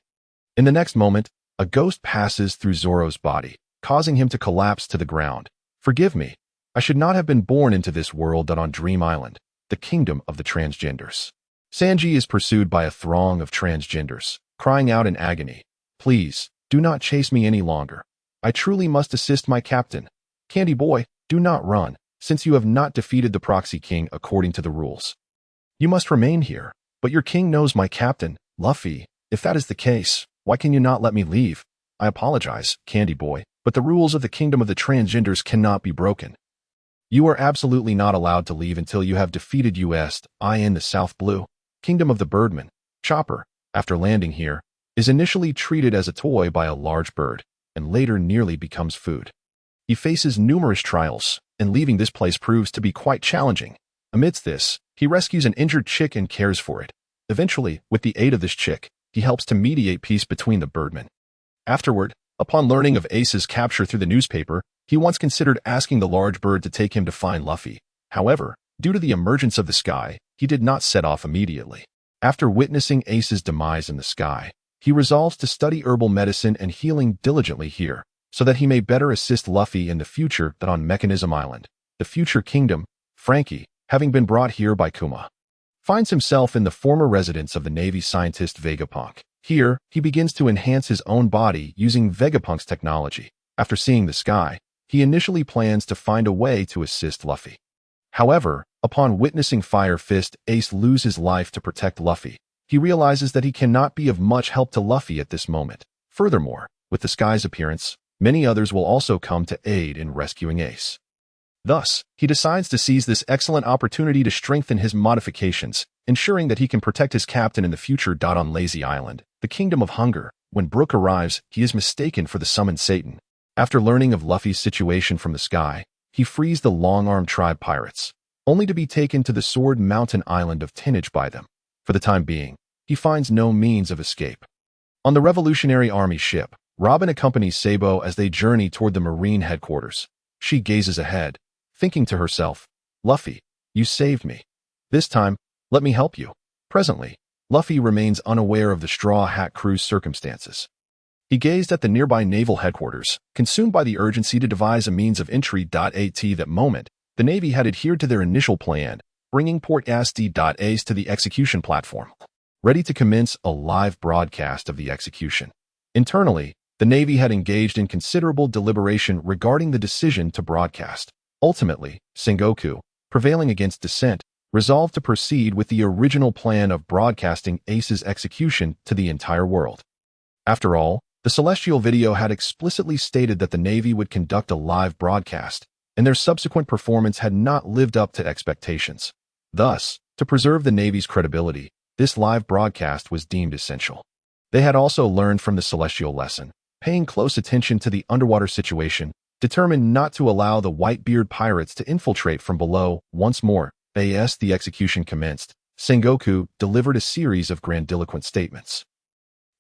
S2: In the next moment, a ghost passes through Zoro's body, causing him to collapse to the ground. "Forgive me. I should not have been born into this world." On Dream Island, the kingdom of the transgenders, Sanji is pursued by a throng of transgenders, crying out in agony, "Please, do not chase me any longer. I truly must assist my captain. Candy Boy, do not run, since you have not defeated the Proxy King according to the rules. You must remain here, but your king knows my captain, Luffy. If that is the case, why can you not let me leave? I apologize, Candy Boy, but the rules of the kingdom of the transgenders cannot be broken. You are absolutely not allowed to leave until you have defeated in the South Blue Kingdom of the Birdmen. Chopper, after landing here, is initially treated as a toy by a large bird, and later nearly becomes food. He faces numerous trials, and leaving this place proves to be quite challenging. Amidst this, he rescues an injured chick and cares for it. Eventually, with the aid of this chick, he helps to mediate peace between the Birdmen. Afterward, upon learning of Ace's capture through the newspaper, he once considered asking the large bird to take him to find Luffy. However, due to the emergence of the sky, he did not set off immediately. After witnessing Ace's demise in the sky, he resolves to study herbal medicine and healing diligently here, so that he may better assist Luffy in the future than on Mechanism Island. The future kingdom, Frankie, having been brought here by Kuma, finds himself in the former residence of the Navy scientist Vegapunk. Here, he begins to enhance his own body using Vegapunk's technology. After seeing the sky, he initially plans to find a way to assist Luffy. However, upon witnessing Fire Fist Ace lose his life to protect Luffy, he realizes that he cannot be of much help to Luffy at this moment. Furthermore, with the sky's appearance, many others will also come to aid in rescuing Ace. Thus, he decides to seize this excellent opportunity to strengthen his modifications, ensuring that he can protect his captain in the future. On Lazy Island, the Kingdom of Hunger, when Brook arrives, he is mistaken for the summoned Satan. After learning of Luffy's situation from the sky, he frees the Long-Arm Tribe pirates, only to be taken to the Sword Mountain Island of Teenage by them. For the time being, he finds no means of escape. On the Revolutionary Army ship, Robin accompanies Sabo as they journey toward the Marine headquarters. She gazes ahead, thinking to herself, Luffy, you saved me. This time, let me help you. Presently, Luffy remains unaware of the Straw Hat Crew's circumstances. He gazed at the nearby naval headquarters, consumed by the urgency to devise a means of entry. At that moment, the Navy had adhered to their initial plan, bringing Port Asti.Ace to the execution platform, ready to commence a live broadcast of the execution. Internally, the Navy had engaged in considerable deliberation regarding the decision to broadcast. Ultimately, Sengoku, prevailing against dissent, resolved to proceed with the original plan of broadcasting Ace's execution to the entire world. After all, the Celestial video had explicitly stated that the Navy would conduct a live broadcast, and their subsequent performance had not lived up to expectations. Thus, to preserve the Navy's credibility, this live broadcast was deemed essential. They had also learned from the Celestial lesson, paying close attention to the underwater situation, determined not to allow the Whitebeard pirates to infiltrate from below. Once more, as the execution commenced, Sengoku delivered a series of grandiloquent statements.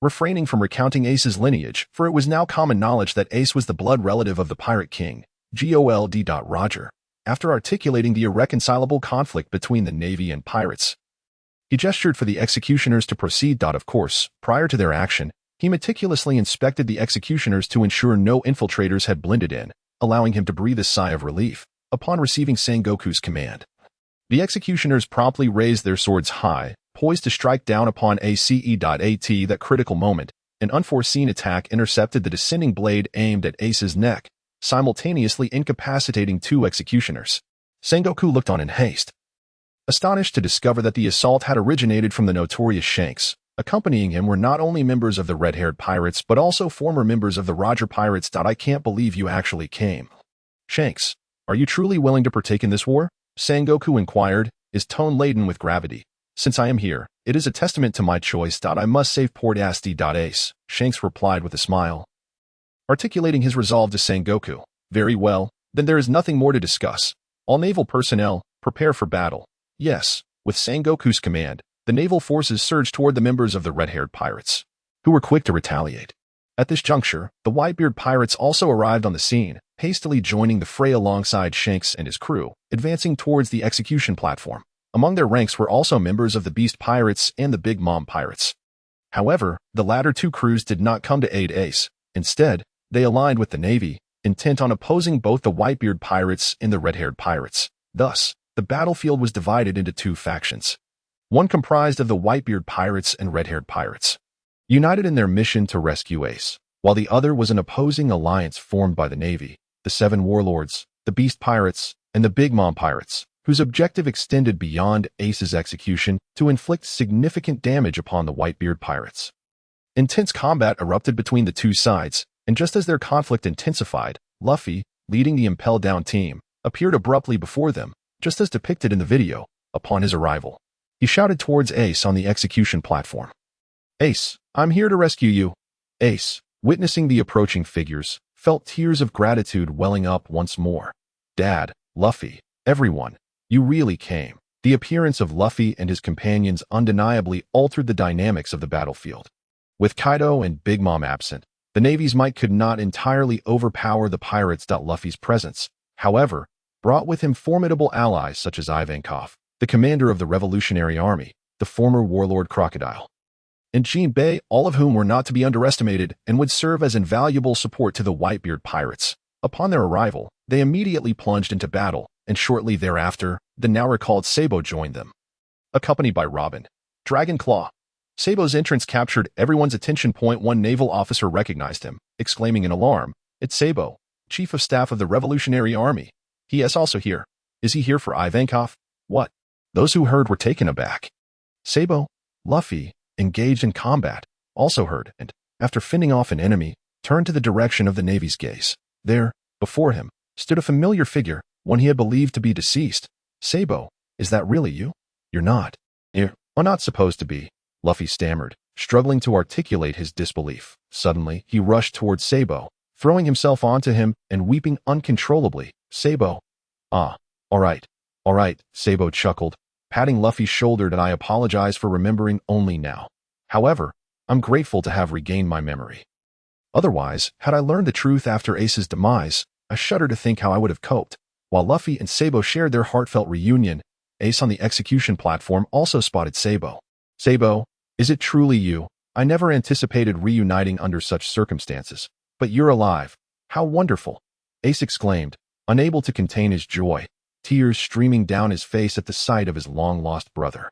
S2: Refraining from recounting Ace's lineage, for it was now common knowledge that Ace was the blood relative of the Pirate King, Gold. Roger, after articulating the irreconcilable conflict between the Navy and pirates. He gestured for the executioners to proceed. Of course, prior to their action, he meticulously inspected the executioners to ensure no infiltrators had blended in, allowing him to breathe a sigh of relief upon receiving Sengoku's command. The executioners promptly raised their swords high, poised to strike down upon Ace. That critical moment, an unforeseen attack intercepted the descending blade aimed at Ace's neck, simultaneously incapacitating two executioners. Sengoku looked on in haste, astonished to discover that the assault had originated from the notorious Shanks. Accompanying him were not only members of the red-haired pirates but also former members of the Roger Pirates. I can't believe you actually came. Shanks, are you truly willing to partake in this war? Sengoku inquired, his tone laden with gravity. Since I am here, it is a testament to my choice. I must save Port Asti.Ace, Shanks replied with a smile, articulating his resolve to Sengoku. Very well, then there is nothing more to discuss. All naval personnel, prepare for battle. Yes, with Sengoku's command, the naval forces surged toward the members of the red-haired pirates, who were quick to retaliate. At this juncture, the Whitebeard pirates also arrived on the scene, hastily joining the fray alongside Shanks and his crew, advancing towards the execution platform. Among their ranks were also members of the Beast Pirates and the Big Mom Pirates. However, the latter two crews did not come to aid Ace. Instead, they aligned with the Navy, intent on opposing both the Whitebeard pirates and the red-haired pirates. Thus, the battlefield was divided into two factions. One comprised of the Whitebeard pirates and red-haired pirates, united in their mission to rescue Ace, while the other was an opposing alliance formed by the Navy, the Seven Warlords, the Beast Pirates, and the Big Mom Pirates, whose objective extended beyond Ace's execution to inflict significant damage upon the Whitebeard pirates. Intense combat erupted between the two sides, and just as their conflict intensified, Luffy, leading the Impel Down team, appeared abruptly before them, just as depicted in the video. Upon his arrival, he shouted towards Ace on the execution platform. Ace, I'm here to rescue you. Ace, witnessing the approaching figures, felt tears of gratitude welling up once more. Dad, Luffy, everyone, you really came. The appearance of Luffy and his companions undeniably altered the dynamics of the battlefield. With Kaido and Big Mom absent, the Navy's might could not entirely overpower the pirates. Luffy's presence, however, brought with him formidable allies such as Ivankov, the commander of the Revolutionary Army, the former warlord Crocodile, and Jinbei, all of whom were not to be underestimated and would serve as invaluable support to the Whitebeard pirates. Upon their arrival, they immediately plunged into battle, and shortly thereafter, the now recalled Sabo joined them. Accompanied by Robin, Dragonclaw, Sabo's entrance captured everyone's attention. One naval officer recognized him, exclaiming in alarm, It's Sabo, Chief of Staff of the Revolutionary Army. He is also here. Is he here for Ivankov? What? Those who heard were taken aback. Sabo, Luffy, engaged in combat, also heard and, after fending off an enemy, turned to the direction of the Navy's gaze. There, before him, stood a familiar figure, one he had believed to be deceased. Sabo, is that really you? You're not. You're not supposed to be, Luffy stammered, struggling to articulate his disbelief. Suddenly, he rushed towards Sabo, throwing himself onto him and weeping uncontrollably. Sabo. All right, Sabo chuckled, patting Luffy's shoulder. I apologize for remembering only now. However, I'm grateful to have regained my memory. Otherwise, had I learned the truth after Ace's demise, I shudder to think how I would have coped. While Luffy and Sabo shared their heartfelt reunion, Ace on the execution platform also spotted Sabo. Sabo, is it truly you? I never anticipated reuniting under such circumstances. But you're alive. How wonderful! Ace exclaimed, unable to contain his joy, tears streaming down his face at the sight of his long-lost brother.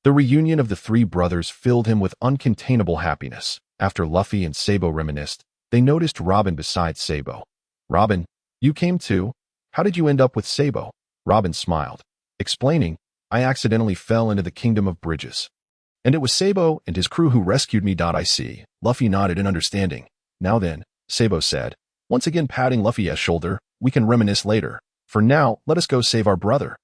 S2: The reunion of the three brothers filled him with uncontainable happiness. After Luffy and Sabo reminisced, they noticed Robin beside Sabo. Robin, you came too? How did you end up with Sabo? Robin smiled, explaining, I accidentally fell into the Kingdom of Bridges. And it was Sabo and his crew who rescued me. I see. Luffy nodded in understanding. Now then, Sabo said, once again patting Luffy's shoulder, we can reminisce later. For now, let us go save our brother.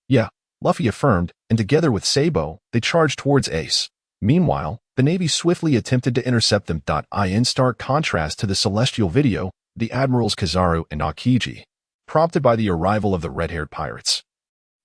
S2: Yeah, Luffy affirmed, and together with Sabo, they charged towards Ace. Meanwhile, the Navy swiftly attempted to intercept them. In stark contrast to the celestial video, the Admirals Kizaru and Aokiji, prompted by the arrival of the red-haired pirates,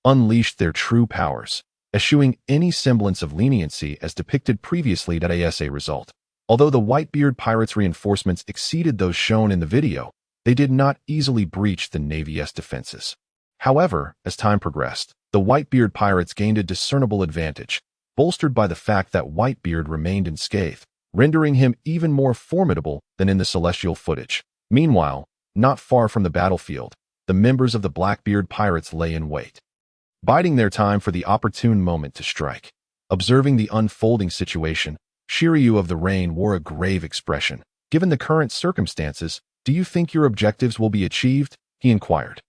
S2: unleashed their true powers, eschewing any semblance of leniency as depicted previously. As a result, although the Whitebeard pirates' reinforcements exceeded those shown in the video, they did not easily breach the Navy's defenses. However, as time progressed, the Whitebeard pirates gained a discernible advantage, bolstered by the fact that Whitebeard remained unscathed, rendering him even more formidable than in the celestial footage. Meanwhile, not far from the battlefield, the members of the Blackbeard pirates lay in wait, biding their time for the opportune moment to strike. Observing the unfolding situation, Shiryu of the Rain wore a grave expression. Given the current circumstances, do you think your objectives will be achieved? He inquired.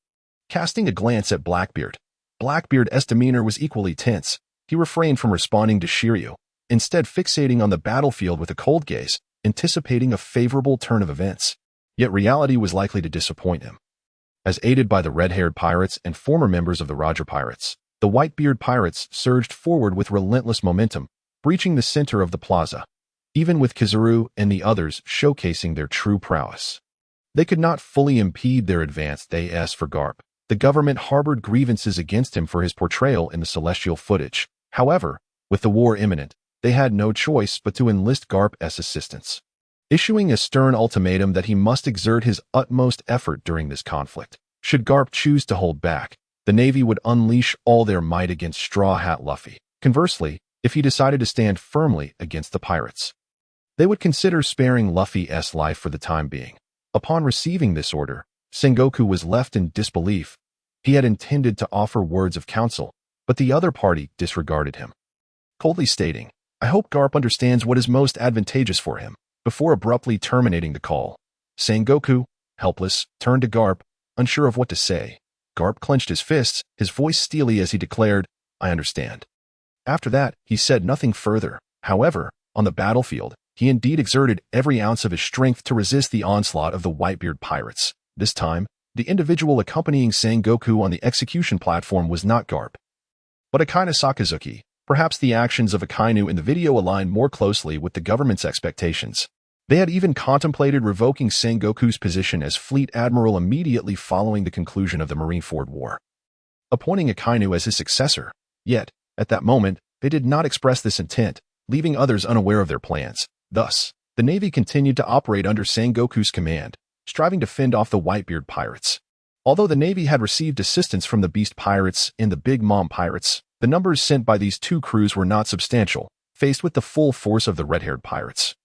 S2: Casting a glance at Blackbeard, Blackbeard's demeanor was equally tense. He refrained from responding to Shiryu, instead fixating on the battlefield with a cold gaze, anticipating a favorable turn of events. Yet reality was likely to disappoint him. As aided by the red-haired pirates and former members of the Roger Pirates, the Whitebeard pirates surged forward with relentless momentum, breaching the center of the plaza, even with Kizaru and the others showcasing their true prowess. They could not fully impede their advance. As for Garp, the government harbored grievances against him for his portrayal in the celestial footage. However, with the war imminent, they had no choice but to enlist Garp's assistance, issuing a stern ultimatum that he must exert his utmost effort during this conflict. Should Garp choose to hold back, the Navy would unleash all their might against Straw Hat Luffy. Conversely, if he decided to stand firmly against the pirates, they would consider sparing Luffy's life for the time being. Upon receiving this order, Sengoku was left in disbelief. He had intended to offer words of counsel, but the other party disregarded him, coldly stating, I hope Garp understands what is most advantageous for him, before abruptly terminating the call. Sengoku, helpless, turned to Garp, unsure of what to say. Garp clenched his fists, his voice steely as he declared, I understand. After that, he said nothing further. However, on the battlefield, he indeed exerted every ounce of his strength to resist the onslaught of the Whitebeard pirates. This time, the individual accompanying Sengoku on the execution platform was not Garp, but Akainu Sakazuki. Perhaps the actions of Akainu in the video aligned more closely with the government's expectations. They had even contemplated revoking Sengoku's position as Fleet Admiral immediately following the conclusion of the Marineford War, appointing Akainu as his successor. Yet, at that moment, they did not express this intent, leaving others unaware of their plans. Thus, the Navy continued to operate under Sengoku's command, striving to fend off the Whitebeard pirates. Although the Navy had received assistance from the Beast Pirates and the Big Mom Pirates, the numbers sent by these two crews were not substantial, faced with the full force of the red-haired pirates.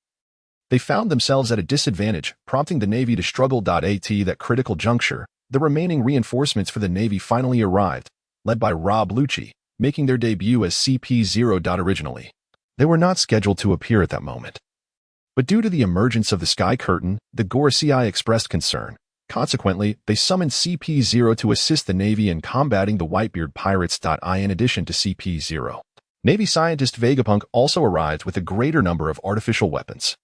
S2: They found themselves at a disadvantage, prompting the Navy to struggle. At that critical juncture, the remaining reinforcements for the Navy finally arrived, led by Rob Lucci, making their debut as CP0. Originally, they were not scheduled to appear at that moment. But due to the emergence of the Sky Curtain, the Gorosei expressed concern. Consequently, they summoned CP0 to assist the Navy in combating the Whitebeard pirates. In addition to CP0, Navy scientist Vegapunk also arrived with a greater number of artificial weapons.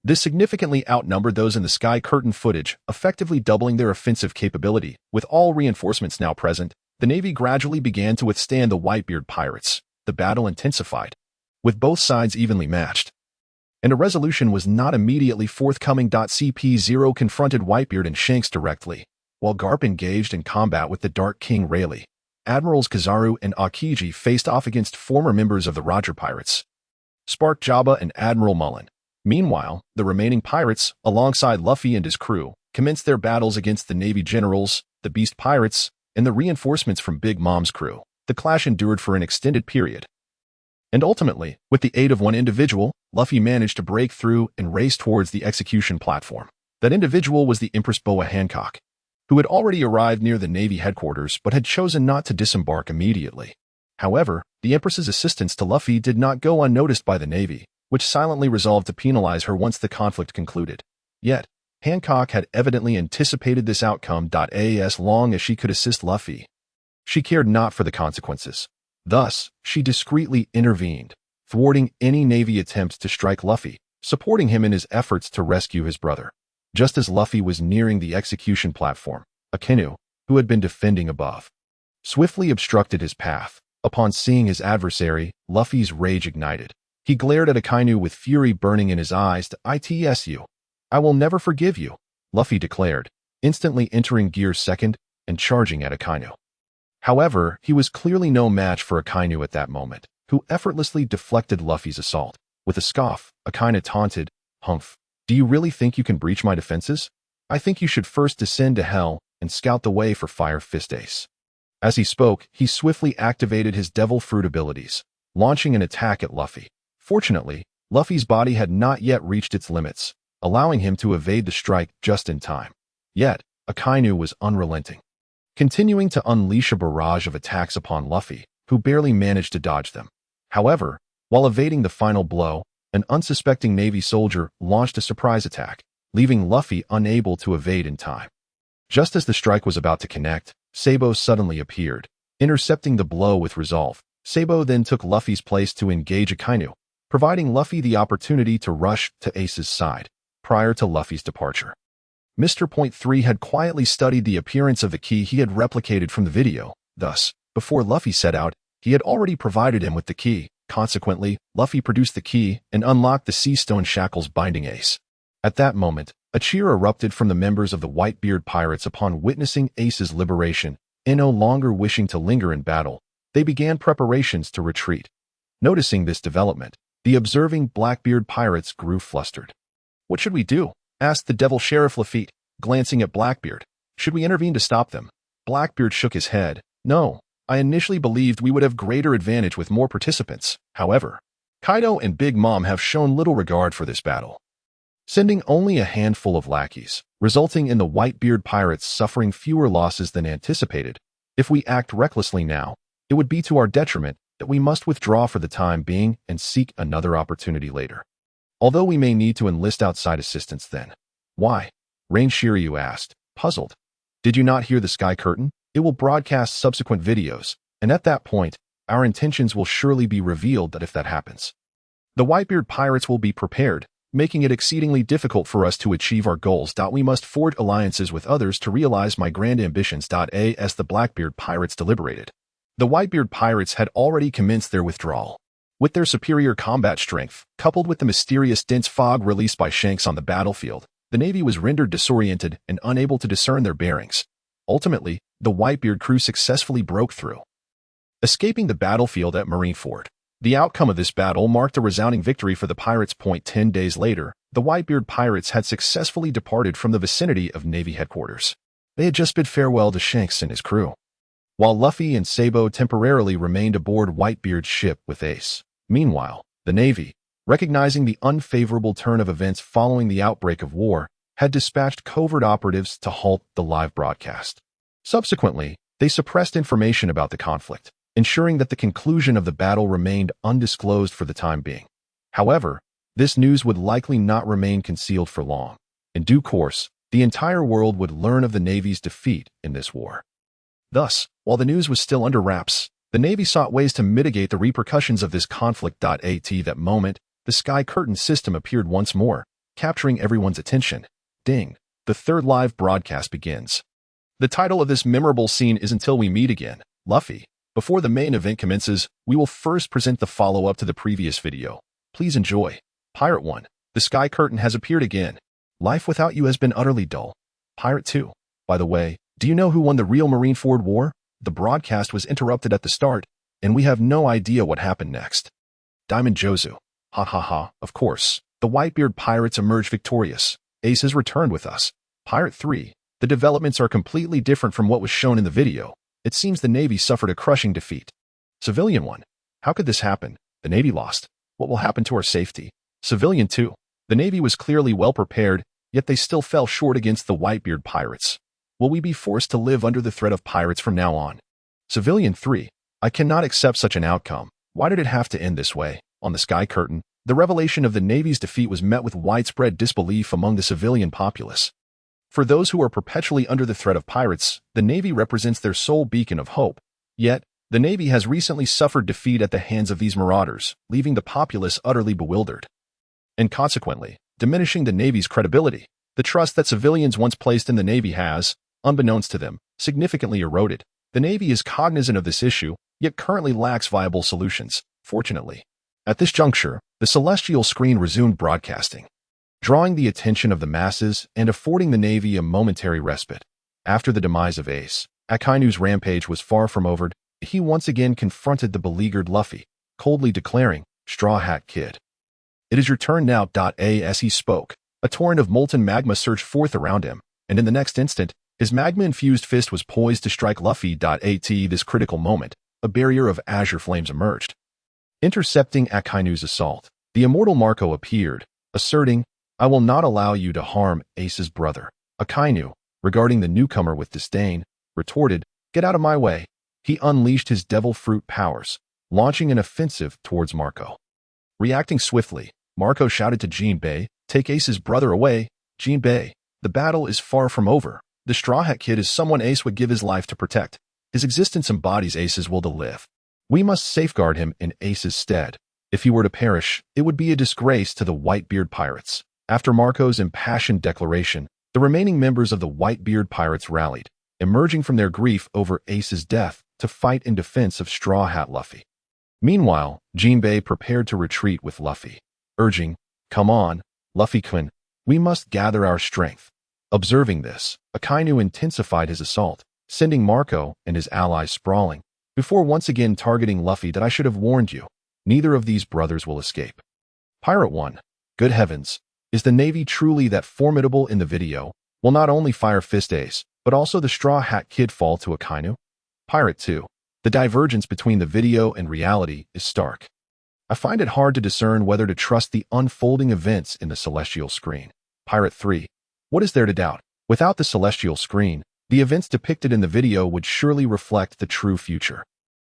S2: This significantly outnumbered those in the Sky Curtain footage, effectively doubling their offensive capability. With all reinforcements now present, the Navy gradually began to withstand the Whitebeard pirates. The battle intensified, with both sides evenly matched, and a resolution was not immediately forthcoming. CP0 confronted Whitebeard and Shanks directly, while Garp engaged in combat with the Dark King Rayleigh. Admirals Kizaru and Aokiji faced off against former members of the Roger Pirates, Spark Jabba and Admiral Mullen. Meanwhile, the remaining pirates, alongside Luffy and his crew, commenced their battles against the Navy generals, the Beast Pirates, and the reinforcements from Big Mom's crew. The clash endured for an extended period. And ultimately, with the aid of one individual, Luffy managed to break through and race towards the execution platform. That individual was the Empress Boa Hancock, who had already arrived near the Navy headquarters but had chosen not to disembark immediately. However, the Empress's assistance to Luffy did not go unnoticed by the Navy, which silently resolved to penalize her once the conflict concluded. Yet, Hancock had evidently anticipated this outcome. As long as she could assist Luffy, she cared not for the consequences. Thus, she discreetly intervened, thwarting any Navy attempts to strike Luffy, supporting him in his efforts to rescue his brother. Just as Luffy was nearing the execution platform, Akainu, who had been defending above, swiftly obstructed his path. Upon seeing his adversary, Luffy's rage ignited. He glared at Akainu with fury burning in his eyes. "Itsu, I will never forgive you," Luffy declared, instantly entering gear second and charging at Akainu. However, he was clearly no match for Akainu at that moment, who effortlessly deflected Luffy's assault. With a scoff, Akainu taunted, "Humph, do you really think you can breach my defenses? I think you should first descend to hell and scout the way for Fire Fist Ace." As he spoke, he swiftly activated his Devil Fruit abilities, launching an attack at Luffy. Fortunately, Luffy's body had not yet reached its limits, allowing him to evade the strike just in time. Yet, Akainu was unrelenting, continuing to unleash a barrage of attacks upon Luffy, who barely managed to dodge them. However, while evading the final blow, an unsuspecting Navy soldier launched a surprise attack, leaving Luffy unable to evade in time. Just as the strike was about to connect, Sabo suddenly appeared, intercepting the blow with resolve. Sabo then took Luffy's place to engage Akainu, providing Luffy the opportunity to rush to Ace's side prior to Luffy's departure. Mr. Point 3 had quietly studied the appearance of the key he had replicated from the video. Thus, before Luffy set out, he had already provided him with the key. Consequently, Luffy produced the key and unlocked the Sea Stone Shackles binding Ace. At that moment, a cheer erupted from the members of the Whitebeard Pirates upon witnessing Ace's liberation, and no longer wishing to linger in battle, they began preparations to retreat. Noticing this development, the observing Blackbeard Pirates grew flustered. "What should we do?" asked the Devil Sheriff Lafitte, glancing at Blackbeard. "Should we intervene to stop them?" Blackbeard shook his head. "No, I initially believed we would have greater advantage with more participants. However, Kaido and Big Mom have shown little regard for this battle, sending only a handful of lackeys, resulting in the Whitebeard Pirates suffering fewer losses than anticipated. If we act recklessly now, it would be to our detriment that we must withdraw for the time being and seek another opportunity later. Although we may need to enlist outside assistance then." "Why?" Rain Shiryu asked, puzzled. "Did you not hear the Sky Curtain? It will broadcast subsequent videos, and at that point, our intentions will surely be revealed. That if that happens, the Whitebeard Pirates will be prepared, making it exceedingly difficult for us to achieve our goals. We must forge alliances with others to realize my grand ambitions. As the Blackbeard Pirates deliberated, the Whitebeard Pirates had already commenced their withdrawal. With their superior combat strength, coupled with the mysterious dense fog released by Shanks on the battlefield, the Navy was rendered disoriented and unable to discern their bearings. Ultimately, the Whitebeard crew successfully broke through, escaping the battlefield at Marineford. The outcome of this battle marked a resounding victory for the pirates. 10 days later, the Whitebeard Pirates had successfully departed from the vicinity of Navy headquarters. They had just bid farewell to Shanks and his crew, while Luffy and Sabo temporarily remained aboard Whitebeard's ship with Ace. Meanwhile, the Navy, recognizing the unfavorable turn of events following the outbreak of war, had dispatched covert operatives to halt the live broadcast. Subsequently, they suppressed information about the conflict, ensuring that the conclusion of the battle remained undisclosed for the time being. However, this news would likely not remain concealed for long. In due course, the entire world would learn of the Navy's defeat in this war. Thus, while the news was still under wraps, the Navy sought ways to mitigate the repercussions of this conflict. At that moment, the Sky Curtain system appeared once more, capturing everyone's attention. Ding! The third live broadcast begins. The title of this memorable scene is Until We Meet Again, Luffy. Before the main event commences, we will first present the follow-up to the previous video. Please enjoy. Pirate 1. The Sky Curtain has appeared again. Life without you has been utterly dull. Pirate 2. By the way, do you know who won the real Marineford War? The broadcast was interrupted at the start, and we have no idea what happened next. Diamond Jozu. Hahaha, of course. The Whitebeard pirates emerge victorious. Ace has returned with us. Pirate 3. The developments are completely different from what was shown in the video. It seems the Navy suffered a crushing defeat. Civilian 1. How could this happen? The Navy lost. What will happen to our safety? Civilian 2. The Navy was clearly well prepared, yet they still fell short against the Whitebeard pirates. Will we be forced to live under the threat of pirates from now on? Civilian 3. I cannot accept such an outcome. Why did it have to end this way? On the Sky Curtain, the revelation of the Navy's defeat was met with widespread disbelief among the civilian populace. For those who are perpetually under the threat of pirates, the Navy represents their sole beacon of hope. Yet, the Navy has recently suffered defeat at the hands of these marauders, leaving the populace utterly bewildered. And consequently, diminishing the Navy's credibility. The trust that civilians once placed in the Navy has, unbeknownst to them, significantly eroded. The Navy is cognizant of this issue, yet currently lacks viable solutions, fortunately. At this juncture, the celestial screen resumed broadcasting, drawing the attention of the masses and affording the Navy a momentary respite. After the demise of Ace, Akainu's rampage was far from over. He once again confronted the beleaguered Luffy, coldly declaring, "Straw Hat Kid, it is your turn now." As he spoke, a torrent of molten magma surged forth around him, and in the next instant, his magma-infused fist was poised to strike Luffy. At this critical moment, a barrier of azure flames emerged, intercepting Akainu's assault. The immortal Marco appeared, asserting, "I will not allow you to harm Ace's brother." Akainu, regarding the newcomer with disdain, retorted, "Get out of my way." He unleashed his devil fruit powers, launching an offensive towards Marco. Reacting swiftly, Marco shouted to Jinbei, "Take Ace's brother away." Jinbei, the battle is far from over. The Straw Hat Kid is someone Ace would give his life to protect. His existence embodies Ace's will to live. We must safeguard him in Ace's stead. If he were to perish, it would be a disgrace to the Whitebeard pirates. After Marco's impassioned declaration, the remaining members of the Whitebeard pirates rallied, emerging from their grief over Ace's death to fight in defense of Straw Hat Luffy. Meanwhile, Jinbei prepared to retreat with Luffy, urging, "Come on, Luffy-kun, we must gather our strength." Observing this, Akainu intensified his assault, sending Marco and his allies sprawling, before once again targeting Luffy. "That I should have warned you. Neither of these brothers will escape." Pirate 1. Good heavens, is the Navy truly that formidable in the video? Will not only Fire Fist Ace, but also the Straw Hat Kid fall to Akainu? Pirate 2. The divergence between the video and reality is stark. I find it hard to discern whether to trust the unfolding events in the celestial screen. Pirate 3. What is there to doubt? Without the celestial screen, the events depicted in the video would surely reflect the true future.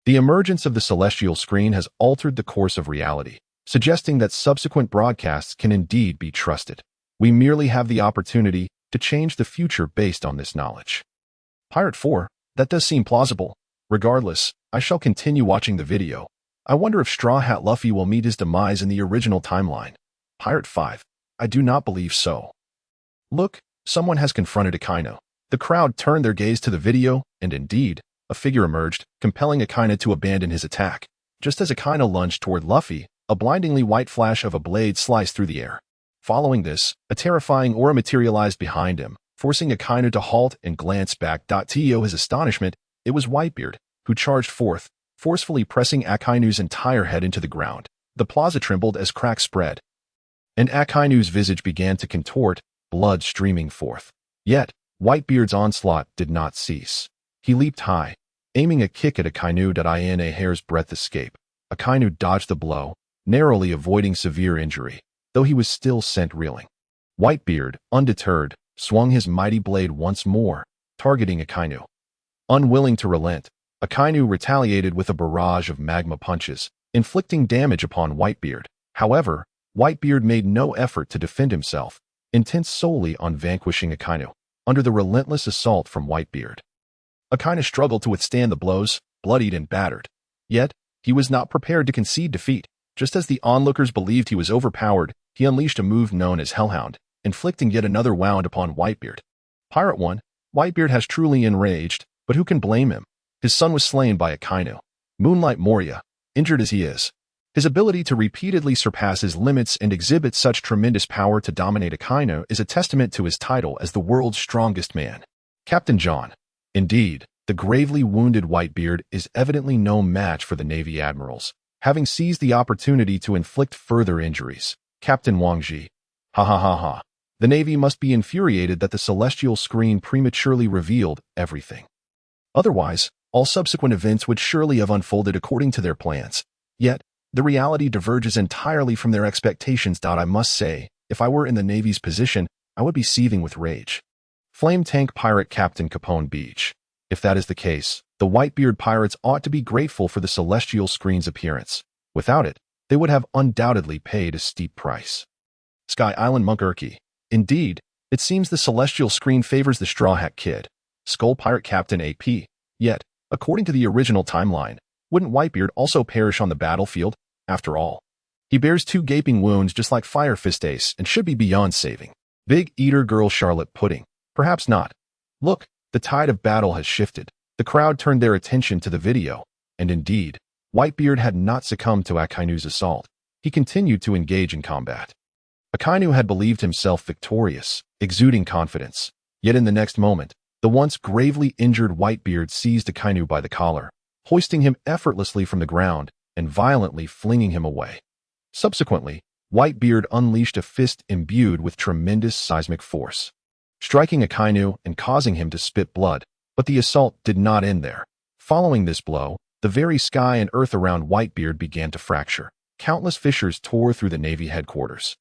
S2: The emergence of the celestial screen has altered the course of reality, suggesting that subsequent broadcasts can indeed be trusted. We merely have the opportunity to change the future based on this knowledge. Pirate 4. That does seem plausible. Regardless, I shall continue watching the video. I wonder if Straw Hat Luffy will meet his demise in the original timeline. Pirate 5. I do not believe so. Look, someone has confronted Akainu. The crowd turned their gaze to the video, and indeed, a figure emerged, compelling Akainu to abandon his attack. Just as Akainu lunged toward Luffy, a blindingly white flash of a blade sliced through the air. Following this, a terrifying aura materialized behind him, forcing Akainu to halt and glance back. To his astonishment, it was Whitebeard, who charged forth, forcefully pressing Akainu's entire head into the ground. The plaza trembled as cracks spread, and Akainu's visage began to contort, blood streaming forth. Yet, Whitebeard's onslaught did not cease. He leaped high, aiming a kick at Akainu. In a hair's breadth escape, Akainu dodged the blow, narrowly avoiding severe injury, though he was still sent reeling. Whitebeard, undeterred, swung his mighty blade once more, targeting Akainu. Unwilling to relent, Akainu retaliated with a barrage of magma punches, inflicting damage upon Whitebeard. However, Whitebeard made no effort to defend himself, intent solely on vanquishing Akainu. Under the relentless assault from Whitebeard, Akainu struggled to withstand the blows, bloodied and battered. Yet, he was not prepared to concede defeat. Just as the onlookers believed he was overpowered, he unleashed a move known as Hellhound, inflicting yet another wound upon Whitebeard. Pirate 1. Whitebeard has truly enraged, but who can blame him? His son was slain by Akainu. Moonlight Moria, injured as he is, his ability to repeatedly surpass his limits and exhibit such tremendous power to dominate Akainu is a testament to his title as the world's strongest man. Captain John. Indeed, the gravely wounded Whitebeard is evidently no match for the Navy admirals, having seized the opportunity to inflict further injuries. Captain Wangji. Hahahaha. The Navy must be infuriated that the celestial screen prematurely revealed everything. Otherwise, all subsequent events would surely have unfolded according to their plans. Yet, the reality diverges entirely from their expectations. I must say, if I were in the Navy's position, I would be seething with rage. Flame Tank Pirate Captain Capone Beach. If that is the case, the Whitebeard pirates ought to be grateful for the celestial screen's appearance. Without it, they would have undoubtedly paid a steep price. Sky Island Monkurky. Indeed, it seems the celestial screen favors the Straw Hat Kid, Skull Pirate Captain AP. Yet, according to the original timeline, wouldn't Whitebeard also perish on the battlefield? After all, he bears 2 gaping wounds just like Fire Fist Ace and should be beyond saving. Big Eater Girl Charlotte Pudding. Perhaps not. Look, the tide of battle has shifted. The crowd turned their attention to the video, and indeed, Whitebeard had not succumbed to Akainu's assault. He continued to engage in combat. Akainu had believed himself victorious, exuding confidence. Yet in the next moment, the once gravely injured Whitebeard seized Akainu by the collar, hoisting him effortlessly from the ground and violently flinging him away. Subsequently, Whitebeard unleashed a fist imbued with tremendous seismic force, striking Akainu and causing him to spit blood. But the assault did not end there. Following this blow, the very sky and earth around Whitebeard began to fracture. Countless fissures tore through the Navy headquarters,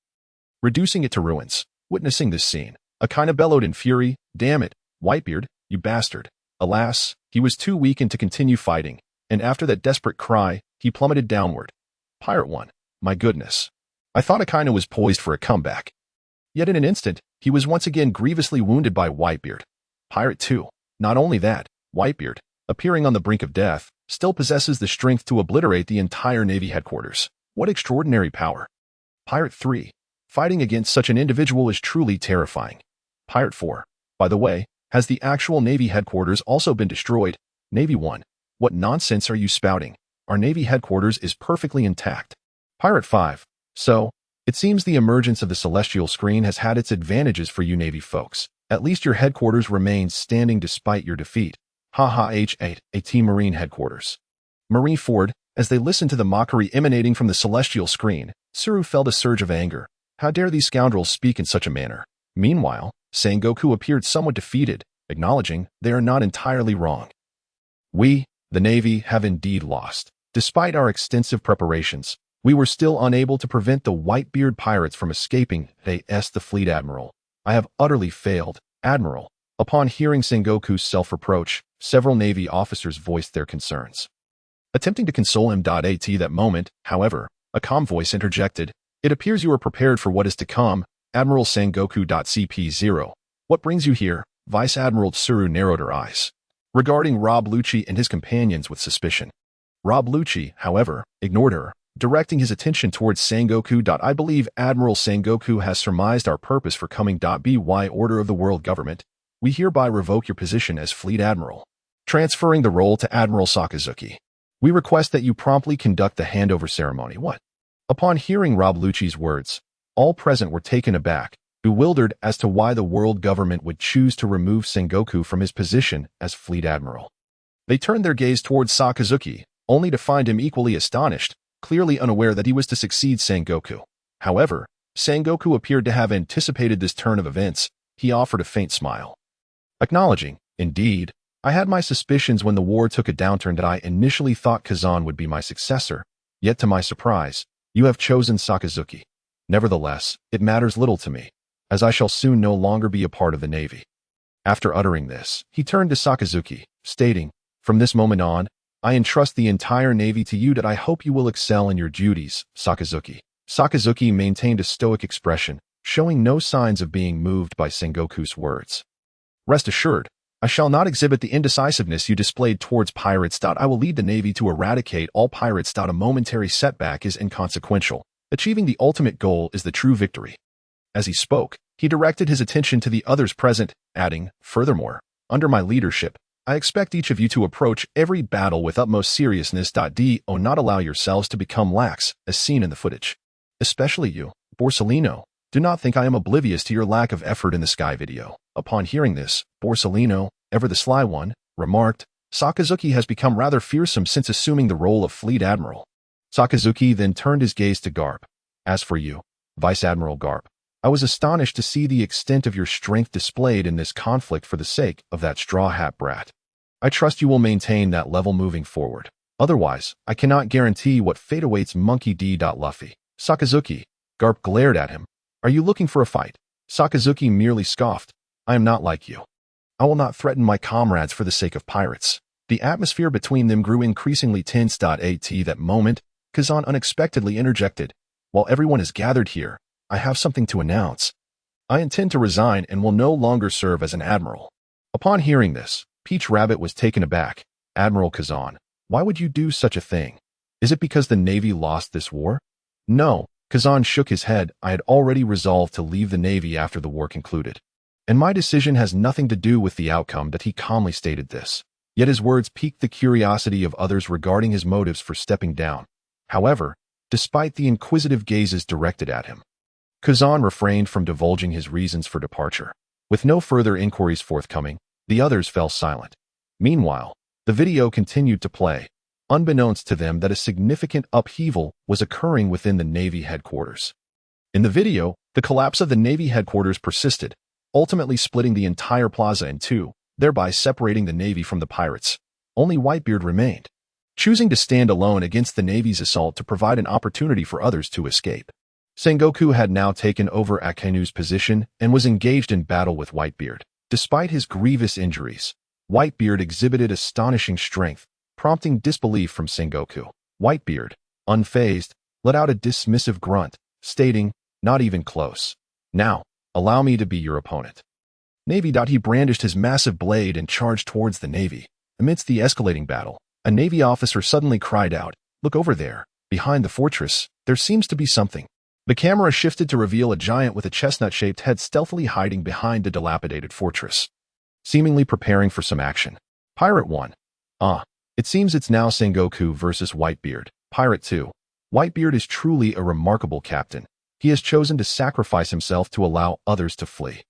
S2: reducing it to ruins. Witnessing this scene, Akainu bellowed in fury, "Damn it, Whitebeard, you bastard." Alas, he was too weakened to continue fighting, and after that desperate cry, he plummeted downward. Pirate 1. My goodness. I thought Akainu was poised for a comeback. Yet in an instant, he was once again grievously wounded by Whitebeard. Pirate 2. Not only that, Whitebeard, appearing on the brink of death, still possesses the strength to obliterate the entire Navy headquarters. What extraordinary power. Pirate 3. Fighting against such an individual is truly terrifying. Pirate 4. By the way, has the actual Navy headquarters also been destroyed? Navy 1. What nonsense are you spouting? Our Navy headquarters is perfectly intact. Pirate 5. So, it seems the emergence of the celestial screen has had its advantages for you Navy folks. At least your headquarters remains standing despite your defeat. Haha H8, AT Marine headquarters. Marine Ford, as they listened to the mockery emanating from the celestial screen, Tsuru felt a surge of anger. How dare these scoundrels speak in such a manner? Meanwhile, Sengoku appeared somewhat defeated, acknowledging they are not entirely wrong. We, the Navy, have indeed lost. Despite our extensive preparations, we were still unable to prevent the Whitebeard pirates from escaping. They asked the fleet admiral. I have utterly failed, Admiral. Upon hearing Sengoku's self-reproach, several Navy officers voiced their concerns. Attempting to console him. At that moment, however, a calm voice interjected. It appears you are prepared for what is to come, Admiral Sengoku. CP0. What brings you here? Vice Admiral Tsuru narrowed her eyes, regarding Rob Lucci and his companions with suspicion. Rob Lucci, however, ignored her, directing his attention towards Sengoku. I believe Admiral Sengoku has surmised our purpose for coming. By order of the world government, we hereby revoke your position as Fleet Admiral, transferring the role to Admiral Sakazuki. We request that you promptly conduct the handover ceremony. What? Upon hearing Rob Lucci's words, all present were taken aback, bewildered as to why the world government would choose to remove Sengoku from his position as Fleet Admiral. They turned their gaze towards Sakazuki, only to find him equally astonished, clearly unaware that he was to succeed Sengoku. However, Sengoku appeared to have anticipated this turn of events. He offered a faint smile, acknowledging, indeed, I had my suspicions when the war took a downturn that I initially thought Kazan would be my successor, yet to my surprise, you have chosen Sakazuki. Nevertheless, it matters little to me, as I shall soon no longer be a part of the Navy. After uttering this, he turned to Sakazuki, stating, from this moment on, I entrust the entire Navy to you. I hope you will excel in your duties, Sakazuki. Sakazuki maintained a stoic expression, showing no signs of being moved by Sengoku's words. Rest assured, I shall not exhibit the indecisiveness you displayed towards pirates. I will lead the Navy to eradicate all pirates. A momentary setback is inconsequential. Achieving the ultimate goal is the true victory. As he spoke, he directed his attention to the others present, adding, furthermore, under my leadership, I expect each of you to approach every battle with utmost seriousness. Do not allow yourselves to become lax, as seen in the footage. Especially you, Borsellino. Do not think I am oblivious to your lack of effort in the Sky video. Upon hearing this, Borsellino, ever the sly one, remarked, Sakazuki has become rather fearsome since assuming the role of Fleet Admiral. Sakazuki then turned his gaze to Garp. As for you, Vice Admiral Garp, I was astonished to see the extent of your strength displayed in this conflict for the sake of that straw hat brat. I trust you will maintain that level moving forward. Otherwise, I cannot guarantee what fate awaits Monkey D. Luffy. Sakazuki. Garp glared at him. Are you looking for a fight? Sakazuki merely scoffed. I am not like you. I will not threaten my comrades for the sake of pirates. The atmosphere between them grew increasingly tense. At that moment, Kazan unexpectedly interjected. While everyone is gathered here, I have something to announce. I intend to resign and will no longer serve as an admiral. Upon hearing this, Peach Rabbit was taken aback. Admiral Kazan, why would you do such a thing? Is it because the Navy lost this war? No, Kazan shook his head. I had already resolved to leave the Navy after the war concluded. And my decision has nothing to do with the outcome. That he calmly stated this. Yet his words piqued the curiosity of others regarding his motives for stepping down. However, despite the inquisitive gazes directed at him, Kazan refrained from divulging his reasons for departure. With no further inquiries forthcoming, the others fell silent. Meanwhile, the video continued to play, unbeknownst to them that a significant upheaval was occurring within the Navy headquarters. In the video, the collapse of the Navy headquarters persisted, ultimately splitting the entire plaza in two, thereby separating the Navy from the pirates. Only Whitebeard remained, choosing to stand alone against the Navy's assault to provide an opportunity for others to escape. Sengoku had now taken over Akanu's position and was engaged in battle with Whitebeard. Despite his grievous injuries, Whitebeard exhibited astonishing strength, prompting disbelief from Sengoku. Whitebeard, unfazed, let out a dismissive grunt, stating, not even close. Now, allow me to be your opponent. Navy. He brandished his massive blade and charged towards the Navy. Amidst the escalating battle, a Navy officer suddenly cried out, look over there, behind the fortress, there seems to be something. The camera shifted to reveal a giant with a chestnut-shaped head stealthily hiding behind the dilapidated fortress, seemingly preparing for some action. Pirate 1. It seems it's now Sengoku versus Whitebeard. Pirate 2. Whitebeard is truly a remarkable captain. He has chosen to sacrifice himself to allow others to flee.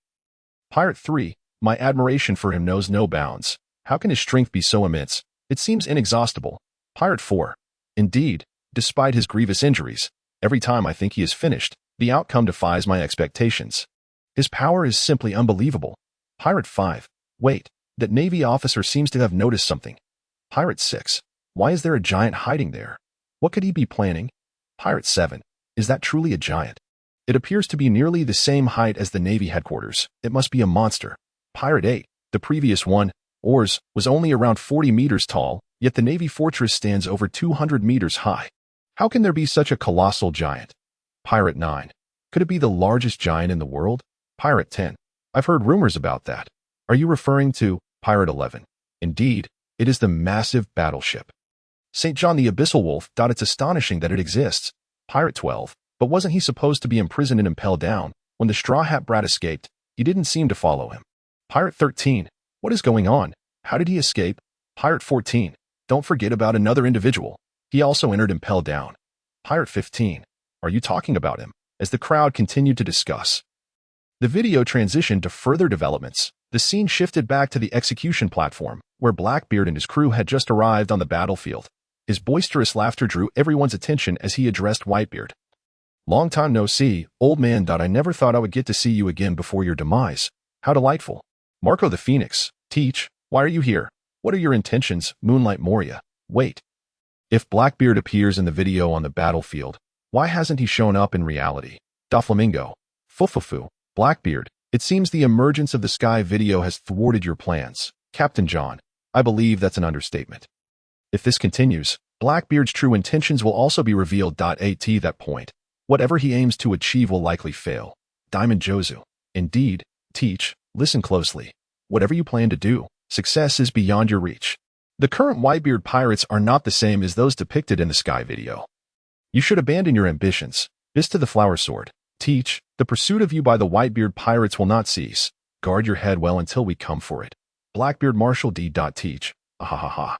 S2: Pirate 3. My admiration for him knows no bounds. How can his strength be so immense? It seems inexhaustible. Pirate 4. Indeed, despite his grievous injuries, every time I think he is finished, the outcome defies my expectations. His power is simply unbelievable. Pirate 5. Wait, that Navy officer seems to have noticed something. Pirate 6. Why is there a giant hiding there? What could he be planning? Pirate 7. Is that truly a giant? It appears to be nearly the same height as the Navy headquarters. It must be a monster. Pirate 8. The previous one, Oars, was only around 40 meters tall, yet the Navy fortress stands over 200 meters high. How can there be such a colossal giant? Pirate 9. Could it be the largest giant in the world? Pirate 10. I've heard rumors about that. Are you referring to Pirate 11? Indeed, it is the massive battleship St. John the Abyssal Wolf. It's astonishing that it exists. Pirate 12. But wasn't he supposed to be imprisoned in Impel Down? When the Straw Hat Brat escaped, he didn't seem to follow him. Pirate 13. What is going on? How did he escape? Pirate 14. Don't forget about another individual. He also entered Impel Down. Pirate 15. Are you talking about him? As the crowd continued to discuss, the video transitioned to further developments. The scene shifted back to the execution platform, where Blackbeard and his crew had just arrived on the battlefield. His boisterous laughter drew everyone's attention as he addressed Whitebeard. Long time no see, old man. I never thought I would get to see you again before your demise. How delightful. Marco the Phoenix. Teach, why are you here? What are your intentions, Moonlight Moria? Wait. If Blackbeard appears in the video on the battlefield, why hasn't he shown up in reality? Doflamingo. Fufufu. Blackbeard, it seems the emergence of the Sky video has thwarted your plans. Captain John, I believe that's an understatement. If this continues, Blackbeard's true intentions will also be revealed. At that point, whatever he aims to achieve will likely fail. Diamond Jozu. Indeed, Teach, listen closely. Whatever you plan to do, success is beyond your reach. The current Whitebeard pirates are not the same as those depicted in the Sky video. You should abandon your ambitions. This to the Flower Sword. Teach, the pursuit of you by the Whitebeard pirates will not cease. Guard your head well until we come for it. Blackbeard Marshal D. Teach. Hahaha.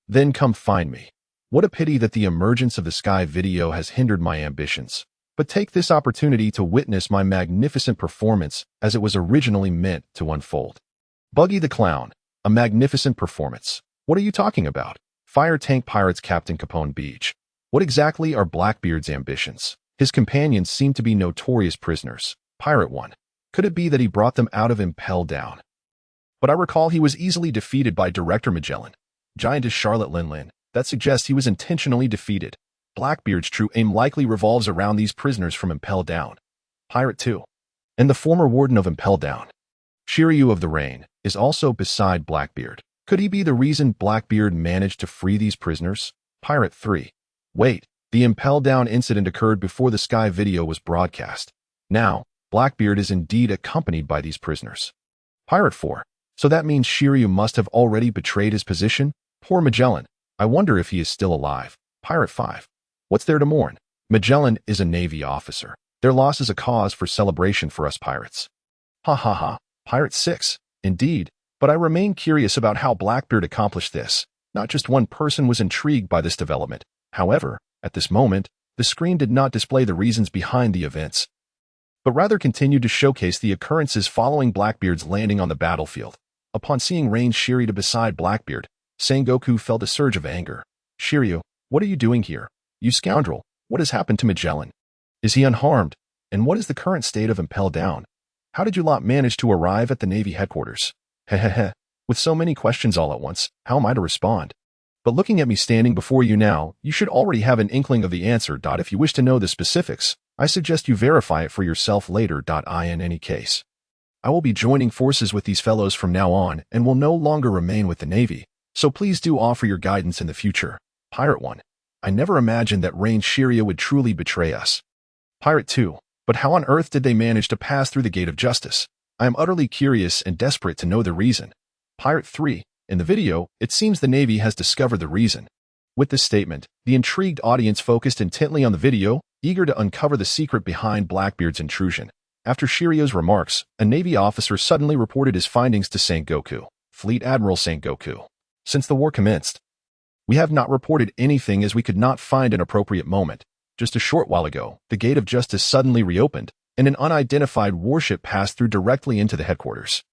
S2: Then come find me. What a pity that the emergence of the Sky video has hindered my ambitions. But take this opportunity to witness my magnificent performance as it was originally meant to unfold. Buggy the Clown. A magnificent performance. What are you talking about? Fire Tank Pirates Captain Capone Beach. What exactly are Blackbeard's ambitions? His companions seemed to be notorious prisoners. Pirate 1. Could it be that he brought them out of Impel Down? But I recall he was easily defeated by Director Magellan. Giantess Charlotte Linlin. That suggests he was intentionally defeated. Blackbeard's true aim likely revolves around these prisoners from Impel Down. Pirate 2. And the former warden of Impel Down, Shiryu of the Rain, is also beside Blackbeard. Could he be the reason Blackbeard managed to free these prisoners? Pirate 3. Wait, the Impel Down incident occurred before the Sky video was broadcast. Now, Blackbeard is indeed accompanied by these prisoners. Pirate 4. So that means Shiryu must have already betrayed his position? Poor Magellan. I wonder if he is still alive. Pirate 5. What's there to mourn? Magellan is a Navy officer. Their loss is a cause for celebration for us pirates. Hahaha. Pirate 6. Indeed, but I remain curious about how Blackbeard accomplished this. Not just one person was intrigued by this development. However, at this moment, the screen did not display the reasons behind the events, but rather continued to showcase the occurrences following Blackbeard's landing on the battlefield. Upon seeing Rain Shiryu beside Blackbeard, Sengoku felt a surge of anger. Shiryu, what are you doing here? You scoundrel, what has happened to Magellan? Is he unharmed? And what is the current state of Impel Down? How did you lot manage to arrive at the Navy headquarters? Hehehe. With so many questions all at once, how am I to respond? But looking at me standing before you now, you should already have an inkling of the answer. If you wish to know the specifics, I suggest you verify it for yourself later. In any case, I will be joining forces with these fellows from now on and will no longer remain with the Navy, so please do offer your guidance in the future. Pirate 1. I never imagined that Rain Shiryu would truly betray us. Pirate 2. But how on earth did they manage to pass through the gate of justice? I am utterly curious and desperate to know the reason. Pirate 3. In the video, it seems the Navy has discovered the reason. With this statement, the intrigued audience focused intently on the video, eager to uncover the secret behind Blackbeard's intrusion. After Shiryu's remarks, a Navy officer suddenly reported his findings to Sengoku. Fleet Admiral Sengoku. Since the war commenced, we have not reported anything as we could not find an appropriate moment. Just a short while ago, the Gate of Justice suddenly reopened, and an unidentified warship passed through directly into the headquarters.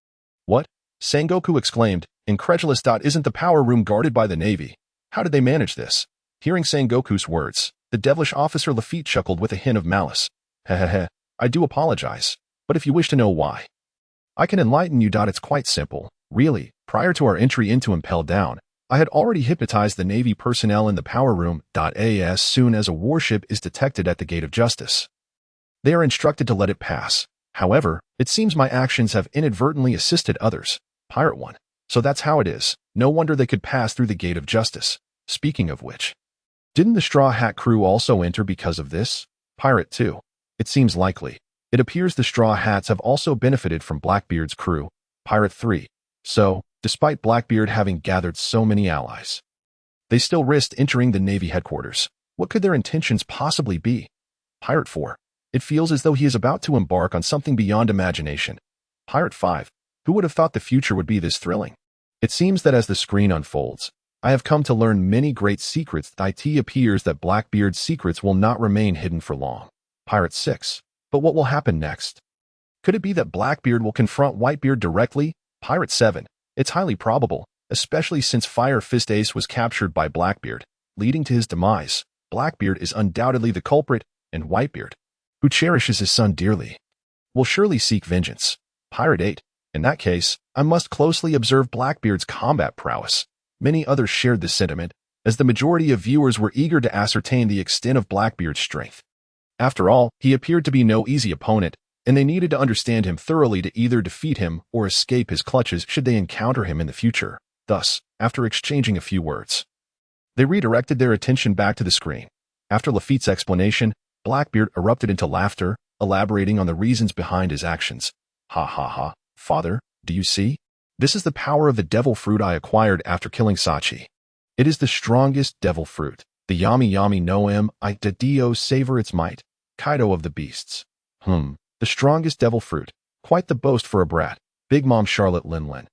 S2: What? Sengoku exclaimed, incredulous. Isn't the power room guarded by the Navy? How did they manage this? Hearing Sengoku's words, the devilish officer Luffy chuckled with a hint of malice. Hehehe, I do apologize, but if you wish to know why, I can enlighten you. It's quite simple. Really, prior to our entry into Impel Down, I had already hypnotized the Navy personnel in the power room. As soon as a warship is detected at the Gate of Justice, they are instructed to let it pass. However, it seems my actions have inadvertently assisted others. Pirate 1. So that's how it is. No wonder they could pass through the Gate of Justice. Speaking of which, didn't the Straw Hat crew also enter because of this? Pirate 2. It seems likely. It appears the Straw Hats have also benefited from Blackbeard's crew. Pirate 3. So, despite Blackbeard having gathered so many allies, they still risked entering the Navy headquarters. What could their intentions possibly be? Pirate 4. It feels as though he is about to embark on something beyond imagination. Pirate 5. Who would have thought the future would be this thrilling? It seems that as the screen unfolds, I have come to learn many great secrets. It appears that Blackbeard's secrets will not remain hidden for long. Pirate 6. But what will happen next? Could it be that Blackbeard will confront Whitebeard directly? Pirate 7. It's highly probable, especially since Fire Fist Ace was captured by Blackbeard, leading to his demise. Blackbeard is undoubtedly the culprit, and Whitebeard, who cherishes his son dearly, will surely seek vengeance. Pirate 8. In that case, I must closely observe Blackbeard's combat prowess. Many others shared this sentiment, as the majority of viewers were eager to ascertain the extent of Blackbeard's strength. After all, he appeared to be no easy opponent, and they needed to understand him thoroughly to either defeat him or escape his clutches should they encounter him in the future. Thus, after exchanging a few words, they redirected their attention back to the screen. After Lafitte's explanation, Blackbeard erupted into laughter, elaborating on the reasons behind his actions. Ha ha ha, father, do you see? This is the power of the devil fruit I acquired after killing Sachi. It is the strongest devil fruit. The yami yami no I de dio savor its might. Kaido of the beasts. The strongest devil fruit. Quite the boast for a brat. Big Mom Charlotte Linlin.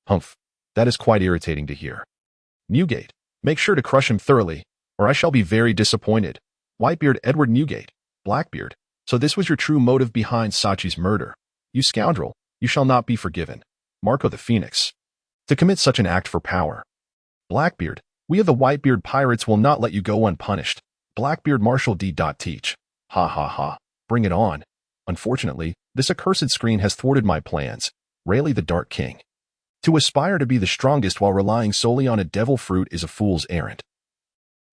S2: Humph. That is quite irritating to hear. Newgate. Make sure to crush him thoroughly, or I shall be very disappointed. Whitebeard Edward Newgate. Blackbeard. So this was your true motive behind Sachi's murder. You scoundrel. You shall not be forgiven. Marco the Phoenix. To commit such an act for power. Blackbeard. We of the Whitebeard Pirates will not let you go unpunished. Blackbeard Marshal D. Teach. Ha ha ha. Bring it on. Unfortunately, this accursed screen has thwarted my plans. Rayleigh the Dark King. To aspire to be the strongest while relying solely on a devil fruit is a fool's errand.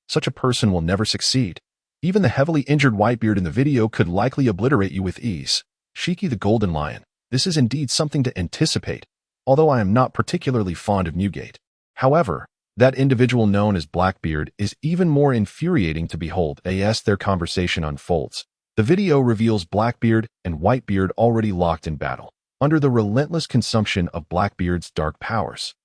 S2: Such a person will never succeed. Even the heavily injured Whitebeard in the video could likely obliterate you with ease. Shiki the Golden Lion. This is indeed something to anticipate, although I am not particularly fond of Newgate. However, that individual known as Blackbeard is even more infuriating to behold as their conversation unfolds. The video reveals Blackbeard and Whitebeard already locked in battle, under the relentless consumption of Blackbeard's dark powers.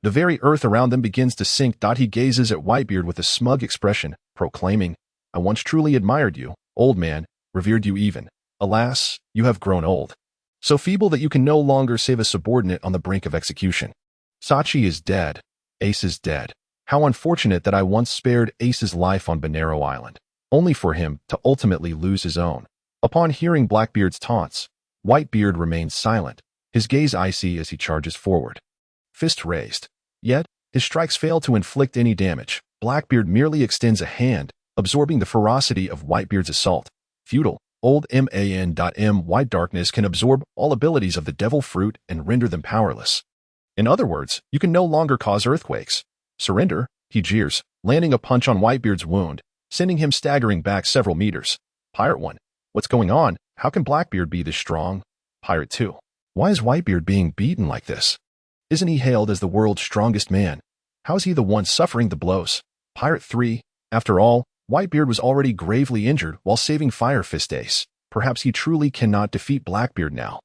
S2: The very earth around them begins to sink. He gazes at Whitebeard with a smug expression, proclaiming, I once truly admired you, old man, revered you even. Alas, you have grown old. So feeble that you can no longer save a subordinate on the brink of execution. Sachi is dead. Ace is dead. How unfortunate that I once spared Ace's life on Bonero Island, only for him to ultimately lose his own. Upon hearing Blackbeard's taunts, Whitebeard remains silent, his gaze icy as he charges forward. Fist raised. Yet, his strikes fail to inflict any damage. Blackbeard merely extends a hand, absorbing the ferocity of Whitebeard's assault. Futile. Old White darkness can absorb all abilities of the devil fruit and render them powerless. In other words, you can no longer cause earthquakes. Surrender, he jeers, landing a punch on Whitebeard's wound, sending him staggering back several meters. Pirate 1. What's going on? How can Blackbeard be this strong? Pirate 2. Why is Whitebeard being beaten like this? Isn't he hailed as the world's strongest man? How is he the one suffering the blows? Pirate 3. After all, Whitebeard was already gravely injured while saving Fire Fist Ace. Perhaps he truly cannot defeat Blackbeard now.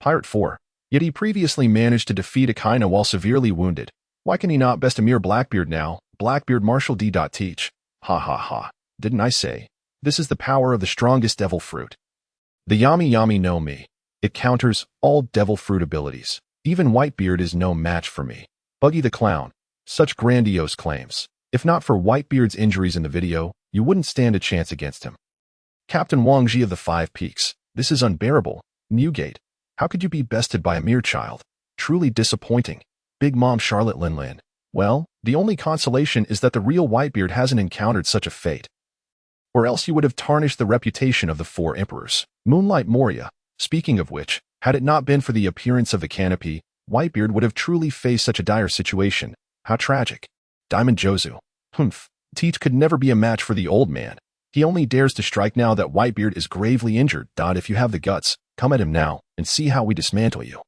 S2: Pirate 4. Yet he previously managed to defeat Akaina while severely wounded. Why can he not best a mere Blackbeard now? Blackbeard Marshall D. Teach. Ha ha ha. Didn't I say? This is the power of the strongest devil fruit. The Yami Yami no Mi. It counters all devil fruit abilities. Even Whitebeard is no match for me. Buggy the Clown. Such grandiose claims. If not for Whitebeard's injuries in the video, you wouldn't stand a chance against him. Captain Wang Ji of the Five Peaks. This is unbearable. Newgate. How could you be bested by a mere child? Truly disappointing. Big Mom Charlotte Linlin. Well, the only consolation is that the real Whitebeard hasn't encountered such a fate. Or else you would have tarnished the reputation of the four emperors. Moonlight Moria. Speaking of which, had it not been for the appearance of the canopy, Whitebeard would have truly faced such a dire situation. How tragic. Diamond Jozu. Humph. Teach could never be a match for the old man. He only dares to strike now that Whitebeard is gravely injured. If you have the guts, come at him now, and see how we dismantle you.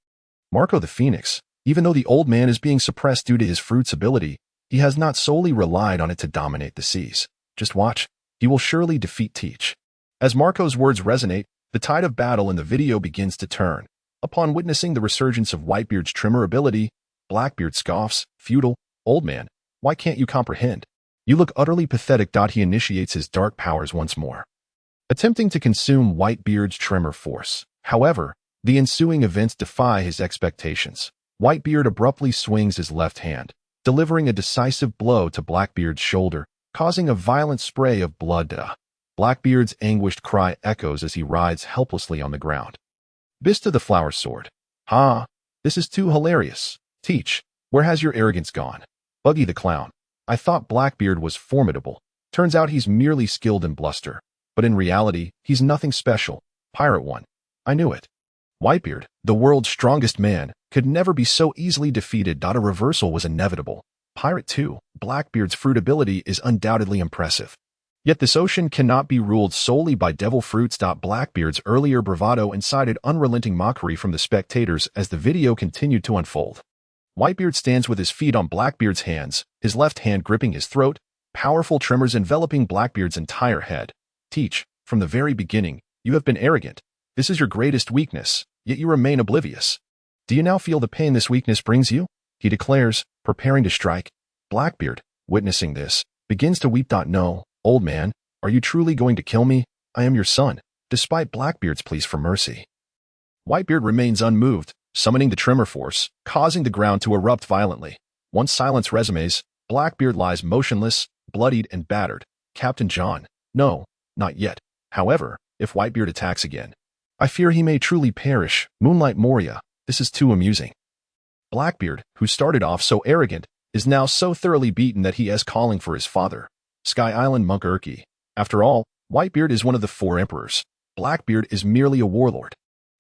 S2: Marco the Phoenix. Even though the old man is being suppressed due to his fruit's ability, he has not solely relied on it to dominate the seas. Just watch. He will surely defeat Teach. As Marco's words resonate, the tide of battle in the video begins to turn. Upon witnessing the resurgence of Whitebeard's tremor ability, Blackbeard scoffs, futile, old man, why can't you comprehend? You look utterly pathetic. He initiates his dark powers once more, attempting to consume Whitebeard's tremor force. However, the ensuing events defy his expectations. Whitebeard abruptly swings his left hand, delivering a decisive blow to Blackbeard's shoulder, causing a violent spray of blood. Blackbeard's anguished cry echoes as he writhes helplessly on the ground. Bista the Flower Sword. Ha! This is too hilarious. Teach, where has your arrogance gone? Buggy the Clown. I thought Blackbeard was formidable. Turns out he's merely skilled in bluster. But in reality, he's nothing special. Pirate 1. I knew it. Whitebeard, the world's strongest man, could never be so easily defeated. A reversal was inevitable. Pirate 2. Blackbeard's fruit ability is undoubtedly impressive. Yet this ocean cannot be ruled solely by devil fruits. Blackbeard's earlier bravado incited unrelenting mockery from the spectators as the video continued to unfold. Whitebeard stands with his feet on Blackbeard's hands, his left hand gripping his throat, powerful tremors enveloping Blackbeard's entire head. Teach, from the very beginning, you have been arrogant. This is your greatest weakness, yet you remain oblivious. Do you now feel the pain this weakness brings you? He declares, preparing to strike. Blackbeard, witnessing this, begins to weep. No, old man, are you truly going to kill me? I am your son, despite Blackbeard's pleas for mercy. Whitebeard remains unmoved, summoning the tremor force, causing the ground to erupt violently. Once silence resumes, Blackbeard lies motionless, bloodied and battered. Captain John. No, not yet. However, if Whitebeard attacks again, I fear he may truly perish. Moonlight Moria. This is too amusing. Blackbeard, who started off so arrogant, is now so thoroughly beaten that he is calling for his father. Sky Island Monk Urki. After all, Whitebeard is one of the 4 emperors. Blackbeard is merely a warlord.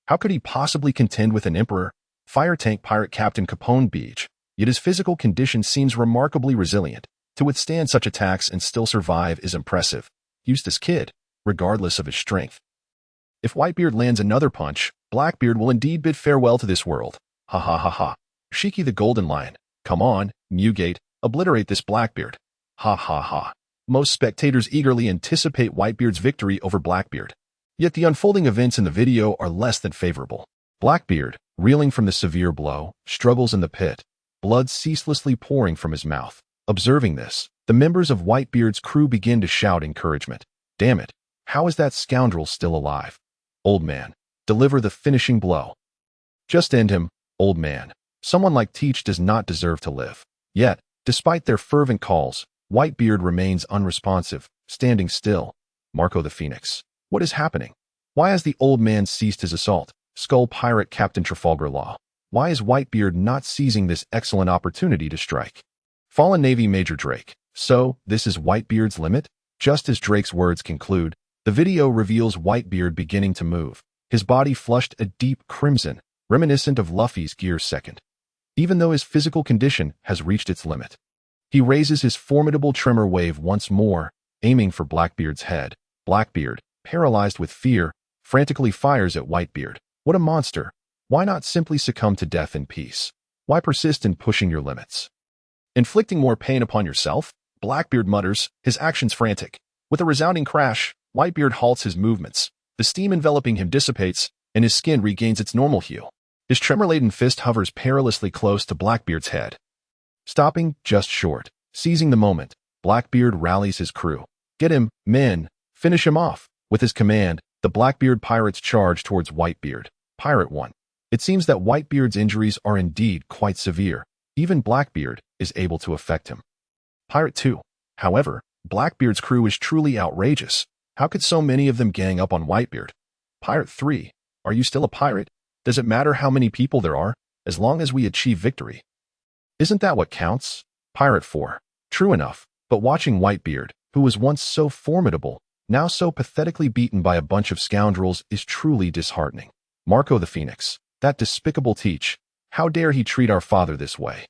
S2: How could he possibly contend with an emperor? Fire tank pirate Captain Capone Beach, yet his physical condition seems remarkably resilient. To withstand such attacks and still survive is impressive. Eustace Kid, regardless of his strength. If Whitebeard lands another punch, Blackbeard will indeed bid farewell to this world. Hahahaha. Shiki the Golden Lion. Come on, Newgate, obliterate this Blackbeard. Ha ha ha. Most spectators eagerly anticipate Whitebeard's victory over Blackbeard. Yet the unfolding events in the video are less than favorable. Blackbeard, reeling from the severe blow, struggles in the pit, blood ceaselessly pouring from his mouth. Observing this, the members of Whitebeard's crew begin to shout encouragement. Damn it, how is that scoundrel still alive? Old man, deliver the finishing blow. Just end him, old man. Someone like Teach does not deserve to live. Yet, despite their fervent calls, Whitebeard remains unresponsive, standing still. Marco the Phoenix. What is happening? Why has the old man ceased his assault? Skull Pirate Captain Trafalgar Law. Why is Whitebeard not seizing this excellent opportunity to strike? Fallen Navy Major Drake. So, this is Whitebeard's limit? Just as Drake's words conclude, the video reveals Whitebeard beginning to move, his body flushed a deep crimson, reminiscent of Luffy's Gear 2nd. Even though his physical condition has reached its limit. He raises his formidable tremor wave once more, aiming for Blackbeard's head. Blackbeard, paralyzed with fear, frantically fires at Whitebeard. What a monster! Why not simply succumb to death in peace? Why persist in pushing your limits? Inflicting more pain upon yourself? Blackbeard mutters, his actions frantic. With a resounding crash, Whitebeard halts his movements. The steam enveloping him dissipates, and his skin regains its normal hue. His tremor-laden fist hovers perilously close to Blackbeard's head. Stopping just short, seizing the moment, Blackbeard rallies his crew. Get him, men! Finish him off! With his command, the Blackbeard pirates charge towards Whitebeard. Pirate 1. It seems that Whitebeard's injuries are indeed quite severe. Even Blackbeard is able to affect him. Pirate 2. However, Blackbeard's crew is truly outrageous. How could so many of them gang up on Whitebeard? Pirate 3. Are you still a pirate? Does it matter how many people there are, as long as we achieve victory? Isn't that what counts? Pirate 4. True enough, but watching Whitebeard, who was once so formidable, now so pathetically beaten by a bunch of scoundrels, is truly disheartening. Marco the Phoenix. That despicable Teach. How dare he treat our father this way?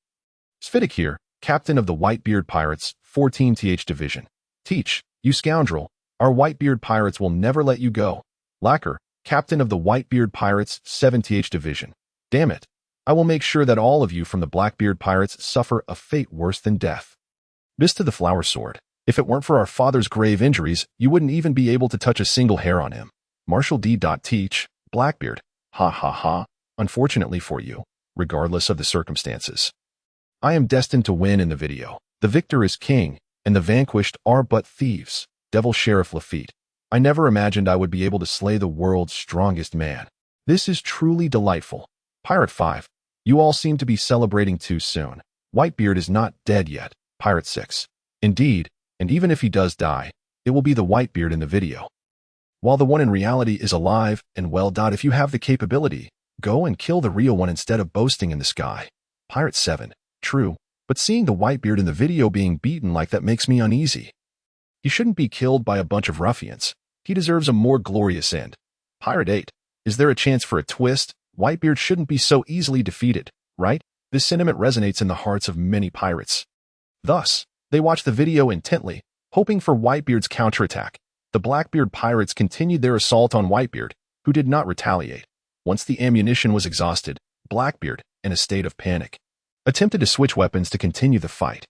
S2: Sphitic here, captain of the Whitebeard Pirates, 14th Division. Teach, you scoundrel, our Whitebeard Pirates will never let you go. Lacquer, captain of the Whitebeard Pirates, 7th Division. Damn it. I will make sure that all of you from the Blackbeard Pirates suffer a fate worse than death. Vista the Flower Sword. If it weren't for our father's grave injuries, you wouldn't even be able to touch a single hair on him. Marshal D. Teach, Blackbeard. Ha ha ha. Unfortunately for you, regardless of the circumstances. I am destined to win in the video. The victor is king, and the vanquished are but thieves. Devil Sheriff Lafitte. I never imagined I would be able to slay the world's strongest man. This is truly delightful. Pirate 5. You all seem to be celebrating too soon. Whitebeard is not dead yet. Pirate 6. Indeed, and even if he does die, it will be the Whitebeard in the video. While the one in reality is alive and well. If you have the capability, go and kill the real one instead of boasting in the sky. Pirate 7. True, but seeing the Whitebeard in the video being beaten like that makes me uneasy. He shouldn't be killed by a bunch of ruffians. He deserves a more glorious end. Pirate 8. Is there a chance for a twist? Whitebeard shouldn't be so easily defeated, right? This sentiment resonates in the hearts of many pirates. Thus, they watch the video intently, hoping for Whitebeard's counterattack. The Blackbeard pirates continued their assault on Whitebeard, who did not retaliate. Once the ammunition was exhausted, Blackbeard, in a state of panic, attempted to switch weapons to continue the fight.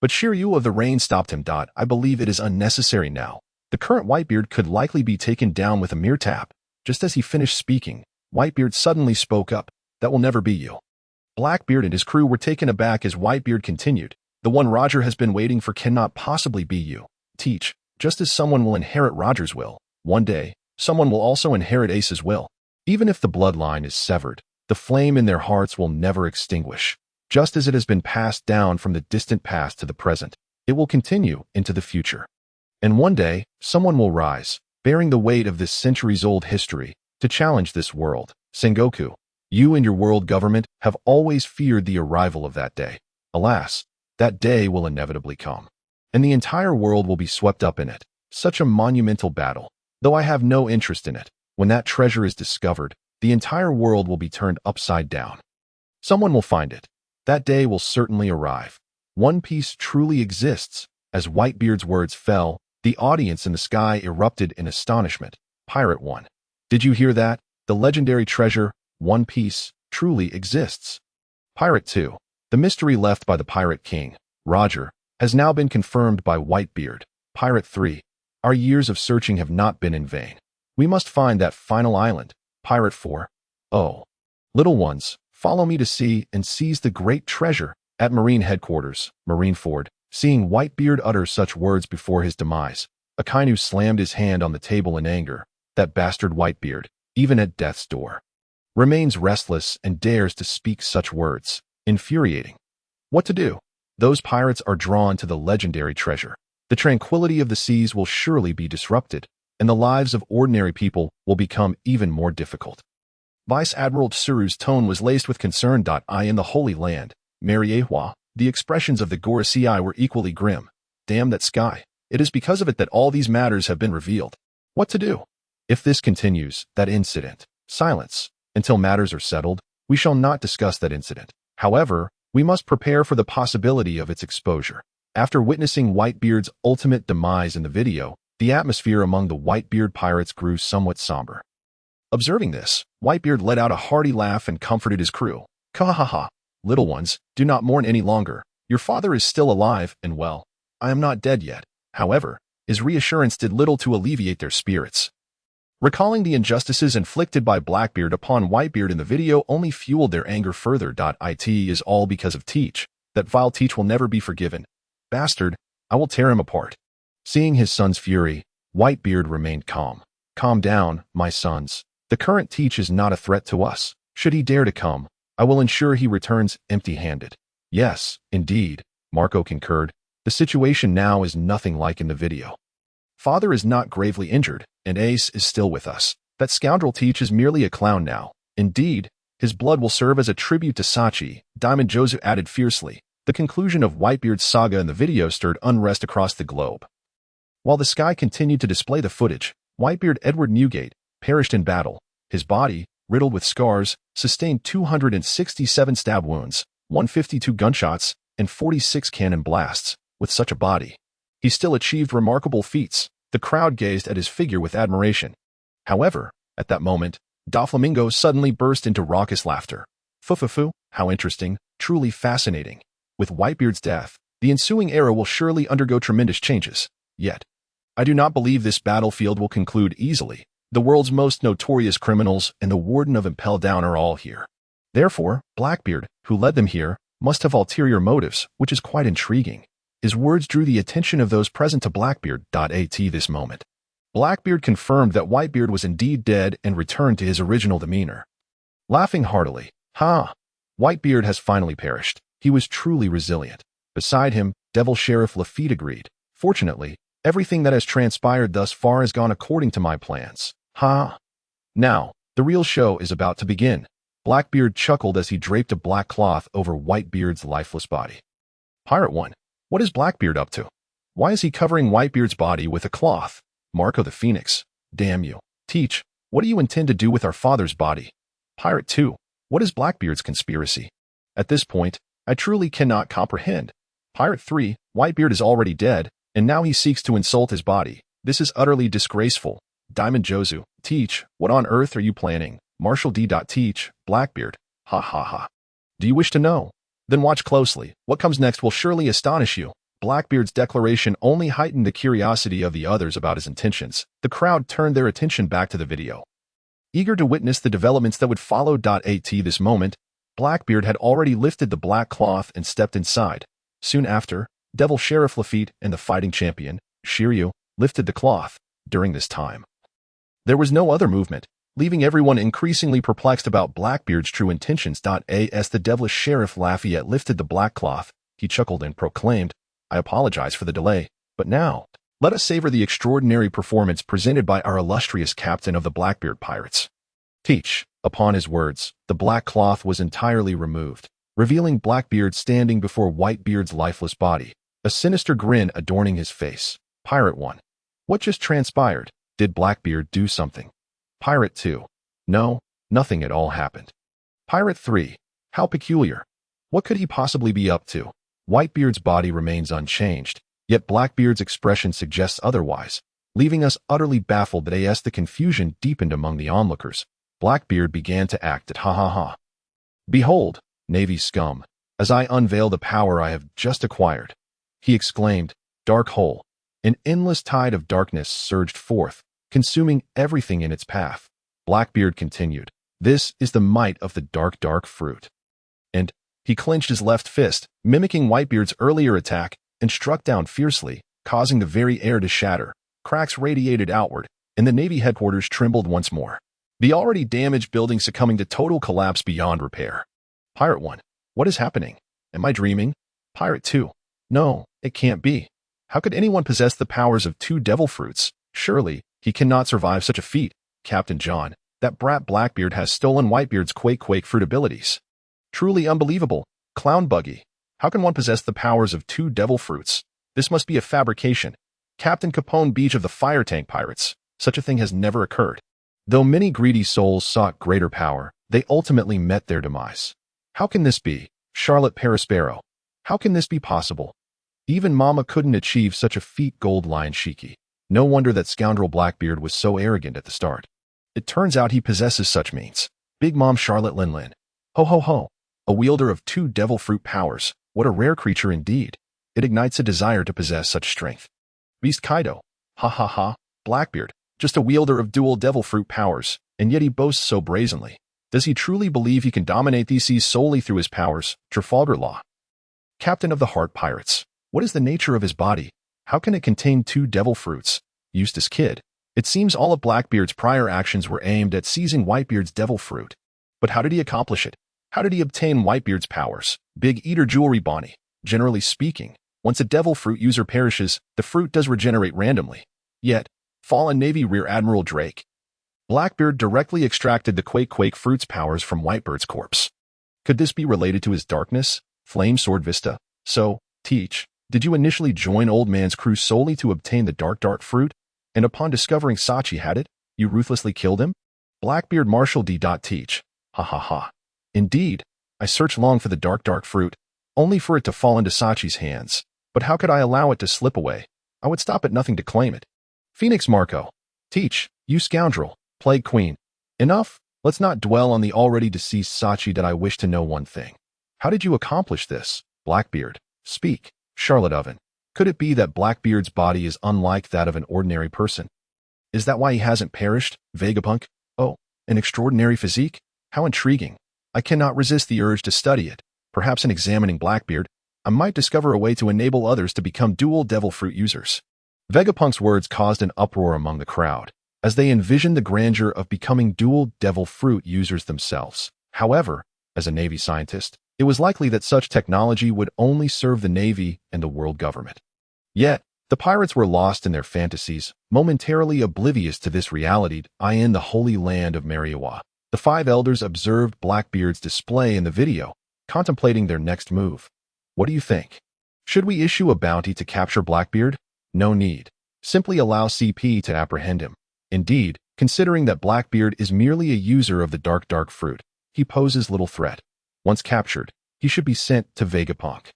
S2: But Shiryu of the Rain stopped him. I believe it is unnecessary now. The current Whitebeard could likely be taken down with a mere tap. Just as he finished speaking, Whitebeard suddenly spoke up. That will never be you. Blackbeard and his crew were taken aback as Whitebeard continued. The one Roger has been waiting for cannot possibly be you. Teach, just as someone will inherit Roger's will, one day, someone will also inherit Ace's will. Even if the bloodline is severed, the flame in their hearts will never extinguish. Just as it has been passed down from the distant past to the present, it will continue into the future. And one day, someone will rise, bearing the weight of this centuries-old history, to challenge this world. Sengoku, you and your world government have always feared the arrival of that day. Alas, that day will inevitably come, and the entire world will be swept up in it. Such a monumental battle. Though I have no interest in it, when that treasure is discovered, the entire world will be turned upside down. Someone will find it. That day will certainly arrive. One Piece truly exists. As Whitebeard's words fell, the audience in the sky erupted in astonishment. Pirate 1. Did you hear that? The legendary treasure, One Piece, truly exists. Pirate 2. The mystery left by the Pirate King, Roger, has now been confirmed by Whitebeard. Pirate 3. Our years of searching have not been in vain. We must find that final island. Pirate 4. Oh. Little ones, follow me to see and seize the great treasure. At Marine headquarters, Marineford, seeing Whitebeard utter such words before his demise, Akainu slammed his hand on the table in anger. That bastard Whitebeard, even at death's door, remains restless and dares to speak such words. Infuriating. What to do? Those pirates are drawn to the legendary treasure. The tranquility of the seas will surely be disrupted, and the lives of ordinary people will become even more difficult. Vice Admiral Tsuru's tone was laced with concern. In the Holy Land, Mariehua, the expressions of the Gorosei were equally grim. Damn that sky. It is because of it that all these matters have been revealed. What to do? If this continues, that incident. Silence. Until matters are settled, we shall not discuss that incident. However, we must prepare for the possibility of its exposure. After witnessing Whitebeard's ultimate demise in the video, the atmosphere among the Whitebeard pirates grew somewhat somber. Observing this, Whitebeard let out a hearty laugh and comforted his crew. Hahaha. Little ones, do not mourn any longer. Your father is still alive and well. I am not dead yet. However, his reassurance did little to alleviate their spirits. Recalling the injustices inflicted by Blackbeard upon Whitebeard in the video only fueled their anger further. It is all because of Teach. That vile Teach will never be forgiven. Bastard, I will tear him apart. Seeing his son's fury, Whitebeard remained calm. Calm down, my sons. The current Teach is not a threat to us. Should he dare to come, I will ensure he returns empty-handed. Yes, indeed, Marco concurred. The situation now is nothing like in the video. Father is not gravely injured, and Ace is still with us. That scoundrel Teach is merely a clown now. Indeed, his blood will serve as a tribute to Sachi, Diamond Jozu added fiercely. The conclusion of Whitebeard's saga in the video stirred unrest across the globe. While the sky continued to display the footage, Whitebeard Edward Newgate perished in battle. His body, riddled with scars, sustained 267 stab wounds, 152 gunshots, and 46 cannon blasts. With such a body, he still achieved remarkable feats. The crowd gazed at his figure with admiration. However, at that moment, Doflamingo suddenly burst into raucous laughter. Fufufu, how interesting, truly fascinating. With Whitebeard's death, the ensuing era will surely undergo tremendous changes. Yet, I do not believe this battlefield will conclude easily. The world's most notorious criminals and the Warden of Impel Down are all here. Therefore, Blackbeard, who led them here, must have ulterior motives, which is quite intriguing. His words drew the attention of those present to Blackbeard. At this moment, Blackbeard confirmed that Whitebeard was indeed dead and returned to his original demeanor. Laughing heartily, Whitebeard has finally perished. He was truly resilient. Beside him, Devil Sheriff Lafitte agreed. Fortunately, everything that has transpired thus far has gone according to my plans. Now, the real show is about to begin. Blackbeard chuckled as he draped a black cloth over Whitebeard's lifeless body. Pirate 1. What is Blackbeard up to? Why is he covering Whitebeard's body with a cloth? Marco the Phoenix. Damn you. Teach, what do you intend to do with our father's body? Pirate 2. What is Blackbeard's conspiracy? At this point, I truly cannot comprehend. Pirate 3. Whitebeard is already dead, and now he seeks to insult his body. This is utterly disgraceful. Diamond Jozu. Teach, what on earth are you planning? Marshall D. Teach, Blackbeard. Ha. Do you wish to know? Then watch closely. What comes next will surely astonish you. Blackbeard's declaration only heightened the curiosity of the others about his intentions. The crowd turned their attention back to the video, eager to witness the developments that would follow. At this moment, Blackbeard had already lifted the black cloth and stepped inside. Soon after, Devil Sheriff Lafitte and the fighting champion, Shiryu, lifted the cloth. During this time, there was no other movement, leaving everyone increasingly perplexed about Blackbeard's true intentions. As the devilish Sheriff Lafayette lifted the black cloth, he chuckled and proclaimed, I apologize for the delay, but now, let us savor the extraordinary performance presented by our illustrious captain of the Blackbeard Pirates. Teach. Upon his words, the black cloth was entirely removed, revealing Blackbeard standing before Whitebeard's lifeless body, a sinister grin adorning his face. Pirate 1. What just transpired? Did Blackbeard do something? Pirate 2. No, nothing at all happened. Pirate 3. How peculiar. What could he possibly be up to? Whitebeard's body remains unchanged, yet Blackbeard's expression suggests otherwise, leaving us utterly baffled that as the confusion deepened among the onlookers, Blackbeard began to act at hahaha. Behold, Navy scum, as I unveil the power I have just acquired, he exclaimed. Dark hole. An endless tide of darkness surged forth, consuming everything in its path. Blackbeard continued, this is the might of the dark fruit. And he clenched his left fist, mimicking Whitebeard's earlier attack, and struck down fiercely, causing the very air to shatter. Cracks radiated outward, and the Navy headquarters trembled once more. The already damaged building succumbing to total collapse beyond repair. Pirate 1. What is happening? Am I dreaming? Pirate 2. No, it can't be. How could anyone possess the powers of 2 devil fruits? Surely, he cannot survive such a feat. Captain John, that brat Blackbeard has stolen Whitebeard's quake fruit abilities. Truly unbelievable. Clown Buggy. How can one possess the powers of 2 devil fruits? This must be a fabrication. Captain Capone Beach of the Fire Tank Pirates. Such a thing has never occurred. Though many greedy souls sought greater power, they ultimately met their demise. How can this be? Charlotte Perispero. How can this be possible? Even Mama couldn't achieve such a feat. Gold Lion Shiki. No wonder that scoundrel Blackbeard was so arrogant at the start. It turns out he possesses such means. Big Mom Charlotte Lin. Ho ho ho. A wielder of 2 devil fruit powers. What a rare creature indeed. It ignites a desire to possess such strength. Beast Kaido. Ha ha ha. Blackbeard. Just a wielder of dual devil fruit powers, and yet he boasts so brazenly. Does he truly believe he can dominate these seas solely through his powers? Trafalgar Law. Captain of the Heart Pirates. What is the nature of his body? How can it contain 2 devil fruits? Eustace Kid. It seems all of Blackbeard's prior actions were aimed at seizing Whitebeard's devil fruit. But how did he accomplish it? How did he obtain Whitebeard's powers? Big Eater Jewelry Bonnie. Generally speaking, once a devil fruit user perishes, the fruit does regenerate randomly. Yet, fallen Navy Rear Admiral Drake. Blackbeard directly extracted the quake fruit's powers from Whitebeard's corpse. Could this be related to his darkness? Flame Sword Vista. So, Teach, did you initially join Old Man's crew solely to obtain the dark fruit? And upon discovering Sachi had it, you ruthlessly killed him? Blackbeard Marshal D. Teach. Ha ha ha. Indeed, I searched long for the dark fruit, only for it to fall into Sachi's hands. But how could I allow it to slip away? I would stop at nothing to claim it. Phoenix Marco. Teach, you scoundrel. Plague Queen. Enough. Let's not dwell on the already deceased Sachi. That I wish to know one thing. How did you accomplish this? Blackbeard. Speak. Charlotte Oven. Could it be that Blackbeard's body is unlike that of an ordinary person? Is that why he hasn't perished? Vegapunk. Oh, an extraordinary physique? How intriguing. I cannot resist the urge to study it. Perhaps in examining Blackbeard, I might discover a way to enable others to become dual devil fruit users. Vegapunk's words caused an uproar among the crowd, as they envisioned the grandeur of becoming dual devil fruit users themselves. However, as a Navy scientist, it was likely that such technology would only serve the Navy and the world government. Yet, the pirates were lost in their fantasies, momentarily oblivious to this reality. In the holy land of Mariawa, the 5 elders observed Blackbeard's display in the video, contemplating their next move. What do you think? Should we issue a bounty to capture Blackbeard? No need. Simply allow CP to apprehend him. Indeed, considering that Blackbeard is merely a user of the dark fruit, he poses little threat. Once captured, he should be sent to Vegapunk.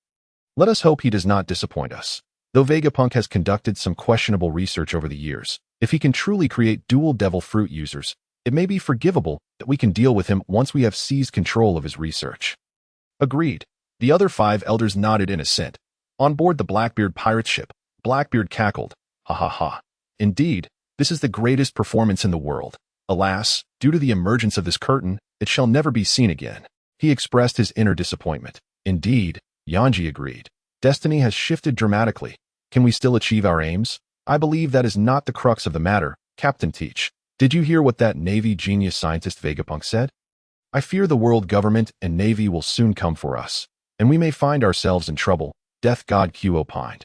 S2: Let us hope he does not disappoint us. Though Vegapunk has conducted some questionable research over the years, if he can truly create dual devil fruit users, it may be forgivable that we can deal with him once we have seized control of his research. Agreed. The other 5 elders nodded in assent. On board the Blackbeard pirate ship, Blackbeard cackled. Ha ha ha. Indeed, this is the greatest performance in the world. Alas, due to the emergence of this curtain, it shall never be seen again. He expressed his inner disappointment. Indeed, Yanji agreed. Destiny has shifted dramatically. Can we still achieve our aims? I believe that is not the crux of the matter. Captain Teach, did you hear what that Navy genius scientist Vegapunk said? I fear the world government and Navy will soon come for us, and we may find ourselves in trouble. Death God Q opined.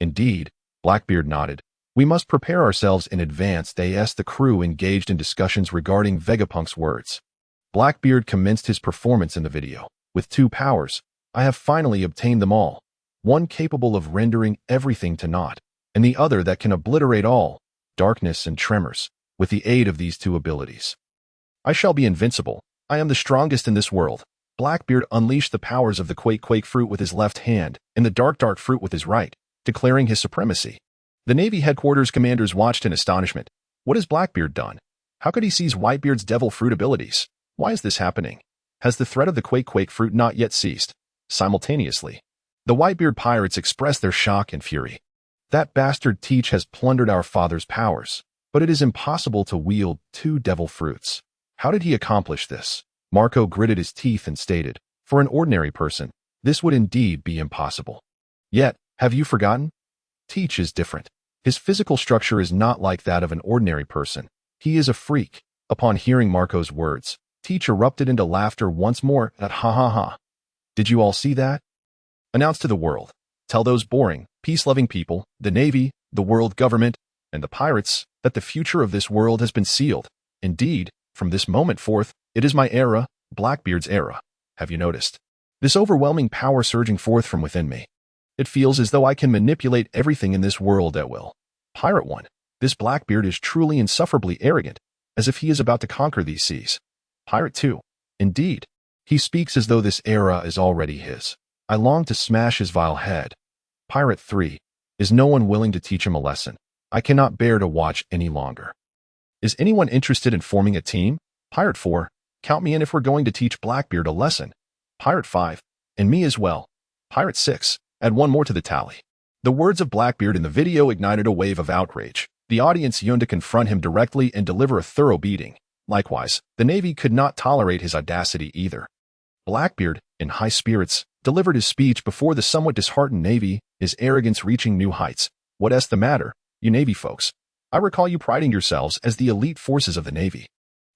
S2: Indeed, Blackbeard nodded. We must prepare ourselves in advance. They asked the crew engaged in discussions regarding Vegapunk's words. Blackbeard commenced his performance in the video. With 2 powers, I have finally obtained them all. One capable of rendering everything to naught, and the other that can obliterate all. darkness, and tremors. With the aid of these two abilities, I shall be invincible. I am the strongest in this world. Blackbeard unleashed the powers of the Quake fruit with his left hand and the dark fruit with his right, declaring his supremacy. The Navy headquarters commanders watched in astonishment. What has Blackbeard done? How could he seize Whitebeard's devil fruit abilities? Why is this happening? Has the threat of the Quake fruit not yet ceased? Simultaneously, the Whitebeard pirates expressed their shock and fury. That bastard Teach has plundered our father's powers, but it is impossible to wield two devil fruits. How did he accomplish this? Marco gritted his teeth and stated, for an ordinary person, this would indeed be impossible. Yet, have you forgotten? Teach is different. His physical structure is not like that of an ordinary person. He is a freak. Upon hearing Marco's words, Teach erupted into laughter once more at hahaha. Did you all see that? Announce to the world. Tell those boring, peace-loving people, the Navy, the world government, and the pirates, that the future of this world has been sealed. Indeed, from this moment forth, it is my era, Blackbeard's era. Have you noticed? This overwhelming power surging forth from within me. It feels as though I can manipulate everything in this world at will. Pirate 1. This Blackbeard is truly insufferably arrogant, as if he is about to conquer these seas. Pirate 2. Indeed. He speaks as though this era is already his. I long to smash his vile head. Pirate 3. Is no one willing to teach him a lesson? I cannot bear to watch any longer. Is anyone interested in forming a team? Pirate 4. Count me in if we're going to teach Blackbeard a lesson. Pirate 5. And me as well. Pirate 6. Add one more to the tally. The words of Blackbeard in the video ignited a wave of outrage. The audience yearned to confront him directly and deliver a thorough beating. Likewise, the Navy could not tolerate his audacity either. Blackbeard, in high spirits, delivered his speech before the somewhat disheartened Navy, his arrogance reaching new heights. What's the matter, you Navy folks? I recall you priding yourselves as the elite forces of the Navy.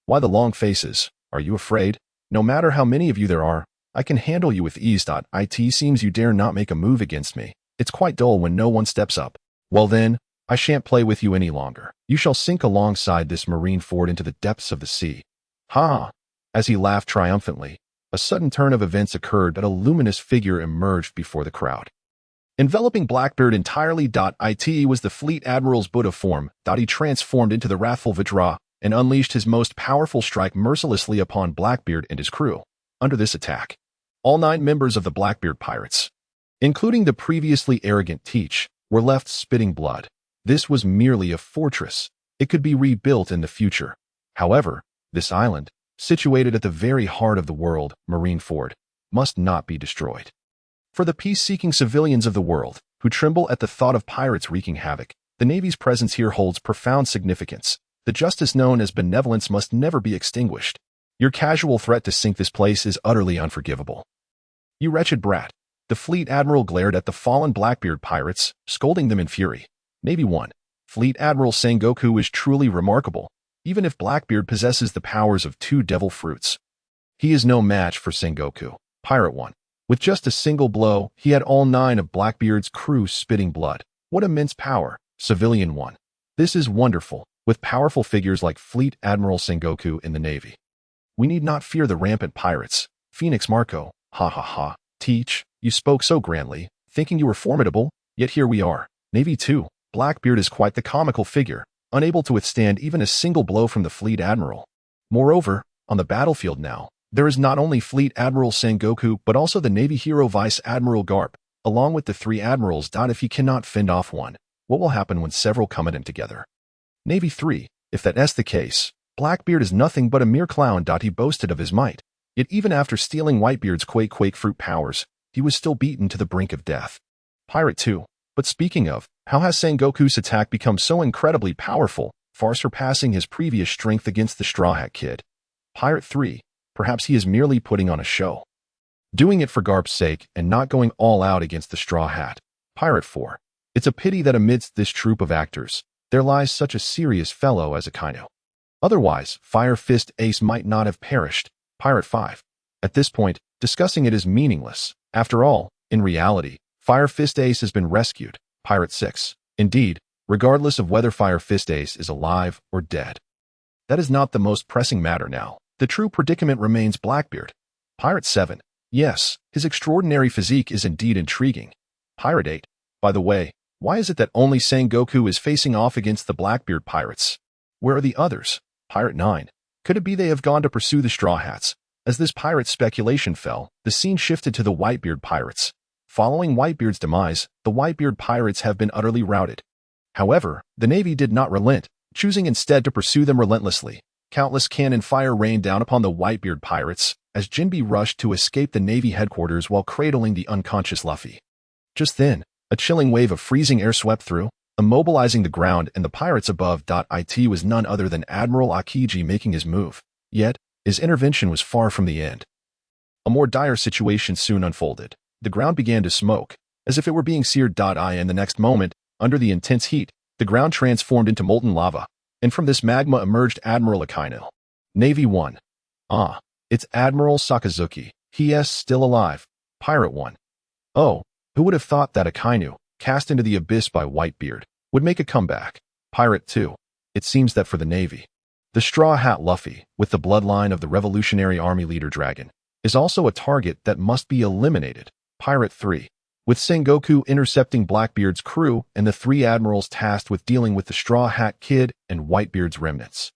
S2: Why the long faces? Are you afraid? No matter how many of you there are, I can handle you with ease. It seems you dare not make a move against me. It's quite dull when no one steps up. Well then, I shan't play with you any longer. You shall sink alongside this marine fort into the depths of the sea. Ha! As he laughed triumphantly, a sudden turn of events occurred and a luminous figure emerged before the crowd. Enveloping Blackbeard entirely. It was the Fleet Admiral's Buddha form. He transformed into the wrathful Vajra and unleashed his most powerful strike mercilessly upon Blackbeard and his crew. Under this attack, all 9 members of the Blackbeard pirates, including the previously arrogant Teach, were left spitting blood. This was merely a fortress. It could be rebuilt in the future. However, this island, situated at the very heart of the world, marine fort, must not be destroyed. For the peace-seeking civilians of the world, who tremble at the thought of pirates wreaking havoc, the Navy's presence here holds profound significance. The justice known as benevolence must never be extinguished. Your casual threat to sink this place is utterly unforgivable. You wretched brat. The Fleet Admiral glared at the fallen Blackbeard pirates, scolding them in fury. Navy 1. Fleet Admiral Sengoku is truly remarkable, even if Blackbeard possesses the powers of 2 devil fruits. He is no match for Sengoku. Pirate 1. With just a single blow, he had all 9 of Blackbeard's crew spitting blood. What immense power. Civilian 1. This is wonderful, with powerful figures like Fleet Admiral Sengoku in the Navy. We need not fear the rampant pirates. Phoenix Marco, ha. Teach, you spoke so grandly, thinking you were formidable, yet here we are. Navy 2, Blackbeard is quite the comical figure, unable to withstand even a single blow from the Fleet Admiral. Moreover, on the battlefield now, there is not only Fleet Admiral Sengoku but also the Navy hero Vice Admiral Garp, along with the 3 admirals. If he cannot fend off one, what will happen when several come at him together? Navy 3, if that's the case, Blackbeard is nothing but a mere clown. He boasted of his might, yet even after stealing Whitebeard's Quake fruit powers, he was still beaten to the brink of death. Pirate 2, but speaking of, how has Sengoku's attack become so incredibly powerful, far surpassing his previous strength against the Straw Hat Kid? Pirate 3, perhaps he is merely putting on a show, doing it for Garp's sake and not going all out against the Straw Hat. Pirate 4, it's a pity that amidst this troupe of actors, there lies such a serious fellow as Akainu. Otherwise, Fire Fist Ace might not have perished. Pirate 5. At this point, discussing it is meaningless. After all, in reality, Fire Fist Ace has been rescued. Pirate 6. Indeed, regardless of whether Fire Fist Ace is alive or dead. That is not the most pressing matter now. The true predicament remains Blackbeard. Pirate 7. Yes, his extraordinary physique is indeed intriguing. Pirate 8. By the way, Why is it that only Sengoku is facing off against the Blackbeard pirates? Where are the others? Pirate 9. Could it be they have gone to pursue the Straw Hats? As this pirate speculation fell, the scene shifted to the Whitebeard pirates. Following Whitebeard's demise, the Whitebeard pirates have been utterly routed. However, the Navy did not relent, choosing instead to pursue them relentlessly. Countless cannon fire rained down upon the Whitebeard pirates as Jinbe rushed to escape the Navy headquarters while cradling the unconscious Luffy. Just then, a chilling wave of freezing air swept through, immobilizing the ground and the pirates above. It was none other than Admiral Akiji making his move. Yet, his intervention was far from the end. A more dire situation soon unfolded. The ground began to smoke, as if it were being seared. And the next moment, under the intense heat, the ground transformed into molten lava, and from this magma emerged Admiral Akainu. Navy 1. Ah, it's Admiral Sakazuki. He is still alive. Pirate 1. Oh, who would have thought that Akainu, cast into the abyss by Whitebeard, would make a comeback? Pirate 2. It seems that for the Navy, the Straw Hat Luffy, with the bloodline of the Revolutionary Army leader Dragon, is also a target that must be eliminated. Pirate 3. With Sengoku intercepting Blackbeard's crew and the 3 admirals tasked with dealing with the Straw Hat Kid and Whitebeard's remnants.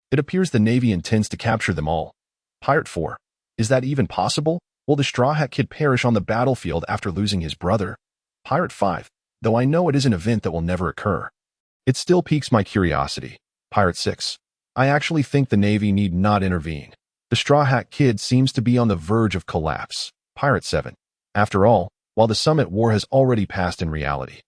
S2: It appears the Navy intends to capture them all. Pirate 4. Is that even possible? Will the Straw Hat Kid perish on the battlefield after losing his brother? Pirate 5. Though I know it is an event that will never occur, it still piques my curiosity. Pirate 6. I actually think the Navy need not intervene. The Straw Hat Kid seems to be on the verge of collapse. Pirate 7. After all, while the Summit War has already passed in reality,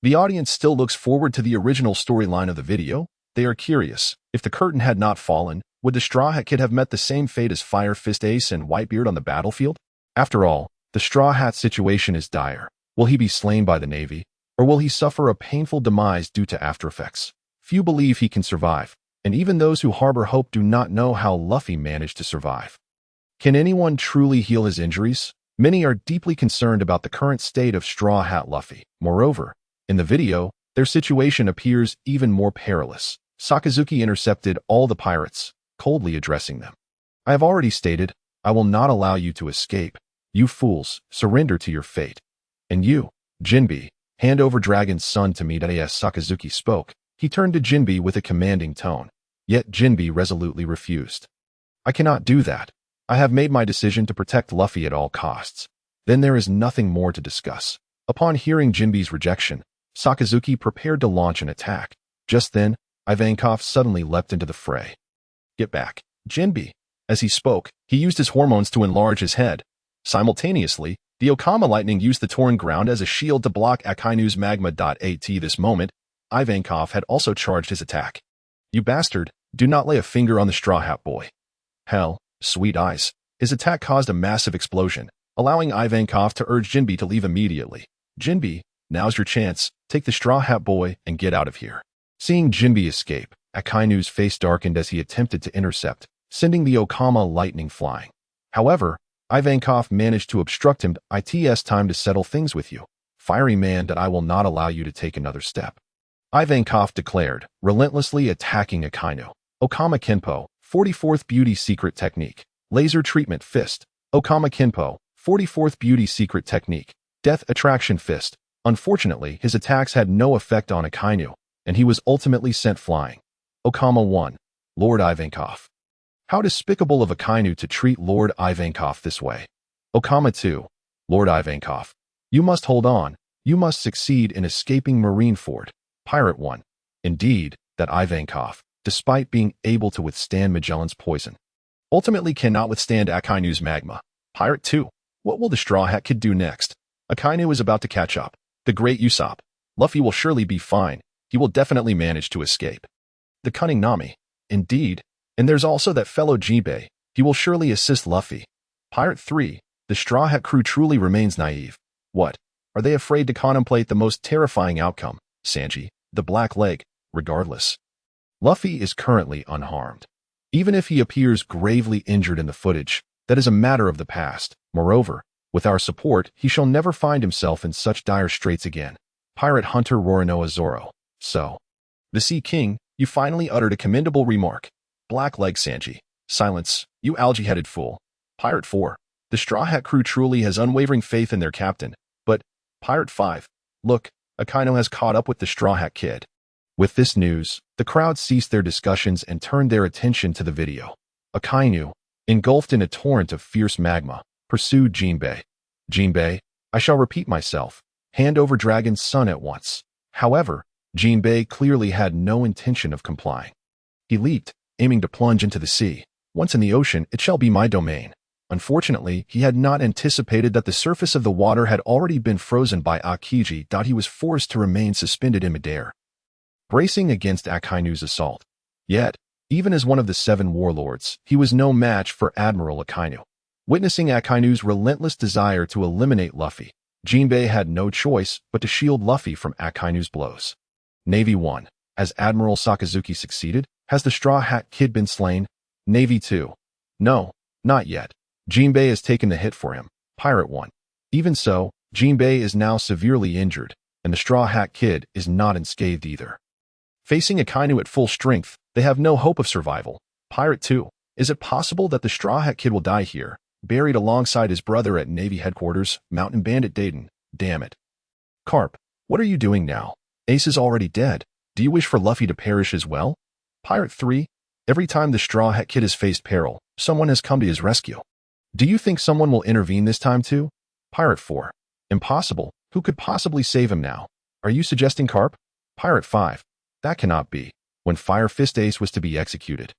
S2: the audience still looks forward to the original storyline of the video. They are curious, if the curtain had not fallen, would the Straw Hat Kid have met the same fate as Fire Fist Ace and Whitebeard on the battlefield? After all, the Straw Hat situation is dire. Will he be slain by the Navy, or will he suffer a painful demise due to aftereffects? Few believe he can survive, and even those who harbor hope do not know how Luffy managed to survive. Can anyone truly heal his injuries? Many are deeply concerned about the current state of Straw Hat Luffy. Moreover, in the video, their situation appears even more perilous. Sakazuki intercepted all the pirates, coldly addressing them. I have already stated, I will not allow you to escape. You fools, surrender to your fate. And you, Jinbe, hand over Dragon's son to me. As Sakazuki spoke, he turned to Jinbe with a commanding tone. Yet Jinbe resolutely refused. I cannot do that. I have made my decision to protect Luffy at all costs. Then there is nothing more to discuss. Upon hearing Jinbe's rejection, Sakazuki prepared to launch an attack. Just then, Ivankov suddenly leapt into the fray. Get back, Jinbe. As he spoke, he used his hormones to enlarge his head. Simultaneously, the Okama lightning used the torn ground as a shield to block Akainu's magma. At this moment, Ivankov had also charged his attack. You bastard, do not lay a finger on the Straw Hat boy. Hell, sweet eyes. His attack caused a massive explosion, allowing Ivankov to urge Jinbe to leave immediately. Jinbe, now's your chance. Take the Straw Hat boy and get out of here. Seeing Jinbe escape, Akainu's face darkened as he attempted to intercept, sending the Okama lightning flying. However, Ivankov managed to obstruct him. It's time to settle things with you, fiery man, that I will not allow you to take another step. Ivankov declared, relentlessly attacking Akainu. Okama Kenpo, 44th Beauty Secret Technique. Laser Treatment Fist. Okama Kenpo, 44th Beauty Secret Technique. Death Attraction Fist. Unfortunately, his attacks had no effect on Akainu, and he was ultimately sent flying. Okama 1. Lord Ivankov. How despicable of Akainu to treat Lord Ivankov this way. Okama 2. Lord Ivankov. You must hold on. You must succeed in escaping Marineford. Pirate 1. Indeed, that Ivankov, despite being able to withstand Magellan's poison, ultimately cannot withstand Akainu's magma. Pirate 2. What will the Straw Hat Kid do next? Akainu is about to catch up. The great Usopp. Luffy will surely be fine. He will definitely manage to escape. The cunning Nami. Indeed. And there's also that fellow Jinbe. He will surely assist Luffy. Pirate 3. The Straw Hat crew truly remains naive. What? Are they afraid to contemplate the most terrifying outcome? Sanji, the Black Leg. Regardless, Luffy is currently unharmed. Even if he appears gravely injured in the footage, that is a matter of the past. Moreover, with our support, he shall never find himself in such dire straits again. Pirate Hunter Roronoa Zoro. So, the Sea King, you finally uttered a commendable remark. Black Leg Sanji. Silence, you algae-headed fool. Pirate 4. The Straw Hat crew truly has unwavering faith in their captain, but, Pirate 5. Look, Akainu has caught up with the Straw Hat Kid. With this news, the crowd ceased their discussions and turned their attention to the video. Akainu, engulfed in a torrent of fierce magma, pursued Jinbei. Jinbei, I shall repeat myself. Hand over Dragon's son at once. However, Jinbei clearly had no intention of complying. He leaped, aiming to plunge into the sea. Once in the ocean, it shall be my domain. Unfortunately, he had not anticipated that the surface of the water had already been frozen by Akiji. He was forced to remain suspended in midair, bracing against Akainu's assault. Yet, even as one of the 7 warlords, he was no match for Admiral Akainu. Witnessing Akainu's relentless desire to eliminate Luffy, Jinbei had no choice but to shield Luffy from Akainu's blows. Navy 1. Has Admiral Sakazuki succeeded? Has the Straw Hat Kid been slain? Navy 2. No, not yet. Jinbei has taken the hit for him. Pirate 1. Even so, Jinbei is now severely injured, and the Straw Hat Kid is not unscathed either. Facing Akainu at full strength, they have no hope of survival. Pirate 2. Is it possible that the Straw Hat Kid will die here, buried alongside his brother at Navy headquarters, Mountain Bandit Dayton? Damn it. Carp, what are you doing now? Ace is already dead. Do you wish for Luffy to perish as well? Pirate 3. Every time the Straw Hat Kid has faced peril, someone has come to his rescue. Do you think someone will intervene this time too? Pirate 4. Impossible. Who could possibly save him now? Are you suggesting Carp? Pirate 5. That cannot be. When Fire Fist Ace was to be executed,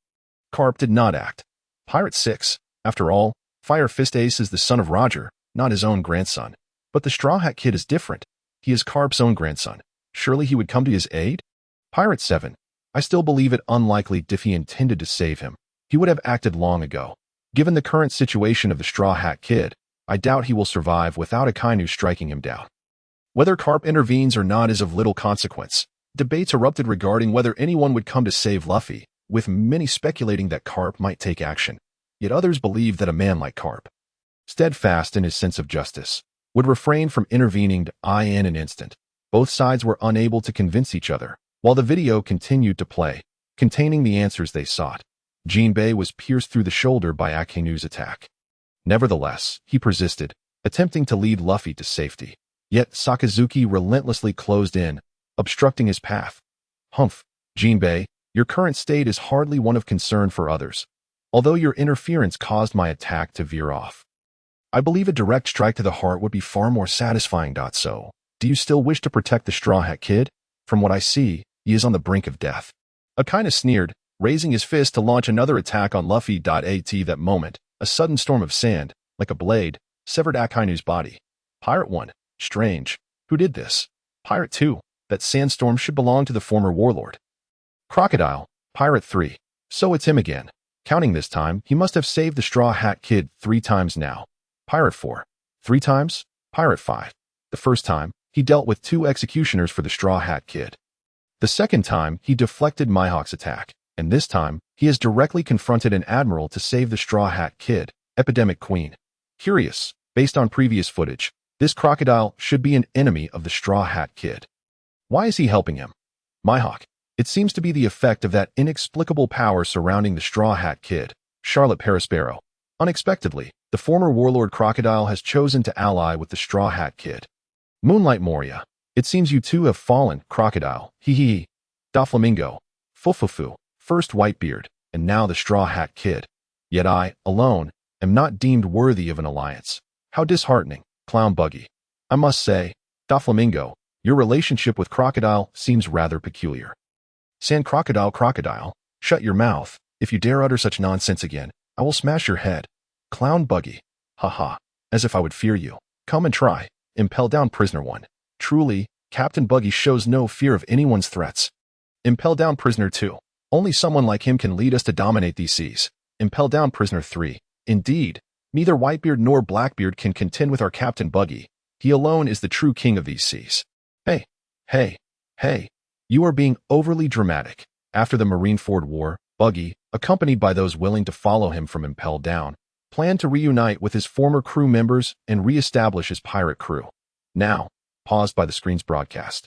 S2: Carp did not act. Pirate 6. After all, Fire Fist Ace is the son of Roger, not his own grandson. But the Straw Hat Kid is different. He is Carp's own grandson. Surely he would come to his aid? Pirate 7. I still believe it unlikely if he intended to save him. He would have acted long ago. Given the current situation of the Straw Hat Kid, I doubt he will survive without Akainu striking him down. Whether Carp intervenes or not is of little consequence. Debates erupted regarding whether anyone would come to save Luffy, with many speculating that Carp might take action. Yet others believed that a man like Carp, steadfast in his sense of justice, would refrain from intervening in an instant. Both sides were unable to convince each other, while the video continued to play, containing the answers they sought. Jinbei was pierced through the shoulder by Akainu's attack. Nevertheless, he persisted, attempting to lead Luffy to safety. Yet Sakazuki relentlessly closed in, obstructing his path. Humph, Jinbei, your current state is hardly one of concern for others, although your interference caused my attack to veer off. I believe a direct strike to the heart would be far more satisfying. So, do you still wish to protect the Straw Hat Kid? From what I see, he is on the brink of death. Akainu sneered, raising his fist to launch another attack on Luffy. At that moment, a sudden storm of sand, like a blade, severed Akainu's body. Pirate 1. Strange. Who did this? Pirate 2. That sandstorm should belong to the former warlord. Crocodile. Pirate 3. So it's him again. Counting this time, he must have saved the Straw Hat Kid 3 times now. Pirate 4. 3 times? Pirate 5. The first time, he dealt with 2 executioners for the Straw Hat Kid. The second time, he deflected Mihawk's attack, and this time, he has directly confronted an admiral to save the Straw Hat Kid, Epidemic Queen. Curious, based on previous footage, this crocodile should be an enemy of the Straw Hat Kid. Why is he helping him? Mihawk. It seems to be the effect of that inexplicable power surrounding the Straw Hat Kid, Charlotte Perospero. Unexpectedly, the former warlord Crocodile has chosen to ally with the Straw Hat Kid. Moonlight Moria. It seems you two have fallen, Crocodile. Hee. Doflamingo. Fufufu. First Whitebeard, and now the Straw Hat Kid. Yet I, alone, am not deemed worthy of an alliance. How disheartening, Clown Buggy. I must say, Doflamingo, your relationship with Crocodile seems rather peculiar. Sand Crocodile, shut your mouth. If you dare utter such nonsense again, I will smash your head. Clown Buggy. Haha, as if I would fear you. Come and try. Impel Down Prisoner 1. Truly, Captain Buggy shows no fear of anyone's threats. Impel Down Prisoner 2. Only someone like him can lead us to dominate these seas. Impel Down Prisoner 3. Indeed, neither Whitebeard nor Blackbeard can contend with our Captain Buggy. He alone is the true king of these seas. Hey. You are being overly dramatic. After the Marineford War, Buggy, accompanied by those willing to follow him from Impel Down, planned to reunite with his former crew members and re-establish his pirate crew. Now, paused by the screen's broadcast.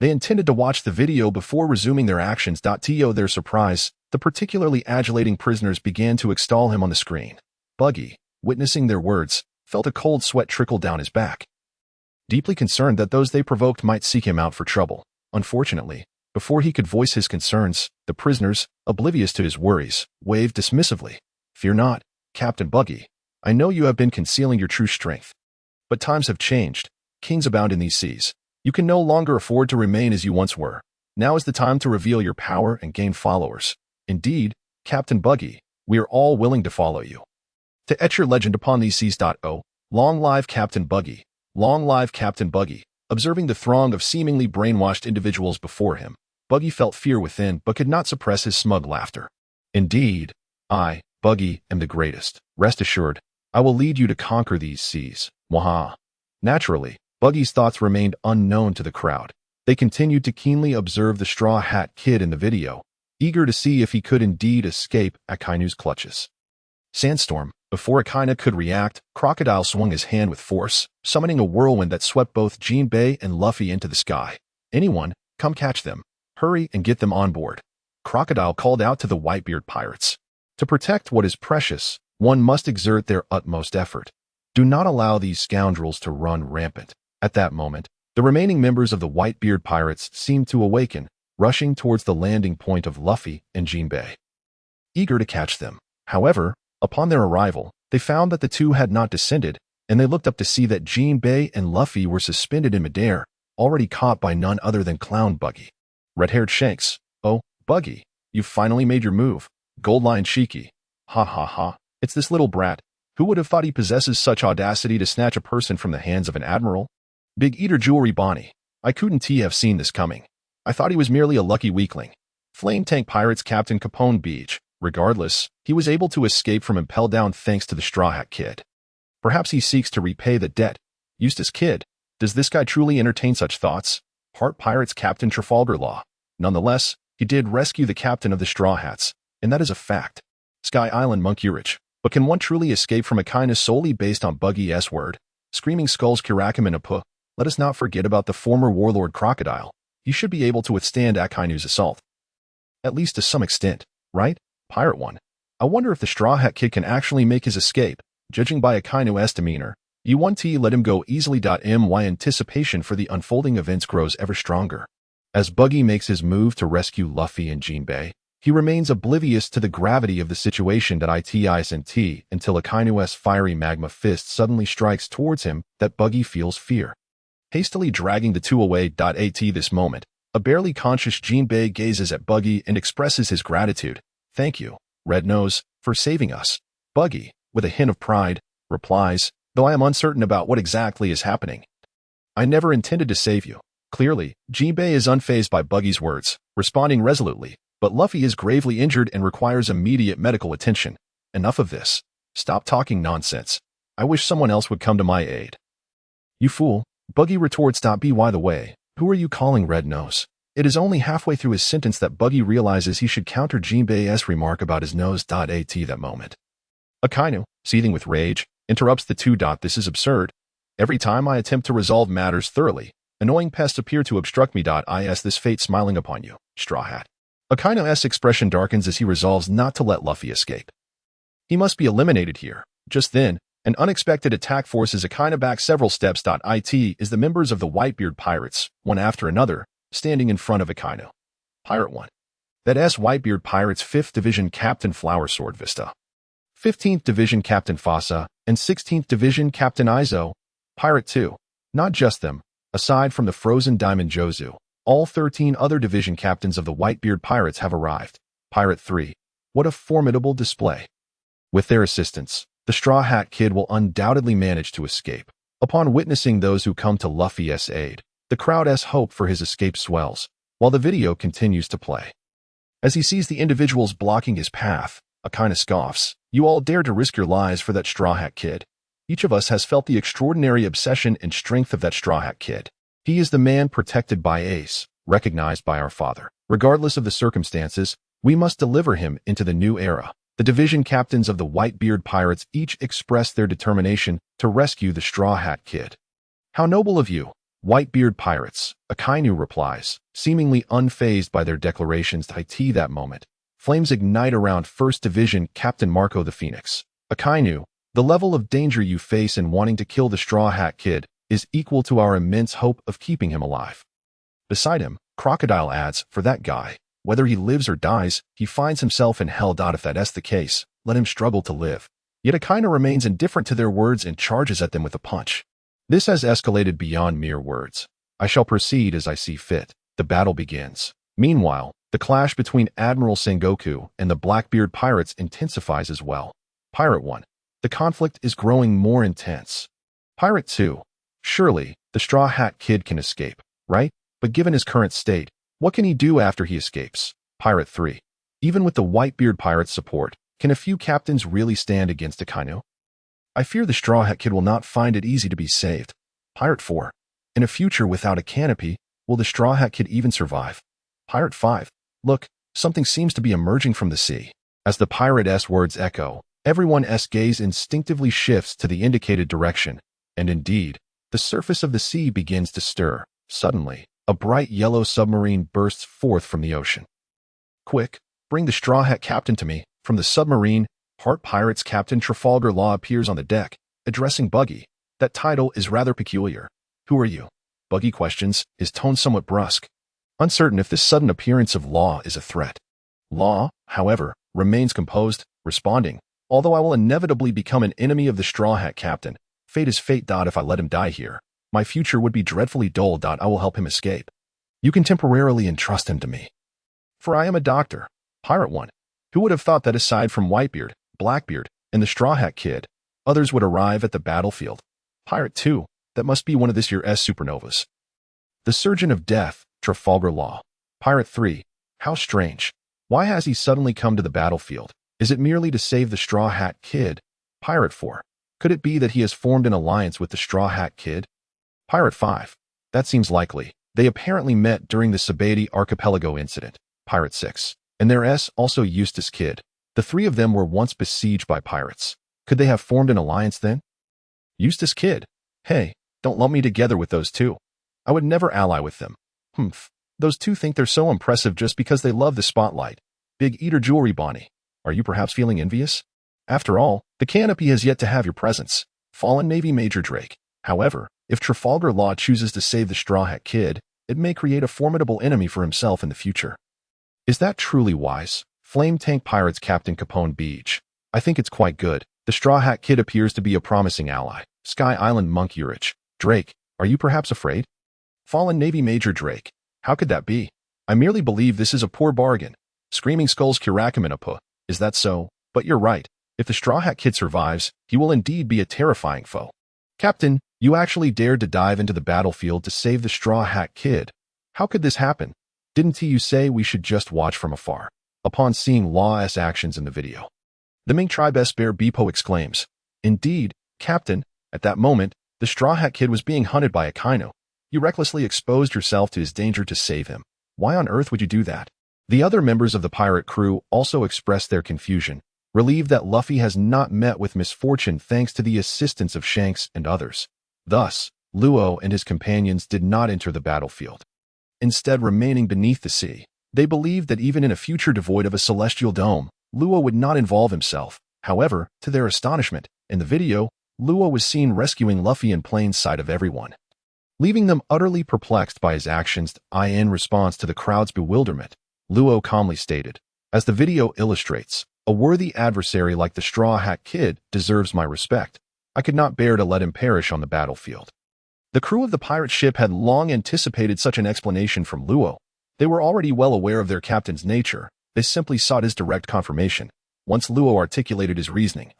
S2: They intended to watch the video before resuming their actions. To their surprise, the particularly adulating prisoners began to extol him on the screen. Buggy, witnessing their words, felt a cold sweat trickle down his back. deeply concerned that those they provoked might seek him out for trouble. Unfortunately, before he could voice his concerns, the prisoners, oblivious to his worries, waved dismissively. "Fear not, Captain Buggy. I know you have been concealing your true strength. But times have changed. Kings abound in these seas. You can no longer afford to remain as you once were. Now is the time to reveal your power and gain followers. Indeed, Captain Buggy, we are all willing to follow you. To etch your legend upon these seas. Oh, long live Captain Buggy. Long live Captain Buggy." Observing the throng of seemingly brainwashed individuals before him, Buggy felt fear within but could not suppress his smug laughter. "Indeed, I, Buggy, am the greatest. Rest assured, I will lead you to conquer these seas. Waha." Naturally, Buggy's thoughts remained unknown to the crowd. They continued to keenly observe the Straw Hat Kid in the video, eager to see if he could indeed escape Akainu's clutches. Sandstorm. Before Akainu could react, Crocodile swung his hand with force, summoning a whirlwind that swept both Jinbei and Luffy into the sky. "Anyone, come catch them. Hurry and get them on board." Crocodile called out to the Whitebeard pirates. To protect what is precious, one must exert their utmost effort. Do not allow these scoundrels to run rampant. At that moment, the remaining members of the Whitebeard pirates seemed to awaken, rushing towards the landing point of Luffy and Jinbei, eager to catch them. However, upon their arrival, they found that the two had not descended, and they looked up to see that Jinbei and Luffy were suspended in midair, already caught by none other than Clown Buggy. Red-haired Shanks. "Oh, Buggy, you've finally made your move. Gold-line Shiki. Ha ha ha. It's this little brat. Who would have thought he possesses such audacity to snatch a person from the hands of an admiral? Big Eater Jewelry Bonnie. I couldn't have seen this coming. I thought he was merely a lucky weakling." Flame Tank Pirates Captain Capone Beach. Regardless, he was able to escape from Impel Down thanks to the Straw Hat Kid. Perhaps he seeks to repay the debt. Eustace Kid. Does this guy truly entertain such thoughts? Heart Pirates Captain Trafalgar Law. Nonetheless, he did rescue the captain of the Straw Hats, and that is a fact. Sky Island Monk Urich. But can one truly escape from a kindness solely based on Buggy S word? Screaming Skulls Kirakim and Apu. Let us not forget about the former warlord Crocodile. He should be able to withstand Akainu's assault. At least to some extent, right? Pirate 1. I wonder if the Straw Hat Kid can actually make his escape. Judging by Akainu's demeanor, U1T let him go easily. My anticipation for the unfolding events grows ever stronger. As Buggy makes his move to rescue Luffy and Jinbei, he remains oblivious to the gravity of the situation. Until Akainu's fiery magma fist suddenly strikes towards him that Buggy feels fear. Hastily dragging the two away. At this moment, a barely conscious Jinbei gazes at Buggy and expresses his gratitude. "Thank you, Red Nose, for saving us." Buggy, with a hint of pride, replies, "Though I am uncertain about what exactly is happening. I never intended to save you." Clearly, Jinbei is unfazed by Buggy's words, responding resolutely, "But Luffy is gravely injured and requires immediate medical attention. Enough of this. Stop talking nonsense. I wish someone else would come to my aid." "You fool," Buggy retorts. By the way, who are you calling Red Nose? It is only halfway through his sentence that Buggy realizes he should counter Jinbei's remark about his nose. At that moment, Akainu, seething with rage, interrupts the two. "This is absurd. Every time I attempt to resolve matters thoroughly, annoying pests appear to obstruct me. Is this fate smiling upon you, Straw Hat?" Akainu's expression darkens as he resolves not to let Luffy escape. He must be eliminated here. Just then, an unexpected attack forces Akainu back several steps. It is the members of the Whitebeard pirates, one after another, standing in front of Akainu. Pirate 1. That's Whitebeard Pirates 5th Division Captain Flower Sword Vista, 15th Division Captain Fasa, and 16th Division Captain Izo. Pirate 2. Not just them. Aside from the Frozen Diamond Jozu, all 13 other division captains of the Whitebeard Pirates have arrived. Pirate 3. What a formidable display. With their assistance, the Straw Hat Kid will undoubtedly manage to escape. Upon witnessing those who come to Luffy's aid, the crowd's hope for his escape swells, while the video continues to play. As he sees the individuals blocking his path, Akainu scoffs. "You all dare to risk your lives for that Straw Hat Kid." Each of us has felt the extraordinary obsession and strength of that Straw Hat Kid. He is the man protected by Ace, recognized by our father. Regardless of the circumstances, we must deliver him into the new era. The division captains of the Whitebeard Pirates each express their determination to rescue the Straw Hat Kid. "How noble of you, Whitebeard Pirates," Akainu replies, seemingly unfazed by their declarations. That moment, flames ignite around 1st Division Captain Marco the Phoenix. "Akainu, the level of danger you face in wanting to kill the Straw Hat Kid is equal to our immense hope of keeping him alive. Beside him, Crocodile adds, for that guy, whether he lives or dies, he finds himself in hell. If that's the case, let him struggle to live. Yet Akainu remains indifferent to their words and charges at them with a punch. This has escalated beyond mere words. I shall proceed as I see fit. The battle begins. Meanwhile, the clash between Admiral Sengoku and the Blackbeard pirates intensifies as well. Pirate 1. The conflict is growing more intense. Pirate 2. Surely, the Straw Hat Kid can escape, right? But given his current state, what can he do after he escapes? Pirate 3. Even with the Whitebeard pirates' support, can a few captains really stand against Akainu? I fear the Straw Hat Kid will not find it easy to be saved. Pirate 4. In a future without a canopy, will the Straw Hat Kid even survive? Pirate 5. Look, something seems to be emerging from the sea. As the pirate's words echo, everyone's gaze instinctively shifts to the indicated direction, and indeed, the surface of the sea begins to stir. Suddenly, a bright yellow submarine bursts forth from the ocean. Quick, bring the Straw Hat Captain to me. From the submarine, Part Pirates Captain Trafalgar Law appears on the deck, addressing Buggy. That title is rather peculiar. Who are you? Buggy questions, his tone somewhat brusque, uncertain if this sudden appearance of Law is a threat. Law, however, remains composed, responding, although I will inevitably become an enemy of the Straw Hat Captain. Fate is fate. If I let him die here, my future would be dreadfully dull. I will help him escape. You can temporarily entrust him to me. For I am a doctor. Pirate 1. Who would have thought that aside from Whitebeard, Blackbeard, and the Straw Hat Kid, others would arrive at the battlefield? Pirate 2. That must be one of this year's supernovas. The Surgeon of Death, Trafalgar Law. Pirate 3. How strange. Why has he suddenly come to the battlefield? Is it merely to save the Straw Hat Kid? Pirate 4. Could it be that he has formed an alliance with the Straw Hat Kid? Pirate 5. That seems likely. They apparently met during the Sabati Archipelago incident. Pirate 6. And their also Eustace Kid. The three of them were once besieged by pirates. Could they have formed an alliance then? Eustace Kid. Hey, don't lump me together with those two. I would never ally with them. Humph. Those two think they're so impressive just because they love the spotlight. Big Eater Jewelry Bonnie. Are you perhaps feeling envious? After all, the canopy has yet to have your presence. Fallen Navy Major Drake. However, if Trafalgar Law chooses to save the Straw Hat Kid, it may create a formidable enemy for himself in the future. Is that truly wise? Flame Tank Pirates Captain Capone Beach. I think it's quite good. The Straw Hat Kid appears to be a promising ally. Sky Island Monk Urich. Drake, are you perhaps afraid? Fallen Navy Major Drake. How could that be? I merely believe this is a poor bargain. Screaming Skulls Kirakamanapu. Is that so? But you're right. If the Straw Hat Kid survives, he will indeed be a terrifying foe. Captain, you actually dared to dive into the battlefield to save the Straw Hat Kid. How could this happen? Didn't you say we should just watch from afar? Upon seeing Law's actions in the video, the Mink Tribe's Bear Beepo exclaims, Indeed, Captain, at that moment, the Straw Hat Kid was being hunted by Akainu. You recklessly exposed yourself to his danger to save him. Why on earth would you do that? The other members of the pirate crew also expressed their confusion, relieved that Luffy has not met with misfortune thanks to the assistance of Shanks and others. Thus, Luo and his companions did not enter the battlefield, instead remaining beneath the sea. They believed that even in a future devoid of a celestial dome, Luo would not involve himself. However, to their astonishment, in the video, Luo was seen rescuing Luffy in plain sight of everyone, leaving them utterly perplexed by his actions. In response to the crowd's bewilderment, Luo calmly stated, as the video illustrates, a worthy adversary like the Straw Hat Kid deserves my respect. I could not bear to let him perish on the battlefield. The crew of the pirate ship had long anticipated such an explanation from Luo. They were already well aware of their captain's nature. They simply sought his direct confirmation. Once Luo articulated his reasoning,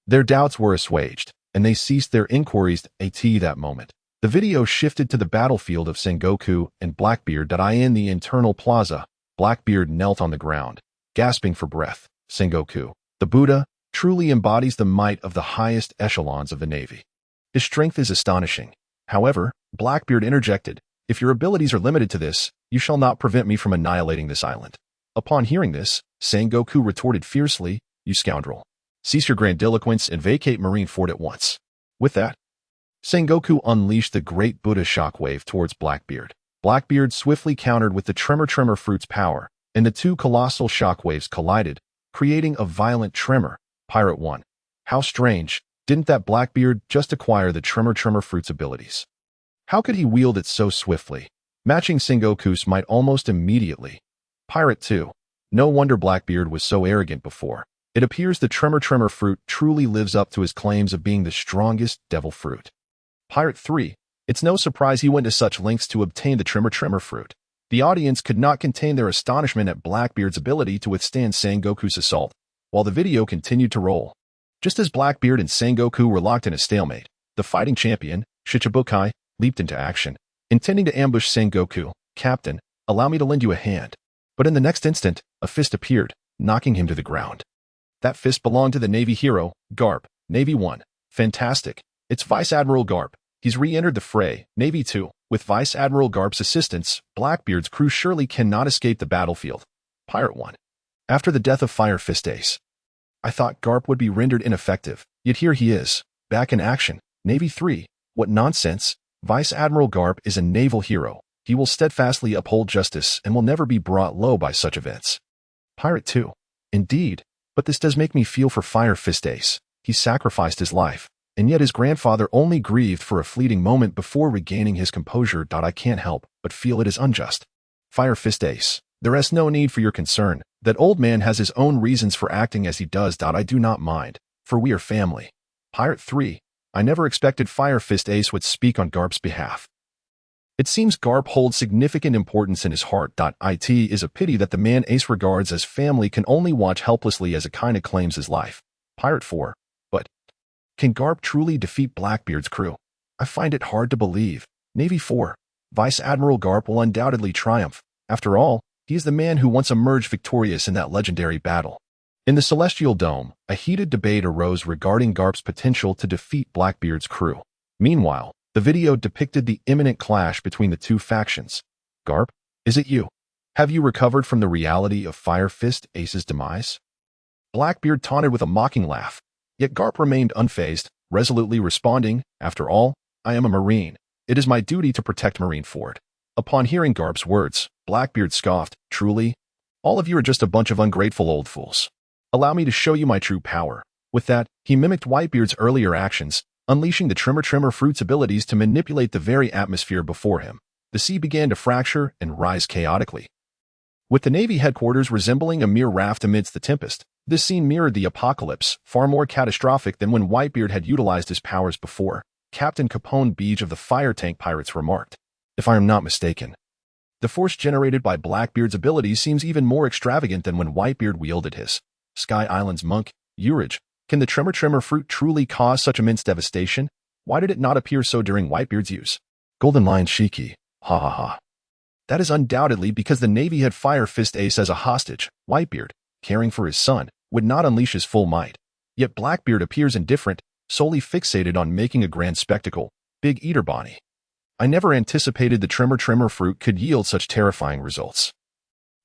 S2: their doubts were assuaged, and they ceased their inquiries at that moment. The video shifted to the battlefield of Sengoku and Blackbeard. In the internal plaza, Blackbeard knelt on the ground, gasping for breath. Sengoku, the Buddha, truly embodies the might of the highest echelons of the Navy. His strength is astonishing. However, Blackbeard interjected, if your abilities are limited to this, you shall not prevent me from annihilating this island. Upon hearing this, Sengoku retorted fiercely, you scoundrel. Cease your grandiloquence and vacate Marineford at once. With that, Sengoku unleashed the great Buddha shockwave towards Blackbeard. Blackbeard swiftly countered with the Tremor Fruit's power, and the two colossal shockwaves collided, creating a violent tremor. Pirate 1. How strange. Didn't that Blackbeard just acquire the Tremor Fruit's abilities? How could he wield it so swiftly? Matching Sengoku's might almost immediately. Pirate 2. No wonder Blackbeard was so arrogant before. It appears the Tremor Fruit truly lives up to his claims of being the strongest devil fruit. Pirate 3. It's no surprise he went to such lengths to obtain the Tremor Fruit. The audience could not contain their astonishment at Blackbeard's ability to withstand Sengoku's assault, while the video continued to roll. Just as Blackbeard and Sengoku were locked in a stalemate, the fighting champion, Shichibukai, leaped into action, intending to ambush Sengoku. "Captain, allow me to lend you a hand." But in the next instant, a fist appeared, knocking him to the ground. That fist belonged to the Navy hero, Garp, Navy 1. Fantastic. It's Vice Admiral Garp. He's re-entered the fray. Navy 2. With Vice Admiral Garp's assistance, Blackbeard's crew surely cannot escape the battlefield. Pirate 1. After the death of Fire Fist Ace, I thought Garp would be rendered ineffective, yet here he is, back in action. Navy 3. What nonsense. Vice Admiral Garp is a naval hero. He will steadfastly uphold justice and will never be brought low by such events. Pirate 2. Indeed, but this does make me feel for Fire Fist Ace. He sacrificed his life, and yet his grandfather only grieved for a fleeting moment before regaining his composure. I can't help but feel it is unjust. Fire Fist Ace. There is no need for your concern. That old man has his own reasons for acting as he does. I do not mind, for we are family. Pirate 3. I never expected Fire Fist Ace would speak on Garp's behalf. It seems Garp holds significant importance in his heart. It is a pity that the man Ace regards as family can only watch helplessly as a kinda claims his life. Pirate 4. But can Garp truly defeat Blackbeard's crew? I find it hard to believe. Navy 4. Vice Admiral Garp will undoubtedly triumph. After all, he is the man who once emerged victorious in that legendary battle. In the Celestial Dome, a heated debate arose regarding Garp's potential to defeat Blackbeard's crew. Meanwhile, the video depicted the imminent clash between the two factions. Garp, is it you? Have you recovered from the reality of Fire Fist Ace's demise? Blackbeard taunted with a mocking laugh, yet Garp remained unfazed, resolutely responding, "After all, I am a Marine. It is my duty to protect Marineford." Upon hearing Garp's words, Blackbeard scoffed, "Truly? All of you are just a bunch of ungrateful old fools. Allow me to show you my true power." With that, he mimicked Whitebeard's earlier actions, unleashing the Tremor Fruit's abilities to manipulate the very atmosphere before him. The sea began to fracture and rise chaotically. With the Navy headquarters resembling a mere raft amidst the tempest, this scene mirrored the apocalypse, far more catastrophic than when Whitebeard had utilized his powers before. Captain Capone Beach of the Fire Tank Pirates remarked, "If I am not mistaken, the force generated by Blackbeard's abilities seems even more extravagant than when Whitebeard wielded his." Sky Island's monk, Urage, can the Tremor Fruit truly cause such immense devastation? Why did it not appear so during Whitebeard's use? Golden Lion Shiki, hahaha. That is undoubtedly because the Navy had Fire Fist Ace as a hostage. Whitebeard, caring for his son, would not unleash his full might. Yet Blackbeard appears indifferent, solely fixated on making a grand spectacle. Big Eater Bonnie. I never anticipated the Tremor Fruit could yield such terrifying results.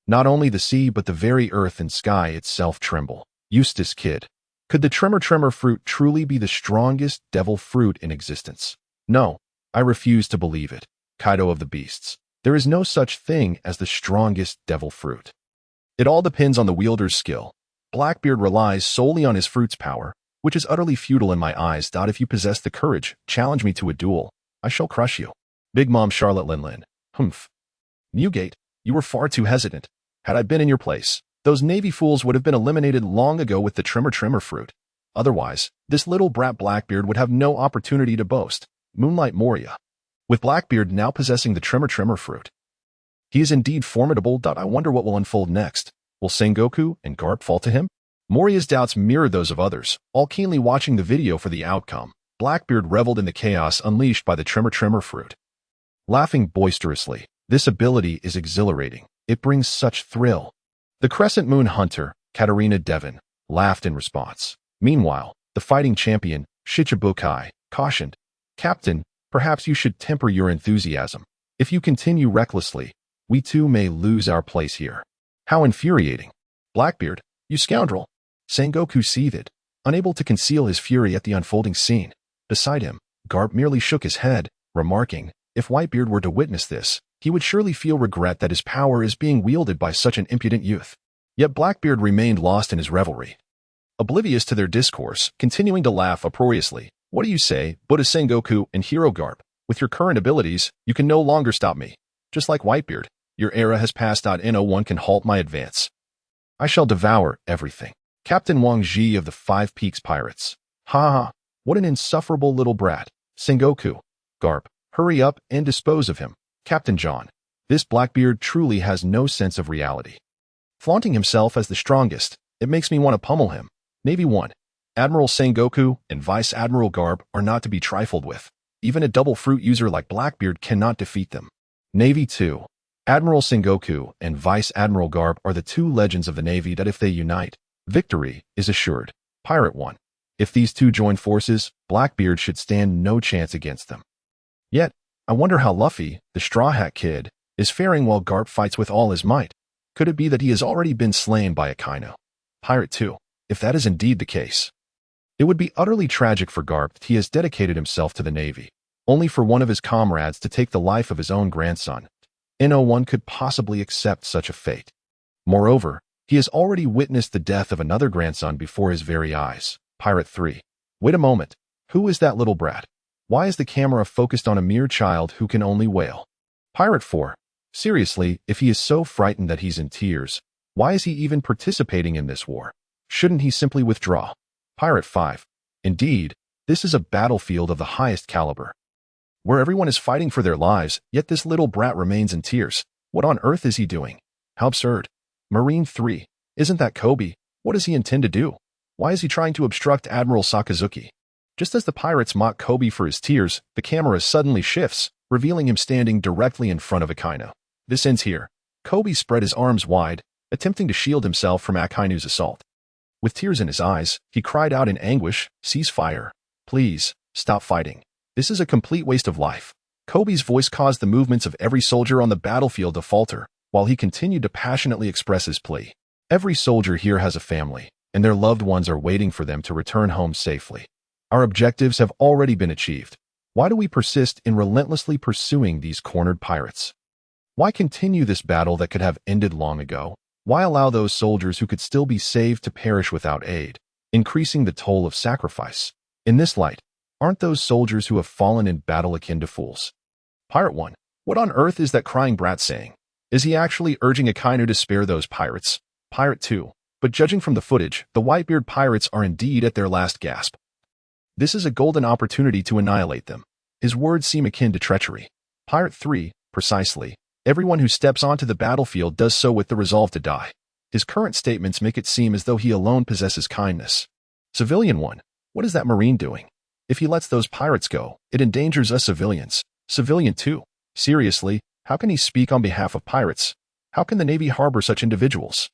S2: Not only the sea but the very earth and sky itself tremble. Eustace Kid. Could the Tremor Fruit truly be the strongest devil fruit in existence? No, I refuse to believe it. Kaido of the Beasts. There is no such thing as the strongest devil fruit. It all depends on the wielder's skill. Blackbeard relies solely on his fruit's power, which is utterly futile in my eyes. If you possess the courage, challenge me to a duel. I shall crush you. Big Mom Charlotte Linlin. Humph. Newgate, you were far too hesitant. Had I been in your place, those Navy fools would have been eliminated long ago with the Tremor Fruit. Otherwise, this little brat Blackbeard would have no opportunity to boast. Moonlight Moria. With Blackbeard now possessing the Tremor Fruit, he is indeed formidable. I wonder what will unfold next. Will Sengoku and Garp fall to him? Moria's doubts mirrored those of others, all keenly watching the video for the outcome. Blackbeard reveled in the chaos unleashed by the Tremor Fruit. Laughing boisterously, this ability is exhilarating. It brings such thrill. The Crescent Moon Hunter, Katarina Devon, laughed in response. Meanwhile, the fighting champion, Shichibukai, cautioned, "Captain, perhaps you should temper your enthusiasm. If you continue recklessly, we too may lose our place here." How infuriating. Blackbeard, you scoundrel. Sengoku seethed, unable to conceal his fury at the unfolding scene. Beside him, Garp merely shook his head, remarking, if Whitebeard were to witness this, he would surely feel regret that his power is being wielded by such an impudent youth. Yet Blackbeard remained lost in his revelry. oblivious to their discourse, continuing to laugh uproariously. What do you say, Buddha Sengoku and Hero Garb? With your current abilities, you can no longer stop me. Just like Whitebeard, your era has passed. No one can halt my advance. I shall devour everything. Captain Wang Ji of the Five Peaks Pirates. Ha ha, what an insufferable little brat. Sengoku. Garp, hurry up and dispose of him. Captain John. This Blackbeard truly has no sense of reality. Flaunting himself as the strongest, it makes me want to pummel him. Navy 1. Admiral Sengoku and Vice Admiral Garp are not to be trifled with. Even a double fruit user like Blackbeard cannot defeat them. Navy 2. Admiral Sengoku and Vice Admiral Garp are the two legends of the Navy that if they unite, victory is assured. Pirate 1. If these two join forces, Blackbeard should stand no chance against them. Yet, I wonder how Luffy, the Straw Hat Kid, is faring while Garp fights with all his might. Could it be that he has already been slain by Akainu? Pirate 2. If that is indeed the case, it would be utterly tragic for Garp that he has dedicated himself to the Navy, only for one of his comrades to take the life of his own grandson. No one could possibly accept such a fate. Moreover, he has already witnessed the death of another grandson before his very eyes. Pirate 3. Wait a moment. Who is that little brat? Why is the camera focused on a mere child who can only wail? Pirate 4. Seriously, if he is so frightened that he's in tears, why is he even participating in this war? Shouldn't he simply withdraw? Pirate 5. Indeed, this is a battlefield of the highest caliber, where everyone is fighting for their lives, yet this little brat remains in tears. What on earth is he doing? How absurd. Marine 3. Isn't that Kobe? What does he intend to do? Why is he trying to obstruct Admiral Sakazuki? Just as the pirates mock Kobe for his tears, the camera suddenly shifts, revealing him standing directly in front of Akainu. This ends here. Kobe spread his arms wide, attempting to shield himself from Akainu's assault. With tears in his eyes, he cried out in anguish, "Cease fire. Please, stop fighting. This is a complete waste of life." Kobe's voice caused the movements of every soldier on the battlefield to falter, while he continued to passionately express his plea. Every soldier here has a family, and their loved ones are waiting for them to return home safely. Our objectives have already been achieved. Why do we persist in relentlessly pursuing these cornered pirates? Why continue this battle that could have ended long ago? Why allow those soldiers who could still be saved to perish without aid, increasing the toll of sacrifice? In this light, aren't those soldiers who have fallen in battle akin to fools? Pirate 1. What on earth is that crying brat saying? Is he actually urging Akainu to spare those pirates? Pirate 2. But judging from the footage, the Whitebeard pirates are indeed at their last gasp. This is a golden opportunity to annihilate them. His words seem akin to treachery. Pirate 3. Precisely. Everyone who steps onto the battlefield does so with the resolve to die. His current statements make it seem as though he alone possesses kindness. Civilian 1. What is that Marine doing? If he lets those pirates go, it endangers us civilians. Civilian 2. Seriously, how can he speak on behalf of pirates? How can the Navy harbor such individuals?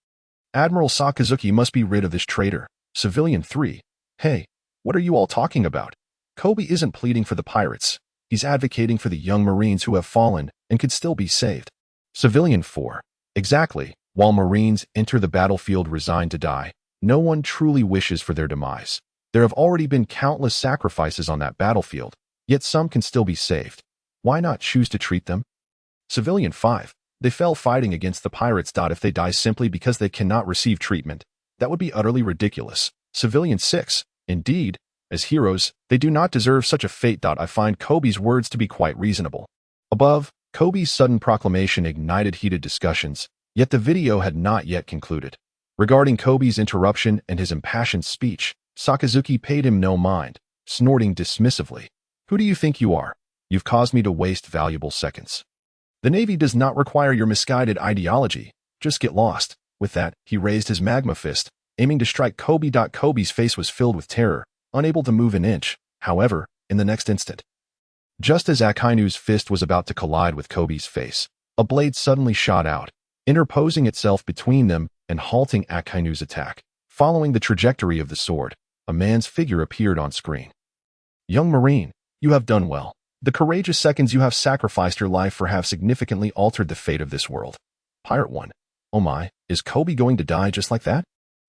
S2: Admiral Sakazuki must be rid of this traitor. Civilian 3. Hey, what are you all talking about? Kobe isn't pleading for the pirates. He's advocating for the young Marines who have fallen and could still be saved. Civilian 4. Exactly. While Marines enter the battlefield resigned to die, no one truly wishes for their demise. There have already been countless sacrifices on that battlefield, yet some can still be saved. Why not choose to treat them? Civilian 5. They fell fighting against the pirates. If they die simply because they cannot receive treatment, that would be utterly ridiculous. Civilian 6. Indeed, as heroes, they do not deserve such a fate. I find Kobe's words to be quite reasonable. Above, Kobe's sudden proclamation ignited heated discussions, yet the video had not yet concluded. Regarding Kobe's interruption and his impassioned speech, Sakazuki paid him no mind, snorting dismissively. Who do you think you are? You've caused me to waste valuable seconds. The Navy does not require your misguided ideology. Just get lost. With that, he raised his magma fist, aiming to strike Kobe. Kobe's face was filled with terror, unable to move an inch. However, in the next instant, just as Akainu's fist was about to collide with Kobe's face, a blade suddenly shot out, interposing itself between them and halting Akainu's attack. Following the trajectory of the sword, a man's figure appeared on screen. Young Marine, you have done well. The courageous seconds you have sacrificed your life for have significantly altered the fate of this world. Pirate 1. Oh my, is Kobe going to die just like that?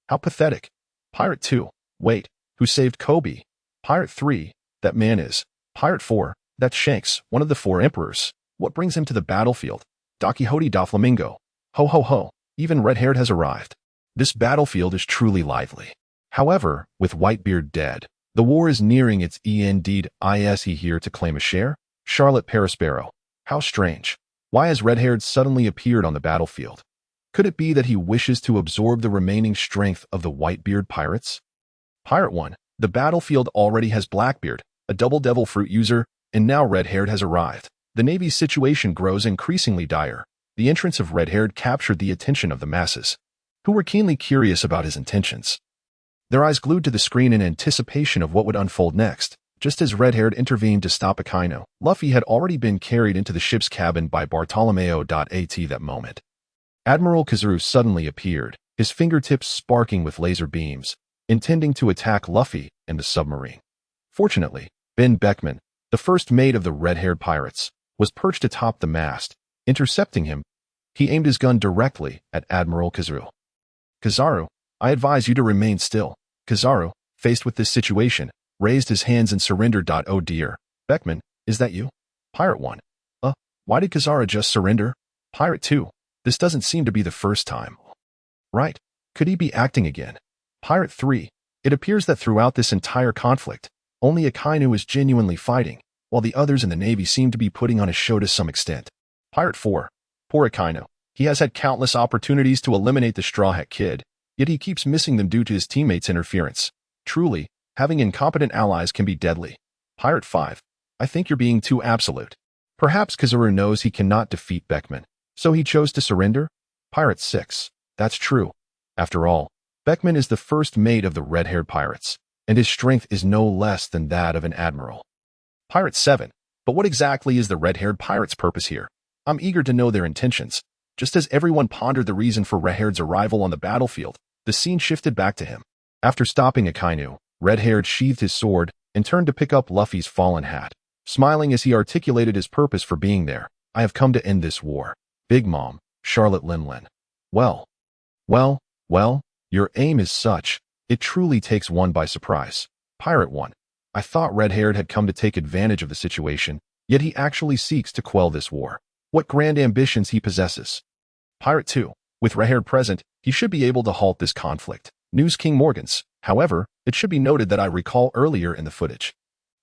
S2: How pathetic. Pirate 2. Wait, who saved Kobe? Pirate 3. That man is. Pirate 4. That's Shanks, one of the 4 emperors. What brings him to the battlefield? Don Quixote da Flamingo. Ho ho ho, even red-haired has arrived. This battlefield is truly lively. However, with Whitebeard dead, the war is nearing its end. Is he here to claim a share? Charlotte Perisparrow. How strange. Why has Red-Haired suddenly appeared on the battlefield? Could it be that he wishes to absorb the remaining strength of the Whitebeard pirates? Pirate 1. The battlefield already has Blackbeard, a double devil fruit user, and now Red-Haired has arrived. The Navy's situation grows increasingly dire. The entrance of Red-Haired captured the attention of the masses, who were keenly curious about his intentions. Their eyes glued to the screen in anticipation of what would unfold next. Just as Red-Haired intervened to stop Akainu, Luffy had already been carried into the ship's cabin by Bartolomeo. At that moment, Admiral Kizaru suddenly appeared, his fingertips sparking with laser beams, intending to attack Luffy and the submarine. Fortunately, Ben Beckman, the first mate of the red-haired pirates, was perched atop the mast. Intercepting him, he aimed his gun directly at Admiral Kizaru. Kizaru, I advise you to remain still. Kizaru, faced with this situation, raised his hands and surrendered. Oh dear. Beckman, is that you? Pirate 1. Why did Kizaru just surrender? Pirate 2. This doesn't seem to be the first time. Right. Could he be acting again? Pirate 3. It appears that throughout this entire conflict, only Akainu is genuinely fighting, while the others in the Navy seem to be putting on a show to some extent. Pirate 4. Poor Akainu. He has had countless opportunities to eliminate the Straw Hat Kid, yet he keeps missing them due to his teammates' interference. Truly, having incompetent allies can be deadly. Pirate 5. I think you're being too absolute. Perhaps Kizaru knows he cannot defeat Beckman, so he chose to surrender? Pirate 6. That's true. After all, Beckman is the first mate of the red-haired pirates, and his strength is no less than that of an admiral. Pirate 7. But what exactly is the red-haired pirates' purpose here? I'm eager to know their intentions. Just as everyone pondered the reason for Red-Haired's arrival on the battlefield, the scene shifted back to him. After stopping Akainu, Red-Haired sheathed his sword and turned to pick up Luffy's fallen hat, smiling as he articulated his purpose for being there. I have come to end this war. Big Mom, Charlotte Linlin. Well, your aim is such. It truly takes one by surprise. Pirate 1. I thought Red-Haired had come to take advantage of the situation, yet he actually seeks to quell this war. What grand ambitions he possesses. Pirate 2. With Red-Haired present, he should be able to halt this conflict. News King Morgans. However, it should be noted that I recall earlier in the footage,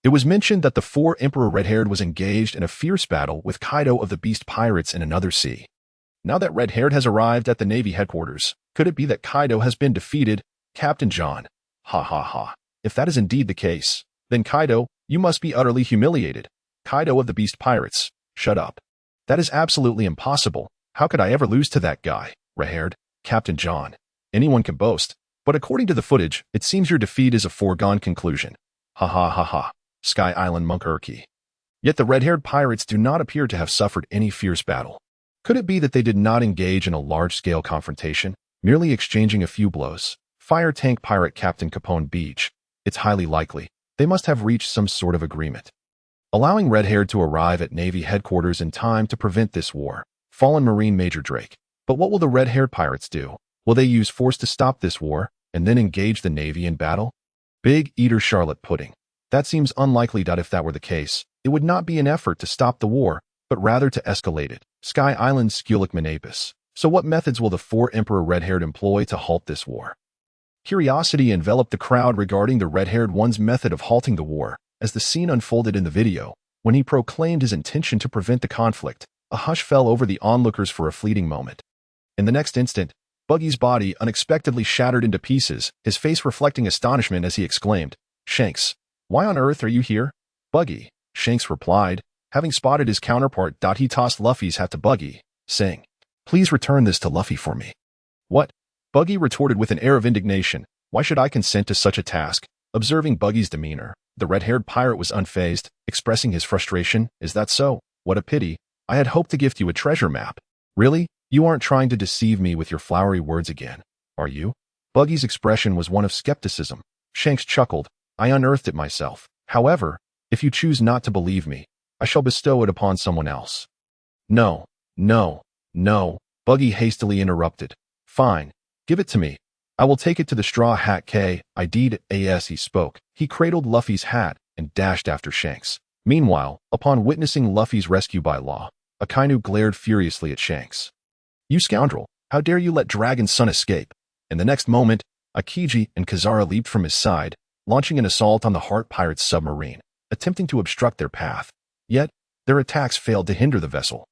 S2: it was mentioned that the 4 Emperor Red-Haired was engaged in a fierce battle with Kaido of the Beast Pirates in another sea. Now that Red-Haired has arrived at the Navy headquarters, could it be that Kaido has been defeated? Captain John. If that is indeed the case, then Kaido, you must be utterly humiliated. Kaido of the Beast Pirates. Shut up. That is absolutely impossible. How could I ever lose to that guy? Red-Haired. Captain John. Anyone can boast, but according to the footage, it seems your defeat is a foregone conclusion. Sky Island Monkurki. Yet the red-haired pirates do not appear to have suffered any fierce battle. Could it be that they did not engage in a large-scale confrontation, merely exchanging a few blows? Fire Tank Pirate Captain Capone Beach. It's highly likely. They must have reached some sort of agreement, allowing Red-Haired to arrive at Navy headquarters in time to prevent this war. Fallen Marine Major Drake. But what will the red-haired pirates do? Will they use force to stop this war, and then engage the Navy in battle? Big Eater Charlotte Pudding. That seems unlikely. If that were the case, it would not be an effort to stop the war, but rather to escalate it. Sky Island Sculic Menapus. So what methods will the 4 Emperor Red-Haired employ to halt this war? Curiosity enveloped the crowd regarding the Red-Haired One's method of halting the war. As the scene unfolded in the video, when he proclaimed his intention to prevent the conflict, a hush fell over the onlookers for a fleeting moment. In the next instant, Buggy's body unexpectedly shattered into pieces, his face reflecting astonishment as he exclaimed, Shanks, why on earth are you here? Buggy, Shanks replied, having spotted his counterpart. He tossed Luffy's hat to Buggy, saying, Please return this to Luffy for me. What? Buggy retorted with an air of indignation. Why should I consent to such a task? Observing Buggy's demeanor, the red-haired pirate was unfazed, expressing his frustration. Is that so? What a pity. I had hoped to gift you a treasure map. Really? You aren't trying to deceive me with your flowery words again, are you? Buggy's expression was one of skepticism. Shanks chuckled. I unearthed it myself. However, if you choose not to believe me, I shall bestow it upon someone else. No. Buggy hastily interrupted. Fine. Give it to me. I will take it to the Straw Hat K. I did as he spoke. He cradled Luffy's hat and dashed after Shanks. Meanwhile, upon witnessing Luffy's rescue by Law, Akainu glared furiously at Shanks. You scoundrel, how dare you let Dragon's son escape? In the next moment, Akiji and Kazara leaped from his side, launching an assault on the Heart Pirates submarine, attempting to obstruct their path. Yet, their attacks failed to hinder the vessel.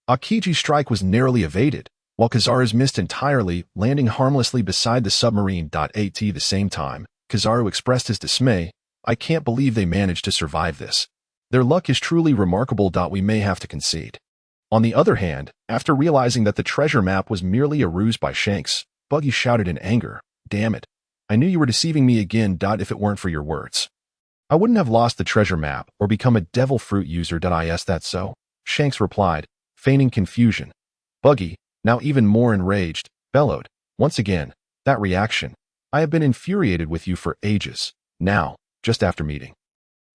S2: Akiji's strike was narrowly evaded, while Kazara's missed entirely, landing harmlessly beside the submarine. At the same time, Kazara expressed his dismay. I can't believe they managed to survive this. Their luck is truly remarkable. We may have to concede. On the other hand, after realizing that the treasure map was merely a ruse by Shanks, Buggy shouted in anger, "Damn it. I knew you were deceiving me again. If it weren't for your words, I wouldn't have lost the treasure map or become a devil fruit user. Is that so?" Shanks replied, feigning confusion. Buggy, now even more enraged, bellowed, "Once again, that reaction. I have been infuriated with you for ages. Now, just after meeting,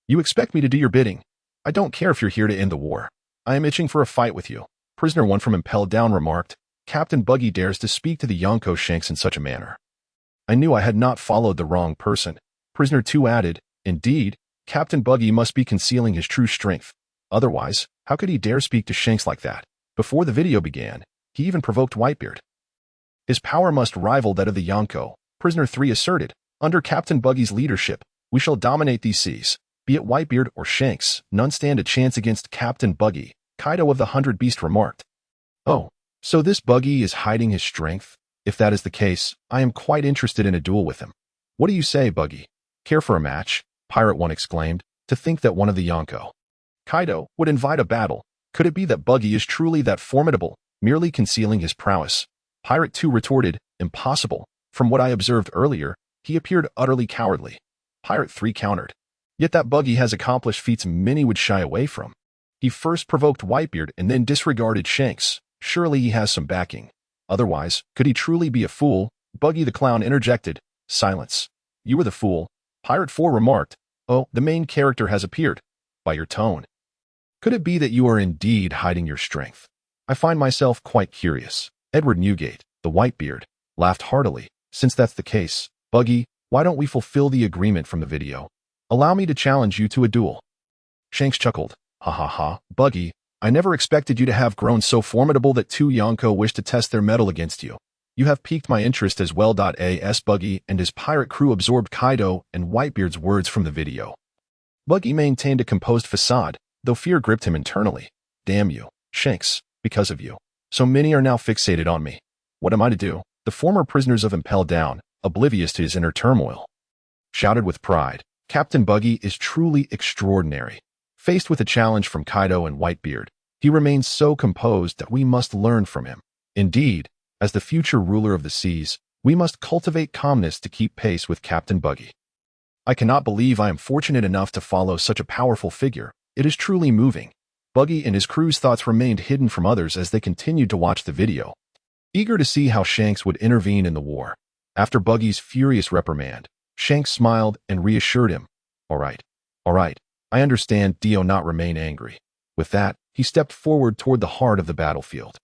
S2: you expect me to do your bidding? I don't care if you're here to end the war. I am itching for a fight with you." Prisoner 1 from Impel Down remarked, "Captain Buggy dares to speak to the Yonko Shanks in such a manner. I knew I had not followed the wrong person." Prisoner 2 added, "Indeed, Captain Buggy must be concealing his true strength. Otherwise, how could he dare speak to Shanks like that?" Before the video began, he even provoked Whitebeard. "His power must rival that of the Yonko," Prisoner 3 asserted. "Under Captain Buggy's leadership, we shall dominate these seas. Be it Whitebeard or Shanks, none stand a chance against Captain Buggy," Kaido of the 100 Beast remarked. "Oh, so this Buggy is hiding his strength? If that is the case, I am quite interested in a duel with him. What do you say, Buggy? Care for a match?" Pirate 1 exclaimed. "To think that one of the Yonko, Kaido, would invite a battle. Could it be that Buggy is truly that formidable, merely concealing his prowess?" Pirate 2 retorted, "Impossible. From what I observed earlier, he appeared utterly cowardly." Pirate 3 countered, "Yet that Buggy has accomplished feats many would shy away from. He first provoked Whitebeard and then disregarded Shanks. Surely he has some backing. Otherwise, could he truly be a fool?" Buggy the Clown interjected, "Silence. You were the fool." Pirate 4 remarked, "Oh, the main character has appeared. By your tone, could it be that you are indeed hiding your strength? I find myself quite curious." Edward Newgate, the Whitebeard, laughed heartily. "Since that's the case, Buggy, why don't we fulfill the agreement from the video? Allow me to challenge you to a duel." Shanks chuckled, "Hahaha, Buggy, I never expected you to have grown so formidable that 2 Yonko wish to test their mettle against you. You have piqued my interest as well." As Buggy and his pirate crew absorbed Kaido and Whitebeard's words from the video, Buggy maintained a composed facade, though fear gripped him internally. "Damn you, Shanks, because of you, so many are now fixated on me. What am I to do?" The former prisoners of Impel Down, oblivious to his inner turmoil, shouted with pride, "Captain Buggy is truly extraordinary." Faced with a challenge from Kaido and Whitebeard, he remains so composed that we must learn from him. Indeed, as the future ruler of the seas, we must cultivate calmness to keep pace with Captain Buggy. "I cannot believe I am fortunate enough to follow such a powerful figure. It is truly moving." Buggy and his crew's thoughts remained hidden from others as they continued to watch the video, eager to see how Shanks would intervene in the war. After Buggy's furious reprimand, Shanks smiled and reassured him, all right, I understand. Do not remain angry." With that, he stepped forward toward the heart of the battlefield.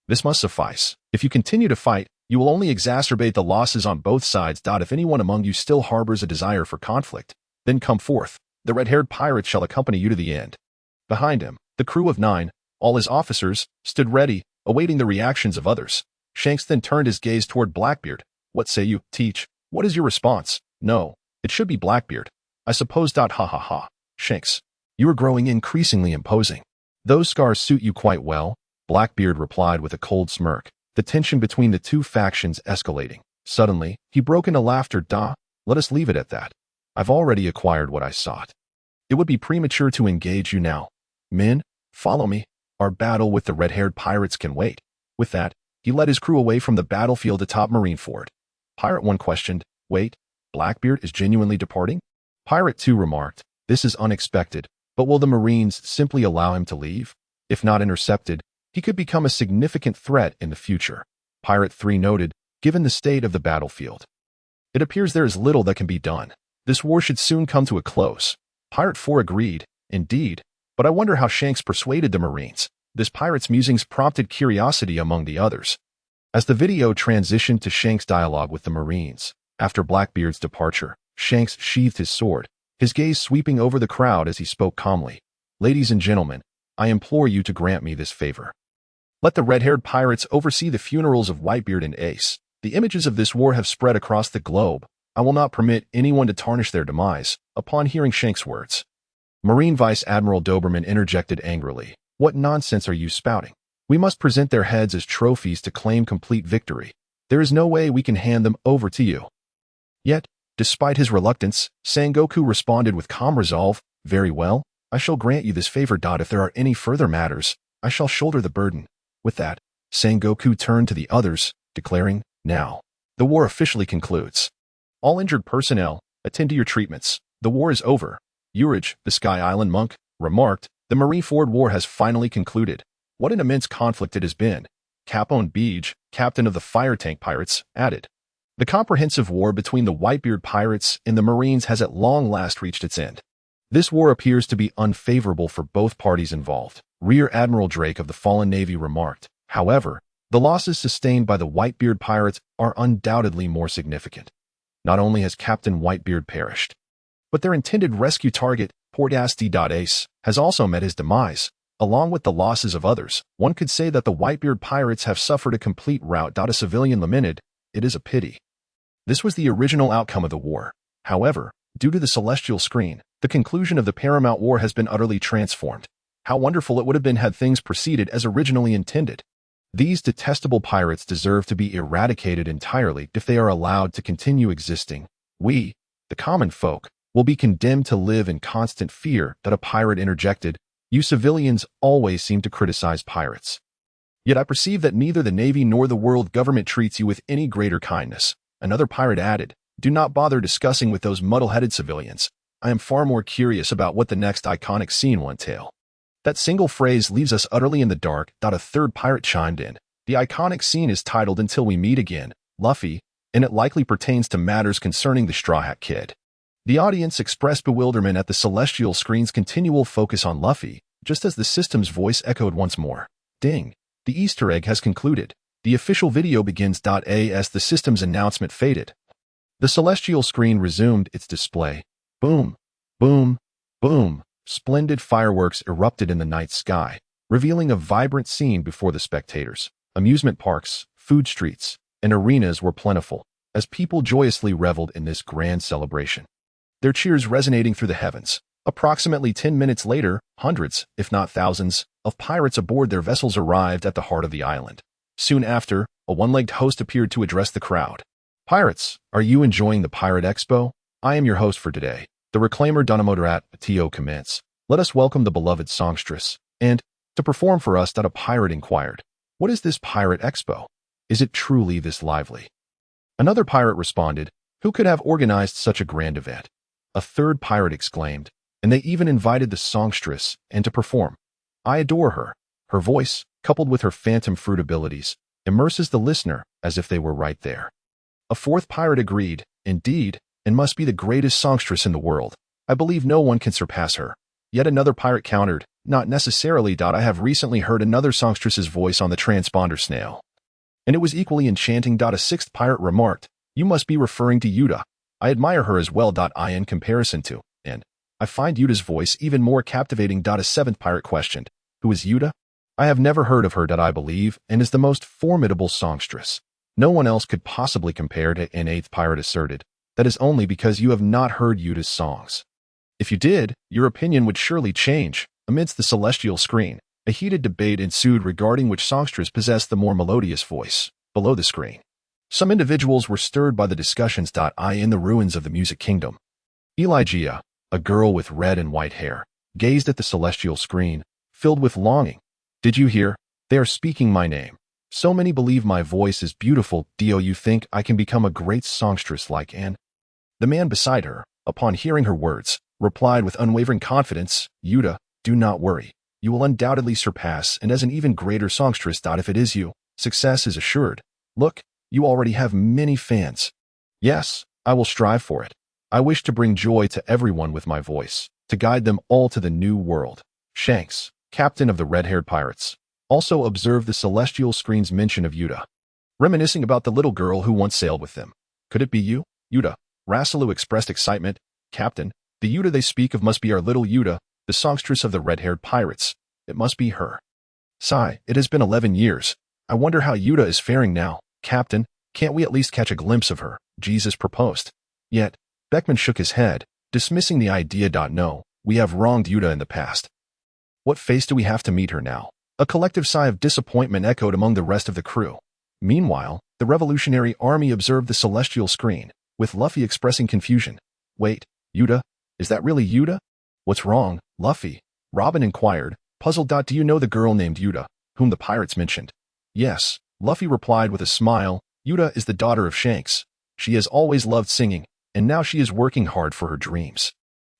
S2: "This must suffice. If you continue to fight, you will only exacerbate the losses on both sides. If anyone among you still harbors a desire for conflict, then come forth. The red-haired pirates shall accompany you to the end." Behind him, the crew of 9, all his officers, stood ready, awaiting the reactions of others. Shanks then turned his gaze toward Blackbeard. "What say you, Teach? What is your response?" "No, it should be Blackbeard, I suppose. Hahaha. Shanks, you are growing increasingly imposing. Those scars suit you quite well," Blackbeard replied with a cold smirk, the tension between the two factions escalating. Suddenly, he broke into laughter. Let us leave it at that. I've already acquired what I sought. It would be premature to engage you now. Men, follow me. Our battle with the red-haired pirates can wait." With that, he led his crew away from the battlefield atop Marineford. Pirate 1 questioned, "Wait, Blackbeard is genuinely departing?" Pirate 2 remarked, "This is unexpected, but will the Marines simply allow him to leave? If not intercepted, he could become a significant threat in the future." Pirate 3 noted, "Given the state of the battlefield, it appears there is little that can be done. This war should soon come to a close." Pirate 4 agreed, "Indeed, but I wonder how Shanks persuaded the Marines." This pirate's musings prompted curiosity among the others. As the video transitioned to Shanks' dialogue with the Marines, after Blackbeard's departure, Shanks sheathed his sword, his gaze sweeping over the crowd as he spoke calmly. "Ladies and gentlemen, I implore you to grant me this favor. Let the red-haired pirates oversee the funerals of Whitebeard and Ace. The images of this war have spread across the globe. I will not permit anyone to tarnish their demise. Upon hearing Shank's words, Marine Vice Admiral Doberman interjected angrily. What nonsense are you spouting? We must present their heads as trophies to claim complete victory. There is no way we can hand them over to you. Yet, despite his reluctance, Sengoku responded with calm resolve. Very well, I shall grant you this favor. If there are any further matters, I shall shoulder the burden. With that, Sengoku turned to the others, declaring, now, the war officially concludes. All injured personnel, attend to your treatments. The war is over. Urich, the Sky Island monk, remarked, the Marineford War has finally concluded. What an immense conflict it has been. Capone Beej, captain of the fire tank pirates, added. The comprehensive war between the Whitebeard pirates and the Marines has at long last reached its end. This war appears to be unfavorable for both parties involved. Rear Admiral Drake of the Fallen Navy remarked. However, the losses sustained by the Whitebeard pirates are undoubtedly more significant. Not only has Captain Whitebeard perished, but their intended rescue target, Portasti Ace, has also met his demise. Along with the losses of others, one could say that the Whitebeard pirates have suffered a complete rout. A civilian lamented, it is a pity. This was the original outcome of the war. However, due to the celestial screen, the conclusion of the Paramount War has been utterly transformed. How wonderful it would have been had things proceeded as originally intended. These detestable pirates deserve to be eradicated entirely if they are allowed to continue existing. We, the common folk, will be condemned to live in constant fear. A pirate interjected, you civilians always seem to criticize pirates. Yet I perceive that neither the Navy nor the world government treats you with any greater kindness. Another pirate added, do not bother discussing with those muddle-headed civilians. I am far more curious about what the next iconic scene will entail. That single phrase leaves us utterly in the dark. A third pirate chimed in. The iconic scene is titled Until We Meet Again, Luffy, and it likely pertains to matters concerning the Straw Hat Kid. The audience expressed bewilderment at the celestial screen's continual focus on Luffy, just as the system's voice echoed once more. Ding! The Easter egg has concluded. The official video begins. As the system's announcement faded, the celestial screen resumed its display. Boom! Boom! Boom! Splendid fireworks erupted in the night sky, revealing a vibrant scene before the spectators. Amusement parks, food streets, and arenas were plentiful, as people joyously reveled in this grand celebration, their cheers resonating through the heavens. Approximately 10 minutes later, hundreds, if not thousands, of pirates aboard their vessels arrived at the heart of the island. Soon after, a one-legged host appeared to address the crowd. Pirates, are you enjoying the Pirate Expo? I am your host for today. The Reclaimer Dunamodorat T.O. commence. Let us welcome the beloved songstress. And, to perform for us. A pirate inquired, what is this Pirate Expo? Is it truly this lively? Another pirate responded, who could have organized such a grand event? A third pirate exclaimed, and they even invited the songstress and to perform. I adore her. Her voice, coupled with her phantom fruit abilities, immerses the listener as if they were right there. A fourth pirate agreed, indeed, and must be the greatest songstress in the world. I believe no one can surpass her. Yet another pirate countered, not necessarily. I have recently heard another songstress's voice on the transponder snail, and it was equally enchanting. A sixth pirate remarked, you must be referring to Yuta. I admire her as well. In comparison to, and I find Yuta's voice even more captivating. A seventh pirate questioned, who is Yuta? I have never heard of her. I believe, and is the most formidable songstress. No one else could possibly compare to. An eighth pirate asserted, that is only because you have not heard Yuta's songs. If you did, your opinion would surely change. Amidst the celestial screen, a heated debate ensued regarding which songstress possessed the more melodious voice. Below the screen, some individuals were stirred by the discussions. In the ruins of the music kingdom, Elijah, a girl with red and white hair, gazed at the celestial screen, filled with longing. Did you hear? They are speaking my name. So many believe my voice is beautiful. Do you think I can become a great songstress like Anne? The man beside her, upon hearing her words, replied with unwavering confidence, Yuta, do not worry. You will undoubtedly surpass and as an even greater songstress. If it is you, success is assured. Look, you already have many fans. Yes, I will strive for it. I wish to bring joy to everyone with my voice, to guide them all to the new world. Shanks, captain of the red-haired pirates, also observed the celestial screen's mention of Yuta, reminiscing about the little girl who once sailed with them. Could it be you, Yuta? Rassalu expressed excitement. Captain, the Yuta they speak of must be our little Yuta, the songstress of the red-haired pirates. It must be her. Sigh, it has been 11 years. I wonder how Yuta is faring now. Captain, Can't we at least catch a glimpse of her? Jesus proposed. Yet, Beckman shook his head, dismissing the idea. No, we have wronged Yuta in the past. What face do we have to meet her now? A collective sigh of disappointment echoed among the rest of the crew. Meanwhile, the Revolutionary Army observed the celestial screen, with Luffy expressing confusion. Wait, Yuta? Is that really Yuta? What's wrong, Luffy? Robin inquired, puzzled. Do you know the girl named Yuta, whom the pirates mentioned? Yes, Luffy replied with a smile. Yuta is the daughter of Shanks. She has always loved singing, and now she is working hard for her dreams.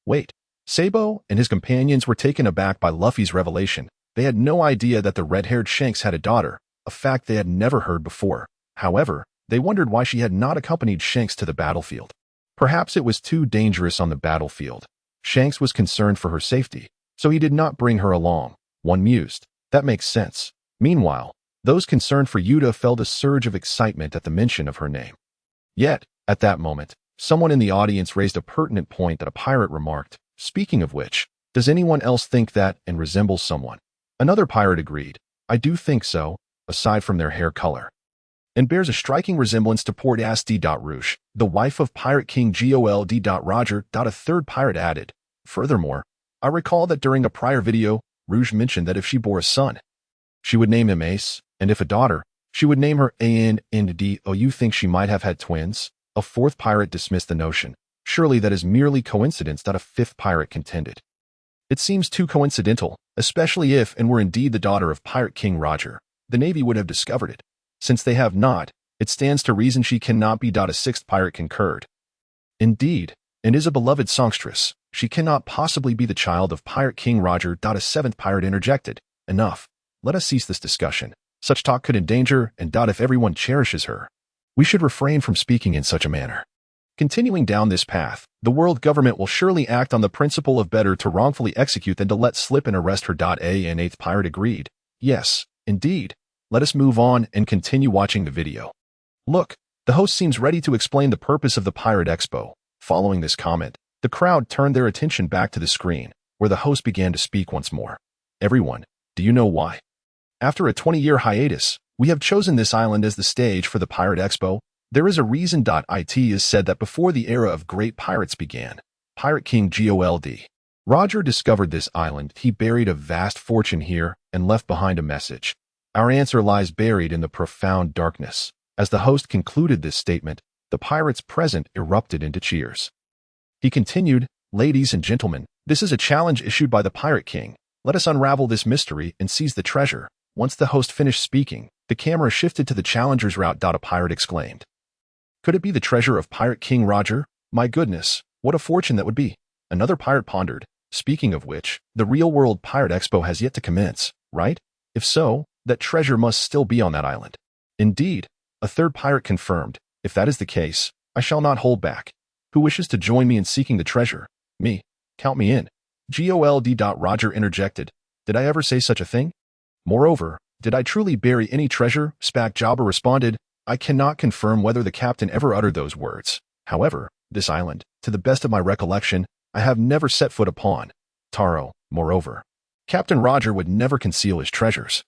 S2: Wait, Sabo and his companions were taken aback by Luffy's revelation. They had no idea that the red-haired Shanks had a daughter, a fact they had never heard before. However, they wondered why she had not accompanied Shanks to the battlefield. Perhaps it was too dangerous on the battlefield. Shanks was concerned for her safety, so he did not bring her along. One mused. That makes sense. Meanwhile, those concerned for Yuta felt a surge of excitement at the mention of her name. Yet, at that moment, someone in the audience raised a pertinent point that a pirate remarked. Speaking of which, does anyone else think that and resembles someone? Another pirate agreed. I do think so, aside from their hair color. And bears a striking resemblance to Port Asti. Rouge, the wife of Pirate King Gold. Roger. A third pirate added. Furthermore, I recall that during a prior video, Rouge mentioned that if she bore a son, she would name him Ace, and if a daughter, she would name her Ando. You think she might have had twins? A fourth pirate dismissed the notion. Surely that is merely coincidence. A fifth pirate contended. It seems too coincidental, especially if and were indeed the daughter of Pirate King Roger. The Navy would have discovered it. Since they have not, it stands to reason she cannot be. A sixth pirate concurred. Indeed, and is a beloved songstress. She cannot possibly be the child of Pirate King Roger. A seventh pirate interjected. Enough. Let us cease this discussion. Such talk could endanger, and if everyone cherishes her, we should refrain from speaking in such a manner. Continuing down this path, the world government will surely act on the principle of better to wrongfully execute than to let slip and arrest her. An eighth pirate agreed. Yes, indeed. Let us move on and continue watching the video. Look, the host seems ready to explain the purpose of the Pirate Expo. Following this comment, the crowd turned their attention back to the screen, where the host began to speak once more. Everyone, do you know why? After a 20-year hiatus, we have chosen this island as the stage for the Pirate Expo. There is a reason. It is said that before the era of great pirates began, Pirate King Gold. Roger discovered this island. He buried a vast fortune here and left behind a message. Our answer lies buried in the profound darkness. As the host concluded this statement, the pirates present erupted into cheers. He continued, Ladies and gentlemen, this is a challenge issued by the Pirate King. Let us unravel this mystery and seize the treasure. Once the host finished speaking, the camera shifted to the challenger's route. A pirate exclaimed. Could it be the treasure of Pirate King Roger? My goodness, what a fortune that would be. Another pirate pondered. Speaking of which, the real-world Pirate Expo has yet to commence, right? If so, that treasure must still be on that island. Indeed, a third pirate confirmed. If that is the case, I shall not hold back. Who wishes to join me in seeking the treasure? Me. Count me in. Gold. Roger interjected. Did I ever say such a thing? Moreover, did I truly bury any treasure? Spack Jabba responded. I cannot confirm whether the captain ever uttered those words. However, this island, to the best of my recollection, I have never set foot upon. Taro, moreover. Captain Roger would never conceal his treasures.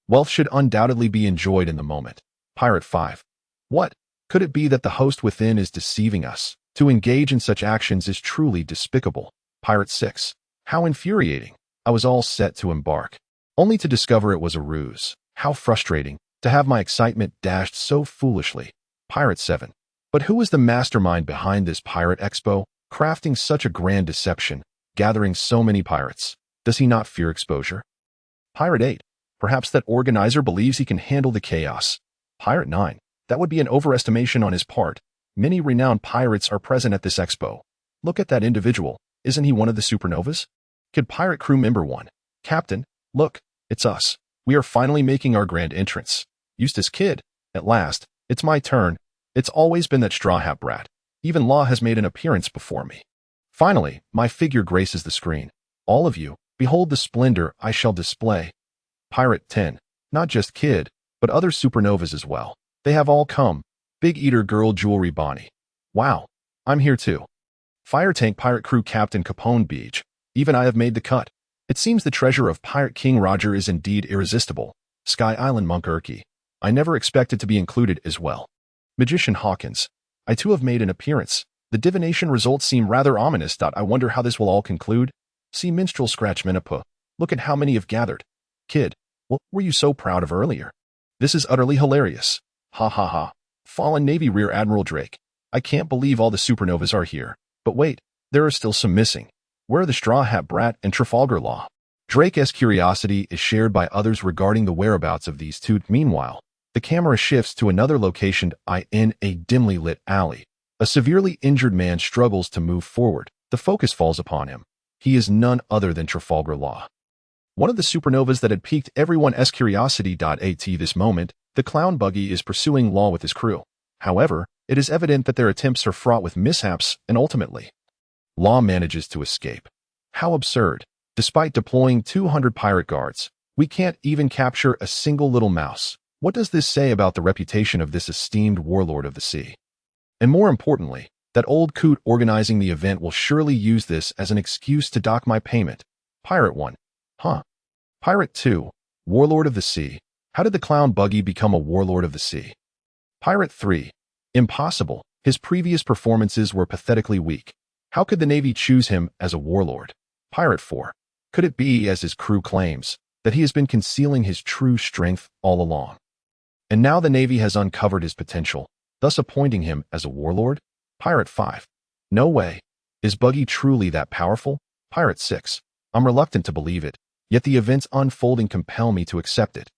S2: Wealth should undoubtedly be enjoyed in the moment. Pirate 5. What? Could it be that the host within is deceiving us? To engage in such actions is truly despicable. Pirate 6. How infuriating. I was all set to embark, only to discover it was a ruse. How frustrating to have my excitement dashed so foolishly. Pirate 7. But who is the mastermind behind this Pirate Expo, crafting such a grand deception, gathering so many pirates? Does he not fear exposure? Pirate 8. Perhaps that organizer believes he can handle the chaos. Pirate 9. That would be an overestimation on his part. Many renowned pirates are present at this expo. Look at that individual. Isn't he one of the supernovas? Could Pirate Crew Member 1. Captain, look, it's us. We are finally making our grand entrance. Eustace Kid. At last, it's my turn. It's always been that straw hat brat. Even Law has made an appearance before me. Finally, my figure graces the screen. All of you, behold the splendor I shall display. Pirate 10. Not just Kid, but other supernovas as well. They have all come. Big Eater Girl Jewelry Bonnie. Wow, I'm here too. Fire Tank Pirate Crew Captain Capone Beach. Even I have made the cut. It seems the treasure of Pirate King Roger is indeed irresistible. Sky Island Monk Urki. I never expected to be included as well. Magician Hawkins. I too have made an appearance. The divination results seem rather ominous. I wonder how this will all conclude. See Minstrel Scratch Minapa. Look at how many have gathered. Kid, what were you so proud of earlier? This is utterly hilarious. Ha ha ha. Fallen Navy Rear Admiral Drake. I can't believe all the supernovas are here. But wait, there are still some missing. Where are the Straw Hat Brat and Trafalgar Law? Drake's curiosity is shared by others regarding the whereabouts of these two. Meanwhile, the camera shifts to another location in a dimly lit alley. A severely injured man struggles to move forward. The focus falls upon him. He is none other than Trafalgar Law. One of the supernovas that had piqued everyone's curiosity. At this moment, the clown Buggy is pursuing Law with his crew. However, it is evident that their attempts are fraught with mishaps, and ultimately, Law manages to escape. How absurd. Despite deploying 200 pirate guards, we can't even capture a single little mouse. What does this say about the reputation of this esteemed warlord of the sea? And more importantly, that old coot organizing the event will surely use this as an excuse to dock my payment. Pirate 1. Huh. Pirate 2. Warlord of the Sea. How did the clown Buggy become a warlord of the sea? Pirate 3. Impossible. His previous performances were pathetically weak. How could the Navy choose him as a warlord? Pirate 4. Could it be, as his crew claims, that he has been concealing his true strength all along? And now the Navy has uncovered his potential, thus appointing him as a warlord? Pirate 5. No way. Is Buggy truly that powerful? Pirate 6. I'm reluctant to believe it, yet the events unfolding compel me to accept it.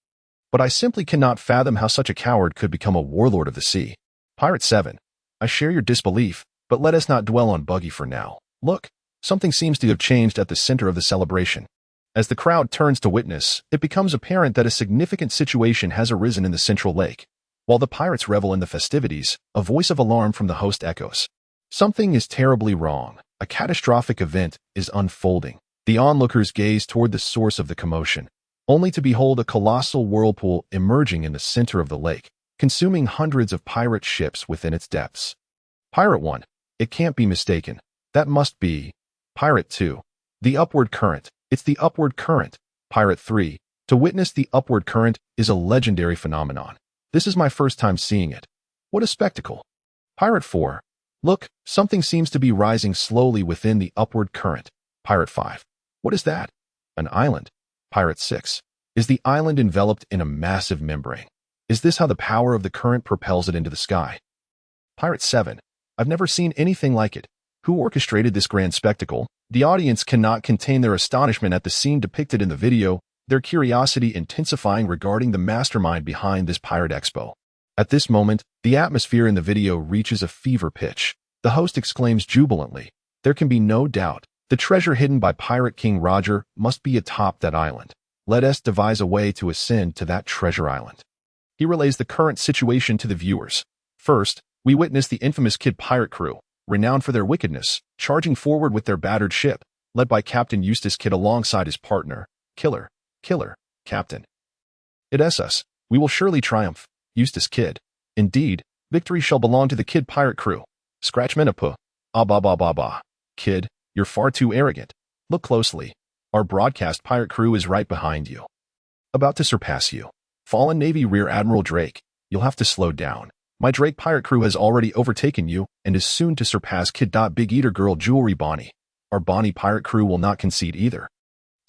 S2: But I simply cannot fathom how such a coward could become a warlord of the sea. Pirate 7. I share your disbelief, but let us not dwell on Buggy for now. Look, something seems to have changed at the center of the celebration. As the crowd turns to witness, it becomes apparent that a significant situation has arisen in the central lake. While the pirates revel in the festivities, a voice of alarm from the host echoes. Something is terribly wrong. A catastrophic event is unfolding. The onlookers gaze toward the source of the commotion, only to behold a colossal whirlpool emerging in the center of the lake, consuming hundreds of pirate ships within its depths. Pirate 1. It can't be mistaken. That must be. Pirate 2. The upward current. It's the upward current. Pirate 3. To witness the upward current is a legendary phenomenon. This is my first time seeing it. What a spectacle. Pirate 4. Look, something seems to be rising slowly within the upward current. Pirate 5. What is that? An island. Pirate 6. Is the island enveloped in a massive membrane? Is this how the power of the current propels it into the sky? Pirate 7. I've never seen anything like it. Who orchestrated this grand spectacle? The audience cannot contain their astonishment at the scene depicted in the video, their curiosity intensifying regarding the mastermind behind this pirate expo. At this moment, the atmosphere in the video reaches a fever pitch. The host exclaims jubilantly, "There can be no doubt. The treasure hidden by Pirate King Roger must be atop that island. Let us devise a way to ascend to that treasure island." He relays the current situation to the viewers. First, we witness the infamous Kid pirate crew, renowned for their wickedness, charging forward with their battered ship, led by Captain Eustace Kidd alongside his partner, Killer, Captain. It is us. We will surely triumph, Eustace Kidd. Indeed, victory shall belong to the Kid pirate crew. Scratch Minapa. Ah ba ba ba ba. Kid, you're far too arrogant. Look closely. Our broadcast pirate crew is right behind you. About to surpass you. Fallen Navy Rear Admiral Drake, you'll have to slow down. My Drake pirate crew has already overtaken you and is soon to surpass Kid. Big Eater Girl Jewelry Bonnie. Our Bonnie pirate crew will not concede either.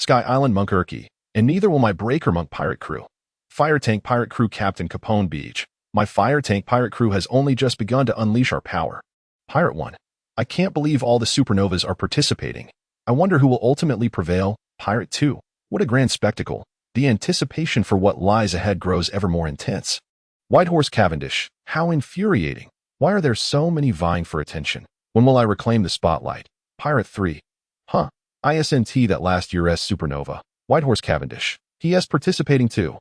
S2: Sky Island Monk Urky, and neither will my Breaker Monk pirate crew. Fire Tank pirate crew Captain Capone Beach. My Fire Tank pirate crew has only just begun to unleash our power. Pirate 1. I can't believe all the supernovas are participating. I wonder who will ultimately prevail. Pirate 2. What a grand spectacle. The anticipation for what lies ahead grows ever more intense. Whitehorse Cavendish. How infuriating. Why are there so many vying for attention? When will I reclaim the spotlight? Pirate 3. Huh. ISNT that last year's supernova. Whitehorse Cavendish. He is participating too.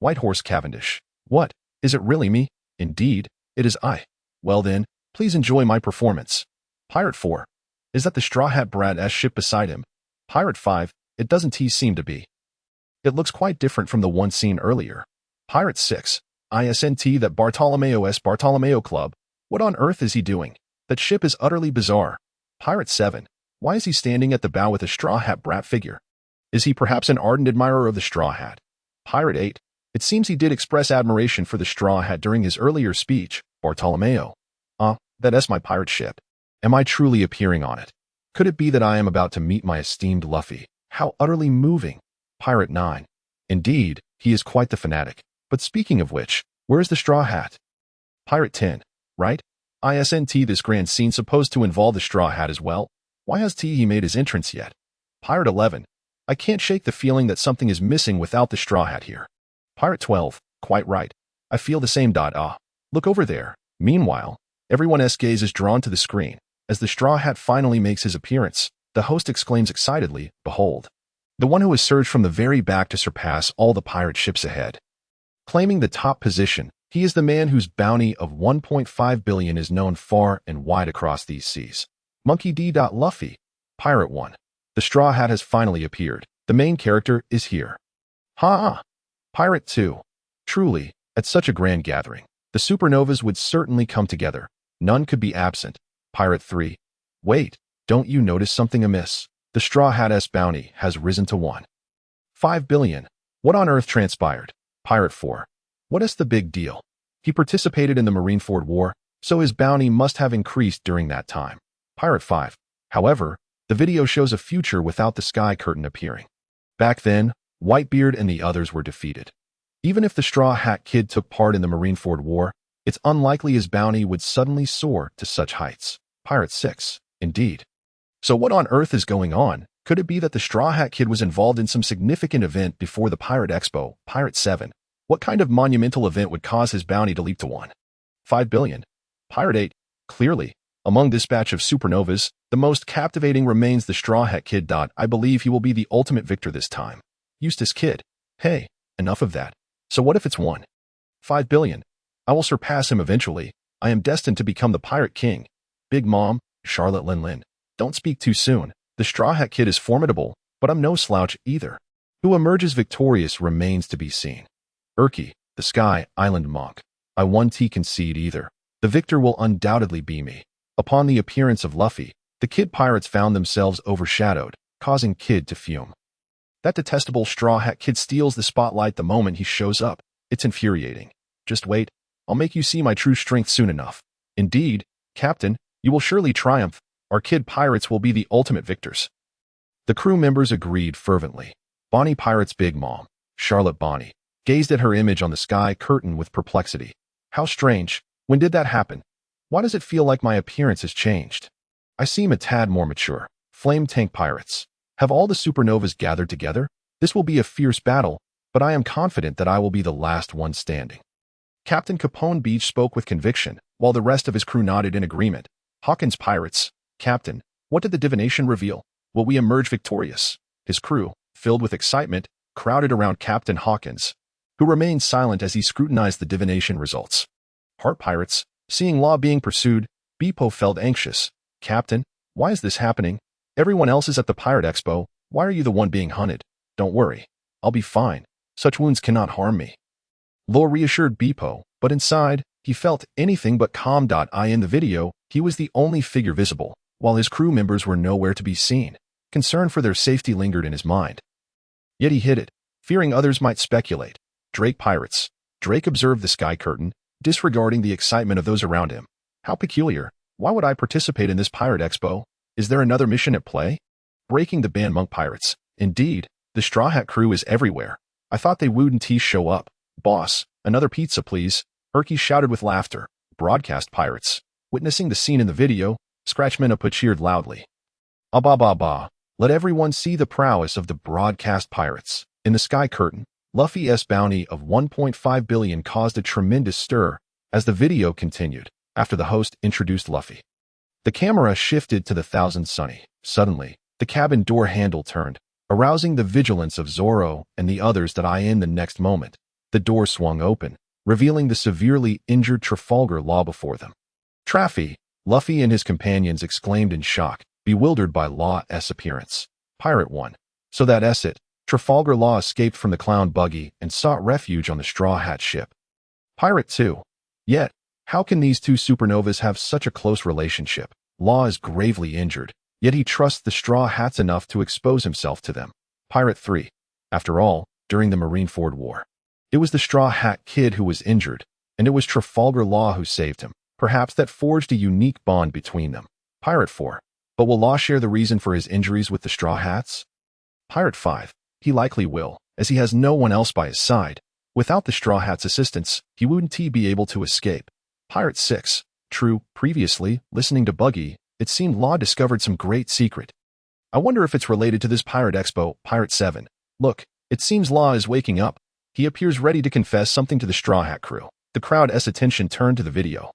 S2: Whitehorse Cavendish. What? Is it really me? Indeed, it is I. Well then, please enjoy my performance. Pirate 4. Is that the Straw Hat Brad's ship beside him? Pirate 5. It doesn't seem to be. It looks quite different from the one seen earlier. Pirate 6. ISNT that Bartolomeo Club. What on earth is he doing? That ship is utterly bizarre. Pirate 7. Why is he standing at the bow with a Straw Hat Brat figure? Is he perhaps an ardent admirer of the Straw Hat? Pirate 8. It seems he did express admiration for the Straw Hat during his earlier speech. Bartolomeo. That's my pirate ship. Am I truly appearing on it? Could it be that I am about to meet my esteemed Luffy? How utterly moving. Pirate 9. Indeed, he is quite the fanatic. But speaking of which, where is the straw hat? Pirate 10. Right? Isn't this grand scene supposed to involve the straw hat as well? Why has he made his entrance yet? Pirate 11. I can't shake the feeling that something is missing without the straw hat here. Pirate 12. Quite right. I feel the same. Look over there. Meanwhile, everyone's gaze is drawn to the screen. As the straw hat finally makes his appearance, the host exclaims excitedly, "Behold! The one who has surged from the very back to surpass all the pirate ships ahead." Claiming the top position, he is the man whose bounty of 1.5 billion is known far and wide across these seas. Monkey D. Luffy. Pirate 1. The straw hat has finally appeared. The main character is here. Pirate 2. Truly, at such a grand gathering, the supernovas would certainly come together. None could be absent. Pirate 3. Wait, don't you notice something amiss? The straw hat's bounty has risen to 1.5 billion. What on earth transpired? Pirate 4. What is the big deal? He participated in the Marineford War, so his bounty must have increased during that time. Pirate 5. However, the video shows a future without the sky curtain appearing. Back then, Whitebeard and the others were defeated. Even if the Straw Hat Kid took part in the Marineford War, it's unlikely his bounty would suddenly soar to such heights. Pirate 6. Indeed. So what on earth is going on? Could it be that the Straw Hat Kid was involved in some significant event before the Pirate Expo? Pirate 7. What kind of monumental event would cause his bounty to leap to 1.5 billion? Pirate 8. Clearly, among this batch of supernovas, the most captivating remains the Straw Hat Kid. I believe he will be the ultimate victor this time. Eustace Kid. Hey, enough of that. So what if it's 1.5 billion? I will surpass him eventually. I am destined to become the Pirate King. Big Mom, Charlotte Lin. Don't speak too soon. The Straw Hat Kid is formidable, but I'm no slouch either. Who emerges victorious remains to be seen. Urki, the Sky Island Monk. I won't concede either. The victor will undoubtedly be me. Upon the appearance of Luffy, the Kid Pirates found themselves overshadowed, causing Kid to fume. That detestable Straw Hat Kid steals the spotlight the moment he shows up. It's infuriating. Just wait, I'll make you see my true strength soon enough. Indeed, Captain, you will surely triumph. Our Kid Pirates will be the ultimate victors. The crew members agreed fervently. Bonnie Pirate's Big Mom, Charlotte Bonnie, gazed at her image on the sky curtain with perplexity. How strange. When did that happen? Why does it feel like my appearance has changed? I seem a tad more mature. Flame Tank Pirates. Have all the supernovas gathered together? This will be a fierce battle, but I am confident that I will be the last one standing. Captain Capone Beach spoke with conviction, while the rest of his crew nodded in agreement. Hawkins Pirates. Captain, what did the divination reveal? Will we emerge victorious? His crew, filled with excitement, crowded around Captain Hawkins, who remained silent as he scrutinized the divination results. Heart Pirates. Seeing Law being pursued, Beepo felt anxious. Captain, why is this happening? Everyone else is at the Pirate Expo. Why are you the one being hunted? Don't worry. I'll be fine. Such wounds cannot harm me. Law reassured Beepo, but inside, he felt anything but calm. In the video, he was the only figure visible, while his crew members were nowhere to be seen. Concern for their safety lingered in his mind. Yet he hid it, fearing others might speculate. Drake Pirates. Drake observed the sky curtain, disregarding the excitement of those around him. How peculiar. Why would I participate in this Pirate Expo? Is there another mission at play? Breaking the ban Monk Pirates. Indeed, the Straw Hat crew is everywhere. I thought they wouldn't show up. Boss, another pizza please. Urki shouted with laughter. Broadcast Pirates. Witnessing the scene in the video, Scratchmanapa cheered loudly. Ba. Let everyone see the prowess of the Broadcast Pirates. In the sky curtain, Luffy's bounty of 1.5 billion caused a tremendous stir as the video continued after the host introduced Luffy. The camera shifted to the Thousand Sunny. Suddenly, the cabin door handle turned, arousing the vigilance of Zoro and the others. In the next moment, the door swung open, revealing the severely injured Trafalgar Law before them. Traffy, Luffy and his companions exclaimed in shock, bewildered by Law's appearance. Pirate 1. So that's it. Trafalgar Law escaped from the clown Buggy and sought refuge on the Straw Hat ship. Pirate 2. Yet, how can these two supernovas have such a close relationship? Law is gravely injured, yet he trusts the Straw Hats enough to expose himself to them. Pirate 3. After all, during the Marineford War, it was the Straw Hat Kid who was injured, and it was Trafalgar Law who saved him. Perhaps that forged a unique bond between them. Pirate 4. But will Law share the reason for his injuries with the Straw Hats? Pirate 5. He likely will, as he has no one else by his side. Without the Straw Hats' assistance, he wouldn't be able to escape. Pirate 6. True, previously, listening to Buggy, it seemed Law discovered some great secret. I wonder if it's related to this Pirate Expo. Pirate 7. Look, it seems Law is waking up. He appears ready to confess something to the Straw Hat crew. The crowd's attention turned to the video,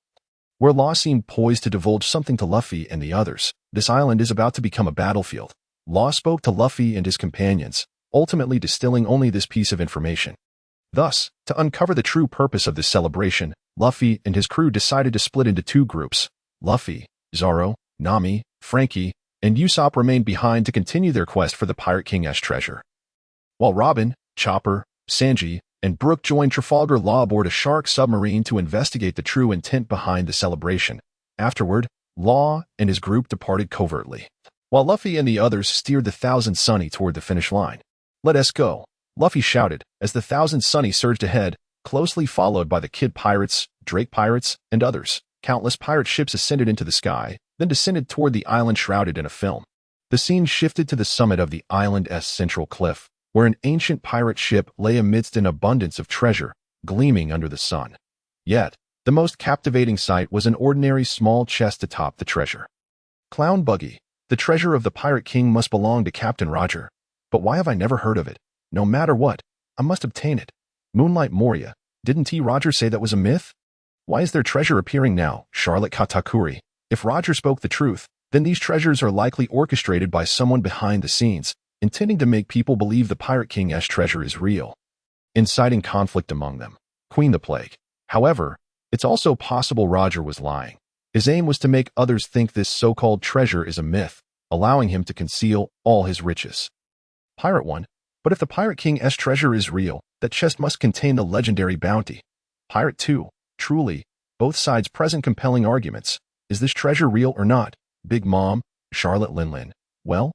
S2: where Law seemed poised to divulge something to Luffy and the others. This island is about to become a battlefield. Law spoke to Luffy and his companions, ultimately distilling only this piece of information. Thus, to uncover the true purpose of this celebration, Luffy and his crew decided to split into two groups. Luffy, Zoro, Nami, Frankie, and Usopp remained behind to continue their quest for the Pirate King's treasure, while Robin, Chopper, Sanji, and Brook joined Trafalgar Law aboard a shark submarine to investigate the true intent behind the celebration. Afterward, Law and his group departed covertly, while Luffy and the others steered the Thousand Sunny toward the finish line. "Let us go," Luffy shouted as the Thousand Sunny surged ahead, closely followed by the Kid Pirates, Drake Pirates, and others. Countless pirate ships ascended into the sky, then descended toward the island shrouded in a film. The scene shifted to the summit of the island's central cliff, where an ancient pirate ship lay amidst an abundance of treasure, gleaming under the sun. Yet, the most captivating sight was an ordinary small chest atop the treasure. Clown Buggy, the treasure of the Pirate King must belong to Captain Roger. But why have I never heard of it? No matter what, I must obtain it. Moonlight Moria, didn't T. Roger say that was a myth? Why is there treasure appearing now? Charlotte Katakuri. If Roger spoke the truth, then these treasures are likely orchestrated by someone behind the scenes, intending to make people believe the Pirate King's treasure is real, inciting conflict among them. Queen the Plague. However, it's also possible Roger was lying. His aim was to make others think this so-called treasure is a myth, allowing him to conceal all his riches. Pirate 1. But if the Pirate King's treasure is real, that chest must contain the legendary bounty. Pirate 2. Truly, both sides present compelling arguments. Is this treasure real or not? Big Mom, Charlotte Linlin. Well,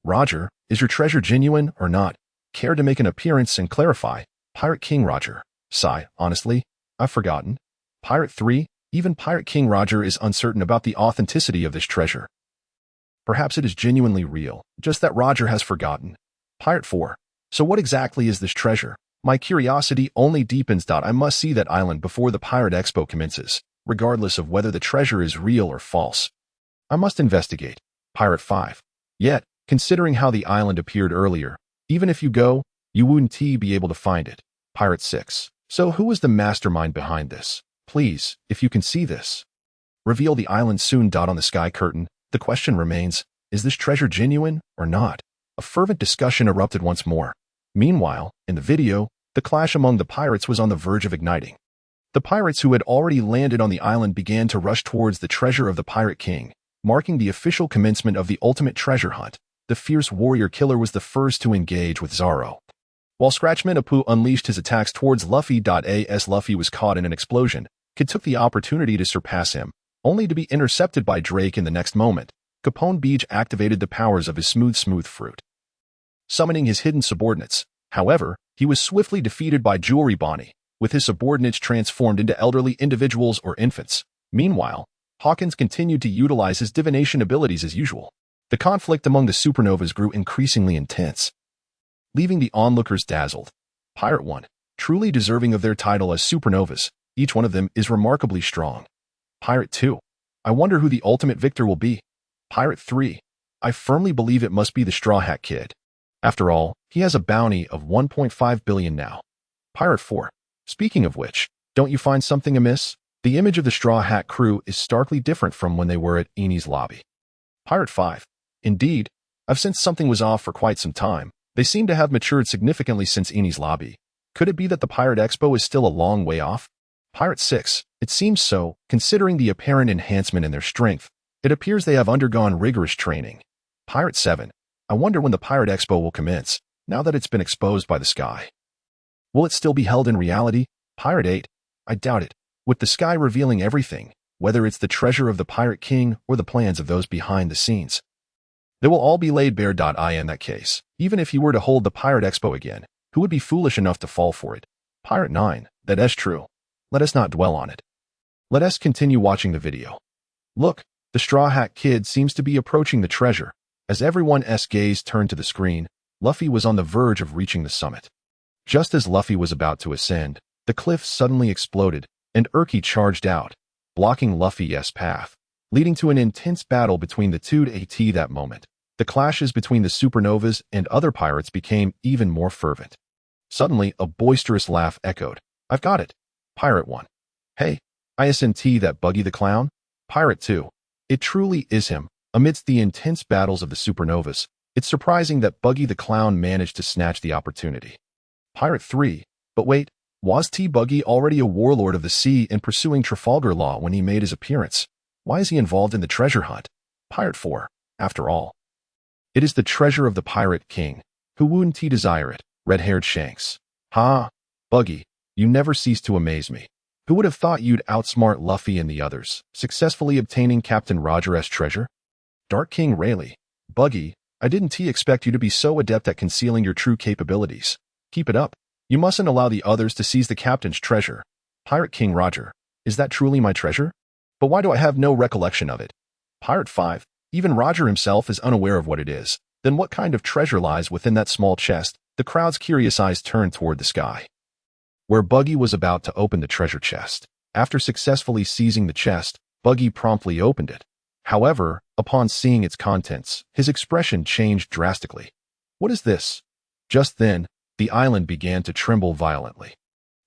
S2: Roger, is your treasure genuine or not? Care to make an appearance and clarify? Pirate King Roger. Sigh, honestly, I've forgotten. Pirate 3. Even Pirate King Roger is uncertain about the authenticity of this treasure. Perhaps it is genuinely real, just that Roger has forgotten. Pirate 4. So what exactly is this treasure? My curiosity only deepens. I must see that island before the Pirate Expo commences, regardless of whether the treasure is real or false. I must investigate. Pirate 5. Yet, considering how the island appeared earlier, even if you go, you wouldn't be able to find it. Pirate 6. So who is the mastermind behind this? Please, if you can see this, reveal the island soon. On the sky curtain, the question remains, is this treasure genuine or not? A fervent discussion erupted once more. Meanwhile, in the video, the clash among the pirates was on the verge of igniting. The pirates who had already landed on the island began to rush towards the treasure of the Pirate King, marking the official commencement of the ultimate treasure hunt. The fierce warrior killer was the first to engage with Zoro, while Scratchman unleashed his attacks towards Luffy. As Luffy was caught in an explosion, Kid took the opportunity to surpass him, only to be intercepted by Drake in the next moment. Capone Beach activated the powers of his smooth fruit, summoning his hidden subordinates. However, he was swiftly defeated by Jewelry Bonnie, with his subordinates transformed into elderly individuals or infants. Meanwhile, Hawkins continued to utilize his divination abilities as usual. The conflict among the supernovas grew increasingly intense, leaving the onlookers dazzled. Pirate 1. Truly deserving of their title as supernovas, each one of them is remarkably strong. Pirate 2. I wonder who the ultimate victor will be. Pirate 3. I firmly believe it must be the Straw Hat Kid. After all, he has a bounty of 1.5 billion now. Pirate 4. Speaking of which, don't you find something amiss? The image of the Straw Hat crew is starkly different from when they were at Eni's lobby. Pirate 5. Indeed, I've sensed something was off for quite some time. They seem to have matured significantly since Eni's lobby. Could it be that the Pirate Expo is still a long way off? Pirate 6. It seems so, considering the apparent enhancement in their strength. It appears they have undergone rigorous training. Pirate 7. I wonder when the Pirate Expo will commence, now that it's been exposed by the sky. Will it still be held in reality? Pirate 8. I doubt it, with the sky revealing everything, whether it's the treasure of the Pirate King or the plans of those behind the scenes. They will all be laid bare. In that case, even if you were to hold the Pirate Expo again, who would be foolish enough to fall for it? Pirate 9. That is true. Let us not dwell on it. Let us continue watching the video. Look, the Straw Hat Kid seems to be approaching the treasure. As everyone's gaze turned to the screen, Luffy was on the verge of reaching the summit. Just as Luffy was about to ascend, the cliff suddenly exploded, and Urki charged out, blocking Luffy's path, leading to an intense battle between the two. At that moment, the clashes between the supernovas and other pirates became even more fervent. Suddenly, a boisterous laugh echoed. I've got it. Pirate 1. Hey, isn't that Buggy the Clown? Pirate 2. It truly is him. Amidst the intense battles of the supernovas, it's surprising that Buggy the Clown managed to snatch the opportunity. Pirate 3. But wait, was Buggy already a warlord of the sea and pursuing Trafalgar Law when he made his appearance? Why is he involved in the treasure hunt? Pirate 4. After all, it is the treasure of the Pirate King. Who wouldn't desire it? Red-haired Shanks. Buggy, you never cease to amaze me. Who would have thought you'd outsmart Luffy and the others, successfully obtaining Captain Roger's treasure? Dark King Rayleigh. Buggy, I didn't expect you to be so adept at concealing your true capabilities. Keep it up. You mustn't allow the others to seize the captain's treasure. Pirate King Roger. Is that truly my treasure? But why do I have no recollection of it? Pirate 5. Even Roger himself is unaware of what it is. Then what kind of treasure lies within that small chest? The crowd's curious eyes turned toward the sky, where Buggy was about to open the treasure chest. After successfully seizing the chest, Buggy promptly opened it. However, upon seeing its contents, his expression changed drastically. What is this? Just then, the island began to tremble violently.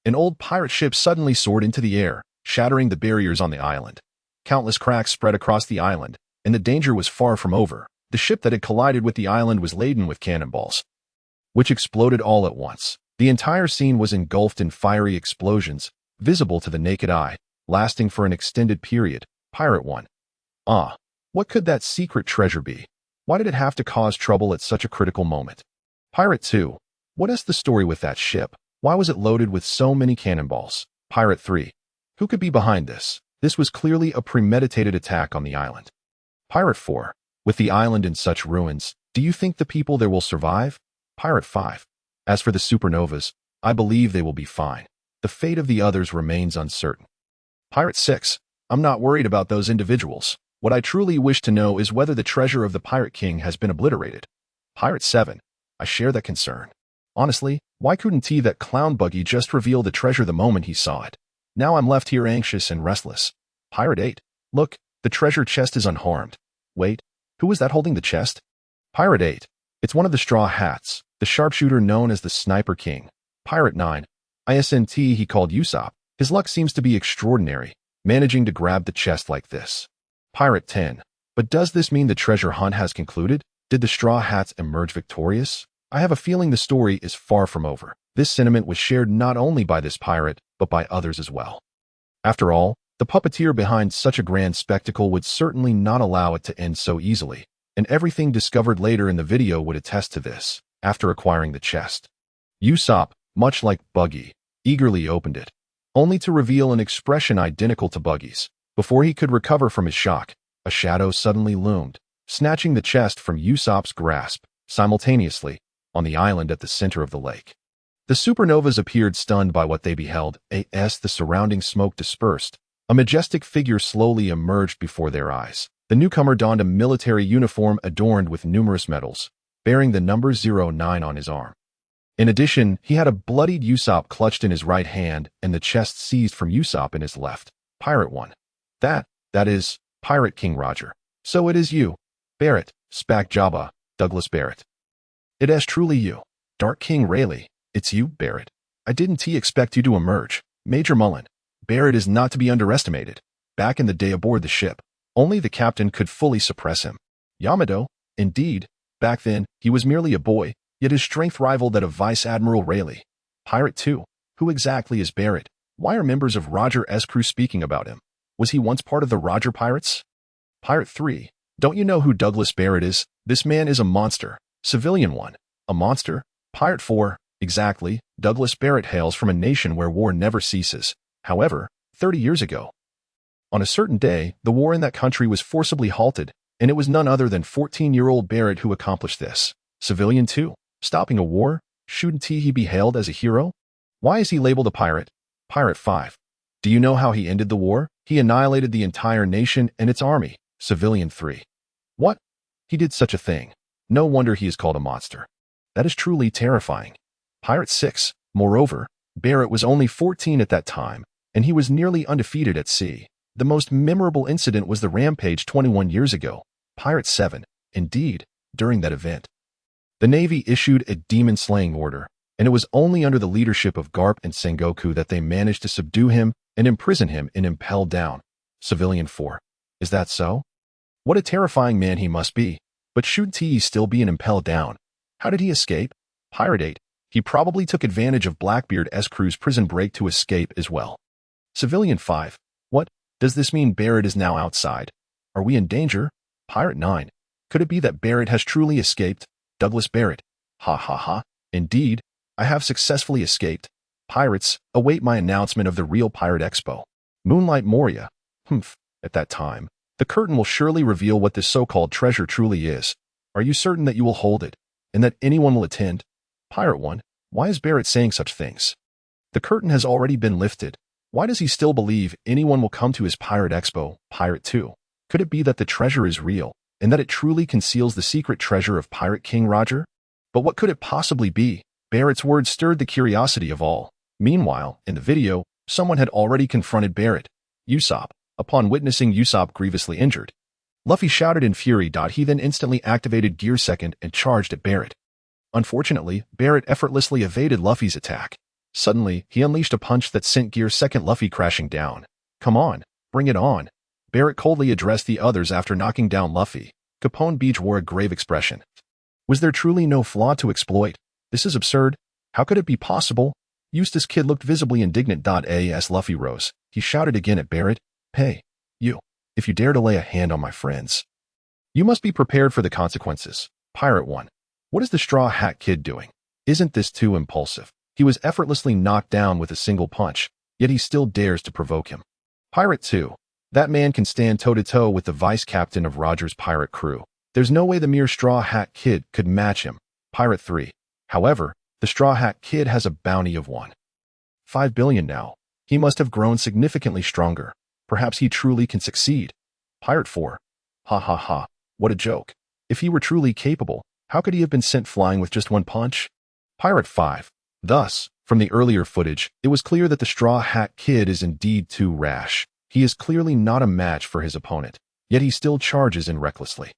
S2: An old pirate ship suddenly soared into the air, shattering the barriers on the island. Countless cracks spread across the island, and the danger was far from over. The ship that had collided with the island was laden with cannonballs, which exploded all at once. The entire scene was engulfed in fiery explosions, visible to the naked eye, lasting for an extended period. Pirate 1. What could that secret treasure be? Why did it have to cause trouble at such a critical moment? Pirate 2. What is the story with that ship? Why was it loaded with so many cannonballs? Pirate 3. Who could be behind this? This was clearly a premeditated attack on the island. Pirate 4. With the island in such ruins, do you think the people there will survive? Pirate 5. As for the supernovas, I believe they will be fine. The fate of the others remains uncertain. Pirate 6. I'm not worried about those individuals. What I truly wish to know is whether the treasure of the Pirate King has been obliterated. Pirate 7. I share that concern. Honestly, why couldn't that clown Buggy just reveal the treasure the moment he saw it? Now I'm left here anxious and restless. Pirate 8. Look, the treasure chest is unharmed. Wait, who is that holding the chest? Pirate 8. It's one of the Straw Hats, the sharpshooter known as the Sniper King. Pirate 9. He called Usopp. His luck seems to be extraordinary, managing to grab the chest like this. Pirate 10. But does this mean the treasure hunt has concluded? Did the Straw Hats emerge victorious? I have a feeling the story is far from over. This sentiment was shared not only by this pirate, but by others as well. After all, the puppeteer behind such a grand spectacle would certainly not allow it to end so easily, and everything discovered later in the video would attest to this. After acquiring the chest, Usopp, much like Buggy, eagerly opened it, only to reveal an expression identical to Buggy's. Before he could recover from his shock, a shadow suddenly loomed, snatching the chest from Usopp's grasp, simultaneously, on the island at the center of the lake. The supernovas appeared stunned by what they beheld. As the surrounding smoke dispersed, a majestic figure slowly emerged before their eyes. The newcomer donned a military uniform adorned with numerous medals, bearing the number 09 on his arm. In addition, he had a bloodied Usopp clutched in his right hand and the chest seized from Usopp in his left. Pirate 1. That is, Pirate King Roger. So it is you, Barrett, Spack Jabba, Douglas Barrett. It is truly you. Dark King Rayleigh. It's you, Barrett. I didn't expect you to emerge. Major Mullen. Barrett is not to be underestimated. Back in the day aboard the ship, only the captain could fully suppress him. Yamato, indeed, back then, he was merely a boy, yet his strength rivaled that of Vice Admiral Rayleigh. Pirate 2. Who exactly is Barrett? Why are members of Roger's crew speaking about him? Was he once part of the Roger Pirates? Pirate 3. Don't you know who Douglas Barrett is? This man is a monster. Civilian 1. A monster? Pirate 4. Exactly. Douglas Barrett hails from a nation where war never ceases. However, 30 years ago, on a certain day, the war in that country was forcibly halted, and it was none other than 14-year-old Barrett who accomplished this. Civilian 2. Stopping a war? Shouldn't he be hailed as a hero? Why is he labeled a pirate? Pirate 5. Do you know how he ended the war? He annihilated the entire nation and its army. Civilian 3. What? He did such a thing. No wonder he is called a monster. That is truly terrifying. Pirate 6. Moreover, Barrett was only 14 at that time, and he was nearly undefeated at sea. The most memorable incident was the rampage 21 years ago. Pirate 7. Indeed, during that event, the Navy issued a demon-slaying order, and it was only under the leadership of Garp and Sengoku that they managed to subdue him and imprison him in Impel Down. Civilian 4. Is that so? What a terrifying man he must be. But should he still be in Impel Down? How did he escape? Pirate 8. He probably took advantage of Blackbeard's crew's prison break to escape as well. Civilian 5. What? Does this mean Barrett is now outside? Are we in danger? Pirate 9. Could it be that Barrett has truly escaped? Douglas Barrett. Ha. Indeed, I have successfully escaped. Pirates, await my announcement of the real Pirate Expo. Moonlight Moria. At that time, the curtain will surely reveal what this so-called treasure truly is. Are you certain that you will hold it, and that anyone will attend? Pirate 1. Why is Barrett saying such things? The curtain has already been lifted. Why does he still believe anyone will come to his Pirate Expo? Pirate 2. Could it be that the treasure is real, and that it truly conceals the secret treasure of Pirate King Roger? But what could it possibly be? Barrett's words stirred the curiosity of all. Meanwhile, in the video, someone had already confronted Barrett. Usopp. Upon witnessing Usopp grievously injured, Luffy shouted in fury. He then instantly activated Gear Second and charged at Barrett. Unfortunately, Barrett effortlessly evaded Luffy's attack. Suddenly, he unleashed a punch that sent Gear Second Luffy crashing down. Come on, bring it on. Barrett coldly addressed the others after knocking down Luffy. Capone Beach wore a grave expression. Was there truly no flaw to exploit? This is absurd. How could it be possible? Eustace Kid looked visibly indignant. As Luffy rose, he shouted again at Barrett. Hey, you, if you dare to lay a hand on my friends, you must be prepared for the consequences. Pirate 1. What is the Straw Hat Kid doing? Isn't this too impulsive? He was effortlessly knocked down with a single punch, yet he still dares to provoke him. Pirate 2. That man can stand toe-to-toe with the vice captain of Roger's pirate crew. There's no way the mere Straw Hat Kid could match him. Pirate 3. However, the Straw Hat Kid has a bounty of 1.5 billion now. He must have grown significantly stronger. Perhaps he truly can succeed. Pirate 4. Ha. What a joke. If he were truly capable, how could he have been sent flying with just one punch? Pirate 5. Thus, from the earlier footage, it was clear that the Straw Hat Kid is indeed too rash. He is clearly not a match for his opponent, yet he still charges in recklessly.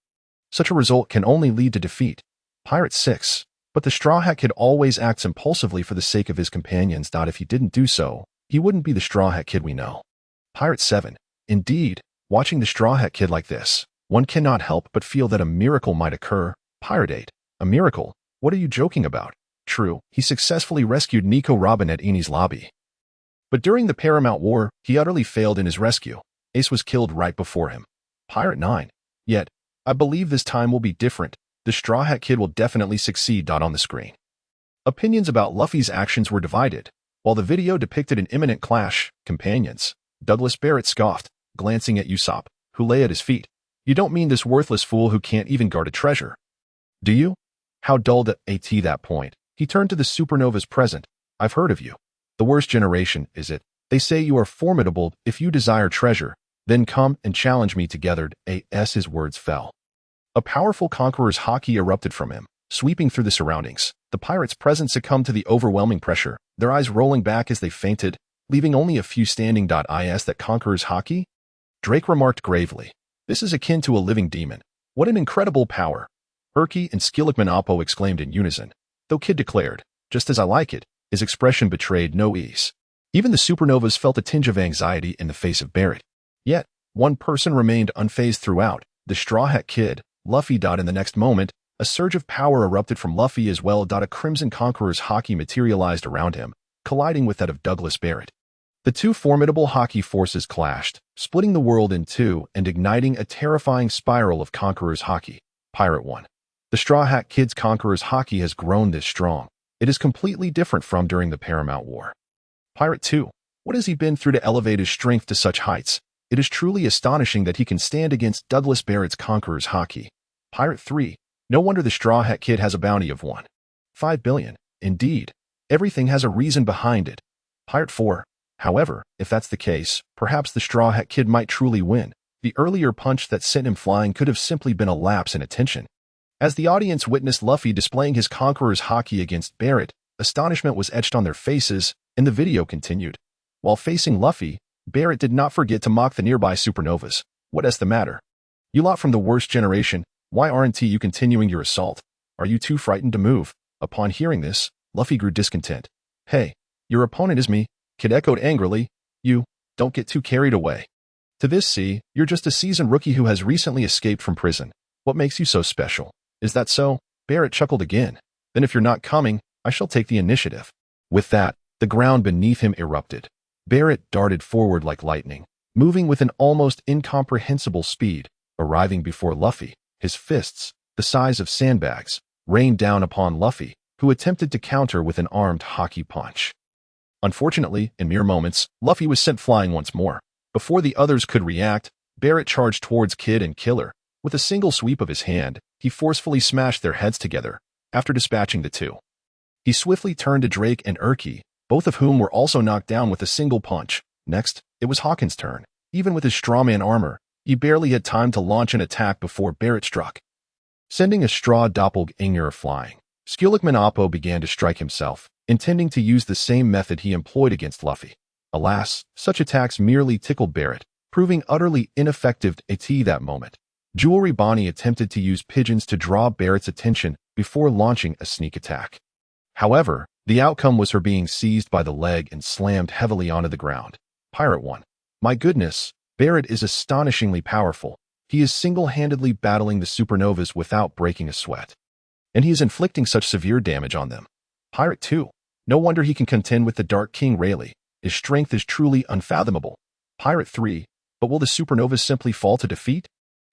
S2: Such a result can only lead to defeat. Pirate 6. But the Straw Hat Kid always acts impulsively for the sake of his companions. If he didn't do so, he wouldn't be the Straw Hat Kid we know. Pirate 7. Indeed, watching the Straw Hat Kid like this, one cannot help but feel that a miracle might occur. Pirate 8. A miracle? What are you joking about? True, he successfully rescued Nico Robin at Eni's lobby. But during the Paramount War, he utterly failed in his rescue. Ace was killed right before him. Pirate 9. Yet, I believe this time will be different. The Straw Hat Kid will definitely succeed. On the screen, opinions about Luffy's actions were divided. While the video depicted an imminent clash, companions, Douglas Barrett scoffed, glancing at Usopp, who lay at his feet. You don't mean this worthless fool who can't even guard a treasure, do you? How dull at that point. He turned to the supernovas present. I've heard of you. The worst generation, is it? They say you are formidable. If you desire treasure, then come and challenge me together. As his words fell, a powerful conqueror's haki erupted from him, sweeping through the surroundings. The pirates present succumbed to the overwhelming pressure, their eyes rolling back as they fainted, leaving only a few standing. Is that conqueror's haki? Drake remarked gravely. This is akin to a living demon. What an incredible power! Urki and Skillickman exclaimed in unison. Though Kid declared, just as I like it, his expression betrayed no ease. Even the supernovas felt a tinge of anxiety in the face of Barrett. Yet, one person remained unfazed throughout, the Straw Hat Kid, Luffy. In the next moment, a surge of power erupted from Luffy as well. A crimson conqueror's haki materialized around him, colliding with that of Douglas Barrett. The two formidable haki forces clashed, splitting the world in two and igniting a terrifying spiral of conqueror's haki. Pirate 1. The Straw Hat Kid's conqueror's haki has grown this strong. It is completely different from during the Paramount War. Pirate 2. What has he been through to elevate his strength to such heights? It is truly astonishing that he can stand against Douglas Barrett's conqueror's haki. Pirate 3. No wonder the Straw Hat Kid has a bounty of 1.5 billion. Indeed, everything has a reason behind it. Pirate 4. However, if that's the case, perhaps the Straw Hat Kid might truly win. The earlier punch that sent him flying could have simply been a lapse in attention. As the audience witnessed Luffy displaying his conqueror's haki against Barrett, astonishment was etched on their faces, and the video continued. While facing Luffy, Barrett did not forget to mock the nearby supernovas. What's the matter? You lot from the worst generation, why aren't you continuing your assault? Are you too frightened to move? Upon hearing this, Luffy grew discontent. Hey, your opponent is me, Kid echoed angrily. You, don't get too carried away. To this, see, you're just a seasoned rookie who has recently escaped from prison. What makes you so special? Is that so? Barrett chuckled again. Then if you're not coming, I shall take the initiative. With that, the ground beneath him erupted. Barrett darted forward like lightning, moving with an almost incomprehensible speed, arriving before Luffy. His fists, the size of sandbags, rained down upon Luffy, who attempted to counter with an armed haki punch. Unfortunately, in mere moments, Luffy was sent flying once more. Before the others could react, Barrett charged towards Kid and Killer. With a single sweep of his hand, he forcefully smashed their heads together, after dispatching the two. He swiftly turned to Drake and Urki, both of whom were also knocked down with a single punch. Next, it was Hawkins' turn. Even with his strawman armor, he barely had time to launch an attack before Barrett struck. Sending a straw doppelganger flying, Skillickman Oppo began to strike himself, intending to use the same method he employed against Luffy. Alas, such attacks merely tickled Barrett, proving utterly ineffective at that moment. Jewelry Bonnie attempted to use pigeons to draw Barrett's attention before launching a sneak attack. However, the outcome was her being seized by the leg and slammed heavily onto the ground. Pirate 1. My goodness, Barrett is astonishingly powerful. He is single-handedly battling the supernovas without breaking a sweat. And he is inflicting such severe damage on them. Pirate 2. No wonder he can contend with the Dark King Rayleigh. His strength is truly unfathomable. Pirate 3. But will the supernovas simply fall to defeat?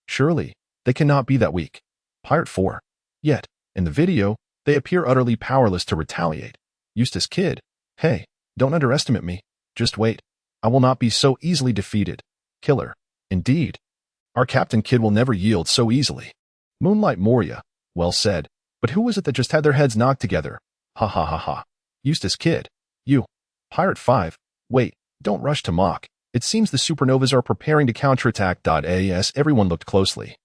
S2: Surely, they cannot be that weak. Pirate 4. Yet, in the video, they appear utterly powerless to retaliate. Eustace Kid. Hey, don't underestimate me. Just wait. I will not be so easily defeated. Killer. Indeed. Our Captain Kid will never yield so easily. Moonlight Moria. Well said. But who was it that just had their heads knocked together? Ha. Eustace Kid. You. Pirate 5. Wait, don't rush to mock. It seems the supernovas are preparing to counterattack. As everyone looked closely.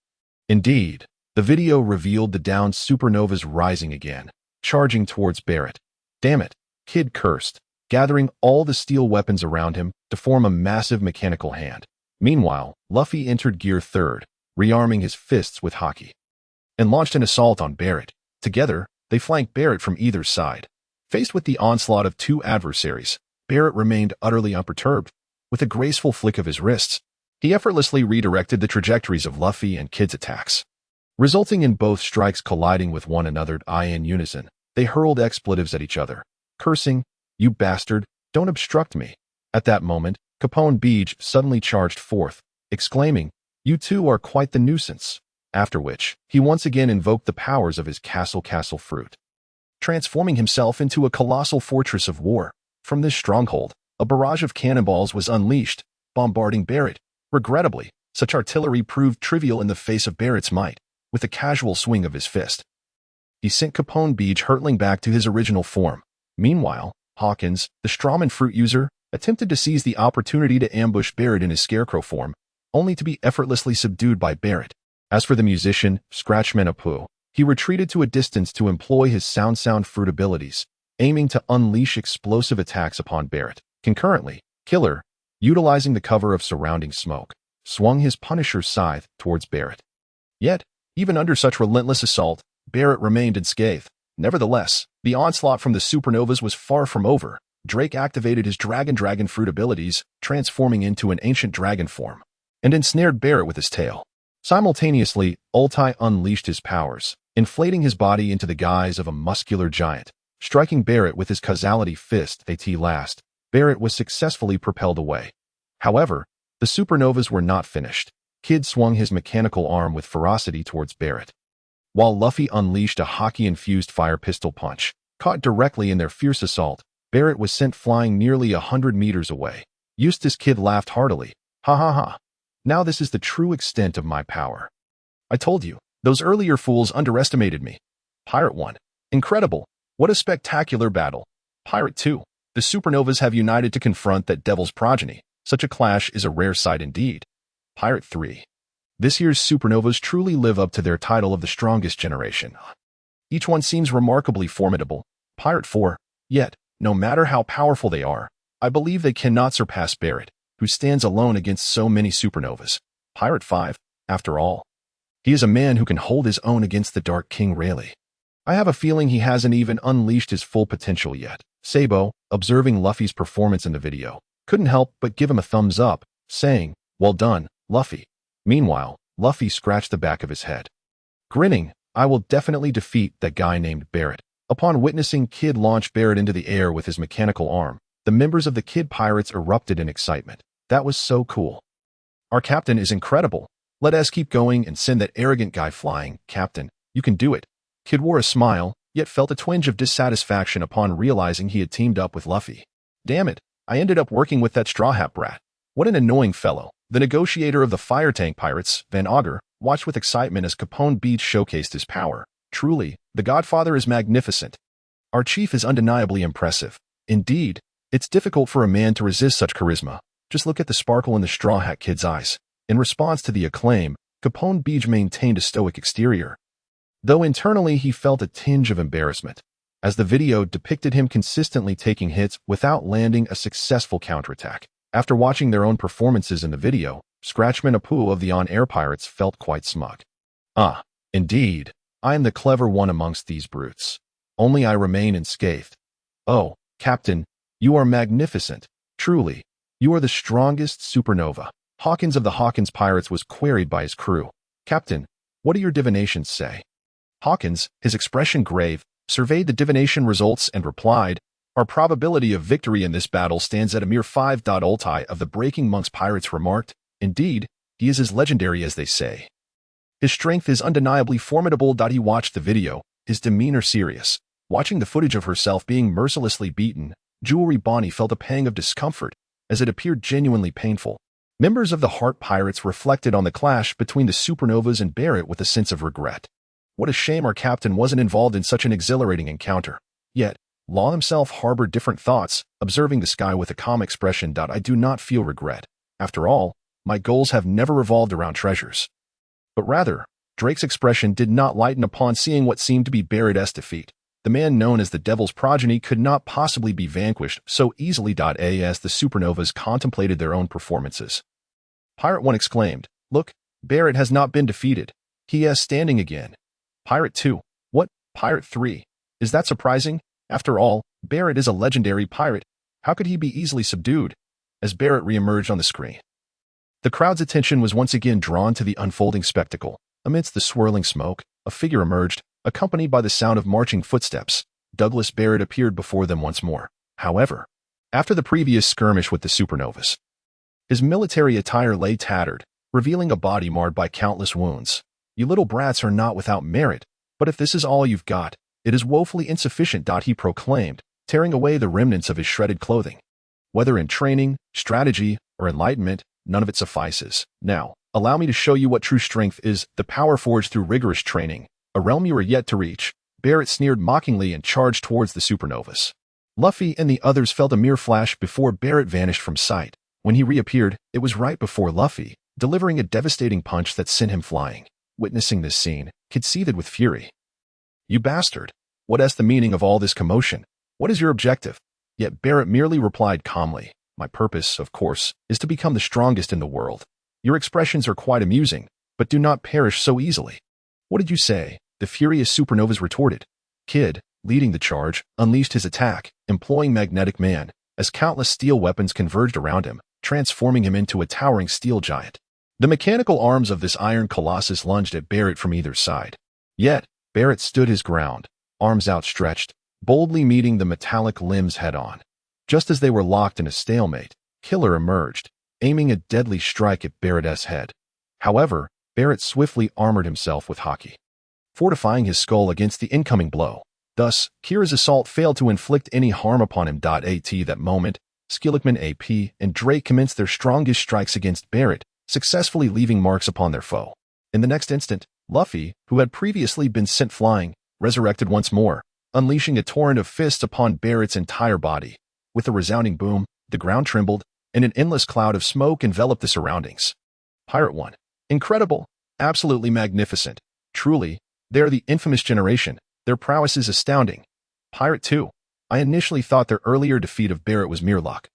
S2: Indeed, the video revealed the downed supernovas rising again, charging towards Barrett. Damn it, Kid cursed, gathering all the steel weapons around him to form a massive mechanical hand. Meanwhile, Luffy entered gear 3rd, rearming his fists with haki, and launched an assault on Barrett. Together, they flanked Barrett from either side. Faced with the onslaught of two adversaries, Barrett remained utterly unperturbed. With a graceful flick of his wrists, he effortlessly redirected the trajectories of Luffy and Kid's attacks, resulting in both strikes colliding with one another. In unison, they hurled expletives at each other, cursing, "You bastard, don't obstruct me." At that moment, Capone Beach suddenly charged forth, exclaiming, "You two are quite the nuisance." After which, he once again invoked the powers of his castle fruit, transforming himself into a colossal fortress of war. From this stronghold, a barrage of cannonballs was unleashed, bombarding Barrett. Regrettably, such artillery proved trivial in the face of Barrett's might. With a casual swing of his fist, he sent Capone Beach hurtling back to his original form. Meanwhile, Hawkins, the strawman fruit user, attempted to seize the opportunity to ambush Barrett in his scarecrow form, only to be effortlessly subdued by Barrett. As for the musician, Scratchman Apu, he retreated to a distance to employ his sound fruit abilities, aiming to unleash explosive attacks upon Barrett. Concurrently, Killer, utilizing the cover of surrounding smoke, swung his Punisher scythe towards Barrett. Yet, even under such relentless assault, Barrett remained unscathed. Nevertheless, the onslaught from the supernovas was far from over. Drake activated his dragon fruit abilities, transforming into an ancient dragon form, and ensnared Barrett with his tail. Simultaneously, Ultai unleashed his powers, inflating his body into the guise of a muscular giant, striking Barrett with his causality fist. At last, Barrett was successfully propelled away. However, the supernovas were not finished. Kid swung his mechanical arm with ferocity towards Barrett, while Luffy unleashed a haki-infused fire pistol punch. Caught directly in their fierce assault, Barrett was sent flying nearly 100 meters away. Eustace Kid laughed heartily. Ha. Now this is the true extent of my power. I told you, those earlier fools underestimated me. Pirate 1. Incredible. What a spectacular battle. Pirate 2. The supernovas have united to confront that devil's progeny. Such a clash is a rare sight indeed. Pirate 3. This year's supernovas truly live up to their title of the strongest generation. Each one seems remarkably formidable. Pirate 4. Yet, no matter how powerful they are, I believe they cannot surpass Barrett, who stands alone against so many supernovas. Pirate 5. After all, he is a man who can hold his own against the Dark King Rayleigh. I have a feeling he hasn't even unleashed his full potential yet. Sabo, observing Luffy's performance in the video, couldn't help but give him a thumbs up, saying, "Well done, Luffy." Meanwhile, Luffy scratched the back of his head. Grinning, "I will definitely defeat that guy named Barrett." Upon witnessing Kid launch Barrett into the air with his mechanical arm, the members of the Kid Pirates erupted in excitement. That was so cool. "Our captain is incredible. Let us keep going and send that arrogant guy flying. Captain, you can do it." Kid wore a smile, yet felt a twinge of dissatisfaction upon realizing he had teamed up with Luffy. "Damn it, I ended up working with that Straw Hat brat. What an annoying fellow." The negotiator of the Fire Tank Pirates, Van Augur, watched with excitement as Capone Beach showcased his power. Truly, the Godfather is magnificent. Our chief is undeniably impressive. Indeed, it's difficult for a man to resist such charisma. Just look at the sparkle in the Straw Hat Kid's eyes. In response to the acclaim, Capone Beach maintained a stoic exterior, though internally he felt a tinge of embarrassment, as the video depicted him consistently taking hits without landing a successful counterattack. After watching their own performances in the video, Scratchman Apu of the On-Air Pirates felt quite smug. "Ah, indeed, I am the clever one amongst these brutes. Only I remain unscathed. Oh, Captain, you are magnificent. Truly, you are the strongest supernova." Hawkins of the Hawkins Pirates was queried by his crew. "Captain, what do your divinations say?" Hawkins, his expression grave, surveyed the divination results and replied, "Our probability of victory in this battle stands at a mere 5. Ulti of the Breaking Monks Pirates remarked, "Indeed, he is as legendary as they say. His strength is undeniably formidable." He watched the video, his demeanor serious. Watching the footage of herself being mercilessly beaten, Jewelry Bonnie felt a pang of discomfort, as it appeared genuinely painful. Members of the Heart Pirates reflected on the clash between the supernovas and Barrett with a sense of regret. What a shame our captain wasn't involved in such an exhilarating encounter. Yet, Law himself harbored different thoughts, observing the sky with a calm expression. "I do not feel regret. After all, my goals have never revolved around treasures." But rather, Drake's expression did not lighten upon seeing what seemed to be Barrett's defeat. The man known as the Devil's Progeny could not possibly be vanquished so easily. As the supernovas contemplated their own performances, Pirate 1 exclaimed, "Look, Barrett has not been defeated. He is standing again." Pirate 2, "What? Pirate 3? Is that surprising? After all, Barrett is a legendary pirate. How could he be easily subdued?" As Barrett re-emerged on the screen, the crowd's attention was once again drawn to the unfolding spectacle. Amidst the swirling smoke, a figure emerged, accompanied by the sound of marching footsteps. Douglas Barrett appeared before them once more. However, after the previous skirmish with the supernovas, his military attire lay tattered, revealing a body marred by countless wounds. "You little brats are not without merit, but if this is all you've got, it is woefully insufficient." He proclaimed, tearing away the remnants of his shredded clothing. "Whether in training, strategy, or enlightenment, none of it suffices. Now, allow me to show you what true strength is, the power forged through rigorous training, a realm you are yet to reach." Barrett sneered mockingly and charged towards the supernovas. Luffy and the others felt a mere flash before Barrett vanished from sight. When he reappeared, it was right before Luffy, delivering a devastating punch that sent him flying. Witnessing this scene, Kid seethed with fury. "You bastard! What is the meaning of all this commotion? What is your objective?" Yet Barrett merely replied calmly, "My purpose, of course, is to become the strongest in the world. Your expressions are quite amusing, but do not perish so easily." "What did you say?" the furious supernovas retorted. Kid, leading the charge, unleashed his attack, employing Magnetic Man, as countless steel weapons converged around him, transforming him into a towering steel giant. The mechanical arms of this iron colossus lunged at Barrett from either side. Yet, Barrett stood his ground, arms outstretched, boldly meeting the metallic limbs head-on. Just as they were locked in a stalemate, Killer emerged, aiming a deadly strike at Barrett's head. However, Barrett swiftly armored himself with Haki, fortifying his skull against the incoming blow. Thus, Kira's assault failed to inflict any harm upon him. At that moment, Skillickman AP and Drake commenced their strongest strikes against Barrett, successfully leaving marks upon their foe. In the next instant, Luffy, who had previously been sent flying, resurrected once more, unleashing a torrent of fists upon Barrett's entire body. With a resounding boom, the ground trembled, and an endless cloud of smoke enveloped the surroundings. Pirate 1. Incredible. Absolutely magnificent. Truly, they are the infamous generation. Their prowess is astounding. Pirate 2. I initially thought their earlier defeat of Barrett was mere luck.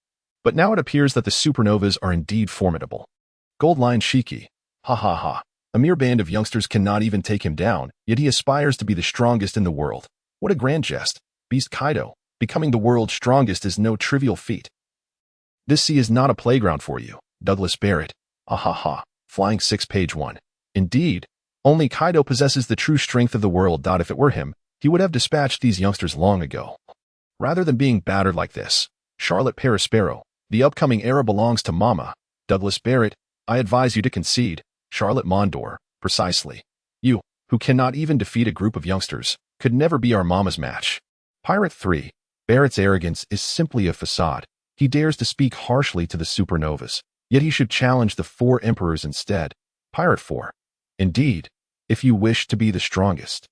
S2: But now it appears that the supernovas are indeed formidable. Goldline Shiki. Ha ha ha. A mere band of youngsters cannot even take him down, yet he aspires to be the strongest in the world. What a grand jest. Beast Kaido. Becoming the world's strongest is no trivial feat. This sea is not a playground for you. Douglas Barrett. Ha ha ha. Flying 6 page 1. Indeed, only Kaido possesses the true strength of the world. If it were him, he would have dispatched these youngsters long ago. Rather than being battered like this, Charlotte Perisparrow, the upcoming era belongs to Mama. Douglas Barrett, I advise you to concede. Charlotte Mondor, precisely. You, who cannot even defeat a group of youngsters, could never be our Mama's match. Pirate 3. Barrett's arrogance is simply a facade. He dares to speak harshly to the supernovas, yet he should challenge the 4 emperors instead. Pirate 4. Indeed, if you wish to be the strongest,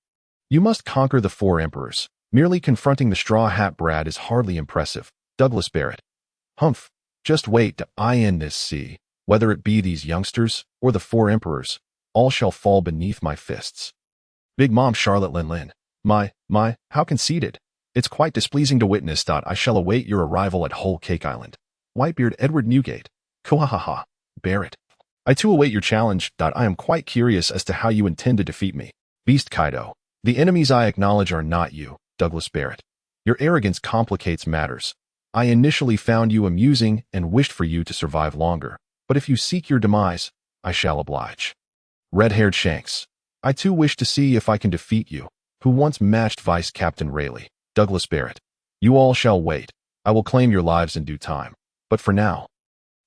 S2: you must conquer the 4 emperors. Merely confronting the Straw Hat Brat is hardly impressive. Douglas Barrett. Humph. Just wait till I end this sea. Whether it be these youngsters or the 4 emperors, all shall fall beneath my fists. Big Mom Charlotte Lin. My, how conceited. It's quite displeasing to witness. I shall await your arrival at Whole Cake Island. Whitebeard Edward Newgate. Hahahaha. Barrett. I too await your challenge. I am quite curious as to how you intend to defeat me. Beast Kaido. The enemies I acknowledge are not you, Douglas Barrett. Your arrogance complicates matters. I initially found you amusing and wished for you to survive longer, but if you seek your demise, I shall oblige. Red-haired Shanks. I too wish to see if I can defeat you, who once matched Vice Captain Rayleigh. Douglas Barrett. You all shall wait. I will claim your lives in due time. But for now,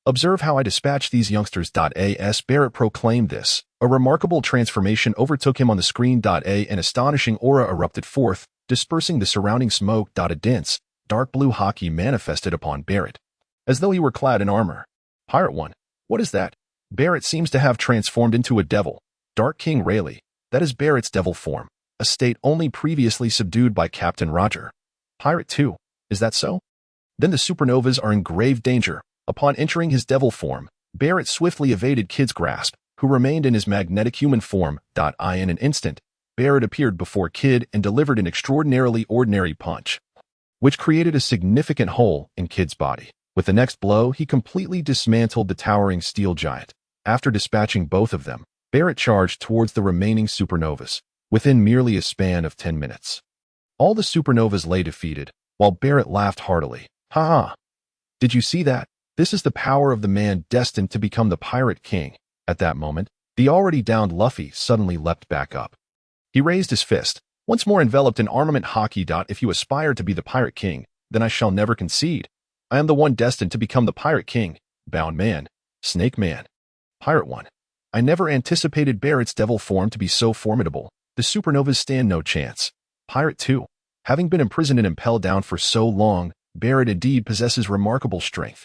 S2: observe how I dispatch these youngsters. As Barrett proclaimed this, a remarkable transformation overtook him on the screen. An astonishing aura erupted forth, dispersing the surrounding smoke. A dense, dark blue hockey manifested upon Barrett, as though he were clad in armor. Pirate 1. What is that? Barrett seems to have transformed into a devil. Dark King Rayleigh. That is Barrett's devil form, a state only previously subdued by Captain Roger. Pirate 2. Is that so? Then the supernovas are in grave danger. Upon entering his devil form, Barrett swiftly evaded Kid's grasp, who remained in his magnetic human form. In an instant, Barrett appeared before Kid and delivered an extraordinarily ordinary punch, which created a significant hole in Kid's body. With the next blow, he completely dismantled the towering steel giant. After dispatching both of them, Barrett charged towards the remaining supernovas, within merely a span of 10 minutes. All the supernovas lay defeated, while Barrett laughed heartily. Ha! Did you see that? This is the power of the man destined to become the Pirate King. At that moment, the already downed Luffy suddenly leapt back up. He raised his fist, once more enveloped in armament hockey. If you aspire to be the Pirate King, then I shall never concede. I am the one destined to become the Pirate King. Bound Man. Snake Man. Pirate 1. I never anticipated Barrett's devil form to be so formidable. The supernovas stand no chance. Pirate 2. Having been imprisoned in Impel Down for so long, Barrett indeed possesses remarkable strength.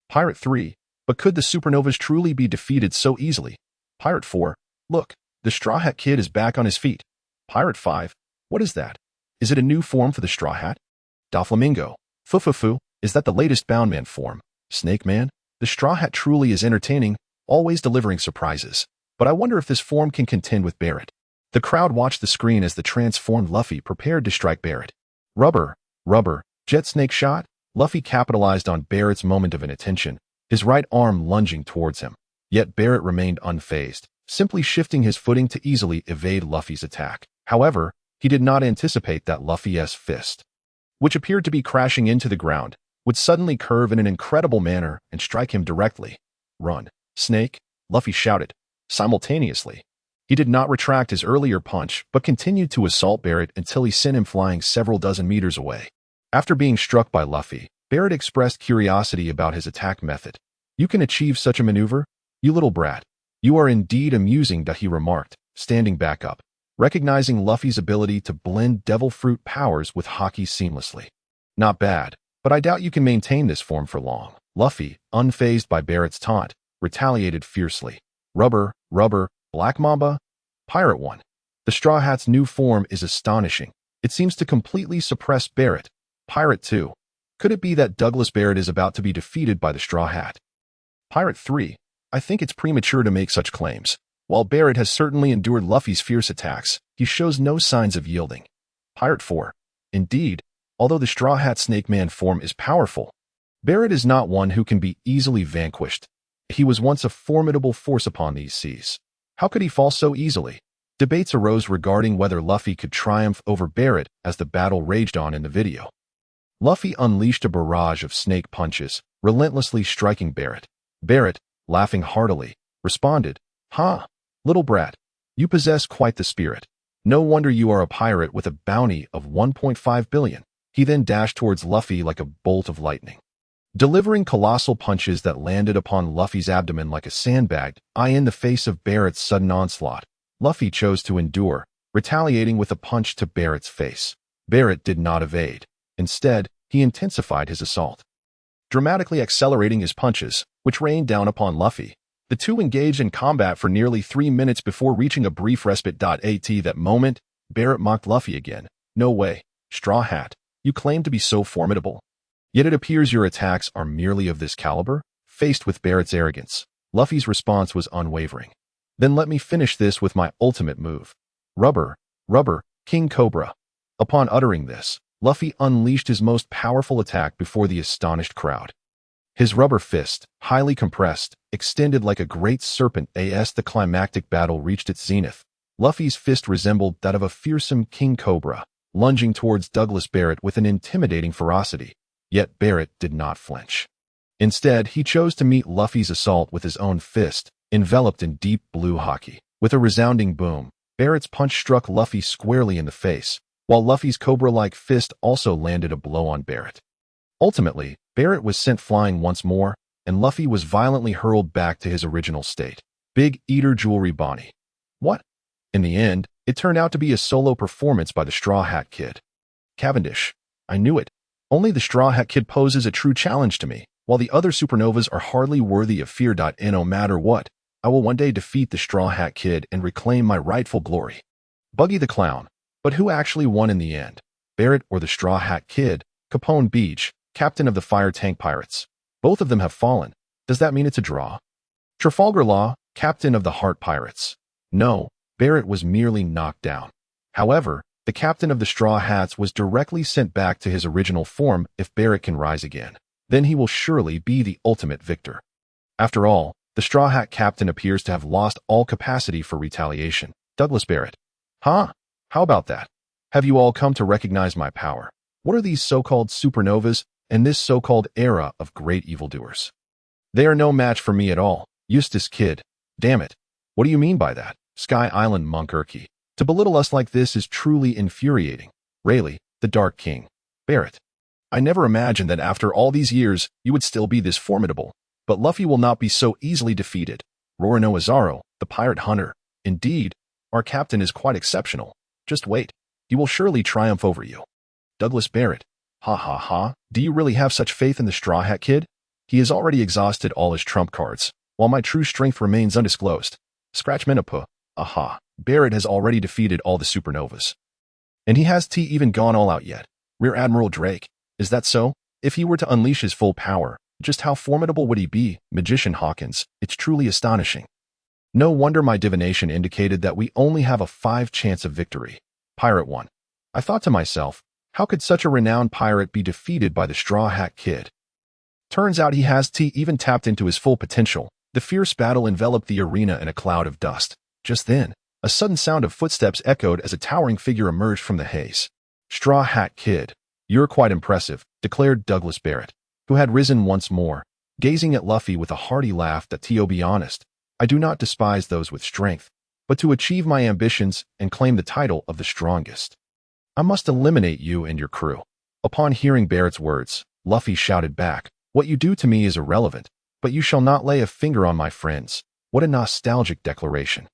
S2: Pirate 3. But could the supernovas truly be defeated so easily? Pirate 4. Look, the Straw Hat Kid is back on his feet. Pirate 5. What is that? Is it a new form for the Straw Hat? Doflamingo. Fufufu. Is that the latest Bound Man form? Snake Man. The Straw Hat truly is entertaining, always delivering surprises. But I wonder if this form can contend with Barrett. The crowd watched the screen as the transformed Luffy prepared to strike Barrett. Rubber, jet snake shot. Luffy capitalized on Barrett's moment of inattention, his right arm lunging towards him. Yet Barrett remained unfazed, simply shifting his footing to easily evade Luffy's attack. However, he did not anticipate that Luffy's fist, which appeared to be crashing into the ground, would suddenly curve in an incredible manner and strike him directly. Run, Snake, Luffy shouted. Simultaneously, he did not retract his earlier punch, but continued to assault Barrett until he sent him flying several dozen meters away. After being struck by Luffy, Barrett expressed curiosity about his attack method. You can achieve such a maneuver? You little brat. You are indeed amusing, he remarked, standing back up, recognizing Luffy's ability to blend devil fruit powers with hockey seamlessly. Not bad, but I doubt you can maintain this form for long. Luffy, unfazed by Barrett's taunt, retaliated fiercely. Rubber, Black Mamba? Pirate 1. The Straw Hat's new form is astonishing. It seems to completely suppress Barrett. Pirate 2. Could it be that Douglas Barrett is about to be defeated by the Straw Hat? Pirate 3. I think it's premature to make such claims. While Barrett has certainly endured Luffy's fierce attacks, he shows no signs of yielding. Pirate 4. Indeed, although the Straw Hat Snake Man form is powerful, Barrett is not one who can be easily vanquished. He was once a formidable force upon these seas. How could he fall so easily? Debates arose regarding whether Luffy could triumph over Barrett as the battle raged on in the video. Luffy unleashed a barrage of snake punches, relentlessly striking Barrett. Barrett, laughing heartily, responded, "Ha, little brat, you possess quite the spirit. No wonder you are a pirate with a bounty of 1.5 billion. He then dashed towards Luffy like a bolt of lightning, delivering colossal punches that landed upon Luffy's abdomen like a sandbag. In the face of Barrett's sudden onslaught, Luffy chose to endure, retaliating with a punch to Barrett's face. Barrett did not evade. Instead, he intensified his assault, dramatically accelerating his punches, which rained down upon Luffy. The two engaged in combat for nearly 3 minutes before reaching a brief respite. At that moment, Barrett mocked Luffy again. "No way, Straw Hat. You claim to be so formidable. Yet it appears your attacks are merely of this caliber?" Faced with Barrett's arrogance, Luffy's response was unwavering. "Then let me finish this with my ultimate move. Rubber, King Cobra." Upon uttering this, Luffy unleashed his most powerful attack before the astonished crowd. His rubber fist, highly compressed, extended like a great serpent. As the climactic battle reached its zenith, Luffy's fist resembled that of a fearsome king cobra, lunging towards Douglas Barrett with an intimidating ferocity. Yet Barrett did not flinch. Instead, he chose to meet Luffy's assault with his own fist, enveloped in deep blue haki. With a resounding boom, Barrett's punch struck Luffy squarely in the face, while Luffy's cobra-like fist also landed a blow on Barrett. Ultimately, Barrett was sent flying once more, and Luffy was violently hurled back to his original state. Big Eater Jewelry Bonnie. What? In the end, it turned out to be a solo performance by the Straw Hat Kid. Cavendish. I knew it. Only the Straw Hat Kid poses a true challenge to me, while the other supernovas are hardly worthy of fear. No matter what, I will one day defeat the Straw Hat Kid and reclaim my rightful glory. Buggy the Clown. But who actually won in the end? Barrett or the Straw Hat Kid? Capone Beach, captain of the Fire Tank Pirates. Both of them have fallen. Does that mean it's a draw? Trafalgar Law, captain of the Heart Pirates. No, Barrett was merely knocked down. However, the captain of the Straw Hats was directly sent back to his original form. If Barrett can rise again, then he will surely be the ultimate victor. After all, the Straw Hat captain appears to have lost all capacity for retaliation. Douglas Barrett. Huh? How about that? Have you all come to recognize my power? What are these so-called supernovas and this so-called era of great evildoers? They are no match for me at all. Eustace Kid. Damn it. What do you mean by that? Sky Island Monkurky. To belittle us like this is truly infuriating. Rayleigh, the Dark King. Barrett. I never imagined that after all these years, you would still be this formidable. But Luffy will not be so easily defeated. Roronoa Zaro, the Pirate Hunter. Indeed, our captain is quite exceptional. Just wait. He will surely triumph over you. Douglas Barrett. Ha ha ha. Do you really have such faith in the Straw Hat Kid? He has already exhausted all his trump cards, while my true strength remains undisclosed. Scratch Menapa. Aha. Barrett has already defeated all the supernovas. And he has even gone all out yet. Rear Admiral Drake. Is that so? If he were to unleash his full power, just how formidable would he be? Magician Hawkins. It's truly astonishing. No wonder my divination indicated that we only have a 5 chance of victory. Pirate 1. I thought to myself, how could such a renowned pirate be defeated by the Straw Hat Kid? Turns out he has even tapped into his full potential. The fierce battle enveloped the arena in a cloud of dust. Just then, a sudden sound of footsteps echoed as a towering figure emerged from the haze. Straw Hat Kid. You're quite impressive, declared Douglas Barrett, who had risen once more, gazing at Luffy with a hearty laugh. To be honest, I do not despise those with strength, but to achieve my ambitions and claim the title of the strongest, I must eliminate you and your crew. Upon hearing Barrett's words, Luffy shouted back, What you do to me is irrelevant, but you shall not lay a finger on my friends. What a nostalgic declaration.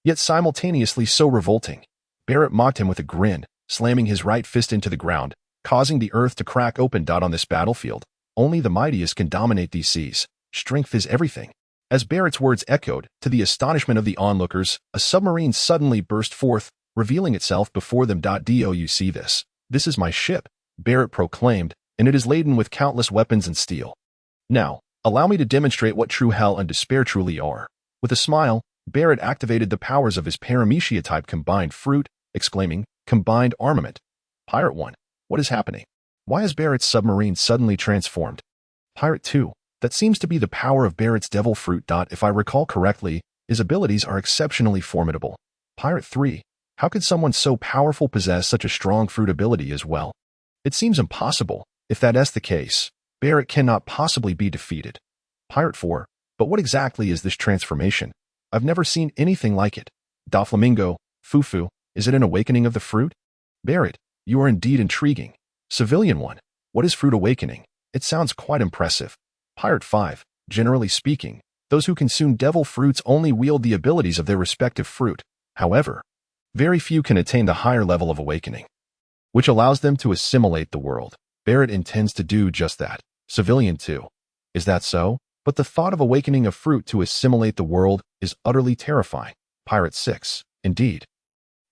S2: Yet simultaneously so revolting. Barrett mocked him with a grin, slamming his right fist into the ground, causing the earth to crack open. On this battlefield, only the mightiest can dominate these seas. Strength is everything. As Barrett's words echoed, to the astonishment of the onlookers, a submarine suddenly burst forth, revealing itself before them. Do you see this? This is my ship, Barrett proclaimed, and it is laden with countless weapons and steel. Now, allow me to demonstrate what true hell and despair truly are. With a smile, Barrett activated the powers of his Paramecia-type combined fruit, exclaiming, "Combined armament." Pirate 1. What is happening? Why is Barrett's submarine suddenly transformed? Pirate 2. That seems to be the power of Barrett's devil fruit. If I recall correctly, his abilities are exceptionally formidable. Pirate 3. How could someone so powerful possess such a strong fruit ability as well? It seems impossible. If that is the case, Barrett cannot possibly be defeated. Pirate 4. But what exactly is this transformation? I've never seen anything like it. Doflamingo, Fufu, is it an awakening of the fruit? Barrett, you are indeed intriguing. Civilian 1. What is fruit awakening? It sounds quite impressive. Pirate 5. Generally speaking, those who consume devil fruits only wield the abilities of their respective fruit. However, very few can attain the higher level of awakening, which allows them to assimilate the world. Barrett intends to do just that. Civilian 2. Is that so? But the thought of awakening a fruit to assimilate the world is utterly terrifying. Pirate 6. Indeed.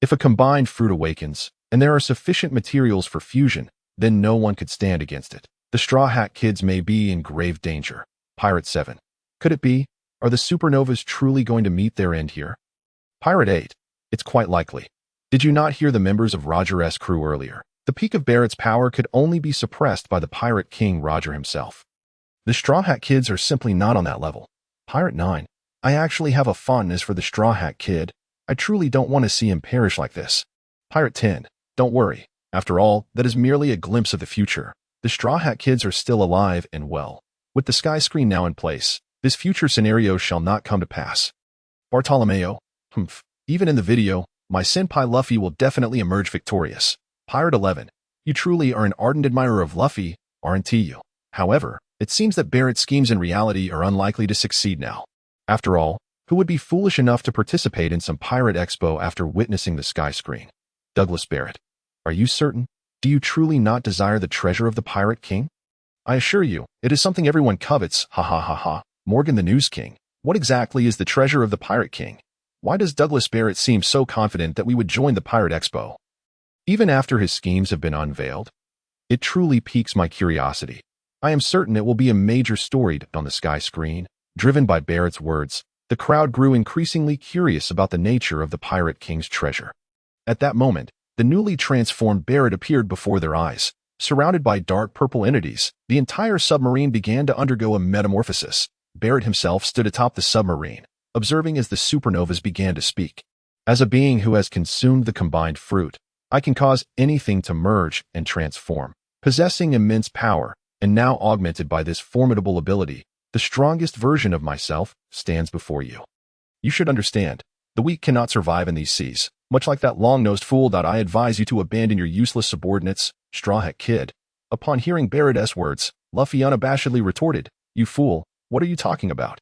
S2: If a combined fruit awakens, and there are sufficient materials for fusion, then no one could stand against it. The Straw Hat Kids may be in grave danger. Pirate 7. Could it be? Are the supernovas truly going to meet their end here? Pirate 8. It's quite likely. Did you not hear the members of Roger's crew earlier? The peak of Barrett's power could only be suppressed by the Pirate King Roger himself. The Straw Hat Kids are simply not on that level. Pirate 9. I actually have a fondness for the Straw Hat Kid. I truly don't want to see him perish like this. Pirate 10. Don't worry. After all, that is merely a glimpse of the future. The Straw Hat Kids are still alive and well. With the sky screen now in place, this future scenario shall not come to pass. Bartolomeo. Even in the video, my senpai Luffy will definitely emerge victorious. Pirate 11. You truly are an ardent admirer of Luffy, aren't you? However, it seems that Barrett's schemes in reality are unlikely to succeed now. After all, who would be foolish enough to participate in some pirate expo after witnessing the sky screen? Douglas Barrett. Are you certain? Do you truly not desire the treasure of the Pirate King? I assure you, it is something everyone covets, hahahaha. Morgan the News King. What exactly is the treasure of the Pirate King? Why does Douglas Barrett seem so confident that we would join the Pirate Expo, even after his schemes have been unveiled? It truly piques my curiosity. I am certain it will be a major story on the sky screen. Driven by Barrett's words, the crowd grew increasingly curious about the nature of the Pirate King's treasure. At that moment, the newly transformed Barrett appeared before their eyes. Surrounded by dark purple entities, the entire submarine began to undergo a metamorphosis. Barrett himself stood atop the submarine, observing as the supernovas began to speak. As a being who has consumed the combined fruit, I can cause anything to merge and transform. Possessing immense power, and now augmented by this formidable ability, the strongest version of myself stands before you. You should understand, the weak cannot survive in these seas. Much like that long-nosed fool, I advise you to abandon your useless subordinates, Straw Hat Kid. Upon hearing Barrett's words, Luffy unabashedly retorted, "You fool, what are you talking about?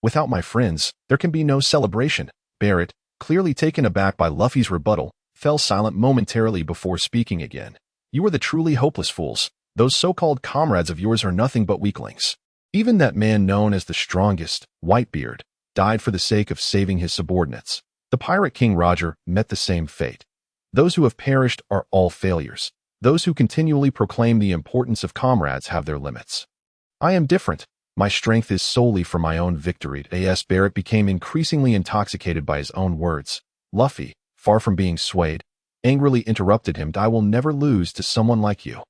S2: Without my friends, there can be no celebration." Barrett, clearly taken aback by Luffy's rebuttal, fell silent momentarily before speaking again. "You are the truly hopeless fools. Those so-called comrades of yours are nothing but weaklings. Even that man known as the strongest, Whitebeard, died for the sake of saving his subordinates. The Pirate King Roger met the same fate. Those who have perished are all failures. Those who continually proclaim the importance of comrades have their limits. I am different. My strength is solely for my own victory." As Barrett became increasingly intoxicated by his own words, Luffy, far from being swayed, angrily interrupted him. "I will never lose to someone like you."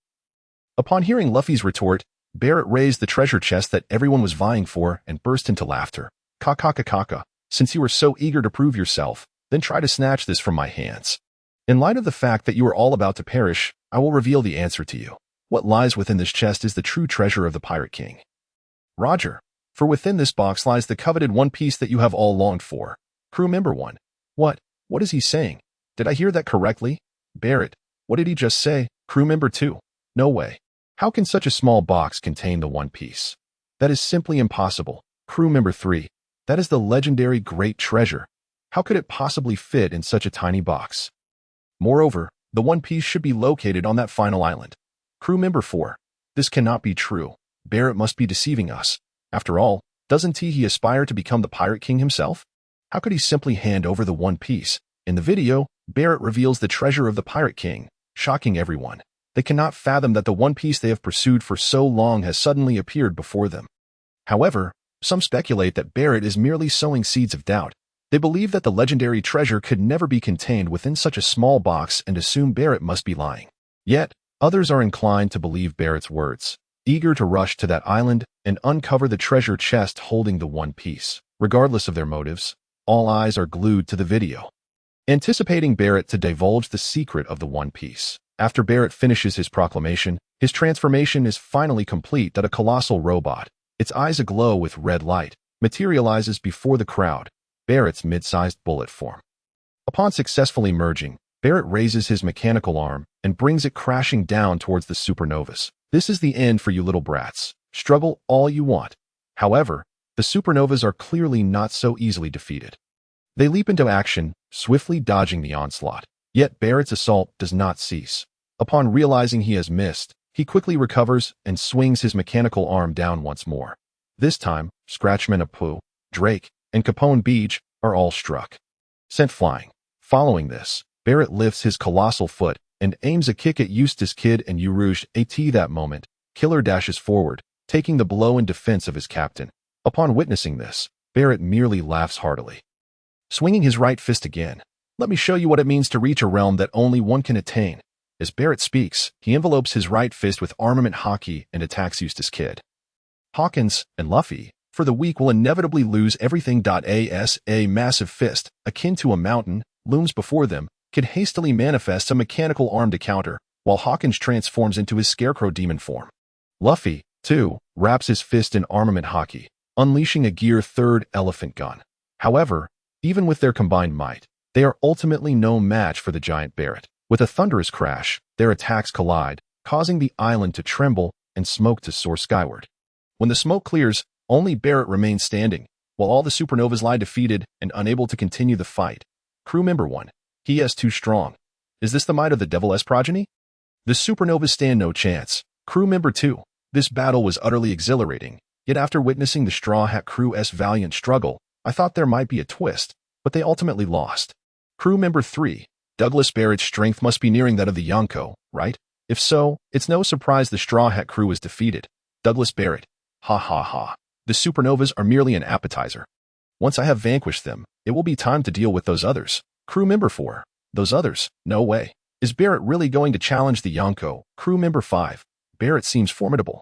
S2: Upon hearing Luffy's retort, Barrett raised the treasure chest that everyone was vying for and burst into laughter. "Kaka, since you are so eager to prove yourself, then try to snatch this from my hands. In light of the fact that you are all about to perish, I will reveal the answer to you. What lies within this chest is the true treasure of the Pirate King. Roger, for within this box lies the coveted One Piece that you have all longed for. Crew member 1. What is he saying? Did I hear that correctly? Barrett, what did he just say? Crew member 2. No way. How can such a small box contain the One Piece? That is simply impossible. Crew member 3. That is the legendary Great Treasure. How could it possibly fit in such a tiny box? Moreover, the One Piece should be located on that final island. Crew member 4. This cannot be true. Barrett must be deceiving us. After all, doesn't he aspire to become the Pirate King himself? How could he simply hand over the One Piece? In the video, Barrett reveals the treasure of the Pirate King, shocking everyone. They cannot fathom that the One Piece they have pursued for so long has suddenly appeared before them. However, some speculate that Barrett is merely sowing seeds of doubt. They believe that the legendary treasure could never be contained within such a small box and assume Barrett must be lying. Yet, others are inclined to believe Barrett's words, eager to rush to that island and uncover the treasure chest holding the One Piece. Regardless of their motives, all eyes are glued to the video, anticipating Barrett to divulge the secret of the One Piece. After Barrett finishes his proclamation, his transformation is finally complete that a colossal robot, its eyes aglow with red light, materializes before the crowd, Barrett's mid-sized bullet form. Upon successfully merging, Barrett raises his mechanical arm and brings it crashing down towards the supernovas. This is the end for you little brats. Struggle all you want. However, the supernovas are clearly not so easily defeated. They leap into action, swiftly dodging the onslaught. Yet Barrett's assault does not cease. Upon realizing he has missed, he quickly recovers and swings his mechanical arm down once more. This time, Scratchman Apu, Drake, and Capone Beach are all struck, sent flying. Following this, Barrett lifts his colossal foot and aims a kick at Eustace Kid and Urouge at that moment. Killer dashes forward, taking the blow in defense of his captain. Upon witnessing this, Barrett merely laughs heartily. Swinging his right fist again, let me show you what it means to reach a realm that only one can attain. As Barrett speaks, he envelopes his right fist with armament hockey and attacks Eustace Kid. Hawkins and Luffy, for the weak, will inevitably lose everything. As a massive fist, akin to a mountain, looms before them, Kid hastily manifests a mechanical arm to counter, while Hawkins transforms into his scarecrow demon form. Luffy, too, wraps his fist in armament hockey, unleashing a Gear 3rd elephant gun. However, even with their combined might, they are ultimately no match for the giant Barrett. With a thunderous crash, their attacks collide, causing the island to tremble and smoke to soar skyward. When the smoke clears, only Barrett remains standing, while all the supernovas lie defeated and unable to continue the fight. Crew Member 1. He is too strong. Is this the might of the Devil's progeny? The supernovas stand no chance. Crew Member 2. This battle was utterly exhilarating, yet after witnessing the Straw Hat Crew's valiant struggle, I thought there might be a twist, but they ultimately lost. Crew Member 3. Douglas Barrett's strength must be nearing that of the Yonko, right? If so, it's no surprise the Straw Hat Crew is defeated. Douglas Barrett. Ha ha ha. The supernovas are merely an appetizer. Once I have vanquished them, it will be time to deal with those others. Crew Member 4. Those others? No way. Is Barrett really going to challenge the Yonko? Crew Member 5. Barrett seems formidable.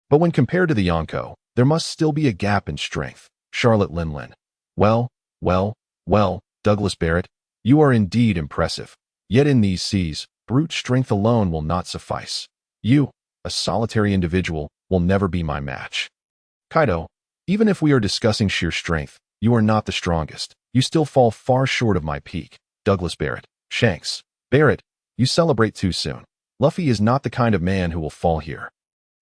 S2: But when compared to the Yonko, there must still be a gap in strength. Charlotte Linlin. Well, Douglas Barrett, you are indeed impressive. Yet in these seas, brute strength alone will not suffice. You, a solitary individual, will never be my match. Kaido, even if we are discussing sheer strength, you are not the strongest. You still fall far short of my peak. Douglas Barrett. Shanks. Barrett, you celebrate too soon. Luffy is not the kind of man who will fall here.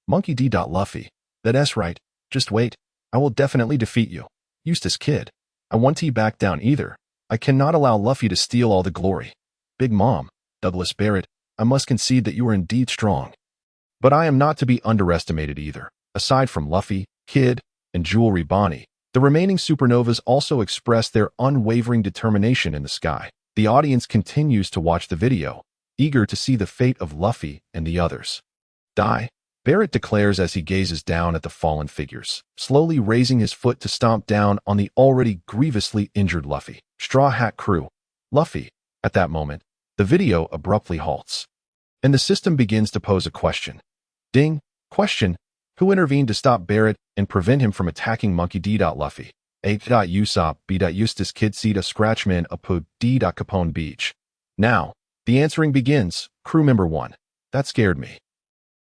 S2: Monkey D. Luffy. That's right. Just wait. I will definitely defeat you. Eustace Kid. I won't back down either. I cannot allow Luffy to steal all the glory. Big Mom. Douglas Barrett, I must concede that you are indeed strong. But I am not to be underestimated either. Aside from Luffy, Kid, and Jewelry Bonnie, the remaining supernovas also express their unwavering determination in the sky. The audience continues to watch the video, eager to see the fate of Luffy and the others. Die, Barrett declares as he gazes down at the fallen figures, slowly raising his foot to stomp down on the already grievously injured Luffy. Straw Hat Crew. Luffy. At that moment, the video abruptly halts, and the system begins to pose a question. Ding. Question. Who intervened to stop Barrett and prevent him from attacking Monkey D. Luffy? A. Usopp B. Eustace Kid C. Scratchman Apu D. Capone Beach. Now, the answering begins. Crew Member 1. That scared me.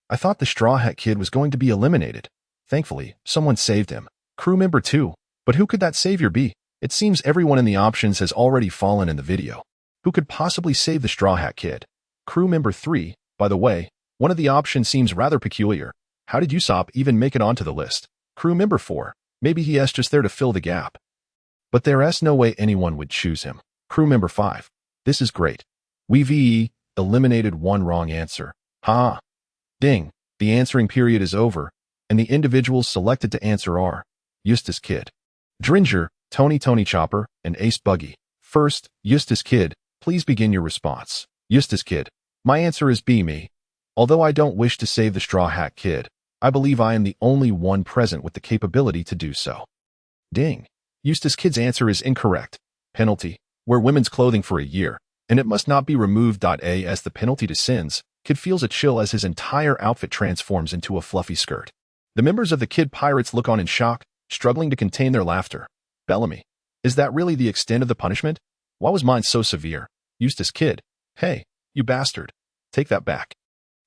S2: I thought the Straw Hat Kid was going to be eliminated. Thankfully, someone saved him. Crew Member 2. But who could that savior be? It seems everyone in the options has already fallen in the video. Who could possibly save the Straw Hat Kid? Crew Member 3. By the way, one of the options seems rather peculiar. How did Usopp even make it onto the list? Crew Member 4. Maybe he is just there to fill the gap. But there's no way anyone would choose him. Crew Member 5. This is great. We've eliminated one wrong answer. Ha! Ding. The answering period is over, and the individuals selected to answer are Eustace Kid, Dringer, Tony Chopper, and Ace Buggy. First, Eustace Kid, please begin your response. Eustace Kid. My answer is B. Me. Although I don't wish to save the Straw Hat Kid, I believe I am the only one present with the capability to do so. Ding. Eustace Kid's answer is incorrect. Penalty. Wear women's clothing for a year, and it must not be removed. As the penalty to sins, Kid feels a chill as his entire outfit transforms into a fluffy skirt. The members of the Kid Pirates look on in shock, struggling to contain their laughter. Bellamy. Is that really the extent of the punishment? Why was mine so severe? Eustace Kid. Hey, you bastard. Take that back.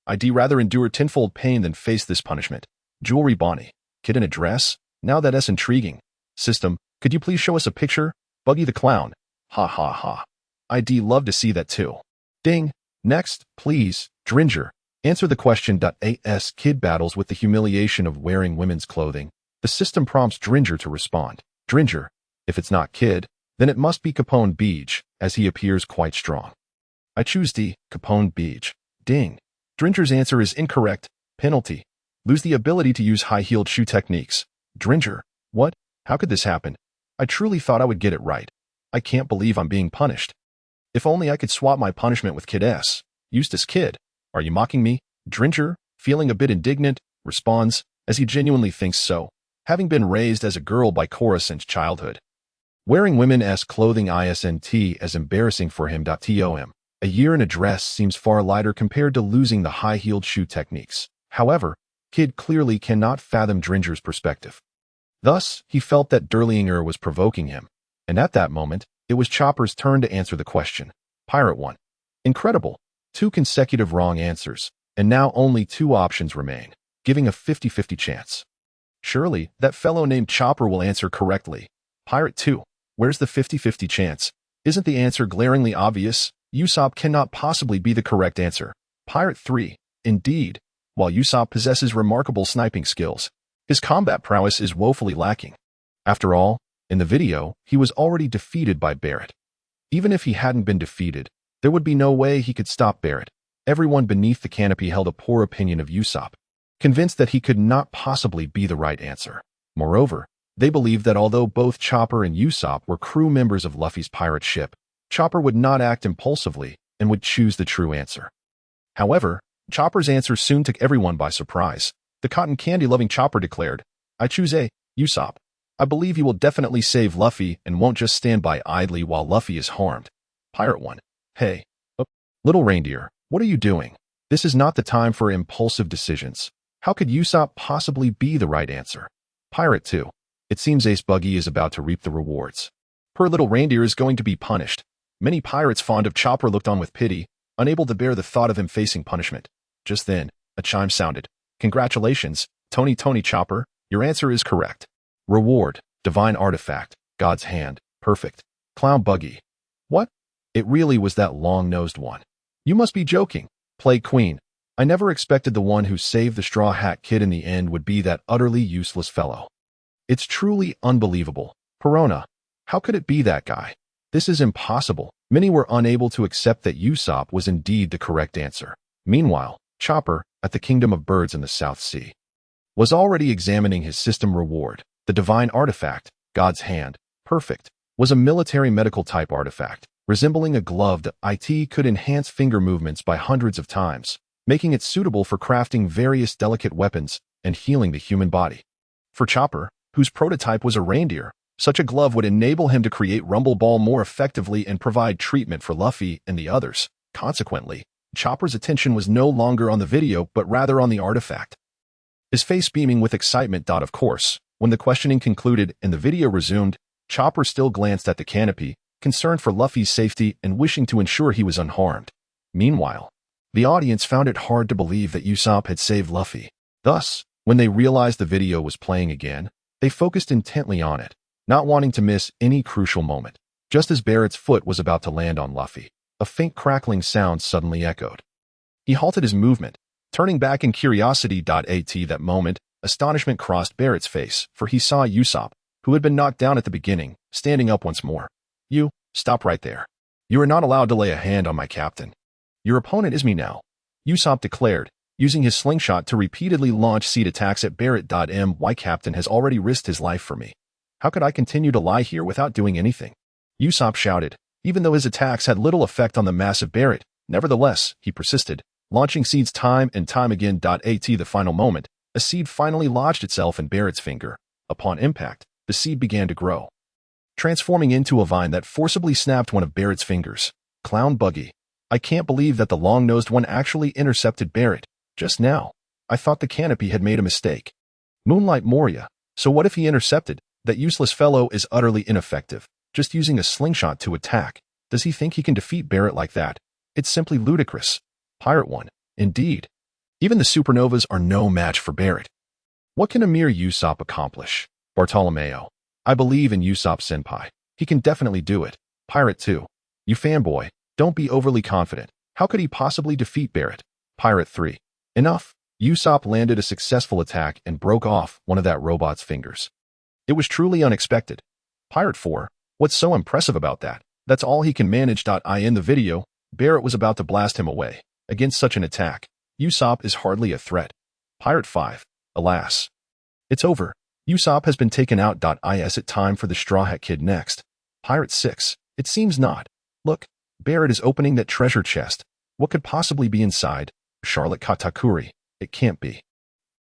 S2: I'd rather endure tenfold pain than face this punishment. Jewelry Bonnie. Kid in a dress? Now that's intriguing. System, could you please show us a picture? Buggy the Clown. Ha ha ha. I'd love to see that too. Ding. Next, please, Dringer. Answer the question. As Kid battles with the humiliation of wearing women's clothing, the system prompts Dringer to respond. Dringer. If it's not Kid, then it must be Capone Beach, as he appears quite strong. I choose D. Capone Beach. Ding. Dringer's answer is incorrect. Penalty. Lose the ability to use high-heeled shoe techniques. Dringer. What? How could this happen? I truly thought I would get it right. I can't believe I'm being punished. If only I could swap my punishment with Kid S. Eustace Kid. Are you mocking me? Dringer, feeling a bit indignant, responds, as he genuinely thinks so, having been raised as a girl by Cora since childhood. Wearing women's clothing isn't as embarrassing for him. Tom. A year in a dress seems far lighter compared to losing the high-heeled shoe techniques. However, Kid clearly cannot fathom Dringer's perspective. Thus, he felt that Derlinger was provoking him, and at that moment, it was Chopper's turn to answer the question. Pirate 1. Incredible. 2 consecutive wrong answers, and now only 2 options remain, giving a 50-50 chance. Surely, that fellow named Chopper will answer correctly. Pirate 2. Where's the 50-50 chance? Isn't the answer glaringly obvious? Usopp cannot possibly be the correct answer. Pirate 3. Indeed, while Usopp possesses remarkable sniping skills, his combat prowess is woefully lacking. After all, in the video, he was already defeated by Barrett. Even if he hadn't been defeated, there would be no way he could stop Barrett. Everyone beneath the canopy held a poor opinion of Usopp, convinced that he could not possibly be the right answer. Moreover, they believed that although both Chopper and Usopp were crew members of Luffy's pirate ship, Chopper would not act impulsively and would choose the true answer. However, Chopper's answer soon took everyone by surprise. The cotton candy-loving Chopper declared, I choose A, Usopp. I believe he will definitely save Luffy and won't just stand by idly while Luffy is harmed. Pirate 1. Hey. Little reindeer, what are you doing? This is not the time for impulsive decisions. How could Usopp possibly be the right answer? Pirate 2. It seems Ace Buggy is about to reap the rewards. Her little reindeer is going to be punished. Many pirates fond of Chopper looked on with pity, unable to bear the thought of him facing punishment. Just then, a chime sounded. Congratulations, Tony Chopper, your answer is correct. Reward, divine artifact, God's hand, perfect. Clown Buggy. What? It really was that long-nosed one. You must be joking. Play Queen. I never expected the one who saved the Straw Hat Kid in the end would be that utterly useless fellow. It's truly unbelievable. Perona. How could it be that guy? This is impossible. Many were unable to accept that Usopp was indeed the correct answer. Meanwhile, Chopper, at the Kingdom of Birds in the South Sea, was already examining his system reward. The divine artifact, God's hand, perfect, was a military medical type artifact, resembling a glove that could enhance finger movements by hundreds of times, making it suitable for crafting various delicate weapons and healing the human body. For Chopper, whose prototype was a reindeer, such a glove would enable him to create Rumble Ball more effectively and provide treatment for Luffy and the others. Consequently, Chopper's attention was no longer on the video but rather on the artifact. His face beaming with excitement. Of course, when the questioning concluded and the video resumed, Chopper still glanced at the canopy, concerned for Luffy's safety and wishing to ensure he was unharmed. Meanwhile, the audience found it hard to believe that Usopp had saved Luffy. Thus, when they realized the video was playing again, they focused intently on it, not wanting to miss any crucial moment. Just as Barrett's foot was about to land on Luffy, a faint crackling sound suddenly echoed. He halted his movement, turning back in curiosity. At that moment, astonishment crossed Barrett's face, for he saw Usopp, who had been knocked down at the beginning, standing up once more. You, stop right there. You are not allowed to lay a hand on my captain. Your opponent is me now, Usopp declared, using his slingshot to repeatedly launch seed attacks at Barrett. My captain has already risked his life for me. How could I continue to lie here without doing anything? Usopp shouted, even though his attacks had little effect on the massive Barrett. Nevertheless, he persisted, launching seeds time and time again. At the final moment, a seed finally lodged itself in Barrett's finger. Upon impact, the seed began to grow, transforming into a vine that forcibly snapped one of Barrett's fingers. Clown Buggy. I can't believe that the long-nosed one actually intercepted Barrett. Just now, I thought the canopy had made a mistake. Moonlight Moria. So what if he intercepted? That useless fellow is utterly ineffective, just using a slingshot to attack. Does he think he can defeat Barrett like that? It's simply ludicrous. Pirate 1. Indeed. Even the supernovas are no match for Barrett. What can a mere Usopp accomplish? Bartolomeo. I believe in Usopp Senpai. He can definitely do it. Pirate 2. You fanboy. Don't be overly confident. How could he possibly defeat Barrett? Pirate 3. Enough. Usopp landed a successful attack and broke off one of that robot's fingers. It was truly unexpected. Pirate 4. What's so impressive about that? That's all he can manage. In the video, Barrett was about to blast him away. Against such an attack, Usopp is hardly a threat. Pirate 5. Alas. It's over. Usopp has been taken out. Is it time for the Straw Hat Kid next? Pirate 6. It seems not. Look, Barrett is opening that treasure chest. What could possibly be inside? Charlotte Katakuri. It can't be.